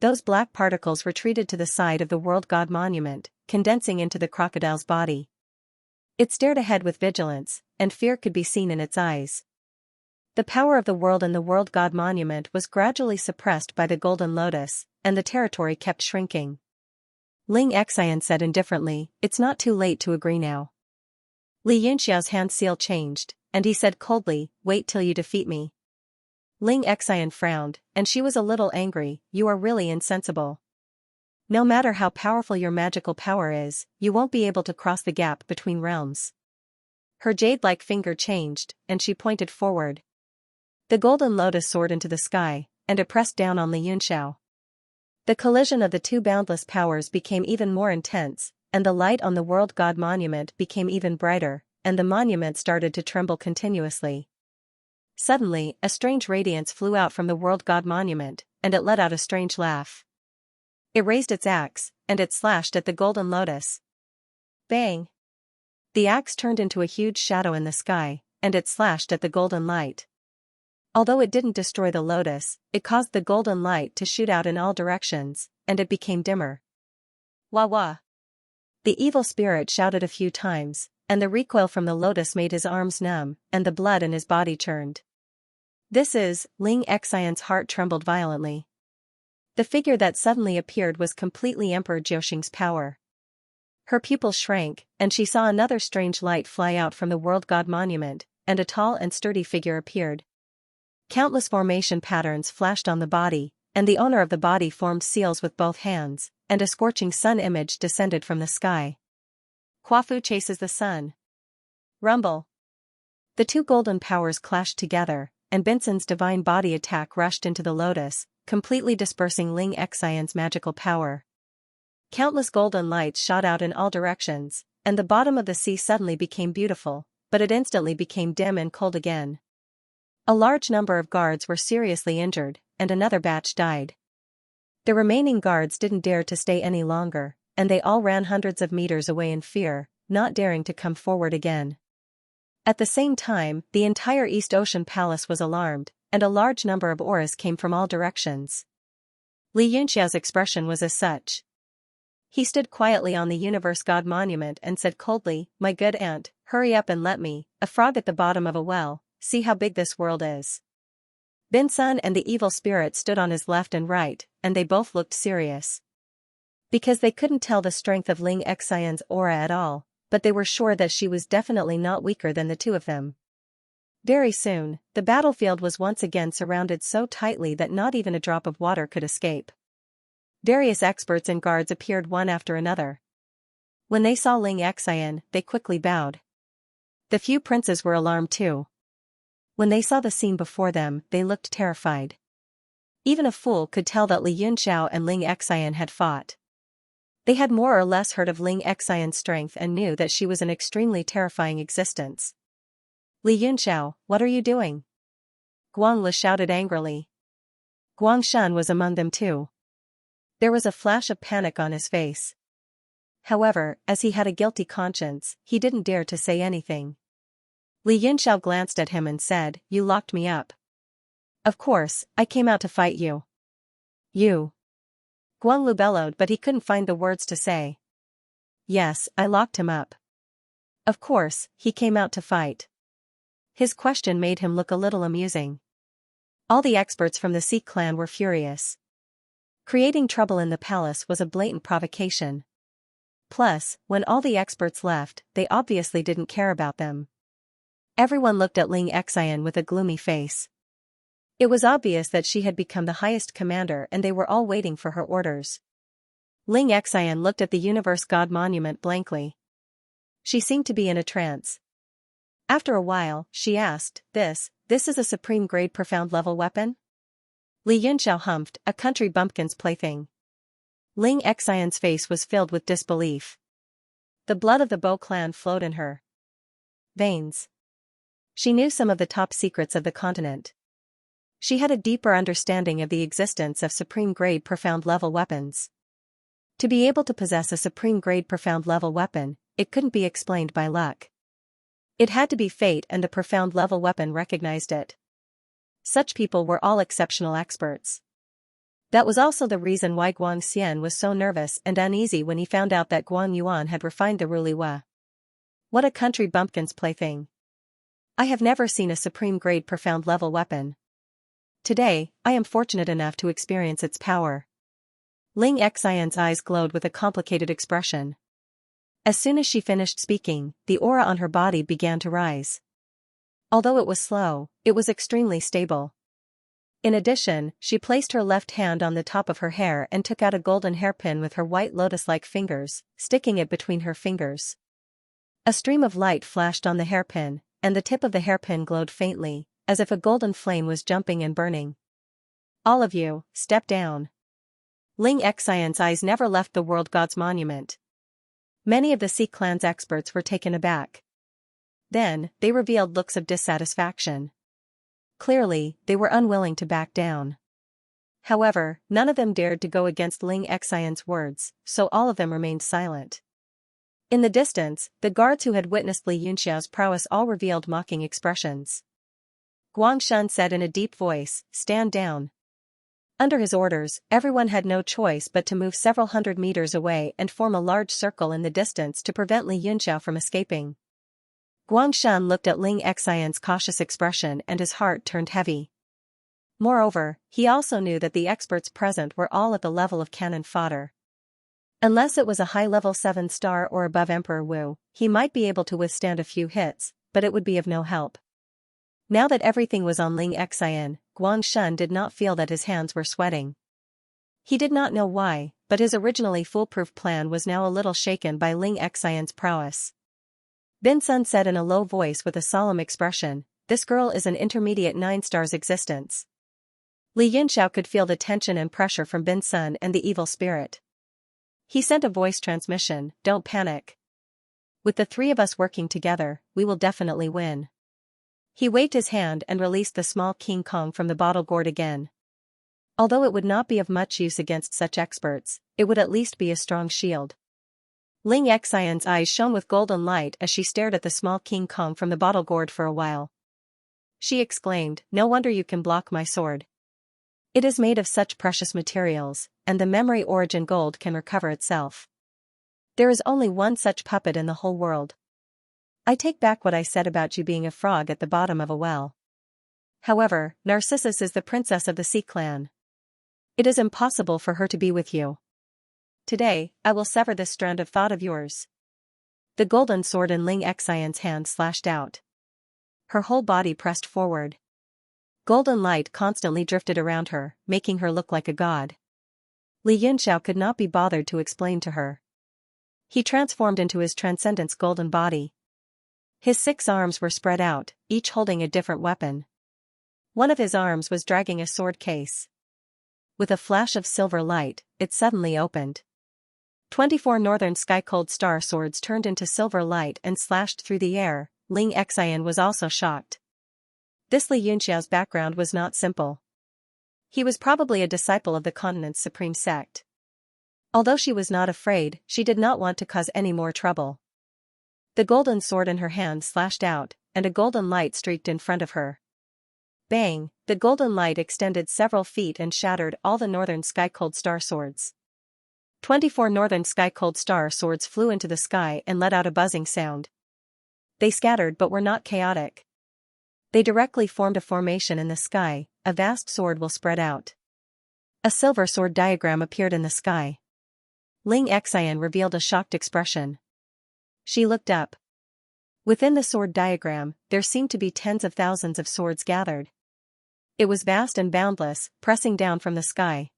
Those black particles retreated to the side of the world god monument, condensing into the crocodile's body. It stared ahead with vigilance, and fear could be seen in its eyes. The power of the world and the world god monument was gradually suppressed by the golden lotus, and the territory kept shrinking. Ling Xian said indifferently, "It's not too late to agree now." Li Yunxiao's hand seal changed, and he said coldly, "Wait till you defeat me." Ling Xian frowned, and she was a little angry. "You are really insensible. No matter how powerful your magical power is, you won't be able to cross the gap between realms." Her jade-like finger changed, and she pointed forward. The golden lotus soared into the sky, and it pressed down on Li Yunxiao. The collision of the two boundless powers became even more intense, and the light on the world god monument became even brighter, and the monument started to tremble continuously. Suddenly, a strange radiance flew out from the world god monument, and it let out a strange laugh. It raised its axe, and it slashed at the golden lotus. Bang! The axe turned into a huge shadow in the sky, and it slashed at the golden light. Although it didn't destroy the lotus, it caused the golden light to shoot out in all directions, and it became dimmer. Wah wah! The evil spirit shouted a few times, and the recoil from the lotus made his arms numb, and the blood in his body churned. "This is..." Ling Xian's heart trembled violently. The figure that suddenly appeared was completely Emperor Jiuxing's power. Her pupils shrank, and she saw another strange light fly out from the world god monument, and a tall and sturdy figure appeared. Countless formation patterns flashed on the body, and the owner of the body formed seals with both hands, and a scorching sun image descended from the sky. Huafu chases the sun. Rumble. The two golden powers clashed together, and Benson's divine body attack rushed into the lotus, completely dispersing Ling Xian's magical power. Countless golden lights shot out in all directions, and the bottom of the sea suddenly became beautiful, but it instantly became dim and cold again. A large number of guards were seriously injured, and another batch died. The remaining guards didn't dare to stay any longer, and they all ran hundreds of meters away in fear, not daring to come forward again. At the same time, the entire East Ocean Palace was alarmed, and a large number of auras came from all directions. Li Yunxiao's expression was as such. He stood quietly on the Universe God Monument and said coldly, "My good aunt, hurry up and let me, a frog at the bottom of a well, see how big this world is." Bin Sun and the evil spirit stood on his left and right, and they both looked serious. Because they couldn't tell the strength of Ling Xian's aura at all, but they were sure that she was definitely not weaker than the two of them. Very soon, the battlefield was once again surrounded so tightly that not even a drop of water could escape. Various experts and guards appeared one after another. When they saw Ling Xian, they quickly bowed. The few princes were alarmed too. When they saw the scene before them, they looked terrified. Even a fool could tell that Li Yunxiao and Ling Xian had fought. They had more or less heard of Ling Xian's strength and knew that she was an extremely terrifying existence. "Li Yunxiao, what are you doing?" Guang Li shouted angrily. Guang Shan was among them too. There was a flash of panic on his face. However, as he had a guilty conscience, he didn't dare to say anything. Li Yunxiao glanced at him and said, "You locked me up." "Of course, I came out to fight you." "You?" Guang Lu bellowed, but he couldn't find the words to say. "Yes, I locked him up." "Of course, he came out to fight." His question made him look a little amusing. All the experts from the Sea clan were furious. Creating trouble in the palace was a blatant provocation. Plus, when all the experts left, they obviously didn't care about them. Everyone looked at Ling Xian with a gloomy face. It was obvious that she had become the highest commander and they were all waiting for her orders. Ling Xian looked at the Universe God monument blankly. She seemed to be in a trance. After a while, she asked, This is a supreme-grade profound-level weapon? Li Yunxiao humphed, a country bumpkin's plaything. Ling Xian's face was filled with disbelief. The blood of the Bo clan flowed in her veins. She knew some of the top secrets of the continent. She had a deeper understanding of the existence of supreme-grade profound-level weapons. To be able to possess a supreme-grade profound-level weapon, it couldn't be explained by luck. It had to be fate, and the profound-level weapon recognized it. Such people were all exceptional experts. That was also the reason why Guang Xian was so nervous and uneasy when he found out that Guang Yuan had refined the Ruliwa. What a country bumpkin's plaything. I have never seen a supreme-grade profound-level weapon. Today, I am fortunate enough to experience its power. Ling Xian's eyes glowed with a complicated expression. As soon as she finished speaking, the aura on her body began to rise. Although it was slow, it was extremely stable. In addition, she placed her left hand on the top of her hair and took out a golden hairpin with her white lotus-like fingers, sticking it between her fingers. A stream of light flashed on the hairpin, and the tip of the hairpin glowed faintly, as if a golden flame was jumping and burning. All of you, step down. Ling Xian's eyes never left the world god's monument. Many of the Sea clan's experts were taken aback. Then, they revealed looks of dissatisfaction. Clearly, they were unwilling to back down. However, none of them dared to go against Ling Xian's words, so all of them remained silent. In the distance, the guards who had witnessed Li Yunxiao's prowess all revealed mocking expressions. Guang Shun said in a deep voice, Stand down. Under his orders, everyone had no choice but to move several hundred meters away and form a large circle in the distance to prevent Li Yunxiao from escaping. Guang Shun looked at Ling Xian's cautious expression and his heart turned heavy. Moreover, he also knew that the experts present were all at the level of cannon fodder. Unless it was a high-level 7-star or above Emperor Wu, he might be able to withstand a few hits, but it would be of no help. Now that everything was on Ling Xian, Guang Shun did not feel that his hands were sweating. He did not know why, but his originally foolproof plan was now a little shaken by Ling Xian's prowess. Bin Sun said in a low voice with a solemn expression, This girl is an intermediate 9-star's existence. Li Yunxiao could feel the tension and pressure from Bin Sun and the evil spirit. He sent a voice transmission, Don't panic. With the three of us working together, we will definitely win. He waved his hand and released the small King Kong from the bottle gourd again. Although it would not be of much use against such experts, it would at least be a strong shield. Ling Xian's eyes shone with golden light as she stared at the small King Kong from the bottle gourd for a while. She exclaimed, No wonder you can block my sword. It is made of such precious materials, and the memory origin gold can recover itself. There is only one such puppet in the whole world. I take back what I said about you being a frog at the bottom of a well. However, Narcissus is the princess of the Sea clan. It is impossible for her to be with you. Today, I will sever this strand of thought of yours. The golden sword in Ling Xian's hand slashed out. Her whole body pressed forward. Golden light constantly drifted around her, making her look like a god. Li Yunxiao could not be bothered to explain to her. He transformed into his transcendent's golden body. His 6 arms were spread out, each holding a different weapon. One of his arms was dragging a sword case. With a flash of silver light, it suddenly opened. 24 northern sky-cold star swords turned into silver light and slashed through the air. Ling Xian was also shocked. This Li Yunxiao's background was not simple. He was probably a disciple of the continent's supreme sect. Although she was not afraid, she did not want to cause any more trouble. The golden sword in her hand slashed out, and a golden light streaked in front of her. Bang! The golden light extended several feet and shattered all the northern sky-cold star swords. 24 northern sky-cold star swords flew into the sky and let out a buzzing sound. They scattered but were not chaotic. They directly formed a formation in the sky. A vast sword will spread out. A silver sword diagram appeared in the sky. Ling Xian revealed a shocked expression. She looked up. Within the sword diagram, there seemed to be tens of thousands of swords gathered. It was vast and boundless, pressing down from the sky.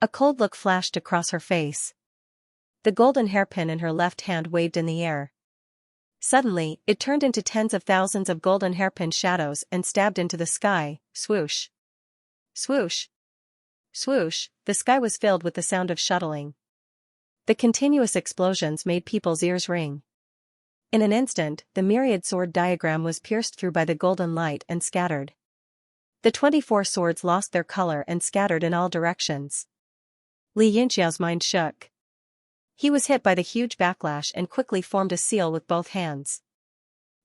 A cold look flashed across her face. The golden hairpin in her left hand waved in the air. Suddenly, it turned into tens of thousands of golden hairpin shadows and stabbed into the sky. Swoosh. Swoosh. Swoosh. The sky was filled with the sound of shuttling. The continuous explosions made people's ears ring. In an instant, the myriad sword diagram was pierced through by the golden light and scattered. The 24 swords lost their color and scattered in all directions. Xianxia's mind shook. He was hit by the huge backlash and quickly formed a seal with both hands.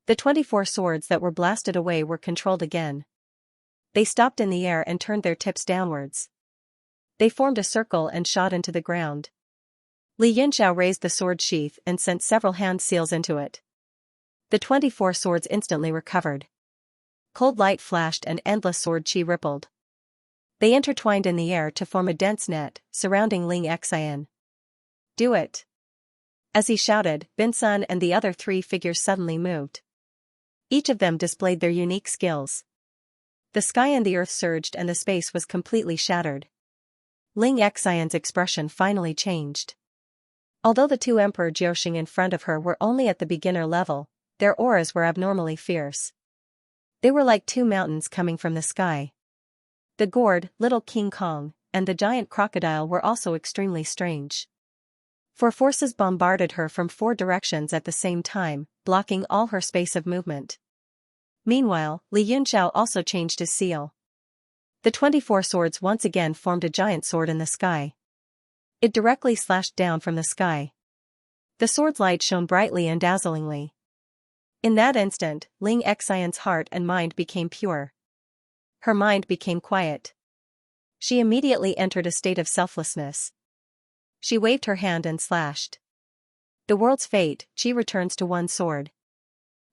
The 24 swords that were blasted away were controlled again. They stopped in the air and turned their tips downwards. They formed a circle and shot into the ground. Xianxia raised the sword sheath and sent several hand seals into it. The 24 swords instantly recovered. Cold light flashed and endless sword chi rippled. They intertwined in the air to form a dense net, surrounding Xianxia. Do it! As he shouted, Binsun and the other 3 figures suddenly moved. Each of them displayed their unique skills. The sky and the earth surged and the space was completely shattered. Xianxia's expression finally changed. Although the 2 Emperor Jiuxing in front of her were only at the beginner level, their auras were abnormally fierce. They were like 2 mountains coming from the sky. The gourd, little King Kong, and the giant crocodile were also extremely strange. 4 forces bombarded her from 4 directions at the same time, blocking all her space of movement. Meanwhile, Xianxia also changed his seal. The 24 swords once again formed a giant sword in the sky. It directly slashed down from the sky. The sword's light shone brightly and dazzlingly. In that instant, Xianxia's heart and mind became pure. Her mind became quiet. She immediately entered a state of selflessness. She waved her hand and slashed. The world's fate, she returns to one sword.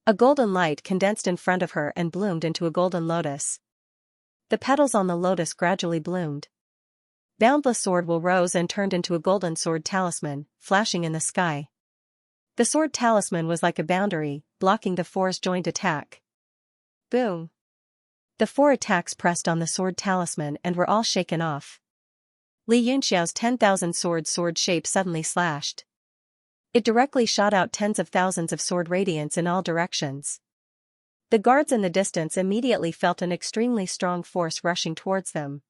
A golden light condensed in front of her and bloomed into a golden lotus. The petals on the lotus gradually bloomed. Boundless sword will rose and turned into a golden sword talisman, flashing in the sky. The sword talisman was like a boundary, blocking the 4's joint attack. Boom! The 4 attacks pressed on the sword talisman and were all shaken off. Xianxia's 10,000 sword shape suddenly slashed. It directly shot out tens of thousands of sword radiance in all directions. The guards in the distance immediately felt an extremely strong force rushing towards them.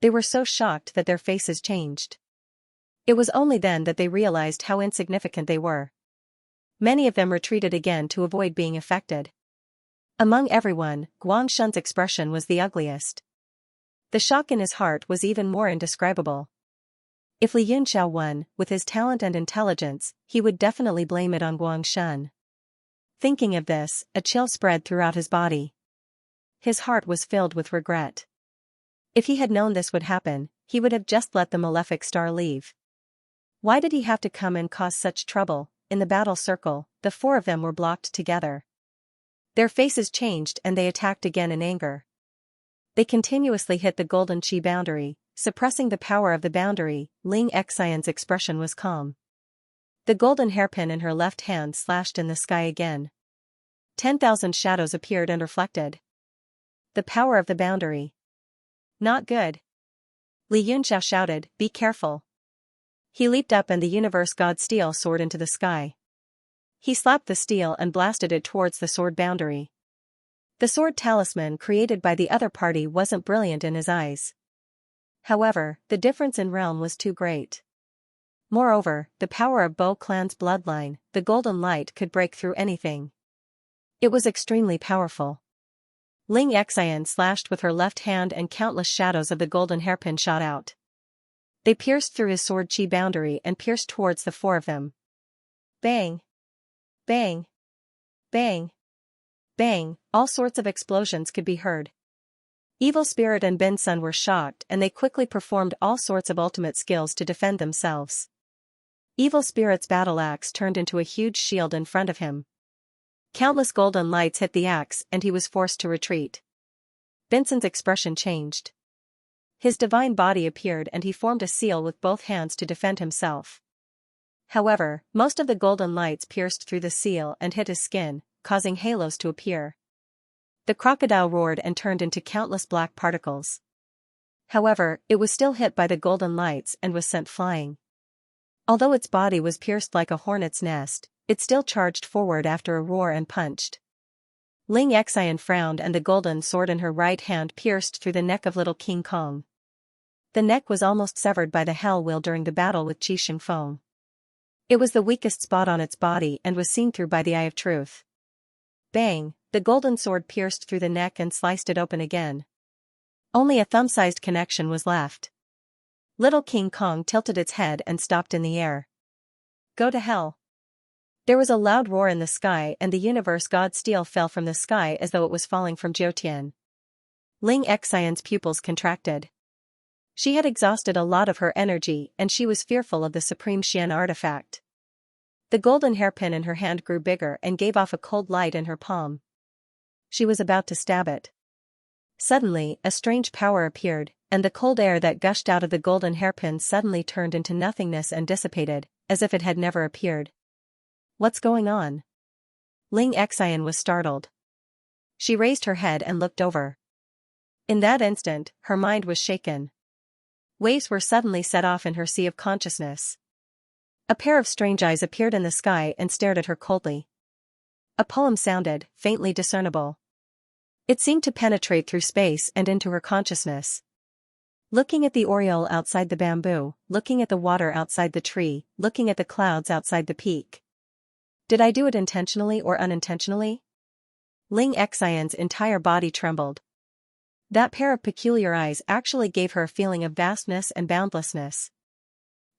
They were so shocked that their faces changed. It was only then that they realized how insignificant they were. Many of them retreated again to avoid being affected. Among everyone, Guangshun's expression was the ugliest. The shock in his heart was even more indescribable. If Xianxia won, with his talent and intelligence, he would definitely blame it on Guangshun. Thinking of this, a chill spread throughout his body. His heart was filled with regret. If he had known this would happen, he would have just let the malefic star leave. Why did he have to come and cause such trouble? In the battle circle, the 4 of them were blocked together. Their faces changed and they attacked again in anger. They continuously hit the golden chi boundary, suppressing the power of the boundary. Xianxia's expression was calm. The golden hairpin in her left hand slashed in the sky again. 10,000 shadows appeared and reflected. The power of the boundary. Not good. Xianxia shouted, "Be careful." He leaped up and the universe god steel soared into the sky. He slapped the steel and blasted it towards the sword boundary. The sword talisman created by the other party wasn't brilliant in his eyes. However, the difference in realm was too great. Moreover, the power of Bo clan's bloodline, the golden light could break through anything. It was extremely powerful. Xianxia slashed with her left hand and countless shadows of the golden hairpin shot out. They pierced through his sword chi boundary and pierced towards the 4 of them. Bang! Bang! Bang! Bang! All sorts of explosions could be heard. Evil Spirit and Binsun were shocked and they quickly performed all sorts of ultimate skills to defend themselves. Evil Spirit's battle axe turned into a huge shield in front of him. Countless golden lights hit the axe and he was forced to retreat. Binsun's expression changed. His divine body appeared and he formed a seal with both hands to defend himself. However, most of the golden lights pierced through the seal and hit his skin, causing halos to appear. The crocodile roared and turned into countless black particles. However, it was still hit by the golden lights and was sent flying. Although its body was pierced like a hornet's nest, it still charged forward after a roar and punched. Xianxia frowned and the golden sword in her right hand pierced through the neck of little King Kong. The neck was almost severed by the hell wheel during the battle with Qi Shengfeng. It was the weakest spot on its body and was seen through by the eye of truth. Bang, the golden sword pierced through the neck and sliced it open again. Only a thumb-sized connection was left. Little King Kong tilted its head and stopped in the air. Go to hell. There was a loud roar in the sky and the universe god steel fell from the sky as though it was falling from Jiutian. Xianxia's pupils contracted. She had exhausted a lot of her energy and she was fearful of the supreme Xian artifact. The golden hairpin in her hand grew bigger and gave off a cold light in her palm. She was about to stab it. Suddenly, a strange power appeared, and the cold air that gushed out of the golden hairpin suddenly turned into nothingness and dissipated, as if it had never appeared. What's going on? Xianxia was startled. She raised her head and looked over. In that instant, her mind was shaken. Waves were suddenly set off in her sea of consciousness. A pair of strange eyes appeared in the sky and stared at her coldly. A poem sounded, faintly discernible. It seemed to penetrate through space and into her consciousness. Looking at the oriole outside the bamboo, looking at the water outside the tree, looking at the clouds outside the peak. Did I do it intentionally or unintentionally? Xianxia's entire body trembled. That pair of peculiar eyes actually gave her a feeling of vastness and boundlessness.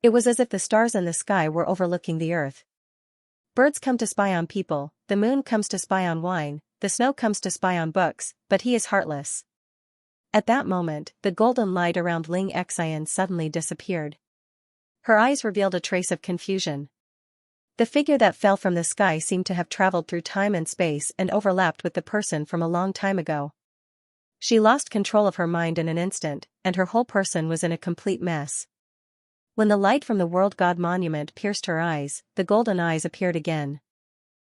It was as if the stars in the sky were overlooking the earth. Birds come to spy on people, the moon comes to spy on wine, the snow comes to spy on books, but he is heartless. At that moment, the golden light around Xianxia suddenly disappeared. Her eyes revealed a trace of confusion. The figure that fell from the sky seemed to have traveled through time and space and overlapped with the person from a long time ago. She lost control of her mind in an instant, and her whole person was in a complete mess. When the light from the World God Monument pierced her eyes, the golden eyes appeared again.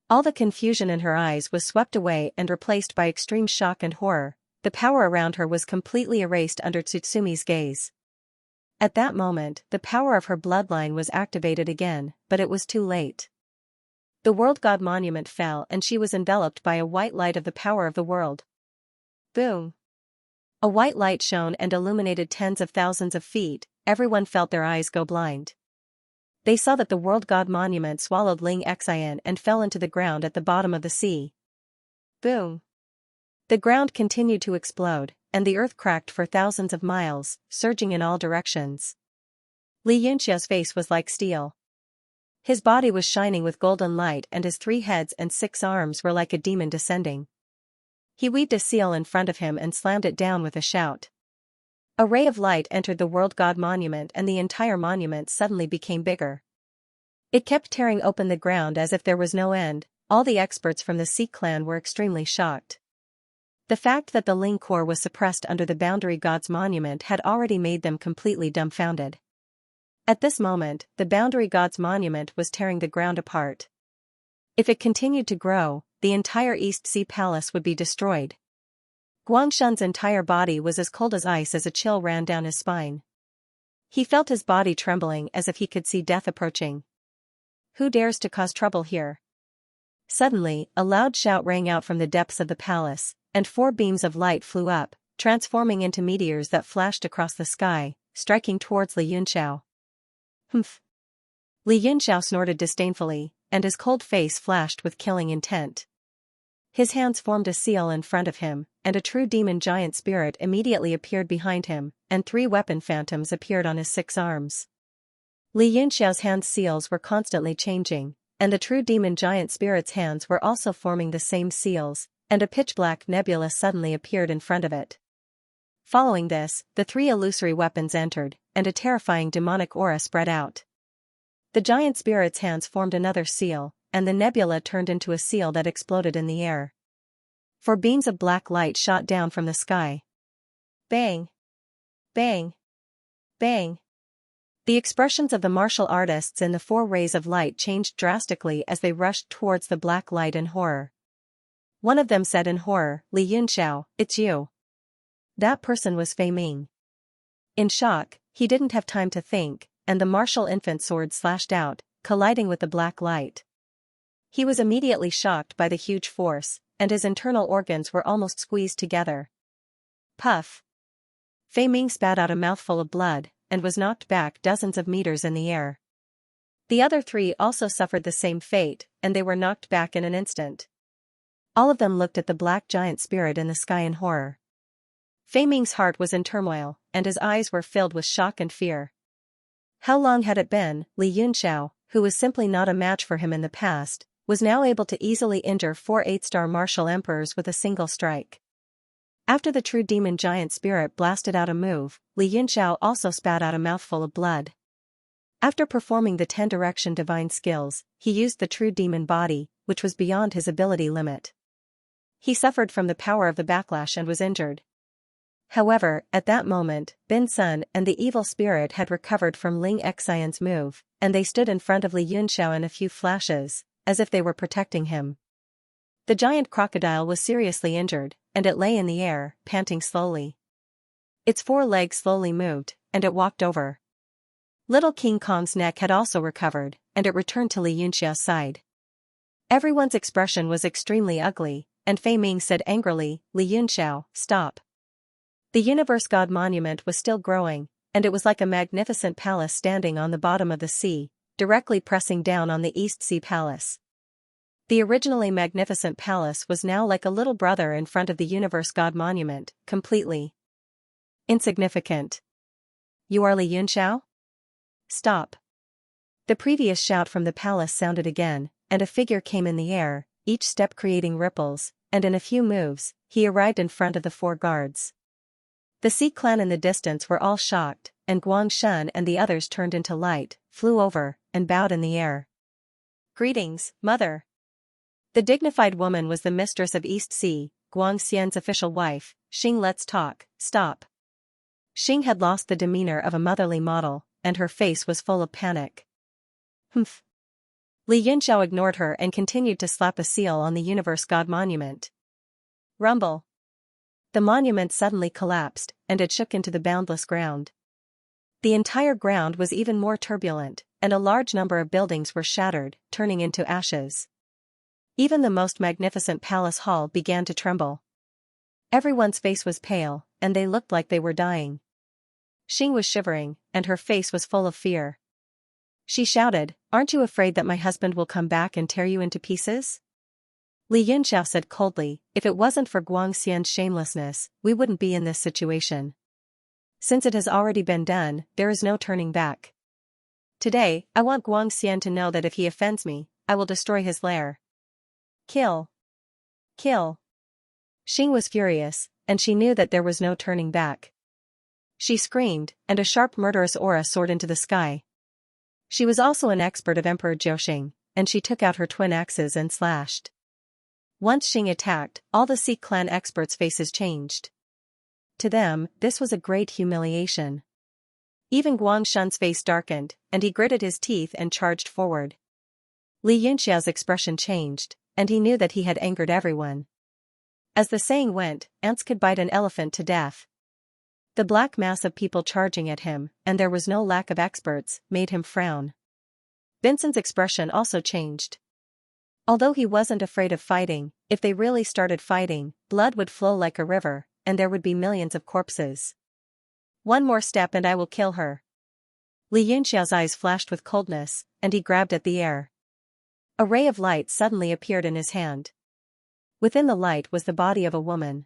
All the confusion in her eyes was swept away and replaced by extreme shock and horror. The power around her was completely erased under Tsutsumi's gaze. At that moment, the power of her bloodline was activated again, but it was too late. The World God Monument fell and she was enveloped by a white light of the power of the world. Boom! A white light shone and illuminated tens of thousands of feet. Everyone felt their eyes go blind. They saw that the World God Monument swallowed Xianxia and fell into the ground at the bottom of the sea. Boom! The ground continued to explode, and the earth cracked for thousands of miles, surging in all directions. Xianxia's face was like steel. His body was shining with golden light and his 3 heads and 6 arms were like a demon descending. He weaved a seal in front of him and slammed it down with a shout. A ray of light entered the World God Monument and the entire monument suddenly became bigger. It kept tearing open the ground as if there was no end. All the experts from the Sea clan were extremely shocked. The fact that the Ling core was suppressed under the Boundary God's monument had already made them completely dumbfounded. At this moment, the Boundary God's monument was tearing the ground apart. If it continued to grow, the entire East Sea Palace would be destroyed. Guangshun's entire body was as cold as ice as a chill ran down his spine. He felt his body trembling as if he could see death approaching. Who dares to cause trouble here? Suddenly, a loud shout rang out from the depths of the palace, and 4 beams of light flew up, transforming into meteors that flashed across the sky, striking towards Li Yunxiao. Humph! Li Yunxiao snorted disdainfully, and his cold face flashed with killing intent. His hands formed a seal in front of him, and a true demon giant spirit immediately appeared behind him, and 3 weapon phantoms appeared on his 6 arms. Li Yunxiao's hand seals were constantly changing, and the true demon giant spirit's hands were also forming the same seals, and a pitch-black nebula suddenly appeared in front of it. Following this, the 3 illusory weapons entered, and a terrifying demonic aura spread out. The giant spirit's hands formed another seal, and the nebula turned into a seal that exploded in the air. 4 beams of black light shot down from the sky. Bang! Bang! Bang! The expressions of the martial artists in the four rays of light changed drastically as they rushed towards the black light in horror. One of them said in horror, "Li Yunxiao, it's you." That person was Fei Ming. In shock, he didn't have time to think, and the martial infant sword slashed out, colliding with the black light. He was immediately shocked by the huge force, and his internal organs were almost squeezed together. Puff! Fei Ming spat out a mouthful of blood, and was knocked back dozens of meters in the air. The other three also suffered the same fate, and they were knocked back in an instant. All of them looked at the black giant spirit in the sky in horror. Fei Ming's heart was in turmoil, and his eyes were filled with shock and fear. How long had it been? Li Yunxiao, who was simply not a match for him in the past, was now able to easily injure 4 8-star martial emperors with a single strike. After the true demon giant spirit blasted out a move, Li Yunxiao also spat out a mouthful of blood. After performing the 10 direction divine skills, he used the true demon body, which was beyond his ability limit. He suffered from the power of the backlash and was injured. However, at that moment, Bin Sun and the evil spirit had recovered from Ling Xian's move, and they stood in front of Li Yunxiao in a few flashes, as if they were protecting him. The giant crocodile was seriously injured, and it lay in the air, panting slowly. Its 4 legs slowly moved, and it walked over. Little King Kong's neck had also recovered, and it returned to Li Yunxiao's side. Everyone's expression was extremely ugly, and Fei Ming said angrily, "Li Yunxiao, stop." The Universe God Monument was still growing, and it was like a magnificent palace standing on the bottom of the sea, directly pressing down on the East Sea Palace. The originally magnificent palace was now like a little brother in front of the Universe God Monument, completely insignificant. "You are Li Yunxiao? Stop." The previous shout from the palace sounded again, and a figure came in the air, each step creating ripples, and in a few moves, he arrived in front of the 4 guards. The Sea clan in the distance were all shocked, and Guang Shun and the others turned into light, flew over, and bowed in the air. "Greetings, mother." The dignified woman was the mistress of East Sea, Guang Xian's official wife. "Xing, let's talk, stop." Xing had lost the demeanor of a motherly model, and her face was full of panic. "Humph." Li Yunxiao ignored her and continued to slap a seal on the Universe God Monument. Rumble. The monument suddenly collapsed, and it shook into the boundless ground. The entire ground was even more turbulent, and a large number of buildings were shattered, turning into ashes. Even the most magnificent palace hall began to tremble. Everyone's face was pale, and they looked like they were dying. Xing was shivering, and her face was full of fear. She shouted, "Aren't you afraid that my husband will come back and tear you into pieces?" Li Yunxiao said coldly, "If it wasn't for Guang Xian's shamelessness, we wouldn't be in this situation. Since it has already been done, there is no turning back. Today, I want Guang Xian to know that if he offends me, I will destroy his lair. Kill. Kill." Xing was furious, and she knew that there was no turning back. She screamed, and a sharp murderous aura soared into the sky. She was also an expert of Emperor Zhouxing, and she took out her twin axes and slashed. Once Xing attacked, all the Sea clan experts' faces changed. To them, this was a great humiliation. Even Guang Shun's face darkened, and he gritted his teeth and charged forward. Li Yunxiao's expression changed, and he knew that he had angered everyone. As the saying went, ants could bite an elephant to death. The black mass of people charging at him, and there was no lack of experts, made him frown. Vincent's expression also changed. Although he wasn't afraid of fighting, if they really started fighting, blood would flow like a river, and there would be millions of corpses. "One more step and I will kill her." Li Yunxiao's eyes flashed with coldness, and he grabbed at the air. A ray of light suddenly appeared in his hand. Within the light was the body of a woman.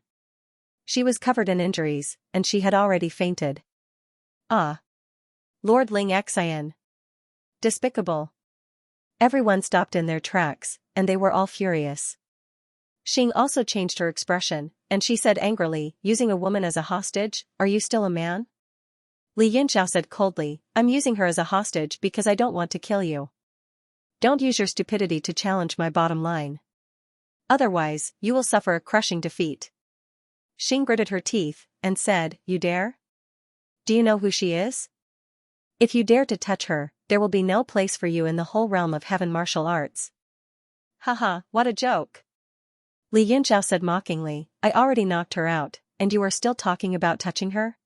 She was covered in injuries, and she had already fainted. "Ah! Lord Ling Xian! Despicable!" Everyone stopped in their tracks, and they were all furious. Xing also changed her expression, and she said angrily, "Using a woman as a hostage, are you still a man?" Li Yunxiao said coldly, "I'm using her as a hostage because I don't want to kill you. Don't use your stupidity to challenge my bottom line. Otherwise, you will suffer a crushing defeat." Xing gritted her teeth, and said, "You dare? Do you know who she is?" If you dare to touch her, there will be no place for you in the whole realm of heaven martial arts. Haha, what a joke. Li Yunxiao said mockingly, I already knocked her out, and you are still talking about touching her?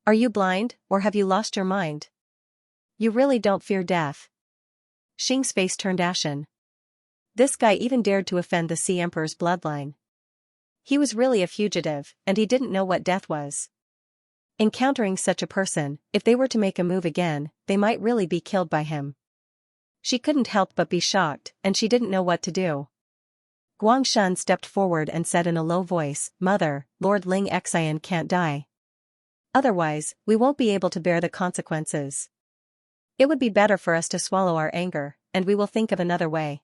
Are you blind, or have you lost your mind? You really don't fear death. Xing's face turned ashen. This guy even dared to offend the Sea Emperor's bloodline. He was really a fugitive, and he didn't know what death was. Encountering such a person, if they were to make a move again, they might really be killed by him. She couldn't help but be shocked, and she didn't know what to do. Guangshan stepped forward and said in a low voice, Mother, Lord Ling Xian can't die. Otherwise, we won't be able to bear the consequences. It would be better for us to swallow our anger, and we will think of another way.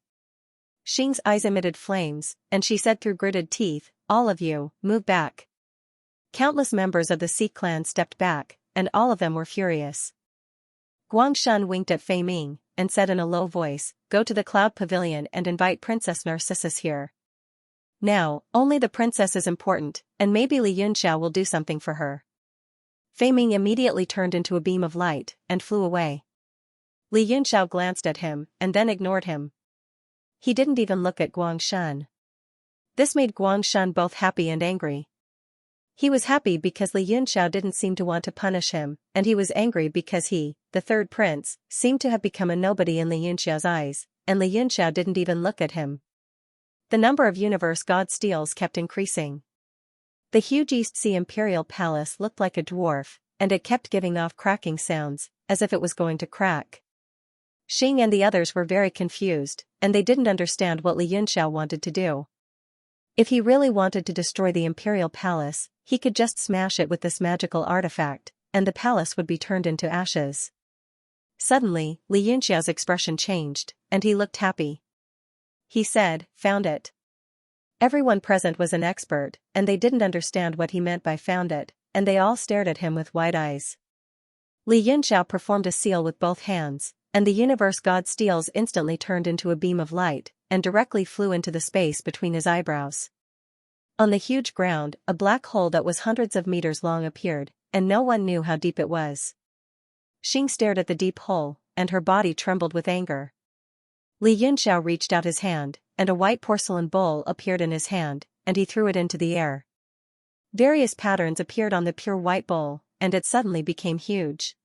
Xing's eyes emitted flames, and she said through gritted teeth, All of you, move back. Countless members of the Sea clan stepped back, and all of them were furious. Guangshan winked at Fei Ming, and said in a low voice, Go to the Cloud Pavilion and invite Princess Narcissus here. Now, only the princess is important, and maybe Li Yunxiao will do something for her. Fei Ming immediately turned into a beam of light, and flew away. Li Yunxiao glanced at him, and then ignored him. He didn't even look at Guangshan. This made Guangshan both happy and angry. He was happy because Li Yunxiao didn't seem to want to punish him, and he was angry because he, the third prince, seemed to have become a nobody in Li Yunxiao's eyes, and Li Yunxiao didn't even look at him. The number of universe god steels kept increasing. The huge East Sea Imperial Palace looked like a dwarf, and it kept giving off cracking sounds, as if it was going to crack. Xing and the others were very confused, and they didn't understand what Li Yunxiao wanted to do. If he really wanted to destroy the Imperial Palace, he could just smash it with this magical artifact, and the palace would be turned into ashes. Suddenly, Li Yunxiao's expression changed, and he looked happy. He said, Found it. Everyone present was an expert, and they didn't understand what he meant by found it, and they all stared at him with wide eyes. Li Yunxiao performed a seal with both hands, and the universe god steels instantly turned into a beam of light, and directly flew into the space between his eyebrows. On the huge ground, a black hole that was hundreds of meters long appeared, and no one knew how deep it was. Xing stared at the deep hole, and her body trembled with anger. Li Yunxiao reached out his hand, and a white porcelain bowl appeared in his hand, and he threw it into the air. Various patterns appeared on the pure white bowl, and it suddenly became huge.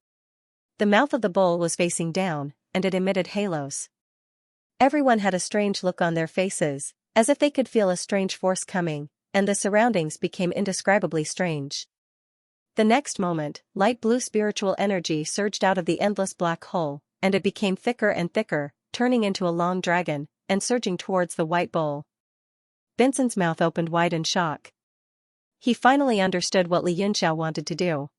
The mouth of the bowl was facing down, and it emitted halos. Everyone had a strange look on their faces, as if they could feel a strange force coming, and the surroundings became indescribably strange. The next moment, light blue spiritual energy surged out of the endless black hole, and it became thicker and thicker, turning into a long dragon, and surging towards the white bowl. Vincent's mouth opened wide in shock. He finally understood what Li Yunxiao wanted to do.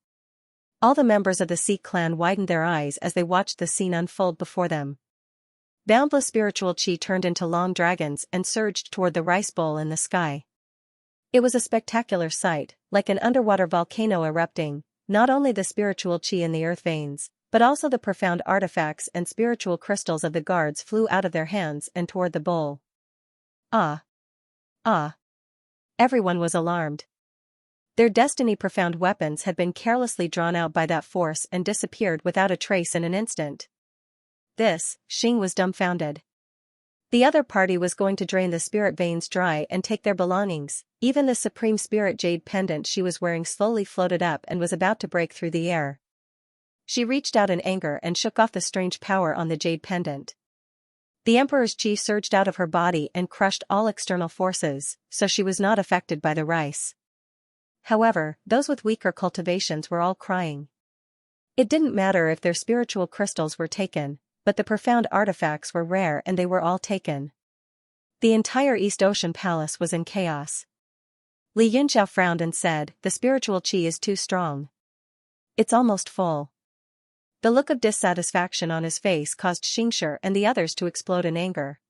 All the members of the Sea clan widened their eyes as they watched the scene unfold before them. Boundless spiritual chi turned into long dragons and surged toward the rice bowl in the sky. It was a spectacular sight, like an underwater volcano erupting, not only the spiritual chi in the earth veins, but also the profound artifacts and spiritual crystals of the guards flew out of their hands and toward the bowl. Ah! Ah! Everyone was alarmed. Their destiny-profound weapons had been carelessly drawn out by that force and disappeared without a trace in an instant. Xing was dumbfounded. The other party was going to drain the spirit veins dry and take their belongings. Even the supreme spirit jade pendant she was wearing slowly floated up and was about to break through the air. She reached out in anger and shook off the strange power on the jade pendant. The Emperor's chi surged out of her body and crushed all external forces, so she was not affected by the rice. However, those with weaker cultivations were all crying. It didn't matter if their spiritual crystals were taken, but the profound artifacts were rare and they were all taken. The entire East Ocean Palace was in chaos. Li Yunxiao frowned and said, The spiritual chi is too strong. It's almost full. The look of dissatisfaction on his face caused Xianxia and the others to explode in anger.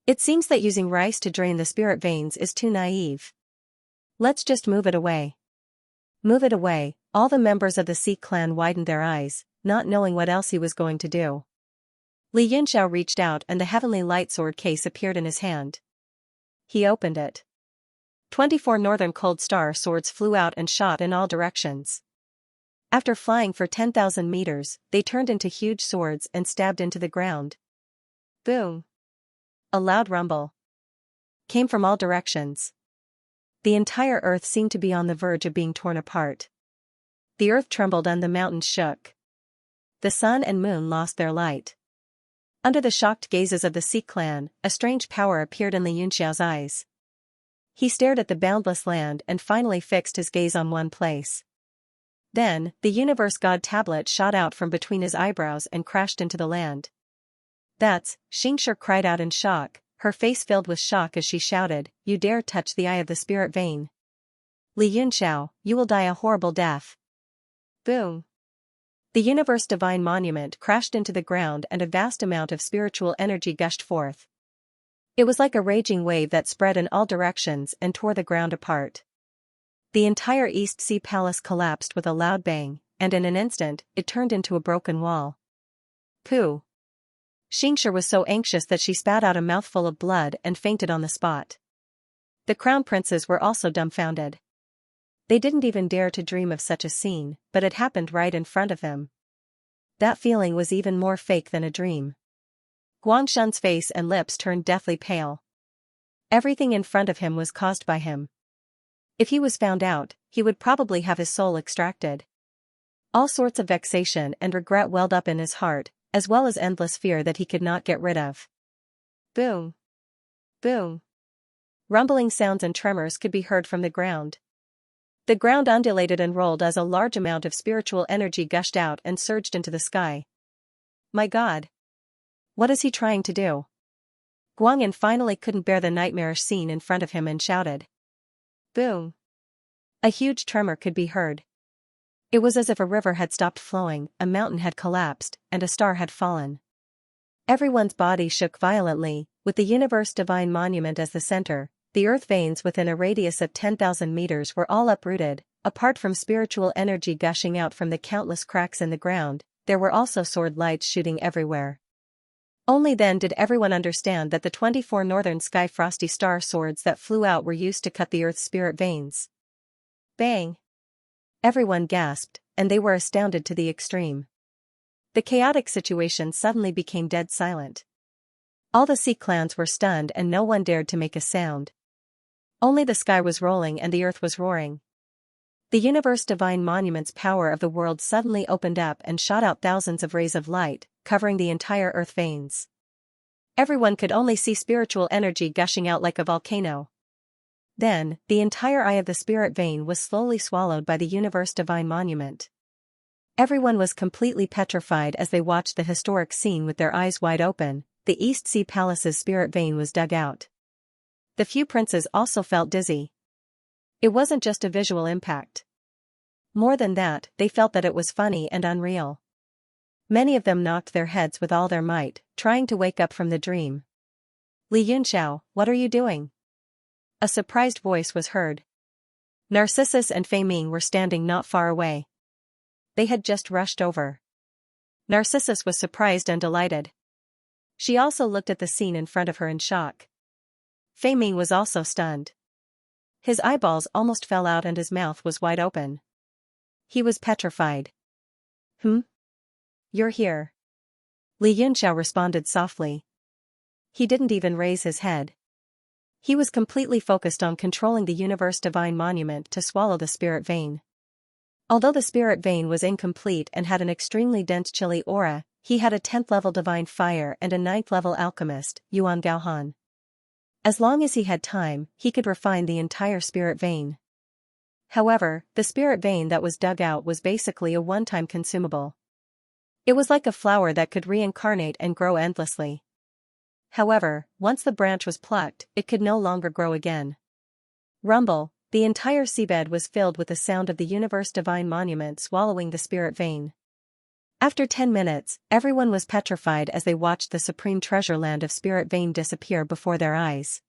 It seems that using rice to drain the spirit veins is too naive. Let's just move it away. Move it away. All the members of the Sea clan widened their eyes, not knowing what else he was going to do. Li Yunxiao reached out and the heavenly light sword case appeared in his hand. He opened it. 24 northern cold star swords flew out and shot in all directions. After flying for 10,000 meters, they turned into huge swords and stabbed into the ground. Boom! A loud rumble came from all directions. The entire earth seemed to be on the verge of being torn apart. The earth trembled and the mountains shook. The sun and moon lost their light. Under the shocked gazes of the Sea clan, a strange power appeared in Xianxia's eyes. He stared at the boundless land and finally fixed his gaze on one place. Then, the Universe God tablet shot out from between his eyebrows and crashed into the land. That's, Xianxia cried out in shock, her face filled with shock as she shouted, "You dare touch the eye of the spirit vein? Li Yunxiao, you will die a horrible death." Boom! The Universe Divine Monument crashed into the ground and a vast amount of spiritual energy gushed forth. It was like a raging wave that spread in all directions and tore the ground apart. The entire East Sea Palace collapsed with a loud bang, and in an instant, it turned into a broken wall. Pooh! Xianxia was so anxious that she spat out a mouthful of blood and fainted on the spot. The crown princes were also dumbfounded. They didn't even dare to dream of such a scene, but it happened right in front of them. That feeling was even more fake than a dream. Guangshan's face and lips turned deathly pale. Everything in front of him was caused by him. If he was found out, he would probably have his soul extracted. All sorts of vexation and regret welled up in his heart, as well as endless fear that he could not get rid of. Boom! Boom! Rumbling sounds and tremors could be heard from the ground. The ground undulated and rolled as a large amount of spiritual energy gushed out and surged into the sky. My God! What is he trying to do? Guangyan finally couldn't bear the nightmarish scene in front of him and shouted. Boom! A huge tremor could be heard. It was as if a river had stopped flowing, a mountain had collapsed, and a star had fallen. Everyone's body shook violently, with the Universe Divine Monument as the center. The earth veins within a radius of 10,000 meters were all uprooted. Apart from spiritual energy gushing out from the countless cracks in the ground, there were also sword lights shooting everywhere. Only then did everyone understand that the 24 northern sky frosty star swords that flew out were used to cut the earth's spirit veins. Bang! Everyone gasped, and they were astounded to the extreme. The chaotic situation suddenly became dead silent. All the sea clans were stunned and no one dared to make a sound. Only the sky was rolling and the earth was roaring. The Universe Divine Monument's power of the world suddenly opened up and shot out thousands of rays of light, covering the entire earth veins. Everyone could only see spiritual energy gushing out like a volcano. Then, the entire eye of the spirit vein was slowly swallowed by the Universe Divine Monument. Everyone was completely petrified as they watched the historic scene with their eyes wide open. The East Sea Palace's spirit vein was dug out. The few princes also felt dizzy. It wasn't just a visual impact. More than that, they felt that it was funny and unreal. Many of them knocked their heads with all their might, trying to wake up from the dream. Li Yunxiao, what are you doing? A surprised voice was heard. Narcissus and Fei Ming were standing not far away. They had just rushed over. Narcissus was surprised and delighted. She also looked at the scene in front of her in shock. Fei Ming was also stunned. His eyeballs almost fell out and his mouth was wide open. He was petrified. You're here. Li Yunxiao responded softly. He didn't even raise his head. He was completely focused on controlling the Universe Divine Monument to swallow the spirit vein. Although the spirit vein was incomplete and had an extremely dense chilly aura, he had a 10th level divine fire and a 9th level alchemist, Yuan Gaohan. As long as he had time, he could refine the entire spirit vein. However, the spirit vein that was dug out was basically a one-time consumable. It was like a flower that could reincarnate and grow endlessly. However, once the branch was plucked, it could no longer grow again. Rumble, the entire seabed was filled with the sound of the Universe Divine Monument swallowing the spirit vein. After 10 minutes, everyone was petrified as they watched the supreme treasure land of spirit vein disappear before their eyes.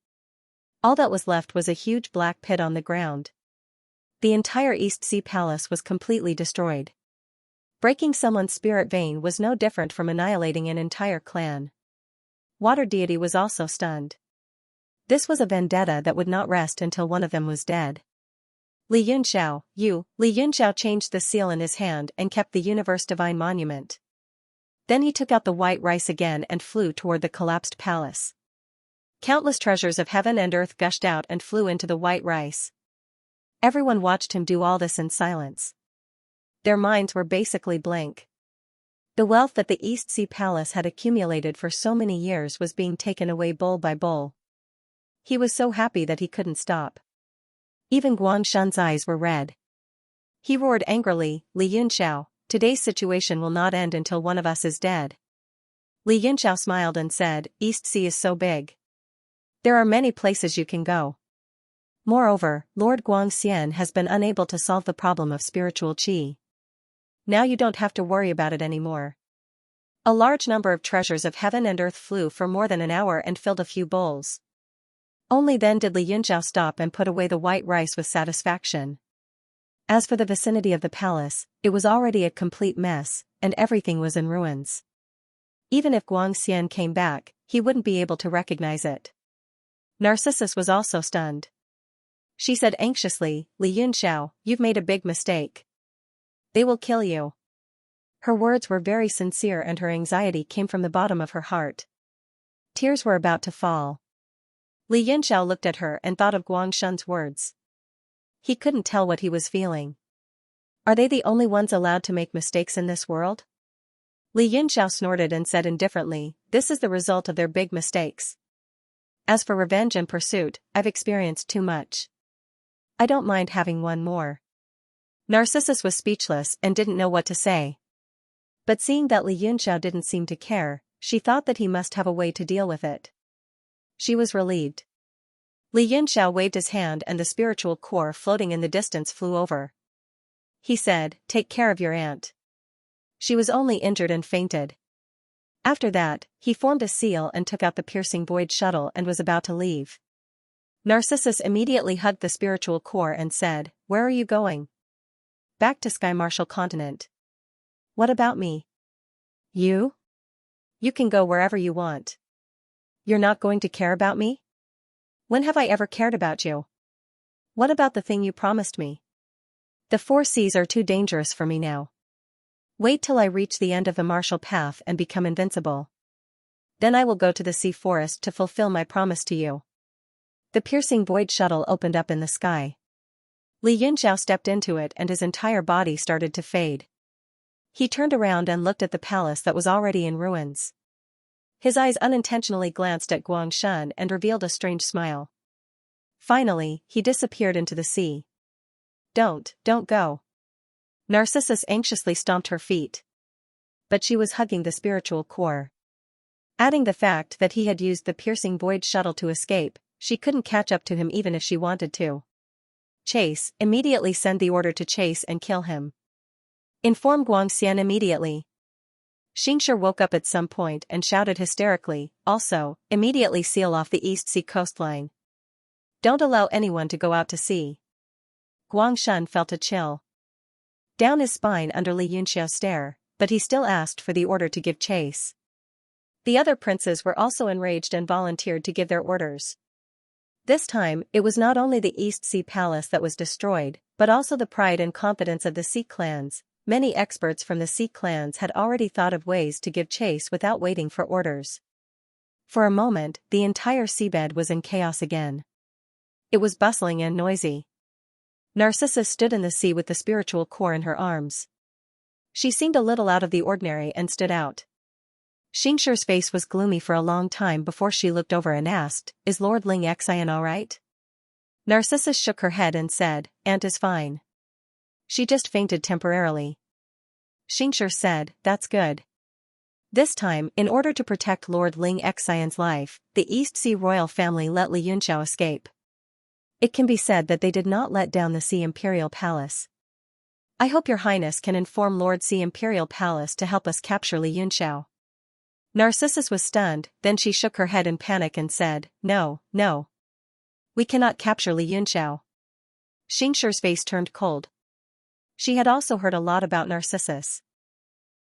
All that was left was a huge black pit on the ground. The entire East Sea Palace was completely destroyed. Breaking someone's spirit vein was no different from annihilating an entire clan. Water deity was also stunned. This was a vendetta that would not rest until one of them was dead. Li Yunxiao, you. Li Yunxiao changed the seal in his hand and kept the universe divine monument. Then he took out the white rice again and flew toward the collapsed palace. Countless treasures of heaven and earth gushed out and flew into the white rice. Everyone watched him do all this in silence. Their minds were basically blank. The wealth that the East Sea Palace had accumulated for so many years was being taken away bowl by bowl. He was so happy that he couldn't stop. Even Guangshan's eyes were red. He roared angrily, Li Yunxiao, today's situation will not end until one of us is dead. Li Yunxiao smiled and said, East Sea is so big. There are many places you can go. Moreover, Lord Guangxian has been unable to solve the problem of spiritual qi. Now you don't have to worry about it anymore. A large number of treasures of heaven and earth flew for more than an hour and filled a few bowls. Only then did Li Yunxiao stop and put away the white rice with satisfaction. As for the vicinity of the palace, it was already a complete mess, and everything was in ruins. Even if Guangxian came back, he wouldn't be able to recognize it. Narcissus was also stunned. She said anxiously, Li Yunxiao, you've made a big mistake. They will kill you. Her words were very sincere and her anxiety came from the bottom of her heart. Tears were about to fall. Li Yunxiao looked at her and thought of Guangshan's words. He couldn't tell what he was feeling. Are they the only ones allowed to make mistakes in this world? Li Yunxiao snorted and said indifferently, this is the result of their big mistakes. As for revenge and pursuit, I've experienced too much. I don't mind having one more. Narcissus was speechless and didn't know what to say. But seeing that Li Yunxiao didn't seem to care, she thought that he must have a way to deal with it. She was relieved. Li Yunxiao waved his hand and the spiritual core floating in the distance flew over. He said, take care of your aunt. She was only injured and fainted. After that, he formed a seal and took out the piercing void shuttle and was about to leave. Narcissus immediately hugged the spiritual core and said, where are you going? Back to Sky Martial Continent. What about me? You? You can go wherever you want. You're not going to care about me? When have I ever cared about you? What about the thing you promised me? The 4 seas are too dangerous for me now. Wait till I reach the end of the martial path and become invincible. Then I will go to the sea forest to fulfill my promise to you. The piercing void shuttle opened up in the sky. Li Yunxiao stepped into it and his entire body started to fade. He turned around and looked at the palace that was already in ruins. His eyes unintentionally glanced at Guangshan and revealed a strange smile. Finally, he disappeared into the sea. Don't go. Narcissus anxiously stomped her feet. But she was hugging the spiritual core. Adding the fact that he had used the piercing void shuttle to escape, she couldn't catch up to him even if she wanted to. Chase, immediately send the order to chase and kill him. Inform Guangxian immediately. Xianxia woke up at some point and shouted hysterically, also, immediately seal off the East Sea coastline. Don't allow anyone to go out to sea. Guangshan felt a chill down his spine under Li Yunxiao's stare, but he still asked for the order to give chase. The other princes were also enraged and volunteered to give their orders. This time, it was not only the East Sea Palace that was destroyed, but also the pride and confidence of the Sea clans. Many experts from the Sea clans had already thought of ways to give chase without waiting for orders. For a moment, the entire seabed was in chaos again. It was bustling and noisy. Narcissus stood in the sea with the spiritual core in her arms. She seemed a little out of the ordinary and stood out. Xianxia's face was gloomy for a long time before she looked over and asked, is Lord Ling Xian all right? Narcissus shook her head and said, Aunt is fine. She just fainted temporarily. Xianxia said, that's good. This time, in order to protect Lord Ling Xian's life, the East Sea royal family let Li Yunxiao escape. It can be said that they did not let down the Sea Imperial Palace. I hope your highness can inform Lord Sea Imperial Palace to help us capture Li Yunxiao. Narcissus was stunned, then she shook her head in panic and said, no. We cannot capture Li Yunxiao. Xianxia's face turned cold. She had also heard a lot about Narcissus.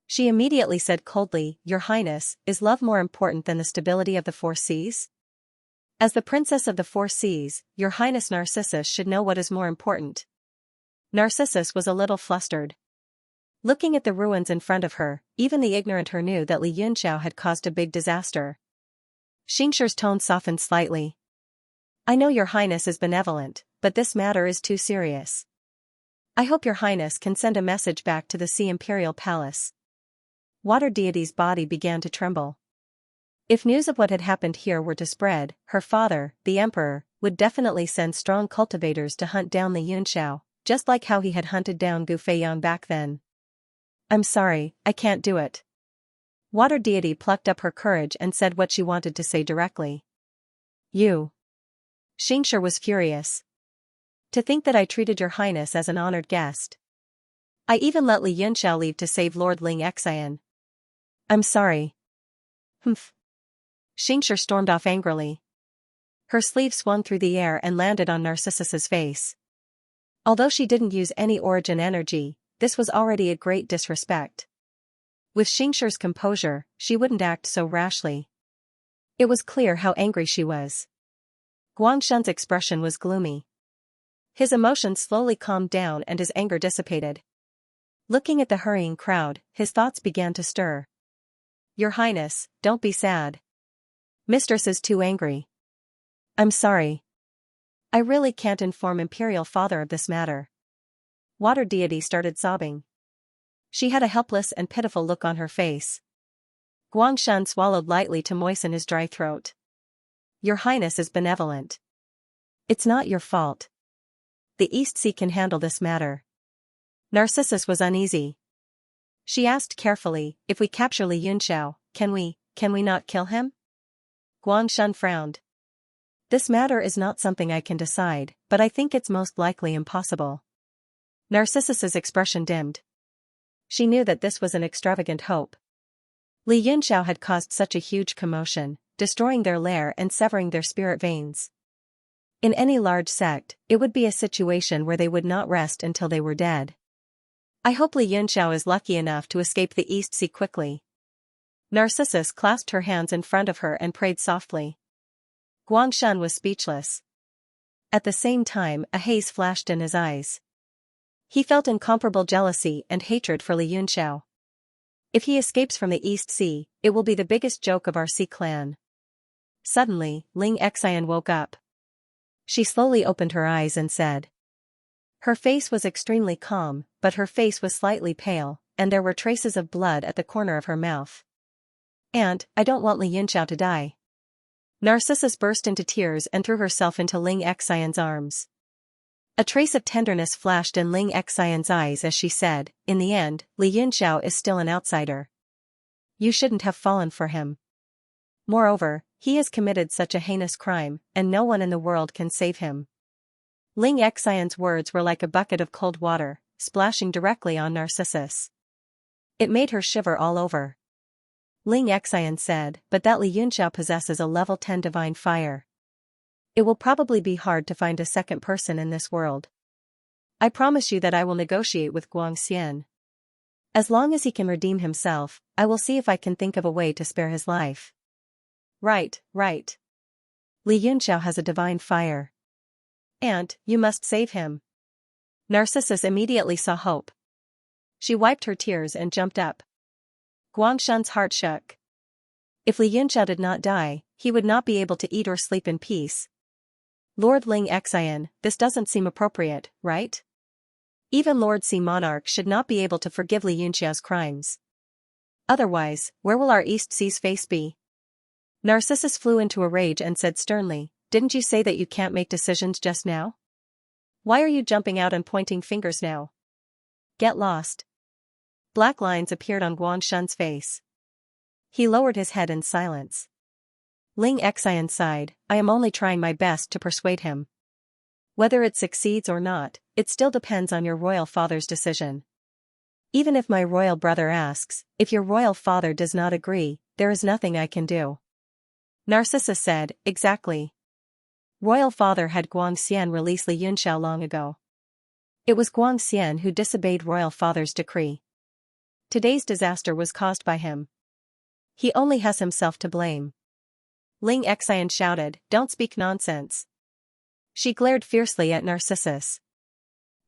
She immediately said coldly, Your Highness, is love more important than the stability of the 4 seas? As the princess of the 4 seas, Your Highness Narcissus should know what is more important. Narcissus was a little flustered. Looking at the ruins in front of her, even the ignorant her knew that Li Yunxiao had caused a big disaster. Xianxia's tone softened slightly. I know your highness is benevolent, but this matter is too serious. I hope your highness can send a message back to the Sea Imperial Palace. Water deity's body began to tremble. If news of what had happened here were to spread, her father, the emperor, would definitely send strong cultivators to hunt down Li Yunxiao, just like how he had hunted down Gu Feiyang back then. I'm sorry, I can't do it. Water deity plucked up her courage and said what she wanted to say directly. You. Xianxia was furious. To think that I treated your highness as an honored guest. I even let Li Yunxiao leave to save Lord Ling Xian. I'm sorry. Humph. Xianxia stormed off angrily. Her sleeve swung through the air and landed on Narcissus's face. Although she didn't use any origin energy, this was already a great disrespect. With Xianxia's composure, she wouldn't act so rashly. It was clear how angry she was. Guangshan's expression was gloomy. His emotions slowly calmed down and his anger dissipated. Looking at the hurrying crowd, his thoughts began to stir. Your Highness, don't be sad. Mistress is too angry. I'm sorry. I really can't inform Imperial Father of this matter. Water deity started sobbing. She had a helpless and pitiful look on her face. Guangshan swallowed lightly to moisten his dry throat. Your Highness is benevolent. It's not your fault. The East Sea can handle this matter. Narcissus was uneasy. She asked carefully, if we capture Li Yunxiao, can we not kill him? Guangshan frowned. This matter is not something I can decide, but I think it's most likely impossible. Narcissus's expression dimmed. She knew that this was an extravagant hope. Li Yunxiao had caused such a huge commotion, destroying their lair and severing their spirit veins. In any large sect, it would be a situation where they would not rest until they were dead. I hope Li Yunxiao is lucky enough to escape the East Sea quickly. Narcissus clasped her hands in front of her and prayed softly. Guangshan was speechless. At the same time, a haze flashed in his eyes. He felt incomparable jealousy and hatred for Li Yunxiao. If he escapes from the East Sea, it will be the biggest joke of our sea clan. Suddenly, Ling Xian woke up. She slowly opened her eyes and said. Her face was extremely calm, but her face was slightly pale, and there were traces of blood at the corner of her mouth. And, I don't want Li Yunxiao to die. Narcissus burst into tears and threw herself into Ling Xian's arms. A trace of tenderness flashed in Ling Xian's eyes as she said, in the end, Li Yunxiao is still an outsider. You shouldn't have fallen for him. Moreover, he has committed such a heinous crime, and no one in the world can save him. Ling Xian's words were like a bucket of cold water, splashing directly on Narcissus. It made her shiver all over. Ling Xian said, but that Li Yunxiao possesses a level 10 divine fire. It will probably be hard to find a second person in this world. I promise you that I will negotiate with Guangxian. As long as he can redeem himself, I will see if I can think of a way to spare his life. Right. Li Yunxiao has a divine fire. And, you must save him. Narcissus immediately saw hope. She wiped her tears and jumped up. Guangshan's heart shook. If Li Yunxiao did not die, he would not be able to eat or sleep in peace. Lord Ling Xian, this doesn't seem appropriate, right? Even Lord Sea Monarch should not be able to forgive Li Yunxiao's crimes. Otherwise, where will our East Sea's face be? Narcissus flew into a rage and said sternly, didn't you say that you can't make decisions just now? Why are you jumping out and pointing fingers now? Get lost. Black lines appeared on Guangshan's face. He lowered his head in silence. Ling Xian sighed, I am only trying my best to persuade him. Whether it succeeds or not, it still depends on your royal father's decision. Even if my royal brother asks, if your royal father does not agree, there is nothing I can do. Narcissus said, exactly. Royal father had Guangxian release Li Yunxiao long ago. It was Guangxian who disobeyed royal father's decree. Today's disaster was caused by him. He only has himself to blame. Ling Xian shouted, don't speak nonsense. She glared fiercely at Narcissus.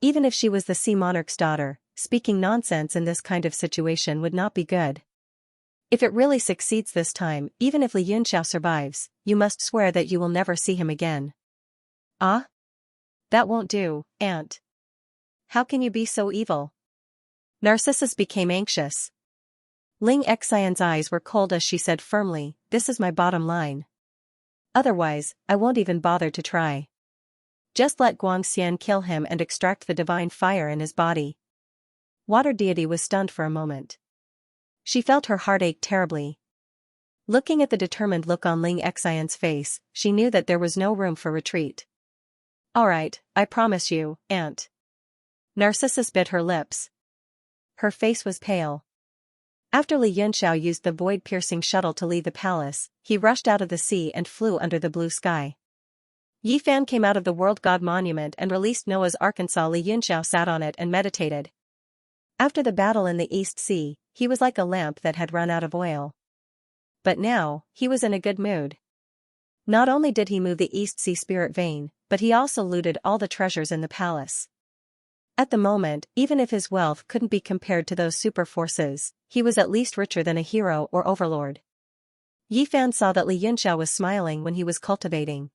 Even if she was the sea monarch's daughter, speaking nonsense in this kind of situation would not be good. If it really succeeds this time, even if Li Yunxiao survives, you must swear that you will never see him again. Ah? That won't do, aunt. How can you be so evil? Narcissus became anxious. Ling Xian's eyes were cold as she said firmly, this is my bottom line. Otherwise, I won't even bother to try. Just let Guangxian kill him and extract the divine fire in his body. Water deity was stunned for a moment. She felt her heart ache terribly. Looking at the determined look on Ling Xian's face, she knew that there was no room for retreat. All right, I promise you, aunt. Narcissus bit her lips. Her face was pale. After Li Yunxiao used the void-piercing shuttle to leave the palace, he rushed out of the sea and flew under the blue sky. Yi Fan came out of the World God Monument and released Noah's Arkansas. Li Yunxiao sat on it and meditated. After the battle in the East Sea, he was like a lamp that had run out of oil. But now, he was in a good mood. Not only did he move the East Sea spirit vein, but he also looted all the treasures in the palace. At the moment, even if his wealth couldn't be compared to those super forces, he was at least richer than a hero or overlord. Yi Fan saw that Li Yunxiao was smiling when he was cultivating.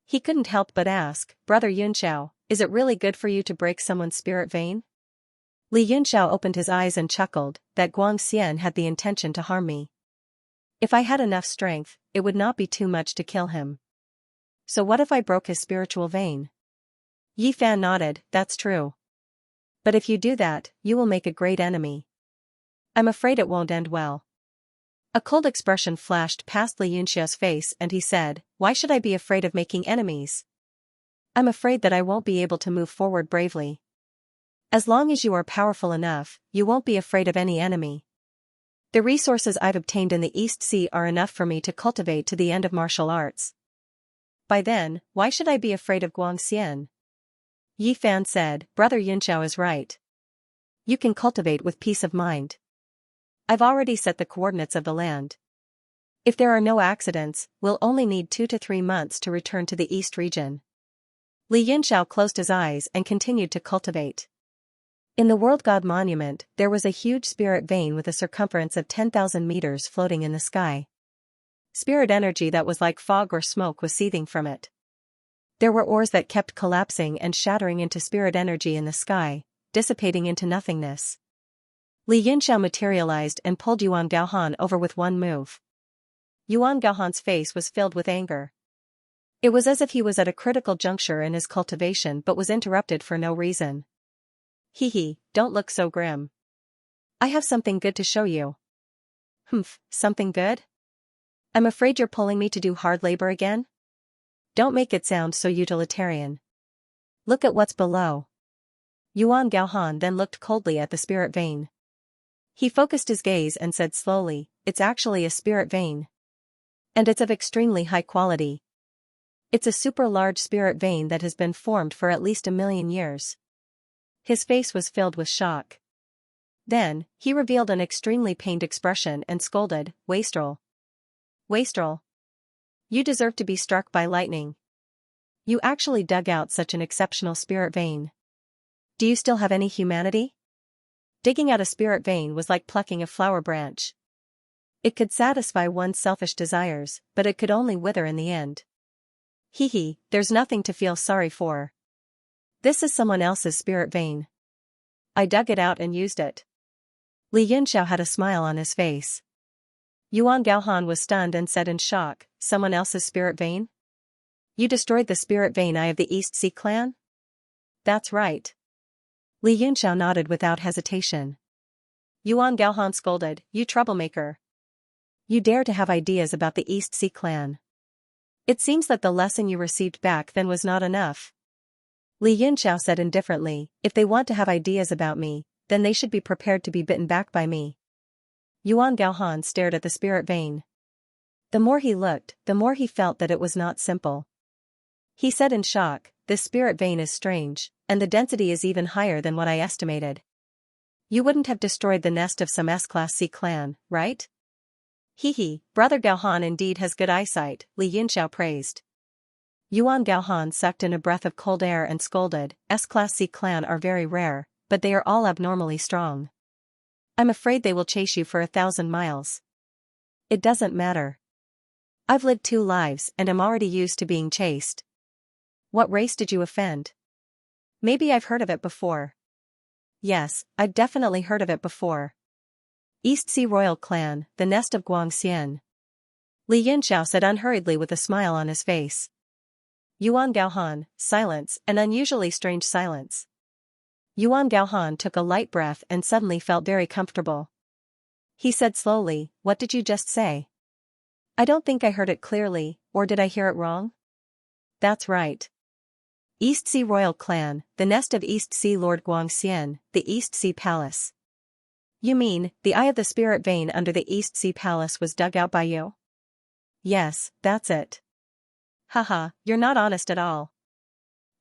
He couldn't help but ask, Brother Yunxiao, is it really good for you to break someone's spirit vein? Li Yunxiao opened his eyes and chuckled, that Guangxian had the intention to harm me. If I had enough strength, it would not be too much to kill him. So what if I broke his spiritual vein? Yi Fan nodded, that's true. But if you do that, you will make a great enemy. I'm afraid it won't end well. A cold expression flashed past Li Yunxiao's face and he said, why should I be afraid of making enemies? I'm afraid that I won't be able to move forward bravely. As long as you are powerful enough, you won't be afraid of any enemy. The resources I've obtained in the East Sea are enough for me to cultivate to the end of martial arts. By then, why should I be afraid of Guangxian? Yi Fan said, Brother Yunxiao is right. You can cultivate with peace of mind. I've already set the coordinates of the land. If there are no accidents, we'll only need 2 to 3 months to return to the East region. Li Yunxiao closed his eyes and continued to cultivate. In the World God Monument, there was a huge spirit vein with a circumference of 10,000 meters floating in the sky. Spirit energy that was like fog or smoke was seething from it. There were ores that kept collapsing and shattering into spirit energy in the sky, dissipating into nothingness. Li Yunxiao materialized and pulled Yuan Gaohan over with one move. Yuan Gaohan's face was filled with anger. It was as if he was at a critical juncture in his cultivation but was interrupted for no reason. Hee, don't look so grim. I have something good to show you. Humph, something good? I'm afraid you're pulling me to do hard labor again? Don't make it sound so utilitarian. Look at what's below. Yuan Gaohan then looked coldly at the spirit vein. He focused his gaze and said slowly, it's actually a spirit vein. And it's of extremely high quality. It's a super large spirit vein that has been formed for at least 1,000,000 years. His face was filled with shock. Then, he revealed an extremely pained expression and scolded, Wastrel. Wastrel. You deserve to be struck by lightning. You actually dug out such an exceptional spirit vein. Do you still have any humanity? Digging out a spirit vein was like plucking a flower branch. It could satisfy one's selfish desires, but it could only wither in the end. Hee, there's nothing to feel sorry for. This is someone else's spirit vein. I dug it out and used it. Li Yunxiao had a smile on his face. Yuan Gaohan was stunned and said in shock, someone else's spirit vein? You destroyed the spirit vein eye of the East Sea clan? That's right. Li Yunxiao nodded without hesitation. Yuan Gaohan scolded, you troublemaker. You dare to have ideas about the East Sea clan. It seems that the lesson you received back then was not enough. Li Yunxiao said indifferently, if they want to have ideas about me, then they should be prepared to be bitten back by me. Yuan Gaohan stared at the spirit vein. The more he looked, the more he felt that it was not simple. He said in shock, this spirit vein is strange, and the density is even higher than what I estimated. You wouldn't have destroyed the nest of some S-Class C clan, right? Hee, Brother Gaohan indeed has good eyesight, Li Yunxiao praised. Yuan Gaohan sucked in a breath of cold air and scolded, S-Class C clan are very rare, but they are all abnormally strong. I'm afraid they will chase you for 1,000 miles. It doesn't matter. I've lived 2 lives and am already used to being chased. What race did you offend? Maybe I've heard of it before. Yes, I've definitely heard of it before. East Sea Royal Clan, the nest of Xianxia. Li Yunxiao said unhurriedly with a smile on his face. Yuan Gaohan, silence, an unusually strange silence. Yuan Gaohan took a light breath and suddenly felt very comfortable. He said slowly, "What did you just say?" "I don't think I heard it clearly, or did I hear it wrong?" "That's right. East Sea Royal Clan, the nest of East Sea Lord Guangxian, the East Sea Palace." "You mean, the eye of the spirit vein under the East Sea Palace was dug out by you?" "Yes, that's it." "Haha, you're not honest at all.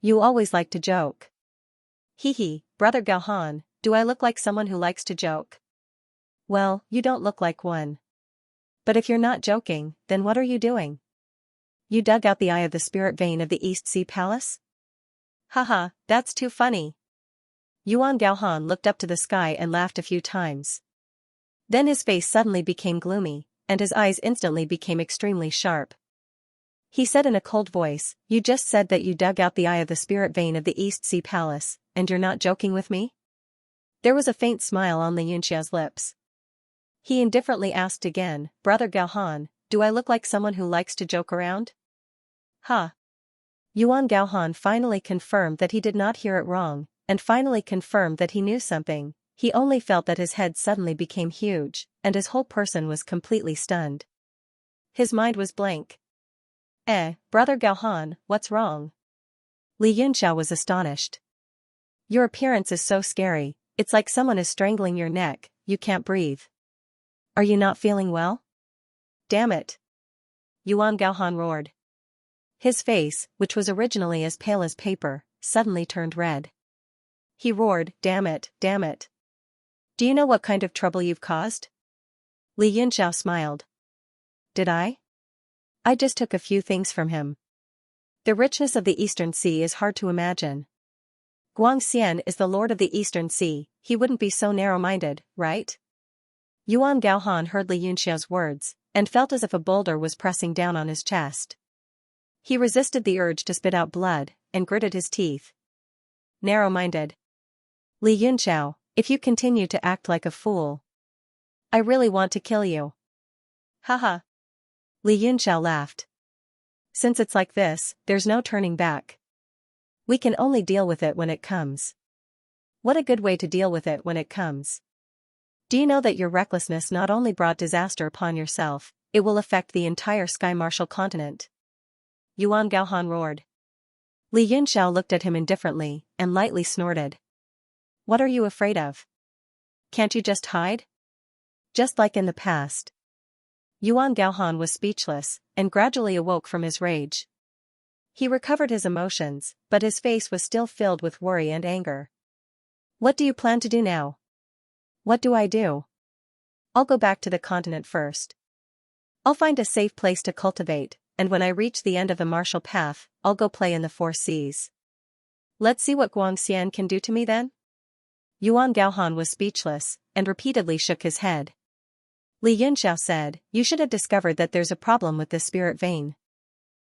You always like to joke." "Hee, Brother Gaohan, do I look like someone who likes to joke?" "Well, you don't look like one. But if you're not joking, then what are you doing? You dug out the eye of the spirit vein of the East Sea Palace?" "Haha, that's too funny." Yuan Gaohan looked up to the sky and laughed a few times. Then his face suddenly became gloomy, and his eyes instantly became extremely sharp. He said in a cold voice, "You just said that you dug out the eye of the spirit vein of the East Sea Palace, and you're not joking with me?" There was a faint smile on Li Yunxiao's lips. He indifferently asked again, "Brother Gaohan, do I look like someone who likes to joke around?" "Huh." Yuan Gaohan finally confirmed that he did not hear it wrong, and finally confirmed that he knew something. He only felt that his head suddenly became huge, and his whole person was completely stunned. His mind was blank. Brother Gaohan, what's wrong?" Li Yunxiao was astonished. "Your appearance is so scary, it's like someone is strangling your neck, you can't breathe. Are you not feeling well?" "Damn it!" Yuan Gaohan roared. His face, which was originally as pale as paper, suddenly turned red. He roared, "Damn it, damn it. Do you know what kind of trouble you've caused?" Li Yunxiao smiled. "Did I? I just took a few things from him. The richness of the Eastern Sea is hard to imagine. Guangxian is the lord of the Eastern Sea, he wouldn't be so narrow-minded, right?" Yuan Gaohan heard Li Yunxiao's words, and felt as if a boulder was pressing down on his chest. He resisted the urge to spit out blood, and gritted his teeth. "Narrow-minded. Li Yunxiao, if you continue to act like a fool, I really want to kill you." "Haha." Li Yunxiao laughed. "Since it's like this, there's no turning back. We can only deal with it when it comes." "What a good way to deal with it when it comes. Do you know that your recklessness not only brought disaster upon yourself, it will affect the entire Sky Martial continent?" Yuan Gaohan roared. Li Yunxiao looked at him indifferently, and lightly snorted. "What are you afraid of? Can't you just hide? Just like in the past." Yuan Gaohan was speechless, and gradually awoke from his rage. He recovered his emotions, but his face was still filled with worry and anger. "What do you plan to do now?" "What do I do? I'll go back to the continent first. I'll find a safe place to cultivate, and when I reach the end of the martial path, I'll go play in the 4 seas. Let's see what Guangxian can do to me then?" Yuan Gaohan was speechless, and repeatedly shook his head. Li Yunxiao said, "You should have discovered that there's a problem with this spirit vein.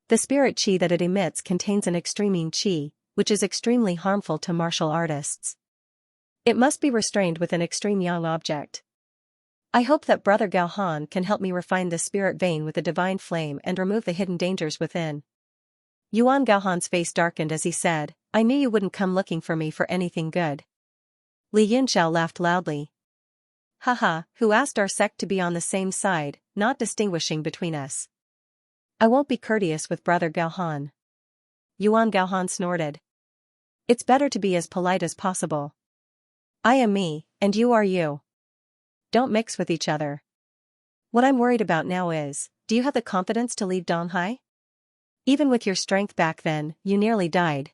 The spirit qi that it emits contains an extreme qi, which is extremely harmful to martial artists. It must be restrained with an extreme yang object. I hope that Brother Gaohan can help me refine this spirit vein with a divine flame and remove the hidden dangers within." Yuan Gaohan's face darkened as he said, "I knew you wouldn't come looking for me for anything good." Li Yunxiao laughed loudly. "Haha, who asked our sect to be on the same side, not distinguishing between us? I won't be courteous with Brother Gaohan." Yuan Gaohan snorted. "It's better to be as polite as possible. I am me, and you are you. Don't mix with each other. What I'm worried about now is, do you have the confidence to leave Donghai? Even with your strength back then, you nearly died."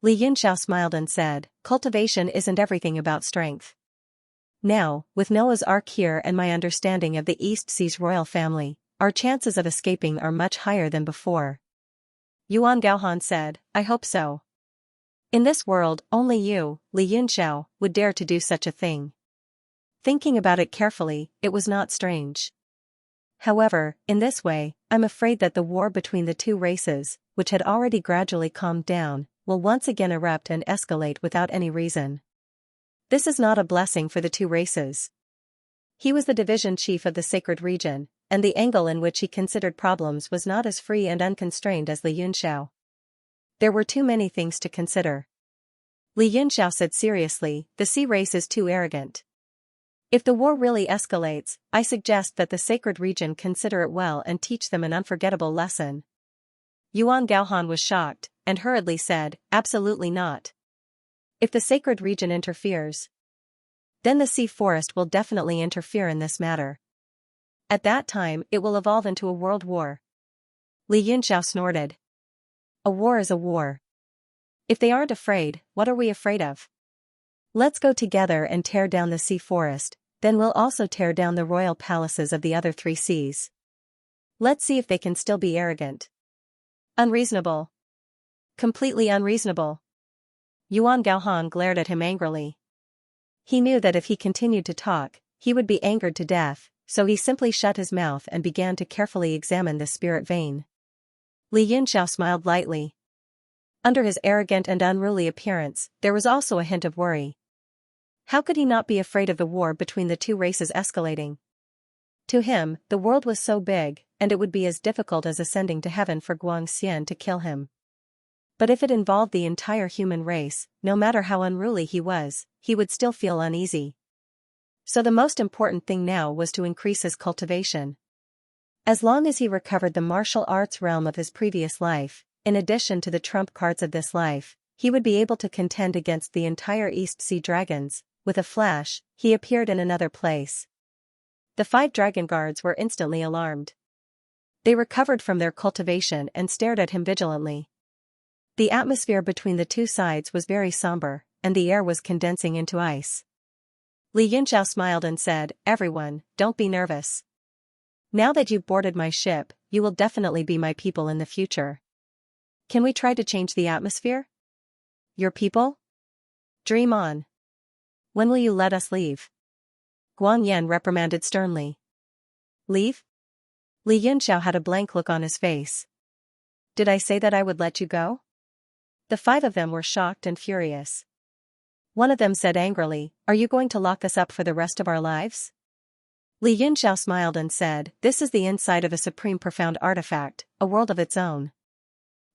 Li Yunxiao smiled and said, "Cultivation isn't everything about strength. Now, with Noah's Ark here and my understanding of the East Sea's royal family, our chances of escaping are much higher than before." Yuan Gaohan said, I hope so. In this world, only you, Li Yunxiao, would dare to do such a thing. Thinking about it carefully, it was not strange. However, in this way, I'm afraid that the war between the two races, which had already gradually calmed down, will once again erupt and escalate without any reason. This is not a blessing for the two races. He was the division chief of the sacred region, and the angle in which he considered problems was not as free and unconstrained as Li Yunxiao. There were too many things to consider. Li Yunxiao said seriously, the sea race is too arrogant. If the war really escalates, I suggest that the sacred region consider it well and teach them an unforgettable lesson. Yuan Gaohan was shocked, and hurriedly said, absolutely not. If the sacred region interferes, then the sea forest will definitely interfere in this matter. At that time, it will evolve into a world war. Li Yunxiao snorted. A war is a war. If they aren't afraid, what are we afraid of? Let's go together and tear down the sea forest, then we'll also tear down the royal palaces of the other three seas. Let's see if they can still be arrogant. Unreasonable. Completely unreasonable. Yuan Gaohan glared at him angrily. He knew that if he continued to talk, he would be angered to death, so he simply shut his mouth and began to carefully examine the spirit vein. Li Yunxiao smiled lightly. Under his arrogant and unruly appearance, there was also a hint of worry. How could he not be afraid of the war between the two races escalating? To him, the world was so big, and it would be as difficult as ascending to heaven for Guangxian to kill him. But if it involved the entire human race, no matter how unruly he was, he would still feel uneasy. So the most important thing now was to increase his cultivation. As long as he recovered the martial arts realm of his previous life, in addition to the trump cards of this life, he would be able to contend against the entire East Sea dragons. With a flash, he appeared in another place. The 5 dragon guards were instantly alarmed. They recovered from their cultivation and stared at him vigilantly. The atmosphere between the two sides was very somber, and the air was condensing into ice. Li Yunxiao smiled and said, everyone, don't be nervous. Now that you've boarded my ship, you will definitely be my people in the future. Can we try to change the atmosphere? Your people? Dream on. When will you let us leave? Guang Yan reprimanded sternly. Leave? Li Yunxiao had a blank look on his face. Did I say that I would let you go? The 5 of them were shocked and furious. One of them said angrily, are you going to lock us up for the rest of our lives? Li Yunxiao smiled and said, this is the inside of a supreme profound artifact, a world of its own.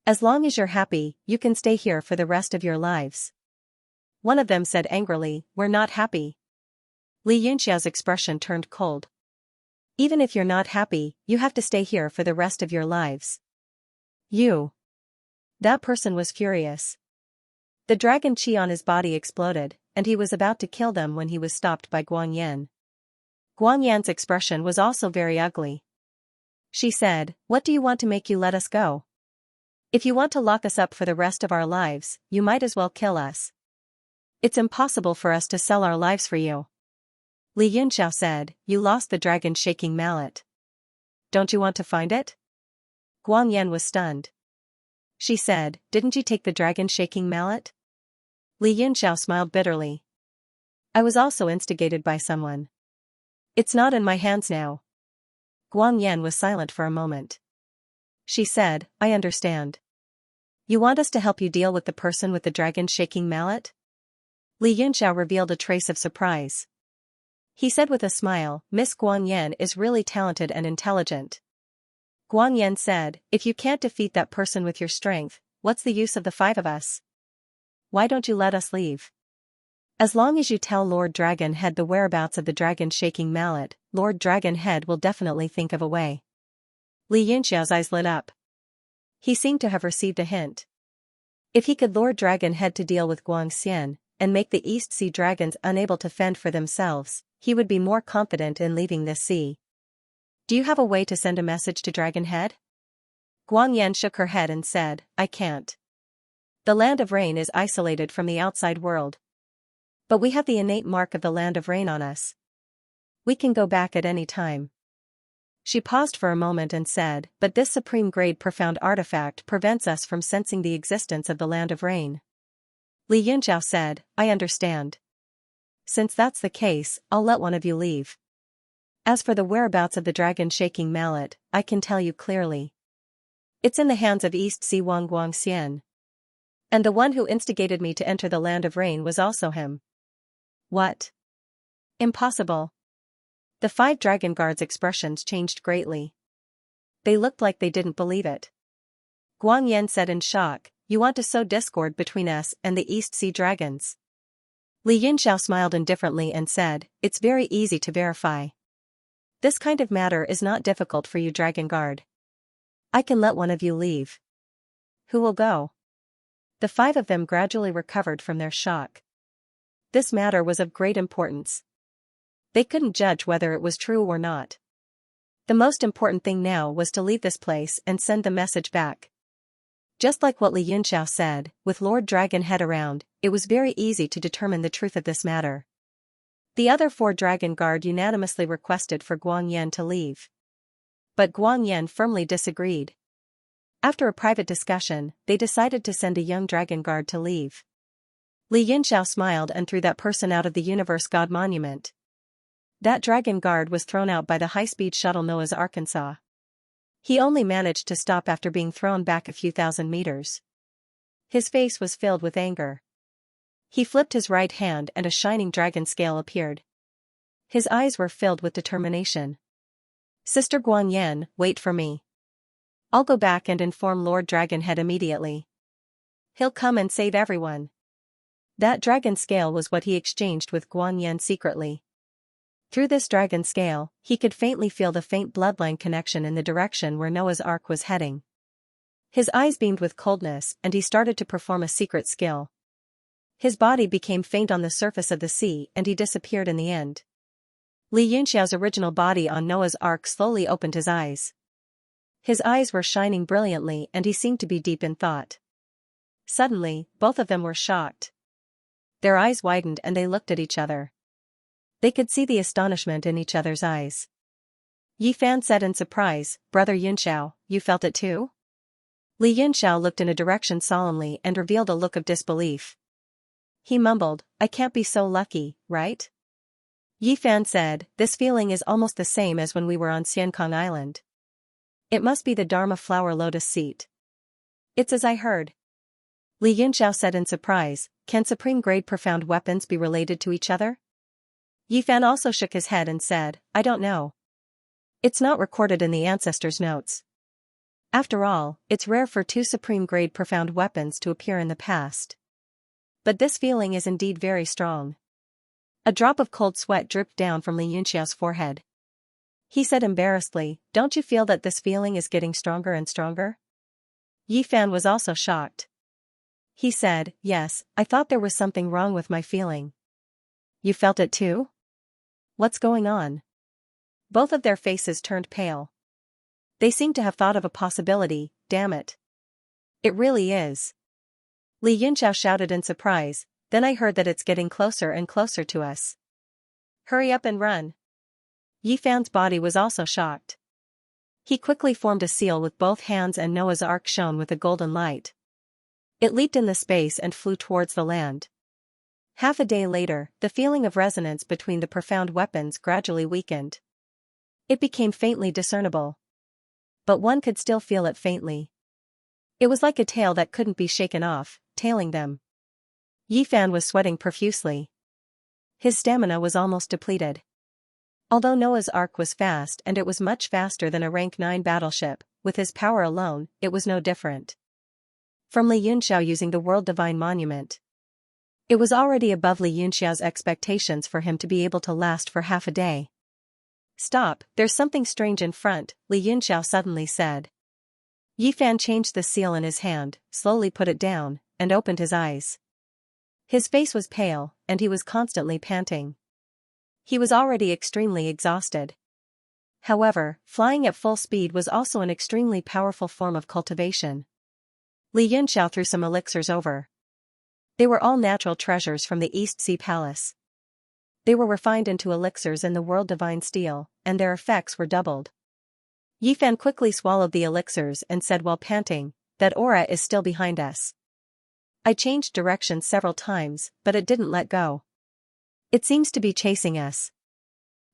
As long as you're happy, you can stay here for the rest of your lives. One of them said angrily, we're not happy. Li Yunxiao's expression turned cold. Even if you're not happy, you have to stay here for the rest of your lives. You. That person was furious. The dragon qi on his body exploded, and he was about to kill them when he was stopped by Guang Yan. Guang Yan's expression was also very ugly. She said, what do you want to make you let us go? If you want to lock us up for the rest of our lives, you might as well kill us. It's impossible for us to sell our lives for you. Li Yunxiao said, you lost the dragon-shaking mallet. Don't you want to find it? Guang Yan was stunned. She said, didn't you take the dragon-shaking mallet? Li Yunxiao smiled bitterly. I was also instigated by someone. It's not in my hands now. Guang Yan was silent for a moment. She said, I understand. You want us to help you deal with the person with the dragon-shaking mallet? Li Yunxiao revealed a trace of surprise. He said with a smile, Miss Guang Yan is really talented and intelligent. Guang Yan said, if you can't defeat that person with your strength, what's the use of the 5 of us? Why don't you let us leave? As long as you tell Lord Dragon Head the whereabouts of the dragon-shaking mallet, Lord Dragon Head will definitely think of a way. Li Yunxiao's eyes lit up. He seemed to have received a hint. If he could lure Dragon Head to deal with Guangxian, and make the East Sea dragons unable to fend for themselves, he would be more confident in leaving this sea. Do you have a way to send a message to Dragon Head? Guang Yan shook her head and said, I can't. The land of rain is isolated from the outside world. But we have the innate mark of the land of rain on us. We can go back at any time. She paused for a moment and said, but this supreme-grade profound artifact prevents us from sensing the existence of the land of rain. Li Yunxiao said, I understand. Since that's the case, I'll let one of you leave. As for the whereabouts of the dragon-shaking mallet, I can tell you clearly. It's in the hands of East Sea Wang Guangxian. And the one who instigated me to enter the land of rain was also him. What? Impossible. The 5 dragon guards' expressions changed greatly. They looked like they didn't believe it. Guang Yan said in shock, you want to sow discord between us and the East Sea dragons. Li Yunxiao smiled indifferently and said, it's very easy to verify. This kind of matter is not difficult for you, Dragon Guard. I can let one of you leave. Who will go? The 5 of them gradually recovered from their shock. This matter was of great importance. They couldn't judge whether it was true or not. The most important thing now was to leave this place and send the message back. Just like what Li Yunxiao said, with Lord Dragon Head around, it was very easy to determine the truth of this matter. The other 4 Dragon Guard unanimously requested for Guang Yan to leave. But Guang Yan firmly disagreed. After a private discussion, they decided to send a young Dragon Guard to leave. Li Yunxiao smiled and threw that person out of the Universe God Monument. That Dragon Guard was thrown out by the high-speed shuttle Noah's Arkansas. He only managed to stop after being thrown back a few thousand meters. His face was filled with anger. He flipped his right hand and a shining dragon scale appeared. His eyes were filled with determination. Sister Guang Yan, wait for me. I'll go back and inform Lord Dragonhead immediately. He'll come and save everyone. That dragon scale was what he exchanged with Guang Yan secretly. Through this dragon scale, he could faintly feel the faint bloodline connection in the direction where Noah's Ark was heading. His eyes beamed with coldness and he started to perform a secret skill. His body became faint on the surface of the sea and he disappeared in the end. Li Yunxiao's original body on Noah's Ark slowly opened his eyes. His eyes were shining brilliantly and he seemed to be deep in thought. Suddenly, both of them were shocked. Their eyes widened and they looked at each other. They could see the astonishment in each other's eyes. Yi Fan said in surprise, Brother Yunxiao, you felt it too? Li Yunxiao looked in a direction solemnly and revealed a look of disbelief. He mumbled, I can't be so lucky, right? Yi Fan said, this feeling is almost the same as when we were on Xiankong Island. It must be the Dharma flower lotus seat. It's as I heard. Li Yunxiao said in surprise, can supreme-grade profound weapons be related to each other? Yi Fan also shook his head and said, I don't know. It's not recorded in the ancestors' notes. After all, it's rare for 2 supreme-grade profound weapons to appear in the past. But this feeling is indeed very strong. A drop of cold sweat dripped down from Li Yunxiao's forehead. He said embarrassedly, don't you feel that this feeling is getting stronger and stronger? Yi Fan was also shocked. He said, yes, I thought there was something wrong with my feeling. You felt it too? What's going on? Both of their faces turned pale. They seemed to have thought of a possibility, damn it. It really is. Li Yunxiao shouted in surprise, then I heard that it's getting closer and closer to us. Hurry up and run. Yi Fan's body was also shocked. He quickly formed a seal with both hands and Noah's Ark shone with a golden light. It leaped in the space and flew towards the land. Half a day later, the feeling of resonance between the profound weapons gradually weakened. It became faintly discernible. But one could still feel it faintly. It was like a tail that couldn't be shaken off, tailing them. Yi Fan was sweating profusely. His stamina was almost depleted. Although Noah's Ark was fast and it was much faster than a rank 9 battleship, with his power alone, it was no different from Li Yunxiao using the World Divine Monument. It was already above Li Yunxiao's expectations for him to be able to last for half a day. Stop, there's something strange in front, Li Yunxiao suddenly said. Yi Fan changed the seal in his hand, slowly put it down, and opened his eyes. His face was pale, and he was constantly panting. He was already extremely exhausted. However, flying at full speed was also an extremely powerful form of cultivation. Li Yunxiao threw some elixirs over. They were all natural treasures from the East Sea Palace. They were refined into elixirs in the World Divine Steel, and their effects were doubled. Yifan quickly swallowed the elixirs and said while panting, that aura is still behind us. I changed direction several times, but it didn't let go. It seems to be chasing us.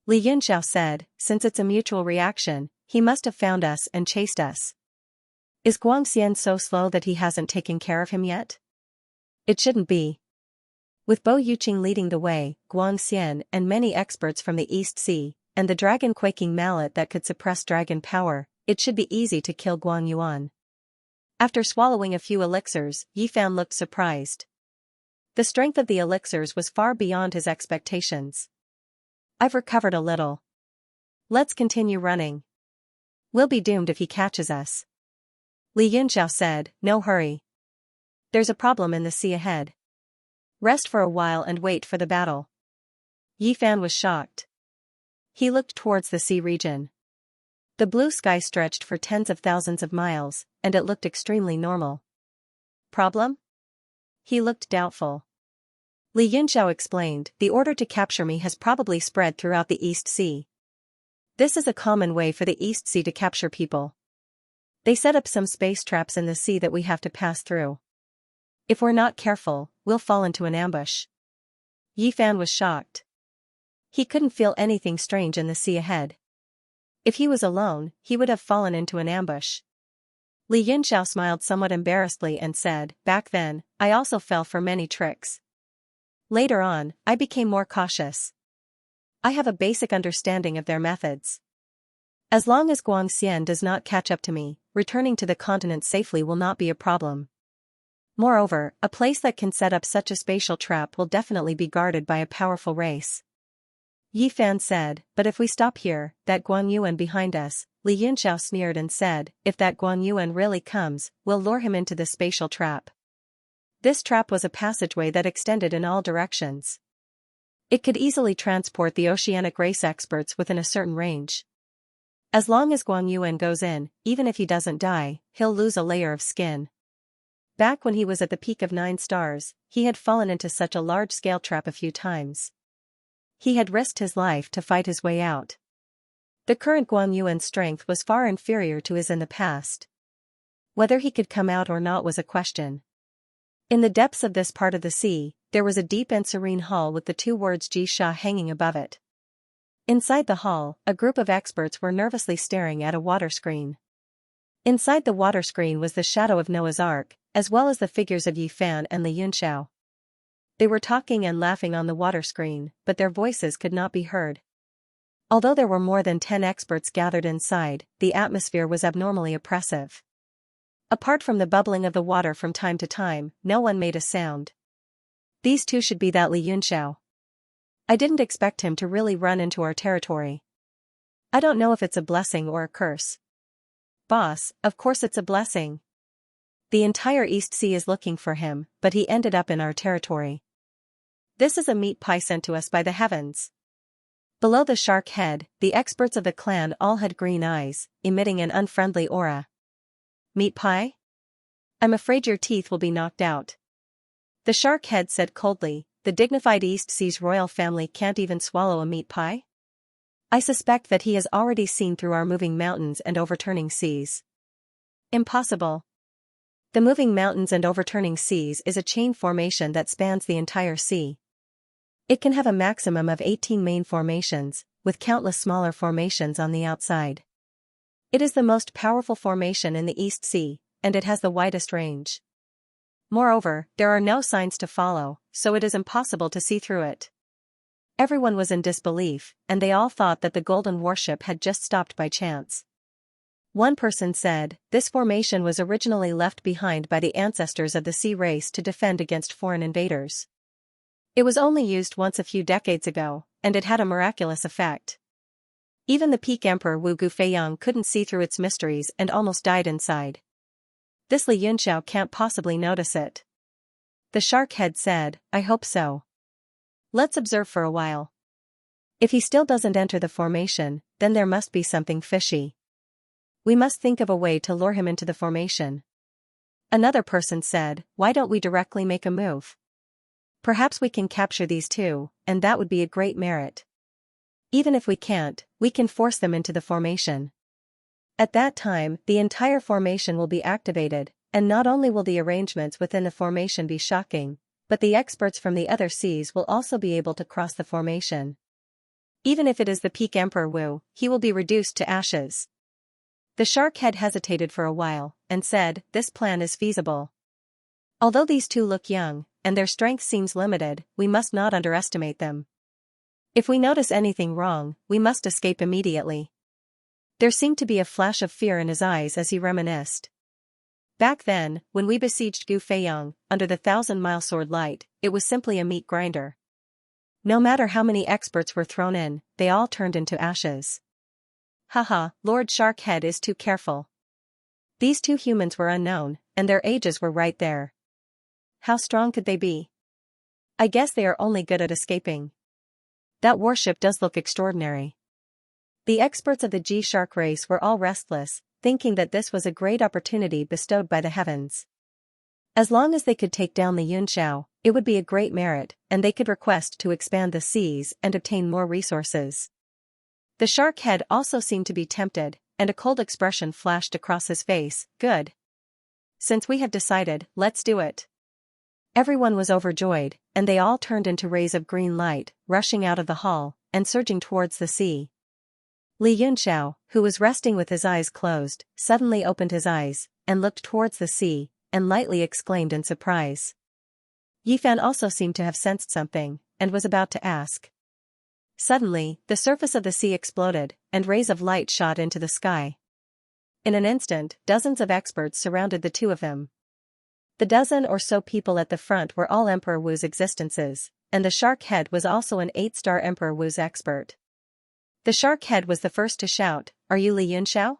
Li Yunxiao said, since it's a mutual reaction, he must have found us and chased us. Is Guangxian so slow that he hasn't taken care of him yet? It shouldn't be. With Bo Yuqing leading the way, Guangxian and many experts from the East Sea, and the dragon-quaking mallet that could suppress dragon power, it should be easy to kill Guang Yuan. After swallowing a few elixirs, Yifan looked surprised. The strength of the elixirs was far beyond his expectations. I've recovered a little. Let's continue running. We'll be doomed if he catches us. Li Yunxiao said, no hurry. There's a problem in the sea ahead. Rest for a while and wait for the battle. Yifan was shocked. He looked towards the sea region. The blue sky stretched for tens of thousands of miles, and it looked extremely normal. Problem? He looked doubtful. Li Yunxiao explained, the order to capture me has probably spread throughout the East Sea. This is a common way for the East Sea to capture people. They set up some space traps in the sea that we have to pass through. If we're not careful, we'll fall into an ambush. Yifan was shocked. He couldn't feel anything strange in the sea ahead. If he was alone, he would have fallen into an ambush. Li Yunxiao smiled somewhat embarrassedly and said, back then, I also fell for many tricks. Later on, I became more cautious. I have a basic understanding of their methods. As long as Guangxian does not catch up to me, returning to the continent safely will not be a problem. Moreover, a place that can set up such a spatial trap will definitely be guarded by a powerful race. Yifan said, but if we stop here, that Guan Yuan behind us, Li Yunxiao sneered and said, if that Guan Yuan really comes, we'll lure him into the spatial trap. This trap was a passageway that extended in all directions. It could easily transport the oceanic race experts within a certain range. As long as Guan Yuan goes in, even if he doesn't die, he'll lose a layer of skin. Back when he was at the peak of 9 stars, he had fallen into such a large-scale trap a few times. He had risked his life to fight his way out. The current Guan Yuan's strength was far inferior to his in the past. Whether he could come out or not was a question. In the depths of this part of the sea, there was a deep and serene hall with the 2 words Ji Sha hanging above it. Inside the hall, a group of experts were nervously staring at a water screen. Inside the water screen was the shadow of Noah's Ark, as well as the figures of Yifan and Li Yunxiao. They were talking and laughing on the water screen, but their voices could not be heard. Although there were more than 10 experts gathered inside, the atmosphere was abnormally oppressive. Apart from the bubbling of the water from time to time, no one made a sound. These two should be that Li Yunxiao. I didn't expect him to really run into our territory. I don't know if it's a blessing or a curse. Boss, of course it's a blessing. The entire East Sea is looking for him, but he ended up in our territory. This is a meat pie sent to us by the heavens. Below the shark head, the experts of the clan all had green eyes, emitting an unfriendly aura. Meat pie? I'm afraid your teeth will be knocked out. The shark head said coldly, the dignified East Sea's royal family can't even swallow a meat pie? I suspect that he has already seen through our moving mountains and overturning seas. Impossible. The moving mountains and overturning seas is a chain formation that spans the entire sea. It can have a maximum of 18 main formations, with countless smaller formations on the outside. It is the most powerful formation in the East Sea, and it has the widest range. Moreover, there are no signs to follow, so it is impossible to see through it. Everyone was in disbelief, and they all thought that the golden warship had just stopped by chance. One person said, this formation was originally left behind by the ancestors of the sea race to defend against foreign invaders. It was only used once a few decades ago, and it had a miraculous effect. Even the peak emperor Wu Gufeiyang couldn't see through its mysteries and almost died inside. This Li Yunxiao can't possibly notice it. The shark head said, I hope so. Let's observe for a while. If he still doesn't enter the formation, then there must be something fishy. We must think of a way to lure him into the formation. Another person said, why don't we directly make a move? Perhaps we can capture these two, and that would be a great merit. Even if we can't, we can force them into the formation. At that time, the entire formation will be activated, and not only will the arrangements within the formation be shocking, but the experts from the other seas will also be able to cross the formation. Even if it is the peak Emperor Wu, he will be reduced to ashes. The shark head hesitated for a while, and said, "This plan is feasible. Although these two look young, and their strength seems limited, we must not underestimate them. If we notice anything wrong, we must escape immediately." There seemed to be a flash of fear in his eyes as he reminisced. Back then, when we besieged Gu Feiyang, under the 1,000-mile sword light, it was simply a meat grinder. No matter how many experts were thrown in, they all turned into ashes. Haha, Lord Sharkhead is too careful. These two humans were unknown, and their ages were right there. How strong could they be? I guess they are only good at escaping. That warship does look extraordinary. The experts of the G-Shark race were all restless, thinking that this was a great opportunity bestowed by the heavens. As long as they could take down the Yunxiao, it would be a great merit, and they could request to expand the seas and obtain more resources. The shark head also seemed to be tempted, and a cold expression flashed across his face. Good. Since we have decided, let's do it. Everyone was overjoyed, and they all turned into rays of green light, rushing out of the hall, and surging towards the sea. Li Yunxiao, who was resting with his eyes closed, suddenly opened his eyes, and looked towards the sea, and lightly exclaimed in surprise. Yifan also seemed to have sensed something, and was about to ask. Suddenly, the surface of the sea exploded, and rays of light shot into the sky. In an instant, dozens of experts surrounded the two of them. The dozen or so people at the front were all Emperor Wu's existences, and the shark head was also an 8-star Emperor Wu's expert. The shark head was the first to shout, "Are you Li Yunxiao?"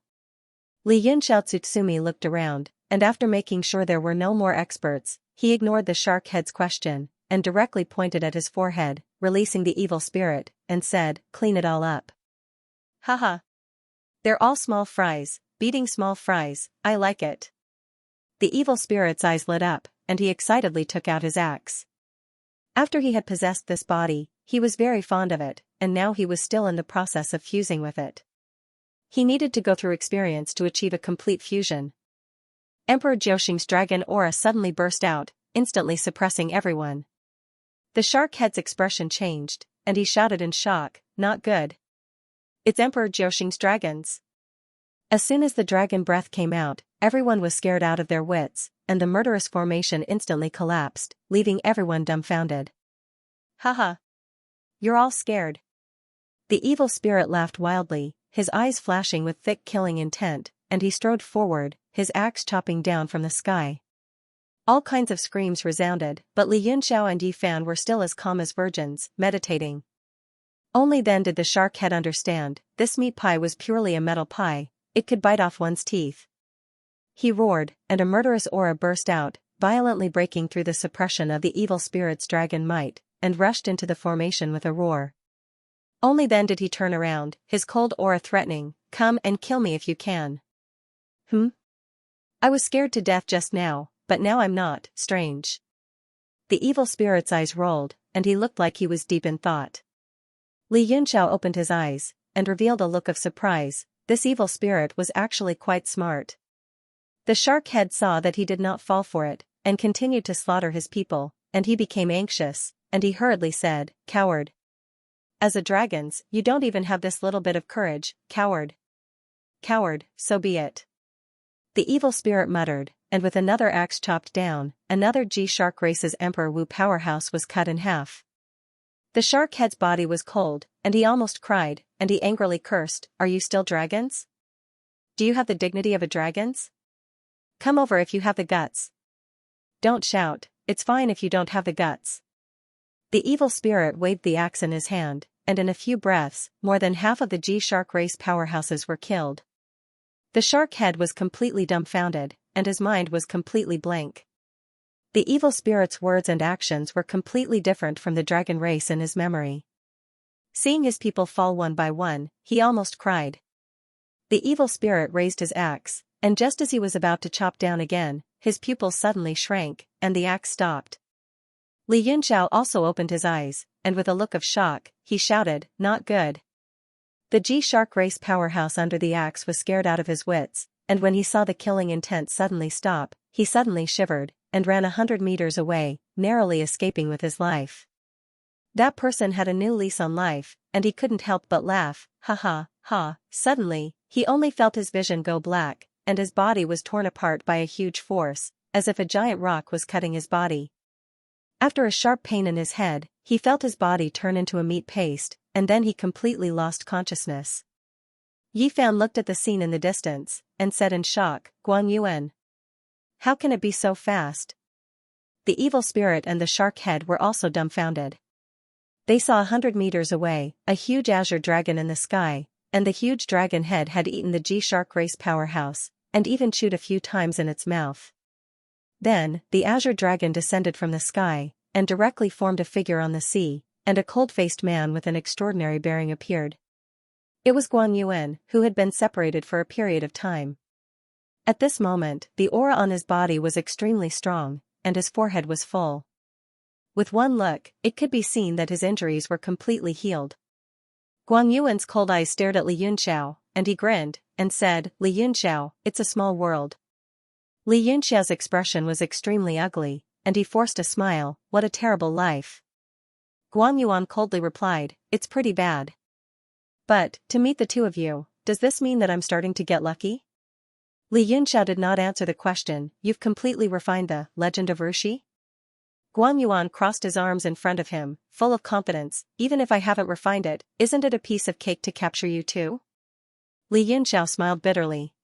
Li Yunxiao Tsutsumi looked around, and after making sure there were no more experts, he ignored the shark head's question, and directly pointed at his forehead, releasing the evil spirit, and said, "Clean it all up." Haha. They're all small fries, beating small fries, I like it. The evil spirit's eyes lit up, and he excitedly took out his axe. After he had possessed this body, he was very fond of it, and now he was still in the process of fusing with it. He needed to go through experience to achieve a complete fusion. Emperor Jiuxing's dragon aura suddenly burst out, instantly suppressing everyone. The shark head's expression changed, and he shouted in shock, "Not good. It's Emperor Jiuxing's dragons." As soon as the dragon breath came out, everyone was scared out of their wits, and the murderous formation instantly collapsed, leaving everyone dumbfounded. Haha. You're all scared. The evil spirit laughed wildly, his eyes flashing with thick killing intent, and he strode forward, his axe chopping down from the sky. All kinds of screams resounded, but Li Yunxiao and Yifan were still as calm as virgins, meditating. Only then did the shark head understand, this meat pie was purely a metal pie, it could bite off one's teeth. He roared, and a murderous aura burst out, violently breaking through the suppression of the evil spirit's dragon might, and rushed into the formation with a roar. Only then did he turn around, his cold aura threatening, "Come and kill me if you can." I was scared to death just now, but now I'm not. Strange. The evil spirit's eyes rolled, and he looked like he was deep in thought. Li Yunxiao opened his eyes, and revealed a look of surprise. This evil spirit was actually quite smart. The shark head saw that he did not fall for it, and continued to slaughter his people, and he became anxious, and he hurriedly said, "Coward. As a dragon's, you don't even have this little bit of courage, coward." "Coward, so be it." The evil spirit muttered, and with another axe chopped down, another G-Shark race's Emperor Wu powerhouse was cut in half. The shark head's body was cold, and he almost cried, and he angrily cursed, "Are you still dragons? Do you have the dignity of a dragon's? Come over if you have the guts. Don't shout, it's fine if you don't have the guts." The evil spirit waved the axe in his hand, and in a few breaths, more than half of the G-Shark race powerhouses were killed. The shark head was completely dumbfounded, and his mind was completely blank. The evil spirit's words and actions were completely different from the dragon race in his memory. Seeing his people fall one by one, he almost cried. The evil spirit raised his axe, and just as he was about to chop down again, his pupils suddenly shrank, and the axe stopped. Li Yunxiao also opened his eyes, and with a look of shock, he shouted, "Not good." The G-Shark race powerhouse under the axe was scared out of his wits, and when he saw the killing intent suddenly stop, he suddenly shivered, and ran 100 meters away, narrowly escaping with his life. That person had a new lease on life, and he couldn't help but laugh, ha ha, ha. Suddenly, he only felt his vision go black, and his body was torn apart by a huge force, as if a giant rock was cutting his body. After a sharp pain in his head, he felt his body turn into a meat paste, and then he completely lost consciousness. Yi Fan looked at the scene in the distance, and said in shock, Guan Yuan. How can it be so fast? The evil spirit and the shark head were also dumbfounded. They saw 100 meters away, a huge azure dragon in the sky, and the huge dragon head had eaten the G-Shark race powerhouse, and even chewed a few times in its mouth. Then, the azure dragon descended from the sky, and directly formed a figure on the sea, and a cold-faced man with an extraordinary bearing appeared. It was Guan Yuan, who had been separated for a period of time. At this moment, the aura on his body was extremely strong, and his forehead was full. With one look, it could be seen that his injuries were completely healed. Guan Yuan's cold eyes stared at Li Yunxiao, and he grinned, and said, Li Yunxiao, it's a small world. Li Yunxiao's expression was extremely ugly, and he forced a smile, what a terrible life. Guan Yuan coldly replied, it's pretty bad. But, to meet the two of you, does this mean that I'm starting to get lucky? Li Yunxiao did not answer the question, you've completely refined the legend of Rushi? Guan Yuan crossed his arms in front of him, full of confidence, even if I haven't refined it, isn't it a piece of cake to capture you too? Li Yunxiao smiled bitterly.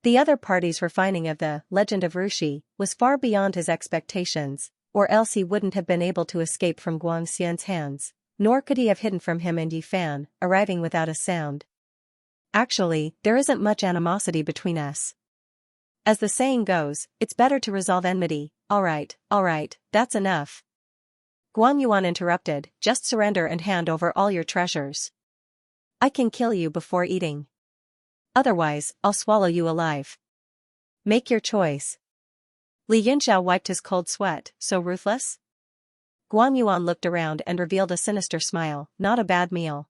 The other party's refining of the legend of Rushi was far beyond his expectations, or else he wouldn't have been able to escape from Guang Xian's hands, nor could he have hidden from him and Yi Fan, arriving without a sound. Actually, there isn't much animosity between us. As the saying goes, it's better to resolve enmity. All right, that's enough. Guan Yuan interrupted, just surrender and hand over all your treasures. I can kill you before eating. Otherwise, I'll swallow you alive. Make your choice. Li Yunxiao wiped his cold sweat, so ruthless? Guan Yuan looked around and revealed a sinister smile, not a bad meal.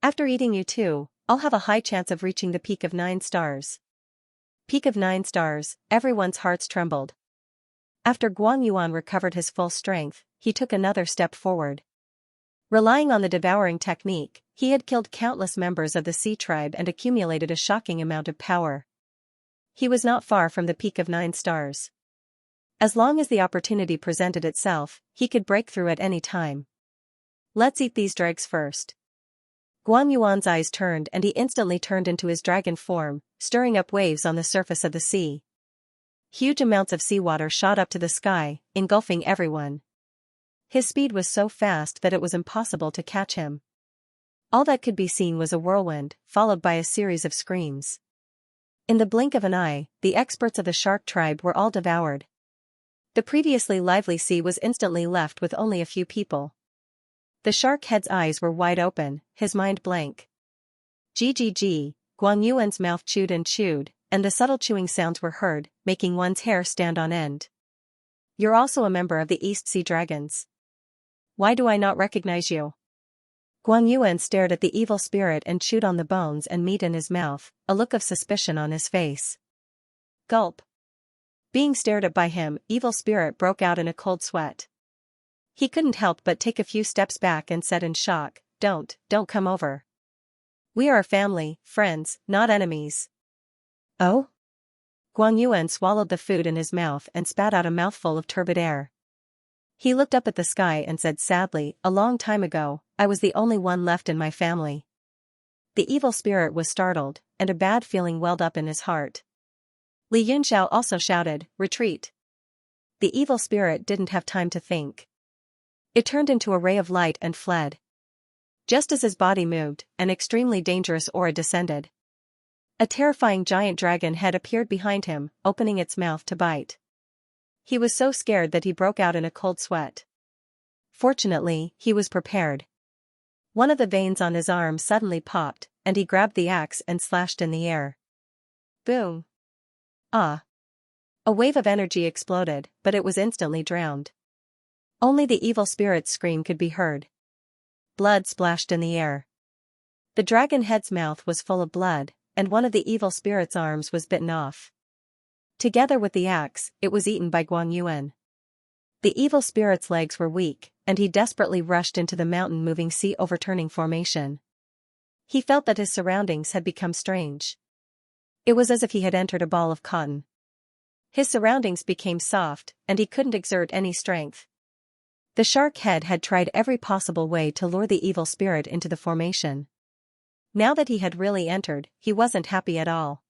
After eating you two, I'll have a high chance of reaching the peak of 9 stars. Peak of 9 stars, everyone's hearts trembled. After Guan Yuan recovered his full strength, he took another step forward. Relying on the devouring technique, he had killed countless members of the Sea Tribe and accumulated a shocking amount of power. He was not far from the peak of 9 stars. As long as the opportunity presented itself, he could break through at any time. Let's eat these dregs first. Guan Yuan's eyes turned and he instantly turned into his dragon form, stirring up waves on the surface of the sea. Huge amounts of seawater shot up to the sky, engulfing everyone. His speed was so fast that it was impossible to catch him. All that could be seen was a whirlwind, followed by a series of screams. In the blink of an eye, the experts of the shark tribe were all devoured. The previously lively sea was instantly left with only a few people. The shark head's eyes were wide open, his mind blank. GGG, Guan Yuan's mouth chewed, and the subtle chewing sounds were heard, making one's hair stand on end. You're also a member of the East Sea Dragons. Why do I not recognize you? Guan Yuan stared at the evil spirit and chewed on the bones and meat in his mouth, a look of suspicion on his face. Gulp. Being stared at by him, evil spirit broke out in a cold sweat. He couldn't help but take a few steps back and said in shock, Don't come over. We are a family, friends, not enemies. Oh? Guan Yuan swallowed the food in his mouth and spat out a mouthful of turbid air. He looked up at the sky and said sadly, a long time ago, I was the only one left in my family. The evil spirit was startled, and a bad feeling welled up in his heart. Li Yunxiao also shouted, Retreat. The evil spirit didn't have time to think. It turned into a ray of light and fled. Just as his body moved, an extremely dangerous aura descended. A terrifying giant dragon head appeared behind him, opening its mouth to bite. He was so scared that he broke out in a cold sweat. Fortunately, he was prepared. One of the veins on his arm suddenly popped, and he grabbed the axe and slashed in the air. Boom! Ah! A wave of energy exploded, but it was instantly drowned. Only the evil spirit's scream could be heard. Blood splashed in the air. The dragon head's mouth was full of blood, and one of the evil spirit's arms was bitten off. Together with the axe, it was eaten by Guan Yuan. The evil spirit's legs were weak, and he desperately rushed into the mountain-moving sea-overturning formation. He felt that his surroundings had become strange. It was as if he had entered a ball of cotton. His surroundings became soft, and he couldn't exert any strength. The shark head had tried every possible way to lure the evil spirit into the formation. Now that he had really entered, he wasn't happy at all.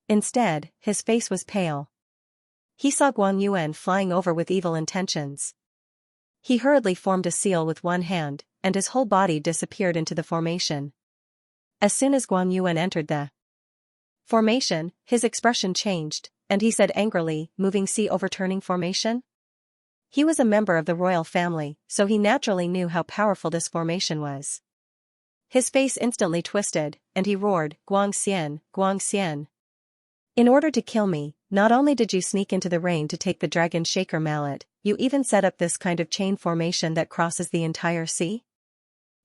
Instead, his face was pale. He saw Guan Yuan flying over with evil intentions. He hurriedly formed a seal with one hand, and his whole body disappeared into the formation. As soon as Guan Yuan entered the formation, his expression changed, and he said angrily, "Moving sea overturning formation?" He was a member of the royal family, so he naturally knew how powerful this formation was. His face instantly twisted, and he roared, "Guang Xian, Guang Xian. In order to kill me, not only did you sneak into the rain to take the dragon shaker mallet, you even set up this kind of chain formation that crosses the entire sea?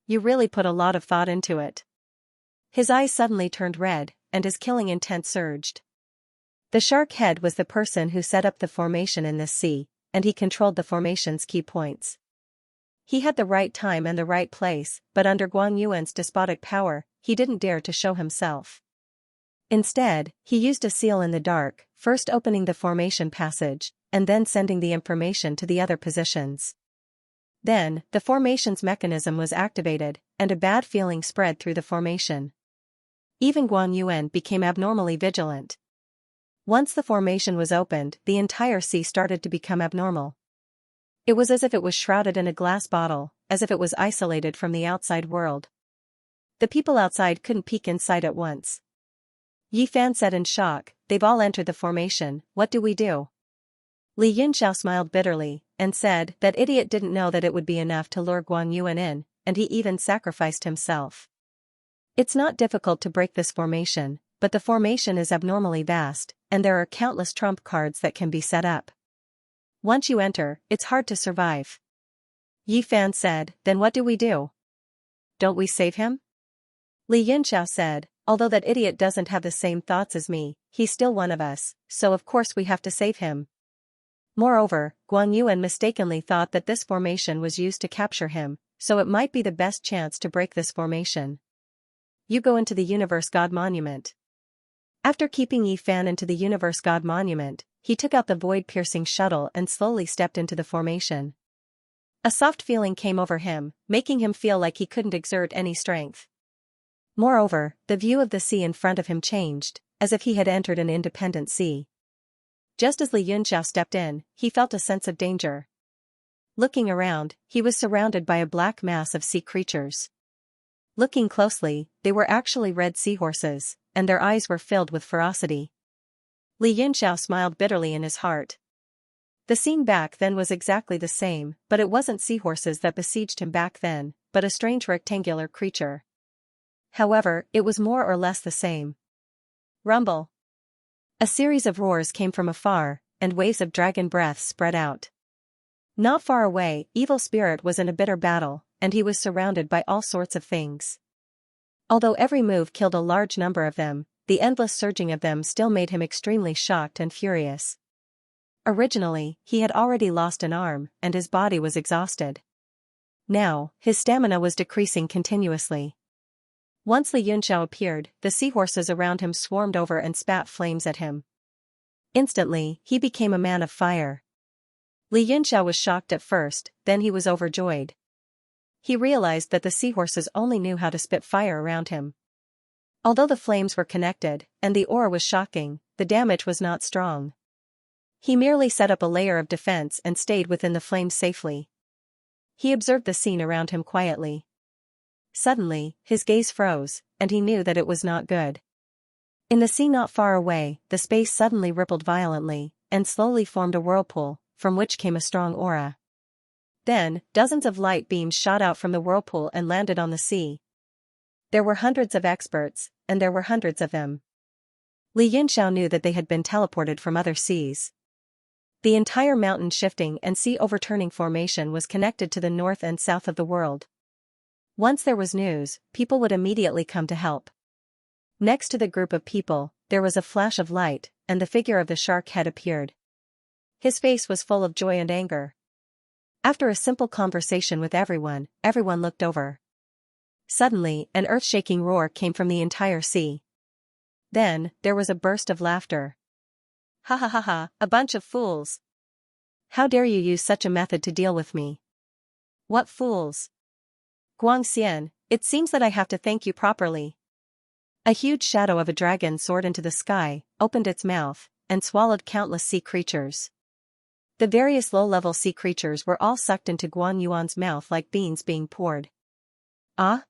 You really put a lot of thought into it." His eyes suddenly turned red, and his killing intent surged. The shark head was the person who set up the formation in this sea, and he controlled the formation's key points. He had the right time and the right place, but under Guan Yuan's despotic power, he didn't dare to show himself. Instead, he used a seal in the dark, first opening the formation passage, and then sending the information to the other positions. Then, the formation's mechanism was activated, and a bad feeling spread through the formation. Even Guan Yuan became abnormally vigilant. Once the formation was opened, the entire sea started to become abnormal. It was as if it was shrouded in a glass bottle, as if it was isolated from the outside world. The people outside couldn't peek inside at once. Yi Fan said in shock, "They've all entered the formation, what do we do?" Li Yunxiao smiled bitterly, and said, "That idiot didn't know that it would be enough to lure Guan Yuan in, and he even sacrificed himself. It's not difficult to break this formation, but the formation is abnormally vast, and there are countless trump cards that can be set up. Once you enter, it's hard to survive." Yi Fan said, "Then what do we do? Don't we save him?" Li Yunxiao said, "Although that idiot doesn't have the same thoughts as me, he's still one of us, so of course we have to save him. Moreover, Guan Yuan mistakenly thought that this formation was used to capture him, so it might be the best chance to break this formation. You go into the Universe God Monument." After keeping Yi Fan into the Universe God Monument, he took out the void-piercing shuttle and slowly stepped into the formation. A soft feeling came over him, making him feel like he couldn't exert any strength. Moreover, the view of the sea in front of him changed, as if he had entered an independent sea. Just as Li Yunxiao stepped in, he felt a sense of danger. Looking around, he was surrounded by a black mass of sea creatures. Looking closely, they were actually red seahorses, and their eyes were filled with ferocity. Li Yunxiao smiled bitterly in his heart. The scene back then was exactly the same, but it wasn't seahorses that besieged him back then, but a strange rectangular creature. However, it was more or less the same. Rumble. A series of roars came from afar, and waves of dragon breath spread out. Not far away, Evil Spirit was in a bitter battle, and he was surrounded by all sorts of things. Although every move killed a large number of them, the endless surging of them still made him extremely shocked and furious. Originally, he had already lost an arm, and his body was exhausted. Now, his stamina was decreasing continuously. Once Li Yunxiao appeared, the seahorses around him swarmed over and spat flames at him. Instantly, he became a man of fire. Li Yunxiao was shocked at first, then he was overjoyed. He realized that the seahorses only knew how to spit fire around him. Although the flames were connected, and the aura was shocking, the damage was not strong. He merely set up a layer of defense and stayed within the flames safely. He observed the scene around him quietly. Suddenly, his gaze froze, and he knew that it was not good. In the sea not far away, the space suddenly rippled violently, and slowly formed a whirlpool, from which came a strong aura. Then, dozens of light beams shot out from the whirlpool and landed on the sea. There were hundreds of experts, and there were hundreds of them. Li Yunxiao knew that they had been teleported from other seas. The entire mountain shifting and sea overturning formation was connected to the north and south of the world. Once there was news, people would immediately come to help. Next to the group of people, there was a flash of light, and the figure of the shark head appeared. His face was full of joy and anger. After a simple conversation with everyone looked over. Suddenly, an earth-shaking roar came from the entire sea. Then, there was a burst of laughter. Ha ha ha ha, a bunch of fools. How dare you use such a method to deal with me? What fools? Guangxian, it seems that I have to thank you properly. A huge shadow of a dragon soared into the sky, opened its mouth, and swallowed countless sea creatures. The various low-level sea creatures were all sucked into Guan Yuan's mouth like beans being poured. Ah?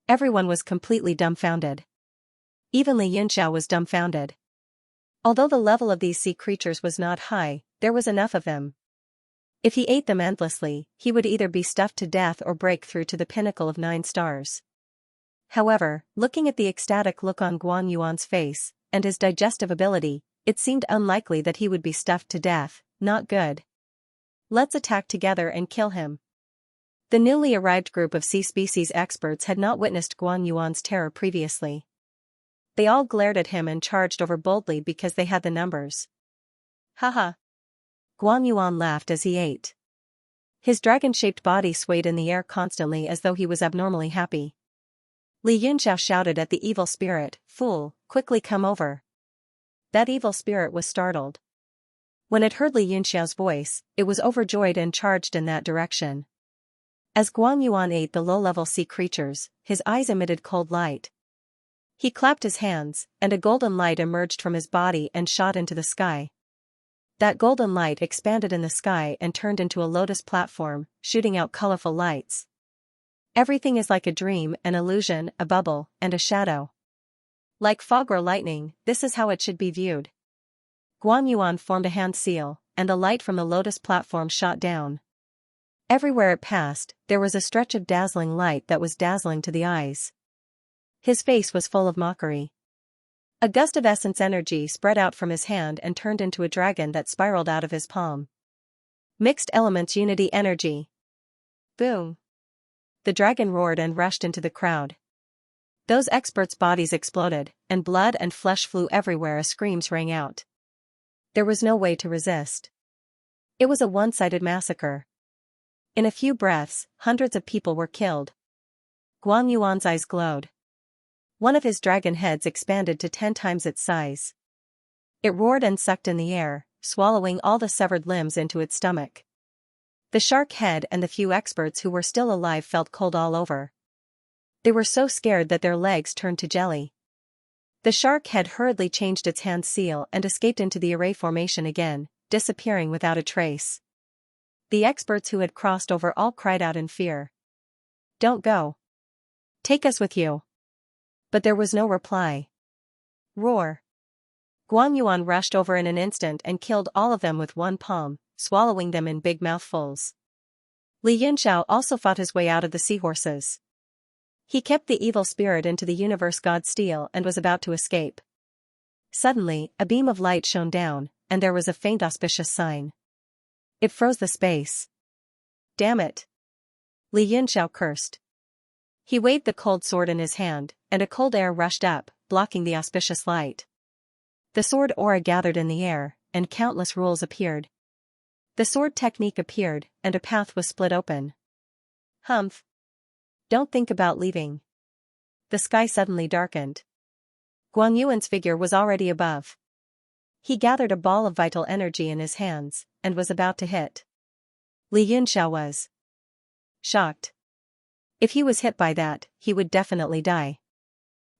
Everyone was completely dumbfounded. Even Li Yunxiao was dumbfounded. Although the level of these sea creatures was not high, there was enough of them. If he ate them endlessly, he would either be stuffed to death or break through to the pinnacle of 9 stars. However, looking at the ecstatic look on Guan Yuan's face, and his digestive ability, it seemed unlikely that he would be stuffed to death. Not good. Let's attack together and kill him. The newly arrived group of sea species experts had not witnessed Guan Yuan's terror previously. They all glared at him and charged over boldly because they had the numbers. Haha. Guan Yuan laughed as he ate. His dragon-shaped body swayed in the air constantly as though he was abnormally happy. Li Yunxiao shouted at the evil spirit, "Fool, quickly come over." That evil spirit was startled. When it heard Li Yunxiao's voice, it was overjoyed and charged in that direction. As Guan Yuan ate the low-level sea creatures, his eyes emitted cold light. He clapped his hands, and a golden light emerged from his body and shot into the sky. That golden light expanded in the sky and turned into a lotus platform, shooting out colorful lights. Everything is like a dream, an illusion, a bubble, and a shadow. Like fog or lightning, this is how it should be viewed. Guan Yuan formed a hand seal, and the light from the lotus platform shot down. Everywhere it passed, there was a stretch of dazzling light that was dazzling to the eyes. His face was full of mockery. A gust of essence energy spread out from his hand and turned into a dragon that spiraled out of his palm. Mixed elements unity energy. Boom! The dragon roared and rushed into the crowd. Those experts' bodies exploded, and blood and flesh flew everywhere as screams rang out. There was no way to resist. It was a one-sided massacre. In a few breaths, hundreds of people were killed. Guan Yuan's eyes glowed. One of his dragon heads expanded to 10 times its size. It roared and sucked in the air, swallowing all the severed limbs into its stomach. The shark head and the few experts who were still alive felt cold all over. They were so scared that their legs turned to jelly. The shark head hurriedly changed its hand seal and escaped into the array formation again, disappearing without a trace. The experts who had crossed over all cried out in fear. "Don't go. Take us with you." But there was no reply. Roar! Guan Yuan rushed over in an instant and killed all of them with one palm, swallowing them in big mouthfuls. Li Yunxiao also fought his way out of the seahorses. He kept the evil spirit into the universe god steel and was about to escape. Suddenly, a beam of light shone down, and there was a faint auspicious sign. It froze the space. Damn it! Li Yunxiao cursed. He waved the cold sword in his hand, and a cold air rushed up, blocking the auspicious light. The sword aura gathered in the air, and countless rules appeared. The sword technique appeared, and a path was split open. Humph! Don't think about leaving. The sky suddenly darkened. Guan Yuan's figure was already above. He gathered a ball of vital energy in his hands, and was about to hit. Li Yunxiao was shocked. If he was hit by that, he would definitely die.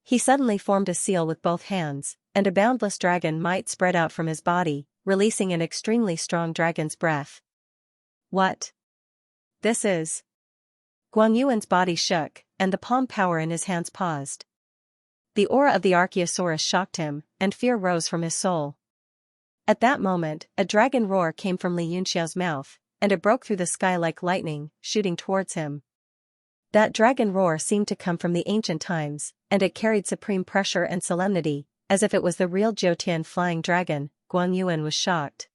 He suddenly formed a seal with both hands, and a boundless dragon might spread out from his body, releasing an extremely strong dragon's breath. What? This is... Guan Yuan's body shook, and the palm power in his hands paused. The aura of the Archaeosaurus shocked him, and fear rose from his soul. At that moment, a dragon roar came from Li Yunxiao's mouth, and it broke through the sky like lightning, shooting towards him. That dragon roar seemed to come from the ancient times, and it carried supreme pressure and solemnity, as if it was the real Jiutian flying dragon. Guan Yuan was shocked.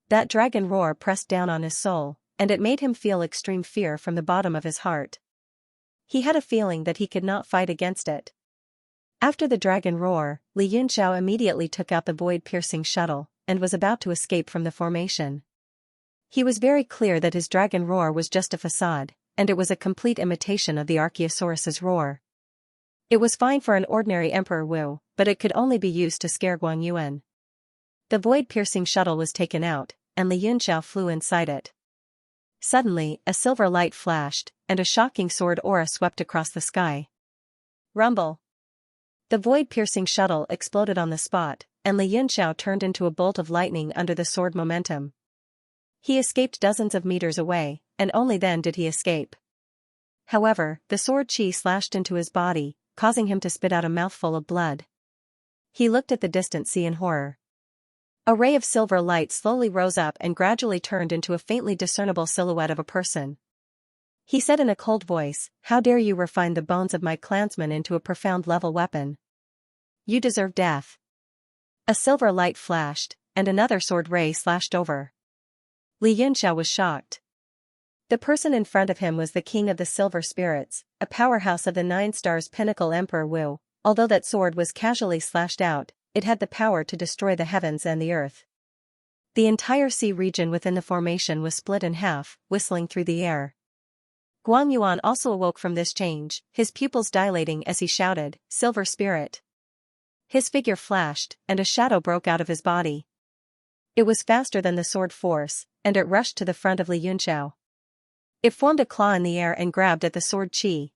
That dragon roar pressed down on his soul, and it made him feel extreme fear from the bottom of his heart. He had a feeling that he could not fight against it. After the dragon roar, Li Yunxiao immediately took out the void-piercing shuttle, and was about to escape from the formation. He was very clear that his dragon roar was just a facade, and it was a complete imitation of the Archaeosaurus's roar. It was fine for an ordinary Emperor Wu, but it could only be used to scare Guang Yuan. The void-piercing shuttle was taken out, and Li Yunxiao flew inside it. Suddenly, a silver light flashed, and a shocking sword aura swept across the sky. Rumble! The void-piercing shuttle exploded on the spot, and Li Yunxiao turned into a bolt of lightning under the sword momentum. He escaped dozens of meters away, and only then did he escape. However, the sword chi slashed into his body, causing him to spit out a mouthful of blood. He looked at the distant sea in horror. A ray of silver light slowly rose up and gradually turned into a faintly discernible silhouette of a person. He said in a cold voice, "How dare you refine the bones of my clansmen into a profound-level weapon? You deserve death." A silver light flashed, and another sword ray slashed over. Li Yunxiao was shocked. The person in front of him was the king of the Silver Spirits, a powerhouse of the Nine Stars pinnacle Emperor Wu. Although that sword was casually slashed out, it had the power to destroy the heavens and the earth. The entire sea region within the formation was split in half, whistling through the air. Guang Yuan also awoke from this change, his pupils dilating as he shouted, "Silver Spirit!" His figure flashed, and a shadow broke out of his body. It was faster than the sword force, and it rushed to the front of Li Yunxiao. It formed a claw in the air and grabbed at the sword chi.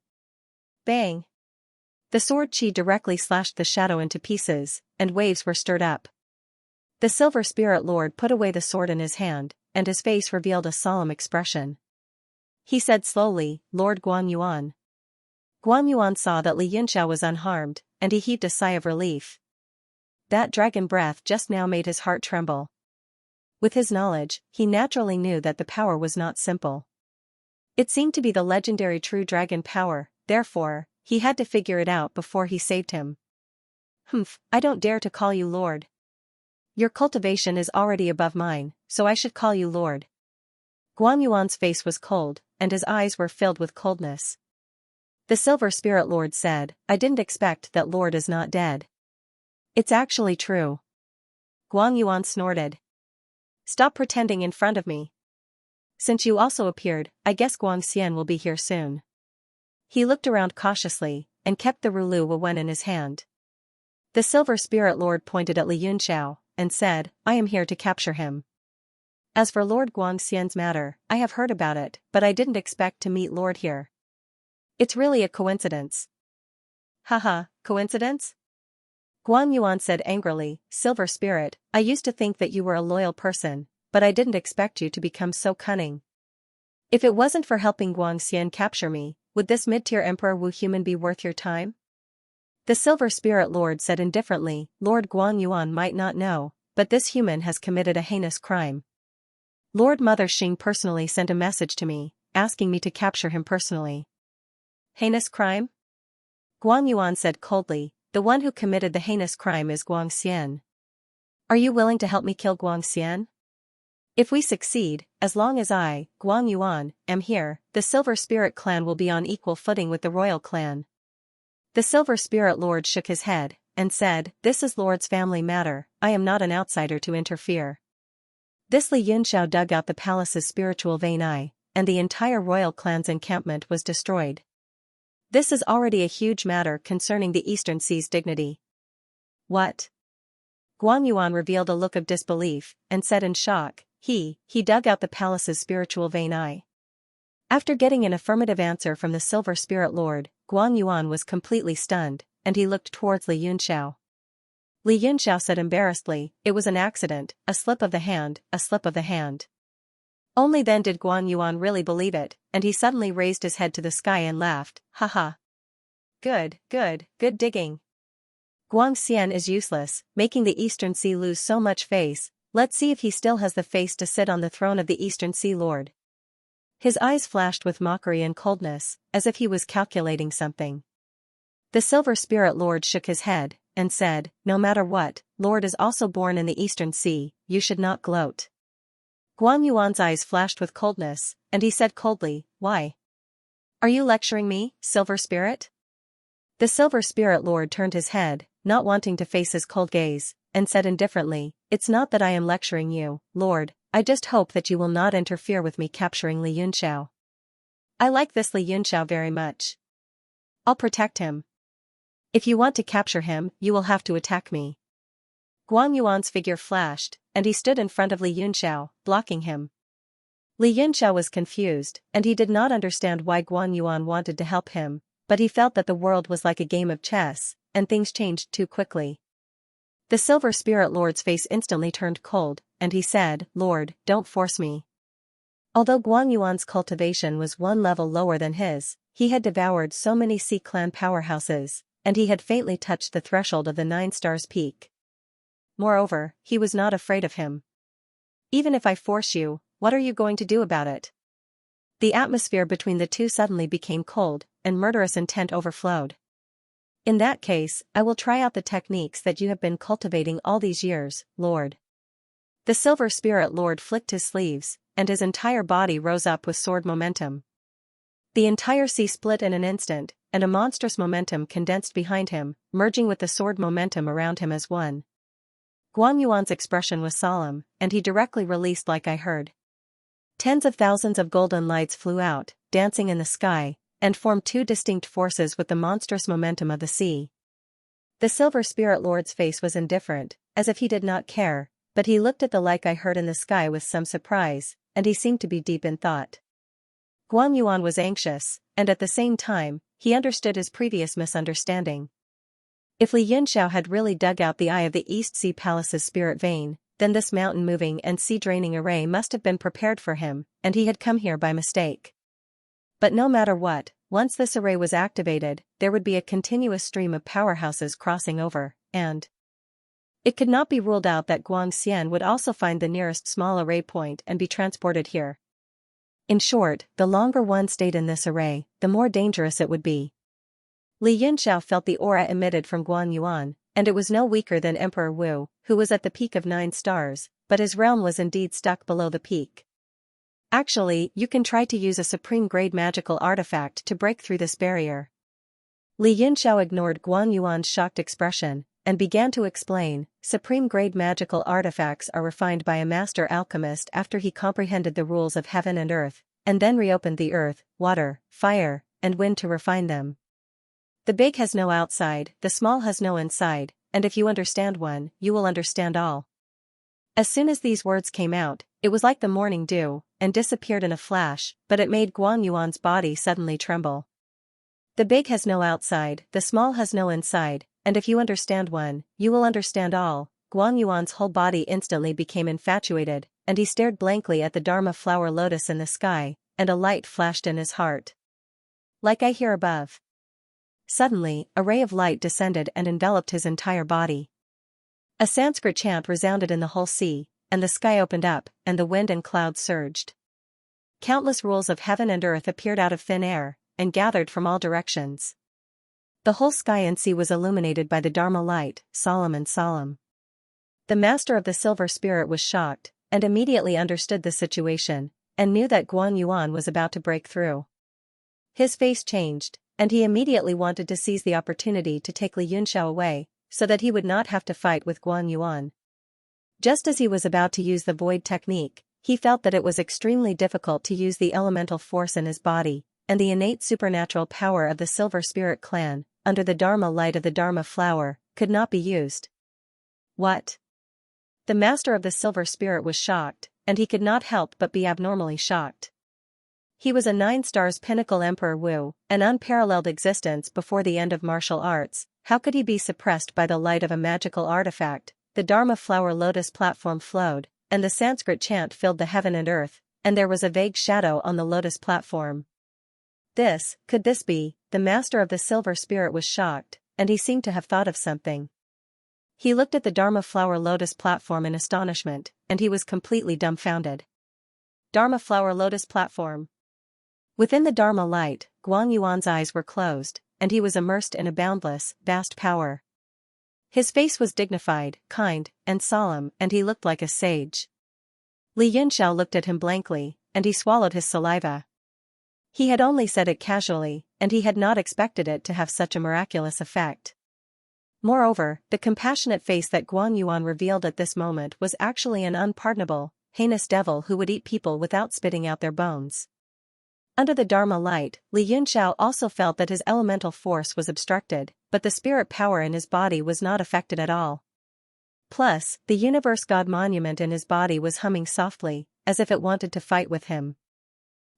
Bang! The sword chi directly slashed the shadow into pieces, and waves were stirred up. The Silver Spirit Lord put away the sword in his hand, and his face revealed a solemn expression. He said slowly, "Lord Guang Yuan." Guang Yuan saw that Li Yunxiao was unharmed, and he heaved a sigh of relief. That dragon breath just now made his heart tremble. With his knowledge, he naturally knew that the power was not simple. It seemed to be the legendary true dragon power, therefore, he had to figure it out before he saved him. "Humph, I don't dare to call you Lord. Your cultivation is already above mine, so I should call you Lord." Guang Yuan's face was cold, and his eyes were filled with coldness. The Silver Spirit Lord said, "I didn't expect that Lord is not dead." "It's actually true." Guang Yuan snorted. "Stop pretending in front of me. Since you also appeared, I guess Guang Xian will be here soon." He looked around cautiously, and kept the Rulu Wen in his hand. The Silver Spirit Lord pointed at Li Yunxiao, and said, "I am here to capture him. As for Lord Guang Xian's matter, I have heard about it, but I didn't expect to meet Lord here. It's really a coincidence." "Haha, coincidence?" Guang Yuan said angrily, "Silver Spirit, I used to think that you were a loyal person, but I didn't expect you to become so cunning. If it wasn't for helping Guang Xian capture me, would this mid-tier Emperor Wu human be worth your time?" The Silver Spirit Lord said indifferently, "Lord Guang Yuan might not know, but this human has committed a heinous crime. Lord Mother Xing personally sent a message to me, asking me to capture him personally." "Heinous crime?" Guang Yuan said coldly, "The one who committed the heinous crime is Guang Xian. Are you willing to help me kill Guang Xian? If we succeed, as long as I, Guang Yuan, am here, the Silver Spirit clan will be on equal footing with the royal clan." The Silver Spirit Lord shook his head, and said, "This is Lord's family matter, I am not an outsider to interfere." This Li Yunxiao dug out the palace's spiritual vein eye, and the entire royal clan's encampment was destroyed. This is already a huge matter concerning the Eastern Sea's dignity. "What?" Guang Yuan revealed a look of disbelief, and said in shock, He dug out the palace's spiritual vein eye." After getting an affirmative answer from the Silver Spirit Lord, Guang Yuan was completely stunned, and he looked towards Li Yunxiao. Li Yunxiao said embarrassedly, "It was an accident, a slip of the hand, a slip of the hand." Only then did Guang Yuan really believe it, and he suddenly raised his head to the sky and laughed, "Haha. Good digging. Guang Xian is useless, making the Eastern Sea lose so much face. Let's see if he still has the face to sit on the throne of the Eastern Sea Lord." His eyes flashed with mockery and coldness, as if he was calculating something. The Silver Spirit Lord shook his head, and said, "No matter what, Lord is also born in the Eastern Sea, you should not gloat." Guang Yuan's eyes flashed with coldness, and he said coldly, "Why? Are you lecturing me, Silver Spirit? The Silver Spirit Lord turned his head, not wanting to face his cold gaze, and said indifferently, "It's not that I am lecturing you, Lord, I just hope that you will not interfere with me capturing Li Yunxiao. I like this Li Yunxiao very much. I'll protect him. If you want to capture him, you will have to attack me." Guan Yuan's figure flashed, and he stood in front of Li Yunxiao, blocking him. Li Yunxiao was confused, and he did not understand why Guan Yuan wanted to help him, but he felt that the world was like a game of chess, and things changed too quickly. The Silver Spirit Lord's face instantly turned cold, and he said, "Lord, don't force me." Although Guan Yuan's cultivation was one level lower than his, he had devoured so many Sea Clan powerhouses, and he had faintly touched the threshold of the 9 stars peak. Moreover, he was not afraid of him. "Even if I force you, what are you going to do about it?" The atmosphere between the two suddenly became cold, and murderous intent overflowed. "In that case, I will try out the techniques that you have been cultivating all these years, Lord." The Silver Spirit Lord flicked his sleeves, and his entire body rose up with sword momentum. The entire sea split in an instant, and a monstrous momentum condensed behind him, merging with the sword momentum around him as one. Guan Yuan's expression was solemn, and he directly released like I heard. Tens of thousands of golden lights flew out, dancing in the sky, and formed two distinct forces with the monstrous momentum of the sea. The Silver Spirit Lord's face was indifferent, as if he did not care, but he looked at the like I heard in the sky with some surprise, and he seemed to be deep in thought. Guan Yuan was anxious, and at the same time, he understood his previous misunderstanding. If Li Yunxiao had really dug out the eye of the East Sea Palace's spirit vein, then this mountain-moving and sea-draining array must have been prepared for him, and he had come here by mistake. But no matter what, once this array was activated, there would be a continuous stream of powerhouses crossing over, and it could not be ruled out that Guang Xian would also find the nearest small array point and be transported here. In short, the longer one stayed in this array, the more dangerous it would be. Li Yunxiao felt the aura emitted from Guan Yuan, and it was no weaker than Emperor Wu, who was at the peak of 9 stars, but his realm was indeed stuck below the peak. "Actually, you can try to use a supreme-grade magical artifact to break through this barrier." Li Yunxiao ignored Guan Yuan's shocked expression, and began to explain, "Supreme-grade magical artifacts are refined by a master alchemist after he comprehended the rules of heaven and earth, and then reopened the earth, water, fire, and wind to refine them. The big has no outside, the small has no inside, and if you understand one, you will understand all." As soon as these words came out, it was like the morning dew, and disappeared in a flash, but it made Guan Yuan's body suddenly tremble. "The big has no outside, the small has no inside, and if you understand one, you will understand all." Guan Yuan's whole body instantly became infatuated, and he stared blankly at the Dharma flower lotus in the sky, and a light flashed in his heart. Like I hear above. Suddenly, a ray of light descended and enveloped his entire body. A Sanskrit chant resounded in the whole sea, and the sky opened up, and the wind and clouds surged. Countless rules of heaven and earth appeared out of thin air, and gathered from all directions. The whole sky and sea was illuminated by the Dharma light, solemn and solemn. The master of the Silver Spirit was shocked, and immediately understood the situation, and knew that Guan Yuan was about to break through. His face changed, and he immediately wanted to seize the opportunity to take Li Yunxiao away, so that he would not have to fight with Guan Yuan. Just as he was about to use the void technique, he felt that it was extremely difficult to use the elemental force in his body, and the innate supernatural power of the Silver Spirit clan, under the Dharma light of the Dharma flower, could not be used. What? The master of the Silver Spirit was shocked, and he could not help but be abnormally shocked. He was a 9 stars pinnacle Emperor Wu, an unparalleled existence before the end of martial arts. How could he be suppressed by the light of a magical artifact? The Dharma flower lotus platform flowed, and the Sanskrit chant filled the heaven and earth, and there was a vague shadow on the lotus platform. Could this be? The master of the Silver Spirit was shocked, and he seemed to have thought of something. He looked at the Dharma flower lotus platform in astonishment, and he was completely dumbfounded. Dharma flower lotus platform. Within the Dharma light, Guan Yuan's eyes were closed, and he was immersed in a boundless, vast power. His face was dignified, kind, and solemn, and he looked like a sage. Li Yunxiao looked at him blankly, and he swallowed his saliva. He had only said it casually, and he had not expected it to have such a miraculous effect. Moreover, the compassionate face that Guan Yuan revealed at this moment was actually an unpardonable, heinous devil who would eat people without spitting out their bones. Under the Dharma light, Li Yunxiao also felt that his elemental force was obstructed, but the spirit power in his body was not affected at all. Plus, the universe god monument in his body was humming softly, as if it wanted to fight with him.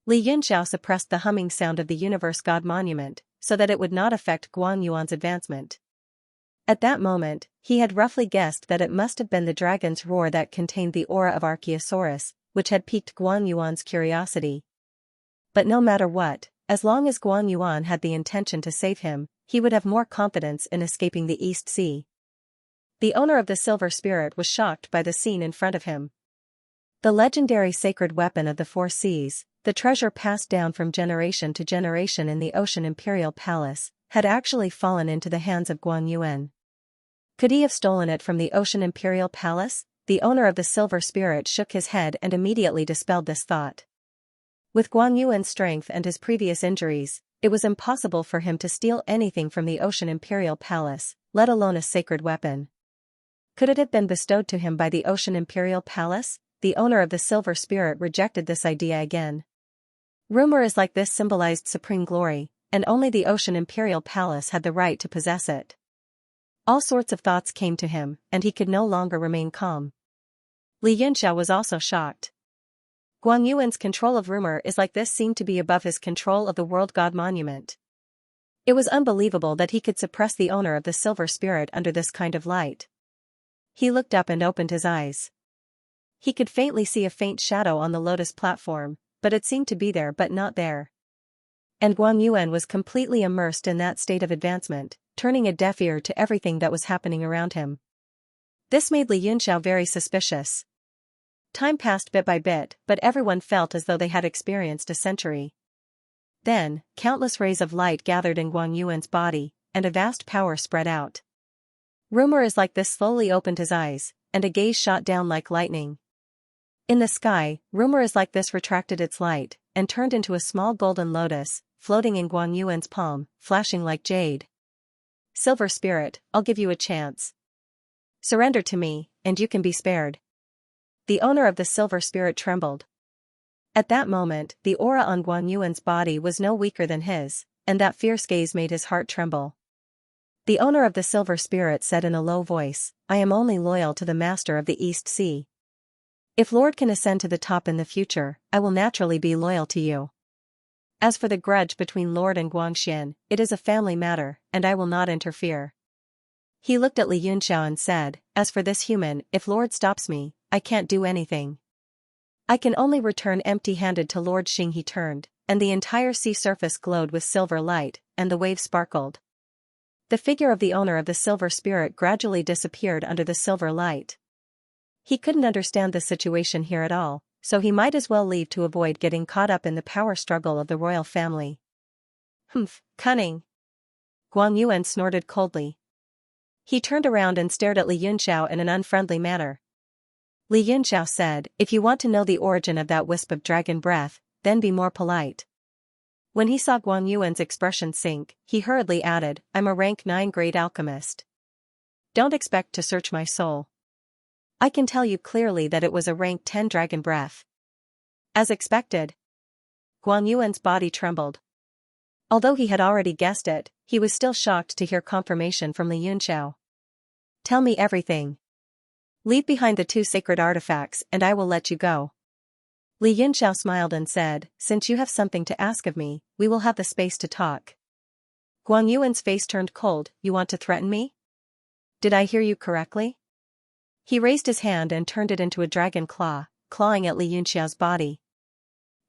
Li Yunxiao suppressed the humming sound of the universe god monument, so that it would not affect Guan Yuan's advancement. At that moment, he had roughly guessed that it must have been the dragon's roar that contained the aura of Archaeosaurus, which had piqued Guan Yuan's curiosity. But no matter what, as long as Guan Yuan had the intention to save him, he would have more confidence in escaping the East Sea. The owner of the silver spirit was shocked by the scene in front of him. The legendary sacred weapon of the four seas, the treasure passed down from generation to generation in the Ocean Imperial Palace, had actually fallen into the hands of Guan Yuan. Could he have stolen it from the Ocean Imperial Palace? The owner of the silver spirit shook his head and immediately dispelled this thought. With Guan Yuan's strength and his previous injuries, it was impossible for him to steal anything from the Ocean Imperial Palace, let alone a sacred weapon. Could it have been bestowed to him by the Ocean Imperial Palace? The owner of the silver spirit rejected this idea again. Rumors like this symbolized supreme glory, and only the Ocean Imperial Palace had the right to possess it. All sorts of thoughts came to him, and he could no longer remain calm. Li Yunxiao was also shocked. Guan Yuan's control of rumor is like this seemed to be above his control of the world god monument. It was unbelievable that he could suppress the owner of the silver spirit under this kind of light. He looked up and opened his eyes. He could faintly see a faint shadow on the lotus platform, but it seemed to be there but not there. And Guan Yuan was completely immersed in that state of advancement, turning a deaf ear to everything that was happening around him. This made Li Yunxiao very suspicious. Time passed bit by bit, but everyone felt as though they had experienced a century. Then, countless rays of light gathered in Guan Yuan's body, and a vast power spread out. Rumor is like this slowly opened his eyes, and a gaze shot down like lightning. In the sky, rumor is like this retracted its light, and turned into a small golden lotus, floating in Guan Yuan's palm, flashing like jade. Silver spirit, I'll give you a chance. Surrender to me, and you can be spared. The owner of the silver spirit trembled. At that moment, the aura on Guan Yuan's body was no weaker than his, and that fierce gaze made his heart tremble. The owner of the silver spirit said in a low voice, I am only loyal to the master of the East Sea. If Lord can ascend to the top in the future, I will naturally be loyal to you. As for the grudge between Lord and Guangxian, it is a family matter, and I will not interfere. He looked at Li Yunxiao and said, as for this human, if Lord stops me, I can't do anything. I can only return empty-handed to Lord Xing. He turned, and the entire sea surface glowed with silver light, and the waves sparkled. The figure of the owner of the silver spirit gradually disappeared under the silver light. He couldn't understand the situation here at all, so he might as well leave to avoid getting caught up in the power struggle of the royal family. Humph, cunning. Guan Yuan snorted coldly. He turned around and stared at Li Yunxiao in an unfriendly manner. Li Yunxiao said, if you want to know the origin of that wisp of dragon breath, then be more polite. When he saw Guan Yuan's expression sink, he hurriedly added, I'm a rank 9 great alchemist. Don't expect to search my soul. I can tell you clearly that it was a rank 10 dragon breath. As expected. Guan Yuan's body trembled. Although he had already guessed it, he was still shocked to hear confirmation from Li Yunxiao. Tell me everything. Leave behind the 2 sacred artifacts and I will let you go. Li Yunxiao smiled and said, since you have something to ask of me, we will have the space to talk. Guan Yuan's face turned cold, you want to threaten me? Did I hear you correctly? He raised his hand and turned it into a dragon claw, clawing at Li Yunxiao's body.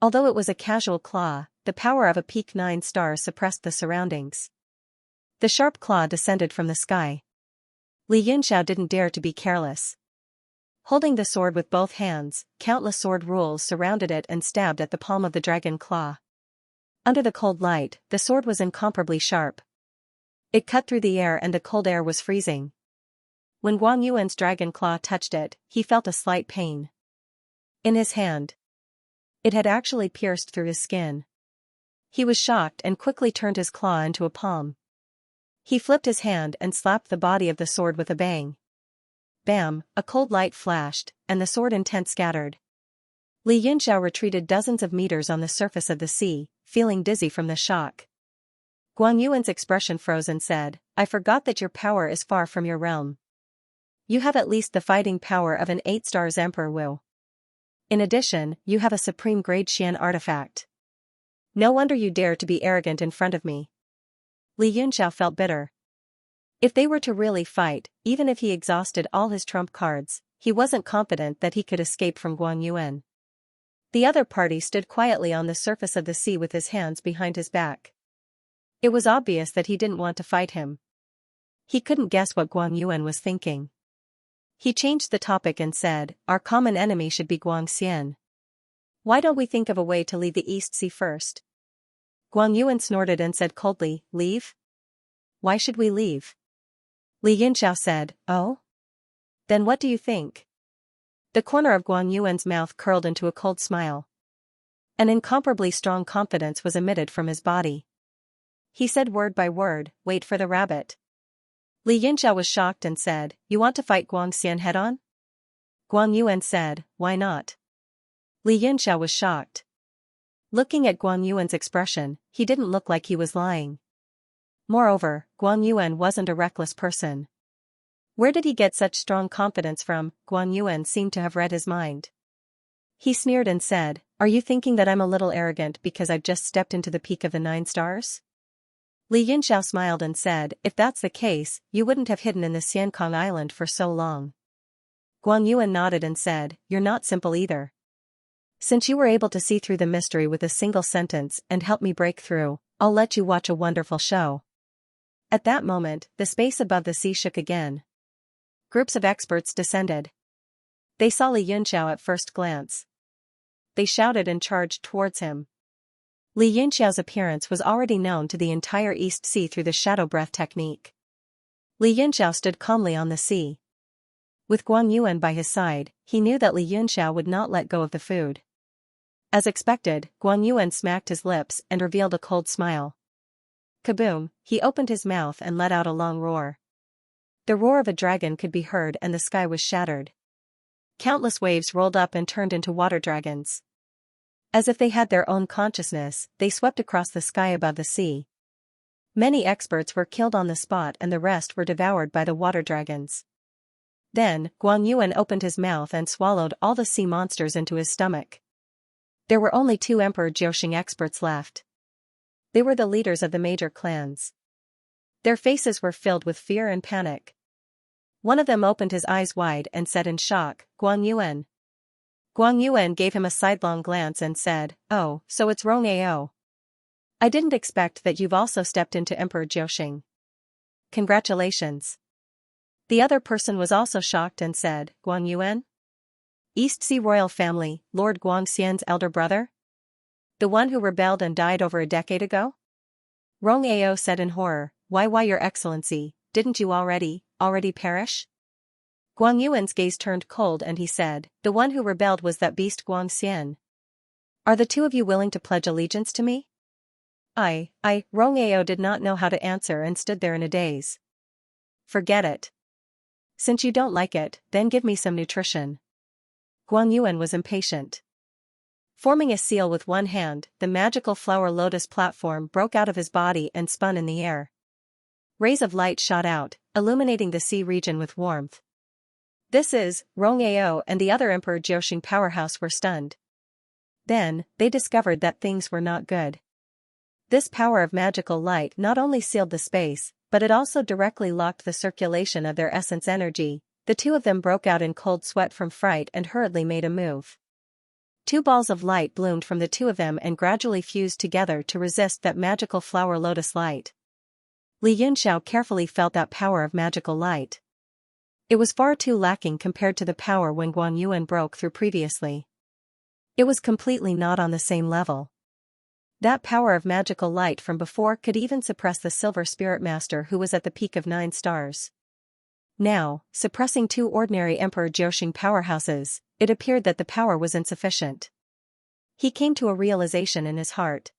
Although it was a casual claw, the power of a peak 9 star suppressed the surroundings. The sharp claw descended from the sky. Li Yunxiao didn't dare to be careless. Holding the sword with both hands, countless sword rules surrounded it and stabbed at the palm of the dragon claw. Under the cold light, the sword was incomparably sharp. It cut through the air and the cold air was freezing. When Guan Yuan's dragon claw touched it, he felt a slight pain. In his hand. It had actually pierced through his skin. He was shocked and quickly turned his claw into a palm. He flipped his hand and slapped the body of the sword with a bang. Bam, a cold light flashed, and the sword intent scattered. Li Yunxiao retreated dozens of meters on the surface of the sea, feeling dizzy from the shock. Guan Yuan's expression froze and said, "I forgot that your power is far from your realm. You have at least the fighting power of an 8 stars Emperor Wu. In addition, you have a supreme grade Xian artifact. No wonder you dare to be arrogant in front of me." Li Yunxiao felt bitter. If they were to really fight, even if he exhausted all his trump cards, he wasn't confident that he could escape from Guan Yuan. The other party stood quietly on the surface of the sea with his hands behind his back. It was obvious that he didn't want to fight him. He couldn't guess what Guan Yuan was thinking. He changed the topic and said, "Our common enemy should be Guangxian. Why don't we think of a way to leave the East Sea first?" Guan Yuan snorted and said coldly, "Leave? Why should we leave?" Li Yunxiao said, "Oh? Then what do you think?" The corner of Guan Yuan's mouth curled into a cold smile. An incomparably strong confidence was emitted from his body. He said word by word, "Wait for the rabbit." Li Yunxiao was shocked and said, "You want to fight Guangxian head-on?" Guan Yuan said, "Why not?" Li Yunxiao was shocked. Looking at Guan Yuan's expression, he didn't look like he was lying. Moreover, Guan Yuan wasn't a reckless person. Where did he get such strong confidence from? Guan Yuan seemed to have read his mind. He sneered and said, "Are you thinking that I'm a little arrogant because I've just stepped into the peak of the 9 stars? Li Yunxiao smiled and said, "If that's the case, you wouldn't have hidden in the Xiankong Island for so long." Guan Yuan nodded and said, "You're not simple either. Since you were able to see through the mystery with a single sentence and help me break through, I'll let you watch a wonderful show." At that moment, the space above the sea shook again. Groups of experts descended. They saw Li Yunxiao at first glance. They shouted and charged towards him. Li Yunxiao's appearance was already known to the entire East Sea through the shadow breath technique. Li Yunxiao stood calmly on the sea. With Guan Yuan by his side, he knew that Li Yunxiao would not let go of the food. As expected, Guan Yuan smacked his lips and revealed a cold smile. Kaboom, he opened his mouth and let out a long roar. The roar of a dragon could be heard and the sky was shattered. Countless waves rolled up and turned into water dragons. As if they had their own consciousness, they swept across the sky above the sea. Many experts were killed on the spot and the rest were devoured by the water dragons. Then, Guan Yuan opened his mouth and swallowed all the sea monsters into his stomach. There were only 2 Emperor Jiuxing experts left. They were the leaders of the major clans. Their faces were filled with fear and panic. One of them opened his eyes wide and said in shock, "Guan Yuan." Guan Yuan gave him a sidelong glance and said, "Oh, so it's Rong Ao. I didn't expect that you've also stepped into Emperor Jiuxing. Congratulations." The other person was also shocked and said, "Guan Yuan? East Sea royal family, Lord Guangxian's elder brother? The one who rebelled and died over a decade ago?" Rong Ao said in horror, Why your excellency, didn't you already perish?" Guan Yuan's gaze turned cold and he said, "The one who rebelled was that beast Guangxian. Are the 2 of you willing to pledge allegiance to me?" Rong Ao did not know how to answer and stood there in a daze. "Forget it. Since you don't like it, then give me some nutrition." Guan Yuan was impatient. Forming a seal with one hand, the magical flower lotus platform broke out of his body and spun in the air. Rays of light shot out, illuminating the sea region with warmth. This is, Rong Ao and the other Emperor Jiuxing powerhouse were stunned. Then, they discovered that things were not good. This power of magical light not only sealed the space, but it also directly locked the circulation of their essence energy. The 2 of them broke out in cold sweat from fright and hurriedly made a move. 2 balls of light bloomed from the 2 of them and gradually fused together to resist that magical flower lotus light. Li Yunxiao carefully felt that power of magical light. It was far too lacking compared to the power when Guan Yuan broke through previously. It was completely not on the same level. That power of magical light from before could even suppress the Silver Spirit Master who was at the peak of 9 stars. Now, suppressing 2 ordinary Emperor Jiuxing powerhouses, it appeared that the power was insufficient. He came to a realization in his heart.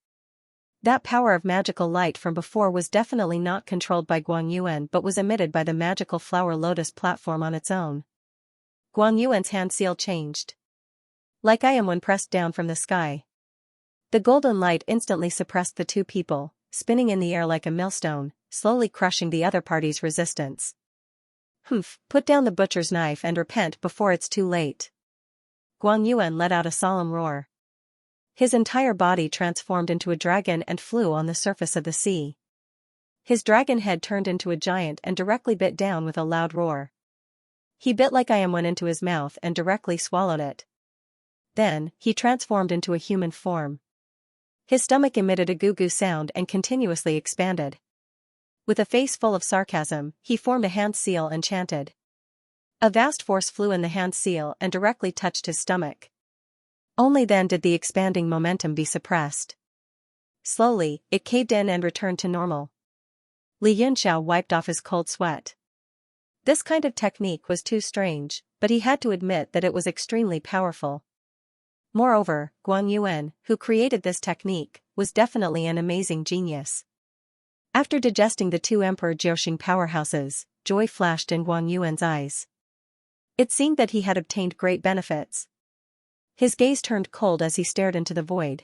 That power of magical light from before was definitely not controlled by Guang Yuan but was emitted by the magical flower lotus platform on its own. Guang Yuan's hand seal changed. Like I am when pressed down from the sky. The golden light instantly suppressed the two people, spinning in the air like a millstone, slowly crushing the other party's resistance. Humph, put down the butcher's knife and repent before it's too late. Guang Yuan let out a solemn roar. His entire body transformed into a dragon and flew on the surface of the sea. His dragon head turned into a giant and directly bit down with a loud roar. He bit like I am went into his mouth and directly swallowed it. Then, he transformed into a human form. His stomach emitted a goo-goo sound and continuously expanded. With a face full of sarcasm, he formed a hand seal and chanted. A vast force flew in the hand seal and directly touched his stomach. Only then did the expanding momentum be suppressed. Slowly, it caved in and returned to normal. Li Yunxiao wiped off his cold sweat. This kind of technique was too strange, but he had to admit that it was extremely powerful. Moreover, Guang Yuan, who created this technique, was definitely an amazing genius. After digesting the two Emperor Jiuxing powerhouses, joy flashed in Guang Yuan's eyes. It seemed that he had obtained great benefits. His gaze turned cold as he stared into the void.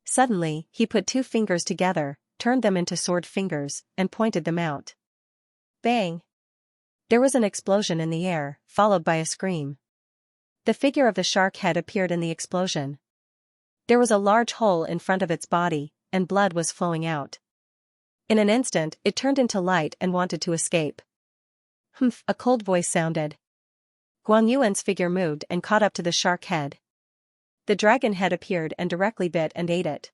Suddenly, he put two fingers together, turned them into sword fingers, and pointed them out. Bang! There was an explosion in the air, followed by a scream. The figure of the shark head appeared in the explosion. There was a large hole in front of its body, and blood was flowing out. In an instant, it turned into light and wanted to escape. Humph, a cold voice sounded. Guang Yuan's figure moved and caught up to the shark head. The dragon head appeared and directly bit and ate it.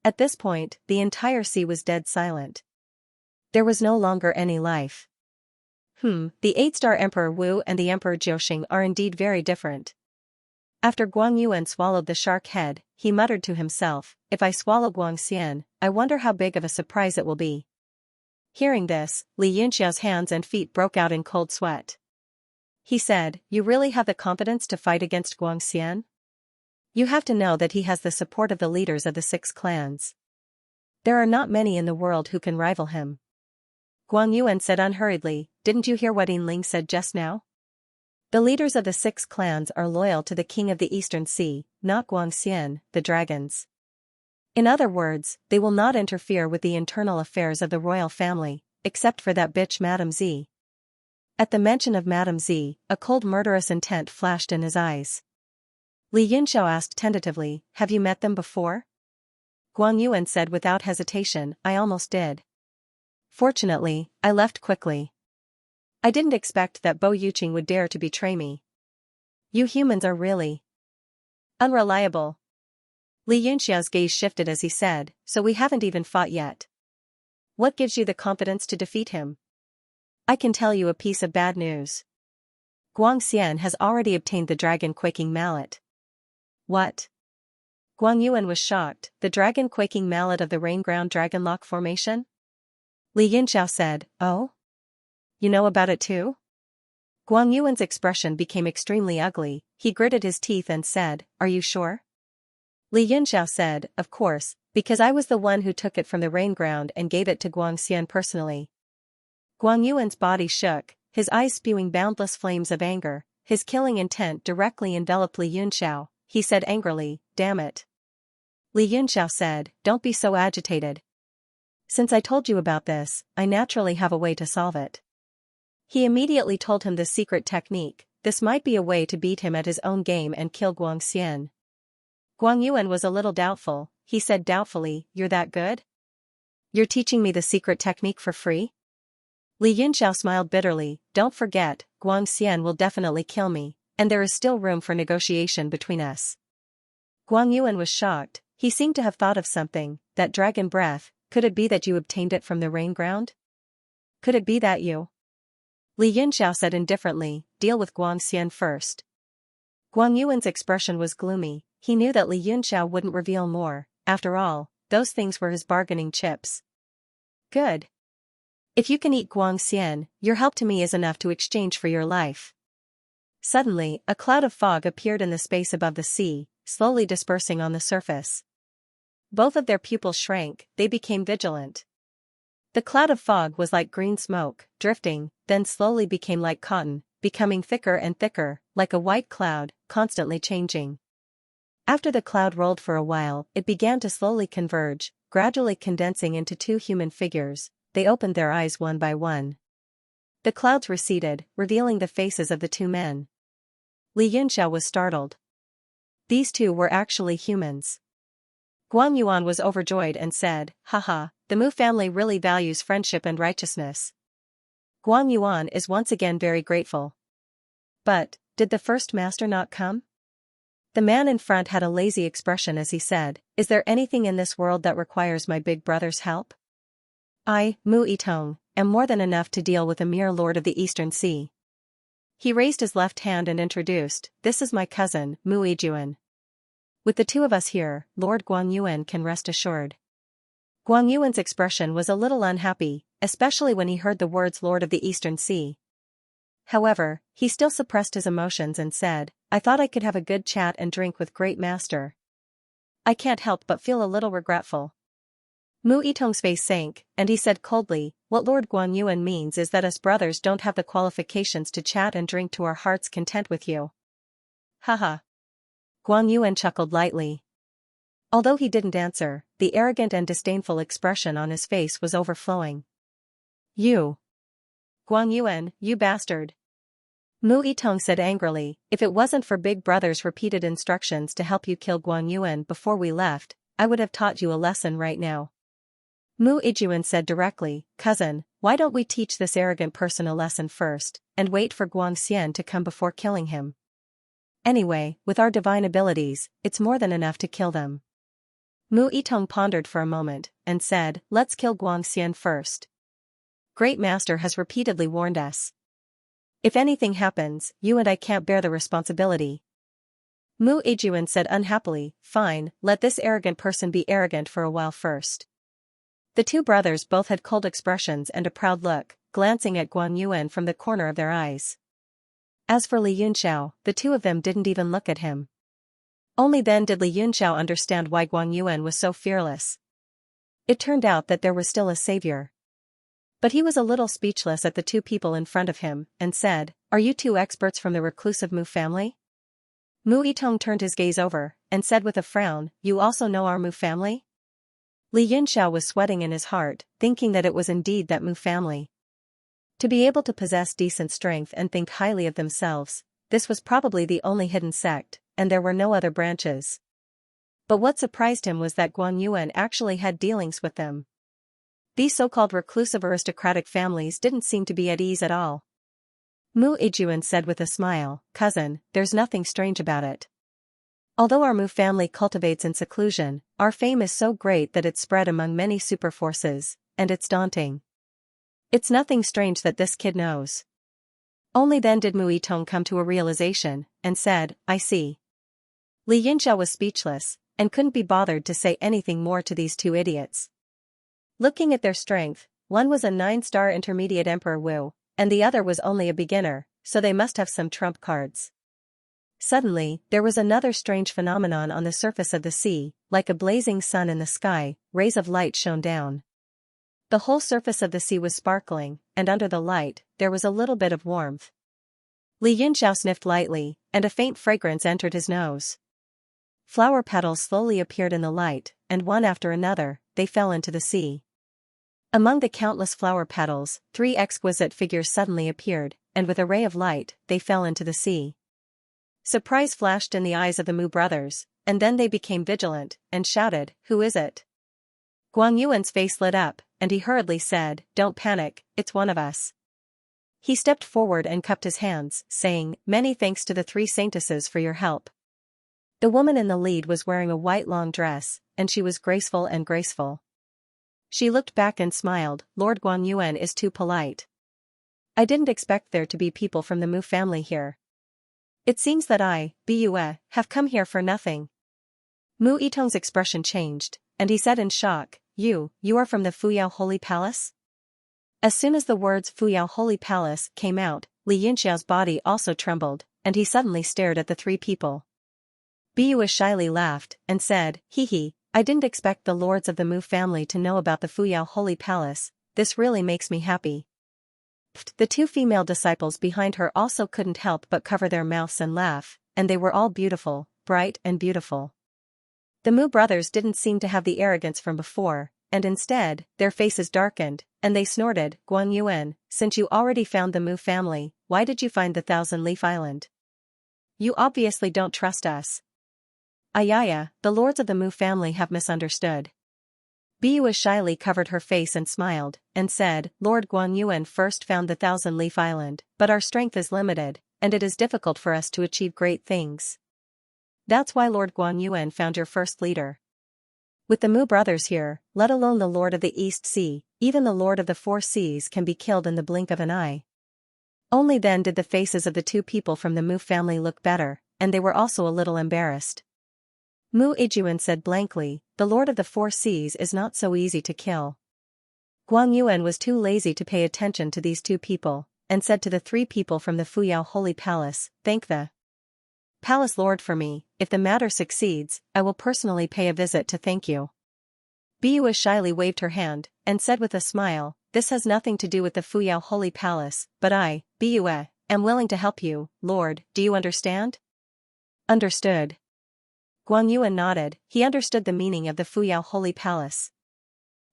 At this point, the entire sea was dead silent. There was no longer any life. The 8-star Emperor Wu and the Emperor Jiuxing are indeed very different. After Guang Yuan swallowed the shark head, he muttered to himself, if I swallow Guangxian, I wonder how big of a surprise it will be. Hearing this, Li Yunxiao's hands and feet broke out in cold sweat. He said, you really have the confidence to fight against Guangxian? You have to know that he has the support of the leaders of the 6 clans. There are not many in the world who can rival him. Guang Yuan said unhurriedly, didn't you hear what Yinling said just now? The leaders of the 6 clans are loyal to the king of the Eastern Sea, not Guangxian, the dragons. In other words, they will not interfere with the internal affairs of the royal family, except for that bitch Madame Z. At the mention of Madame Z, a cold murderous intent flashed in his eyes. Li Yunxiao asked tentatively, have you met them before? Guang Yuan said without hesitation, I almost did. Fortunately, I left quickly. I didn't expect that Bo Yuqing would dare to betray me. You humans are really unreliable. Li Yunxiao's gaze shifted as he said, so we haven't even fought yet. What gives you the confidence to defeat him? I can tell you a piece of bad news. Guangxian has already obtained the dragon-quaking mallet. What? Guang Yuan was shocked, the dragon-quaking mallet of the rain-ground dragon-lock formation? Li Yunxiao said, oh? You know about it too? Guang Yuan's expression became extremely ugly, he gritted his teeth and said, are you sure? Li Yunxiao said, of course, because I was the one who took it from the rain ground and gave it to Guangxian personally. Guang Yuan's body shook, his eyes spewing boundless flames of anger, his killing intent directly enveloped Li Yunxiao. He said angrily, damn it. Li Yunxiao said, don't be so agitated. Since I told you about this, I naturally have a way to solve it. He immediately told him the secret technique, this might be a way to beat him at his own game and kill Guangxian. Guang Yuan was a little doubtful, he said doubtfully, you're that good? You're teaching me the secret technique for free? Li Yunxiao smiled bitterly, don't forget, Guangxian will definitely kill me, and there is still room for negotiation between us. Guang Yuan was shocked, he seemed to have thought of something, that dragon breath, could it be that you obtained it from the rain ground? Could it be that you? Li Yunxiao said indifferently, deal with Guangxian first. Guang Yuan's expression was gloomy, he knew that Li Yunxiao wouldn't reveal more, after all, those things were his bargaining chips. Good. If you can eat Guangxian, your help to me is enough to exchange for your life. Suddenly, a cloud of fog appeared in the space above the sea, slowly dispersing on the surface. Both of their pupils shrank, they became vigilant. The cloud of fog was like green smoke, drifting, then slowly became like cotton, becoming thicker and thicker, like a white cloud, constantly changing. After the cloud rolled for a while, it began to slowly converge, gradually condensing into two human figures. They opened their eyes one by one. The clouds receded, revealing the faces of the two men. Xianxia was startled. These two were actually humans. Guan Yuan was overjoyed and said, "Haha, the Mu family really values friendship and righteousness." Guan Yuan is once again very grateful. But, did the first master not come? The man in front had a lazy expression as he said, "Is there anything in this world that requires my big brother's help? I, Mu Yitong, am more than enough to deal with a mere lord of the Eastern Sea." He raised his left hand and introduced, "This is my cousin, Mu Yijuan. With the two of us here, Lord Guan Yuan can rest assured." Guan Yuan's expression was a little unhappy, especially when he heard the words Lord of the Eastern Sea. However, he still suppressed his emotions and said, "I thought I could have a good chat and drink with Great Master. I can't help but feel a little regretful." Mu Yitong's face sank, and he said coldly, "What Lord Guan Yuan means is that us brothers don't have the qualifications to chat and drink to our heart's content with you." Haha. Guan Yuan chuckled lightly. Although he didn't answer, the arrogant and disdainful expression on his face was overflowing. "You! Guan Yuan, you bastard!" Mu Yitong said angrily, "If it wasn't for Big Brother's repeated instructions to help you kill Guan Yuan before we left, I would have taught you a lesson right now." Mu Yijuan said directly, "Cousin, why don't we teach this arrogant person a lesson first, and wait for Guang Xian to come before killing him? Anyway, with our divine abilities, it's more than enough to kill them." Mu Yitong pondered for a moment, and said, "Let's kill Guang Xian first. Great Master has repeatedly warned us. If anything happens, you and I can't bear the responsibility." Mu Yijuan said unhappily, "Fine, let this arrogant person be arrogant for a while first." The two brothers both had cold expressions and a proud look, glancing at Guan Yuan from the corner of their eyes. As for Li Yunxiao, the two of them didn't even look at him. Only then did Li Yunxiao understand why Guan Yuan was so fearless. It turned out that there was still a savior. But he was a little speechless at the two people in front of him, and said, "Are you two experts from the reclusive Mu family?" Mu Yitong turned his gaze over, and said with a frown, "You also know our Mu family?" Li Yunxiao was sweating in his heart, thinking that it was indeed that Mu family. To be able to possess decent strength and think highly of themselves, this was probably the only hidden sect, and there were no other branches. But what surprised him was that Guan Yuan actually had dealings with them. These so-called reclusive aristocratic families didn't seem to be at ease at all. Mu Yijuan said with a smile, "Cousin, there's nothing strange about it. Although our Mu family cultivates in seclusion, our fame is so great that it's spread among many superforces, and it's daunting. It's nothing strange that this kid knows." Only then did Mu Yitong come to a realization, and said, "I see." Li Yunxiao was speechless, and couldn't be bothered to say anything more to these two idiots. Looking at their strength, one was a 9-star intermediate Emperor Wu, and the other was only a beginner, so they must have some trump cards. Suddenly, there was another strange phenomenon on the surface of the sea, like a blazing sun in the sky, rays of light shone down. The whole surface of the sea was sparkling, and under the light, there was a little bit of warmth. Li Yunxiao sniffed lightly, and a faint fragrance entered his nose. Flower petals slowly appeared in the light, and one after another, they fell into the sea. Among the countless flower petals, 3 exquisite figures suddenly appeared, and with a ray of light, they fell into the sea. Surprise flashed in the eyes of the Mu brothers, and then they became vigilant, and shouted, "Who is it?" Guan Yuan's face lit up, and he hurriedly said, "Don't panic, it's one of us." He stepped forward and cupped his hands, saying, "Many thanks to the 3 saintesses for your help." The woman in the lead was wearing a white long dress, and she was graceful and graceful. She looked back and smiled, "Lord Guan Yuan is too polite. I didn't expect there to be people from the Mu family here. It seems that I, Bue, have come here for nothing." Mu Yitong's expression changed, and he said in shock, You are from the Fuyao Holy Palace?" As soon as the words Fuyao Holy Palace came out, Li Yunxiao's body also trembled, and he suddenly stared at the 3 people. Bue shyly laughed, and said, "Hee hee, I didn't expect the lords of the Mu family to know about the Fuyao Holy Palace. This really makes me happy. The two female disciples behind her also couldn't help but cover their mouths and laugh, and they were all beautiful, bright and beautiful. The Mu brothers didn't seem to have the arrogance from before, and instead, their faces darkened, and they snorted, Guan Yuan, since you already found the Mu family, why did you find the Thousand-Leaf Island? You obviously don't trust us. Ayaya, the lords of the Mu family have misunderstood. Biyu shyly covered her face and smiled, and said, Lord Guan Yuan first found the Thousand-Leaf Island, but our strength is limited, and it is difficult for us to achieve great things. That's why Lord Guan Yuan found your first leader. With the Mu brothers here, let alone the Lord of the East Sea, even the Lord of the Four Seas can be killed in the blink of an eye. Only then did the faces of the two people from the Mu family look better, and they were also a little embarrassed. Mu Ijuan said blankly, the Lord of the Four Seas is not so easy to kill. Guan Yuan was too lazy to pay attention to these two people, and said to the three people from the Fuyao Holy Palace, thank the Palace Lord for me, if the matter succeeds, I will personally pay a visit to thank you. Biyu shyly waved her hand, and said with a smile, this has nothing to do with the Fuyao Holy Palace, but I, Biyu, am willing to help you, Lord, do you understand? Understood. Guan Yuan nodded, he understood the meaning of the Fuyao Holy Palace.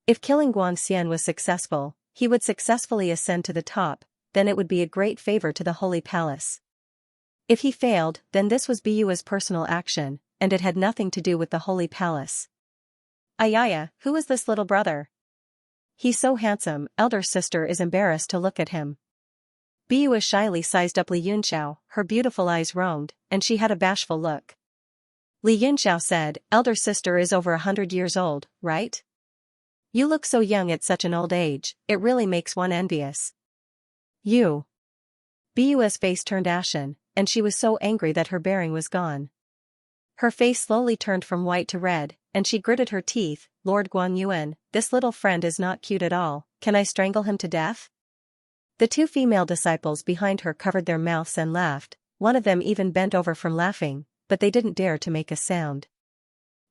If killing Guan Xian was successful, he would successfully ascend to the top, then it would be a great favor to the Holy Palace. If he failed, then this was Biyu's personal action, and it had nothing to do with the Holy Palace. Ayaya, who is this little brother? He's so handsome, elder sister is embarrassed to look at him. Biyu shyly sized up Li Yunxiao, her beautiful eyes roamed, and she had a bashful look. Li Yunxiao said, elder sister is over 100 years old, right? You look so young at such an old age, it really makes one envious. You. Biyu's face turned ashen, and she was so angry that her bearing was gone. Her face slowly turned from white to red, and she gritted her teeth, Lord Guan Yuan, this little friend is not cute at all, can I strangle him to death? The two female disciples behind her covered their mouths and laughed, one of them even bent over from laughing, but they didn't dare to make a sound.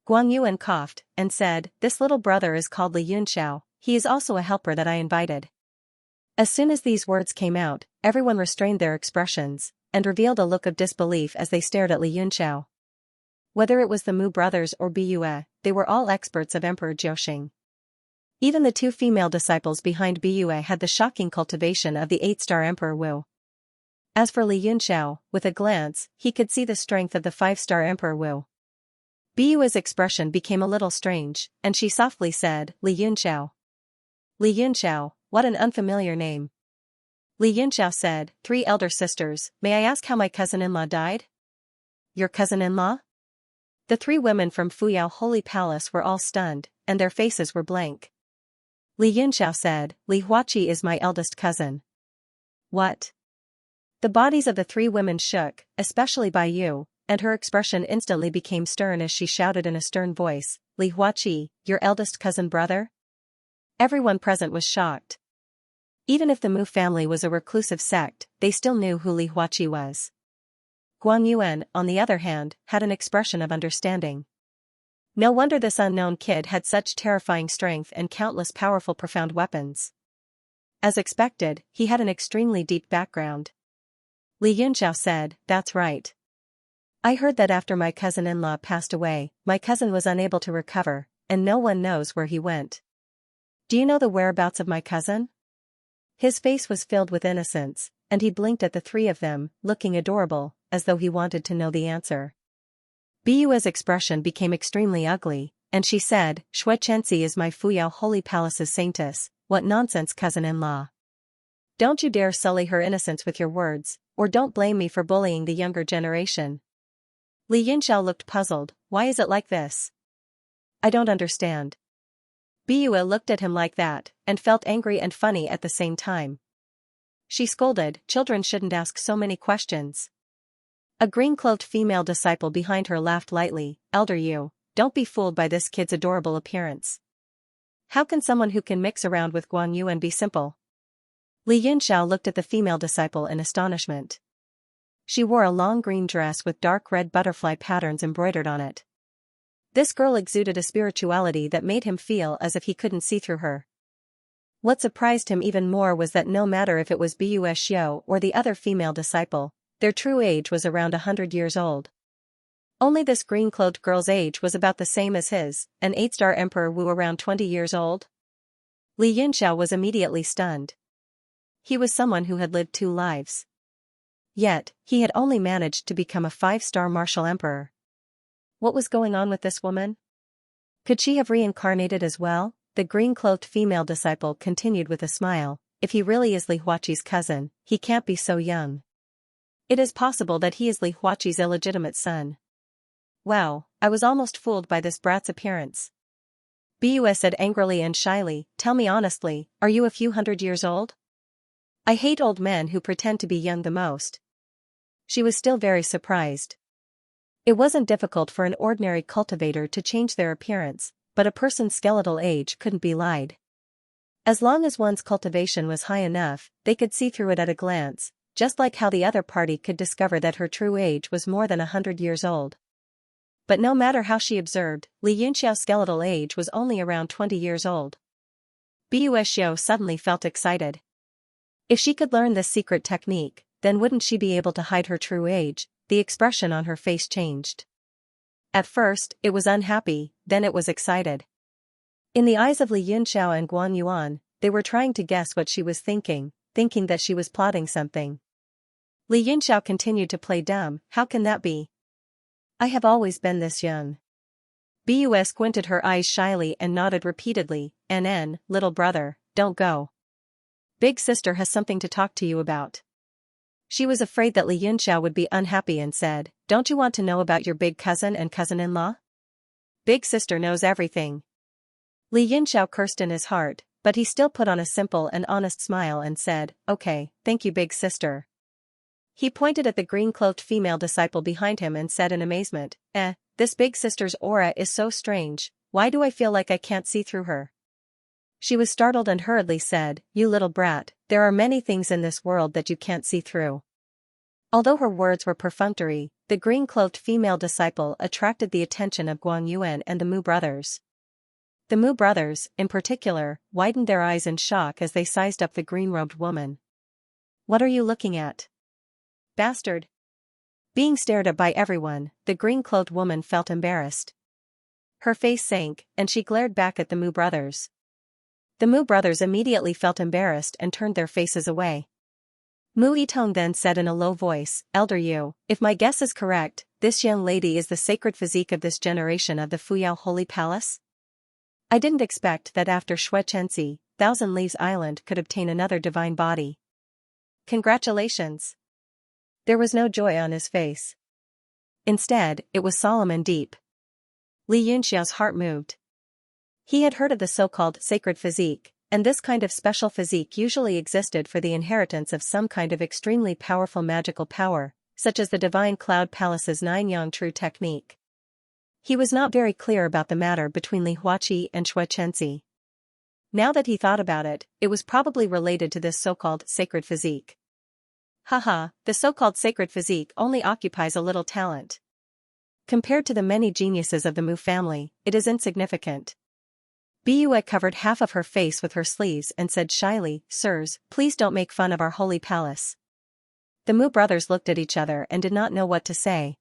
Guan Yuan coughed, and said, this little brother is called Li Yunxiao, he is also a helper that I invited. As soon as these words came out, everyone restrained their expressions, and revealed a look of disbelief as they stared at Li Yunxiao. Whether it was the Mu brothers or Biyu, they were all experts of Emperor Jiuxing. Even the two female disciples behind Biyu had the shocking cultivation of the 8-star Emperor Wu. As for Li Yunxiao, with a glance, he could see the strength of the 5-star Emperor Wu. Biyu's expression became a little strange, and she softly said, Li Yunxiao. Li Yunxiao, what an unfamiliar name. Li Yunxiao said, 3 elder sisters, may I ask how my cousin-in-law died? Your cousin-in-law? The 3 women from Fuyao Holy Palace were all stunned, and their faces were blank. Li Yunxiao said, Li Huaqi is my eldest cousin. What? The bodies of the 3 women shook, especially Biyu, and her expression instantly became stern as she shouted in a stern voice, Li Huaqi, your eldest cousin brother? Everyone present was shocked. Even if the Mu family was a reclusive sect, they still knew who Li Huaqi was. Guan Yuan, on the other hand, had an expression of understanding. No wonder this unknown kid had such terrifying strength and countless powerful profound weapons. As expected, he had an extremely deep background. Li Yunxiao said, that's right. I heard that after my cousin-in-law passed away, my cousin was unable to recover, and no one knows where he went. Do you know the whereabouts of my cousin? His face was filled with innocence, and he blinked at the 3 of them, looking adorable, as though he wanted to know the answer. Biyu's expression became extremely ugly, and she said, Shui Chenxi is my Fuyao Holy Palace's saintess, what nonsense cousin-in-law. Don't you dare sully her innocence with your words, or don't blame me for bullying the younger generation. Li Yunxiao looked puzzled, why is it like this? I don't understand. Biyu looked at him like that, and felt angry and funny at the same time. She scolded, children shouldn't ask so many questions. A green-cloaked female disciple behind her laughed lightly, Elder Yu, don't be fooled by this kid's adorable appearance. How can someone who can mix around with Guan Yuan be simple? Li Yunxiao looked at the female disciple in astonishment. She wore a long green dress with dark red butterfly patterns embroidered on it. This girl exuded a spirituality that made him feel as if he couldn't see through her. What surprised him even more was that no matter if it was Bu Xiao or the other female disciple, their true age was around 100 years old. Only this green-clothed girl's age was about the same as his, an 8-star Emperor Wu around 20 years old. Li Yunxiao was immediately stunned. He was someone who had lived 2 lives. Yet, he had only managed to become a 5-star martial emperor. What was going on with this woman? Could she have reincarnated as well? The green-cloaked female disciple continued with a smile. If he really is Li Huaqi's cousin, he can't be so young. It is possible that he is Li Huaqi's illegitimate son. Wow, I was almost fooled by this brat's appearance. Bu said angrily and shyly, tell me honestly, are you a few hundred years old? I hate old men who pretend to be young the most. She was still very surprised. It wasn't difficult for an ordinary cultivator to change their appearance, but a person's skeletal age couldn't be lied. As long as one's cultivation was high enough, they could see through it at a glance, just like how the other party could discover that her true age was more than 100 years old. But no matter how she observed, Li Yunxiao's skeletal age was only around 20 years old. Bu Xiao suddenly felt excited. If she could learn this secret technique, then wouldn't she be able to hide her true age? The expression on her face changed. At first, it was unhappy, then it was excited. In the eyes of Li Yunxiao and Guan Yuan, they were trying to guess what she was thinking that she was plotting something. Li Yunxiao continued to play dumb. How can that be? I have always been this young. Bu squinted her eyes shyly and nodded repeatedly. Little brother, don't go. Big sister has something to talk to you about. She was afraid that Li Yunxiao would be unhappy and said, don't you want to know about your big cousin and cousin-in-law? Big sister knows everything. Li Yunxiao cursed in his heart, but he still put on a simple and honest smile and said, okay, thank you big sister. He pointed at the green-cloaked female disciple behind him and said in amazement, this big sister's aura is so strange, why do I feel like I can't see through her? She was startled and hurriedly said, you little brat, there are many things in this world that you can't see through. Although her words were perfunctory, the green-cloaked female disciple attracted the attention of Guang Yuan and the Mu brothers. The Mu brothers, in particular, widened their eyes in shock as they sized up the green-robed woman. What are you looking at? Bastard! Being stared at by everyone, the green-cloaked woman felt embarrassed. Her face sank, and she glared back at the Mu brothers. The Mu brothers immediately felt embarrassed and turned their faces away. Mu Yitong then said in a low voice, Elder Yu, if my guess is correct, this young lady is the sacred physique of this generation of the Fuyao Holy Palace? I didn't expect that after Xianxia, Thousand Leaves Island could obtain another divine body. Congratulations! There was no joy on his face. Instead, it was solemn and deep. Li Yunxiao's heart moved. He had heard of the so-called sacred physique, and this kind of special physique usually existed for the inheritance of some kind of extremely powerful magical power, such as the Divine Cloud Palace's 9-yang true technique. He was not very clear about the matter between Li Huaqi and Xianxia. Now that he thought about it, it was probably related to this so-called sacred physique. Haha, the so-called sacred physique only occupies a little talent. Compared to the many geniuses of the Mu family, it is insignificant. Bu covered half of her face with her sleeves and said shyly, Sirs, please don't make fun of our holy palace. The Mu brothers looked at each other and did not know what to say.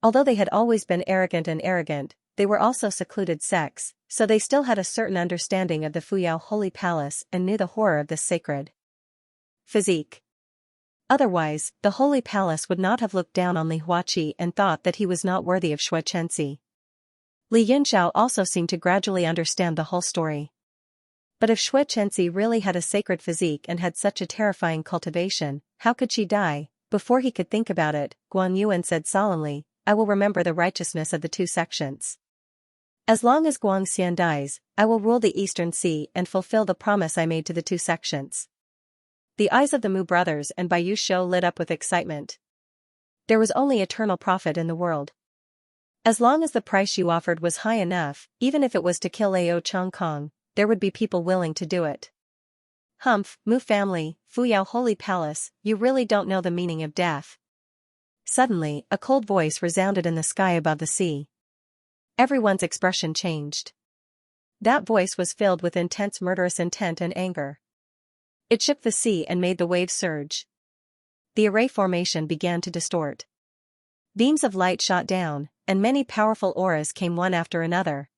Although they had always been arrogant, they were also secluded sects, so they still had a certain understanding of the Fuyao Holy Palace and knew the horror of this sacred physique. Otherwise, the Holy Palace would not have looked down on Li Huaqi and thought that he was not worthy of Xianxia. Li Yunxiao also seemed to gradually understand the whole story. But if Xianxia really had a sacred physique and had such a terrifying cultivation, how could she die? Before he could think about it, Guan Yuan said solemnly, I will remember the righteousness of the 2 sections. As long as Guang Xian dies, I will rule the Eastern Sea and fulfill the promise I made to the 2 sections. The eyes of the Mu brothers and Bai Shou lit up with excitement. There was only eternal profit in the world. As long as the price you offered was high enough, even if it was to kill Ao Chong Kong, there would be people willing to do it. Humph, Mu family, Fuyao Holy Palace, you really don't know the meaning of death. Suddenly, a cold voice resounded in the sky above the sea. Everyone's expression changed. That voice was filled with intense murderous intent and anger. It shook the sea and made the waves surge. The array formation began to distort. Beams of light shot down, and many powerful auras came one after another.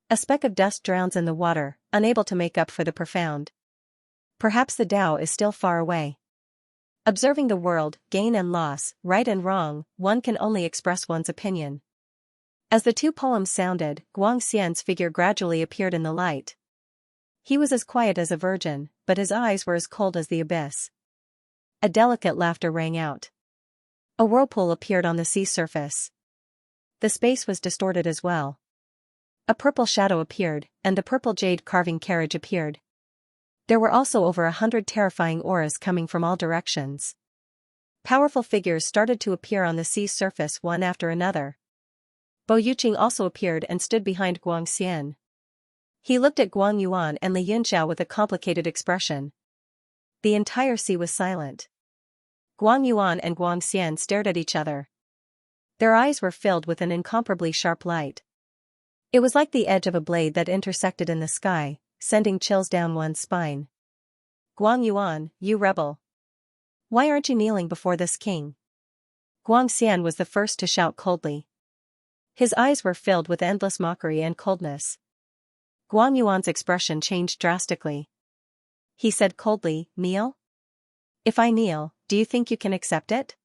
A speck of dust drowns in the water, unable to make up for the profound. Perhaps the Tao is still far away. Observing the world, gain and loss, right and wrong, one can only express one's opinion. As the two poems sounded, Xian's figure gradually appeared in the light. He was as quiet as a virgin, but his eyes were as cold as the abyss. A delicate laughter rang out. A whirlpool appeared on the sea surface. The space was distorted as well. A purple shadow appeared, and a purple jade carving carriage appeared. There were also over 100 terrifying auras coming from all directions. Powerful figures started to appear on the sea's surface one after another. Bo Yuqing also appeared and stood behind Xian. He looked at Guang Yuan and Li Yunxiao with a complicated expression. The entire sea was silent. Guang Yuan and Xian stared at each other. Their eyes were filled with an incomparably sharp light. It was like the edge of a blade that intersected in the sky, sending chills down one's spine. Guang Yuan, you rebel. Why aren't you kneeling before this king? Xian was the first to shout coldly. His eyes were filled with endless mockery and coldness. Guang Yuan's expression changed drastically. He said coldly, kneel? If I kneel, do you think you can accept it?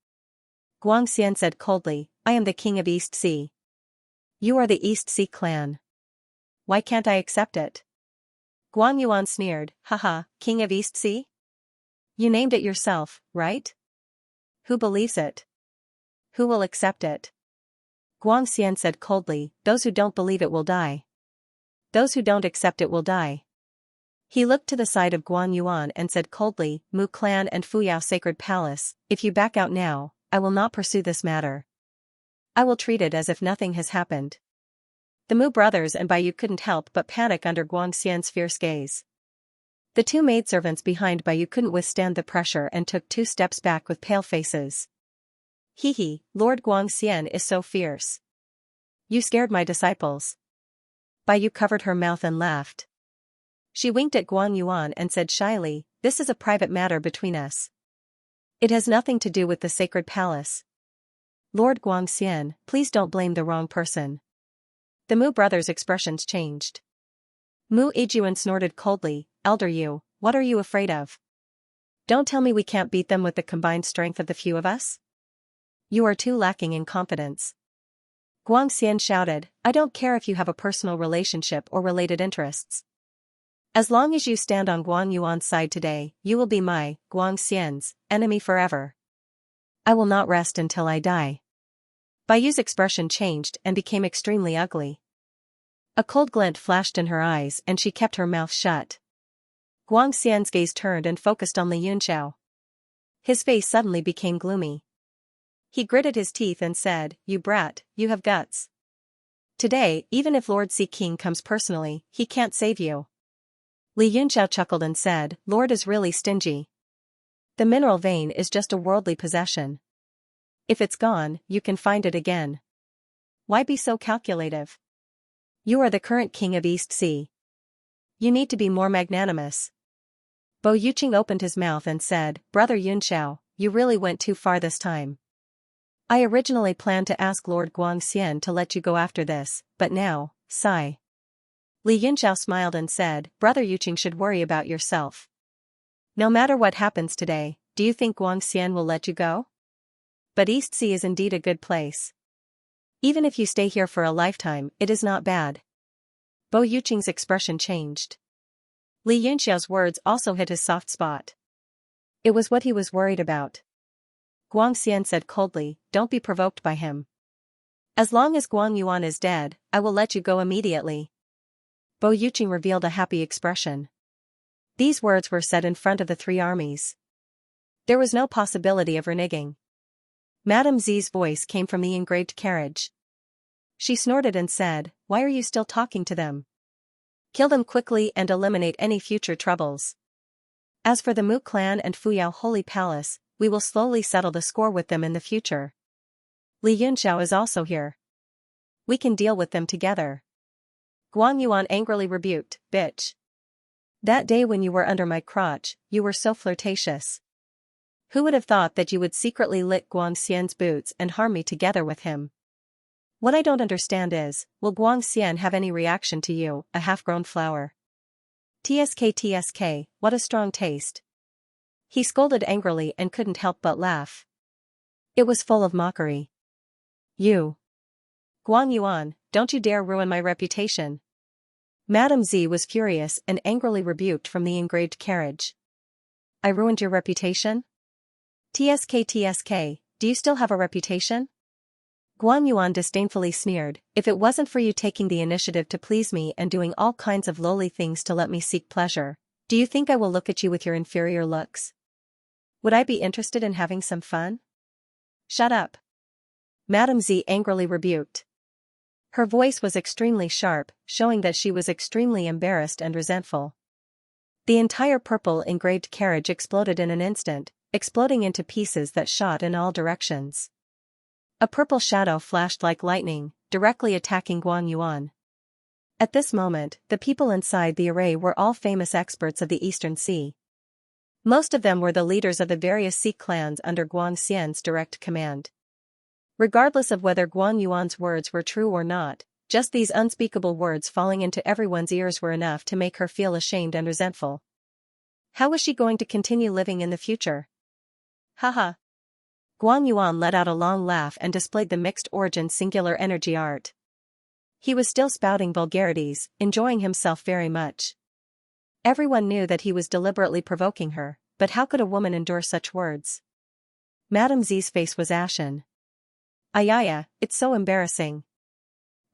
Xian said coldly, I am the king of East Sea. You are the East Sea clan. Why can't I accept it? Guang Yuan sneered, haha, king of East Sea? You named it yourself, right? Who believes it? Who will accept it? Xian said coldly, those who don't believe it will die. Those who don't accept it will die. He looked to the side of Guang Yuan and said coldly, Mu clan and Fuyao Sacred Palace, if you back out now, I will not pursue this matter. I will treat it as if nothing has happened. The Mu brothers and Baiyu couldn't help but panic under Xian's fierce gaze. The two maidservants behind Baiyu couldn't withstand the pressure and took 2 steps back with pale faces. Hee, Lord Xian is so fierce. You scared my disciples. Baiyu covered her mouth and laughed. She winked at Guang Yuan and said shyly, this is a private matter between us. It has nothing to do with the sacred palace. Lord Xian, please don't blame the wrong person. The Mu brothers' expressions changed. Mu Ijuan snorted coldly, Elder Yu, what are you afraid of? Don't tell me we can't beat them with the combined strength of the few of us? You are too lacking in confidence. Xian shouted, I don't care if you have a personal relationship or related interests. As long as you stand on Guang Yuan's side today, you will be my, Xian's, enemy forever. I will not rest until I die. Baiyu's expression changed and became extremely ugly. A cold glint flashed in her eyes and she kept her mouth shut. Xian's gaze turned and focused on Li Yunxiao. His face suddenly became gloomy. He gritted his teeth and said, you brat, you have guts. Today, even if Lord Sea King comes personally, he can't save you. Li Yunxiao chuckled and said, Lord is really stingy. The mineral vein is just a worldly possession. If it's gone, you can find it again. Why be so calculative? You are the current king of East Sea. You need to be more magnanimous. Bo Yuqing opened his mouth and said, Brother Yunxiao, you really went too far this time. I originally planned to ask Lord Xian to let you go after this, but now, sigh. Li Yunxiao smiled and said, Brother Yuqing should worry about yourself. No matter what happens today, do you think Xian will let you go? But East Sea is indeed a good place. Even if you stay here for a lifetime, it is not bad. Bo Yuqing's expression changed. Li Yunxiao's words also hit his soft spot. It was what he was worried about. Xian said coldly, don't be provoked by him. As long as Guang Yuan is dead, I will let you go immediately. Bo Yuqing revealed a happy expression. These words were said in front of the 3 armies. There was no possibility of reneging. Madame Zi's voice came from the engraved carriage. She snorted and said, why are you still talking to them? Kill them quickly and eliminate any future troubles. As for the Mu clan and Fuyao Holy Palace, we will slowly settle the score with them in the future. Li Yunxiao is also here. We can deal with them together. Guan Yuan angrily rebuked, bitch. That day when you were under my crotch, you were so flirtatious. Who would have thought that you would secretly lick Guang Xian's boots and harm me together with him? What I don't understand is, will Guang Xian have any reaction to you, a half-grown flower? TSK, what a strong taste. He scolded angrily and couldn't help but laugh. It was full of mockery. You. Guang Yuan, don't you dare ruin my reputation. Madame Z was furious and angrily rebuked from the engraved carriage. I ruined your reputation? TSK, do you still have a reputation? Guan Yuan disdainfully sneered, if it wasn't for you taking the initiative to please me and doing all kinds of lowly things to let me seek pleasure, do you think I will look at you with your inferior looks? Would I be interested in having some fun? Shut up. Madame Z angrily rebuked. Her voice was extremely sharp, showing that she was extremely embarrassed and resentful. The entire purple engraved carriage exploded in an instant, exploding into pieces that shot in all directions. A purple shadow flashed like lightning, directly attacking Guan Yuan. At this moment, the people inside the array were all famous experts of the Eastern Sea. Most of them were the leaders of the various sea clans under Guang Xian's direct command. Regardless of whether Guan Yuan's words were true or not, just these unspeakable words falling into everyone's ears were enough to make her feel ashamed and resentful. How was she going to continue living in the future? Haha. Guan Yuan let out a long laugh and displayed the mixed origin singular energy art. He was still spouting vulgarities, enjoying himself very much. Everyone knew that he was deliberately provoking her, but how could a woman endure such words? Madame Z's face was ashen. Ayaya, it's so embarrassing.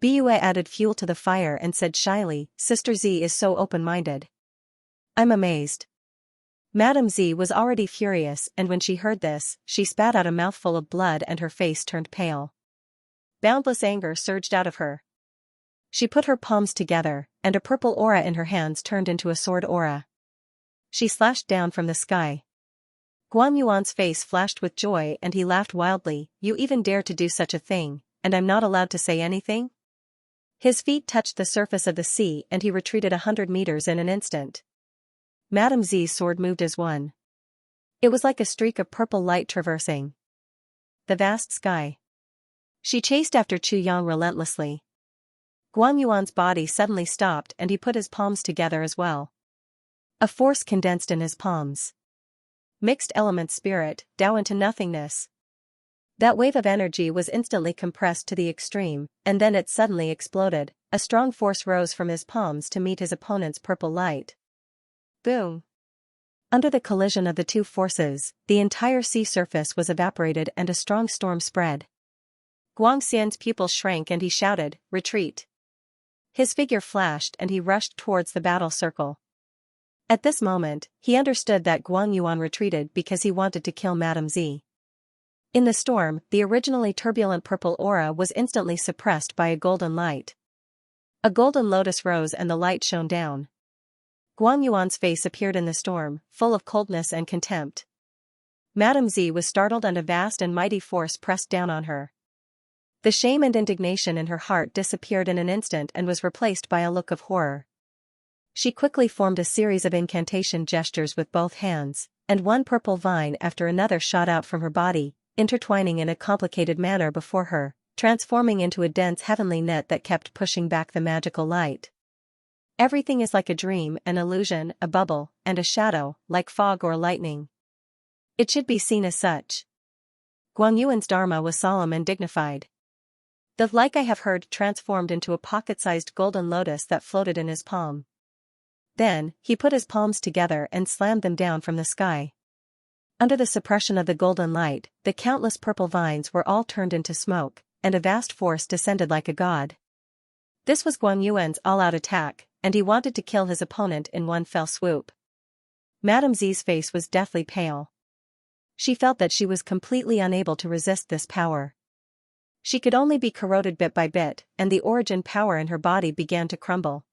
Bua added fuel to the fire and said shyly, Sister Z is so open-minded. I'm amazed. Madame Z was already furious, and when she heard this, she spat out a mouthful of blood and her face turned pale. Boundless anger surged out of her. She put her palms together, and a purple aura in her hands turned into a sword aura. She slashed down from the sky. Guan Yuan's face flashed with joy and he laughed wildly, you even dare to do such a thing, and I'm not allowed to say anything? His feet touched the surface of the sea and he retreated 100 meters in an instant. Madame Z's sword moved as one. It was like a streak of purple light traversing the vast sky. She chased after Chu Yang relentlessly. Guan Yuan's body suddenly stopped and he put his palms together as well. A force condensed in his palms. Mixed element spirit, Tao into nothingness. That wave of energy was instantly compressed to the extreme, and then it suddenly exploded. A strong force rose from his palms to meet his opponent's purple light. Boom! Under the collision of the two forces, the entire sea surface was evaporated and a strong storm spread. Guang Xian's pupils shrank and he shouted, retreat. His figure flashed and he rushed towards the battle circle. At this moment, he understood that Guan Yuan retreated because he wanted to kill Madame Z. In the storm, the originally turbulent purple aura was instantly suppressed by a golden light. A golden lotus rose and the light shone down. Guan Yuan's face appeared in the storm, full of coldness and contempt. Madame Z was startled and a vast and mighty force pressed down on her. The shame and indignation in her heart disappeared in an instant and was replaced by a look of horror. She quickly formed a series of incantation gestures with both hands, and one purple vine after another shot out from her body, intertwining in a complicated manner before her, transforming into a dense heavenly net that kept pushing back the magical light. Everything is like a dream, an illusion, a bubble, and a shadow, like fog or lightning. It should be seen as such. Guan Yuan's dharma was solemn and dignified. The like I have heard transformed into a pocket-sized golden lotus that floated in his palm. Then, he put his palms together and slammed them down from the sky. Under the suppression of the golden light, the countless purple vines were all turned into smoke, and a vast force descended like a god. This was Guan Yuan's all-out attack, and he wanted to kill his opponent in one fell swoop. Madame Z's face was deathly pale. She felt that she was completely unable to resist this power. She could only be corroded bit by bit, and the origin power in her body began to crumble.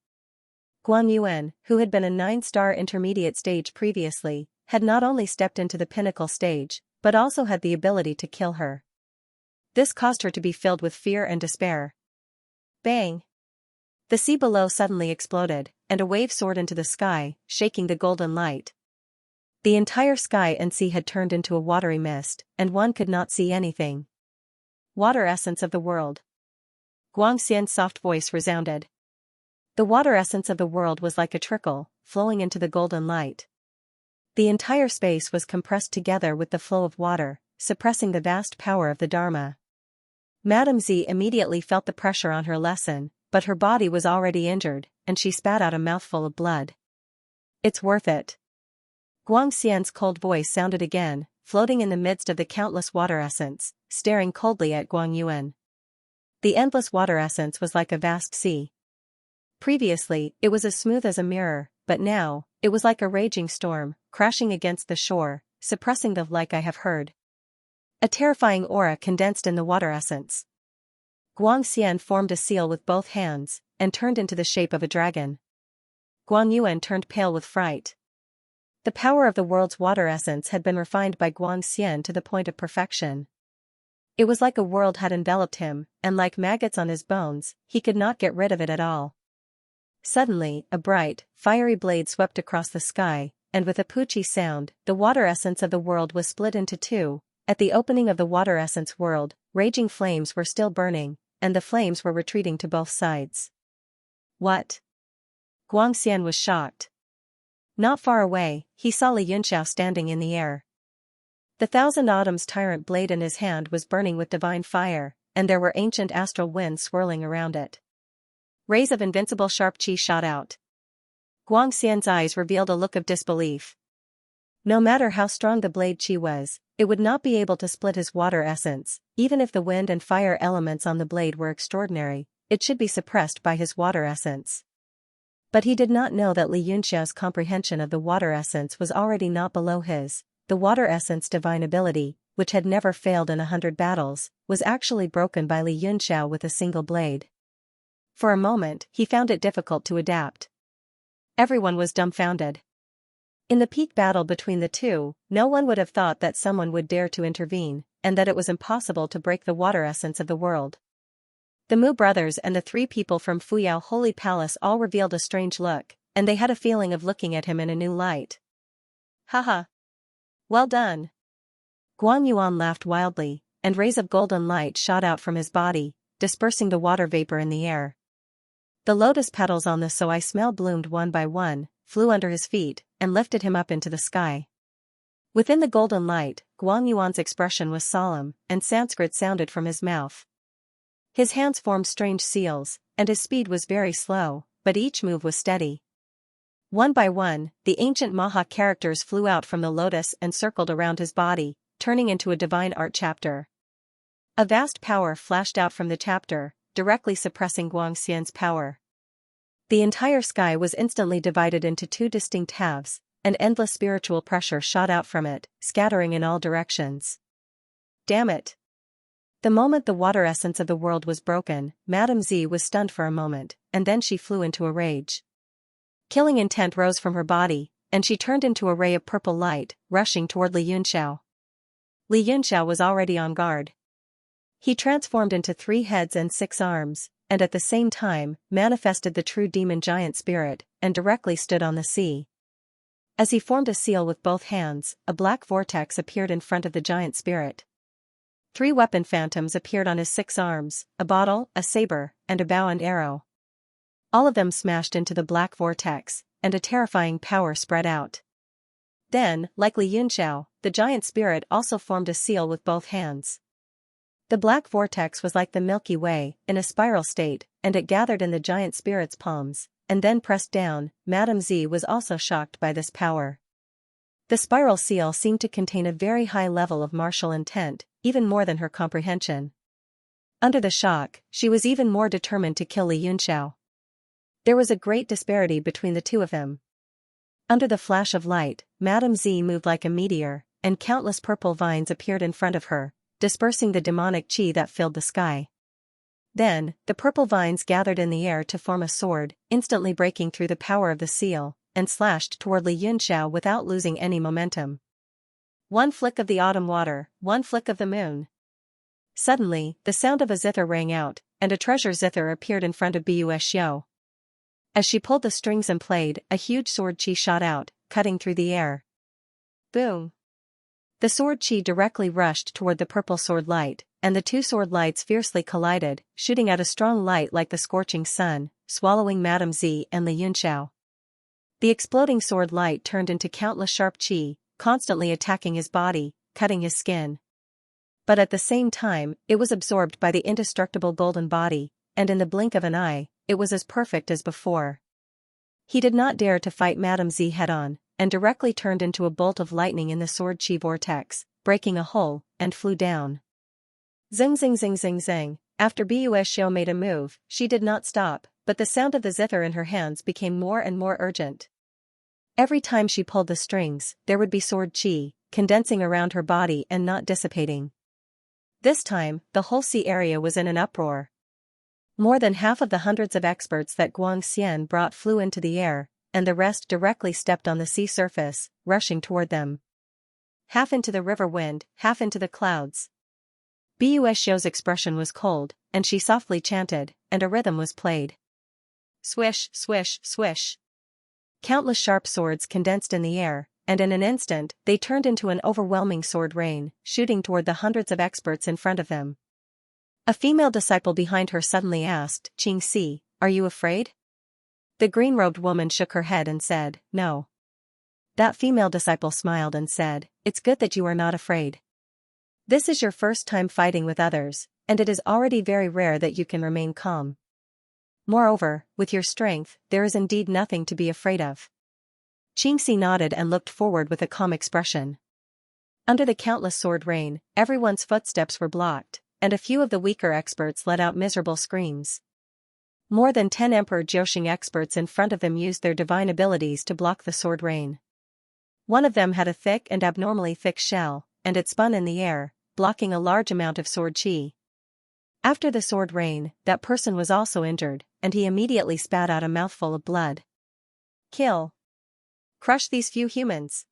Guan Yuan, who had been a 9-star intermediate stage previously, had not only stepped into the pinnacle stage, but also had the ability to kill her. This caused her to be filled with fear and despair. Bang! The sea below suddenly exploded, and a wave soared into the sky, shaking the golden light. The entire sky and sea had turned into a watery mist, and one could not see anything. Water essence of the world. Guang Xian's soft voice resounded. The water essence of the world was like a trickle, flowing into the golden light. The entire space was compressed together with the flow of water, suppressing the vast power of the Dharma. Madame Z immediately felt the pressure on her lesson, but her body was already injured, and she spat out a mouthful of blood. It's worth it. Guang Xian's cold voice sounded again, floating in the midst of the countless water essence, staring coldly at Guang Yuan. The endless water essence was like a vast sea. Previously, it was as smooth as a mirror, but now, it was like a raging storm, crashing against the shore, suppressing the like I have heard. A terrifying aura condensed in the water essence. Guang Xian formed a seal with both hands, and turned into the shape of a dragon. Guang Yuan turned pale with fright. The power of the world's water essence had been refined by Guang Xian to the point of perfection. It was like a world had enveloped him, and like maggots on his bones, he could not get rid of it at all. Suddenly, a bright, fiery blade swept across the sky, and with a poochie sound, the water essence of the world was split into two. At the opening of the water essence world, raging flames were still burning, and the flames were retreating to both sides. What? Guang Xian was shocked. Not far away, he saw Li Yunxiao standing in the air. The Thousand Autumns tyrant blade in his hand was burning with divine fire, and there were ancient astral winds swirling around it. Rays of invincible sharp qi shot out. Guang Xian's eyes revealed a look of disbelief. No matter how strong the blade qi was, it would not be able to split his water essence. Even if the wind and fire elements on the blade were extraordinary, it should be suppressed by his water essence. But he did not know that Li Yunxiao's comprehension of the water essence was already not below his. The water essence divine ability, which had never failed in 100 battles, was actually broken by Li Yunxiao with a single blade. For a moment, he found it difficult to adapt. Everyone was dumbfounded. In the peak battle between the two, no one would have thought that someone would dare to intervene, and that it was impossible to break the water essence of the world. The Mu brothers and the three people from Fuyao Holy Palace all revealed a strange look, and they had a feeling of looking at him in a new light. Haha. Well done. Guang Yuan laughed wildly, and rays of golden light shot out from his body, dispersing the water vapor in the air. The lotus petals on the so I smell bloomed one by one, flew under his feet, and lifted him up into the sky. Within the golden light, Guang Yuan's expression was solemn, and Sanskrit sounded from his mouth. His hands formed strange seals, and his speed was very slow, but each move was steady. One by one, the ancient Maha characters flew out from the lotus and circled around his body, turning into a divine art chapter. A vast power flashed out from the chapter, directly suppressing Guang Xian's power. The entire sky was instantly divided into two distinct halves, and endless spiritual pressure shot out from it, scattering in all directions. Damn it! The moment the water essence of the world was broken, Madame Z was stunned for a moment, and then she flew into a rage. Killing intent rose from her body, and she turned into a ray of purple light, rushing toward Li Yunxiao. Li Yunxiao was already on guard. He transformed into 3 heads and 6 arms, and at the same time, manifested the true demon giant spirit, and directly stood on the sea. As he formed a seal with both hands, a black vortex appeared in front of the giant spirit. 3 weapon phantoms appeared on his 6 arms, a bottle, a saber, and a bow and arrow. All of them smashed into the black vortex, and a terrifying power spread out. Then, like Li Yunxiao, the giant spirit also formed a seal with both hands. The black vortex was like the Milky Way, in a spiral state, and it gathered in the giant spirit's palms, and then pressed down. Madame Z was also shocked by this power. The spiral seal seemed to contain a very high level of martial intent, even more than her comprehension. Under the shock, she was even more determined to kill Li Yunxiao. There was a great disparity between the two of them. Under the flash of light, Madame Z moved like a meteor, and countless purple vines appeared in front of her, dispersing the demonic qi that filled the sky. Then, the purple vines gathered in the air to form a sword, instantly breaking through the power of the seal, and slashed toward Li Yunxiao without losing any momentum. One flick of the autumn water, one flick of the moon. Suddenly, the sound of a zither rang out, and a treasure zither appeared in front of Bushio. As she pulled the strings and played, a huge sword chi shot out, cutting through the air. Boom! The sword chi directly rushed toward the purple sword light, and the two sword lights fiercely collided, shooting out a strong light like the scorching sun, swallowing Madame Z and Li Yunxiao. The exploding sword light turned into countless sharp chi, constantly attacking his body, cutting his skin. But at the same time, it was absorbed by the indestructible golden body, and in the blink of an eye, it was as perfect as before. He did not dare to fight Madame Z head-on, and directly turned into a bolt of lightning in the sword chi vortex, breaking a hole, and flew down. Zing zing zing zing zing. After Bushio made a move, she did not stop, but the sound of the zither in her hands became more and more urgent. Every time she pulled the strings, there would be sword chi, condensing around her body and not dissipating. This time, the whole sea area was in an uproar. More than half of the hundreds of experts that Guang Xian brought flew into the air, and the rest directly stepped on the sea surface, rushing toward them. Half into the river wind, half into the clouds. Bushio's expression was cold, and she softly chanted, and a rhythm was played. Swish, swish, swish. Countless sharp swords condensed in the air, and in an instant, they turned into an overwhelming sword rain, shooting toward the hundreds of experts in front of them. A female disciple behind her suddenly asked, Xianxia, are you afraid? The green-robed woman shook her head and said, no. That female disciple smiled and said, it's good that you are not afraid. This is your first time fighting with others, and it is already very rare that you can remain calm. Moreover, with your strength, there is indeed nothing to be afraid of. Xianxia nodded and looked forward with a calm expression. Under the countless sword rain, everyone's footsteps were blocked, and a few of the weaker experts let out miserable screams. More than 10 Emperor Jiuxing experts in front of them used their divine abilities to block the sword rain. One of them had a thick and abnormally thick shell, and it spun in the air, blocking a large amount of sword chi. After the sword rain, that person was also injured, and he immediately spat out a mouthful of blood. Kill. Crush these few humans.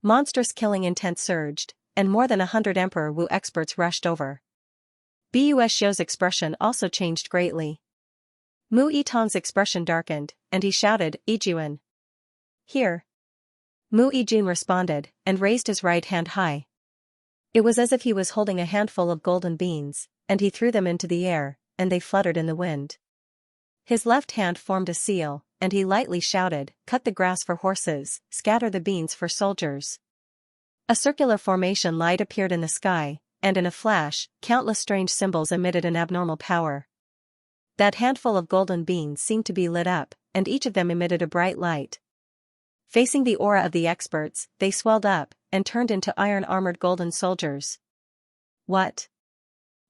Monstrous killing intent surged, and more than 100 Emperor Wu experts rushed over. Bushio's expression also changed greatly. Mu Yitong's expression darkened, and he shouted, Yijuan. Here. Mu Yijun responded, and raised his right hand high. It was as if he was holding a handful of golden beans, and he threw them into the air, and they fluttered in the wind. His left hand formed a seal, and he lightly shouted, cut the grass for horses, scatter the beans for soldiers. A circular formation light appeared in the sky, and in a flash, countless strange symbols emitted an abnormal power. That handful of golden beans seemed to be lit up, and each of them emitted a bright light. Facing the aura of the experts, they swelled up, and turned into iron-armored golden soldiers. What?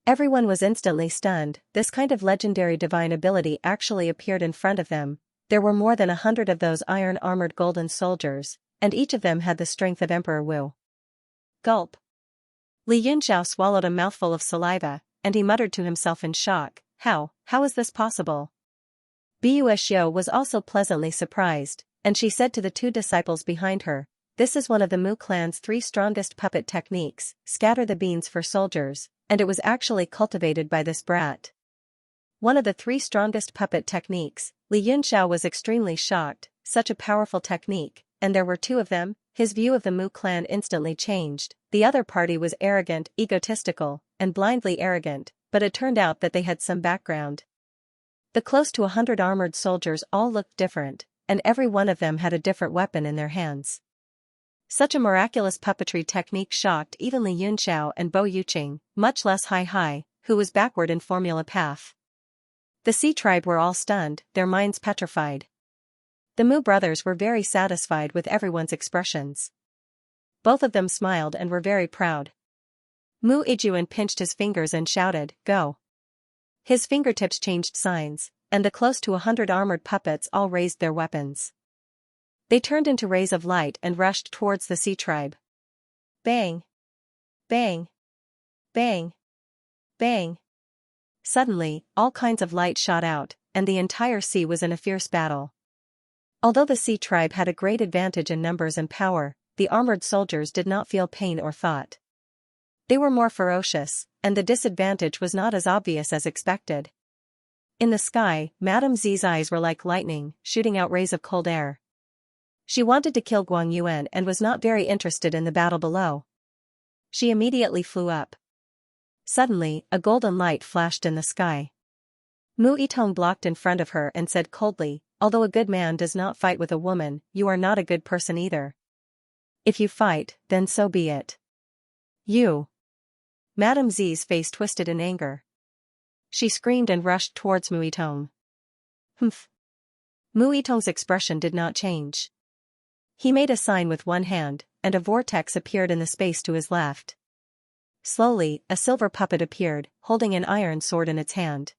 Everyone was instantly stunned. This kind of legendary divine ability actually appeared in front of them. There were more than 100 of those iron-armored golden soldiers, and each of them had the strength of Emperor Wu. Gulp. Li Yunxiao swallowed a mouthful of saliva, and he muttered to himself in shock, how is this possible? Bushio was also pleasantly surprised, and she said to the two disciples behind her, this is one of the Mu clan's 3 strongest puppet techniques, scatter the beans for soldiers, and it was actually cultivated by this brat. One of the 3 strongest puppet techniques. Li Yunxiao was extremely shocked, such a powerful technique, and there were 2 of them. His view of the Mu clan instantly changed. The other party was arrogant, egotistical, and blindly arrogant, but it turned out that they had some background. The close to 100 armored soldiers all looked different, and every one of them had a different weapon in their hands. Such a miraculous puppetry technique shocked even Li Yunxiao and Bo Yuqing, much less Hai, who was backward in Formula Path. The Sea tribe were all stunned, their minds petrified. The Mu brothers were very satisfied with everyone's expressions. Both of them smiled and were very proud. Mu Yijun pinched his fingers and shouted, go. His fingertips changed signs, and the close to 100 armored puppets all raised their weapons. They turned into rays of light and rushed towards the Sea tribe. Bang! Bang! Bang! Bang! Suddenly, all kinds of light shot out, and the entire sea was in a fierce battle. Although the Sea tribe had a great advantage in numbers and power, the armored soldiers did not feel pain or thought. They were more ferocious, and the disadvantage was not as obvious as expected. In the sky, Madame Zi's eyes were like lightning, shooting out rays of cold air. She wanted to kill Guang Yuan and was not very interested in the battle below. She immediately flew up. Suddenly, a golden light flashed in the sky. Mu Yitong blocked in front of her and said coldly, "Although a good man does not fight with a woman, you are not a good person either. If you fight, then so be it." "You." Madame Zi's face twisted in anger. She screamed and rushed towards Mu Yitong. "Humph." Mu Yitong's expression did not change. He made a sign with one hand, and a vortex appeared in the space to his left. Slowly, a silver puppet appeared, holding an iron sword in its hand.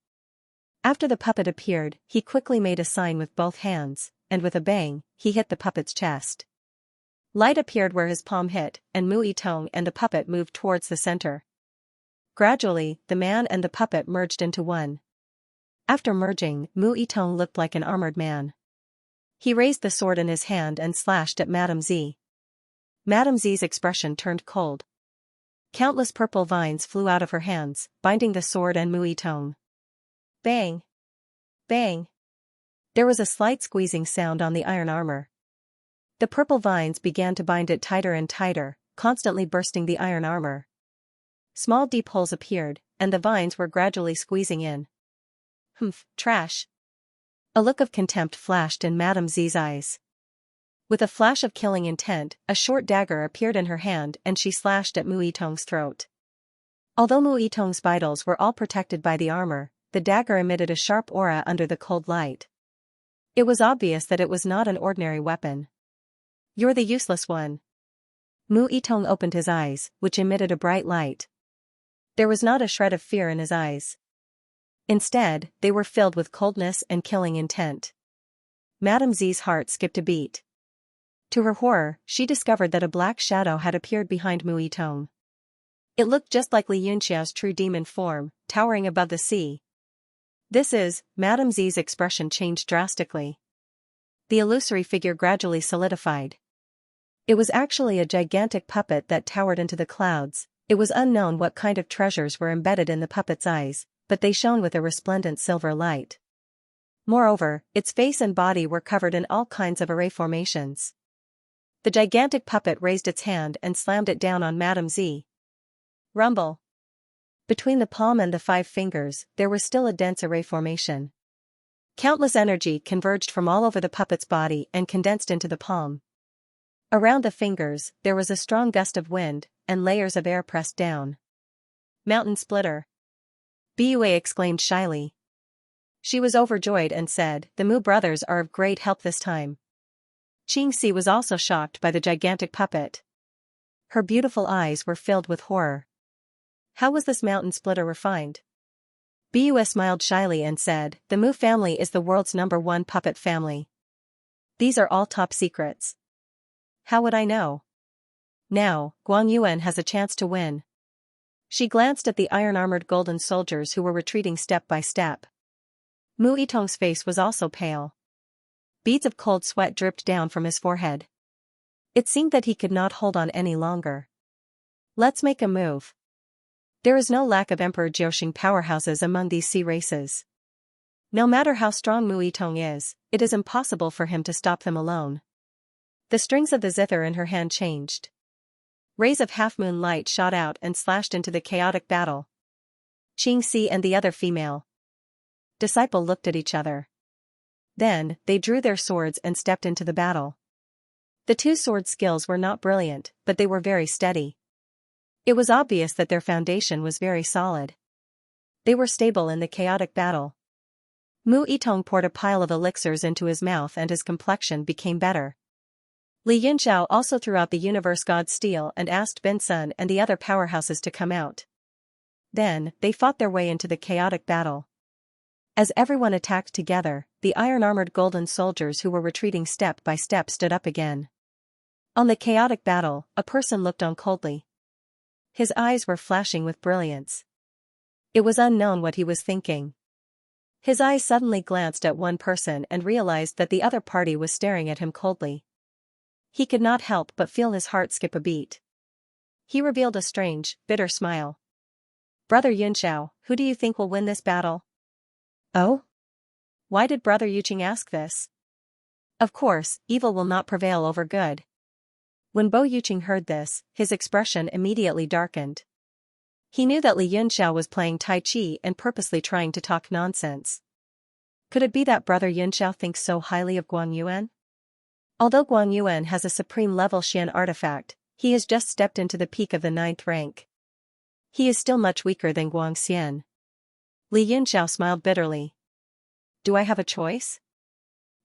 After the puppet appeared, he quickly made a sign with both hands, and with a bang, he hit the puppet's chest. Light appeared where his palm hit, and Mu Yitong and the puppet moved towards the center. Gradually, the man and the puppet merged into one. After merging, Mu Yitong looked like an armored man. He raised the sword in his hand and slashed at Madame Z. Madame Z's expression turned cold. Countless purple vines flew out of her hands, binding the sword and Mu Yitong. Bang! Bang! There was a slight squeezing sound on the iron armor. The purple vines began to bind it tighter and tighter, constantly bursting the iron armor. Small deep holes appeared, and the vines were gradually squeezing in. "Humph, trash." A look of contempt flashed in Madame Z's eyes. With a flash of killing intent, a short dagger appeared in her hand and she slashed at Mu Yitong's throat. Although Mu Yitong's vitals were all protected by the armor, the dagger emitted a sharp aura under the cold light. It was obvious that it was not an ordinary weapon. "You're the useless one." Mu Yitong opened his eyes, which emitted a bright light. There was not a shred of fear in his eyes. Instead, they were filled with coldness and killing intent. Madame Z's heart skipped a beat. To her horror, she discovered that a black shadow had appeared behind Mu Yitong. It looked just like Xianxia's true demon form, towering above the sea. "This is..." Madame Z's expression changed drastically. The illusory figure gradually solidified. It was actually a gigantic puppet that towered into the clouds. It was unknown what kind of treasures were embedded in the puppet's eyes, but they shone with a resplendent silver light. Moreover, its face and body were covered in all kinds of array formations. The gigantic puppet raised its hand and slammed it down on Madame Z. Rumble. Between the palm and the 5 fingers, there was still a dense array formation. Countless energy converged from all over the puppet's body and condensed into the palm. Around the fingers, there was a strong gust of wind, and layers of air pressed down. "Mountain splitter!" Bua exclaimed shyly. She was overjoyed and said, "The Mu brothers are of great help this time." Xianxia was also shocked by the gigantic puppet. Her beautiful eyes were filled with horror. How was this mountain splitter refined? Bua smiled shyly and said, "The Mu family is the world's #1 puppet family. These are all top secrets." "How would I know?" "Now, Guang Yuan has a chance to win." She glanced at the iron-armored golden soldiers who were retreating step by step. Mu Yitong's face was also pale. Beads of cold sweat dripped down from his forehead. It seemed that he could not hold on any longer. "Let's make a move." There is no lack of Emperor Jiuxing powerhouses among these sea races. No matter how strong Mu Yitong is, it is impossible for him to stop them alone. The strings of the zither in her hand changed. Rays of half-moon light shot out and slashed into the chaotic battle. Xianxia and the other female disciple looked at each other. Then, they drew their swords and stepped into the battle. The 2 sword skills were not brilliant, but they were very steady. It was obvious that their foundation was very solid. They were stable in the chaotic battle. Mu Yitong poured a pile of elixirs into his mouth and his complexion became better. Li Yunxiao also threw out the universe god steel and asked Bin Sun and the other powerhouses to come out. Then, they fought their way into the chaotic battle. As everyone attacked together, the iron-armored golden soldiers who were retreating step by step stood up again. On the chaotic battle, a person looked on coldly. His eyes were flashing with brilliance. It was unknown what he was thinking. His eyes suddenly glanced at one person and realized that the other party was staring at him coldly. He could not help but feel his heart skip a beat. He revealed a strange, bitter smile. Brother Yunxiao, who do you think will win this battle? Oh? Why did Brother Yuqing ask this? Of course, evil will not prevail over good. When Bo Yuqing heard this, his expression immediately darkened. He knew that Li Yunxiao was playing Tai Chi and purposely trying to talk nonsense. Could it be that Brother Yunxiao thinks so highly of Guang Yuan? Although Guang Yuan has a supreme-level Xian artifact, he has just stepped into the peak of the 9th rank. He is still much weaker than Guang Xian. Li Yunxiao smiled bitterly. Do I have a choice?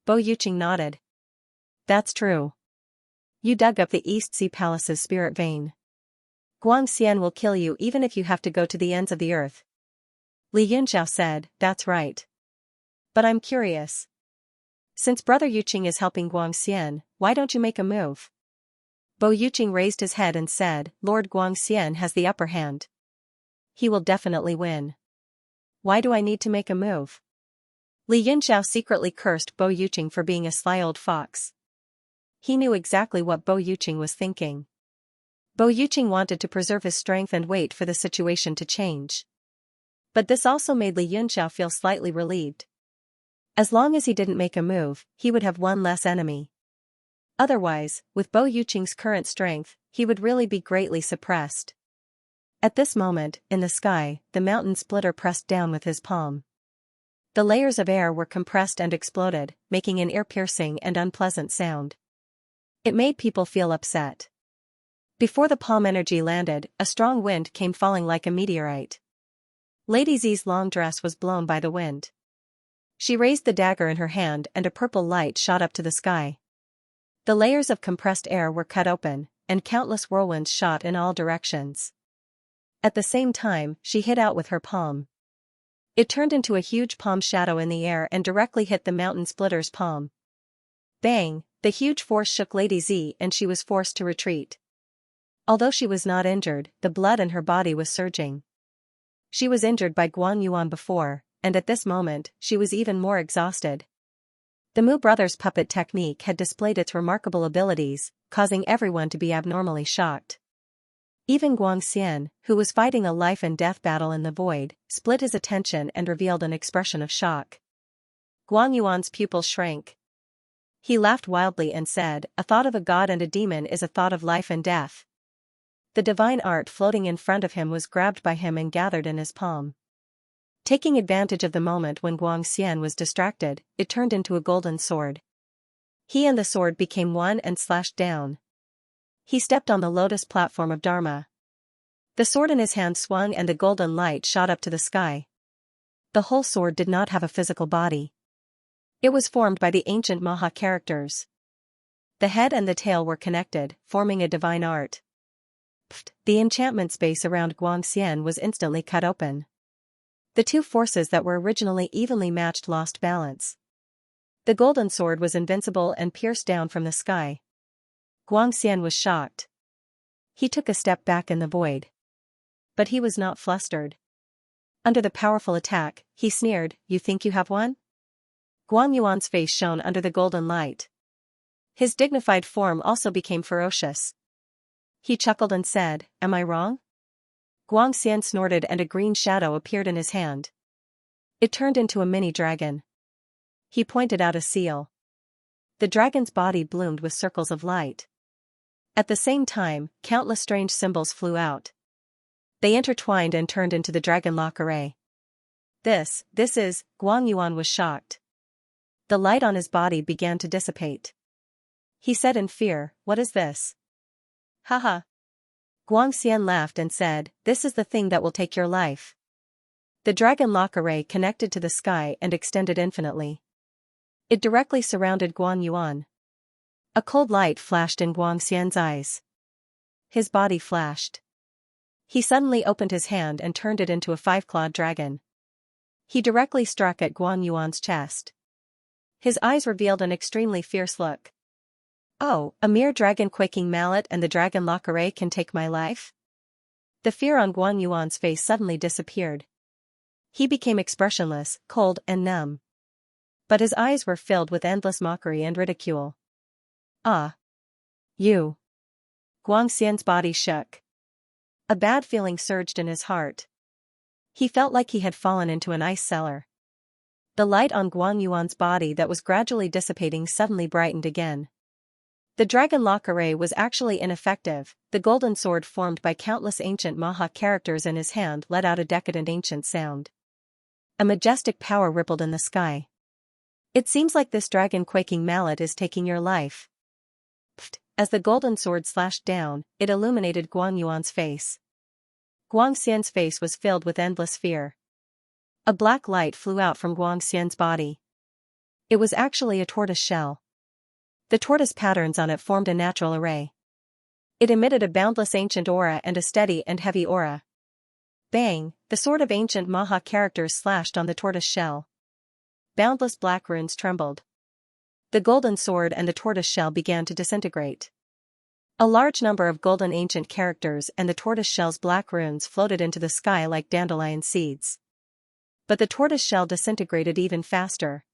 Bo Yuqing nodded. That's true. You dug up the East Sea Palace's spirit vein. Guang Xian will kill you even if you have to go to the ends of the earth. Li Yunxiao said, that's right. But I'm curious. Since Brother Yuqing is helping Guang Xian, why don't you make a move? Bo Yuqing raised his head and said, Lord Guang Xian has the upper hand. He will definitely win. Why do I need to make a move? Li Yunxiao secretly cursed Bo Yuqing for being a sly old fox. He knew exactly what Bo Yuqing was thinking. Bo Yuqing wanted to preserve his strength and wait for the situation to change. But this also made Li Yunxiao feel slightly relieved. As long as he didn't make a move, he would have one less enemy. Otherwise, with Bo Yuqing's current strength, he would really be greatly suppressed. At this moment, in the sky, the mountain splitter pressed down with his palm. The layers of air were compressed and exploded, making an ear-piercing and unpleasant sound. It made people feel upset. Before the palm energy landed, a strong wind came falling like a meteorite. Lady Z's long dress was blown by the wind. She raised the dagger in her hand and a purple light shot up to the sky. The layers of compressed air were cut open, and countless whirlwinds shot in all directions. At the same time, she hit out with her palm. It turned into a huge palm shadow in the air and directly hit the mountain splitter's palm. Bang! The huge force shook Lady Z and she was forced to retreat. Although she was not injured, the blood in her body was surging. She was injured by Guang Yuan before, and at this moment, she was even more exhausted. The Mu brothers' puppet technique had displayed its remarkable abilities, causing everyone to be abnormally shocked. Even Guang Xian, who was fighting a life-and-death battle in the void, split his attention and revealed an expression of shock. Guang Yuan's pupils shrank. He laughed wildly and said, a thought of a god and a demon is a thought of life and death. The divine art floating in front of him was grabbed by him and gathered in his palm. Taking advantage of the moment when Guang Xian was distracted, it turned into a golden sword. He and the sword became one and slashed down. He stepped on the lotus platform of Dharma. The sword in his hand swung and the golden light shot up to the sky. The whole sword did not have a physical body. It was formed by the ancient Maha characters. The head and the tail were connected, forming a divine art. Pfft, the enchantment space around Guang Xian was instantly cut open. The two forces that were originally evenly matched lost balance. The golden sword was invincible and pierced down from the sky. Guang Xian was shocked. He took a step back in the void. But he was not flustered. Under the powerful attack, he sneered, "You think you have won?" Guang Yuan's face shone under the golden light. His dignified form also became ferocious. He chuckled and said, "Am I wrong?" Guang Xian snorted and a green shadow appeared in his hand. It turned into a mini dragon. He pointed out a seal. The dragon's body bloomed with circles of light. At the same time, countless strange symbols flew out. They intertwined and turned into the dragon lock array. This is, Guang Yuan was shocked. The light on his body began to dissipate. He said in fear, "What is this?" Haha. Guang Xian laughed and said, "This is the thing that will take your life." The dragon lock array connected to the sky and extended infinitely. It directly surrounded Guang Yuan. A cold light flashed in Guang Xian's eyes. His body flashed. He suddenly opened his hand and turned it into a five-clawed dragon. He directly struck at Guang Yuan's chest. His eyes revealed an extremely fierce look. "Oh, a mere dragon-quaking mallet and the dragon lock array can take my life?" The fear on Guang Yuan's face suddenly disappeared. He became expressionless, cold and numb. But his eyes were filled with endless mockery and ridicule. "Ah. You." Guang Xian's body shook. A bad feeling surged in his heart. He felt like he had fallen into an ice cellar. The light on Guang Yuan's body that was gradually dissipating suddenly brightened again. The dragon lock array was actually ineffective. The golden sword formed by countless ancient Maha characters in his hand let out a decadent ancient sound. A majestic power rippled in the sky. It seems like this dragon-quaking mallet is taking your life. Pfft. As the golden sword slashed down, it illuminated Guang Yuan's face. Guang Xian's face was filled with endless fear. A black light flew out from Guang Xian's body. It was actually a tortoise shell. The tortoise patterns on it formed a natural array. It emitted a boundless ancient aura and a steady and heavy aura. Bang! The sword of ancient Maha characters slashed on the tortoise shell. Boundless black runes trembled. The golden sword and the tortoise shell began to disintegrate. A large number of golden ancient characters and the tortoise shell's black runes floated into the sky like dandelion seeds. But the tortoise shell disintegrated even faster.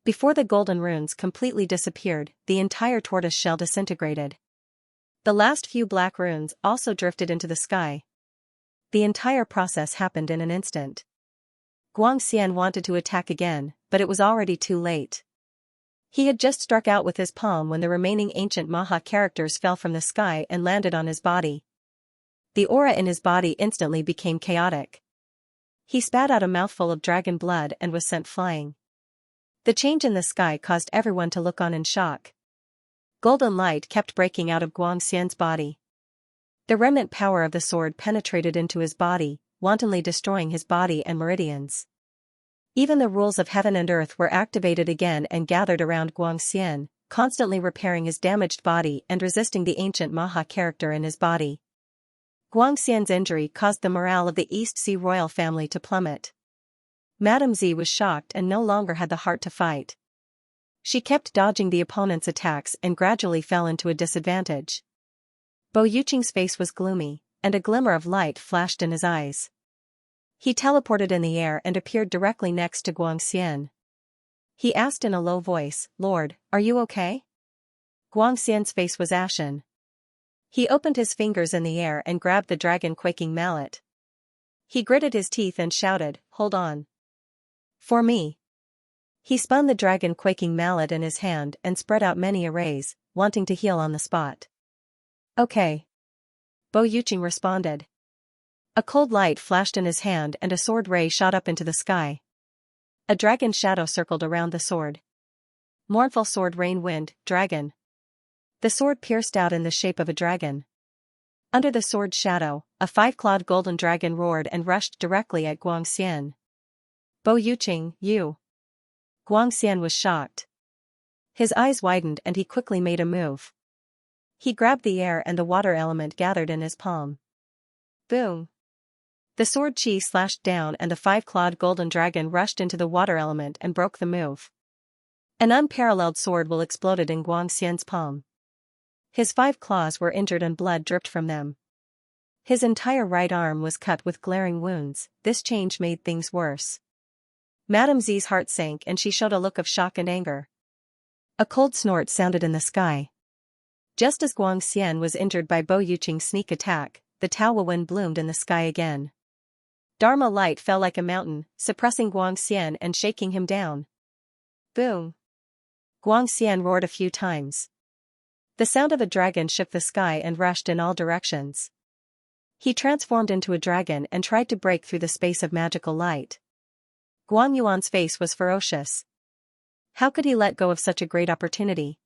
Before the golden runes completely disappeared, the entire tortoise shell disintegrated. The last few black runes also drifted into the sky. The entire process happened in an instant. Guang Xian wanted to attack again, but it was already too late. He had just struck out with his palm when the remaining ancient Maha characters fell from the sky and landed on his body. The aura in his body instantly became chaotic. He spat out a mouthful of dragon blood and was sent flying. The change in the sky caused everyone to look on in shock. Golden light kept breaking out of Guang Xian's body. The remnant power of the sword penetrated into his body, wantonly destroying his body and meridians. Even the rules of heaven and earth were activated again and gathered around Guang Xian, constantly repairing his damaged body and resisting the ancient Maha character in his body. Guang Xian's injury caused the morale of the East Sea royal family to plummet. Madame Z was shocked and no longer had the heart to fight. She kept dodging the opponent's attacks and gradually fell into a disadvantage. Bo Yuqing's face was gloomy, and a glimmer of light flashed in his eyes. He teleported in the air and appeared directly next to Guang Xian. He asked in a low voice, "Lord, are you okay?" Guang Xian's face was ashen. He opened his fingers in the air and grabbed the dragon-quaking mallet. He gritted his teeth and shouted, "Hold on. For me." He spun the dragon-quaking mallet in his hand and spread out many arrays, wanting to heal on the spot. "Okay." Bo Yuqing responded. A cold light flashed in his hand and a sword ray shot up into the sky. A dragon shadow circled around the sword. Mournful sword rain wind, dragon. The sword pierced out in the shape of a dragon. Under the sword's shadow, a five-clawed golden dragon roared and rushed directly at Guang Xian. "Bo Yuqing, you." Guang Xian was shocked. His eyes widened and he quickly made a move. He grabbed the air and the water element gathered in his palm. Boom! The sword chi slashed down and the five-clawed golden dragon rushed into the water element and broke the move. An unparalleled sword will exploded in Guang Xian's palm. His 5 claws were injured and blood dripped from them. His entire right arm was cut with glaring wounds. This change made things worse. Madame Z's heart sank and she showed a look of shock and anger. A cold snort sounded in the sky. Just as Guang Xian was injured by Bo Yuqing's sneak attack, the Taowa wind bloomed in the sky again. Dharma light fell like a mountain, suppressing Guang Xian and shaking him down. Boom! Guang Xian roared a few times. The sound of a dragon shook the sky and rushed in all directions. He transformed into a dragon and tried to break through the space of magical light. Guang Yuan's face was ferocious. How could he let go of such a great opportunity?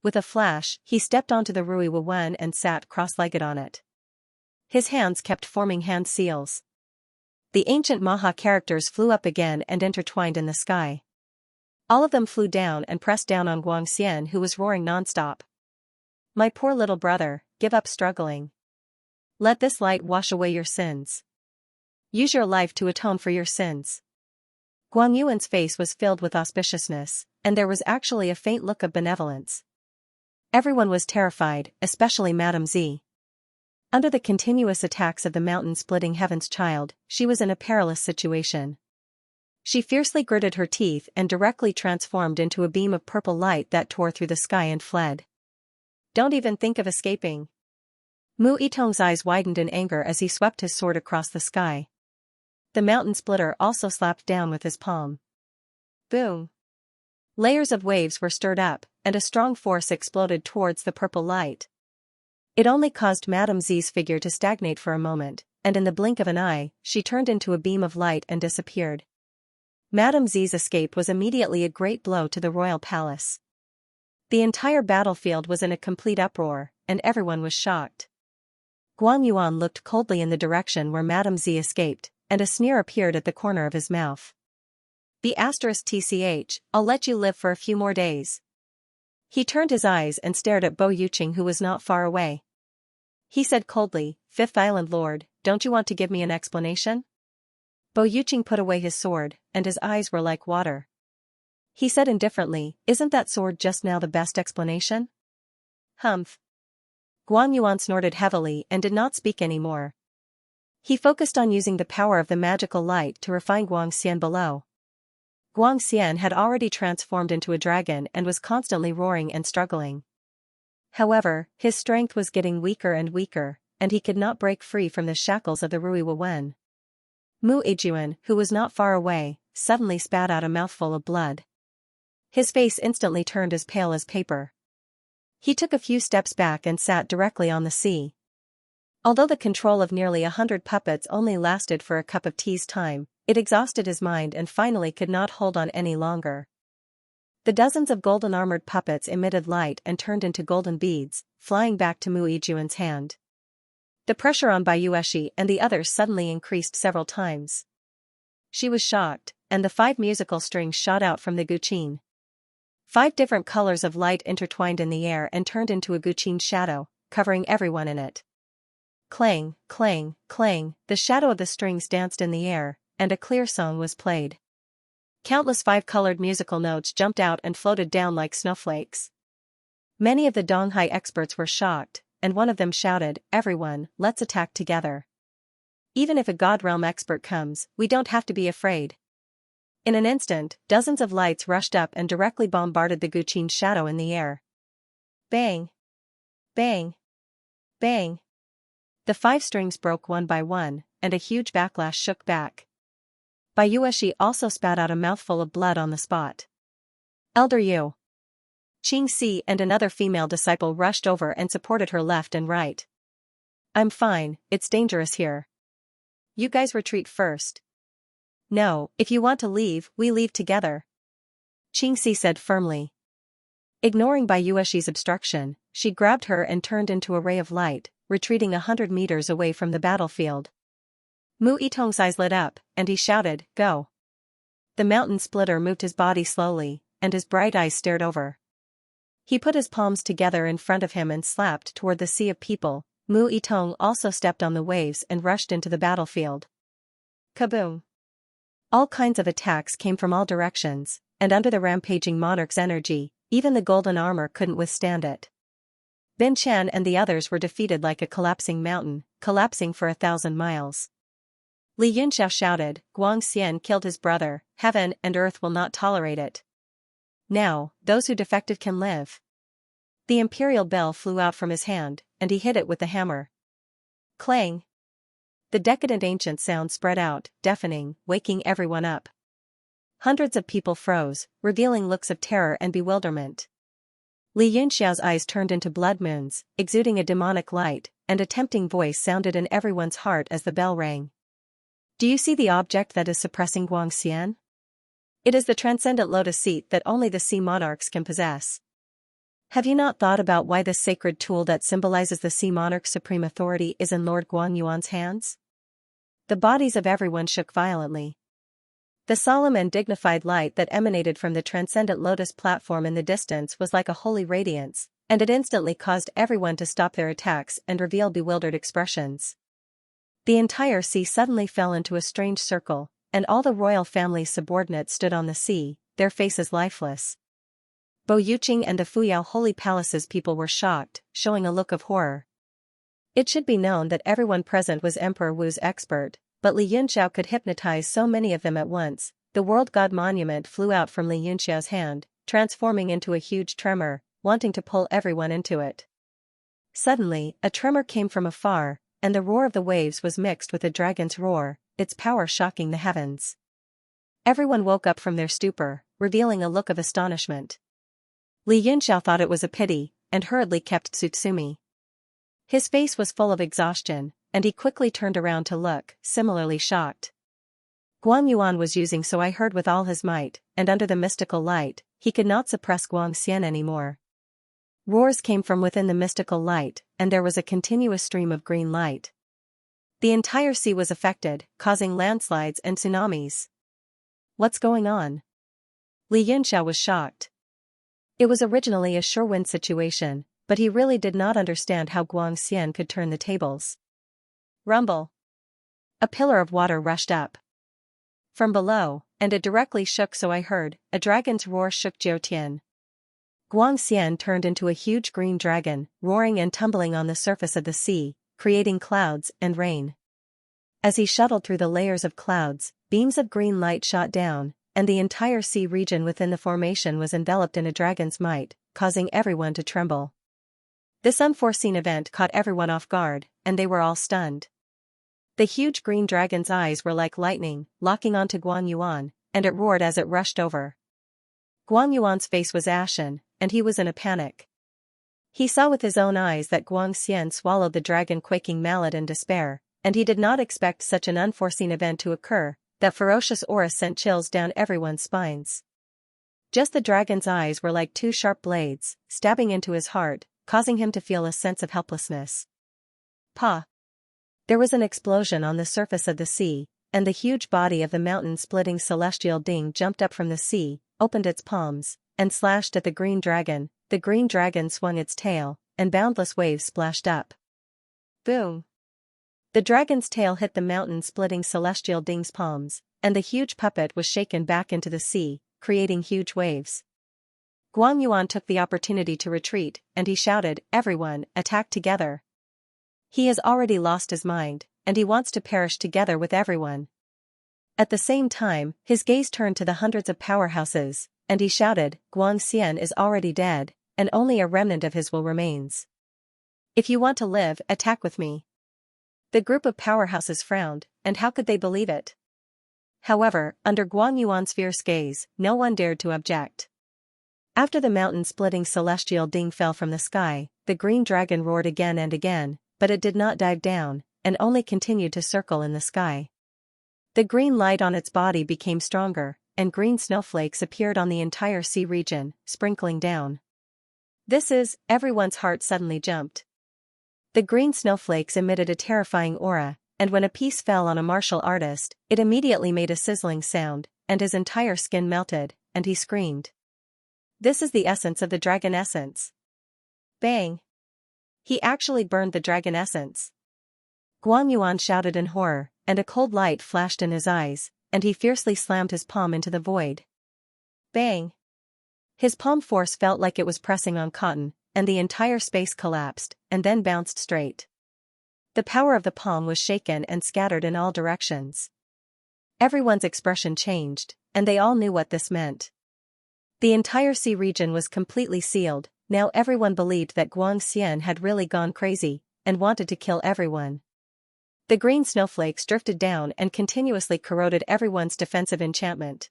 With a flash, he stepped onto the Rui Wen and sat cross-legged on it. His hands kept forming hand seals. The ancient Maha characters flew up again and intertwined in the sky. All of them flew down and pressed down on Guang Xian, who was roaring non-stop. "My poor little brother, give up struggling. Let this light wash away your sins. Use your life to atone for your sins." Guang Yuan's face was filled with auspiciousness, and there was actually a faint look of benevolence. Everyone was terrified, especially Madame Z. Under the continuous attacks of the mountain-splitting heaven's child, she was in a perilous situation. She fiercely gritted her teeth and directly transformed into a beam of purple light that tore through the sky and fled. "Don't even think of escaping." Mu Yitong's eyes widened in anger as he swept his sword across the sky. The mountain splitter also slapped down with his palm. Boom! Layers of waves were stirred up, and a strong force exploded towards the purple light. It only caused Madame Z's figure to stagnate for a moment, and in the blink of an eye, she turned into a beam of light and disappeared. Madame Z's escape was immediately a great blow to the royal palace. The entire battlefield was in a complete uproar, and everyone was shocked. Guan Yuan looked coldly in the direction where Madame Z escaped, and a sneer appeared at the corner of his mouth. *TCH, I'll let you live for a few more days. He turned his eyes and stared at Bo Yuqing, who was not far away. He said coldly, "Fifth Island Lord, don't you want to give me an explanation?" Bo Yuqing put away his sword, and his eyes were like water. He said indifferently, "Isn't that sword just now the best explanation?" Humph. Guan Yuan snorted heavily and did not speak anymore. He focused on using the power of the magical light to refine Guang Xian below. Guang Xian had already transformed into a dragon and was constantly roaring and struggling. However, his strength was getting weaker and weaker, and he could not break free from the shackles of the Rui Wen. Mu Yijuan, who was not far away, suddenly spat out a mouthful of blood. His face instantly turned as pale as paper. He took a few steps back and sat directly on the sea. Although the control of nearly 100 puppets only lasted for a cup of tea's time, it exhausted his mind and finally could not hold on any longer. The dozens of golden-armored puppets emitted light and turned into golden beads, flying back to Mu Yijuan's hand. The pressure on Bai Yueshi and the others suddenly increased several times. She was shocked, and the 5 musical strings shot out from the guqin. 5 different colors of light intertwined in the air and turned into a guqin shadow, covering everyone in it. Clang, clang, clang, the shadow of the strings danced in the air, and a clear song was played. Countless 5-colored musical notes jumped out and floated down like snowflakes. Many of the Donghai experts were shocked, and one of them shouted, "Everyone, let's attack together. Even if a God Realm expert comes, we don't have to be afraid." In an instant, dozens of lights rushed up and directly bombarded the guqin shadow in the air. Bang! Bang! Bang! The 5 strings broke one by one, and a huge backlash shook back. Bai Yueshi also spat out a mouthful of blood on the spot. Elder Yu, Qingxi and another female disciple rushed over and supported her left and right. "I'm fine, it's dangerous here. You guys retreat first." "No, if you want to leave, we leave together," Qingxi said firmly. Ignoring Bai Yueshi's obstruction, she grabbed her and turned into a ray of light, retreating 100 meters away from the battlefield. Mu Yitong's eyes lit up, and he shouted, "Go!" The mountain splitter moved his body slowly, and his bright eyes stared over. He put his palms together in front of him and slapped toward the sea of people. Mu Yitong also stepped on the waves and rushed into the battlefield. Kaboom! All kinds of attacks came from all directions, and under the rampaging monarch's energy, even the golden armor couldn't withstand it. Bin Chan and the others were defeated like a collapsing mountain, collapsing for 1,000 miles. Li Yunxiao shouted, "Guang Xian killed his brother, heaven and earth will not tolerate it. Now, those who defected can live." The imperial bell flew out from his hand, and he hit it with the hammer. Clang! The decadent ancient sound spread out, deafening, waking everyone up. Hundreds of people froze, revealing looks of terror and bewilderment. Li Yunxiao's eyes turned into blood moons, exuding a demonic light, and a tempting voice sounded in everyone's heart as the bell rang. "Do you see the object that is suppressing Guang Xian? It is the transcendent lotus seat that only the sea monarchs can possess. Have you not thought about why this sacred tool that symbolizes the sea monarch's supreme authority is in Lord Guan Yuan's hands?" The bodies of everyone shook violently. The solemn and dignified light that emanated from the transcendent lotus platform in the distance was like a holy radiance, and it instantly caused everyone to stop their attacks and reveal bewildered expressions. The entire sea suddenly fell into a strange circle, and all the royal family's subordinates stood on the sea, their faces lifeless. Bo Yuqing and the Fuyao Holy Palace's people were shocked, showing a look of horror. It should be known that everyone present was Emperor Wu's expert, but Li Yunxiao could hypnotize so many of them at once. The World God Monument flew out from Li Yunxiao's hand, transforming into a huge tremor, wanting to pull everyone into it. Suddenly, a tremor came from afar, and the roar of the waves was mixed with a dragon's roar, its power shocking the heavens. Everyone woke up from their stupor, revealing a look of astonishment. Li Yunxiao thought it was a pity, and hurriedly kept Tsutsumi. His face was full of exhaustion, and he quickly turned around to look, similarly shocked. Guang Yuan was using so I heard with all his might, and under the mystical light, he could not suppress Guangxian anymore. Roars came from within the mystical light, and there was a continuous stream of green light. The entire sea was affected, causing landslides and tsunamis. What's going on? Li Yunxiao was shocked. It was originally a sure-win situation, but he really did not understand how Guangxian could turn the tables. Rumble. A pillar of water rushed up from below, and it directly shook so I heard, a dragon's roar shook Jiutian. Guangxian turned into a huge green dragon, roaring and tumbling on the surface of the sea, creating clouds and rain. As he shuttled through the layers of clouds, beams of green light shot down, and the entire sea region within the formation was enveloped in a dragon's might, causing everyone to tremble. This unforeseen event caught everyone off guard, and they were all stunned. The huge green dragon's eyes were like lightning, locking onto Guang Yuan, and it roared as it rushed over. Guang Yuan's face was ashen, and he was in a panic. He saw with his own eyes that Guangxian swallowed the dragon quaking mallet in despair, and he did not expect such an unforeseen event to occur. That ferocious aura sent chills down everyone's spines. Just the dragon's eyes were like two sharp blades, stabbing into his heart, causing him to feel a sense of helplessness. Pa! There was an explosion on the surface of the sea, and the huge body of the mountain-splitting celestial ding jumped up from the sea, opened its palms, and slashed at the green dragon. The green dragon swung its tail, and boundless waves splashed up. Boom! The dragon's tail hit the mountain-splitting celestial ding's palms, and the huge puppet was shaken back into the sea, creating huge waves. Guang Yuan took the opportunity to retreat, and he shouted, "Everyone, attack together!" He has already lost his mind, and he wants to perish together with everyone. At the same time, his gaze turned to the hundreds of powerhouses, and he shouted, "Guangxian is already dead, and only a remnant of his will remains. If you want to live, attack with me." The group of powerhouses frowned, and how could they believe it? However, under Guang Yuan's fierce gaze, no one dared to object. After the mountain-splitting celestial ding fell from the sky, the green dragon roared again and again, but it did not dive down, and only continued to circle in the sky. The green light on its body became stronger, and green snowflakes appeared on the entire sea region, sprinkling down. Everyone's heart suddenly jumped. The green snowflakes emitted a terrifying aura, and when a piece fell on a martial artist, it immediately made a sizzling sound, and his entire skin melted, and he screamed. This is the essence of the dragon essence. Bang! He actually burned the dragon essence. Guang Yuan shouted in horror, and a cold light flashed in his eyes, and he fiercely slammed his palm into the void. Bang! His palm force felt like it was pressing on cotton, and the entire space collapsed, and then bounced straight. The power of the palm was shaken and scattered in all directions. Everyone's expression changed, and they all knew what this meant. The entire sea region was completely sealed. Now everyone believed that Guangxian had really gone crazy, and wanted to kill everyone. The green snowflakes drifted down and continuously corroded everyone's defensive enchantment.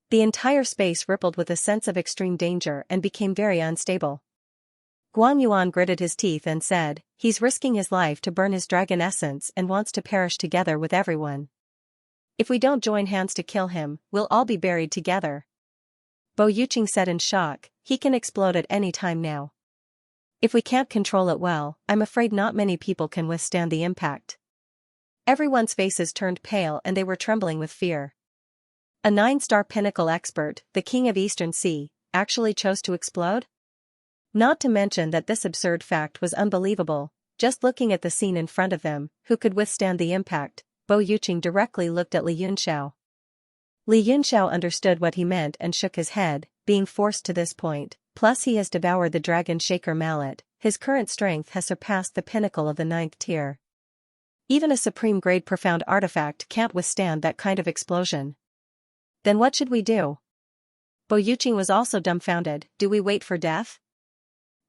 The entire space rippled with a sense of extreme danger and became very unstable. Guang Yuan gritted his teeth and said, "He's risking his life to burn his dragon essence and wants to perish together with everyone. If we don't join hands to kill him, we'll all be buried together." Bo Yuqing said in shock, "He can explode at any time now. If we can't control it well, I'm afraid not many people can withstand the impact." Everyone's faces turned pale and they were trembling with fear. A 9-star pinnacle expert, the king of Eastern Sea, actually chose to explode? Not to mention that this absurd fact was unbelievable. Just looking at the scene in front of them, who could withstand the impact? Bo Yuqing directly looked at Li Yunxiao. Li Yunxiao understood what he meant and shook his head, being forced to this point, plus he has devoured the dragon shaker mallet, his current strength has surpassed the pinnacle of the 9th tier. Even a supreme-grade profound artifact can't withstand that kind of explosion. Then what should we do? Bo Yuqing was also dumbfounded. Do we wait for death?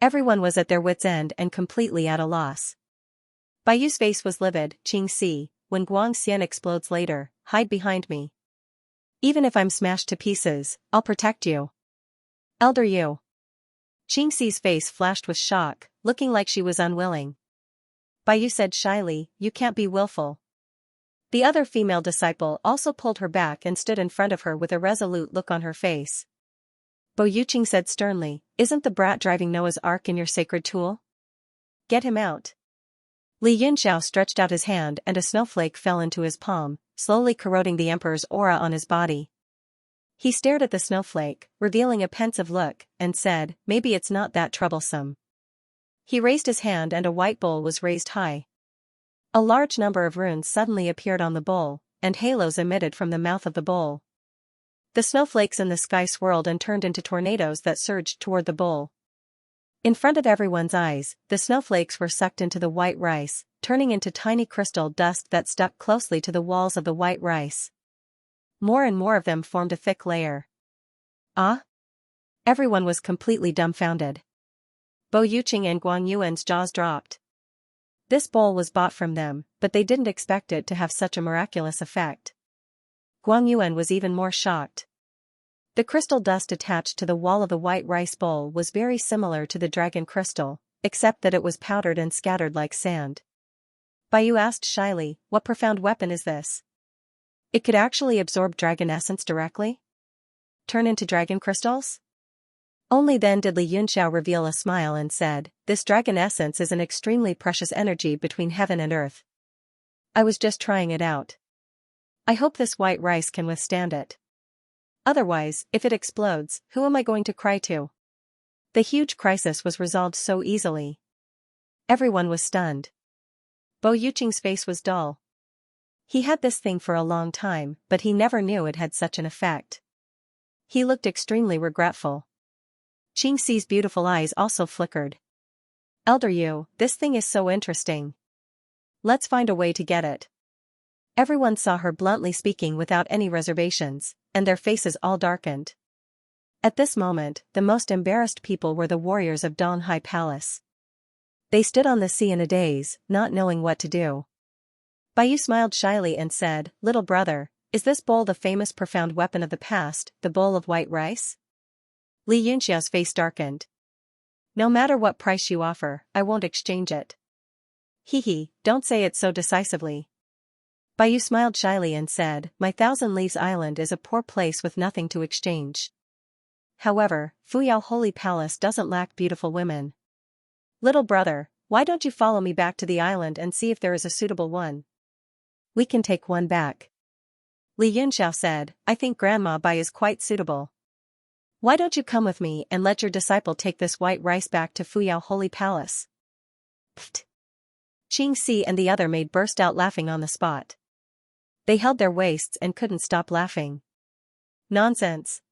Everyone was at their wits' end and completely at a loss. Bayu's face was livid. Qingxi, when Xian explodes later, hide behind me. Even if I'm smashed to pieces, I'll protect you. Elder Yu. Xiangxi's face flashed with shock, looking like she was unwilling. Bai said shyly, you can't be willful. The other female disciple also pulled her back and stood in front of her with a resolute look on her face. Bo Yuqing said sternly, isn't the brat driving Noah's Ark in your sacred tool? Get him out. Li Yunxiao stretched out his hand and a snowflake fell into his palm, slowly corroding the emperor's aura on his body. He stared at the snowflake, revealing a pensive look, and said, maybe it's not that troublesome. He raised his hand and a white bowl was raised high. A large number of runes suddenly appeared on the bowl, and halos emitted from the mouth of the bowl. The snowflakes in the sky swirled and turned into tornadoes that surged toward the bowl. In front of everyone's eyes, the snowflakes were sucked into the white rice, turning into tiny crystal dust that stuck closely to the walls of the white rice. More and more of them formed a thick layer. Ah? Everyone was completely dumbfounded. Bo Yuqing and Guang Yuan's jaws dropped. This bowl was bought from them, but they didn't expect it to have such a miraculous effect. Guang Yuan was even more shocked. The crystal dust attached to the wall of the white rice bowl was very similar to the dragon crystal, except that it was powdered and scattered like sand. Bai asked shyly, what profound weapon is this? It could actually absorb dragon essence directly? Turn into dragon crystals? Only then did Li Yunxiao reveal a smile and said, this dragon essence is an extremely precious energy between heaven and earth. I was just trying it out. I hope this white rice can withstand it. Otherwise, if it explodes, who am I going to cry to? The huge crisis was resolved so easily. Everyone was stunned. Bo Yuqing's face was dull. He had this thing for a long time, but he never knew it had such an effect. He looked extremely regretful. Xiangxi's beautiful eyes also flickered. Elder Yu, this thing is so interesting. Let's find a way to get it. Everyone saw her bluntly speaking without any reservations, and their faces all darkened. At this moment, the most embarrassed people were the warriors of Donghai Palace. They stood on the sea in a daze, not knowing what to do. Bai smiled shyly and said, little brother, is this bowl the famous profound weapon of the past, the bowl of white rice? Li Yunxiao's face darkened. No matter what price you offer, I won't exchange it. Hee, don't say it so decisively. Bai smiled shyly and said, my Thousand Leaves Island is a poor place with nothing to exchange. However, Fuyao Holy Palace doesn't lack beautiful women. Little brother, why don't you follow me back to the island and see if there is a suitable one? We can take one back. Li Yunxiao said, I think Grandma Bai is quite suitable. Why don't you come with me and let your disciple take this white rice back to Fuyao Holy Palace? Pfft. Xiangxi and the other maid burst out laughing on the spot. They held their waists and couldn't stop laughing. Nonsense.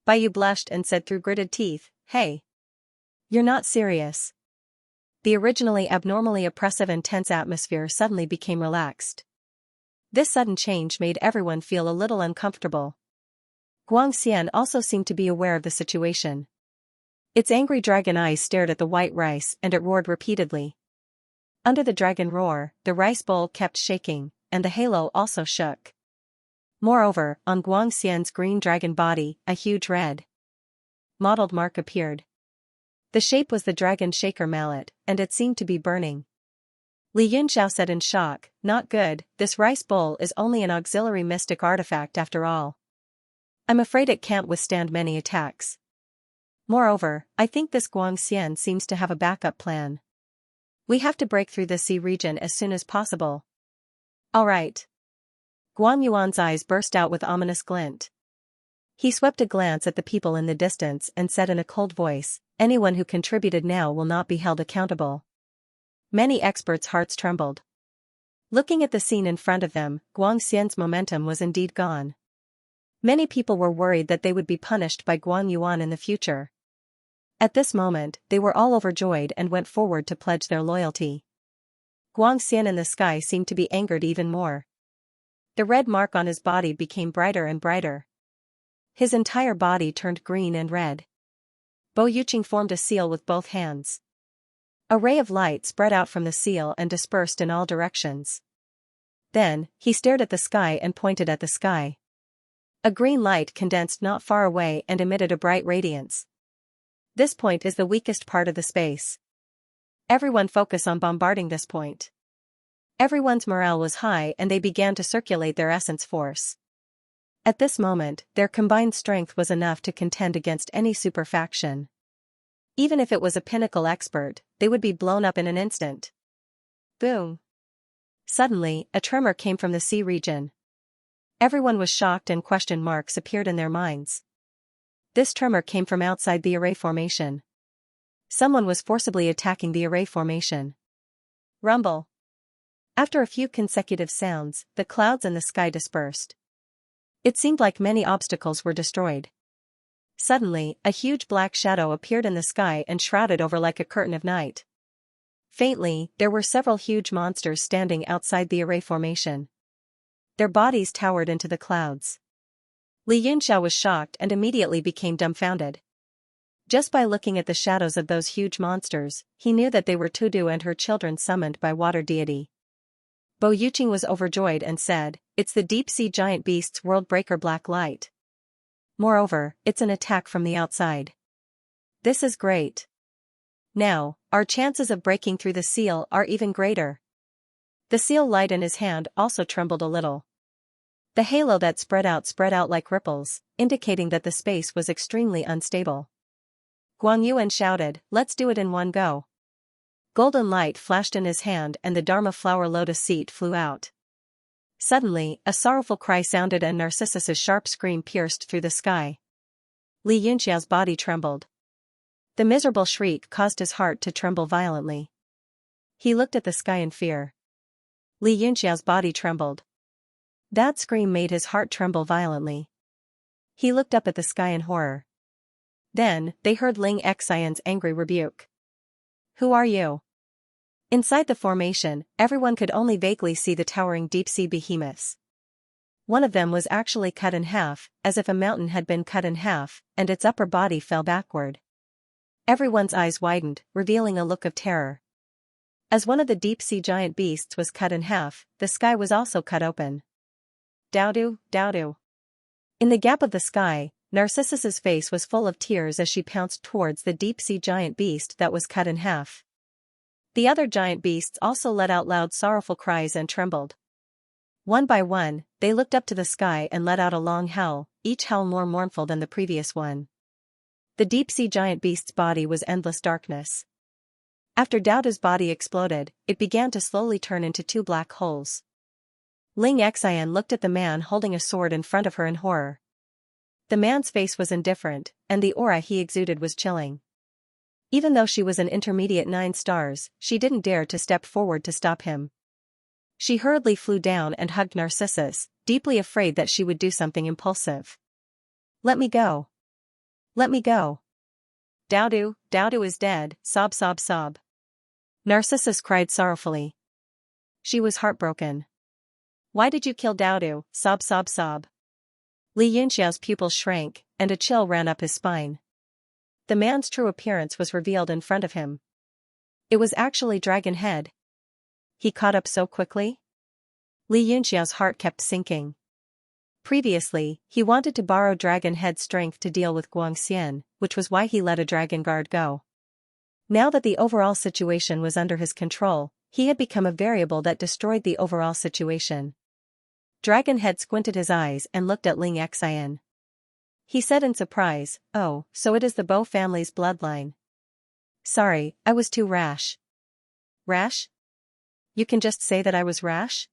Bai blushed and said through gritted teeth, hey. You're not serious. The originally abnormally oppressive and tense atmosphere suddenly became relaxed. This sudden change made everyone feel a little uncomfortable. Xian also seemed to be aware of the situation. Its angry dragon eyes stared at the white rice and it roared repeatedly. Under the dragon roar, the rice bowl kept shaking, and the halo also shook. Moreover, on Xian's green dragon body, a huge red mottled mark appeared. The shape was the dragon shaker mallet, and it seemed to be burning. Li Yunxiao said in shock, not good, this rice bowl is only an auxiliary mystic artifact after all. I'm afraid it can't withstand many attacks. Moreover, I think this Xian seems to have a backup plan. We have to break through the sea region as soon as possible. All right. Guan Yuan's eyes burst out with ominous glint. He swept a glance at the people in the distance and said in a cold voice, anyone who contributed now will not be held accountable. Many experts' hearts trembled. Looking at the scene in front of them, Xian's momentum was indeed gone. Many people were worried that they would be punished by Guan Yuan in the future. At this moment, they were all overjoyed and went forward to pledge their loyalty. Xian in the sky seemed to be angered even more. The red mark on his body became brighter and brighter. His entire body turned green and red. Bo Yuqing formed a seal with both hands. A ray of light spread out from the seal and dispersed in all directions. Then, he stared at the sky and pointed at the sky. A green light condensed not far away and emitted a bright radiance. This point is the weakest part of the space. Everyone focus on bombarding this point. Everyone's morale was high and they began to circulate their essence force. At this moment, their combined strength was enough to contend against any super faction. Even if it was a pinnacle expert, they would be blown up in an instant. Boom. Suddenly, a tremor came from the sea region. Everyone was shocked and question marks appeared in their minds. This tremor came from outside the array formation. Someone was forcibly attacking the array formation. Rumble. After a few consecutive sounds, the clouds in the sky dispersed. It seemed like many obstacles were destroyed. Suddenly, a huge black shadow appeared in the sky and shrouded over like a curtain of night. Faintly, there were several huge monsters standing outside the array formation. Their bodies towered into the clouds. Xianxia was shocked and immediately became dumbfounded. Just by looking at the shadows of those huge monsters, he knew that they were Tudu and her children summoned by water deity. Bo Yuqing was overjoyed and said, "It's the deep-sea giant beast's world-breaker black light. Moreover, it's an attack from the outside. This is great. Now, our chances of breaking through the seal are even greater." The seal light in his hand also trembled a little. The halo that spread out like ripples, indicating that the space was extremely unstable. Guang Yuan shouted, "Let's do it in one go." Golden light flashed in his hand and the Dharma flower lotus seat flew out. Suddenly, a sorrowful cry sounded and Narcissus's sharp scream pierced through the sky. Xianxia's body trembled. The miserable shriek caused his heart to tremble violently. He looked at the sky in fear. Xianxia's body trembled. That scream made his heart tremble violently. He looked up at the sky in horror. Then, they heard Xianxia's angry rebuke. "Who are you?" Inside the formation, everyone could only vaguely see the towering deep-sea behemoths. One of them was actually cut in half, as if a mountain had been cut in half, and its upper body fell backward. Everyone's eyes widened, revealing a look of terror. As one of the deep-sea giant beasts was cut in half, the sky was also cut open. Dowdu, Dowdu. In the gap of the sky, Narcissus's face was full of tears as she pounced towards the deep-sea giant beast that was cut in half. The other giant beasts also let out loud sorrowful cries and trembled. One by one, they looked up to the sky and let out a long howl, each howl more mournful than the previous one. The deep-sea giant beast's body was endless darkness. After Dowdu's body exploded, it began to slowly turn into two black holes. Xianxia looked at the man holding a sword in front of her in horror. The man's face was indifferent, and the aura he exuded was chilling. Even though she was an intermediate 9 stars, she didn't dare to step forward to stop him. She hurriedly flew down and hugged Narcissus, deeply afraid that she would do something impulsive. "Let me go. Let me go. Dowdu, Dowdu is dead, sob sob sob." Narcissus cried sorrowfully. She was heartbroken. "Why did you kill Dowdu, sob sob sob?" Xianxia's pupils shrank, and a chill ran up his spine. The man's true appearance was revealed in front of him. It was actually Dragon Head. He caught up so quickly? Xianxia's heart kept sinking. Previously, he wanted to borrow Dragon Head's strength to deal with Guangxian, which was why he let a dragon guard go. Now that the overall situation was under his control, he had become a variable that destroyed the overall situation. Dragon Head squinted his eyes and looked at Xianxia. He said in surprise, "Oh, so it is the Bo family's bloodline. Sorry, I was too rash." "Rash? You can just say that I was rash?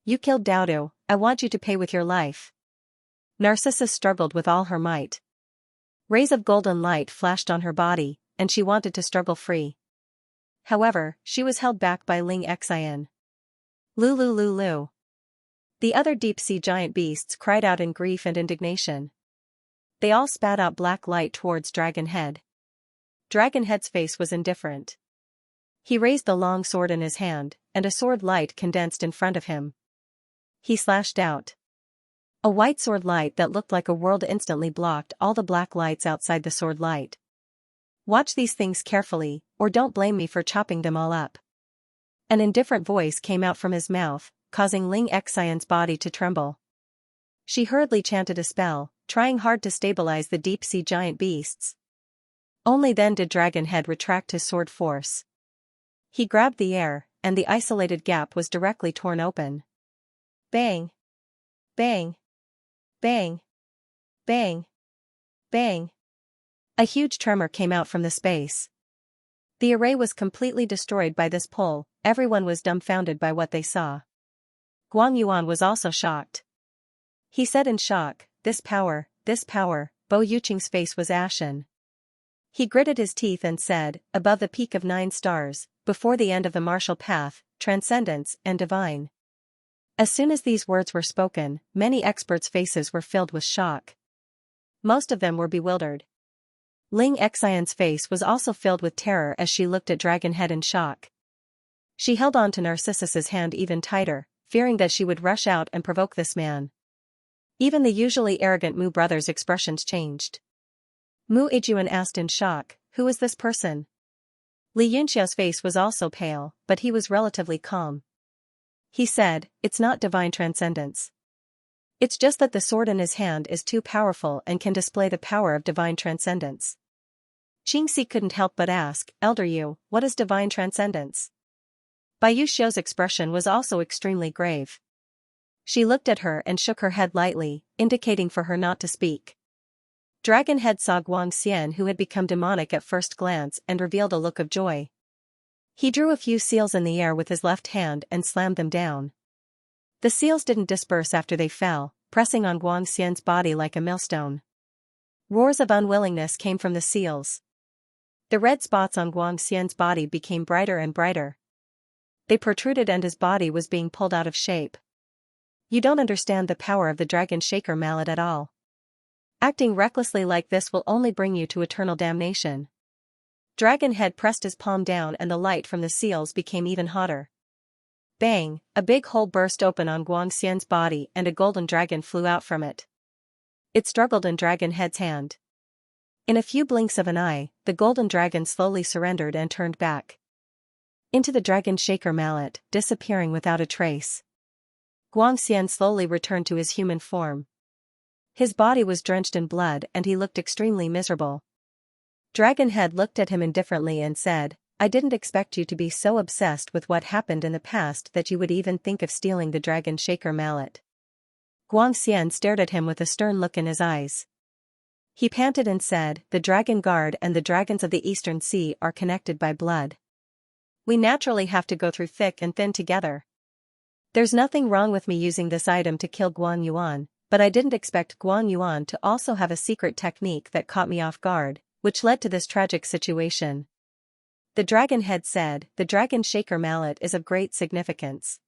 You killed Dowdu, I want you to pay with your life." Narcissus struggled with all her might. Rays of golden light flashed on her body, and she wanted to struggle free. However, she was held back by Xianxia. Lu. The other deep-sea giant beasts cried out in grief and indignation. They all spat out black light towards Dragon Head. Dragon Head's face was indifferent. He raised the long sword in his hand, and a sword light condensed in front of him. He slashed out. A white sword light that looked like a world instantly blocked all the black lights outside the sword light. "Watch these things carefully, or don't blame me for chopping them all up." An indifferent voice came out from his mouth, causing Ling Xian's body to tremble. She hurriedly chanted a spell, trying hard to stabilize the deep-sea giant beasts. Only then did Dragonhead retract his sword force. He grabbed the air, and the isolated gap was directly torn open. Bang! Bang! Bang! Bang! Bang! A huge tremor came out from the space. The array was completely destroyed by this pull. Everyone was dumbfounded by what they saw. Guang Yuan was also shocked. He said in shock, this power, Bo Yuqing's face was ashen. He gritted his teeth and said, above the peak of 9 stars, before the end of the martial path, transcendence and divine. As soon as these words were spoken, many experts' faces were filled with shock. Most of them were bewildered. Ling Xian's face was also filled with terror as she looked at Dragonhead in shock. She held on to Narcissus's hand even tighter, fearing that she would rush out and provoke this man. Even the usually arrogant Mu brothers' expressions changed. Mu Ijuan asked in shock, who is this person? Li Yunxiao's face was also pale, but he was relatively calm. He said, it's not divine transcendence. It's just that the sword in his hand is too powerful and can display the power of divine transcendence. Xianxia couldn't help but ask, Elder Yu, what is divine transcendence? Bai Yu Xiu's expression was also extremely grave. She looked at her and shook her head lightly, indicating for her not to speak. Dragonhead saw Guangxian, who had become demonic at first glance, and revealed a look of joy. He drew a few seals in the air with his left hand and slammed them down. The seals didn't disperse after they fell, pressing on Guangxian's body like a millstone. Roars of unwillingness came from the seals. The red spots on Guangxian's body became brighter and brighter. They protruded and his body was being pulled out of shape. You don't understand the power of the Dragon Shaker mallet at all. Acting recklessly like this will only bring you to eternal damnation. Dragonhead pressed his palm down and the light from the seals became even hotter. Bang! A big hole burst open on Guangxian's body and a golden dragon flew out from it. It struggled in Dragonhead's hand. In a few blinks of an eye, the golden dragon slowly surrendered and turned back into the Dragon Shaker mallet, disappearing without a trace. Guangxian slowly returned to his human form. His body was drenched in blood and he looked extremely miserable. Dragonhead looked at him indifferently and said, I didn't expect you to be so obsessed with what happened in the past that you would even think of stealing the Dragon Shaker mallet. Guangxian stared at him with a stern look in his eyes. He panted and said, the Dragon Guard and the dragons of the Eastern Sea are connected by blood. We naturally have to go through thick and thin together. There's nothing wrong with me using this item to kill Guang Yuan, but I didn't expect Guang Yuan to also have a secret technique that caught me off guard, which led to this tragic situation. The Dragonhead said, the Dragon Shaker mallet is of great significance.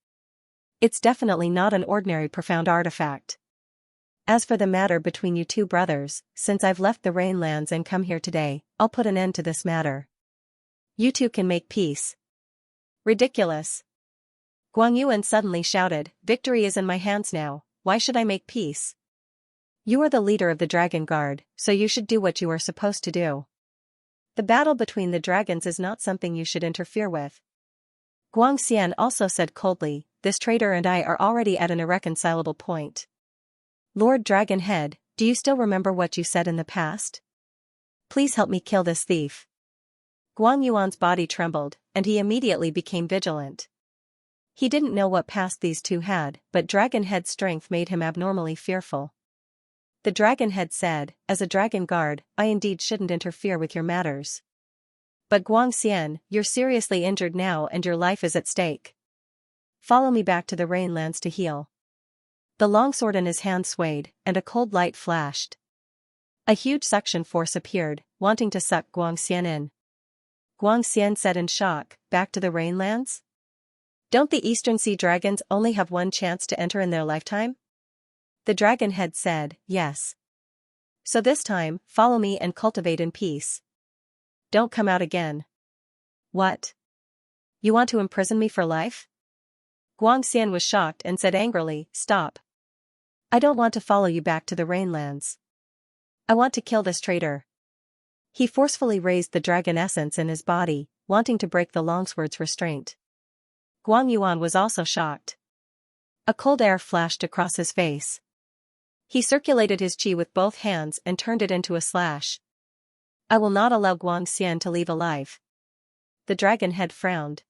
It's definitely not an ordinary profound artifact. As for the matter between you two brothers, since I've left the Rainlands and come here today, I'll put an end to this matter. You two can make peace. Ridiculous. Guang Yuan suddenly shouted, victory is in my hands now, why should I make peace? You are the leader of the Dragon Guard, so you should do what you are supposed to do. The battle between the dragons is not something you should interfere with. Guangxian also said coldly, this traitor and I are already at an irreconcilable point. Lord Dragonhead, do you still remember what you said in the past? Please help me kill this thief. Guang Yuan's body trembled, and he immediately became vigilant. He didn't know what past these two had, but Dragonhead's strength made him abnormally fearful. The Dragonhead said, as a Dragon Guard, I indeed shouldn't interfere with your matters. But Guangxian, you're seriously injured now and your life is at stake. Follow me back to the Rainlands to heal. The longsword in his hand swayed, and a cold light flashed. A huge suction force appeared, wanting to suck Guangxian in. Guangxian said in shock, back to the Rainlands? Don't the Eastern Sea dragons only have one chance to enter in their lifetime? The Dragonhead said, yes. So this time, follow me and cultivate in peace. Don't come out again. What? You want to imprison me for life? Guangxian was shocked and said angrily, stop. I don't want to follow you back to the Rainlands. I want to kill this traitor. He forcefully raised the dragon essence in his body, wanting to break the longsword's restraint. Guang Yuan was also shocked. A cold air flashed across his face. He circulated his chi with both hands and turned it into a slash. I will not allow Xian to leave alive. The dragon head frowned.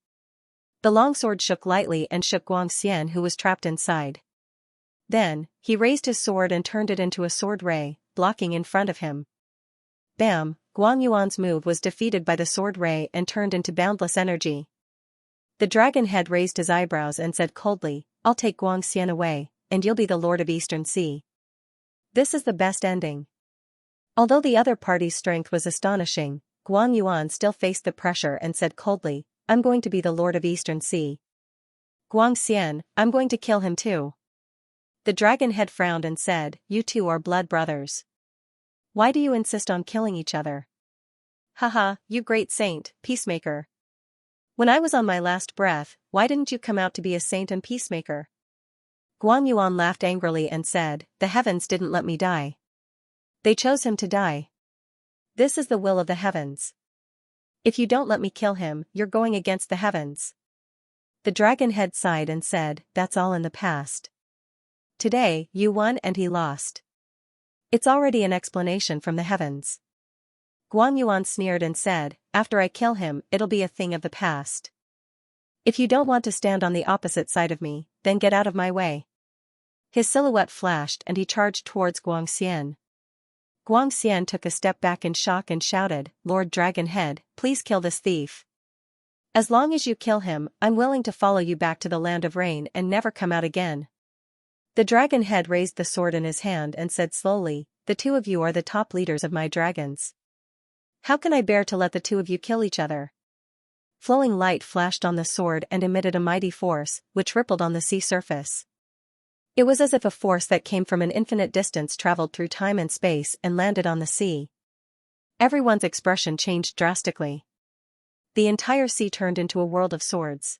The longsword shook lightly and shook Xian, who was trapped inside. Then, he raised his sword and turned it into a sword ray, blocking in front of him. Bam! Yuan's move was defeated by the sword ray and turned into boundless energy. The dragon head raised his eyebrows and said coldly, I'll take Xian away, and you'll be the Lord of Eastern Sea. This is the best ending. Although the other party's strength was astonishing, Yuan still faced the pressure and said coldly, I'm going to be the Lord of Eastern Sea. Xian, I'm going to kill him too. The dragon head frowned and said, you two are blood brothers. Why do you insist on killing each other? Haha, you great saint, peacemaker. When I was on my last breath, why didn't you come out to be a saint and peacemaker? Yuan laughed angrily and said, the heavens didn't let me die. They chose him to die. This is the will of the heavens. If you don't let me kill him, you're going against the heavens. The dragon head sighed and said, that's all in the past. Today, you won and he lost. It's already an explanation from the heavens. Yuan sneered and said, after I kill him, it'll be a thing of the past. If you don't want to stand on the opposite side of me, then get out of my way. His silhouette flashed and he charged towards Xian. Xian took a step back in shock and shouted, Lord Dragonhead, please kill this thief. As long as you kill him, I'm willing to follow you back to the land of rain and never come out again. The dragon head raised the sword in his hand and said slowly, the two of you are the top leaders of my dragons. How can I bear to let the two of you kill each other? Flowing light flashed on the sword and emitted a mighty force, which rippled on the sea surface. It was as if a force that came from an infinite distance traveled through time and space and landed on the sea. Everyone's expression changed drastically. The entire sea turned into a world of swords.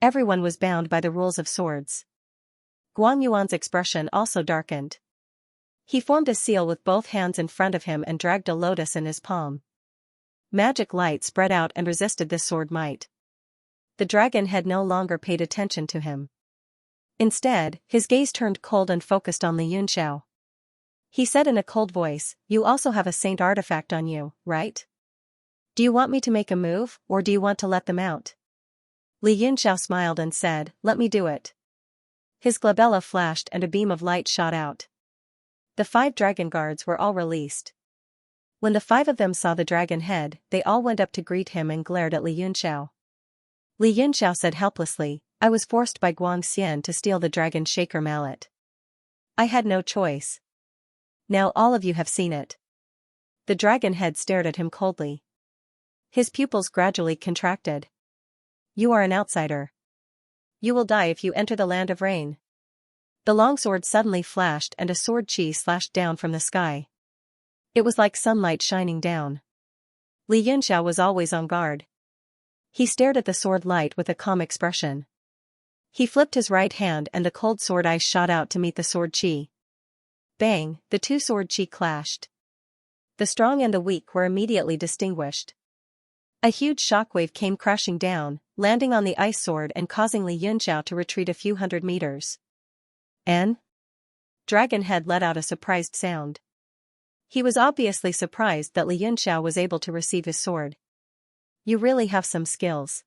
Everyone was bound by the rules of swords. Yuan's expression also darkened. He formed a seal with both hands in front of him and dragged a lotus in his palm. Magic light spread out and resisted this sword might. The dragon head no longer paid attention to him. Instead, his gaze turned cold and focused on Xianxia. He said in a cold voice, you also have a saint artifact on you, right? Do you want me to make a move, or do you want to let them out? Xianxia smiled and said, let me do it. His glabella flashed and a beam of light shot out. The 5 dragon guards were all released. When the 5 of them saw the dragon head, they all went up to greet him and glared at Xianxia. Xianxia said helplessly, I was forced by Xian to steal the dragon shaker mallet. I had no choice. Now all of you have seen it. The dragon head stared at him coldly. His pupils gradually contracted. You are an outsider. You will die if you enter the land of rain. The longsword suddenly flashed and a sword chi slashed down from the sky. It was like sunlight shining down. Xianxia was always on guard. He stared at the sword light with a calm expression. He flipped his right hand and the cold sword ice shot out to meet the sword chi. Bang, the 2 sword chi clashed. The strong and the weak were immediately distinguished. A huge shockwave came crashing down, landing on the ice sword and causing Xianxia to retreat a few hundred meters. And? Dragonhead let out a surprised sound. He was obviously surprised that Xianxia was able to receive his sword. You really have some skills.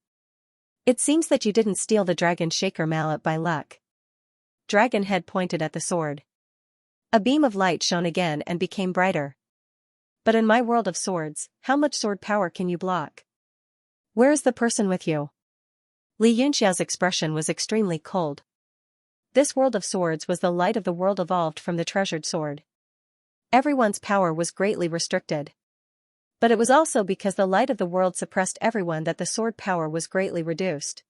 It seems that you didn't steal the dragon shaker mallet by luck. Dragonhead pointed at the sword. A beam of light shone again and became brighter. But in my world of swords, how much sword power can you block? Where is the person with you? Xianxia's expression was extremely cold. This world of swords was the light of the world evolved from the treasured sword. Everyone's power was greatly restricted. But it was also because the light of the world suppressed everyone that the sword power was greatly reduced.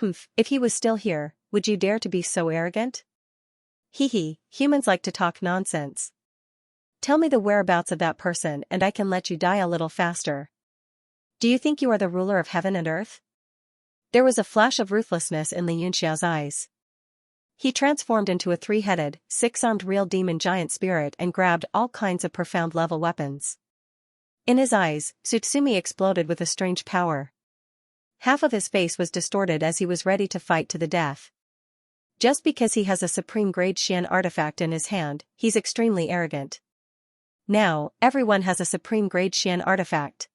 If he was still here, would you dare to be so arrogant? Humans like to talk nonsense. Tell me the whereabouts of that person and I can let you die a little faster. Do you think you are the ruler of heaven and earth? There was a flash of ruthlessness in Xianxia's eyes. He transformed into a 3-headed, 6-armed real demon giant spirit and grabbed all kinds of profound level weapons. In his eyes, Tsutsumi exploded with a strange power. Half of his face was distorted as he was ready to fight to the death. Just because he has a supreme-grade Xian artifact in his hand, he's extremely arrogant. Now, everyone has a supreme-grade Xian artifact.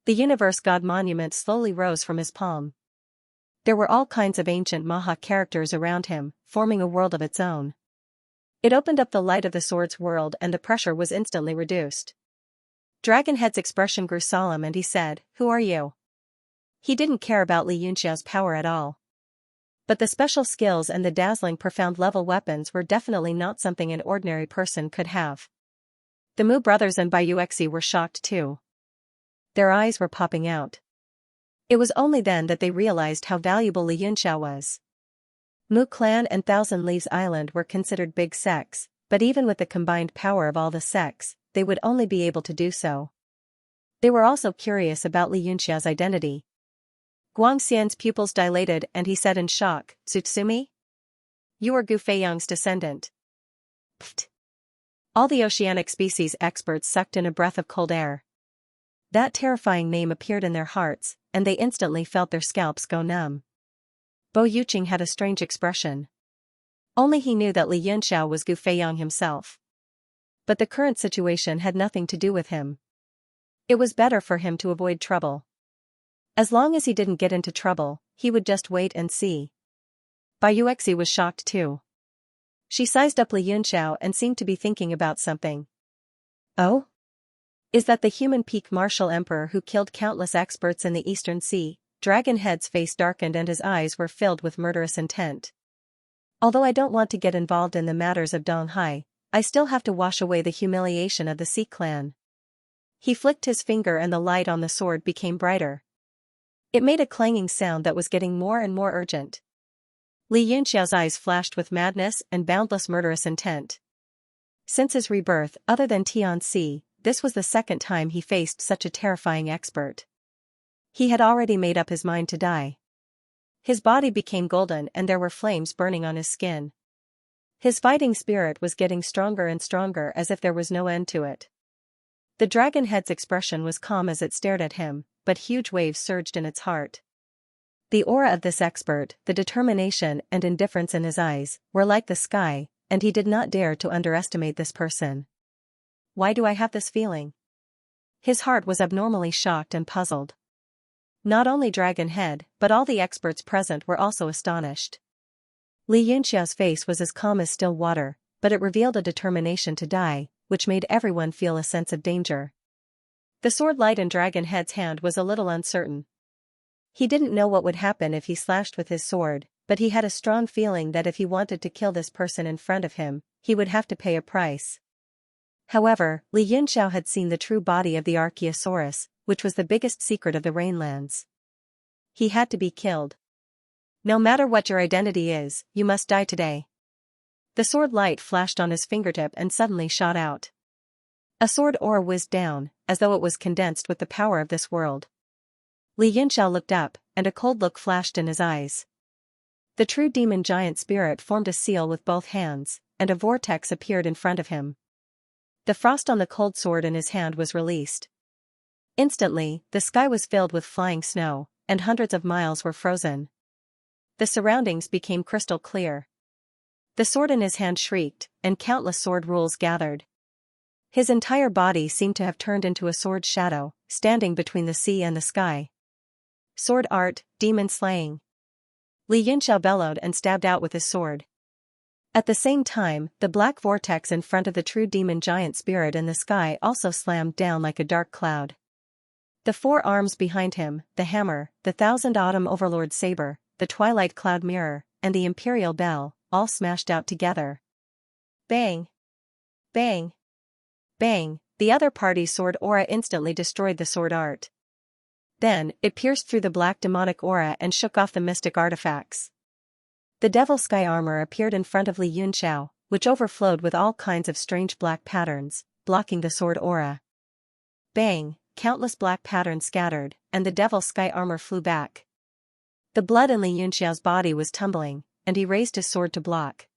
The universe god monument slowly rose from his palm. There were all kinds of ancient Maha characters around him, forming a world of its own. It opened up the light of the sword's world and the pressure was instantly reduced. Dragonhead's expression grew solemn and he said, "Who are you?" He didn't care about Li Yunxiao's power at all. But the special skills and the dazzling profound-level weapons were definitely not something an ordinary person could have. The Mu brothers and Bayuexi were shocked too. Their eyes were popping out. It was only then that they realized how valuable Li Yunxiao was. Mu Clan and Thousand Leaves Island were considered big sects, but even with the combined power of all the sects, they would only be able to do so. They were also curious about Li Yunxiao's identity. Guangxian's pupils dilated and he said in shock, "Tsutsumi? You are Gu Feiyang's descendant." Pfft. All the oceanic species experts sucked in a breath of cold air. That terrifying name appeared in their hearts, and they instantly felt their scalps go numb. Bo Yuqing had a strange expression. Only he knew that Li Yunxiao was Gu Feiyang himself. But the current situation had nothing to do with him. It was better for him to avoid trouble. As long as he didn't get into trouble, he would just wait and see. Bayuexi was shocked too. She sized up Li Yunxiao and seemed to be thinking about something. "Oh? Is that the human peak martial emperor who killed countless experts in the Eastern Sea?" Dragonhead's face darkened and his eyes were filled with murderous intent. "Although I don't want to get involved in the matters of Donghai, I still have to wash away the humiliation of the Sea Clan." He flicked his finger and the light on the sword became brighter. It made a clanging sound that was getting more and more urgent. Li Yunxiao's eyes flashed with madness and boundless murderous intent. Since his rebirth, other than Tianxi, this was the second time he faced such a terrifying expert. He had already made up his mind to die. His body became golden and there were flames burning on his skin. His fighting spirit was getting stronger and stronger as if there was no end to it. The Dragonhead's expression was calm as it stared at him, but huge waves surged in its heart. The aura of this expert, the determination and indifference in his eyes, were like the sky, and he did not dare to underestimate this person. Why do I have this feeling? His heart was abnormally shocked and puzzled. Not only Dragonhead, but all the experts present were also astonished. Li Yunxiao's face was as calm as still water, but it revealed a determination to die, which made everyone feel a sense of danger. The sword light in Dragonhead's hand was a little uncertain. He didn't know what would happen if he slashed with his sword, but he had a strong feeling that if he wanted to kill this person in front of him, he would have to pay a price. However, Li Yunxiao had seen the true body of the Archaeosaurus, which was the biggest secret of the Rainlands. He had to be killed. No matter what your identity is, you must die today. The sword light flashed on his fingertip and suddenly shot out. A sword aura whizzed down, as though it was condensed with the power of this world. Li Yunxiao looked up, and a cold look flashed in his eyes. The true demon giant spirit formed a seal with both hands, and a vortex appeared in front of him. The frost on the cold sword in his hand was released. Instantly, the sky was filled with flying snow, and hundreds of miles were frozen. The surroundings became crystal clear. The sword in his hand shrieked, and countless sword rules gathered. His entire body seemed to have turned into a sword shadow, standing between the sea and the sky. Sword art, demon slaying. Li Yunxiao bellowed and stabbed out with his sword. At the same time, the black vortex in front of the true demon giant spirit in the sky also slammed down like a dark cloud. The four arms behind him, the hammer, the Thousand Autumn Overlord saber, the Twilight Cloud mirror, and the Imperial bell, all smashed out together. Bang! Bang! Bang! The other party's sword aura instantly destroyed the sword art. Then, it pierced through the black demonic aura and shook off the mystic artifacts. The Devil Sky armor appeared in front of Li Yunxiao, which overflowed with all kinds of strange black patterns, blocking the sword aura. Bang! Countless black patterns scattered, and the Devil Sky armor flew back. The blood in Li Yunxiao's body was tumbling, and he raised his sword to block.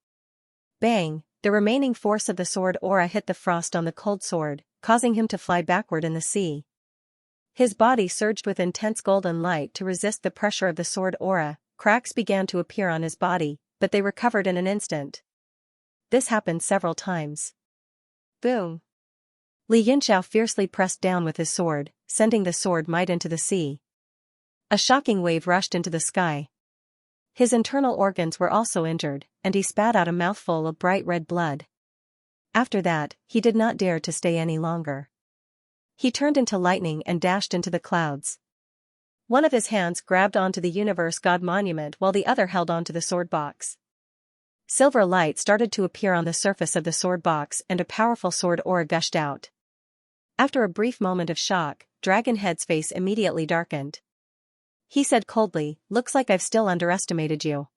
Bang! The remaining force of the sword aura hit the frost on the cold sword, causing him to fly backward in the sea. His body surged with intense golden light to resist the pressure of the sword aura. Cracks began to appear on his body, but they recovered in an instant. This happened several times. Boom! Li Yunxiao fiercely pressed down with his sword, sending the sword might into the sea. A shocking wave rushed into the sky. His internal organs were also injured, and he spat out a mouthful of bright red blood. After that, he did not dare to stay any longer. He turned into lightning and dashed into the clouds. One of his hands grabbed onto the Universe God Monument while the other held onto the sword box. Silver light started to appear on the surface of the sword box and a powerful sword aura gushed out. After a brief moment of shock, Dragonhead's face immediately darkened. He said coldly, "Looks like I've still underestimated you.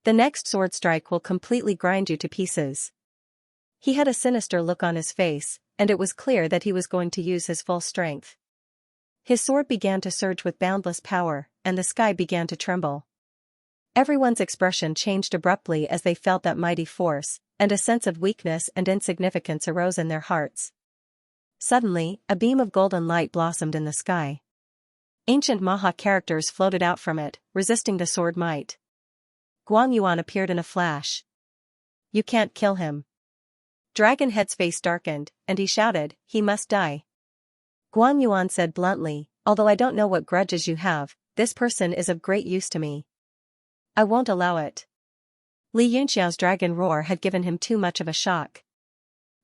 The next sword strike will completely grind you to pieces." He had a sinister look on his face, and it was clear that he was going to use his full strength. His sword began to surge with boundless power, and the sky began to tremble. Everyone's expression changed abruptly as they felt that mighty force, and a sense of weakness and insignificance arose in their hearts. Suddenly, a beam of golden light blossomed in the sky. Ancient Maha characters floated out from it, resisting the sword might. Guang Yuan appeared in a flash. "You can't kill him." Dragonhead's face darkened, and he shouted, "He must die." Guang Yuan said bluntly, "Although I don't know what grudges you have, this person is of great use to me. I won't allow it." Li Yunxiao's dragon roar had given him too much of a shock.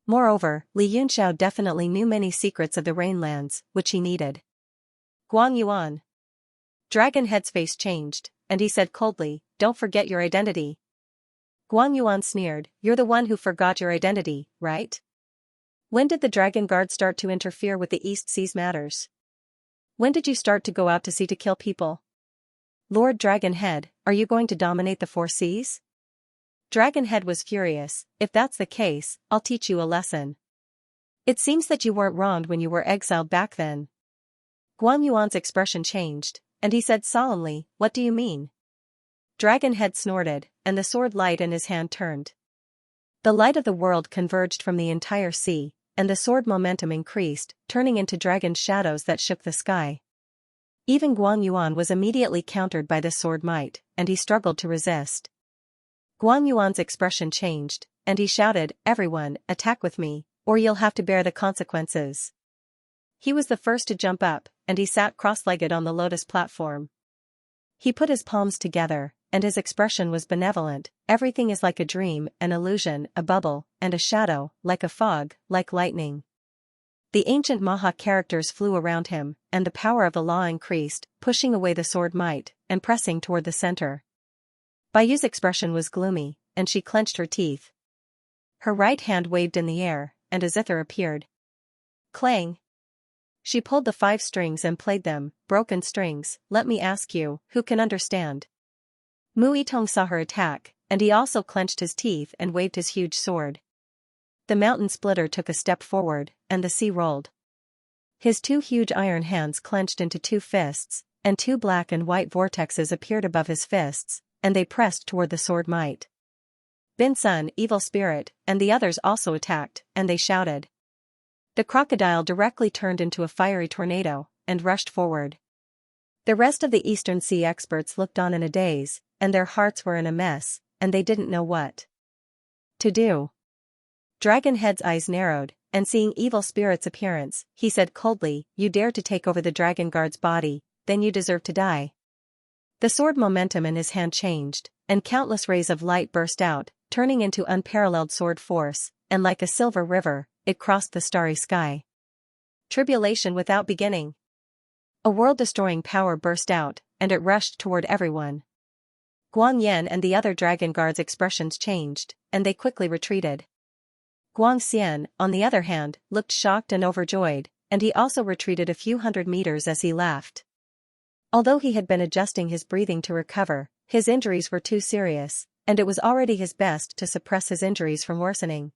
Moreover, Li Yunxiao definitely knew many secrets of the Rainlands, which he needed. "Guang Yuan." Dragonhead's face changed, and he said coldly, "Don't forget your identity." Guang Yuan sneered, "You're the one who forgot your identity, right? When did the Dragon Guard start to interfere with the East Seas matters? When did you start to go out to sea to kill people? Lord Dragonhead, are you going to dominate the four seas?" Dragonhead was furious, "If that's the case, I'll teach you a lesson. It seems that you weren't wronged when you were exiled back then." Guang Yuan's expression changed, and he said solemnly, "What do you mean?" Dragonhead snorted, and the sword light in his hand turned. The light of the world converged from the entire sea, and the sword momentum increased, turning into dragon shadows that shook the sky. Even Guang Yuan was immediately countered by this sword might, and he struggled to resist. Guang Yuan's expression changed, and he shouted, "Everyone, attack with me, or you'll have to bear the consequences." He was the first to jump up, and he sat cross-legged on the lotus platform. He put his palms together, and his expression was benevolent. "Everything is like a dream, an illusion, a bubble, and a shadow, like a fog, like lightning." The ancient Maha characters flew around him, and the power of the law increased, pushing away the sword might, and pressing toward the center. Baiyu's expression was gloomy, and she clenched her teeth. Her right hand waved in the air, and a zither appeared. Clang! She pulled the 5 strings and played them, broken strings. "Let me ask you, who can understand?" Mu Yitong saw her attack, and he also clenched his teeth and waved his huge sword. The mountain splitter took a step forward, and the sea rolled. His 2 huge iron hands clenched into 2 fists, and 2 black and white vortexes appeared above his fists, and they pressed toward the sword might. Bin Sun, evil spirit, and the others also attacked, and they shouted. The crocodile directly turned into a fiery tornado, and rushed forward. The rest of the Eastern Sea experts looked on in a daze, and their hearts were in a mess, and they didn't know what to do. Dragonhead's eyes narrowed, and seeing evil spirit's appearance, he said coldly, "You dare to take over the Dragon Guard's body, then you deserve to die." The sword momentum in his hand changed, and countless rays of light burst out, turning into unparalleled sword force, and like a silver river, it crossed the starry sky. Tribulation without beginning. A world-destroying power burst out, and it rushed toward everyone. Guang Yan and the other Dragon Guard's expressions changed, and they quickly retreated. Guang Xian, on the other hand, looked shocked and overjoyed, and he also retreated a few hundred meters as he laughed. Although he had been adjusting his breathing to recover, his injuries were too serious, and it was already his best to suppress his injuries from worsening.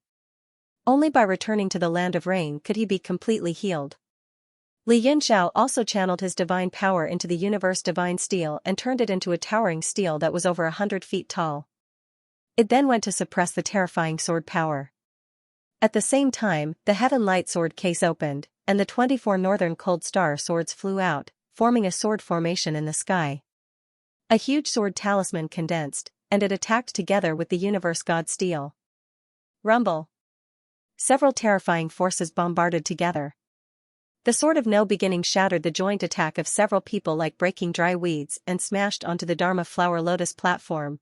Only by returning to the land of rain could he be completely healed. Li Yunxiao also channeled his divine power into the universe divine steel and turned it into a towering steel that was over 100 feet tall. It then went to suppress the terrifying sword power. At the same time, the Heaven Light sword case opened, and the 24 northern cold star swords flew out, forming a sword formation in the sky. A huge sword talisman condensed, and it attacked together with the universe god steel. Rumble. Several terrifying forces bombarded together. The sword of no beginning shattered the joint attack of several people like breaking dry weeds and smashed onto the Dharma flower lotus platform.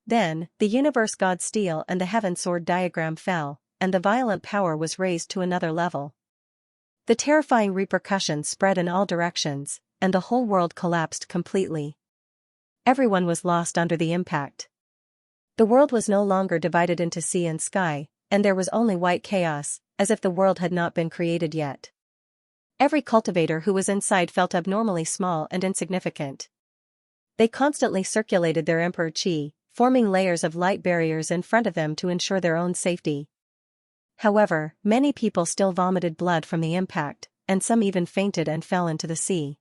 Then, the universe god steel and the heaven sword diagram fell, and the violent power was raised to another level. The terrifying repercussions spread in all directions, and the whole world collapsed completely. Everyone was lost under the impact. The world was no longer divided into sea and sky, and there was only white chaos, as if the world had not been created yet. Every cultivator who was inside felt abnormally small and insignificant. They constantly circulated their emperor chi, forming layers of light barriers in front of them to ensure their own safety. However, many people still vomited blood from the impact, and some even fainted and fell into the sea.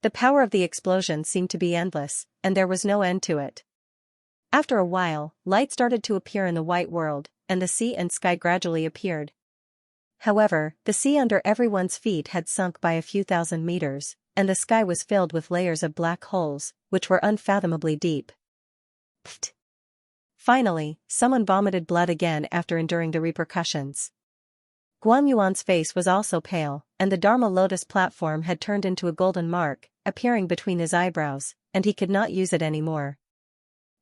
The power of the explosion seemed to be endless, and there was no end to it. After a while, light started to appear in the white world, and the sea and sky gradually appeared. However, the sea under everyone's feet had sunk by a few thousand meters, and the sky was filled with layers of black holes, which were unfathomably deep. Pfft. Finally, someone vomited blood again after enduring the repercussions. Guan Yuan's face was also pale, and the Dharma lotus platform had turned into a golden mark, appearing between his eyebrows, and he could not use it anymore.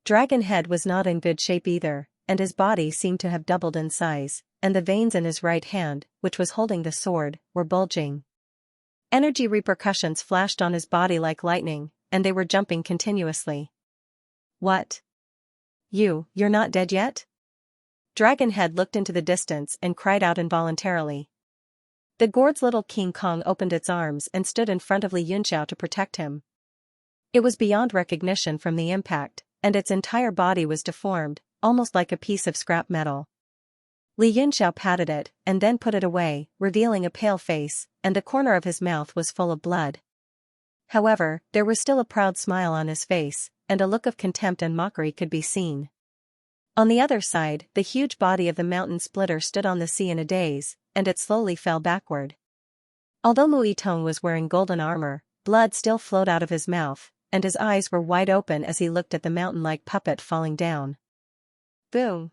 Dragon Head was not in good shape either, and his body seemed to have doubled in size, and the veins in his right hand, which was holding the sword, were bulging. Energy repercussions flashed on his body like lightning, and they were jumping continuously. What? You're not dead yet? Dragon Head looked into the distance and cried out involuntarily. The gourd's little King Kong opened its arms and stood in front of Li Yunxiao to protect him. It was beyond recognition from the impact, and its entire body was deformed, almost like a piece of scrap metal. Li Yunxiao patted it, and then put it away, revealing a pale face, and the corner of his mouth was full of blood. However, there was still a proud smile on his face, and a look of contempt and mockery could be seen. On the other side, the huge body of the mountain splitter stood on the sea in a daze, and it slowly fell backward. Although Mu Yitong was wearing golden armor, blood still flowed out of his mouth, and his eyes were wide open as he looked at the mountain-like puppet falling down. Boom!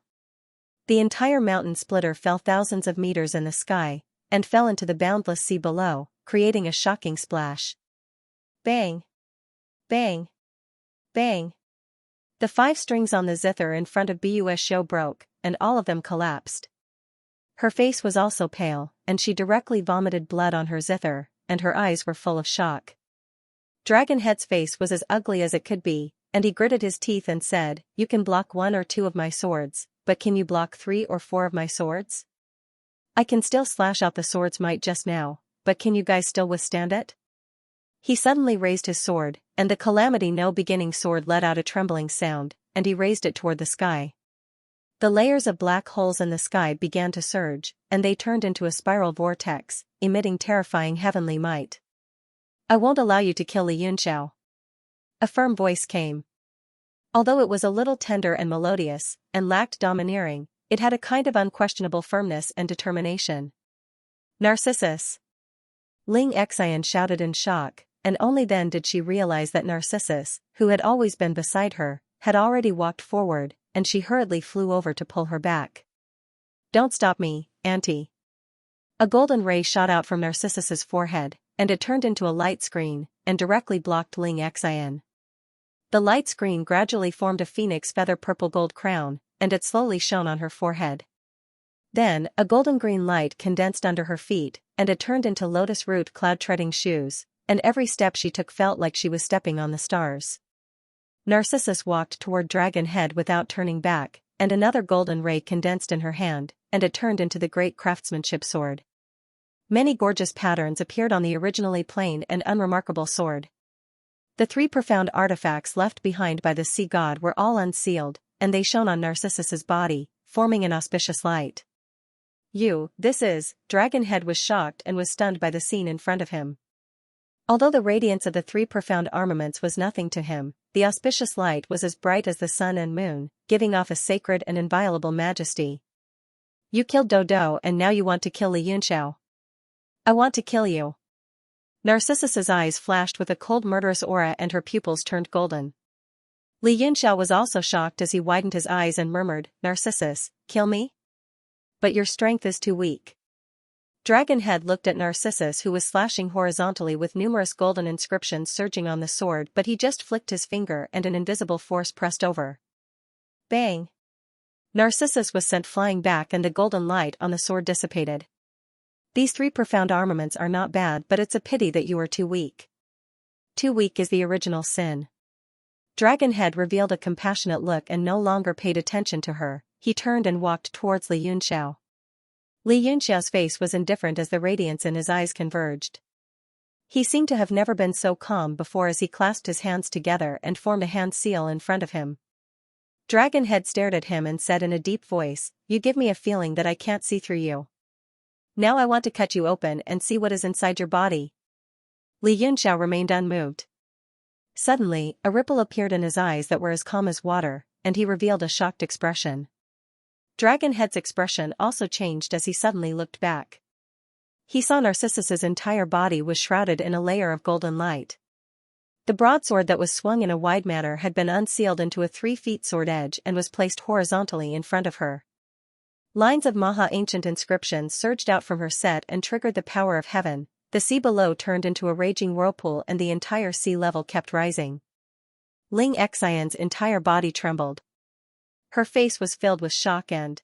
The entire mountain splitter fell thousands of meters in the sky, and fell into the boundless sea below, creating a shocking splash. Bang! Bang! Bang! The 5 strings on the zither in front of Bus Shou broke, and all of them collapsed. Her face was also pale, and she directly vomited blood on her zither, and her eyes were full of shock. Dragon Head's face was as ugly as it could be, and he gritted his teeth and said, "You can block 1 or 2 of my swords, but can you block 3 or 4 of my swords? I can still slash out the sword's might just now, but can you guys still withstand it?" He suddenly raised his sword, and the calamity no beginning sword let out a trembling sound, and he raised it toward the sky. The layers of black holes in the sky began to surge, and they turned into a spiral vortex, emitting terrifying heavenly might. "I won't allow you to kill Li Yunxiao." A firm voice came. Although it was a little tender and melodious, and lacked domineering, it had a kind of unquestionable firmness and determination. "Narcissus!" Ling Xian shouted in shock, and only then did she realize that Narcissus, who had always been beside her, had already walked forward, and she hurriedly flew over to pull her back. "Don't stop me, Auntie." A golden ray shot out from Narcissus's forehead, and it turned into a light screen, and directly blocked Ling Xian. The light screen gradually formed a phoenix feather purple gold crown, and it slowly shone on her forehead. Then, a golden green light condensed under her feet, and it turned into lotus root cloud treading shoes, and every step she took felt like she was stepping on the stars. Narcissus walked toward Dragon Head without turning back, and another golden ray condensed in her hand, and it turned into the great craftsmanship sword. Many gorgeous patterns appeared on the originally plain and unremarkable sword. The 3 profound artifacts left behind by the sea god were all unsealed, and they shone on Narcissus's body, forming an auspicious light. Dragon Head was shocked and was stunned by the scene in front of him. Although the radiance of the 3 profound armaments was nothing to him, the auspicious light was as bright as the sun and moon, giving off a sacred and inviolable majesty. "You killed Dodo and now you want to kill Li Yunxiao." "I want to kill you." Narcissus's eyes flashed with a cold murderous aura and her pupils turned golden. Li Yunxiao was also shocked as he widened his eyes and murmured, Narcissus, kill me? But your strength is too weak. Dragonhead looked at Narcissus, who was slashing horizontally with numerous golden inscriptions surging on the sword, but he just flicked his finger and an invisible force pressed over. Bang! Narcissus was sent flying back and the golden light on the sword dissipated. These three profound armaments are not bad, but it's a pity that you are too weak. Too weak is the original sin. Dragonhead revealed a compassionate look and no longer paid attention to her. He turned and walked towards Li Yunxiao. Li Yunxiao's face was indifferent as the radiance in his eyes converged. He seemed to have never been so calm before as he clasped his hands together and formed a hand seal in front of him. Dragonhead stared at him and said in a deep voice, You give me a feeling that I can't see through you. Now I want to cut you open and see what is inside your body. Li Yunxiao remained unmoved. Suddenly, a ripple appeared in his eyes that were as calm as water, and he revealed a shocked expression. Dragonhead's expression also changed as he suddenly looked back. He saw Narcissus's entire body was shrouded in a layer of golden light. The broadsword that was swung in a wide manner had been unsealed into a 3-foot sword edge and was placed horizontally in front of her. Lines of Maha-ancient inscriptions surged out from her set and triggered the power of heaven. The sea below turned into a raging whirlpool and the entire sea level kept rising. Ling Xian's entire body trembled. Her face was filled with shock and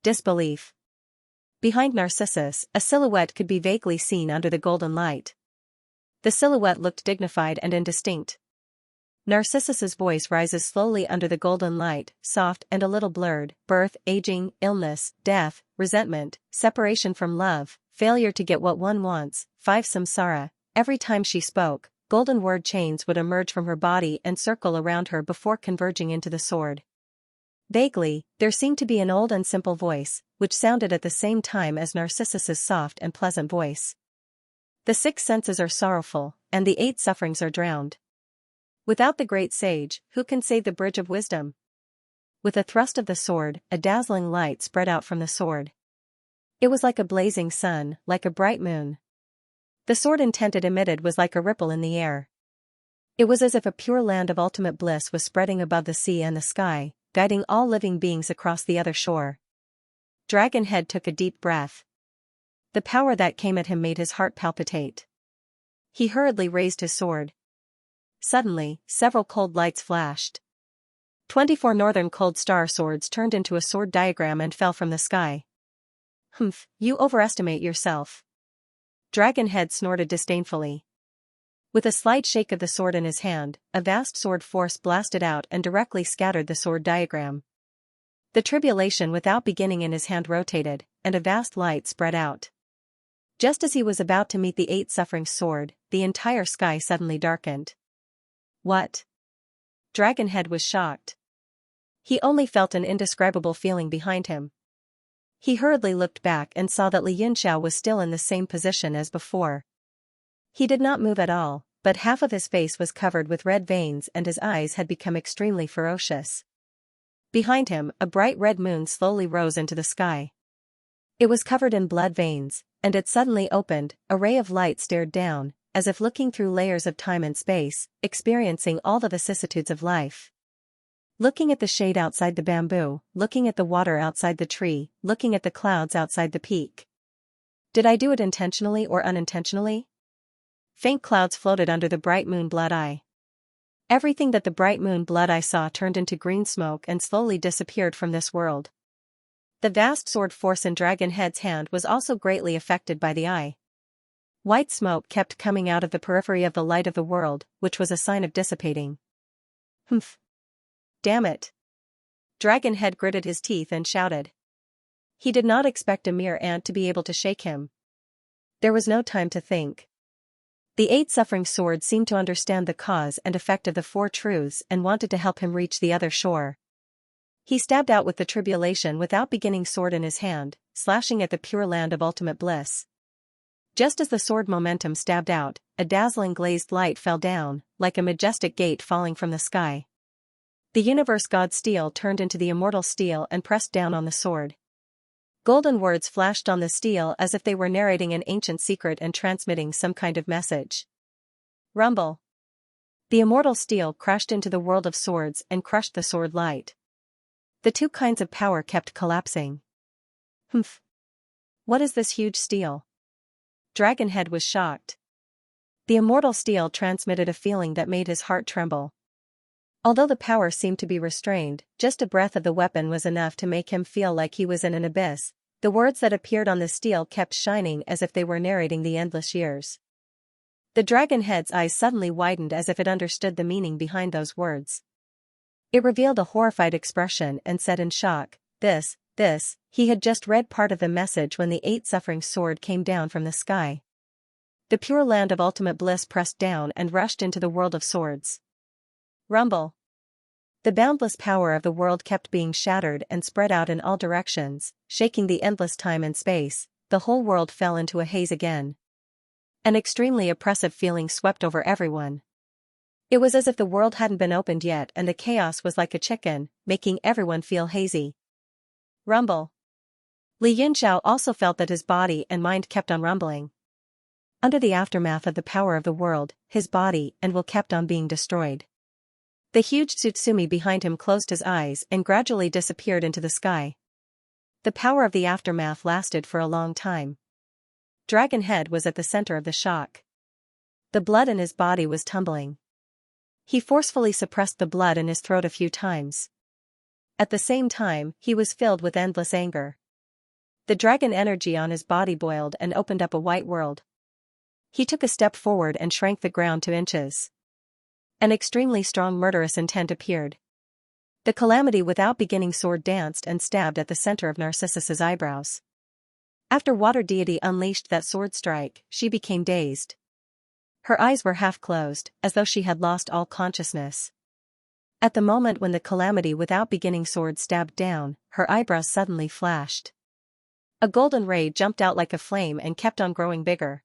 disbelief. Behind Narcissus, a silhouette could be vaguely seen under the golden light. The silhouette looked dignified and indistinct. Narcissus's voice rises slowly under the golden light, soft and a little blurred. Birth, aging, illness, death, resentment, separation from love, failure to get what one wants, 5 samsara. Every time she spoke, golden word chains would emerge from her body and circle around her before converging into the sword. Vaguely, there seemed to be an old and simple voice, which sounded at the same time as Narcissus's soft and pleasant voice. The 6 senses are sorrowful, and the 8 sufferings are drowned. Without the great sage, who can save the bridge of wisdom? With a thrust of the sword, a dazzling light spread out from the sword. It was like a blazing sun, like a bright moon. The sword intent it emitted was like a ripple in the air. It was as if a pure land of ultimate bliss was spreading above the sea and the sky, guiding all living beings across the other shore. Dragonhead took a deep breath. The power that came at him made his heart palpitate. He hurriedly raised his sword. Suddenly, several cold lights flashed. 24 northern cold star swords turned into a sword diagram and fell from the sky. Humph, you overestimate yourself. Dragonhead snorted disdainfully. With a slight shake of the sword in his hand, a vast sword force blasted out and directly scattered the sword diagram. The tribulation without beginning in his hand rotated, and a vast light spread out. Just as he was about to meet the 8 sufferings sword, the entire sky suddenly darkened. What? Dragonhead was shocked. He only felt an indescribable feeling behind him. He hurriedly looked back and saw that Li Yunxiao was still in the same position as before. He did not move at all, but half of his face was covered with red veins and his eyes had become extremely ferocious. Behind him, a bright red moon slowly rose into the sky. It was covered in blood veins, and it suddenly opened. A ray of light stared down, as if looking through layers of time and space, experiencing all the vicissitudes of life. Looking at the shade outside the bamboo, looking at the water outside the tree, looking at the clouds outside the peak. Did I do it intentionally or unintentionally? Faint clouds floated under the bright moon blood eye. Everything that the bright moon blood eye saw turned into green smoke and slowly disappeared from this world. The vast sword force in Dragonhead's hand was also greatly affected by the eye. White smoke kept coming out of the periphery of the light of the world, which was a sign of dissipating. Humph. Damn it. Dragonhead gritted his teeth and shouted. He did not expect a mere ant to be able to shake him. There was no time to think. The 8 suffering swords seemed to understand the cause and effect of the 4 truths and wanted to help him reach the other shore. He stabbed out with the tribulation without beginning sword in his hand, slashing at the pure land of ultimate bliss. Just as the sword momentum stabbed out, a dazzling glazed light fell down, like a majestic gate falling from the sky. The universe god steel turned into the immortal steel and pressed down on the sword. Golden words flashed on the steel as if they were narrating an ancient secret and transmitting some kind of message. Rumble. The immortal steel crashed into the world of swords and crushed the sword light. The two kinds of power kept collapsing. Humph. What is this huge steel? Dragonhead was shocked. The immortal steel transmitted a feeling that made his heart tremble. Although the power seemed to be restrained, just a breath of the weapon was enough to make him feel like he was in an abyss. The words that appeared on the steel kept shining as if they were narrating the endless years. The dragonhead's eyes suddenly widened as if it understood the meaning behind those words. It revealed a horrified expression and said in shock, this. He had just read part of the message when the eight-suffering sword came down from the sky. The pure land of ultimate bliss pressed down and rushed into the world of swords. Rumble. The boundless power of the world kept being shattered and spread out in all directions, shaking the endless time and space. The whole world fell into a haze again. An extremely oppressive feeling swept over everyone. It was as if the world hadn't been opened yet and the chaos was like a chicken, making everyone feel hazy. Rumble. Xianxia also felt that his body and mind kept on rumbling. Under the aftermath of the power of the world, his body and will kept on being destroyed. The huge Tsutsumi behind him closed his eyes and gradually disappeared into the sky. The power of the aftermath lasted for a long time. Dragonhead was at the center of the shock. The blood in his body was tumbling. He forcefully suppressed the blood in his throat a few times. At the same time, he was filled with endless anger. The dragon energy on his body boiled and opened up a white world. He took a step forward and shrank the ground to inches. An extremely strong murderous intent appeared. The calamity without beginning sword danced and stabbed at the center of Narcissus's eyebrows. After water deity unleashed that sword strike, she became dazed. Her eyes were half closed, as though she had lost all consciousness. At the moment when the calamity without beginning sword stabbed down, her eyebrows suddenly flashed. A golden ray jumped out like a flame and kept on growing bigger.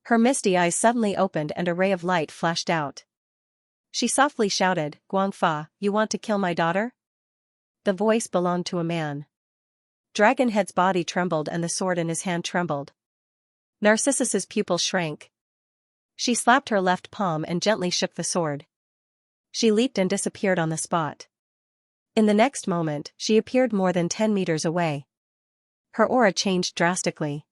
Her misty eyes suddenly opened and a ray of light flashed out. She softly shouted, "Guangfa, you want to kill my daughter?" The voice belonged to a man. Dragonhead's body trembled and the sword in his hand trembled. Narcissus's pupils shrank. She slapped her left palm and gently shook the sword. She leaped and disappeared on the spot. In the next moment, she appeared more than 10 meters away. Her aura changed drastically.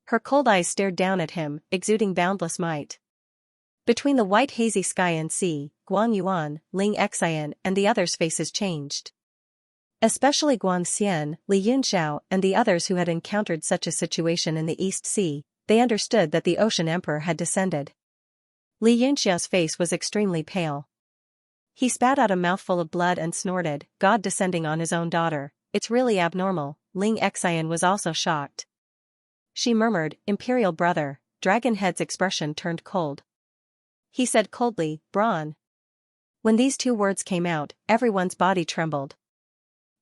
Her cold eyes stared down at him, exuding boundless might. Between the white hazy sky and sea, Guang Yuan, Xianxia, and the others' faces changed. Especially Guang Xian, Xianxia, and the others who had encountered such a situation in the East Sea, they understood that the Ocean Emperor had descended. Xianxia's face was extremely pale. He spat out a mouthful of blood and snorted, "God descending on his own daughter, it's really abnormal." Xianxia was also shocked. She murmured, "Imperial brother." Dragonhead's expression turned cold. He said coldly, "Brawn." When these two words came out, everyone's body trembled.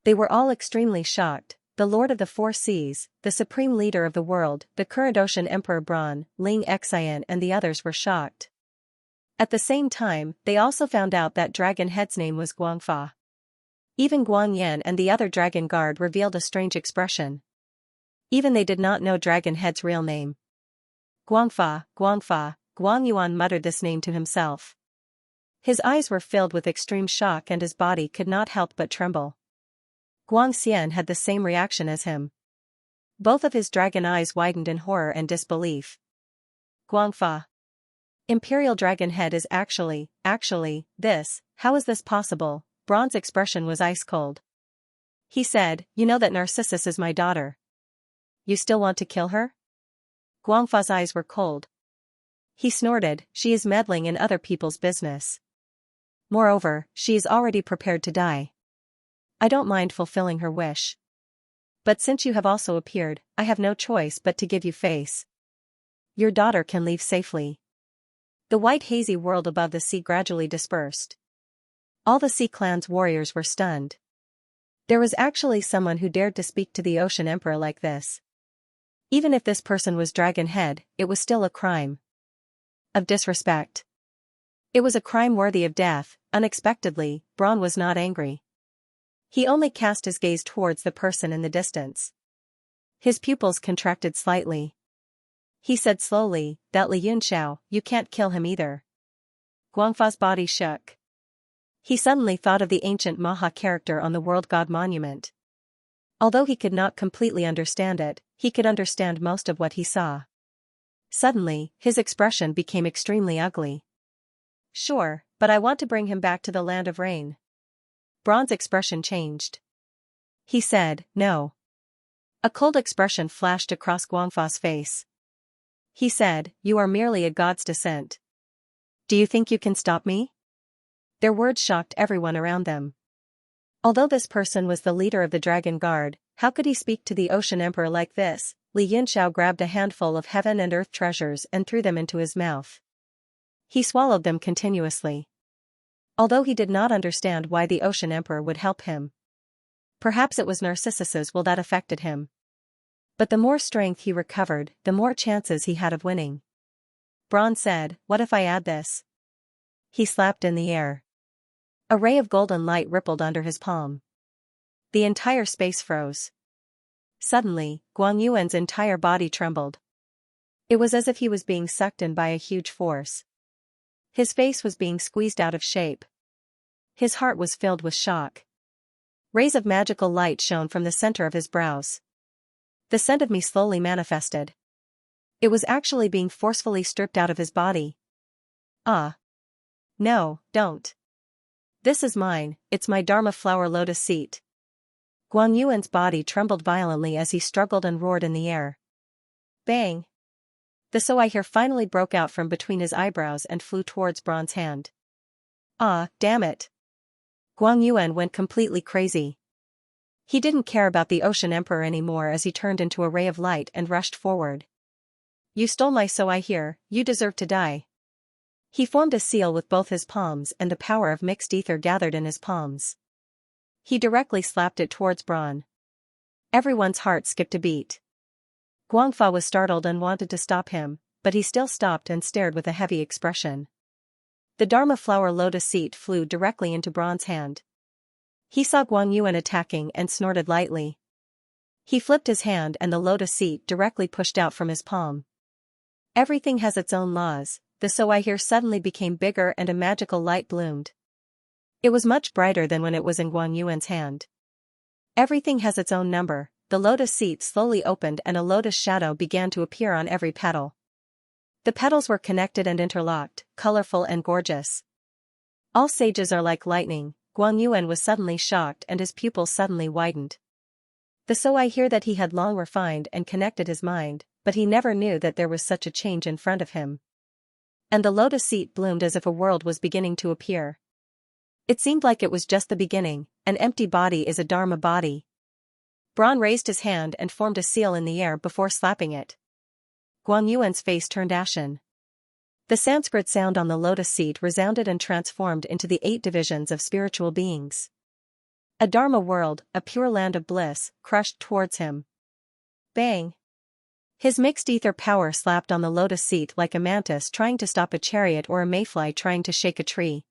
They were all extremely shocked. The Lord of the Four Seas, the supreme leader of the world, the current Ocean Emperor Braun, Xianxia and the others were shocked. At the same time, they also found out that Dragonhead's name was Guangfa. Even Guang Yan and the other Dragon Guard revealed a strange expression. Even they did not know Dragonhead's real name. Guangfa, Guangfa, Guang Yuan muttered this name to himself. His eyes were filled with extreme shock and his body could not help but tremble. Guang Xian had the same reaction as him. Both of his dragon eyes widened in horror and disbelief. Guangfa. Imperial Dragonhead is actually, this, how is this possible? Braun's expression was ice cold. He said, "You know that Narcissus is my daughter. You still want to kill her?" Guangfa's eyes were cold. He snorted, "She is meddling in other people's business. Moreover, she is already prepared to die. I don't mind fulfilling her wish. But since you have also appeared, I have no choice but to give you face. Your daughter can leave safely." The white hazy world above the sea gradually dispersed. All the Sea Clan's warriors were stunned. There was actually someone who dared to speak to the Ocean Emperor like this. Even if this person was Dragonhead, it was still a crime of disrespect. It was a crime worthy of death. Unexpectedly, Braun was not angry. He only cast his gaze towards the person in the distance. His pupils contracted slightly. He said slowly, "That Xianxia, you can't kill him either." Guangfa's body shook. He suddenly thought of the ancient Maha character on the World God Monument. Although he could not completely understand it, he could understand most of what he saw. Suddenly, his expression became extremely ugly. Sure, but I want to bring him back to the land of rain. Braun's expression changed. He said, no. A cold expression flashed across Guangfa's face. He said, you are merely a god's descent. Do you think you can stop me? Their words shocked everyone around them. Although this person was the leader of the Dragon Guard, how could he speak to the Ocean Emperor like this? Xianxia grabbed a handful of heaven and earth treasures and threw them into his mouth. He swallowed them continuously. Although he did not understand why the Ocean Emperor would help him. Perhaps it was Narcissus's will that affected him. But the more strength he recovered, the more chances he had of winning. Braun said, what if I add this? He slapped in the air. A ray of golden light rippled under his palm. The entire space froze. Suddenly, Guang Yuan's entire body trembled. It was as if he was being sucked in by a huge force. His face was being squeezed out of shape. His heart was filled with shock. Rays of magical light shone from the center of his brows. The scent of me slowly manifested. It was actually being forcefully stripped out of his body. Ah. No, don't. This is mine, it's my Dharma flower lotus seat. Guang Yuan's body trembled violently as he struggled and roared in the air. Bang! The so I hear finally broke out from between his eyebrows and flew towards Braun's hand. Ah, damn it! Guang Yuan went completely crazy. He didn't care about the Ocean Emperor anymore as he turned into a ray of light and rushed forward. You stole my so I hear, you deserve to die. He formed a seal with both his palms and the power of mixed ether gathered in his palms. He directly slapped it towards Braun. Everyone's heart skipped a beat. Guangfa was startled and wanted to stop him, but he still stopped and stared with a heavy expression. The Dharma flower lotus seat flew directly into Braun's hand. He saw Guang Yuan attacking and snorted lightly. He flipped his hand and the lotus seat directly pushed out from his palm. Everything has its own laws. The so I hear suddenly became bigger and a magical light bloomed. It was much brighter than when it was in Guang Yuan's hand. Everything has its own number. The lotus seat slowly opened and a lotus shadow began to appear on every petal. The petals were connected and interlocked, colorful and gorgeous. All sages are like lightning. Guang Yuan was suddenly shocked and his pupils suddenly widened. The so I hear that he had long refined and connected his mind, but he never knew that there was such a change in front of him. And the lotus seat bloomed as if a world was beginning to appear. It seemed like it was just the beginning. An empty body is a Dharma body. Braun raised his hand and formed a seal in the air before slapping it. Guang Yuan's face turned ashen. The Sanskrit sound on the lotus seat resounded and transformed into the 8 divisions of spiritual beings. A Dharma world, a pure land of bliss, crushed towards him. Bang! His mixed ether power slapped on the lotus seat like a mantis trying to stop a chariot or a mayfly trying to shake a tree.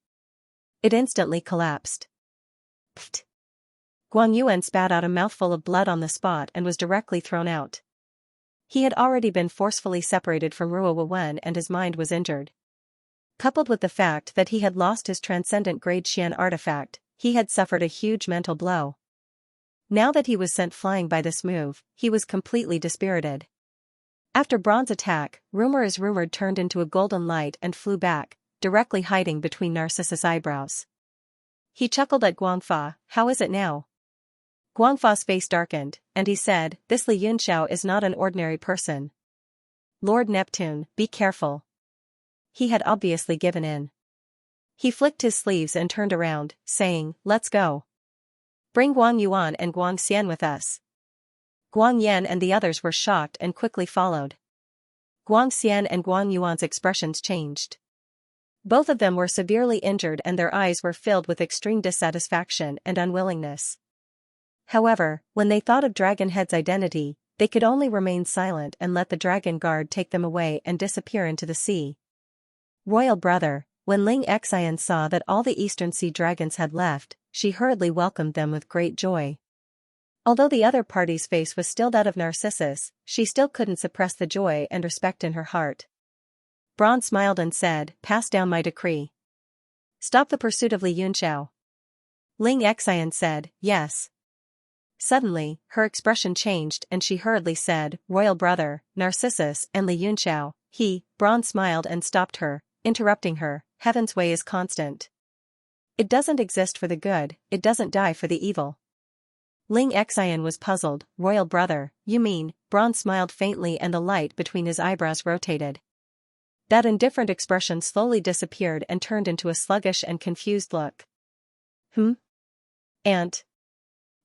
It instantly collapsed. Pfft! Guang Yuan spat out a mouthful of blood on the spot and was directly thrown out. He had already been forcefully separated from Ruo Wen and his mind was injured. Coupled with the fact that he had lost his transcendent grade Xian artifact, he had suffered a huge mental blow. Now that he was sent flying by this move, he was completely dispirited. After Braun's attack, rumor is rumored turned into a golden light and flew back, directly hiding between Narcissus' eyebrows. He chuckled at Guangfa, how is it now? Guangfa's face darkened, and he said, this Li Yunxiao is not an ordinary person. Lord Neptune, be careful. He had obviously given in. He flicked his sleeves and turned around, saying, let's go. Bring Guang Yuan and Guang Xian with us. Guang Yan and the others were shocked and quickly followed. Guang Xian and Guang Yuan's expressions changed. Both of them were severely injured and their eyes were filled with extreme dissatisfaction and unwillingness. However, when they thought of Dragonhead's identity, they could only remain silent and let the Dragon Guard take them away and disappear into the sea. Royal brother, when Ling Xian saw that all the Eastern Sea dragons had left, she hurriedly welcomed them with great joy. Although the other party's face was still that of Narcissus, she still couldn't suppress the joy and respect in her heart. Braun smiled and said, pass down my decree. Stop the pursuit of Li Yunxiao. Ling Xian said, yes. Suddenly, her expression changed and she hurriedly said, royal brother, Narcissus and Li Yunxiao. Braun smiled and stopped her, interrupting her, heaven's way is constant. It doesn't exist for the good, it doesn't die for the evil. Ling Xian was puzzled, royal brother, you mean? Braun smiled faintly and the light between his eyebrows rotated. That indifferent expression slowly disappeared and turned into a sluggish and confused look. Aunt?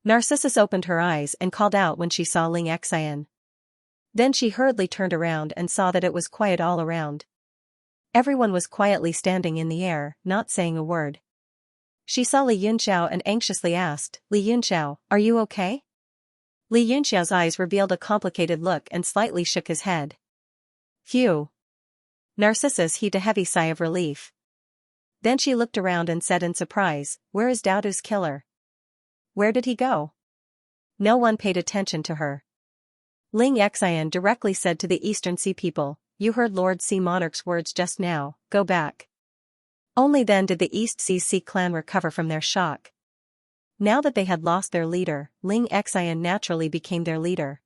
Narcissus opened her eyes and called out when she saw Ling Xian. Then she hurriedly turned around and saw that it was quiet all around. Everyone was quietly standing in the air, not saying a word. She saw Li Yunxiao and anxiously asked, Li Yunxiao, are you okay? Li Yunxiao's eyes revealed a complicated look and slightly shook his head. Phew. Narcissus heaved a heavy sigh of relief. Then she looked around and said in surprise, where is Daodu's killer? Where did he go? No one paid attention to her. Ling Xian directly said to the Eastern Sea people, you heard Lord Sea Monarch's words just now, go back. Only then did the East Sea clan recover from their shock. Now that they had lost their leader, Ling Xian naturally became their leader.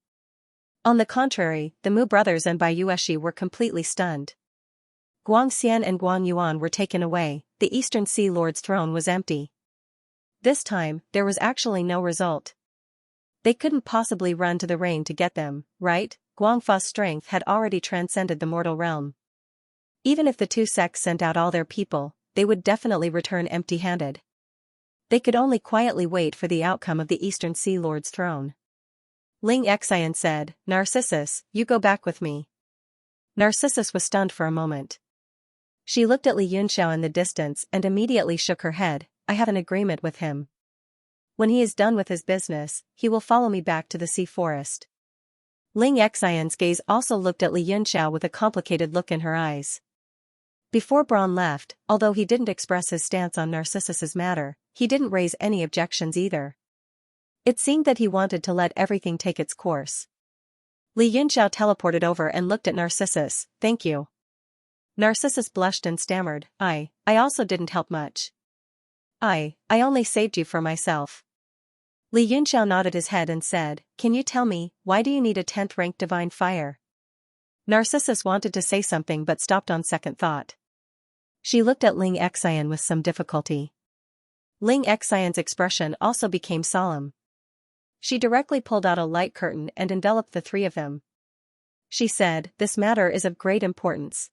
On the contrary, the Mu brothers and Bai Yueshi were completely stunned. Guang Xian and Guang Yuan were taken away, the Eastern Sea Lord's throne was empty. This time, there was actually no result. They couldn't possibly run to the rain to get them, right? Guang Fa's strength had already transcended the mortal realm. Even if the two sects sent out all their people, they would definitely return empty-handed. They could only quietly wait for the outcome of the Eastern Sea Lord's throne. Ling Xian said, Narcissus, you go back with me. Narcissus was stunned for a moment. She looked at Li Yunxiao in the distance and immediately shook her head, I have an agreement with him. When he is done with his business, he will follow me back to the sea forest. Ling Xian's gaze also looked at Li Yunxiao with a complicated look in her eyes. Before Braun left, although he didn't express his stance on Narcissus's matter, he didn't raise any objections either. It seemed that he wanted to let everything take its course. Li Yunxiao teleported over and looked at Narcissus, thank you. Narcissus blushed and stammered, I also didn't help much. I only saved you for myself. Li Yunxiao nodded his head and said, can you tell me, why do you need a 10th rank divine fire? Narcissus wanted to say something but stopped on second thought. She looked at Ling Xian with some difficulty. Ling Xian's expression also became solemn. She directly pulled out a light curtain and enveloped the three of them. She said, this matter is of great importance.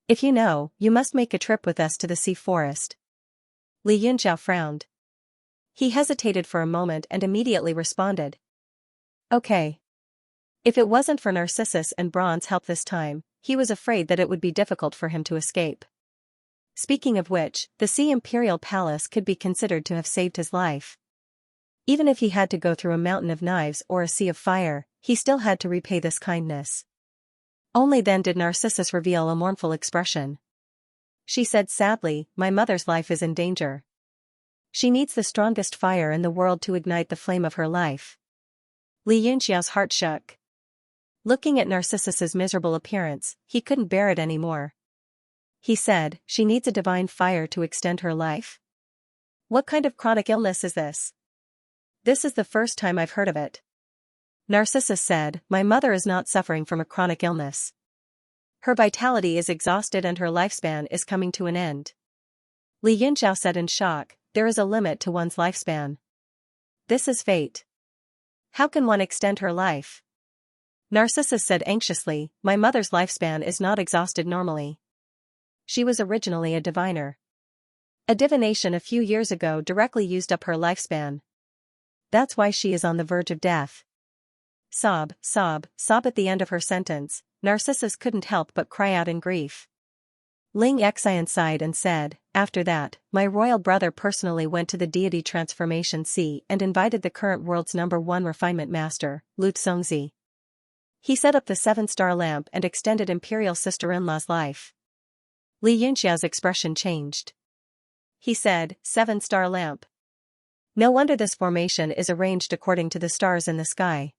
If you know, you must make a trip with us to the sea forest. Li Yunxiao frowned. He hesitated for a moment and immediately responded. Okay. If it wasn't for Narcissus and Braun's help this time, he was afraid that it would be difficult for him to escape. Speaking of which, the Sea Imperial Palace could be considered to have saved his life. Even if he had to go through a mountain of knives or a sea of fire, he still had to repay this kindness. Only then did Narcissus reveal a mournful expression. She said sadly, my mother's life is in danger. She needs the strongest fire in the world to ignite the flame of her life. Li Yunxiao's heart shook. Looking at Narcissus's miserable appearance, he couldn't bear it anymore. He said, she needs a divine fire to extend her life? What kind of chronic illness is this? This is the first time I've heard of it. Narcissus said, my mother is not suffering from a chronic illness. Her vitality is exhausted and her lifespan is coming to an end. Li Yunxiao said in shock, there is a limit to one's lifespan. This is fate. How can one extend her life? Narcissus said anxiously, my mother's lifespan is not exhausted normally. She was originally a diviner. A divination a few years ago directly used up her lifespan. That's why she is on the verge of death. Sob, sob, sob at the end of her sentence, Narcissus couldn't help but cry out in grief. Ling Xian sighed and said, after that, my royal brother personally went to the deity transformation sea and invited the current world's #1 refinement master, Lu Tsongzi. He set up the 7-star lamp and extended imperial sister-in-law's life. Li Yunxiao's expression changed. He said, 7-star lamp. No wonder this formation is arranged according to the stars in the sky.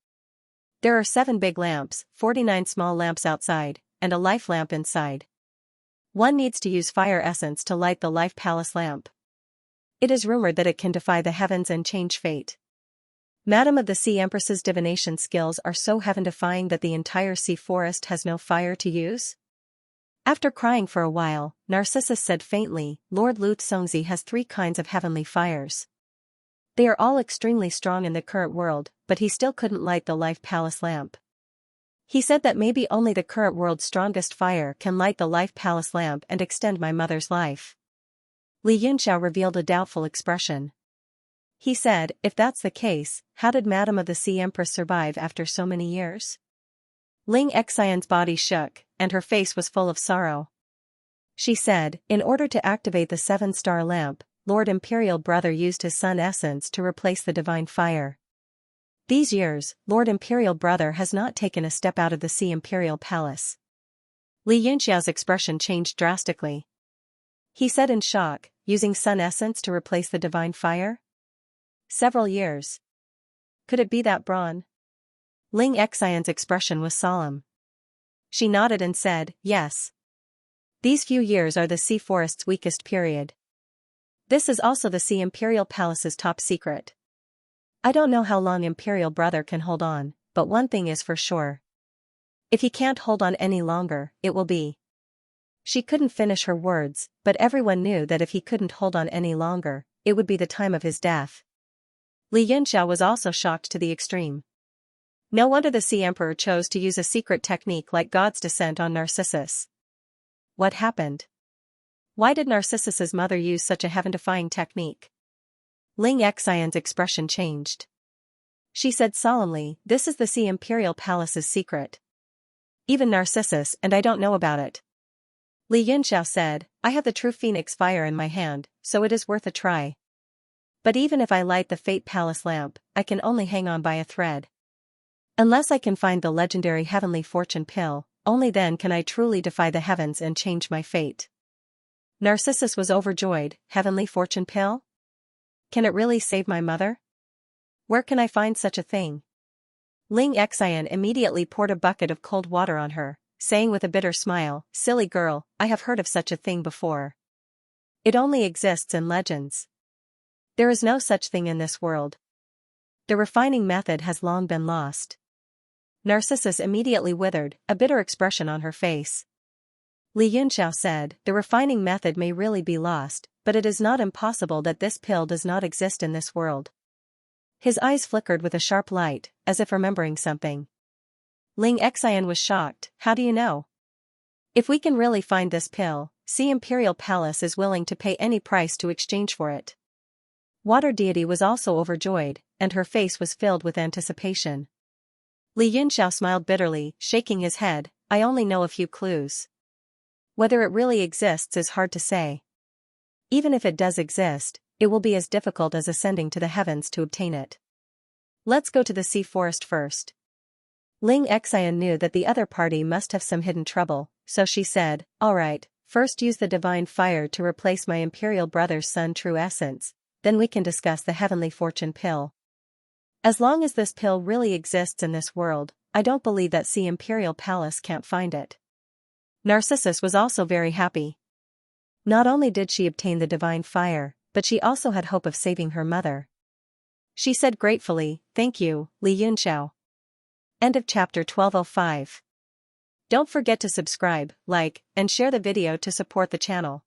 There are 7 big lamps, 49 small lamps outside, and a life lamp inside. One needs to use fire essence to light the life palace lamp. It is rumored that it can defy the heavens and change fate. Madam of the Sea Empress's divination skills are so heaven-defying that the entire sea forest has no fire to use? After crying for a while, Narcissus said faintly, Lord Lu Tsongzi has 3 kinds of heavenly fires. They are all extremely strong in the current world, but he still couldn't light the life palace lamp. He said that maybe only the current world's strongest fire can light the life palace lamp and extend my mother's life. Li Yunxiao revealed a doubtful expression. He said, if that's the case, how did Madam of the Sea Empress survive after so many years? Ling Xian's body shook, and her face was full of sorrow. She said, in order to activate the 7-star lamp, Lord Imperial Brother used his sun essence to replace the divine fire. These years, Lord Imperial Brother has not taken a step out of the Sea Imperial Palace. Li Yunxiao's expression changed drastically. He said in shock, using sun essence to replace the divine fire? Several years. Could it be that Braun? Ling Xian's expression was solemn. She nodded and said, yes. These few years are the sea forest's weakest period. This is also the Sea Imperial Palace's top secret. I don't know how long Imperial Brother can hold on, but one thing is for sure. If he can't hold on any longer, it will be. She couldn't finish her words, but everyone knew that if he couldn't hold on any longer, it would be the time of his death. Li Yunxiao was also shocked to the extreme. No wonder the Sea Emperor chose to use a secret technique like God's descent on Narcissus. What happened? Why did Narcissus's mother use such a heaven-defying technique? Ling Xian's expression changed. She said solemnly, this is the Sea Imperial Palace's secret. Even Narcissus and I don't know about it. Li Yunxiao said, I have the true phoenix fire in my hand, so it is worth a try. But even if I light the Fate Palace lamp, I can only hang on by a thread. Unless I can find the legendary heavenly fortune pill, only then can I truly defy the heavens and change my fate. Narcissus was overjoyed. Heavenly fortune pill? Can it really save my mother? Where can I find such a thing? Ling Xian immediately poured a bucket of cold water on her, saying with a bitter smile, silly girl, I have heard of such a thing before. It only exists in legends. There is no such thing in this world. The refining method has long been lost. Narcissus immediately withered, a bitter expression on her face. Li Yunxiao said, the refining method may really be lost, but it is not impossible that this pill does not exist in this world. His eyes flickered with a sharp light, as if remembering something. Ling Xian was shocked, how do you know? If we can really find this pill, Sea Imperial Palace is willing to pay any price to exchange for it. Water Deity was also overjoyed, and her face was filled with anticipation. Li Yunxiao smiled bitterly, shaking his head, I only know a few clues. Whether it really exists is hard to say. Even if it does exist, it will be as difficult as ascending to the heavens to obtain it. Let's go to the sea forest first. Ling Xian knew that the other party must have some hidden trouble, so she said, all right, first use the divine fire to replace my imperial brother's sun true essence, then we can discuss the heavenly fortune pill. As long as this pill really exists in this world, I don't believe that Sea Imperial Palace can't find it. Narcissus was also very happy. Not only did she obtain the divine fire, but she also had hope of saving her mother. She said gratefully, thank you, Li Yunxiao. End of chapter 1205. Don't forget to subscribe, like, and share the video to support the channel.